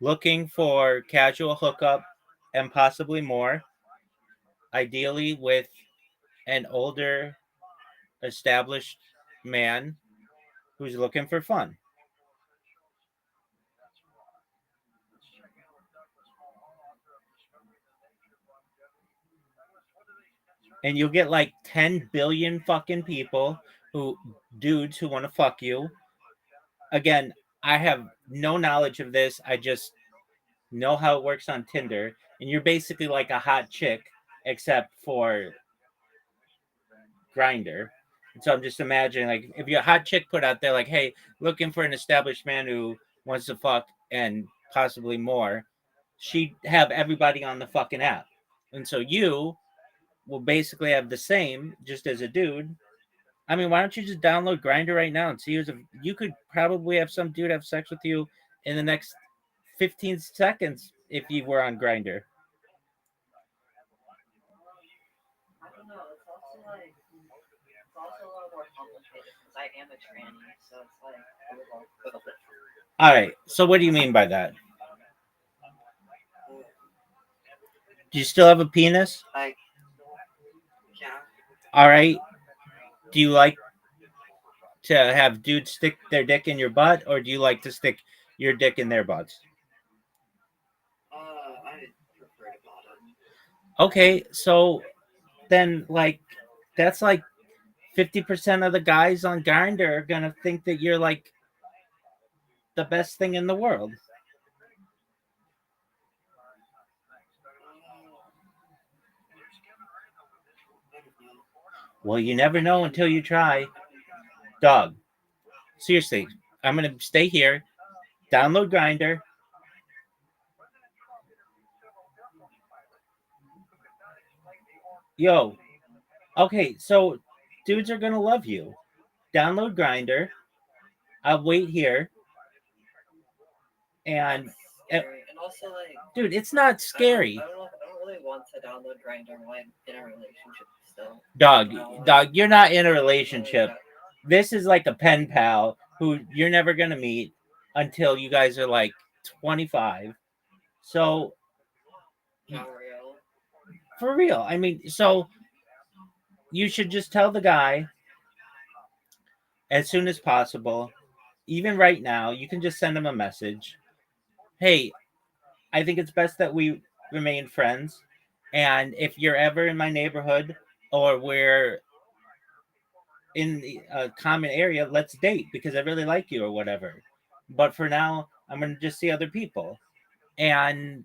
looking for casual hookup and possibly more, ideally with an older, established man who's looking for fun. And you'll get like 10 billion fucking people dudes who want to fuck you. Again, I have no knowledge of this. I just know how it works on Tinder. And you're basically like a hot chick, except for Grinder. And so I'm just imagining, like, if you're a hot chick put out there, like, hey, looking for an established man who wants to fuck and possibly more, she'd have everybody on the fucking app. And so you will basically have the same, just as a dude. I mean, why don't you just download Grinder right now and see if you could probably have some dude have sex with you in the next 15 seconds if you were on Grinder. I don't know. It's also a little more complicated because I am a tranny, so it's like a little bit. All right. So what do you mean by that? Do you still have a penis? Yeah. All right. Do you like to have dudes stick their dick in your butt, or do you like to stick your dick in their butts? I prefer to bottom. Okay, so then like that's like 50% of the guys on Grindr are gonna think that you're like the best thing in the world. Well, you never know until you try. Dog. Seriously, I'm gonna stay here. Download Grindr. Yo. Okay, so dudes are gonna love you. Download Grindr. I'll wait here. And also, like, dude, it's not scary. I don't really want to download Grindr when I'm in a relationship still. Dog, you're not in a relationship. This is like a pen pal who you're never gonna meet until you guys are like 25. So for real. I mean, so you should just tell the guy as soon as possible. Even right now, you can just send him a message. Hey, I think it's best that we remain friends. And if you're ever in my neighborhood or we're in a common area, let's date because I really like you or whatever. But for now, I'm going to just see other people. And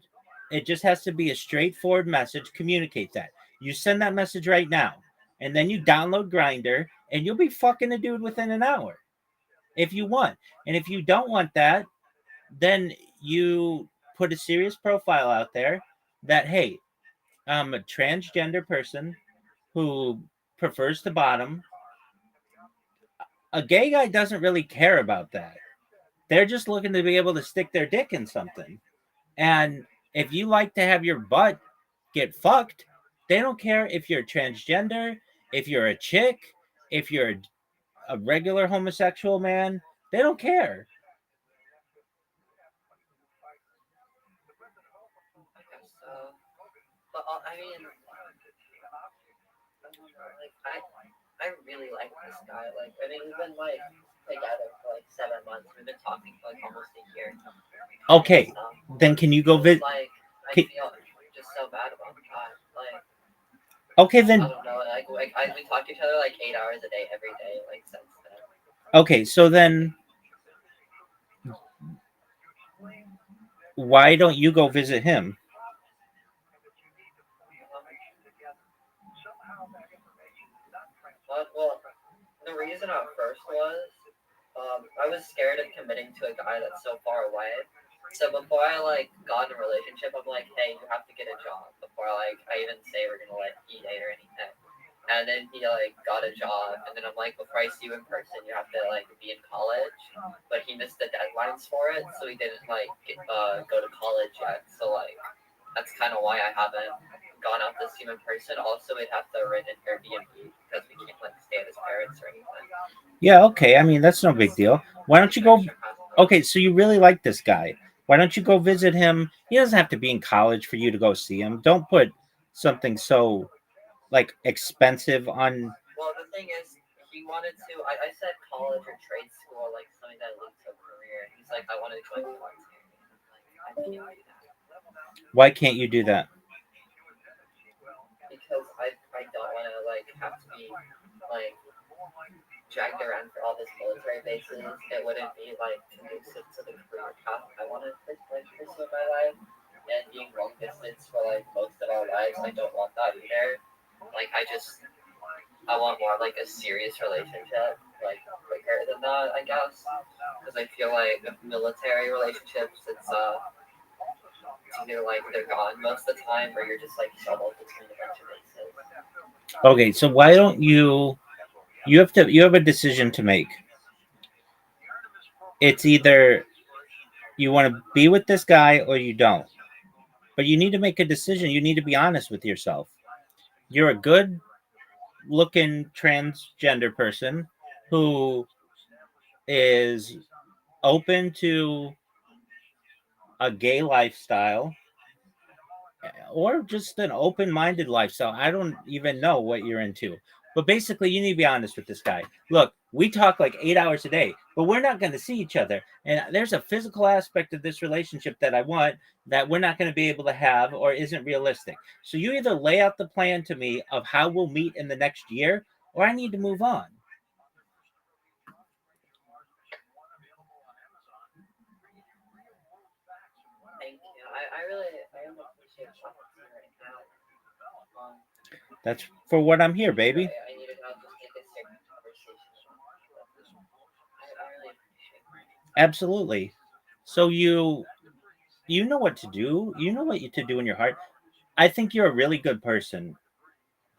it just has to be a straightforward message. Communicate that. You send that message right now. And then you download Grindr and you'll be fucking a dude within an hour if you want. And if you don't want that, then you put a serious profile out there that, hey, I'm a transgender person who prefers to bottom. A gay guy doesn't really care about that. They're just looking to be able to stick their dick in something. And if you like to have your butt get fucked, They don't care if you're transgender, if you're a chick, if you're a regular homosexual man. They don't care. I guess so. But I mean, like I really like this guy. Like I mean, we've been like together for like 7 months. We've been talking for like almost a year. Okay, then can you go visit? Like I feel just so bad about the guy. Like Okay, I then. don't know. We talk to each other like 8 hours a day every day. Like since then. Okay, so then why don't you go visit him? Well, the reason at first was I was scared of committing to a guy that's so far away. So before I like got in a relationship, I'm like, hey, you have to get a job before I even say we're gonna like date or anything. And then he like got a job, and then I'm like, before I see you in person, you have to like be in college. But he missed the deadlines for it, so he didn't like go to college yet. So like that's kind of why I haven't gone out to see him in person. Also, we'd have to rent an Airbnb because we can't like stay at his parents or anything. Yeah, okay. I mean, that's no big deal. Why don't you go? Okay, so you really like this guy. Why don't you go visit him? He doesn't have to be in college for you to go see him. Don't put something so like expensive on. Well, the thing is, he wanted to. I said college or trade school, like something that leads to a career. He's like, I want to join the military. I can't do that. Why can't you do that? Because I don't want to like have to be like dragged around for all these military bases. It wouldn't be like conducive to the career path I want to like pursue my life. And being long distance for like most of our lives, I don't want that either. Like I want more like a serious relationship, like quicker than that, I guess. Because I feel like military relationships, it's either like they're gone most of the time, or you're just like shuttled between a bunch of bases. Okay, so why don't you? You have a decision to make. It's either you want to be with this guy or you don't. But you need to make a decision. You need to be honest with yourself. You're a good looking transgender person who is open to a gay lifestyle or just an open-minded lifestyle. I don't even know what you're into. But basically, you need to be honest with this guy. Look, we talk like 8 hours a day, but we're not going to see each other. And there's a physical aspect of this relationship that I want that we're not going to be able to have or isn't realistic. So you either lay out the plan to me of how we'll meet in the next year, or I need to move on. Thank you. I am appreciate talking to you right now. That's for what I'm here, baby. I needed to have just like a serious conversation. I really appreciate it. Absolutely. So you know what to do. You know what to do in your heart. I think you're a really good person,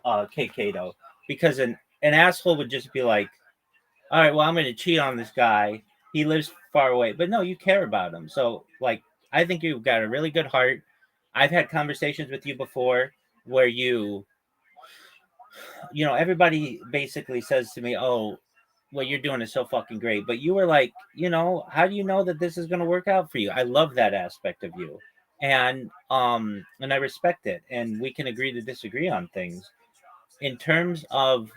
KK, because an asshole would just be like, all right, well, I'm going to cheat on this guy. He lives far away. But no, you care about him. So, like, I think you've got a really good heart. I've had conversations with you before where everybody basically says to me, oh, what you're doing is so fucking great. But you were like, how do you know that this is going to work out for you? I love that aspect of you. And I respect it. And we can agree to disagree on things. In terms of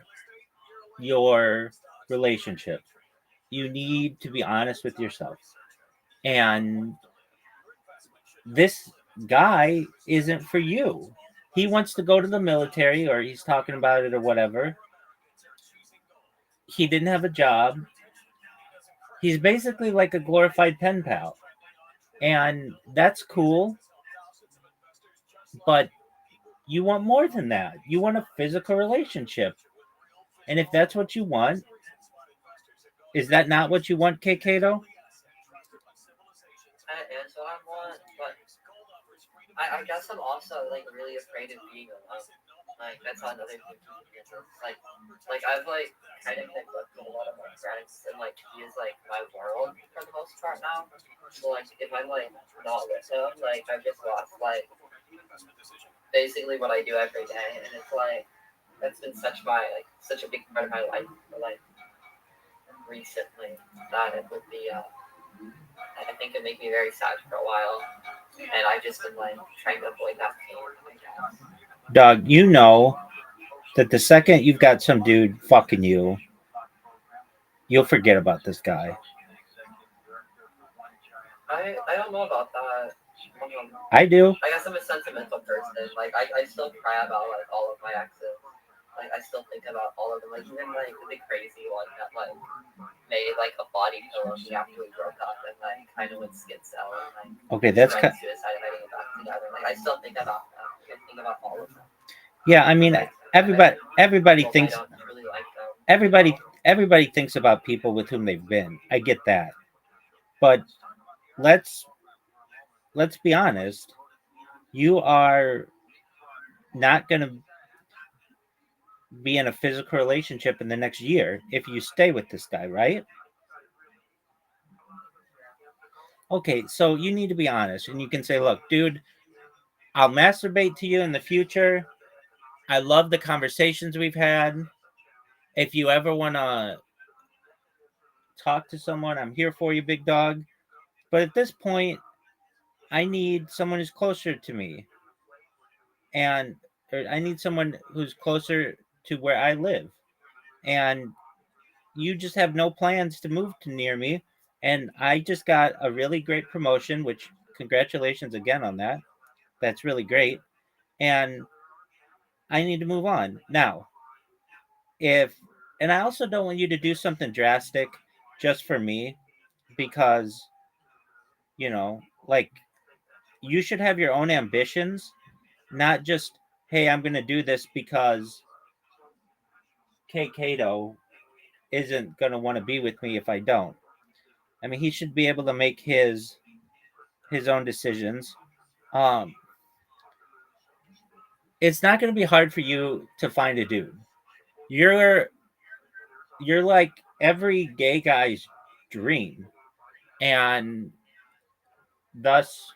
your relationship, you need to be honest with yourself. And this guy isn't for you. He wants to go to the military or he's talking about it or whatever. He didn't have a job. He's basically like a glorified pen pal. And that's cool. But you want more than that. You want a physical relationship. And if that's what you want, is that not what you want, KK? That is what I want, but I guess I'm also like really afraid of being alone. Like that's another thing. Like I've like kind of neglected a lot of my friends, and like he is like my world for the most part now. So like if I'm like not with him, like I've just lost like basically what I do every day, and it's like that's been such a big part of my life for like recently that it would be I think it made me very sad for a while, and I've just been like trying to avoid that pain, I guess. Dog, you know that the second you've got some dude fucking you, you'll forget about this guy. I don't know about that. I do. I guess I'm a sentimental person. Like I still cry about like all of my exes. Like I still think about all of them. Like even like the crazy one that like made like a body pillow of me after we broke up and like kind of went skid cell and like Okay, that's tried suicide hiding it back together. Like I still think about them. I think about all of them. Yeah, I mean, everybody thinks I don't really like them. everybody thinks about people with whom they've been. I get that, but let's be honest. You are not going to be in a physical relationship in the next year if you stay with this guy, right? Okay, so you need to be honest, and you can say, "Look, dude, I'll masturbate to you in the future. I love the conversations we've had. If you ever want to talk to someone, I'm here for you, big dog. But at this point, I need someone who's closer to me, and I need someone who's closer to where I live. And you just have no plans to move to near me. And I just got a really great promotion, which congratulations again on that. That's really great. And I need to move on now. And I also don't want you to do something drastic just for me because, like you should have your own ambitions, not just, hey, I'm going to do this because K. Cato isn't going to want to be with me if I don't. I mean, he should be able to make his own decisions. It's not going to be hard for you to find a dude. You're like every gay guy's dream, and thus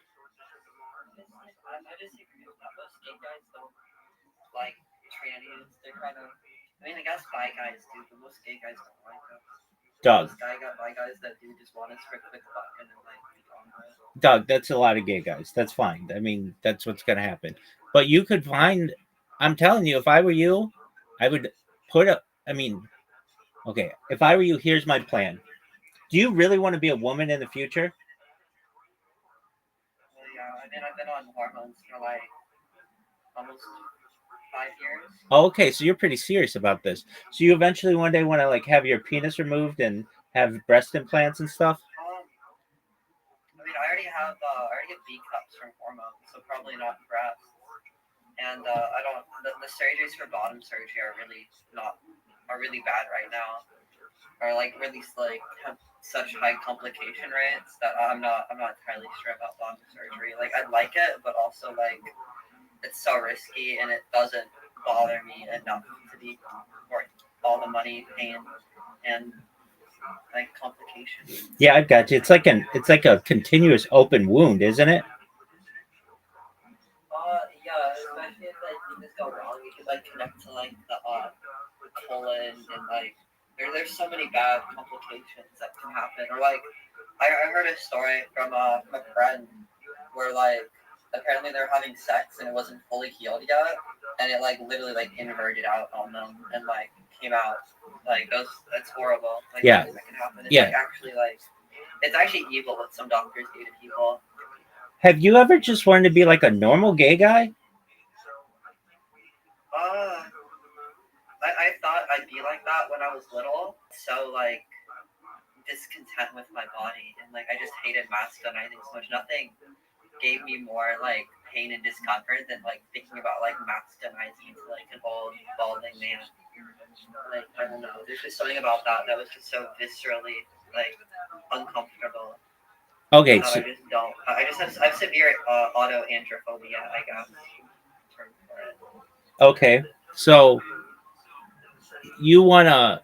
I disagree with that. Most gay guys don't like trannies. They're kind of. I mean, I guess bi guys do, but most gay guys don't like them. Doug. Most bi guys that do just want us for a quick buck and then like be gone with it. Doug, that's a lot of gay guys. That's fine. I mean, that's what's going to happen. But you could find. I'm telling you, if I were you, I would put a. I mean, okay, if I were you, here's my plan. Do you really want to be a woman in the future? Well, yeah. I mean, I've been on hormones for like almost 5 years. Oh, okay, so you're pretty serious about this. So you eventually one day want to like have your penis removed and have breast implants and stuff? I mean, I already have B cups from hormones, so probably not breast. And I don't. The surgeries for bottom surgery are really bad right now. Are like really like have such high complication rates that I'm not entirely sure about bottom surgery. Like I'd like it, but also like it's so risky and it doesn't bother me enough to be worth all the money, pain, and like complications. Yeah, I've got you. It's like a continuous open wound, isn't it? Yeah, especially if like things go wrong, you can like connect to like the colon and like there's so many bad complications that can happen. Or like I heard a story from a friend where like apparently they're having sex and it wasn't fully healed yet, and it like literally like inverted out on them and like came out like that's horrible. Like Yeah. That can happen. It's Yeah. like it's actually evil what some doctors do to people. Have you ever just wanted to be like a normal gay guy? I thought I'd be like that when I was little. So like discontent with my body and like I just hated masculinizing so much. Nothing gave me more like pain and discomfort than like thinking about like masculinizing into like an old balding man. Like I don't know. There's just something about that was just so viscerally like uncomfortable. Okay. I just don't. I have severe autoandrophobia, I guess. Okay. So you want to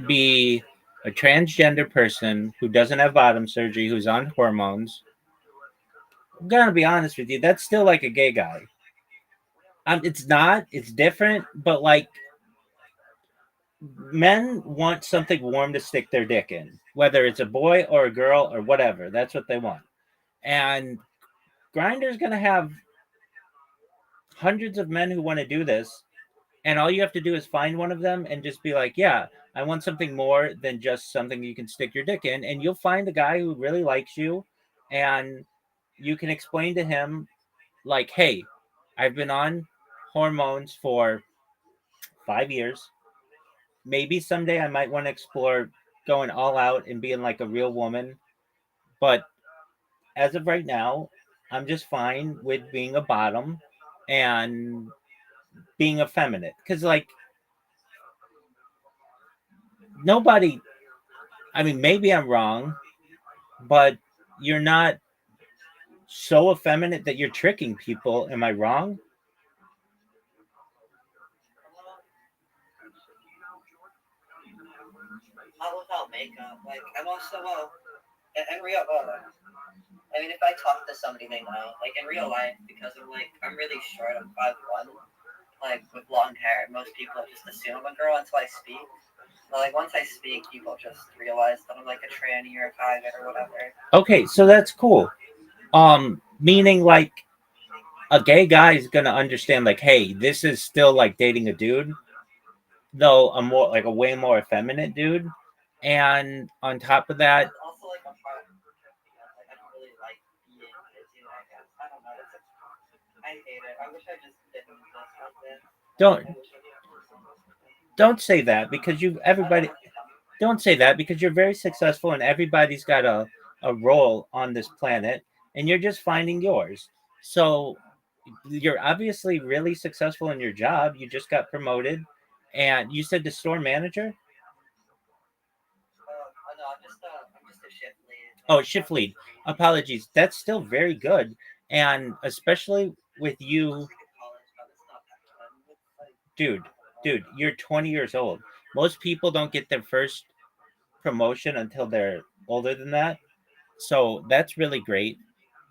be a transgender person who doesn't have bottom surgery, who's on hormones. I'm gonna be honest with you, that's still like a gay guy. It's not. It's different, but like men want something warm to stick their dick in, whether it's a boy or a girl or whatever. That's what they want. And Grinder's gonna have hundreds of men who want to do this, and all you have to do is find one of them and just be like, "Yeah, I want something more than just something you can stick your dick in," and you'll find a guy who really likes you, and you can explain to him like, "Hey, I've been on hormones for 5 years. Maybe someday I might want to explore going all out and being like a real woman, but as of right now, I'm just fine with being a bottom and being effeminate." Because like nobody, I mean, maybe I'm wrong, but you're not so effeminate that you're tricking people. Am I wrong? Not without makeup. Like, I'm also, in real, I mean, if I talk to somebody they know, like in real life, because I'm really short, I'm 5'1", like with long hair, most people just assume I'm a girl until I speak. But like once I speak, people just realize that I'm like a tranny or a faggot or whatever. Okay, so that's cool. Meaning like a gay guy is gonna understand like, hey, this is still like dating a dude, though a more like a way more effeminate dude. And on top of that, Also, like I'm part, like I don't really like being busy. I guess I don't know. I hate it. I wish I just didn't exist like this. don't don't say that because you everybody don't say that because you're very successful and everybody's got a role on this planet and you're just finding yours. So you're obviously really successful in your job. You just got promoted and you said the store manager? No, I'm just a shift lead. Oh, shift lead. Apologies. That's still very good. And especially with you, dude, you're 20 years old. Most people don't get their first promotion until they're older than that. So that's really great.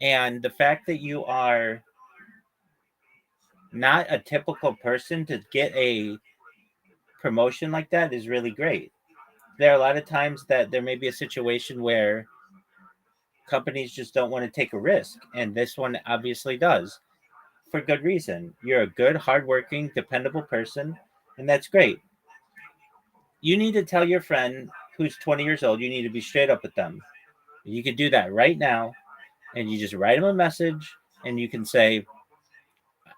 And the fact that you are not a typical person to get a promotion like that is really great. There are a lot of times that there may be a situation where companies just don't want to take a risk, and this one obviously does for good reason. You're a good, hardworking, dependable person, and that's great. You need to tell your friend who's 20 years old, you need to be straight up with them. You could do that right now, and you just write them a message, and you can say,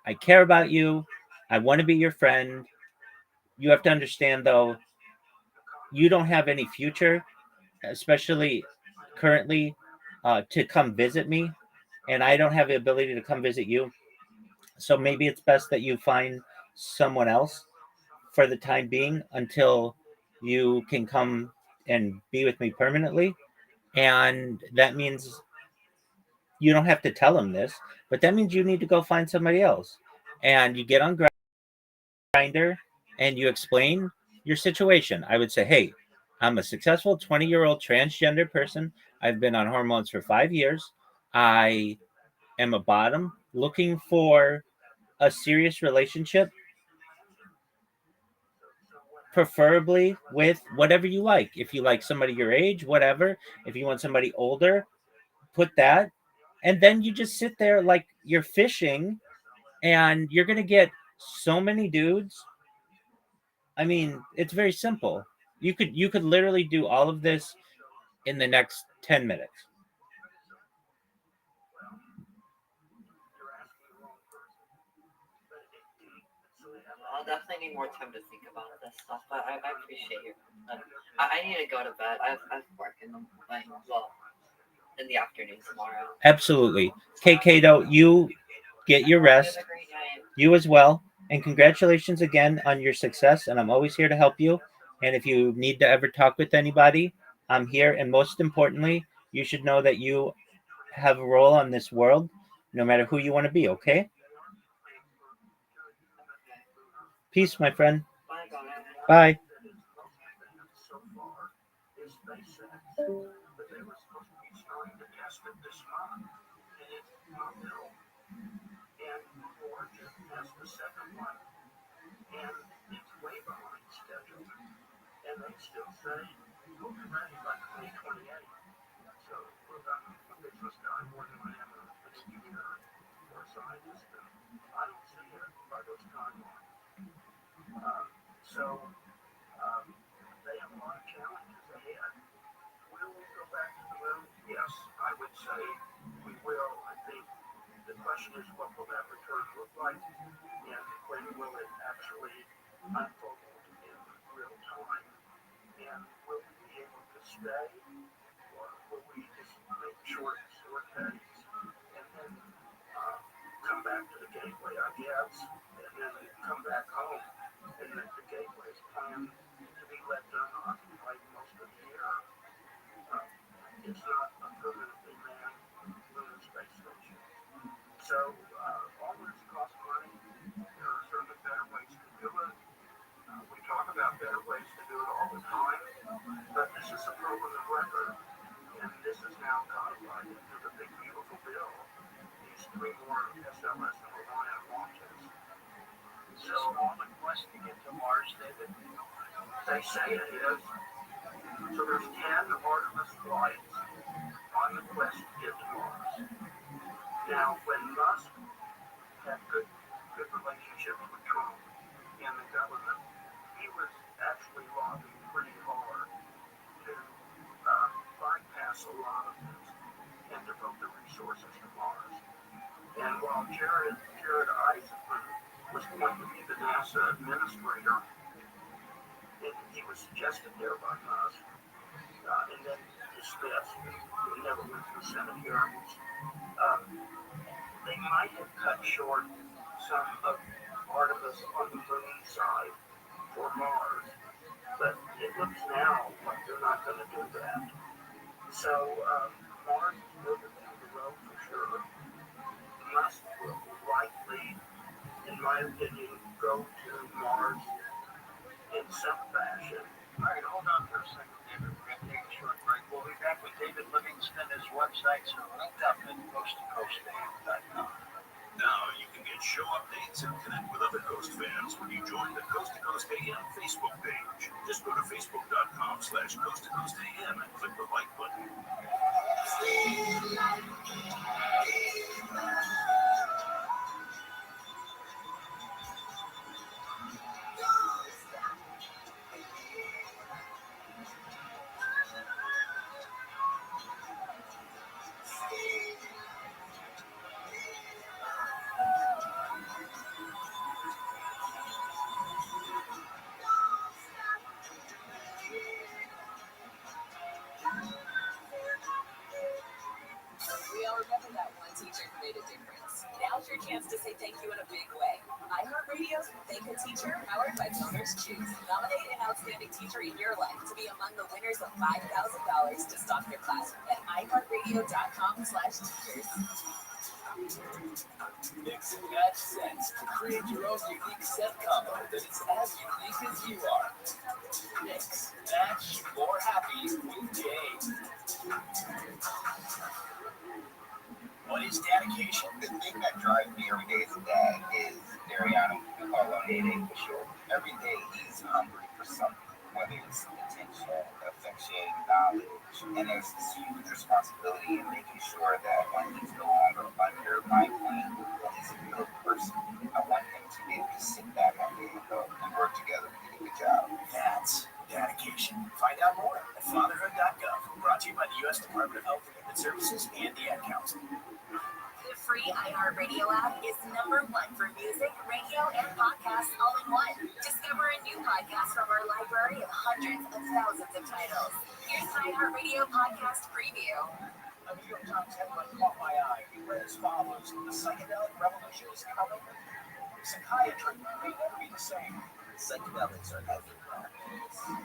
I care about you. I want to be your friend. You have to understand, though, you don't have any future, especially currently, to come visit me, and I don't have the ability to come visit you. So maybe it's best that you find someone else for the time being until you can come and be with me permanently. And that means you don't have to tell him this, but that means you need to go find somebody else. And you get on Grinder and you explain your situation. I would say, hey, I'm a successful 20-year-old transgender person. I've been on hormones for 5 years. I am a bottom looking for a serious relationship, preferably with whatever you like. If you like somebody your age, whatever. If you want somebody older, put that. And then you just sit there like you're fishing and you're going to get so many dudes. I mean, it's very simple. You could literally do all of this in the next 10 minutes. I'll definitely need more time to think about this stuff, but I appreciate you. I need to go to bed. I have work in the morning, well, in the afternoon tomorrow. Absolutely. Kato, you get your rest. You as well. And congratulations again on your success. And I'm always here to help you. And if you need to ever talk with anybody, I'm here. And most importantly, you should know that you have a role on this world, no matter who you want to be, okay? Peace, my friend. Bye. has the second one, and it's way behind schedule. And they still say we'll be ready by 2028. So look, I'm a business guy more than I am an engineer or a scientist, and I don't see it by those timelines. So they have a lot of challenges ahead. Will we go back to the moon? Yes, I would say we will. I think the question is, what will that return look like, and when will it actually unfold in real time? And will we be able to stay, or will we just make short days and then come back to the gateway, I guess, and then come back home? And that the gateway is planned to be left unoccupied most of the year. It's not a permanently manned lunar space station. So all this costs money. There are certainly better ways to do it. We talk about better ways to do it all the time, but this is a program of record, and this is now codified into the big beautiful bill. These 3 more SLS and Orion launches. Is this on the quest to get to Mars, David? They say it is. So there's 10 Artemis flights on the quest to get to Mars. Now, when Musk had good relationships with Trump and the government, he was actually lobbying pretty hard to bypass a lot of this and devote the resources to Mars. And while Jared Isaacman was going to be the NASA administrator, he was suggested there by Musk, and then dismissed. He never went through Senate hearings. They might have cut short some of Artemis on the moon side for Mars, but it looks now like they're not going to do that. So Mars is moving down the road for sure. Musk will likely, in my opinion, go to Mars in some fashion. All right, hold on for a second, David. We're going to take a short break. We'll be back with David Livingston. His websites are linked up at coasttocoastam.com. Now you can get show updates and connect with other Coast fans when you join the Coast to Coast AM Facebook page. Just go to facebook.com/Coast to Coast AM and click the like button. We all remember that one teacher who made a difference. Now's your chance to say thank you in a big way. iHeartRadio's Thank a Teacher, powered by Donors Choose. Nominate an outstanding teacher in your life to be among the winners of $5,000 to stock your classroom at iHeartRadio.com/teachers. Mix and match scents to create your own unique scent combo that is as unique as you are. Mix, match, more happy with Jade. What is dedication? The thing that drives me every day as a dad is Dariano. We call him Day for short. Every day he's hungry for something, whether it's attention, affection, knowledge, and there's this huge responsibility in making sure that when he's no longer under my wing, that he's a real person. I want him to be able to sit back one day and go, we work together, we did a good job. That's dedication. Find out more at fatherhood.gov. Brought to you by the U.S. Department of Health and Human Services and the Ad Council. The free iHeartRadio app is #1 for music, radio, and podcasts all in one. Discover a new podcast from our library of hundreds of thousands of titles. Here's an iHeartRadio podcast preview. A New York Times headline caught my eye. It read as follows: the psychedelic revolution is coming. Psychiatry may never be the same. Psychedelics are everywhere.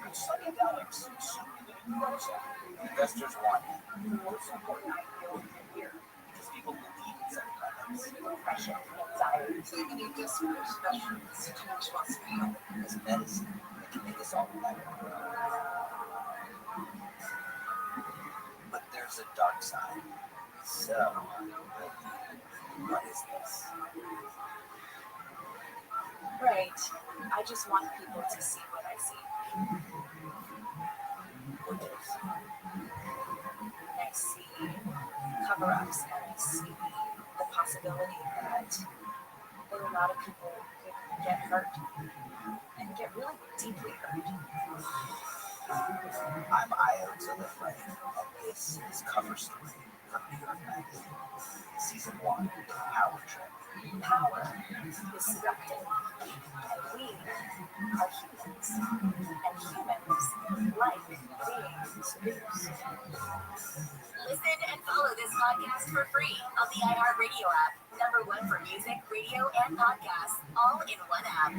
Could psychedelics soon be the new Prozac? Investors want it. The most important IPO of the year, because people believe in psychedelics. Depression, anxiety, Taking a desperate special institute must be It's medicine that can make us all better. But there's a dark side. So, what is this? Right. I just want people to see what I see. And I see cover-ups, and I see the possibility that a lot of people could get hurt and get really deeply hurt. I'm Io to the Flame, and this is Cover Story from New York Magazine. Season 1, Power Trip. Power is seductive, and we are humans, and humans like being seduced. Listen and follow this podcast for free on the iHeartRadio app. #1 for music, radio, and podcasts, all in one app.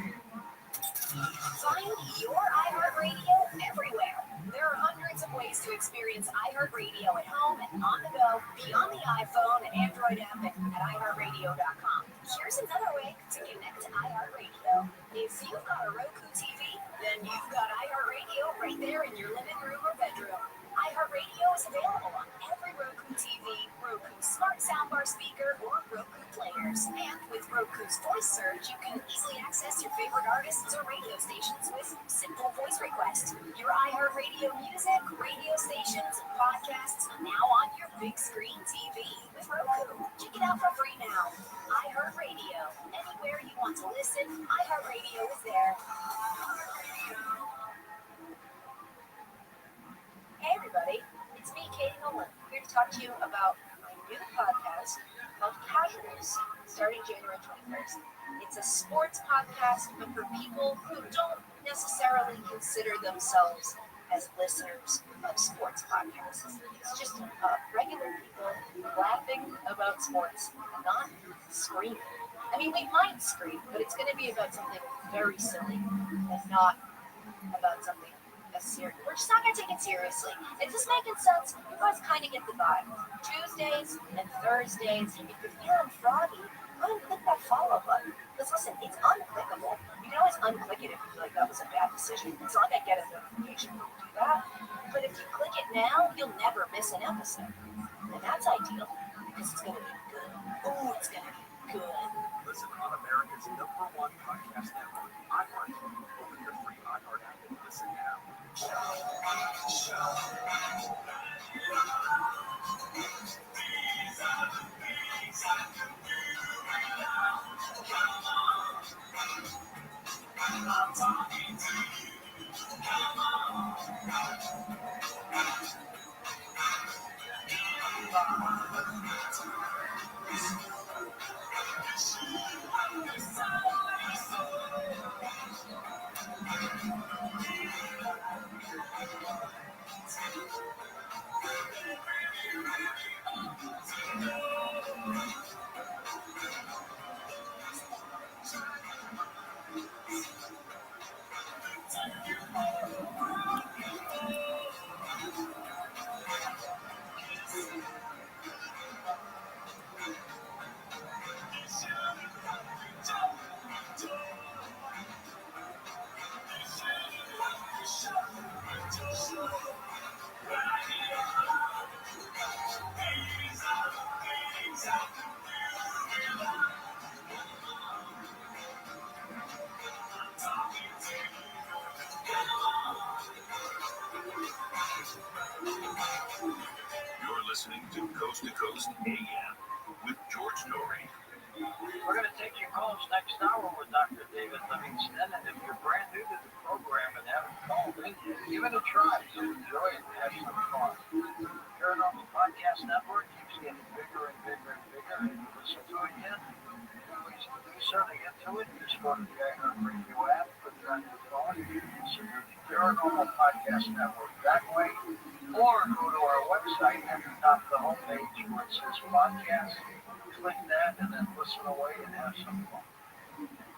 Find your iHeartRadio everywhere. There are hundreds of ways to experience iHeartRadio at home and on the go, beyond the iPhone and Android app and at iHeartRadio.com. Here's another way to connect to iHeartRadio. If you've got a Roku TV, then you've got iHeartRadio right there in your living room or bedroom. iHeartRadio is available on every Roku TV, Roku Smart Soundbar speaker, or Roku players. And with Roku's voice search, you can easily access your favorite artists or radio stations with simple voice request. Your iHeartRadio music, radio stations, and podcasts now on your big screen TV with Roku. Check it out for free now. iHeartRadio. Anywhere you want to listen, iHeartRadio is there. Hey everybody, it's me, Katie Nolan, here to talk to you about my new podcast called Casuals, starting January 21st. It's a sports podcast, but for people who don't necessarily consider themselves as listeners of sports podcasts. It's just regular people laughing about sports, not screaming. I mean, we might scream, but it's going to be about something very silly and not about something serious. We're just not going to take it seriously. Is this making sense? You guys kind of get the vibe. Tuesdays and Thursdays, if you're feeling froggy, go ahead and click that follow button. Because listen, it's unclickable. You can always unclick it if you feel like that was a bad decision. It's not going to get a notification when you do that. But if you click it now, you'll never miss an episode. And that's ideal because it's going to be good. Oh, it's going to be good. Listen on America's #1 podcast network, iHeartRadio. Open your free iHeart app and listen now. You're listening to Coast to Coast AM with George Norrie. We're going to take your calls next hour with Dr. David Livingston. And if you're brand new to the program and haven't called in yet, give it a try. You'll enjoy it and have some fun. Paranormal Podcast Network keeps getting bigger and bigger and bigger. And you listen to it yet? Ways to do so to get to it. Just go to the iHeartRadio app, put it on your phone, and you can listen to the Paranormal Podcast Network that way. Or go to our website at the top of the homepage where it says podcast. Click that and then listen away and have some fun.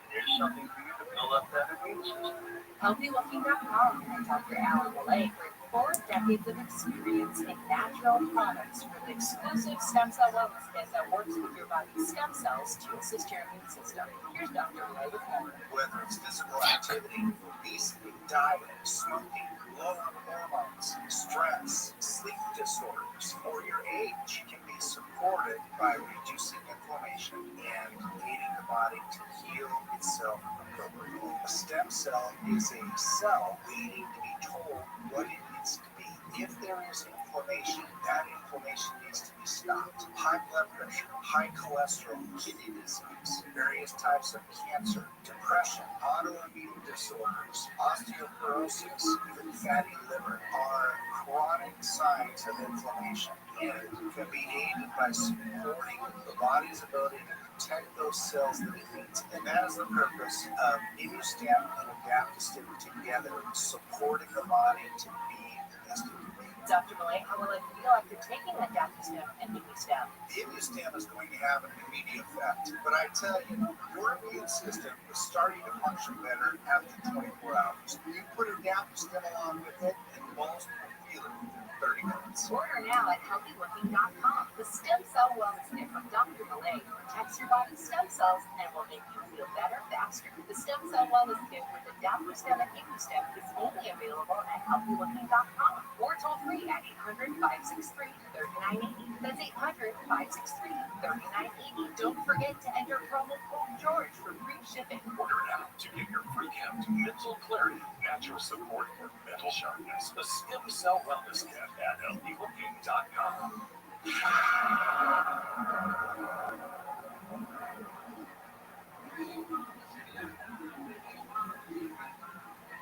Here's something for you to build up that immune system. HealthyLooking.com and Dr. Alan Blake bring 4 decades of experience in natural products for the exclusive stem cell wellness kit that works with your body's stem cells to assist your immune system. Here's Dr. Blake with more. Whether it's physical activity, obesity, diet, smoking, low hormones, stress, sleep disorders, or your age, can be is supported by reducing inflammation and aiding the body to heal itself appropriately. A stem cell is a cell waiting to be told what it needs to be. If there is inflammation, that inflammation needs to be stopped. High blood pressure, high cholesterol, kidney disease, various types of cancer, depression, autoimmune disorders, osteoporosis, even fatty liver are chronic signs of inflammation and can be aided by supporting the body's ability to protect those cells that it needs. And that is the purpose of ImmuStem and Adaptostim together, supporting the body to be the best it can be. Dr. Malay, how will I feel after taking Adaptostim and ImmuStem? The ImmuStem is going to have an immediate effect, but I tell you, your immune system is starting to function better after 24 hours. You put Adaptostim along with it, and most will feel it within 30 minutes. Order now at healthylooking.com. The stem cell wellness kit from Dr. Malay protects your body's stem cells and will make you feel better faster. The stem cell wellness kit with Adaptostim and ImmuStem is only available at healthylooking.com or toll free at 800-563-3980. That's 800-563-3980. Don't forget to enter promo code George for free shipping. Order now to get your free gift, mental clarity, natural support for mental sharpness. The Stem Cell Wellness Kit at healthylooking.com. If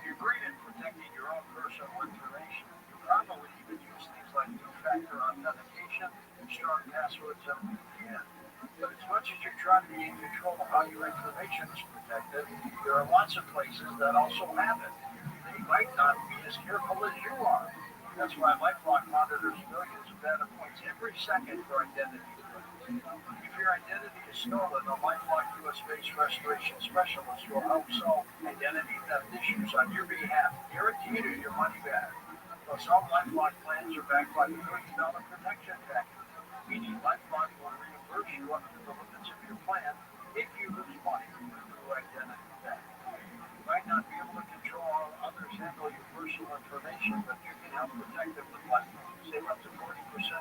you're great at protecting your own personal information, you probably even use things like two-factor authentication and strong passwords and VPN. But as much as you're trying to be in control of how your information is protected, there are lots of places that also have it. They might not be as careful as you are. That's why LifeLock monitors millions of data points every second for identity theft. If your identity is stolen, a LifeLock US-based restoration specialist will help solve identity theft issues on your behalf, guaranteeing you your money back. Plus, all LifeLock plans are backed by the $30 protection package, meaning LifeLock will reimburse you up to the limits of your plan if you lose money through identity theft. You might not be able to control how others handle your personal information, but you can help protect it with LifeLock. Save up to 40%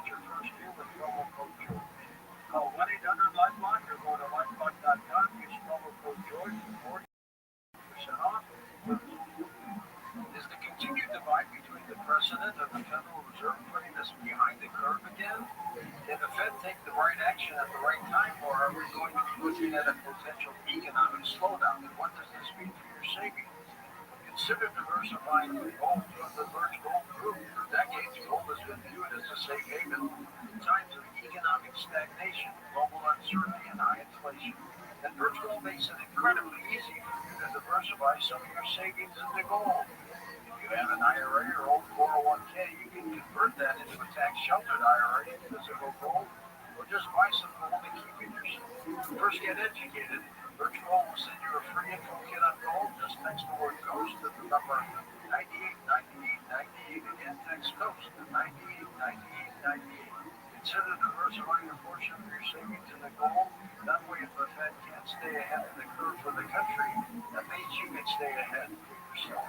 your first year with promo code George. Call 1-800-LifeLock or go to lifelock.com. Use promo code George for 40% off. Is the continued divide between the president and the Federal Reserve putting us behind the curve again? Can the Fed take the right action at the right time, or are we going to be looking at a potential economic slowdown? And what does this mean for your savings? Consider diversifying your gold with the Birch Gold Group. For decades, gold has been viewed as a safe haven in times of economic stagnation, global uncertainty, and high inflation. And Birch Gold makes it incredibly easy for you to diversify some of your savings into gold. If you have an IRA or old 401k, you can convert that into a tax-sheltered IRA in physical gold, or just buy some gold and keep it yourself. First, get educated. Birch Gold will send you a free info kit on gold. Just text the word GHOST to the number 989898. Again, text GHOST to 989898. Consider diversifying a portion of your savings into gold. That way, if the Fed can't stay ahead of the curve for the country, that means you can stay ahead for yourself.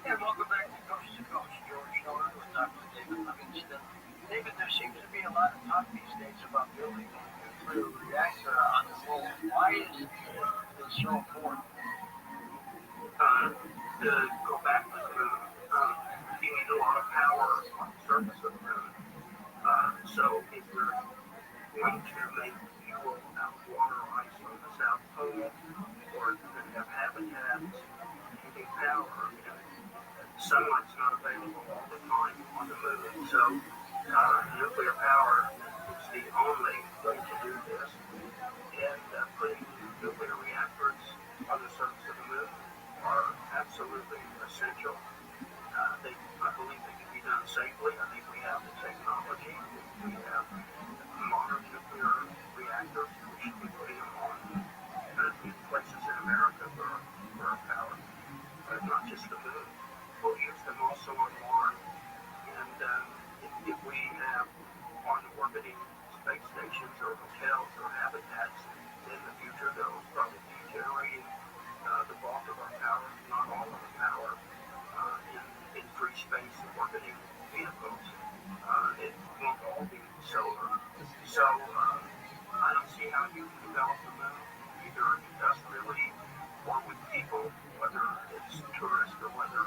And welcome back to Coast. George Norton with Dr. David Livingston. David, there seems to be a lot of talk these days about building a nuclear reactor on the moon. Why is this so important? To go back to the moon, you need a lot of power on the surface of the moon. So if you're going to make fuel out of water or ice on the South Pole, or if you're going to have habitats, you need power. Sunlight's not available all the time on the moon, so nuclear power is the only way to do this. And putting nuclear reactors on the surface of the moon are absolutely essential. I believe they can be done safely. I think we have the technology. We have modern nuclear reactors. We should be putting them on places in America for our power, but not just the moon. We'll use them also on Mars. And if we have on orbiting space stations or hotels or habitats how you develop the moon, either industrially or with people, whether it's tourists or whether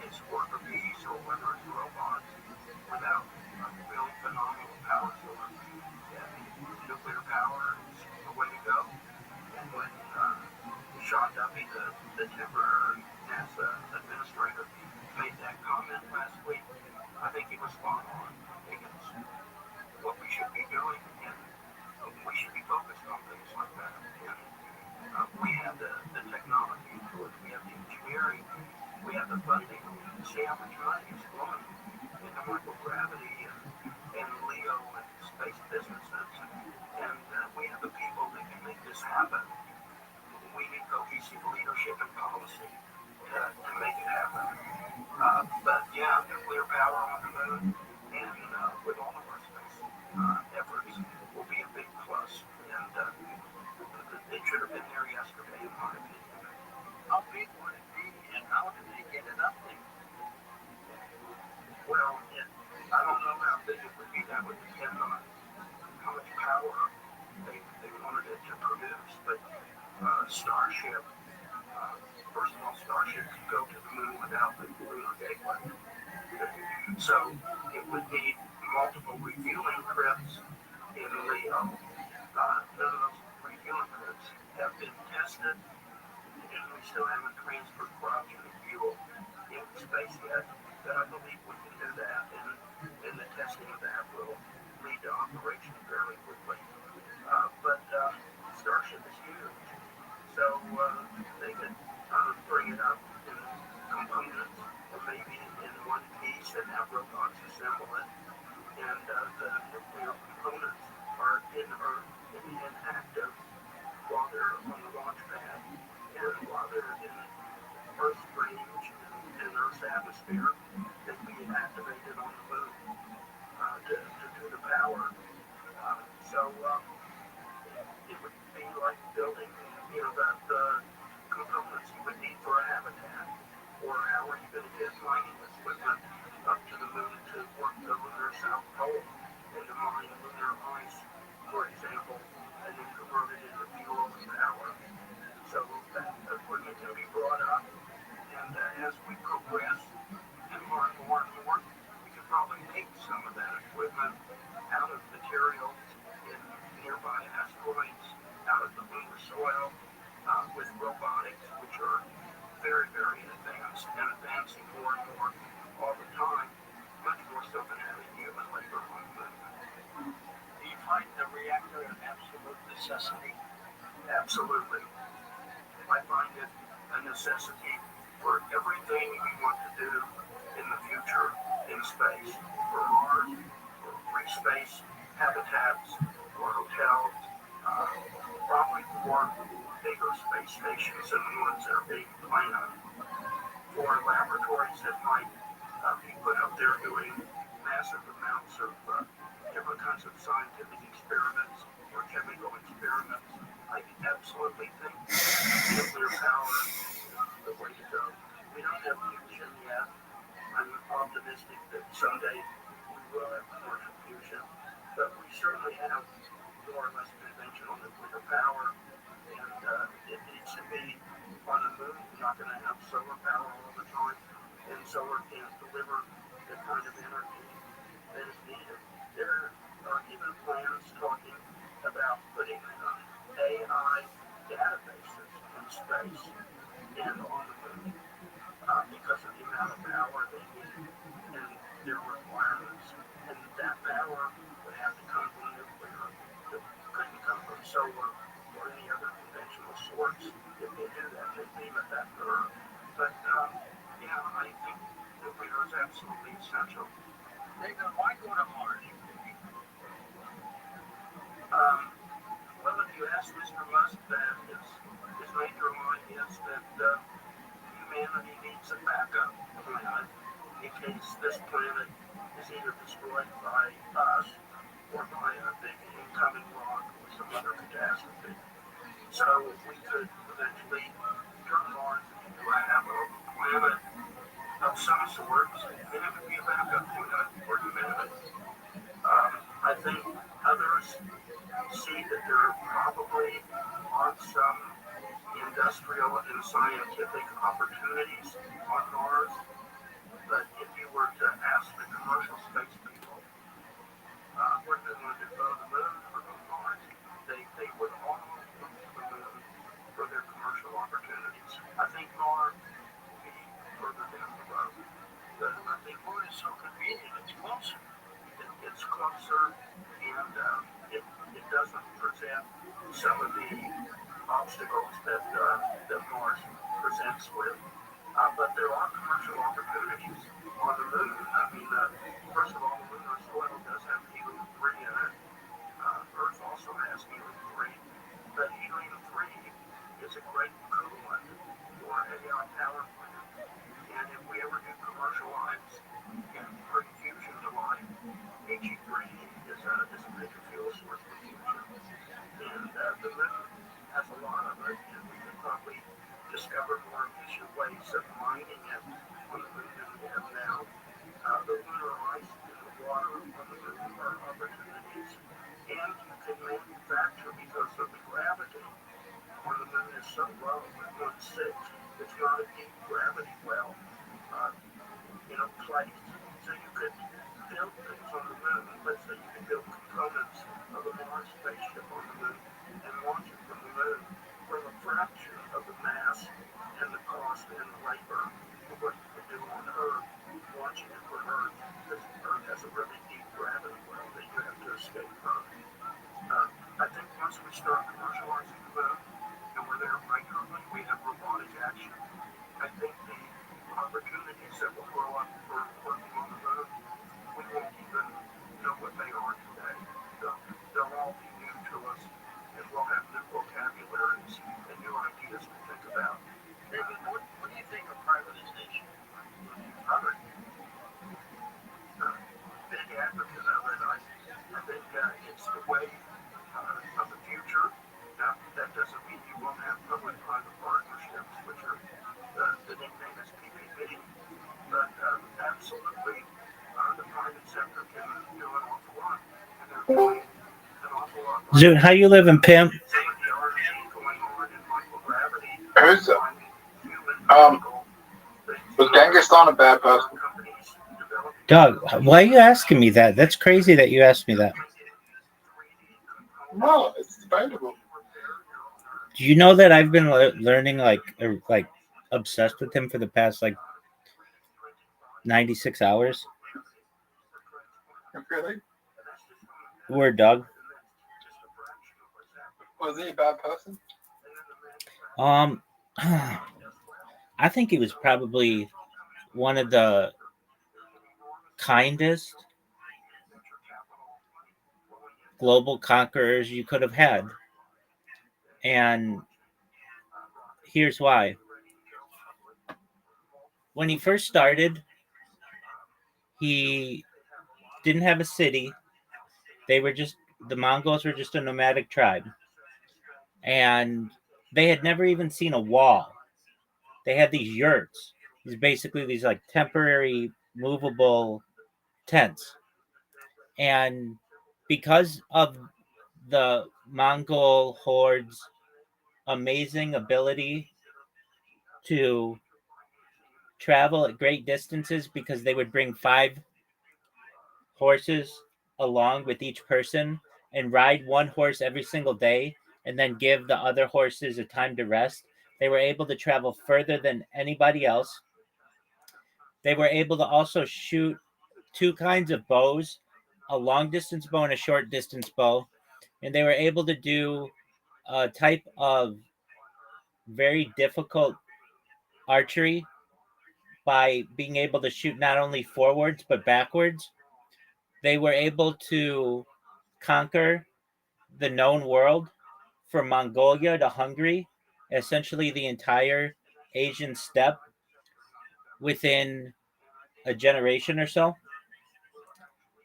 it's worker bees or whether it's robots, without a really phenomenal power source. And nuclear power is the way to go. And when Sean Duffy, the temporary NASA administrator, made that comment last week, I think he was spot on. I think it's what we should be doing, and we should be focused on things like that. And we have the technology to it, we have the engineering, we have the funding. See how much money is flowing into microgravity and LEO and space businesses, and we have the people that can make this happen. We need cohesive leadership and policy to make it happen. But yeah, nuclear power on the moon and with all of our space efforts will be a big plus. And it should have been there yesterday, in my opinion. How big would it be, and how did they get it up there? Well, I don't know how big it would be. That would depend on how much power they wanted it to produce. But Starship, first of all, Starship could go to the moon without the lunar gateway. So it would need multiple refueling trips in LEO. None of those refueling trips have been tested, and we still haven't transferred cryogen fuel into space yet. But I believe we can do that, and the testing of that will lead to operation fairly quickly. But Starship is huge, so they could bring it up in components, or maybe in one piece, and have robots assemble it. And the nuclear components are inactive while they're on the launch pad, and while they're in Earth's range and Earth's atmosphere, they can be activated on the moon to do the power. So it would be like building, the components you would need for a habitat, or how are you going to get mining equipment up to the moon to work the lunar South Pole and to mine lunar ice, for example, and then convert it into fuel and power. So that equipment can be brought up, and as we progress and learn more and more, we could probably make some of that equipment out of materials in nearby asteroids, out of the lunar soil, with robotics, which are very, very advanced and advancing more and more all the time, much more so than having human labor on the moon. Do you find the reactor an absolute necessity? Absolutely. I find it a necessity for everything we want to do in the future in space, for Mars, for free space habitats, for hotels, probably for bigger space stations than the ones that are being planned, for laboratories that might be put up there doing massive amounts of different kinds of scientific experiments or chemical experiments. I absolutely think nuclear power is the way to go. We don't have fusion yet. I'm optimistic that someday we will have commercial fusion, but we certainly have more or less conventional nuclear power, and it needs to be on the moon. We're not going to have solar power all the time, and solar can't deliver the kind of energy that is needed. There are even plans talking about putting AI databases in space and on the moon because of the amount of power they need and their requirements. And that power would have to come from nuclear. It couldn't come from solar or any other conventional source. If they do that, they beam it back to Earth. But yeah, I think nuclear is absolutely essential. Nathan, why go to Mars? Well, if you ask Mr. Musk that, his major line is that humanity needs a backup planet in case this planet is either destroyed by us or by a big incoming rock or some other catastrophe. So we could eventually turn Mars into a habitable planet of some sort, and it would be a backup planet for humanity. I think others see that there probably are some industrial and scientific opportunities on Mars, but if you were to ask the commercial space people what they want to go to the moon or go to Mars, they would all look to the moon for their commercial opportunities. I think Mars will be further down the road. But I think Mars is so convenient, it's closer. It's closer, and it doesn't present some of the obstacles that Mars presents with. But there are commercial opportunities on the moon. I mean, first of all, the lunar soil does have helium-3 in it. Earth also has helium-3, but helium-3 is a great coolant for AI power plants. And if we ever do commercialize and bring fusion to life, He3 is a major fuel source for fusion. And the moon has a lot of it, and we could probably discover more efficient ways of mining it on the moon than we have now. The lunar ice and the water on the moon are opportunities, and you can manufacture because of the gravity on the moon is so low at 1/6. It's not a deep gravity well, place. So you could build things on the moon. Let's say you could build components of a Mars spaceship on the moon and launch it from the moon for a fraction of the mass and the cost and the labor of what you could do on Earth, launching it from Earth, because Earth has a really deep gravity well that you have to escape from. I think once we start commercializing the moon, and we're there regularly, we have robotic action. I think the opportunities that will grow up for working on the moon, we won't even know what they are today. They'll all be new to us, and we'll have new vocabularies and new ideas to think about. David, what do you think of privatization? Big advocate of it. I think it's the way of the future. Now, that doesn't mean you won't have public-private partnerships, which are the nickname is PPP. But absolutely, the private sector can do an awful lot, and they're doing an awful lot. Zoot, how you living, pimp? Some of the R&D going on in microgravity. Who's it? Was Genghis Khan a bad person? Doug, why are you asking me that? That's crazy that you asked me that. No, it's debatable. Do you know that I've been learning, like obsessed with him for the past 96 hours? Really? Word, Doug. Was he a bad person? I think he was probably one of the kindest global conquerors you could have had. And here's why. When he first started, he didn't have a city. The Mongols were just a nomadic tribe. And they had never even seen a wall. They had these yurts. These temporary movable tents. And because of the Mongol horde's amazing ability to travel at great distances, because they would bring 5 horses along with each person and ride one horse every single day and then give the other horses a time to rest, they were able to travel further than anybody else. They were able to also shoot 2 kinds of bows, a long distance bow and a short distance bow. And they were able to do a type of very difficult archery by being able to shoot not only forwards but backwards. They were able to conquer the known world from Mongolia to Hungary, essentially the entire Asian steppe, within a generation or so.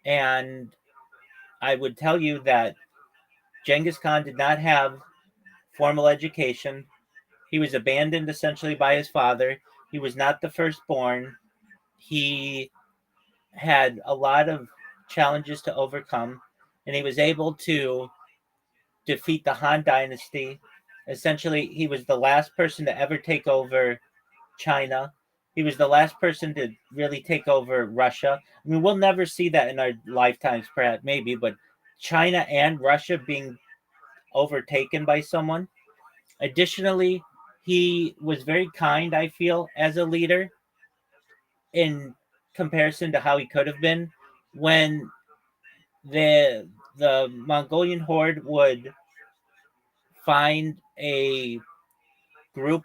And I would tell you that Genghis Khan did not have formal education. He was abandoned essentially by his father. He was not the firstborn. He had a lot of challenges to overcome, and he was able to defeat the Han Dynasty. Essentially, he was the last person to ever take over China. He was the last person to really take over Russia. I mean, we'll never see that in our lifetimes, perhaps, maybe, but China and Russia being overtaken by someone. Additionally, he was very kind, I feel, as a leader in comparison to how he could have been. When the Mongolian horde would find a group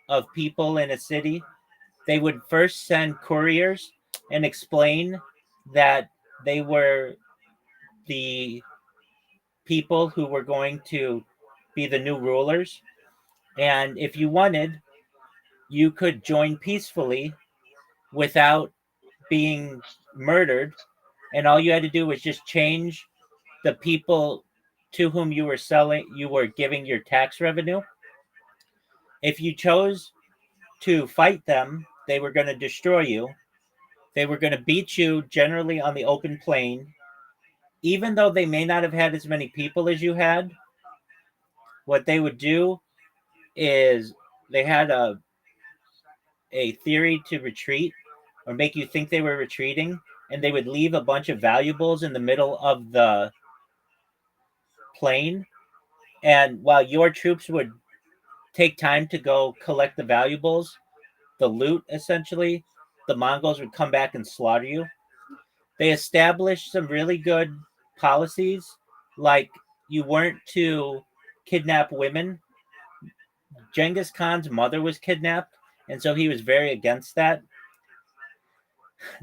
of people in a city, they would first send couriers and explain that they were the people who were going to be the new rulers. And if you wanted, you could join peacefully without being murdered. And all you had to do was just change the people to whom you were giving your tax revenue. If you chose to fight them, they were going to destroy you. They were going to beat you generally on the open plain. Even though they may not have had as many people as you had, what they would do is they had a theory to retreat or make you think they were retreating, and they would leave a bunch of valuables in the middle of the plain. And while your troops would take time to go collect the valuables, the loot essentially, the Mongols would come back and slaughter you. They established some really good policies, like you weren't to kidnap women. Genghis Khan's mother was kidnapped, and so he was very against that.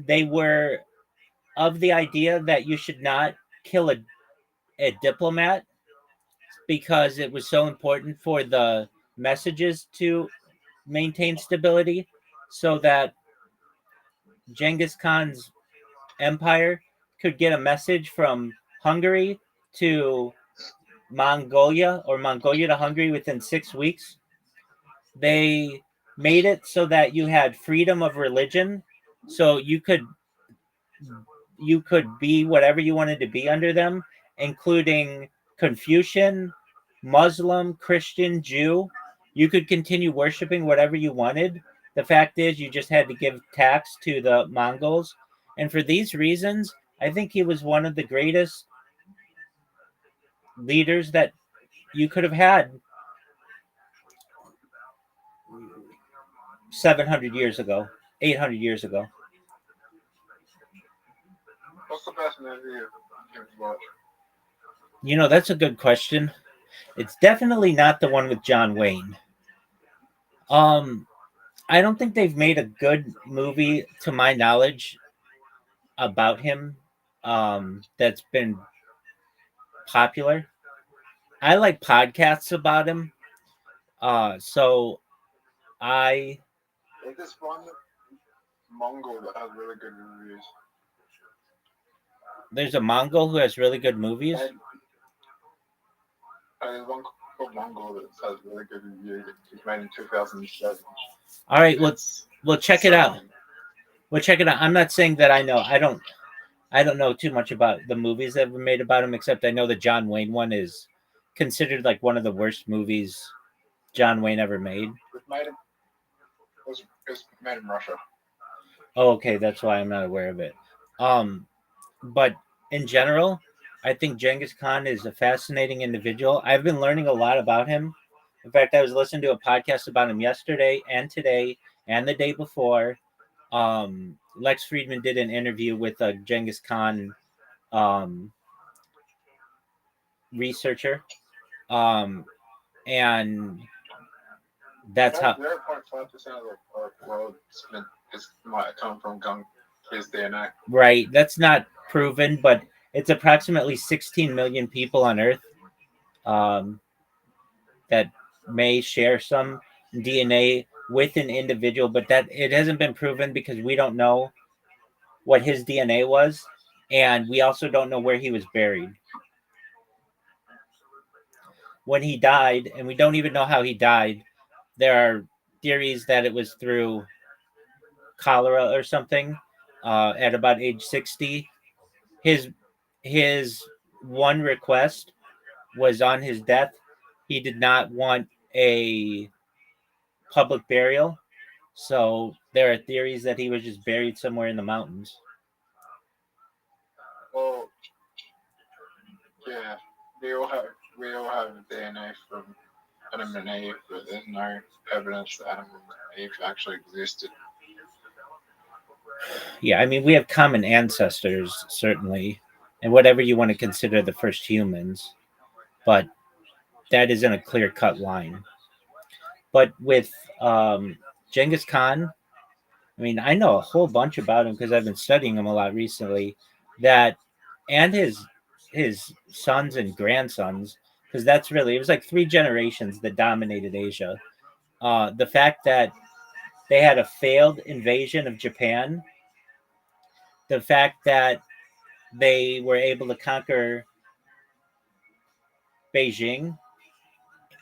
They were of the idea that you should not kill a diplomat because it was so important for the messages to maintain stability, so that Genghis Khan's empire could get a message from Hungary to Mongolia or Mongolia to Hungary within 6 weeks. They made it so that you had freedom of religion, so you could be whatever you wanted to be under them, including Confucian, Muslim, Christian, Jew. You could continue worshiping whatever you wanted. The fact is, you just had to give tax to the Mongols. And for these reasons, I think he was one of the greatest leaders that you could have had 700 years ago, 800 years ago. What's the best movie you've watched? You know, that's a good question. It's definitely not the one with John Wayne. I don't think they've made a good movie, to my knowledge, about him that's been popular. I like podcasts about him. So I There's this one Mongol that has really good reviews. There's a Mongol who has really good movies. There's one called Mongol that has really good reviews. It was made in 2007. All right, we'll check it out. We'll check it out. I'm not saying that I know. I don't know too much about the movies that were made about him, except I know the John Wayne one is considered like one of the worst movies John Wayne ever made. It was made in Russia. Oh, okay, that's why I'm not aware of it. But in general, I think Genghis Khan is a fascinating individual. I've been learning a lot about him. In fact, I was listening to a podcast about him yesterday and today and the day before. Lex Friedman did an interview with a Genghis Khan researcher. And that's how 0.5% of the world might come from his DNA. Right. That's not proven, but it's approximately 16 million people on Earth that may share some DNA with an individual, but that it hasn't been proven because we don't know what his DNA was, and we also don't know where he was buried when he died, and we don't even know how he died. There are theories that it was through cholera or something at about age 60. His one request was on his death, he did not want a public burial. So there are theories that he was just buried somewhere in the mountains. Well, yeah, we all have DNA from Adam and Eve, but there's no evidence that Adam and Eve actually existed. Yeah, I mean, we have common ancestors, certainly, and whatever you want to consider the first humans, but that isn't a clear-cut line. But with Genghis Khan, I mean, I know a whole bunch about him because I've been studying him a lot recently. That and his sons and grandsons, because that's really it was like 3 generations that dominated Asia. The fact that they had a failed invasion of Japan, the fact that they were able to conquer Beijing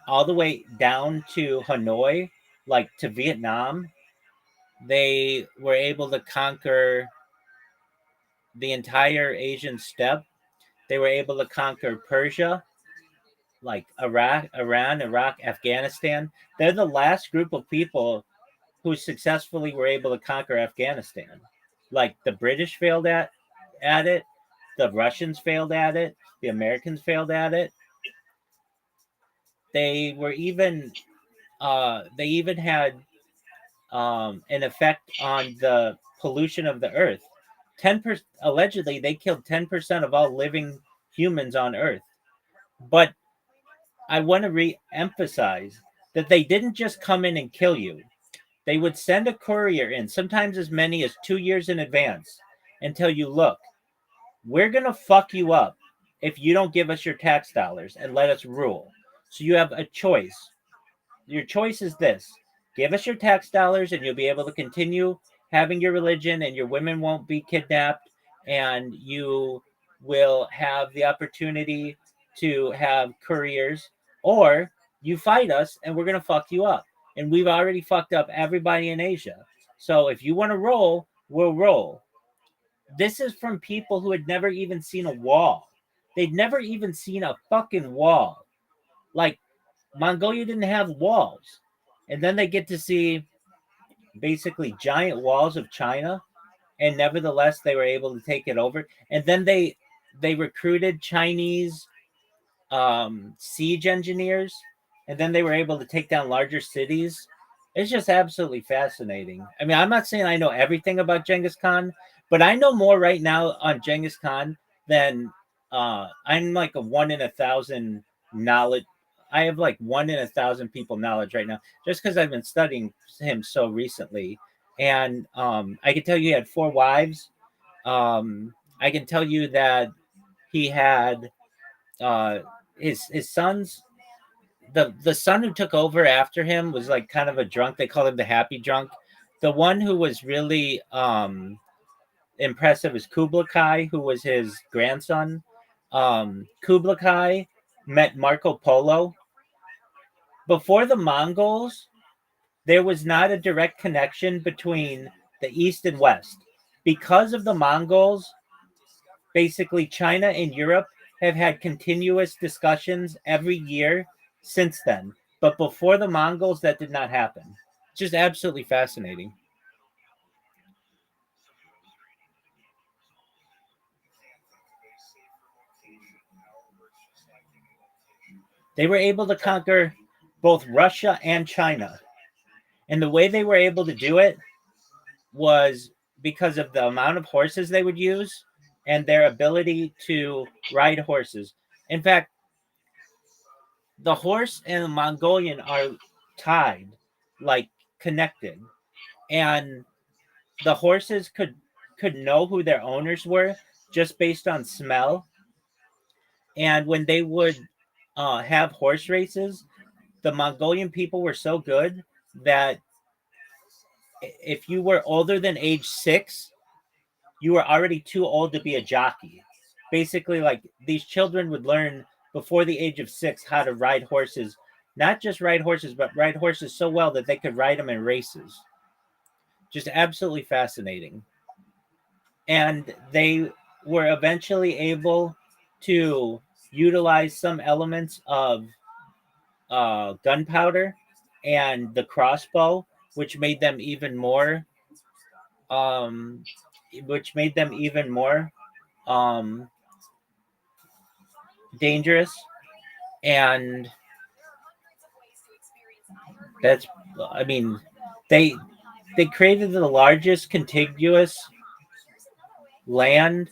all the way down to Hanoi, like to Vietnam. They were able to conquer the entire Asian steppe. They were able to conquer Persia, like Iran, Iraq, Afghanistan. They're the last group of people who successfully were able to conquer Afghanistan. Like the British failed at it, the Russians failed at it, the Americans failed at it. They were even they even had an effect on the pollution of the earth. 10% allegedly they killed 10% of all living humans on Earth. But I want to re-emphasize that they didn't just come in and kill you. They would send a courier in, sometimes as many as 2 years in advance, and tell you, look, we're going to fuck you up if you don't give us your tax dollars and let us rule. So you have a choice. Your choice is this. Give us your tax dollars and you'll be able to continue having your religion and your women won't be kidnapped and you will have the opportunity to have couriers, or you fight us and we're going to fuck you up. And we've already fucked up everybody in Asia. So if you want to roll, we'll roll. This is from people who had never even seen a wall. They'd never even seen a fucking wall. Like, Mongolia didn't have walls. And then they get to see basically giant walls of China, and nevertheless they were able to take it over. And then they recruited Chinese siege engineers, and then they were able to take down larger cities. It's just absolutely fascinating. I mean, I'm not saying I know everything about Genghis Khan, but I know more right now on Genghis Khan than I'm like a 1 in 1,000 knowledge. I have like 1 in 1,000 people knowledge right now, just because I've been studying him so recently. And I can tell you he had 4 wives. I can tell you that he had his sons. The son who took over after him was like kind of a drunk. They call him the happy drunk. The one who was really impressive is Kublai Kai, who was his grandson. Kublai Kai met Marco Polo. Before the Mongols, there was not a direct connection between the East and West. Because of the Mongols, basically China and Europe have had continuous discussions every year since then. But before the Mongols, that did not happen. Just absolutely fascinating. They were able to conquer both Russia and China. And the way they were able to do it was because of the amount of horses they would use and their ability to ride horses. In fact, the horse and the Mongolian are tied, like connected. And the horses could know who their owners were just based on smell. And when they would have horse races, the Mongolian people were so good that if you were older than age 6, you were already too old to be a jockey. Basically, like these children would learn before the age of 6 how to ride horses, not just ride horses, but ride horses so well that they could ride them in races. Just absolutely fascinating. And they were eventually able to utilized some elements of gunpowder and the crossbow, which made them even more um, um, dangerous. And that's, I mean, they they created the largest contiguous land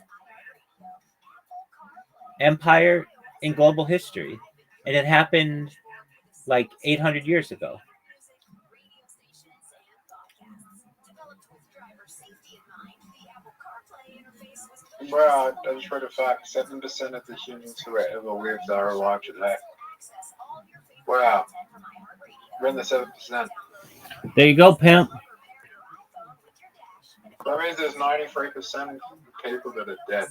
empire in global history, and it happened like 800 years ago. Well, I just read a fact: 7% of the humans who ever lived are alive today. Wow, we're in the 7%. There you go, pimp. That means there's 93% of people that are dead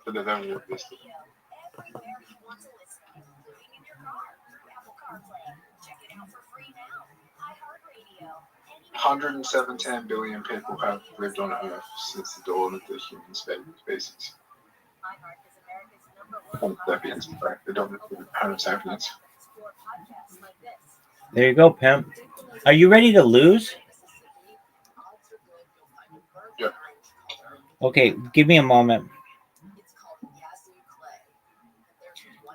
that have ever existed. 117 billion people have lived on Earth since the dawn of the human species. Homo sapiens, right? The dawn of Homo sapiens. There you go, pimp. Are you ready to lose? Yeah. Okay, give me a moment.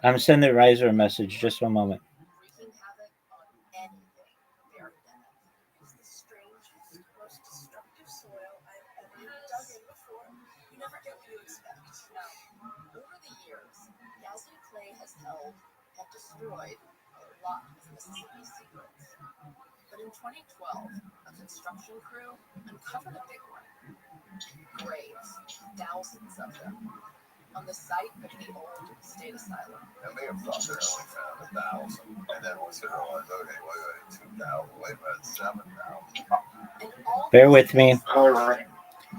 I'm sending Riser a message. Just one moment. Destroyed a lot of Mississippi secrets. But in 2012, a construction crew uncovered a big one. Graves, thousands of them, on the site of the old state asylum. And they have thought they only found 1,000. And then once they realized, okay, wait, 2,000, wait a minute, 7,000. Bear with me.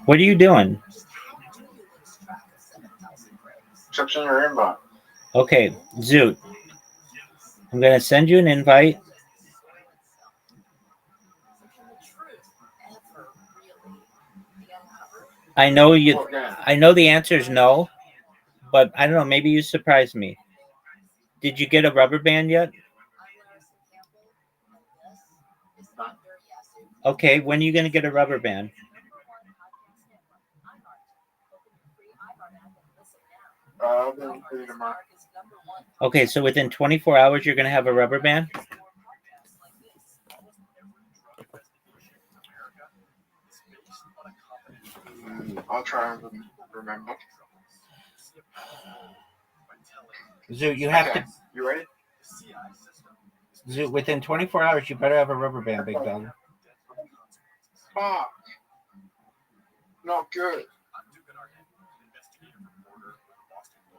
What are you doing? Except in your inbox. Okay, Zoot. I'm going to send you an invite. I know the answer is no, but I don't know, maybe you surprised me. Did you get a rubber band yet? Okay, when are you going to get a rubber band? Okay, so within 24 hours, you're going to have a rubber band? I'll try and remember. Zoot, you have to... You ready? Zoot, within 24 hours, you better have a rubber band, big dog. Fuck. Not good.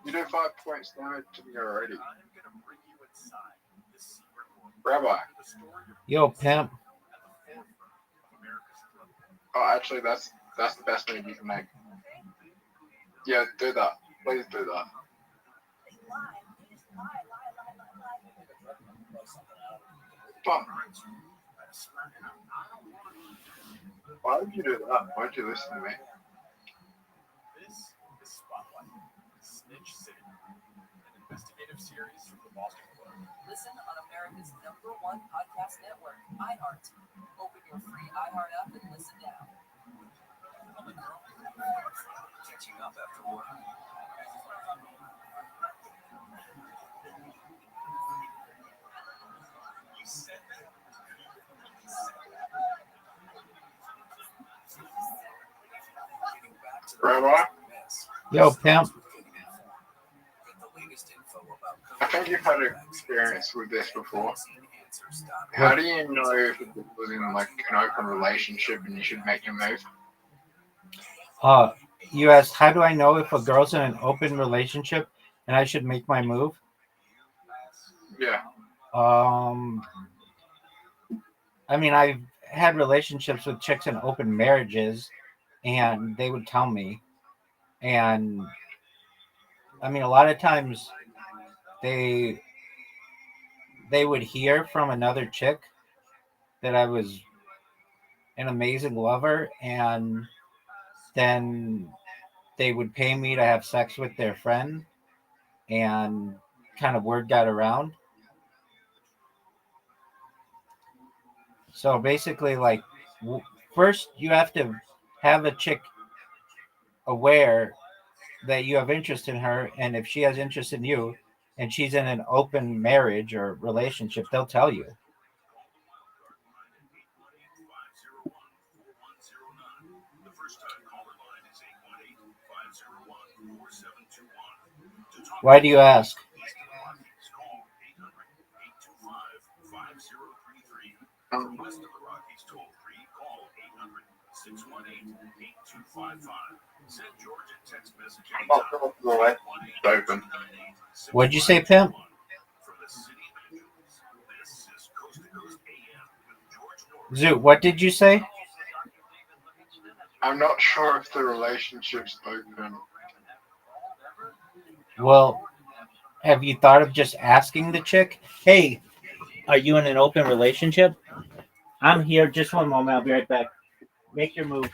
You did 5 points damage to me already. Rabbi. Yo, pimp. Oh, actually, that's the best move you can make. Yeah, do that. Please do that. Fuck. Why would you do that? Why don't you listen to me? This is Spotlight, Snitch City, an investigative series from the Boston Globe. Listen on America's #1 podcast network, iHeart. Open your free iHeart app and listen now. I'm a girl. Catching up after work. You said that. Rabbi? Yo, pimp. I think you've had experience with this before. How do you know if it was in like an open relationship and you should make a move? You asked, how do I know if a girl's in an open relationship and I should make my move? Yeah. I mean, I've had relationships with chicks in open marriages, and they would tell me. And I mean, a lot of times they would hear from another chick that I was an amazing lover, and then they would pay me to have sex with their friend. and kind of word got around. So basically, like, first you have to have a chick aware that you have interest in her, and if she has interest in you, and she's in an open marriage or relationship, they'll tell you. Why do you ask? Open. What'd you say, Pimp? Zoo, what did you say? I'm not sure if the relationship's open. Well, have you thought of just asking the chick, hey, are you in an open relationship? I'm here. Just one moment. I'll be right back. Make your move.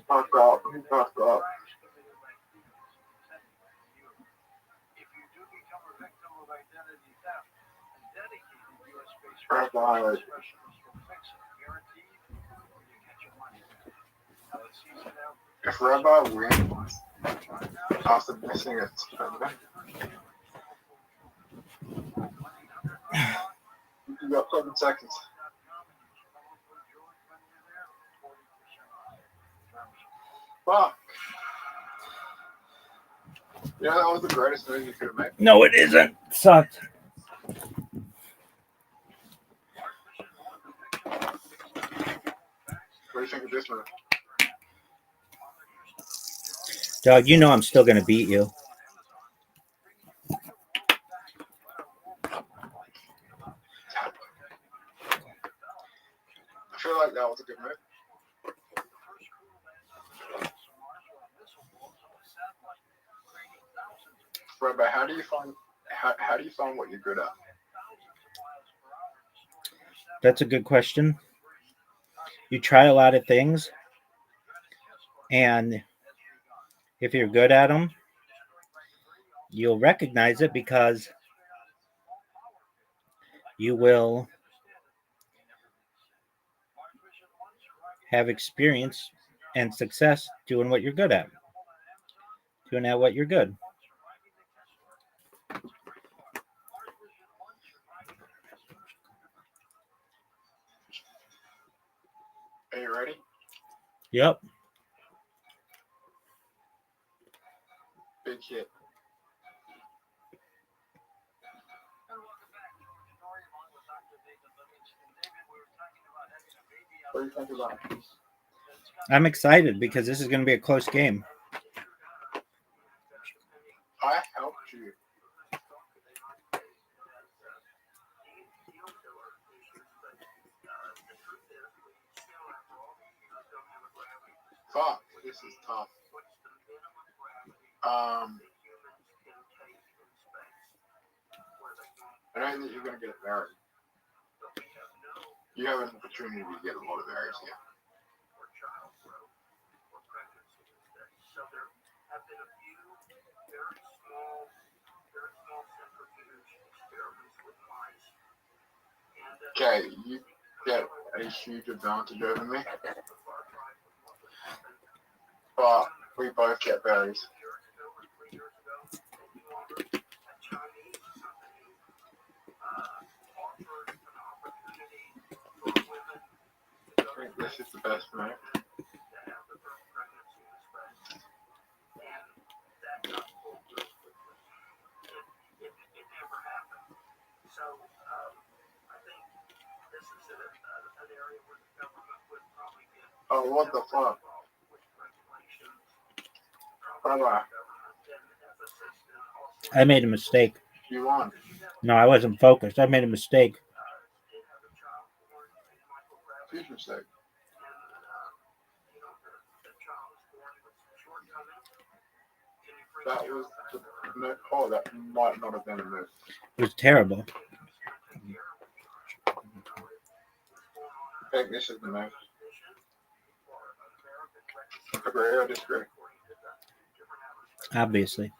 Fuck up. Fuck up. Rabbi. If Rabbi wins after missing a turn, you got 7 seconds. Fuck. Yeah, that was the greatest move you could have made. No, it isn't. Sucked. What do you think of this move? Dog, you know I'm still going to beat you. I feel like that was a good move. Rabbi, how do you find what you're good at? That's a good question. You try a lot of things, and if you're good at them, you'll recognize it because you will have experience and success doing what you're good at. Doing at what you're good. Are you ready? Yep. Big hit. What do you think about it? I'm excited because this is going to be a close game. I helped you. Fuck, this is tough. I don't think you're going to get a variant. You have an opportunity to get a lot of variants here. Okay, you get a huge advantage over me. But we both get berries. I think this is the best move. Oh, what the fuck? Bye-bye. I made a mistake. You won. No, I wasn't focused. I made a mistake. Huge mistake. That was the, oh, that might not have been a move. It was terrible. I think this is the move. Agree or disagree? Obviously.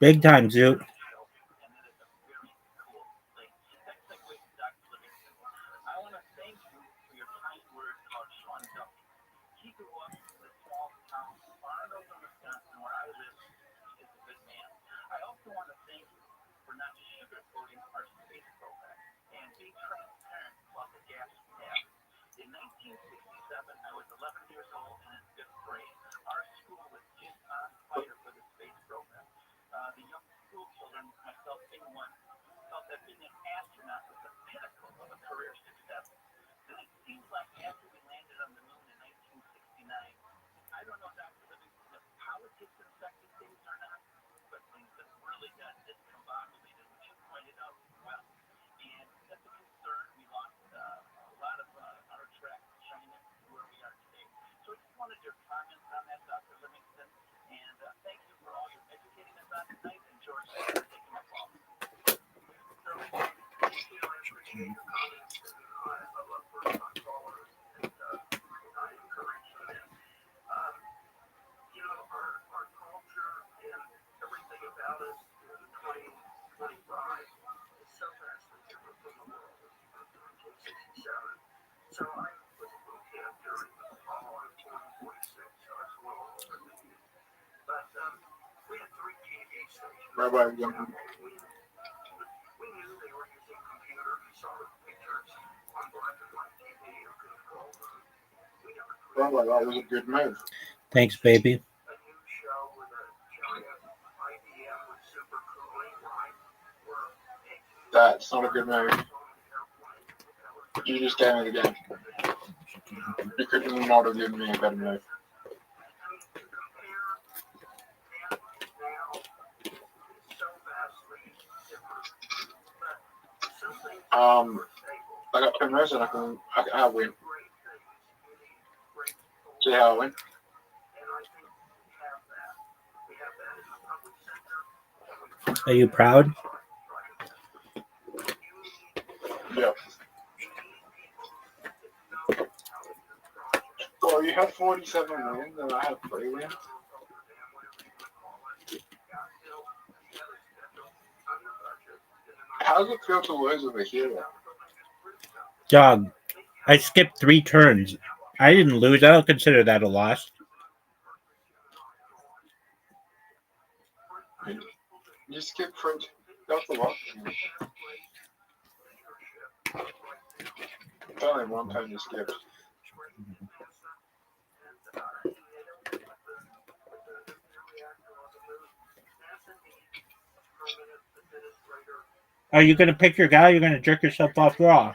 Big time, Zoot. Rabbi Young. Rabbi, that was a good move. Thanks, baby. That's not a good move. You just gave me the game. You could not have given me a better move. I got 10 moves and I win. See how I win? Are you proud? Yeah. Well, you have 47 wins and I have 3 wins. How does it feel to lose with a hero? Dog, I skipped 3 turns. I didn't lose. I don't consider that a loss. You skip French. That's a lot. It's only one time you skipped. Are you going to pick your guy? Or you're going to jerk yourself off Raw?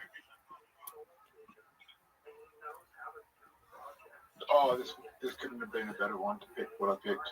Oh, this couldn't have been a better one to pick what I picked.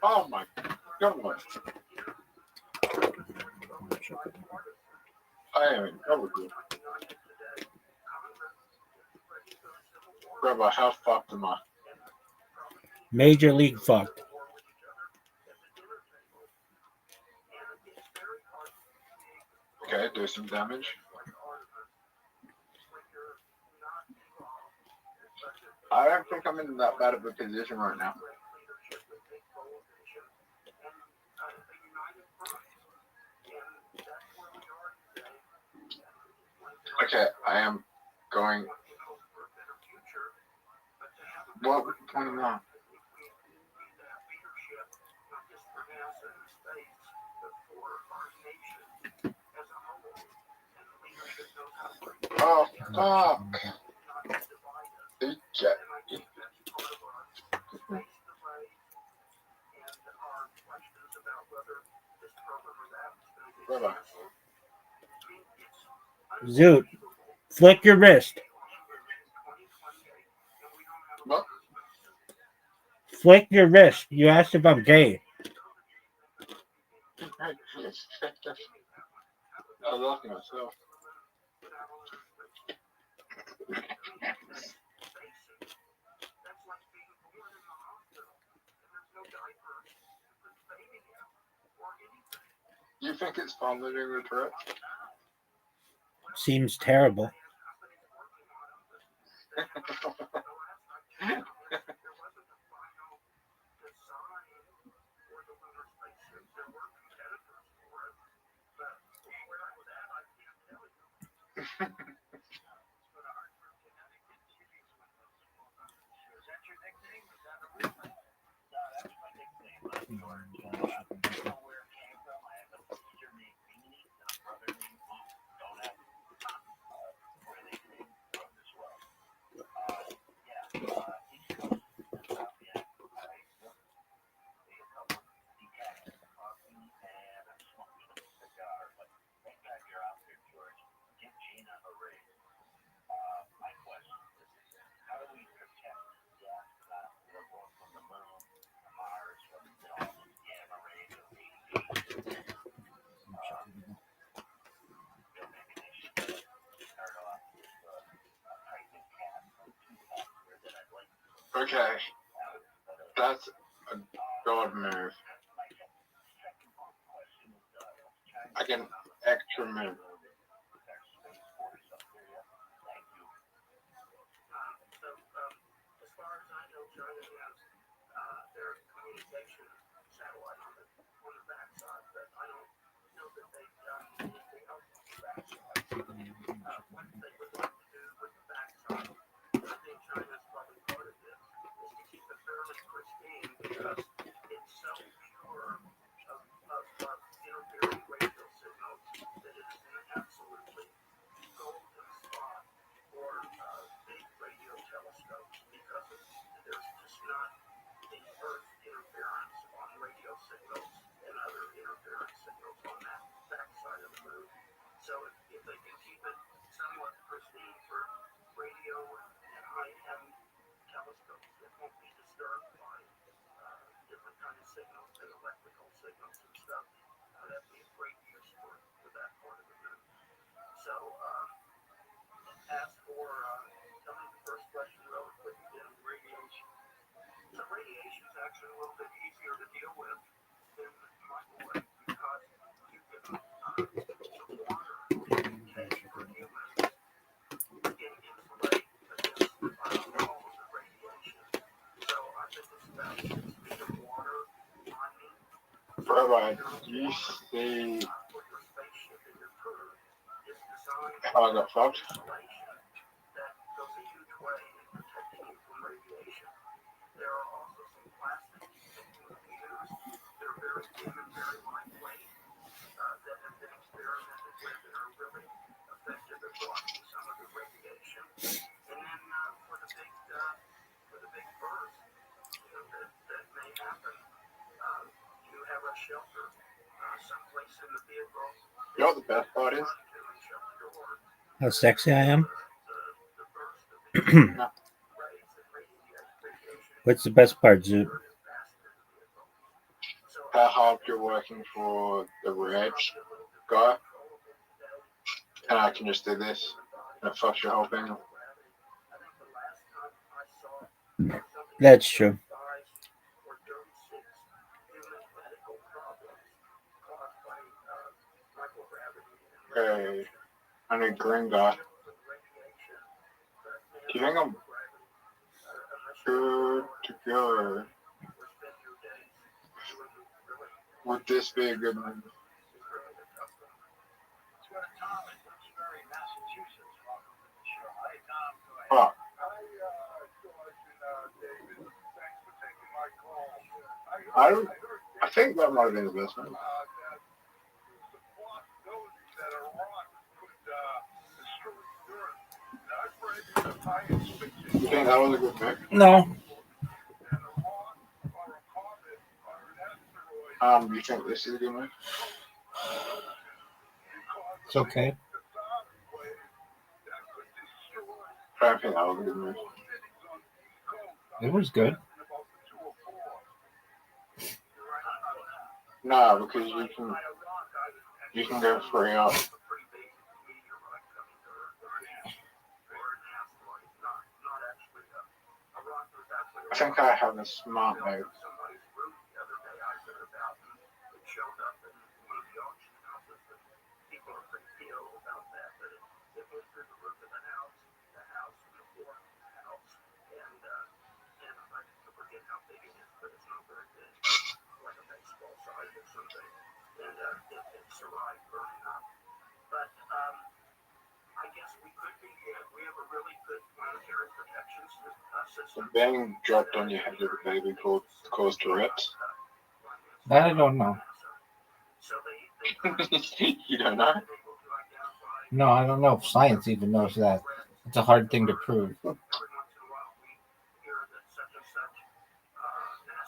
Oh my God. I am in trouble here. Rabbi, how fucked am I? Major league fucked. Okay, do some damage. I don't think I'm in that bad of a position right now. Okay, I am going. What was the point of that? Oh, fuck. Okay. Bye-bye. Zoot, flick your wrist. What? Flick your wrist. You asked if I'm gay. I lost myself. You think it's fun living with Tourette's? Seems terrible. Okay. That's a god move. I can extra move. asked for, tell me the first question really quick again, radiation. So radiation is actually a little bit easier to deal with than microwave because you can, the water can for humans can insulate against all of the radiation. So I think it's about 6 feet of water on me. Rabbi, do you see For your spaceship and your crew is designed how I got fucked? insulation that goes a huge way in protecting you from radiation. There are also some plastics that you can use that are very thin and very lightweight that have been experimented with and are really effective at blocking some of the radiation. And then for the big burst, that may happen, you have a shelter someplace in the vehicle. You know what the best part is? How sexy I am? What's the best part, Zoot? How hard you're working for the reg guy, and I can just do this, and it fucks your whole thing. That's true. Hey, I need green guy. Do you think I'm good to go? Would this be a good one? Oh. I think that might have been the best one. You think that was a good pick? No. You think this is a good one? It's okay. I don't think that was a good move. It was good. No, because you can go free up. I think I have a smart move. The bang dropped on your head of a baby caused Tourette's. That I don't know. You don't know? No, I don't know if science even knows that. It's a hard thing to prove.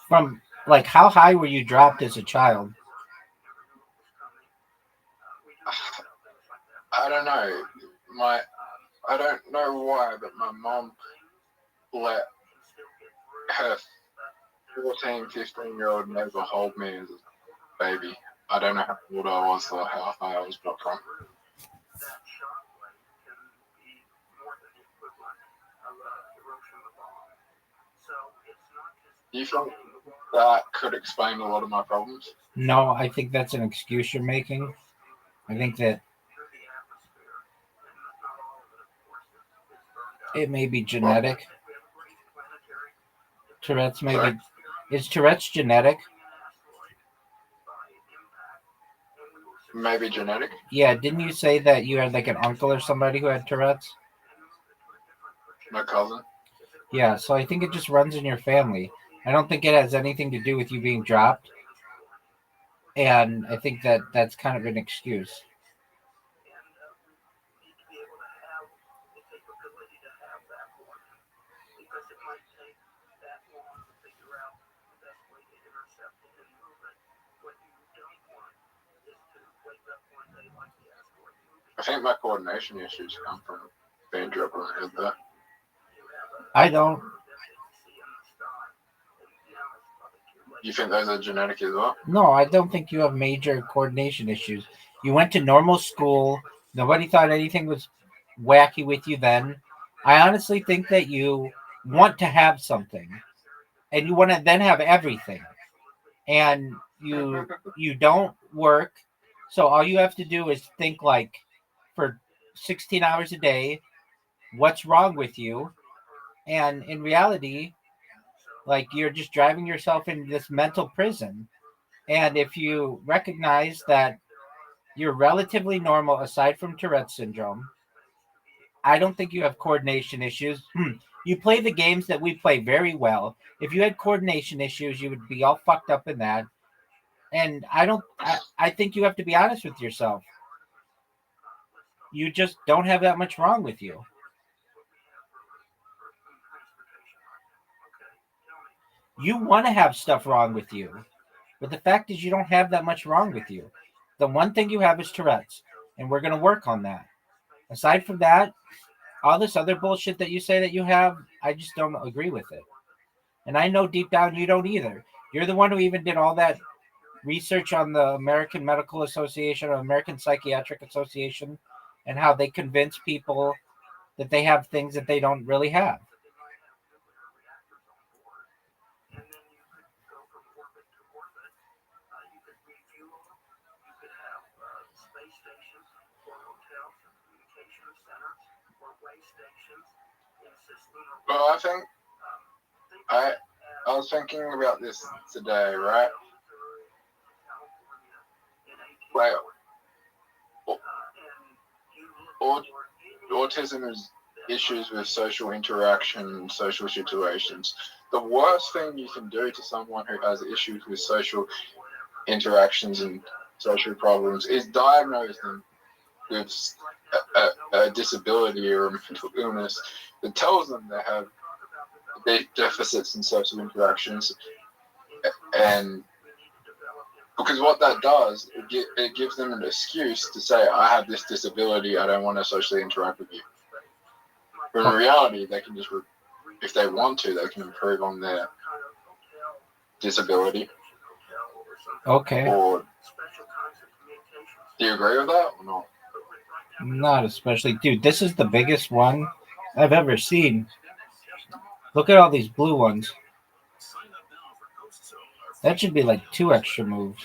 From, like, how high were you dropped as a child? I don't know. I don't know why, but my mom let her 14, 15-year-old neighbor hold me as a baby. I don't know how old I was or how high I was brought from. Do you think that could explain a lot of my problems? No, I think that's an excuse you're making. I think that it may be genetic. Tourette's maybe. Is Tourette's genetic? Maybe genetic? Yeah, didn't you say that you had like an uncle or somebody who had Tourette's? My cousin? Yeah, so I think it just runs in your family. I don't think it has anything to do with you being dropped. And I think that that's kind of an excuse. I think my coordination issues come from being dropped on the head there. I don't. You think those are genetic as well? No, I don't think you have major coordination issues. You went to normal school. Nobody thought anything was wacky with you then. I honestly think that you want to have something, and you want to then have everything, and you don't work, so all you have to do is think like for 16 hours a day, what's wrong with you? And in reality, like you're just driving yourself into this mental prison. And if you recognize that you're relatively normal aside from Tourette's syndrome, I don't think you have coordination issues. You play the games that we play very well. If you had coordination issues, you would be all fucked up in that. And I think you have to be honest with yourself. You just don't have that much wrong with you. You want to have stuff wrong with you. But the fact is, you don't have that much wrong with you. The one thing you have is Tourette's, and we're going to work on that. Aside from that, all this other bullshit that you say that you have, I just don't agree with it. And I know deep down you don't either. You're the one who even did all that research on the American Medical Association or American Psychiatric Association and how they convince people that they have things that they don't really have. Well, I think I was thinking about this today, right? Like, autism is issues with social interaction, social situations. The worst thing you can do to someone who has issues with social interactions and social problems is diagnose them with a disability or a mental illness that tells them they have deficits in social interactions. And because what that does, it gives them an excuse to say, I have this disability, I don't want to socially interact with you. But in reality, they can just, if they want to, they can improve on their disability. Okay. Or, do you agree with that or not? Not especially. Dude, this is the biggest one I've ever seen. Look at all these blue ones. That should be like 2 extra moves.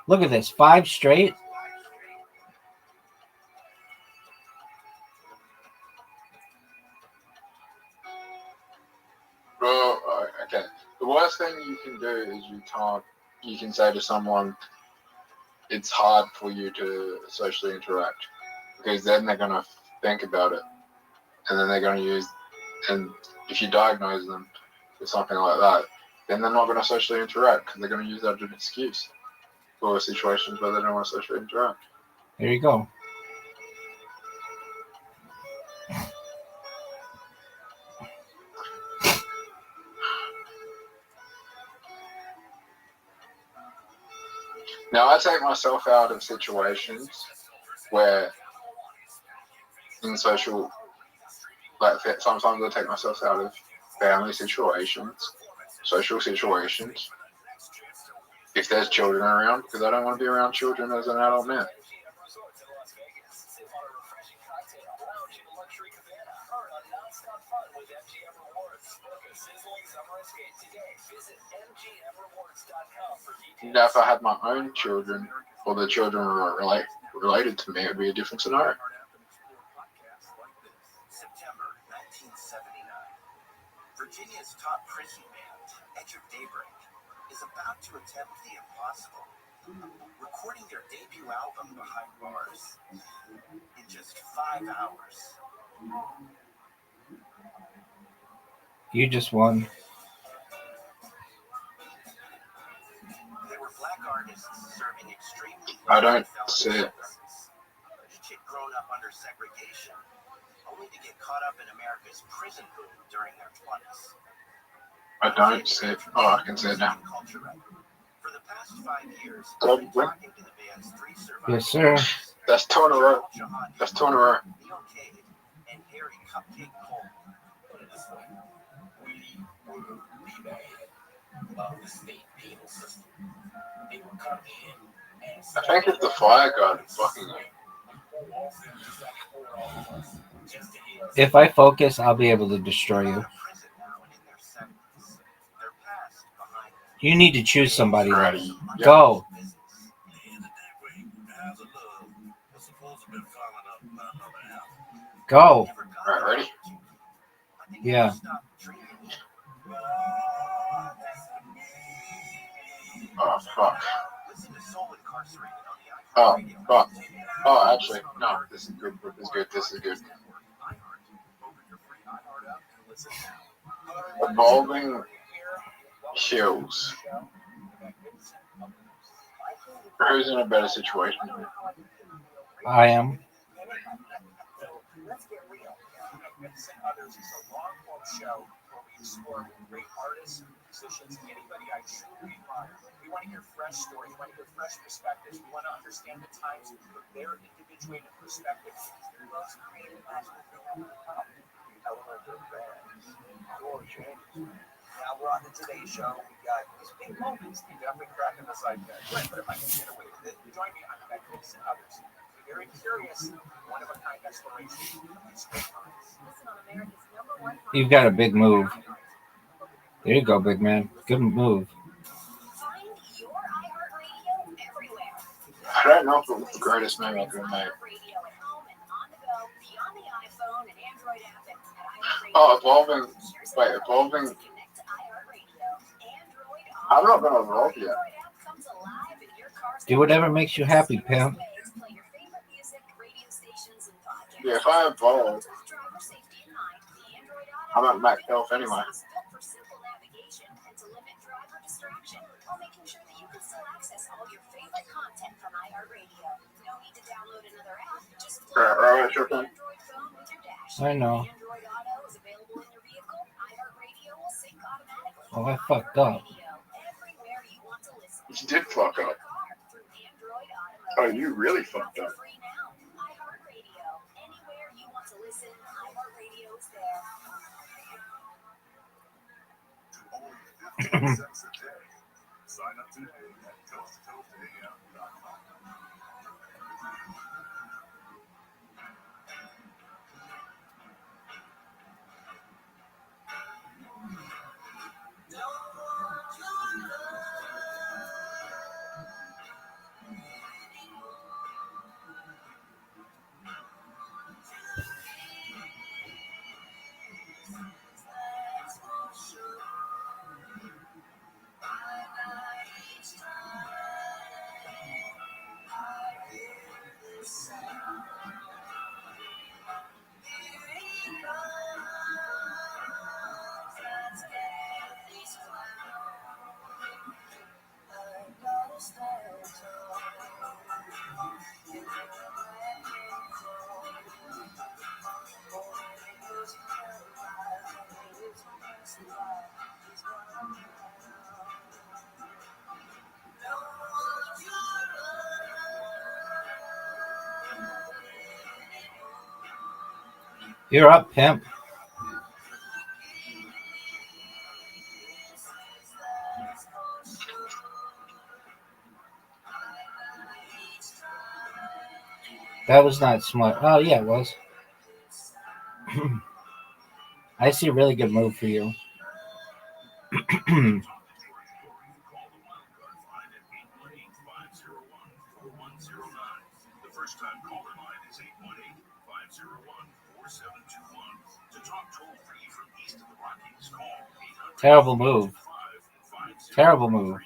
Look at this. 5 straight. Well, okay. The worst thing you can do is you can say to someone, it's hard for you to socially interact, because then they're going to think about it, and then they're going to use, and if you diagnose them with something like that, then they're not going to socially interact, because they're going to use that as an excuse for situations where they don't want to socially interact. There you go. Now, I take myself out of situations where in social, like sometimes I take myself out of family situations, social situations, if there's children around, because I don't want to be around children as an adult man. Now, if I had my own children, or the children were related to me, it would be a different scenario. September 1979. Virginia's top prison band, Edge of Daybreak, is about to attempt the impossible, recording their debut album behind bars in just 5 hours. You just won. They were black artists serving extremely I don't see it. Each had grown up under segregation, only to get caught up in America's prison boom during their 20s. I don't see it. Oh, I can see it now. For the past 5 years, Go, I've been talking to the band's 3 survivors. Yes, sir. That's 2 in a row. That's 2 in a row. And Harry Cupcake Cole. We were the bad of the state penal system. They would come in and I think it's the fire guard fucking If I focus, I'll be able to destroy you. You need to choose somebody. Ready. Go. Go. All right, ready? Yeah. Oh, fuck. Oh, fuck. Oh, actually, no. This is good. This is good. This is good. Evolving hills. Who's in a better situation? I am. Let's get real. Mix and Others is a long-form show where we explore great artists, musicians, anybody I truly admire. We want to hear fresh stories. We want to hear fresh perspectives. We want to understand the times from their individuated perspectives. The most creative, magical thing I've ever found. Element of bands. Your changes. Now we're on to today's show. We got these big moments. You definitely cracking the side there. Right, but if I can get away with it, join me on the Mix and Others. Very curious, one-of-a-kind exploration of these great minds. You've got a big move. There you go, big man. Good move. I don't know if it was the greatest move I could have made. Oh, evolving. Wait, evolving. I'm not going to evolve yet. Do whatever makes you happy, pimp. Yeah, if I evolve, I'm at max health anyway. Right, sure thing. I know. Oh, I fucked up. You did fuck up. Oh, you really fucked up. Sign up today at coasttocoastam.com. You're up, pimp. That was not smart. Oh, yeah, it was. I see a really good move for you. The first time caller line is 818-501-4721. To talk toll free from east of the Rockies, call 800. Terrible move. Terrible move.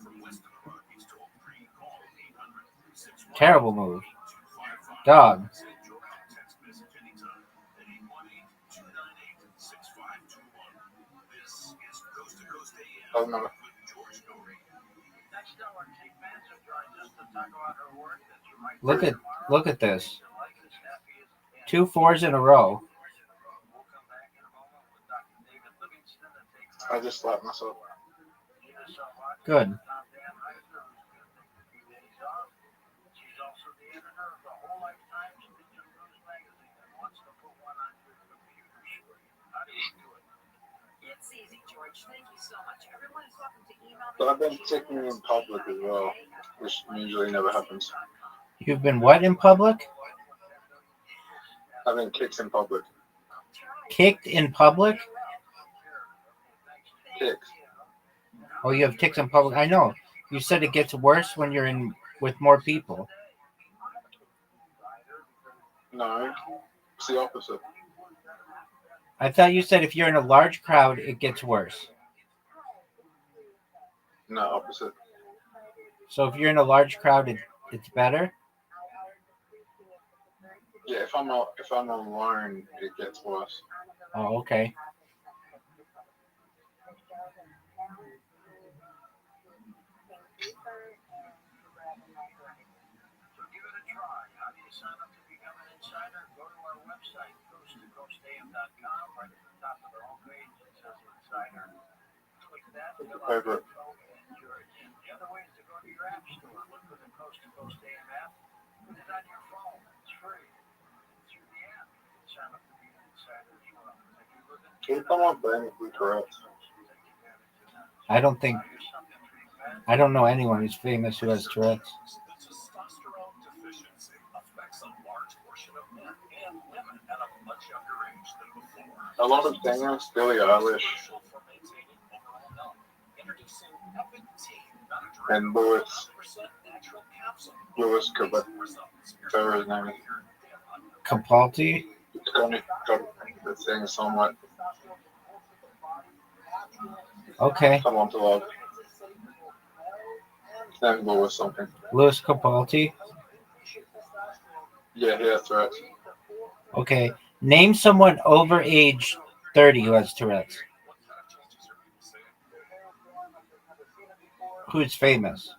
From west of the Rockies, toll free, call 800. Terrible move. Dog. Send your text message anytime at 818-298-6521. This is Coast to Coast AM with George Norrie. Next hour, Kate Manson joins us to talk about her work that you might Look at this. 2 4s in a row. I just slapped myself. Good. She's also the editor of the Whole Life Times Digital News magazine and wants to put one on your computer screen. How do you do it? It's easy, George. Thank you so much. Everyone is welcome to email me. But I've been taking in public as well, which usually never happens. You've been what in public? Having kicks in public. Kicked in public? Kicks. Oh, you have ticks in public. I know. You said it gets worse when you're in with more people. No, it's the opposite. I thought you said if you're in a large crowd, it gets worse. No, opposite. So if you're in a large crowd, it's better? Yeah, if I'm alone, it gets worse. Oh, okay. So give it a try. How do you sign up to become an insider? Go to our website, coasttocoastam.com. Right at the top of the homepage, it says Insider. Click that, fill out your info, and you're in. The other way is to go to your app store. Look for the Coast to Coast AM app. Put it on your phone. It's free. Through the app, you can sign up to be an insider as well. If you live in Can someone blame me for Tourette's? I don't know anyone who's famous who has Tourette's. Testosterone deficiency affects a large portion of men and women at a much younger age than before. A lot of singers, Billie Eilish, and Louis Capaldi. Capaldi? It's going to sing somewhat. Okay. Someone to love. Then Louis something. Louis Capaldi? Yeah, he has Tourette's. Okay. Name someone over age 30 who has Tourette's. Who's famous?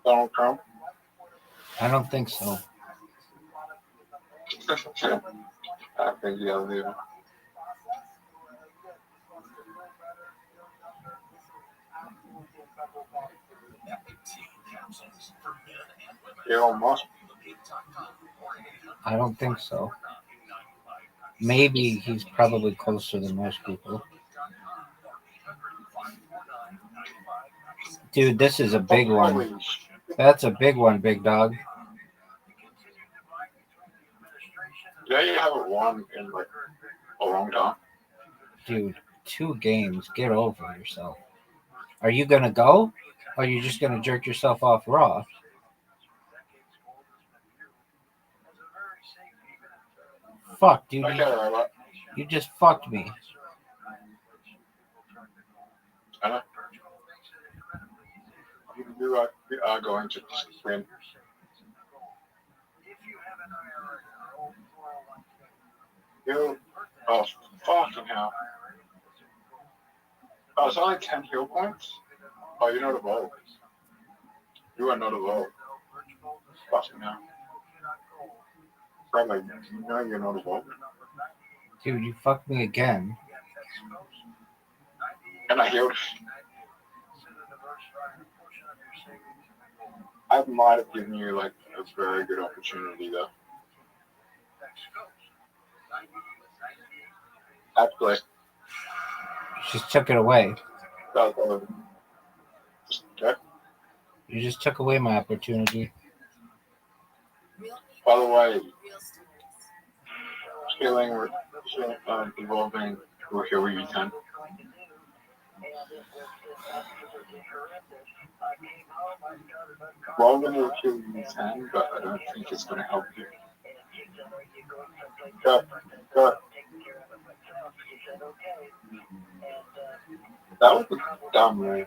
Donald Trump? I don't think so. I think you gotta leave him. Elon Musk? I don't think so. Maybe he's probably closer than most people. Dude, this is a big one. That's a big one, big dog. Yeah, you haven't won in like a long time. Dude, 2 games. Get over yourself. Are you going to go? Or are you just going to jerk yourself off raw? Fuck, dude. You just fucked me. I know. You are going to win. You, oh, fucking hell. Oh, it's only 10 heal points? Oh, you're not a vote. You are not a vote. Fucking hell. Bro, like, you know you're not a vote. Dude, you fucked me again. And I healed. I might have given you like a very good opportunity though. Actually, Just took it away. okay. You just took away my opportunity. By the way, evolving will heal you 10. Evolving will heal you 10, but I don't think it's going to help you. Go. That was a dumb move.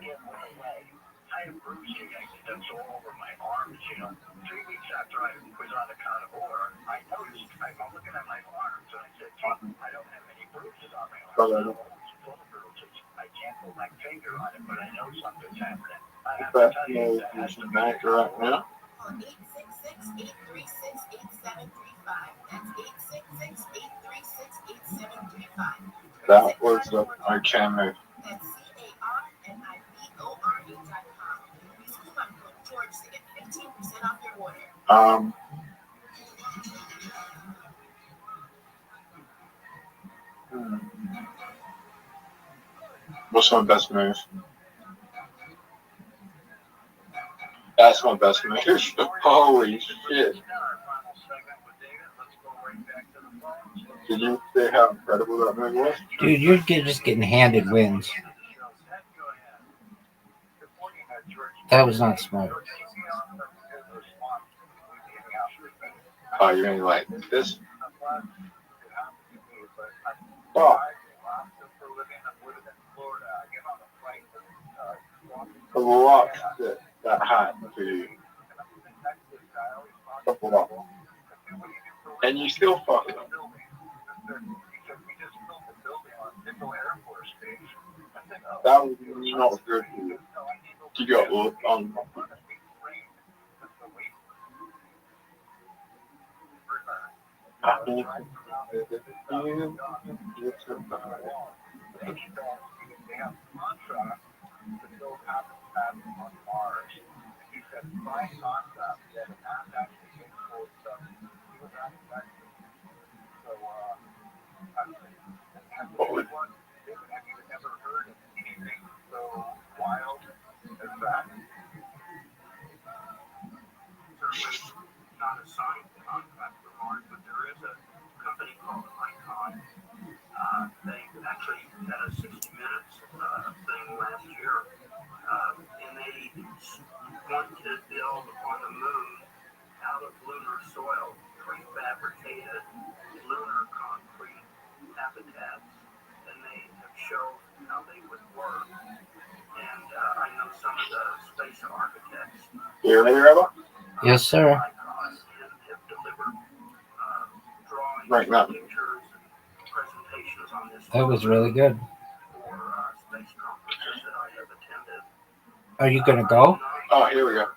I have bruising that's all over my arms, 3 weeks after I was on the carnivore, I noticed, I'm looking at my arms, and I said, I don't have any bruises on my arms. I'm always full of bruises. I can't put my finger on it, but I know something's happening. I have to tell you that has to be right now. 866-836-8735. That's That was the okay move. That's CARNIBORE.com. Use coupon code George to get 15% off your order. What's my best move? That's my best move. Holy shit. Did you see how incredible that move was? Dude, you're just getting handed wins. That was not smart. Oh, you mean like this? Oh. A lot that hot for you. And you still fuck it up. That was not good for you. You got looked on. Not a signed contract for Mars, but there is a company called Icon. They actually had a 60 Minutes thing last year, and they want to build on the moon out of lunar soil, prefabricated lunar concrete habitats, and they have shown how they would work. And I know some of the space architects. You ready, Rebel? Yes, sir. Right now. That was really good. Are you gonna go? Oh, here we go.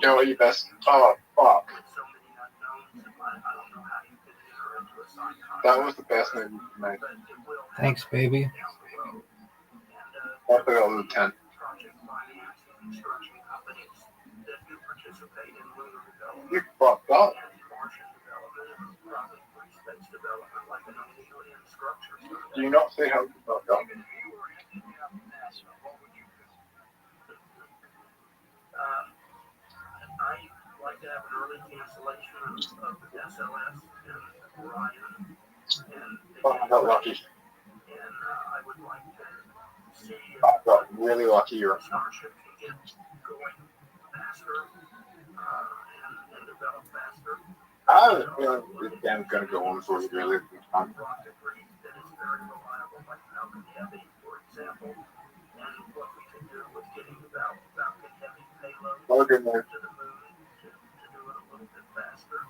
You know what you best? Oh, fuck. That was the best move you made. Thanks, baby. I forgot it was a 10. You fucked up. Do you not see how you fucked up? I like to have an early cancellation of SLS and Orion, Oh, I got lucky. and I would like to see if I got really lucky here. Starship can get going faster and develop faster. I have a feeling this game's going to go on for a really long time. Rocketry that is very reliable, like Falcon Heavy, for example, and what we can do with getting Falcon Heavy payload Logan there. to the moon to do it a little bit faster.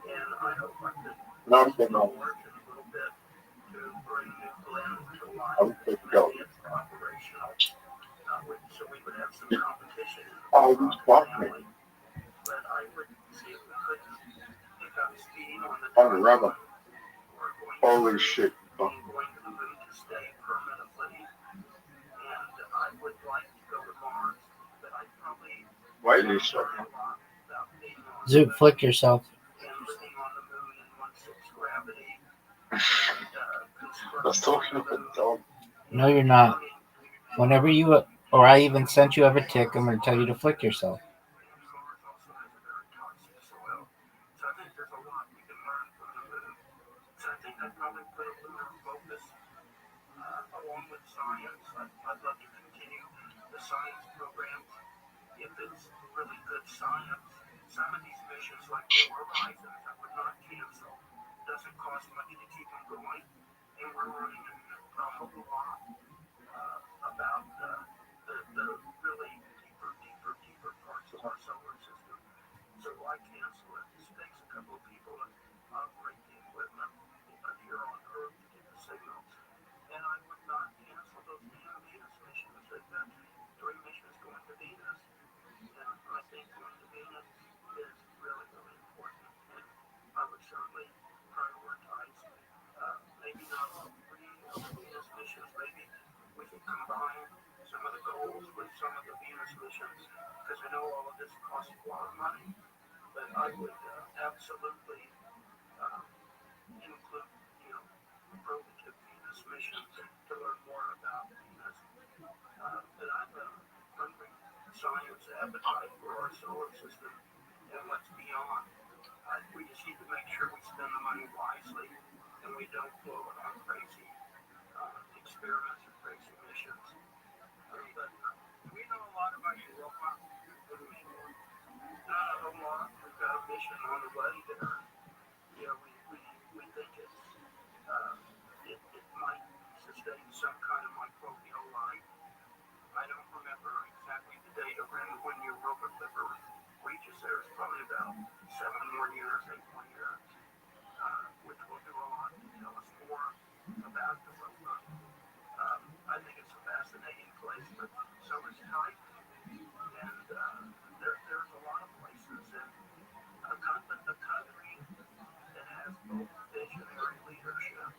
And I hope I could No, I'm getting on. work in a little bit to bring New Glenn to life. I would take it go. It's operational, so we would have some competition. Oh, you fucked me. But I would see if we could pick up speed on the On the rubber. Holy shit. going to the moon to stay permanently. And I would like to go to Mars, but I probably Why are you so? Zoot, flick yourself. and living on the moon in 1/6 gravity. I was talking about the dog. No, you're not. Whenever you, or I even sent you a tick, I'm going to tell you to flick yourself. So I think there's a lot we can learn from the moon. So I think I'd probably put a lunar focus along with science. I'd love to continue the science programs if it's really good science. Some of these missions, like New Horizons, I would not cancel. Doesn't cost much to keep them going, and we're learning a whole lot about the really deeper parts of our solar system. So why cancel it? This takes a couple of people to operate the equipment here on Earth to get the signals. And I would not cancel those damn Venus missions. They've got 3 missions going to Venus. And we could combine some of the goals with some of the Venus missions, because I know all of this costs a lot of money, but I would absolutely include, relative Venus missions to learn more about Venus. But I have a hungry science appetite for our solar system and what's beyond. We just need to make sure we spend the money wisely and we don't blow it on crazy experiments or crazy missions. But we know a lot about Europa. Not a whole lot. We've got a mission on the way there. We think it might sustain some kind of microbial life. I don't remember exactly the date of when Europa Clipper reaches there. It's probably about 7 more years, 8 more years, which will do a lot to tell us more about Europa. I think it's a fascinating place, but so is Titan. And there's a lot of places in a country that has both visionary leadership.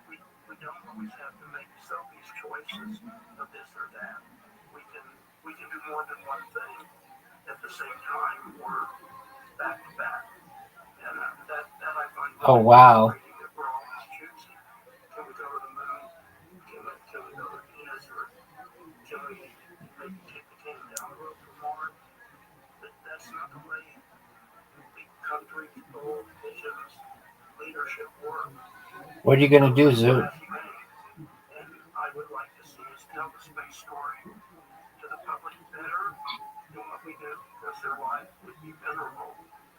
We don't always have to make selfish choices of this or that. We can do more than one thing at the same time or back to back. And that I find Oh, wow. that we're always choosing. Can we go to the moon? Can we go to Venus? Or can we maybe kick the can down the road for Mars? But that's not the way big countries, bold visions, leadership work. What are you going to do, Zoo? And I would like to see us tell the space story to the public better than what we do, because their life would be miserable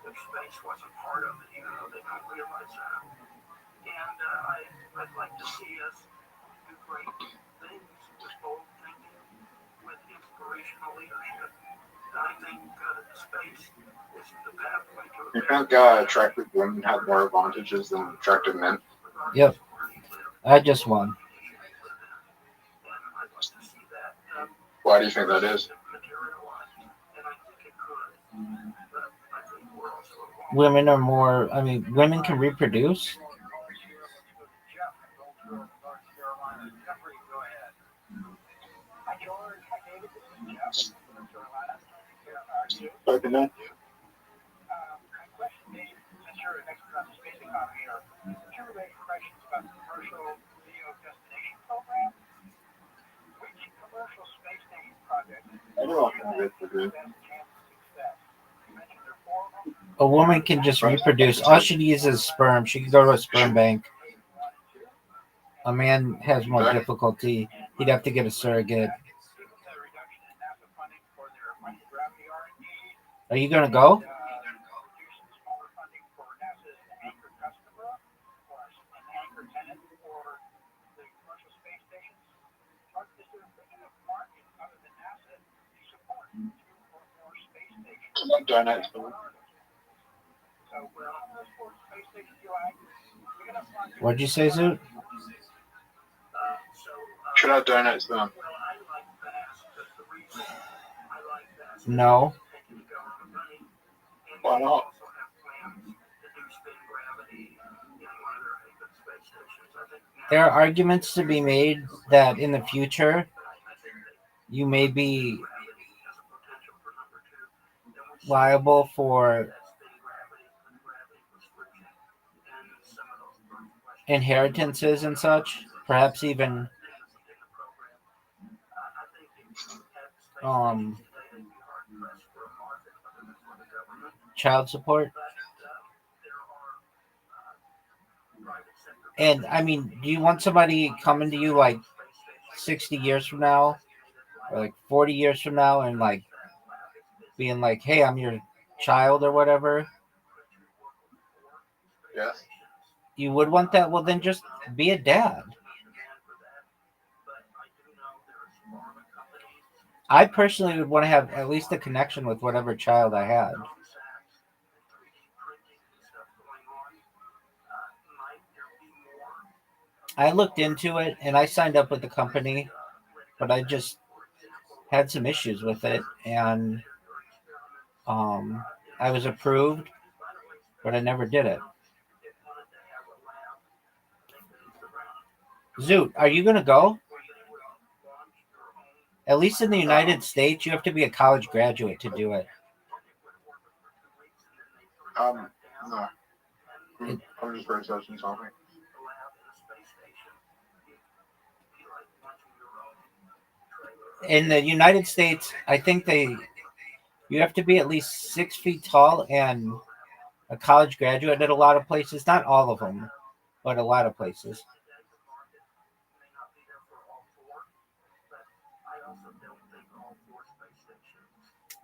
if space wasn't part of it, even though they don't realize that. And I'd like to see us do great things with bold thinking, with inspirational leadership. And I think space is the pathway to You think attractive women have more advantages than attractive men? Yep. I just won. Why do you think that is? Women are more, women can reproduce. Open that. A woman can just reproduce. All she needs is sperm. She can go to a sperm bank. A man has more difficulty. He'd have to get a surrogate. Are you gonna go? Donate. What'd you say, Zoot? Should I donate to them? No. Why not? There are arguments to be made that in the future you may be liable for inheritances and such, perhaps even child support. And do you want somebody coming to you like 60 years from now or like 40 years from now and like being like, hey, I'm your child or whatever? Yes. You would want that? Well, then just be a dad. I personally would want to have at least a connection with whatever child I had. I looked into it and I signed up with the company, but I just had some issues with it, and I was approved, but I never did it. Zoot, are you gonna go? At least in the United States, you have to be a college graduate to do it. No. I'm just researching something. In the United States, I think you have to be at least 6 feet tall and a college graduate at a lot of places. Not all of them, but a lot of places.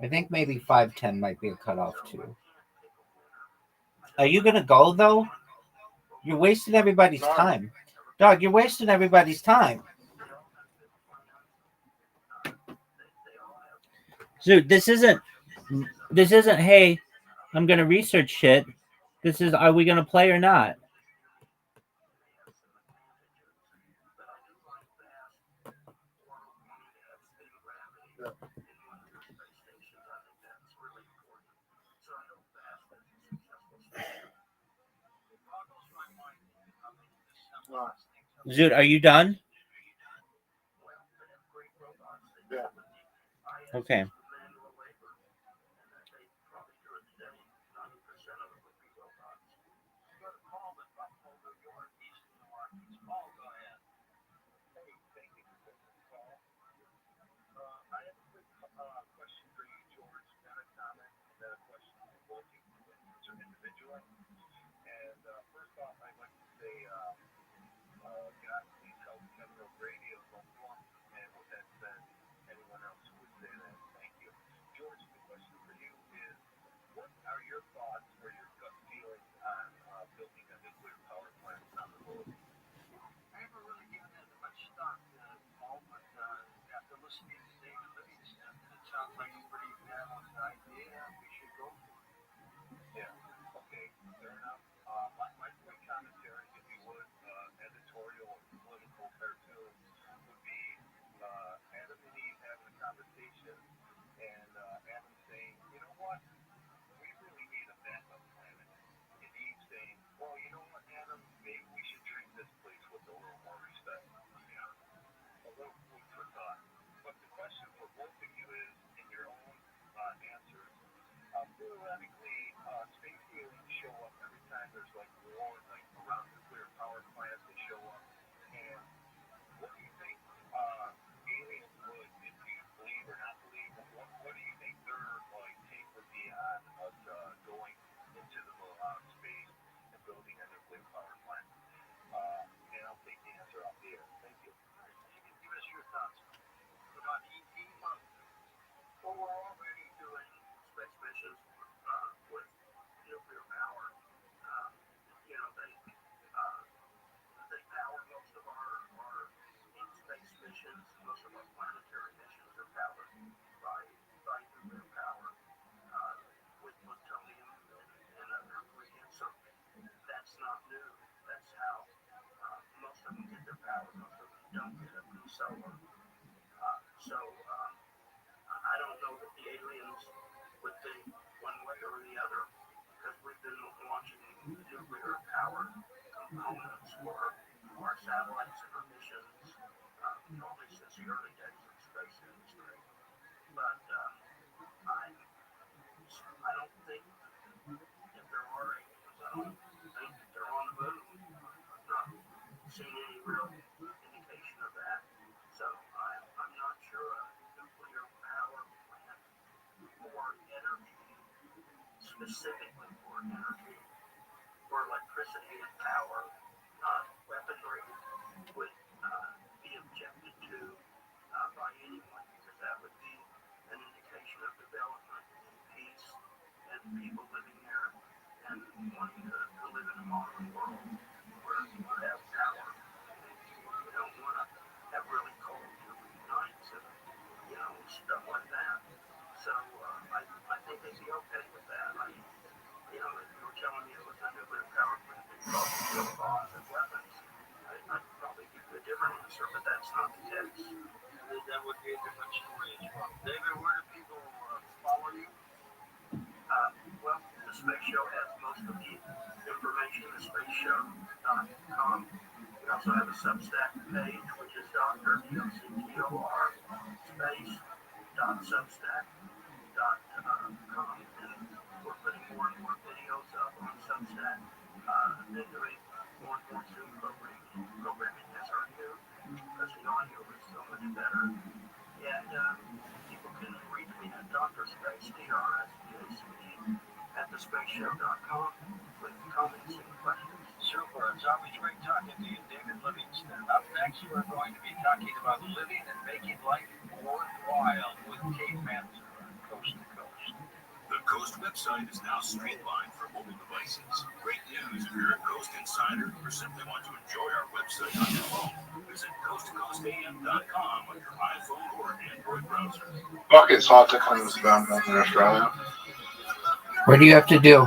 I think maybe 5'10" might be a cutoff too. Are you gonna go though? You're wasting everybody's time. Dog, you're wasting everybody's time. Dude, this isn't, hey, I'm gonna research shit. This is, are we gonna play or not? Dude, are you done? Yeah. Okay. Question for you, George. Not a comment, not a question for both of you to answer individually. And first off, I'd like to say, God, please help Kevin Radio go forward. And with that said, anyone else who would say that, thank you. George, the question for you is, what are your thoughts or your gut feelings on building a nuclear power plant on the road? I haven't really given that much thought, Paul, but after listening to David Livingston, it sounds like a pretty fabulous idea. We should go for it. Yeah. Okay. Fair enough. My quick commentary, if you would, editorial or political cartoon, would be Adam and Eve having a conversation, and Adam saying, you know what? We really need a backup planet. And Eve saying, well, you know what, Adam? Maybe we should treat this place with a little more respect. Yeah. A little food for thought. But the question for both of you is, in your own answers, theoretically, space aliens show up every time there's like war, like around nuclear power plants, they show up. And what do you think aliens would, if you believe or not believe, what do you think their like take would be on us going into the space and building a nuclear power plant? And I'll take the answer off the air. Thank you. You can give us your thoughts about ET. Well, we're already doing space missions with nuclear power. You know, they power most of our in-space missions. Most of our planetary missions are powered by nuclear power with plutonium and other ingredients. So that's not new. That's how most of them get their power. Most of them don't get it from solar. I don't know that the aliens would think one way or the other, because we've been launching nuclear power components for our satellites and our missions, probably since the early days of the space industry. But I don't think if there are aliens, I don't think they're on the moon. I've not seen any real indication of that. So I'm not sure a nuclear power plant for energy, specifically for energy, for electricity and power, weaponry, would be objected to by anyone, because that would be an indication of development and peace and people living there and wanting to live in a modern world where you have power. You don't want to have really cold nights and, stuff like that. So I think they'd be okay with that. If you were telling me it was a nuclear power plant that caused bombs and weapons, I'd probably give you a different answer, but that's not the case. That would be a different story as well. David, where do people follow you? Well, the Space Show has most of the information, thespaceshow.com. We also have a Substack page, which is Dr. DOCTOR Space. on Substack.com, and we're putting more and more videos up on Substack. They're doing more and more Zoom programming as our new, because the audio is so much better. And people can reach me at Dr. Space, DRSPACE, at thespaceshow.com with comments and questions. Super. It's always great talking to you, David Livingston. Up next, we're going to be talking about living and making life worthwhile with Kate Mansour, Coast to Coast. The Coast website is now streamlined for mobile devices. Great news if you're a Coast insider or simply want to enjoy our website on your phone. Visit coasttocoastam.com on your iPhone or Android browser. Fuck, it's hard to come to them in Australia. What do you have to do?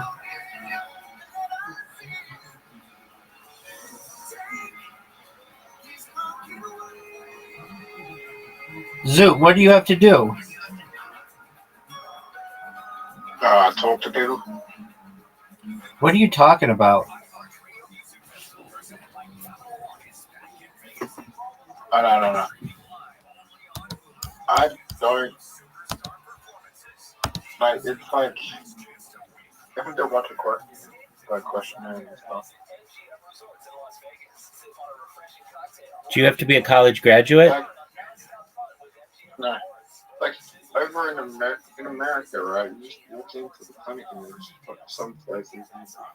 Zoot, what do you have to do? Talk to people. What are you talking about? I don't know. I don't. Like, it's like. I think they're watching questionnaire and stuff. Do you have to be a college graduate? No. Like, over in America, right? You just walk into the clinic and there's some places you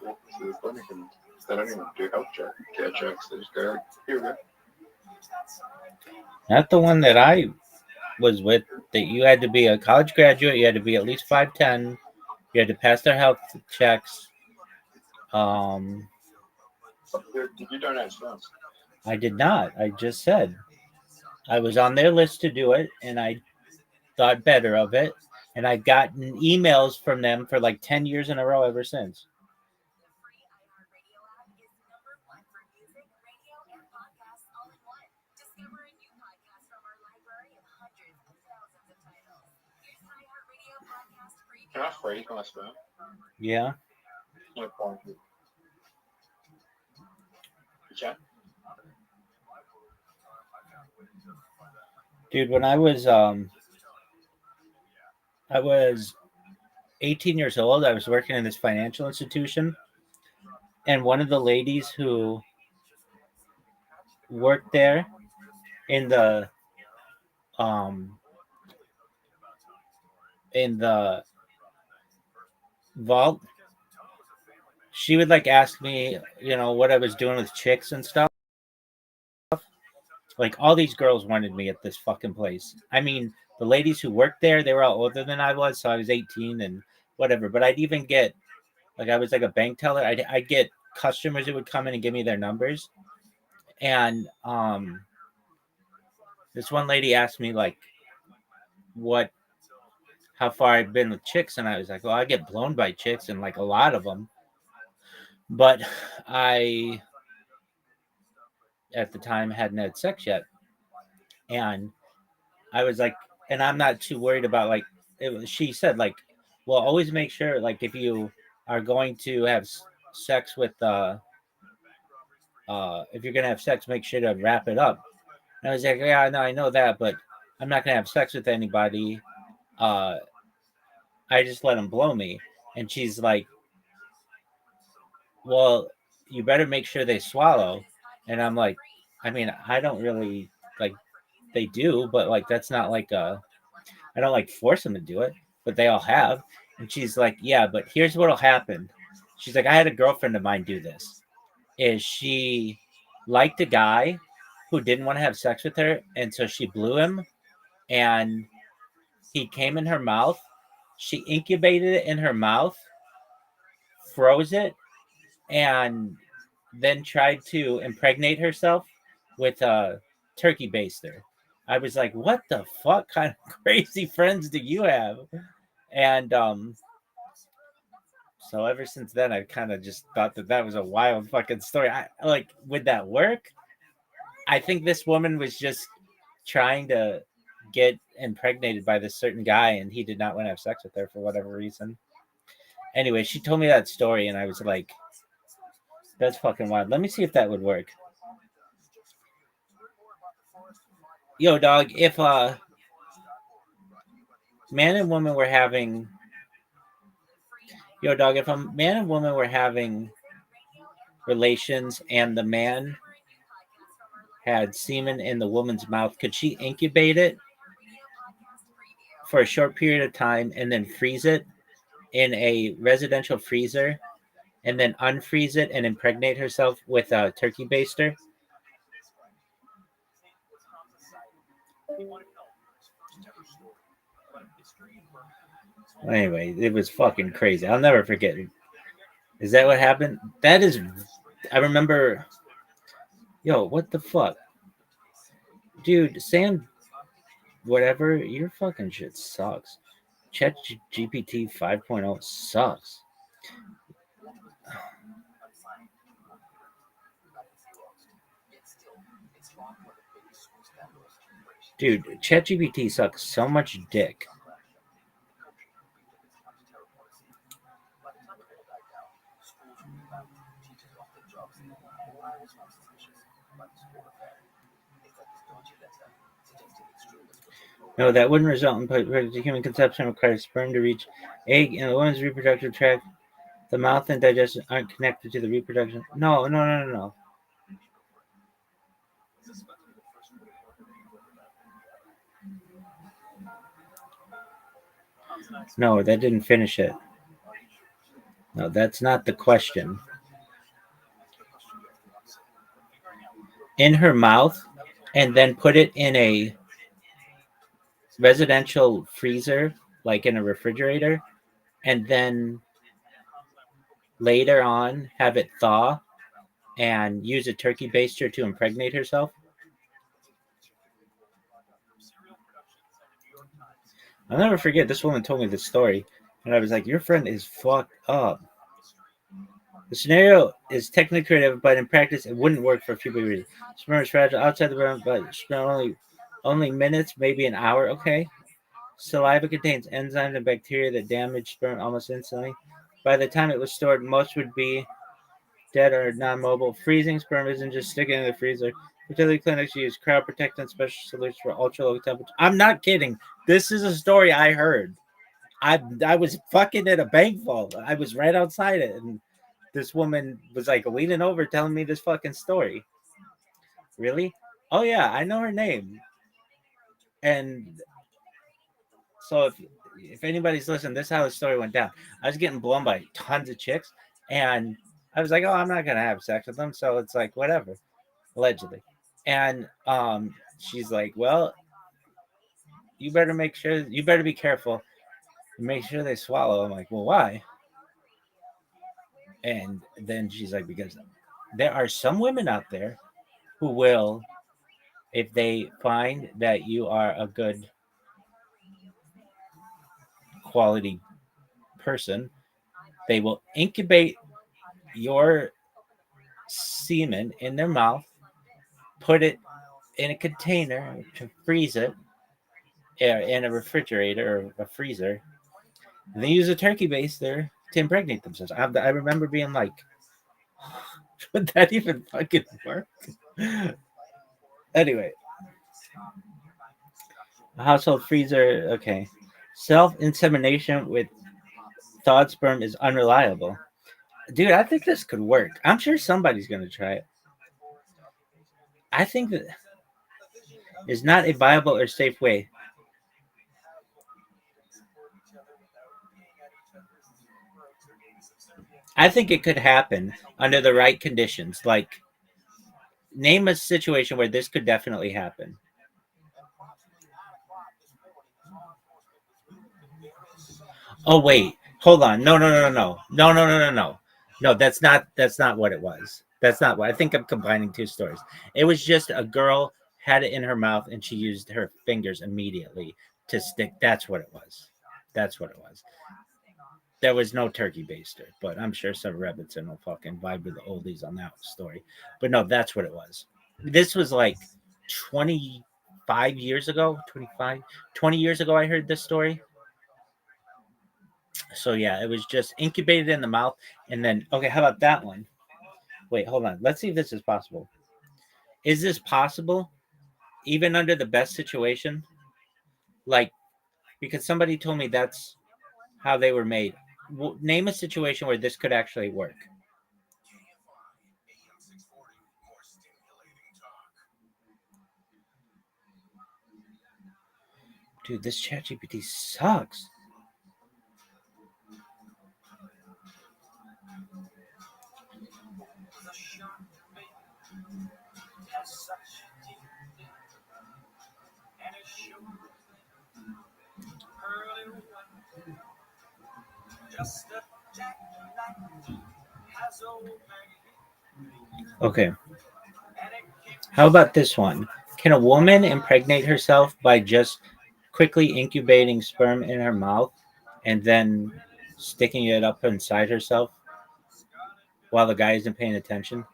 walk into the clinic and they don't even do health care checks. They just go, here we go. Not the one that I was with, that you had to be a college graduate, you had to be at least 5'10", you had to pass their health checks. Did you donate sperm? I did not. I just said I was on their list to do it, and I thought better of it, and I've gotten emails from them for like 10 years in a row ever since. Can I freeze my sperm? Yeah. No problem. You can? Dude, when I was 18 years old, I was working in this financial institution, and one of the ladies who worked there in the vault, she would like ask me, what I was doing with chicks and stuff. Like, all these girls wanted me at this fucking place. I mean, the ladies who worked there, they were all older than I was, so I was 18 and whatever. But I'd even get, like, I was like a bank teller. I'd get customers who would come in and give me their numbers. And this one lady asked me, like, how far I've been with chicks. And I was like, well, I get blown by chicks, and like a lot of them. But I, at the time, hadn't had sex yet. And I was like, and I'm not too worried about, like, she said, like, well, always make sure, like, if you are going to have sex with, if you're going to have sex, make sure to wrap it up. And I was like, yeah, no, I know that, but I'm not going to have sex with anybody. I just let them blow me. And she's like, well, you better make sure they swallow. And I'm like, I mean, I don't really, like, they do, but like, that's not like I don't like force them to do it, but they all have. And she's like, yeah, but here's what'll happen. She's like, I had a girlfriend of mine do this. Is she liked a guy who didn't want to have sex with her, and so she blew him, and he came in her mouth. She incubated it in her mouth, froze it, and then tried to impregnate herself with a turkey baster. I was like, what the fuck kind of crazy friends do you have? And so ever since then, I kind of just thought that was a wild fucking story. Would that work? I think this woman was just trying to get impregnated by this certain guy, and he did not want to have sex with her for whatever reason. Anyway, she told me that story, and I was like, that's fucking wild. Let me see if that would work. Yo, dog, if man and woman were having, yo, dog, if a man and woman were having relations and the man had semen in the woman's mouth, could she incubate it for a short period of time and then freeze it in a residential freezer and then unfreeze it and impregnate herself with a turkey baster? Anyway, it was fucking crazy. I'll never forget it. Is that what happened? That is, I remember. Yo, what the fuck, dude? Sam, whatever. Your fucking shit sucks. Chat GPT 5.0 sucks. Dude, ChatGPT sucks so much dick. No, that wouldn't result in human conception. Requires sperm to reach egg in the woman's reproductive tract. The mouth and digestion aren't connected to the reproduction. No. No, that didn't finish it. No, that's not the question. In her mouth, and then put it in a residential freezer, like in a refrigerator, and then later on have it thaw and use a turkey baster to impregnate herself. I'll never forget, this woman told me this story, and I was like, your friend is fucked up. The scenario is technically creative, but in practice, it wouldn't work for a few reasons. Sperm is fragile outside the womb, but sperm only minutes, maybe an hour. Okay. Saliva contains enzymes and bacteria that damage sperm almost instantly. By the time it was stored, most would be dead or non-mobile. Freezing sperm isn't just sticking in the freezer. Fertility clinics use crowd protectant special solutions for ultra low temperature. I'm not kidding. This is a story I heard. I was fucking at a bank vault. I was right outside it, and this woman was like leaning over telling me this fucking story. Really? Oh yeah, I know her name. And so if anybody's listening, this is how the story went down. I was getting blown by tons of chicks, and I was like, oh, I'm not gonna have sex with them, so it's like whatever, allegedly. And she's like, well, you better be careful, make sure they swallow. I'm like, well, why? And then she's like, because there are some women out there who will, if they find that you are a good quality person, they will incubate your semen in their mouth, put it in a container to freeze it in a refrigerator or a freezer, and they use a turkey baster to impregnate themselves. I remember being like, would that even fucking work? Anyway, a household freezer. Okay. Self-insemination with thawed sperm is unreliable. Dude, I think this could work. I'm sure somebody's going to try it. I think that is not a viable or safe way. I think it could happen under the right conditions. Like, name a situation where this could definitely happen. Oh wait, hold on. No. No, that's not what it was. That's not what I think. I'm combining two stories. It was just a girl had it in her mouth and she used her fingers immediately to stick. That's what it was. That's what it was. There was no turkey baster, but I'm sure some Rebbitzin will fucking vibe with the oldies on that story. But no, that's what it was. This was like 25 years ago, 20 years ago I heard this story. So yeah, it was just incubated in the mouth and then okay, how about that one? Wait, hold on. Let's see if this is possible. Is this possible even under the best situation? Like because somebody told me that's how they were made. Name a situation where this could actually work. Dude, this ChatGPT sucks. Okay. How about this one? Can a woman impregnate herself by just quickly incubating sperm in her mouth and then sticking it up inside herself while the guy isn't paying attention?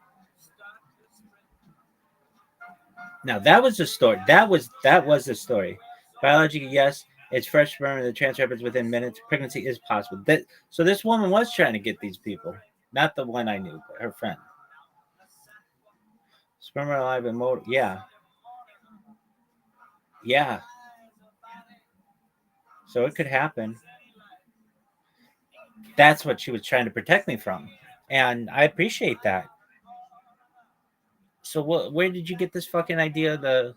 Now that was the story. That was the story. Biologically, yes, it's fresh sperm and the transfer happens within minutes. Pregnancy is possible. So this woman was trying to get these people, not the one I knew, but her friend. Sperm are alive and motor. Yeah. Yeah. So it could happen. That's what she was trying to protect me from. And I appreciate that. So where did you get this fucking idea to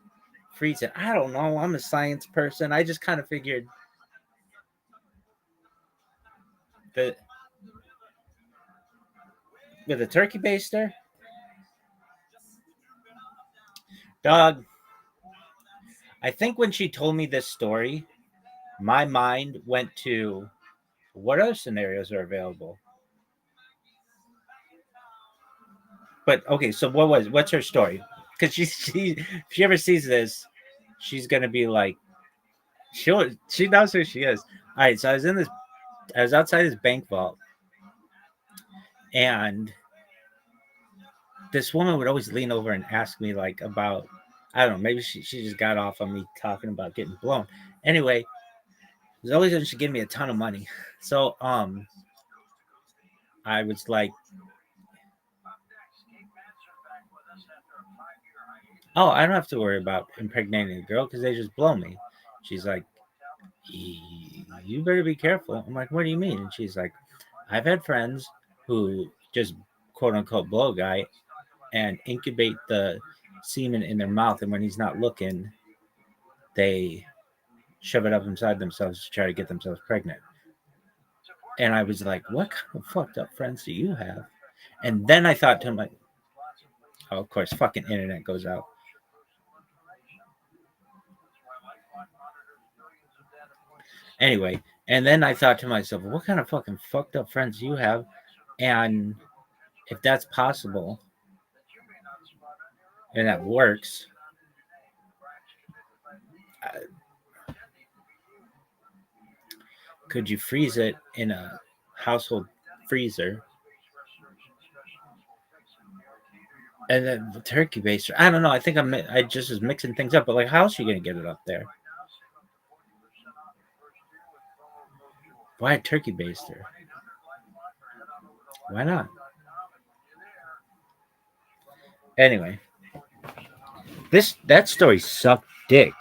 freeze it? I don't know. I'm a science person. I just kind of figured that with a turkey baster, dog. I think when she told me this story, my mind went to what other scenarios are available. But okay, so what's her story? Because if she ever sees this, she's gonna be like, she knows who she is. All right, so I was outside this bank vault, and this woman would always lean over and ask me like about, I don't know, maybe she just got off on me talking about getting blown. Anyway, there's always when she give me a ton of money. So I was like, oh, I don't have to worry about impregnating a girl because they just blow me. She's like, you better be careful. I'm like, what do you mean? And she's like, I've had friends who just quote unquote blow a guy and incubate the semen in their mouth, and when he's not looking, they shove it up inside themselves to try to get themselves pregnant. And I was like, what kind of fucked up friends do you have? And then I thought to myself, oh, of course, fucking internet goes out. Anyway, and then I thought to myself, what kind of fucking fucked up friends do you have? And if that's possible and that works, could you freeze it in a household freezer? And then the turkey baster, I don't know. I think I just was mixing things up. But like, how else are you gonna get it up there? Why a turkey baster? Why not? Anyway, that story sucked dick.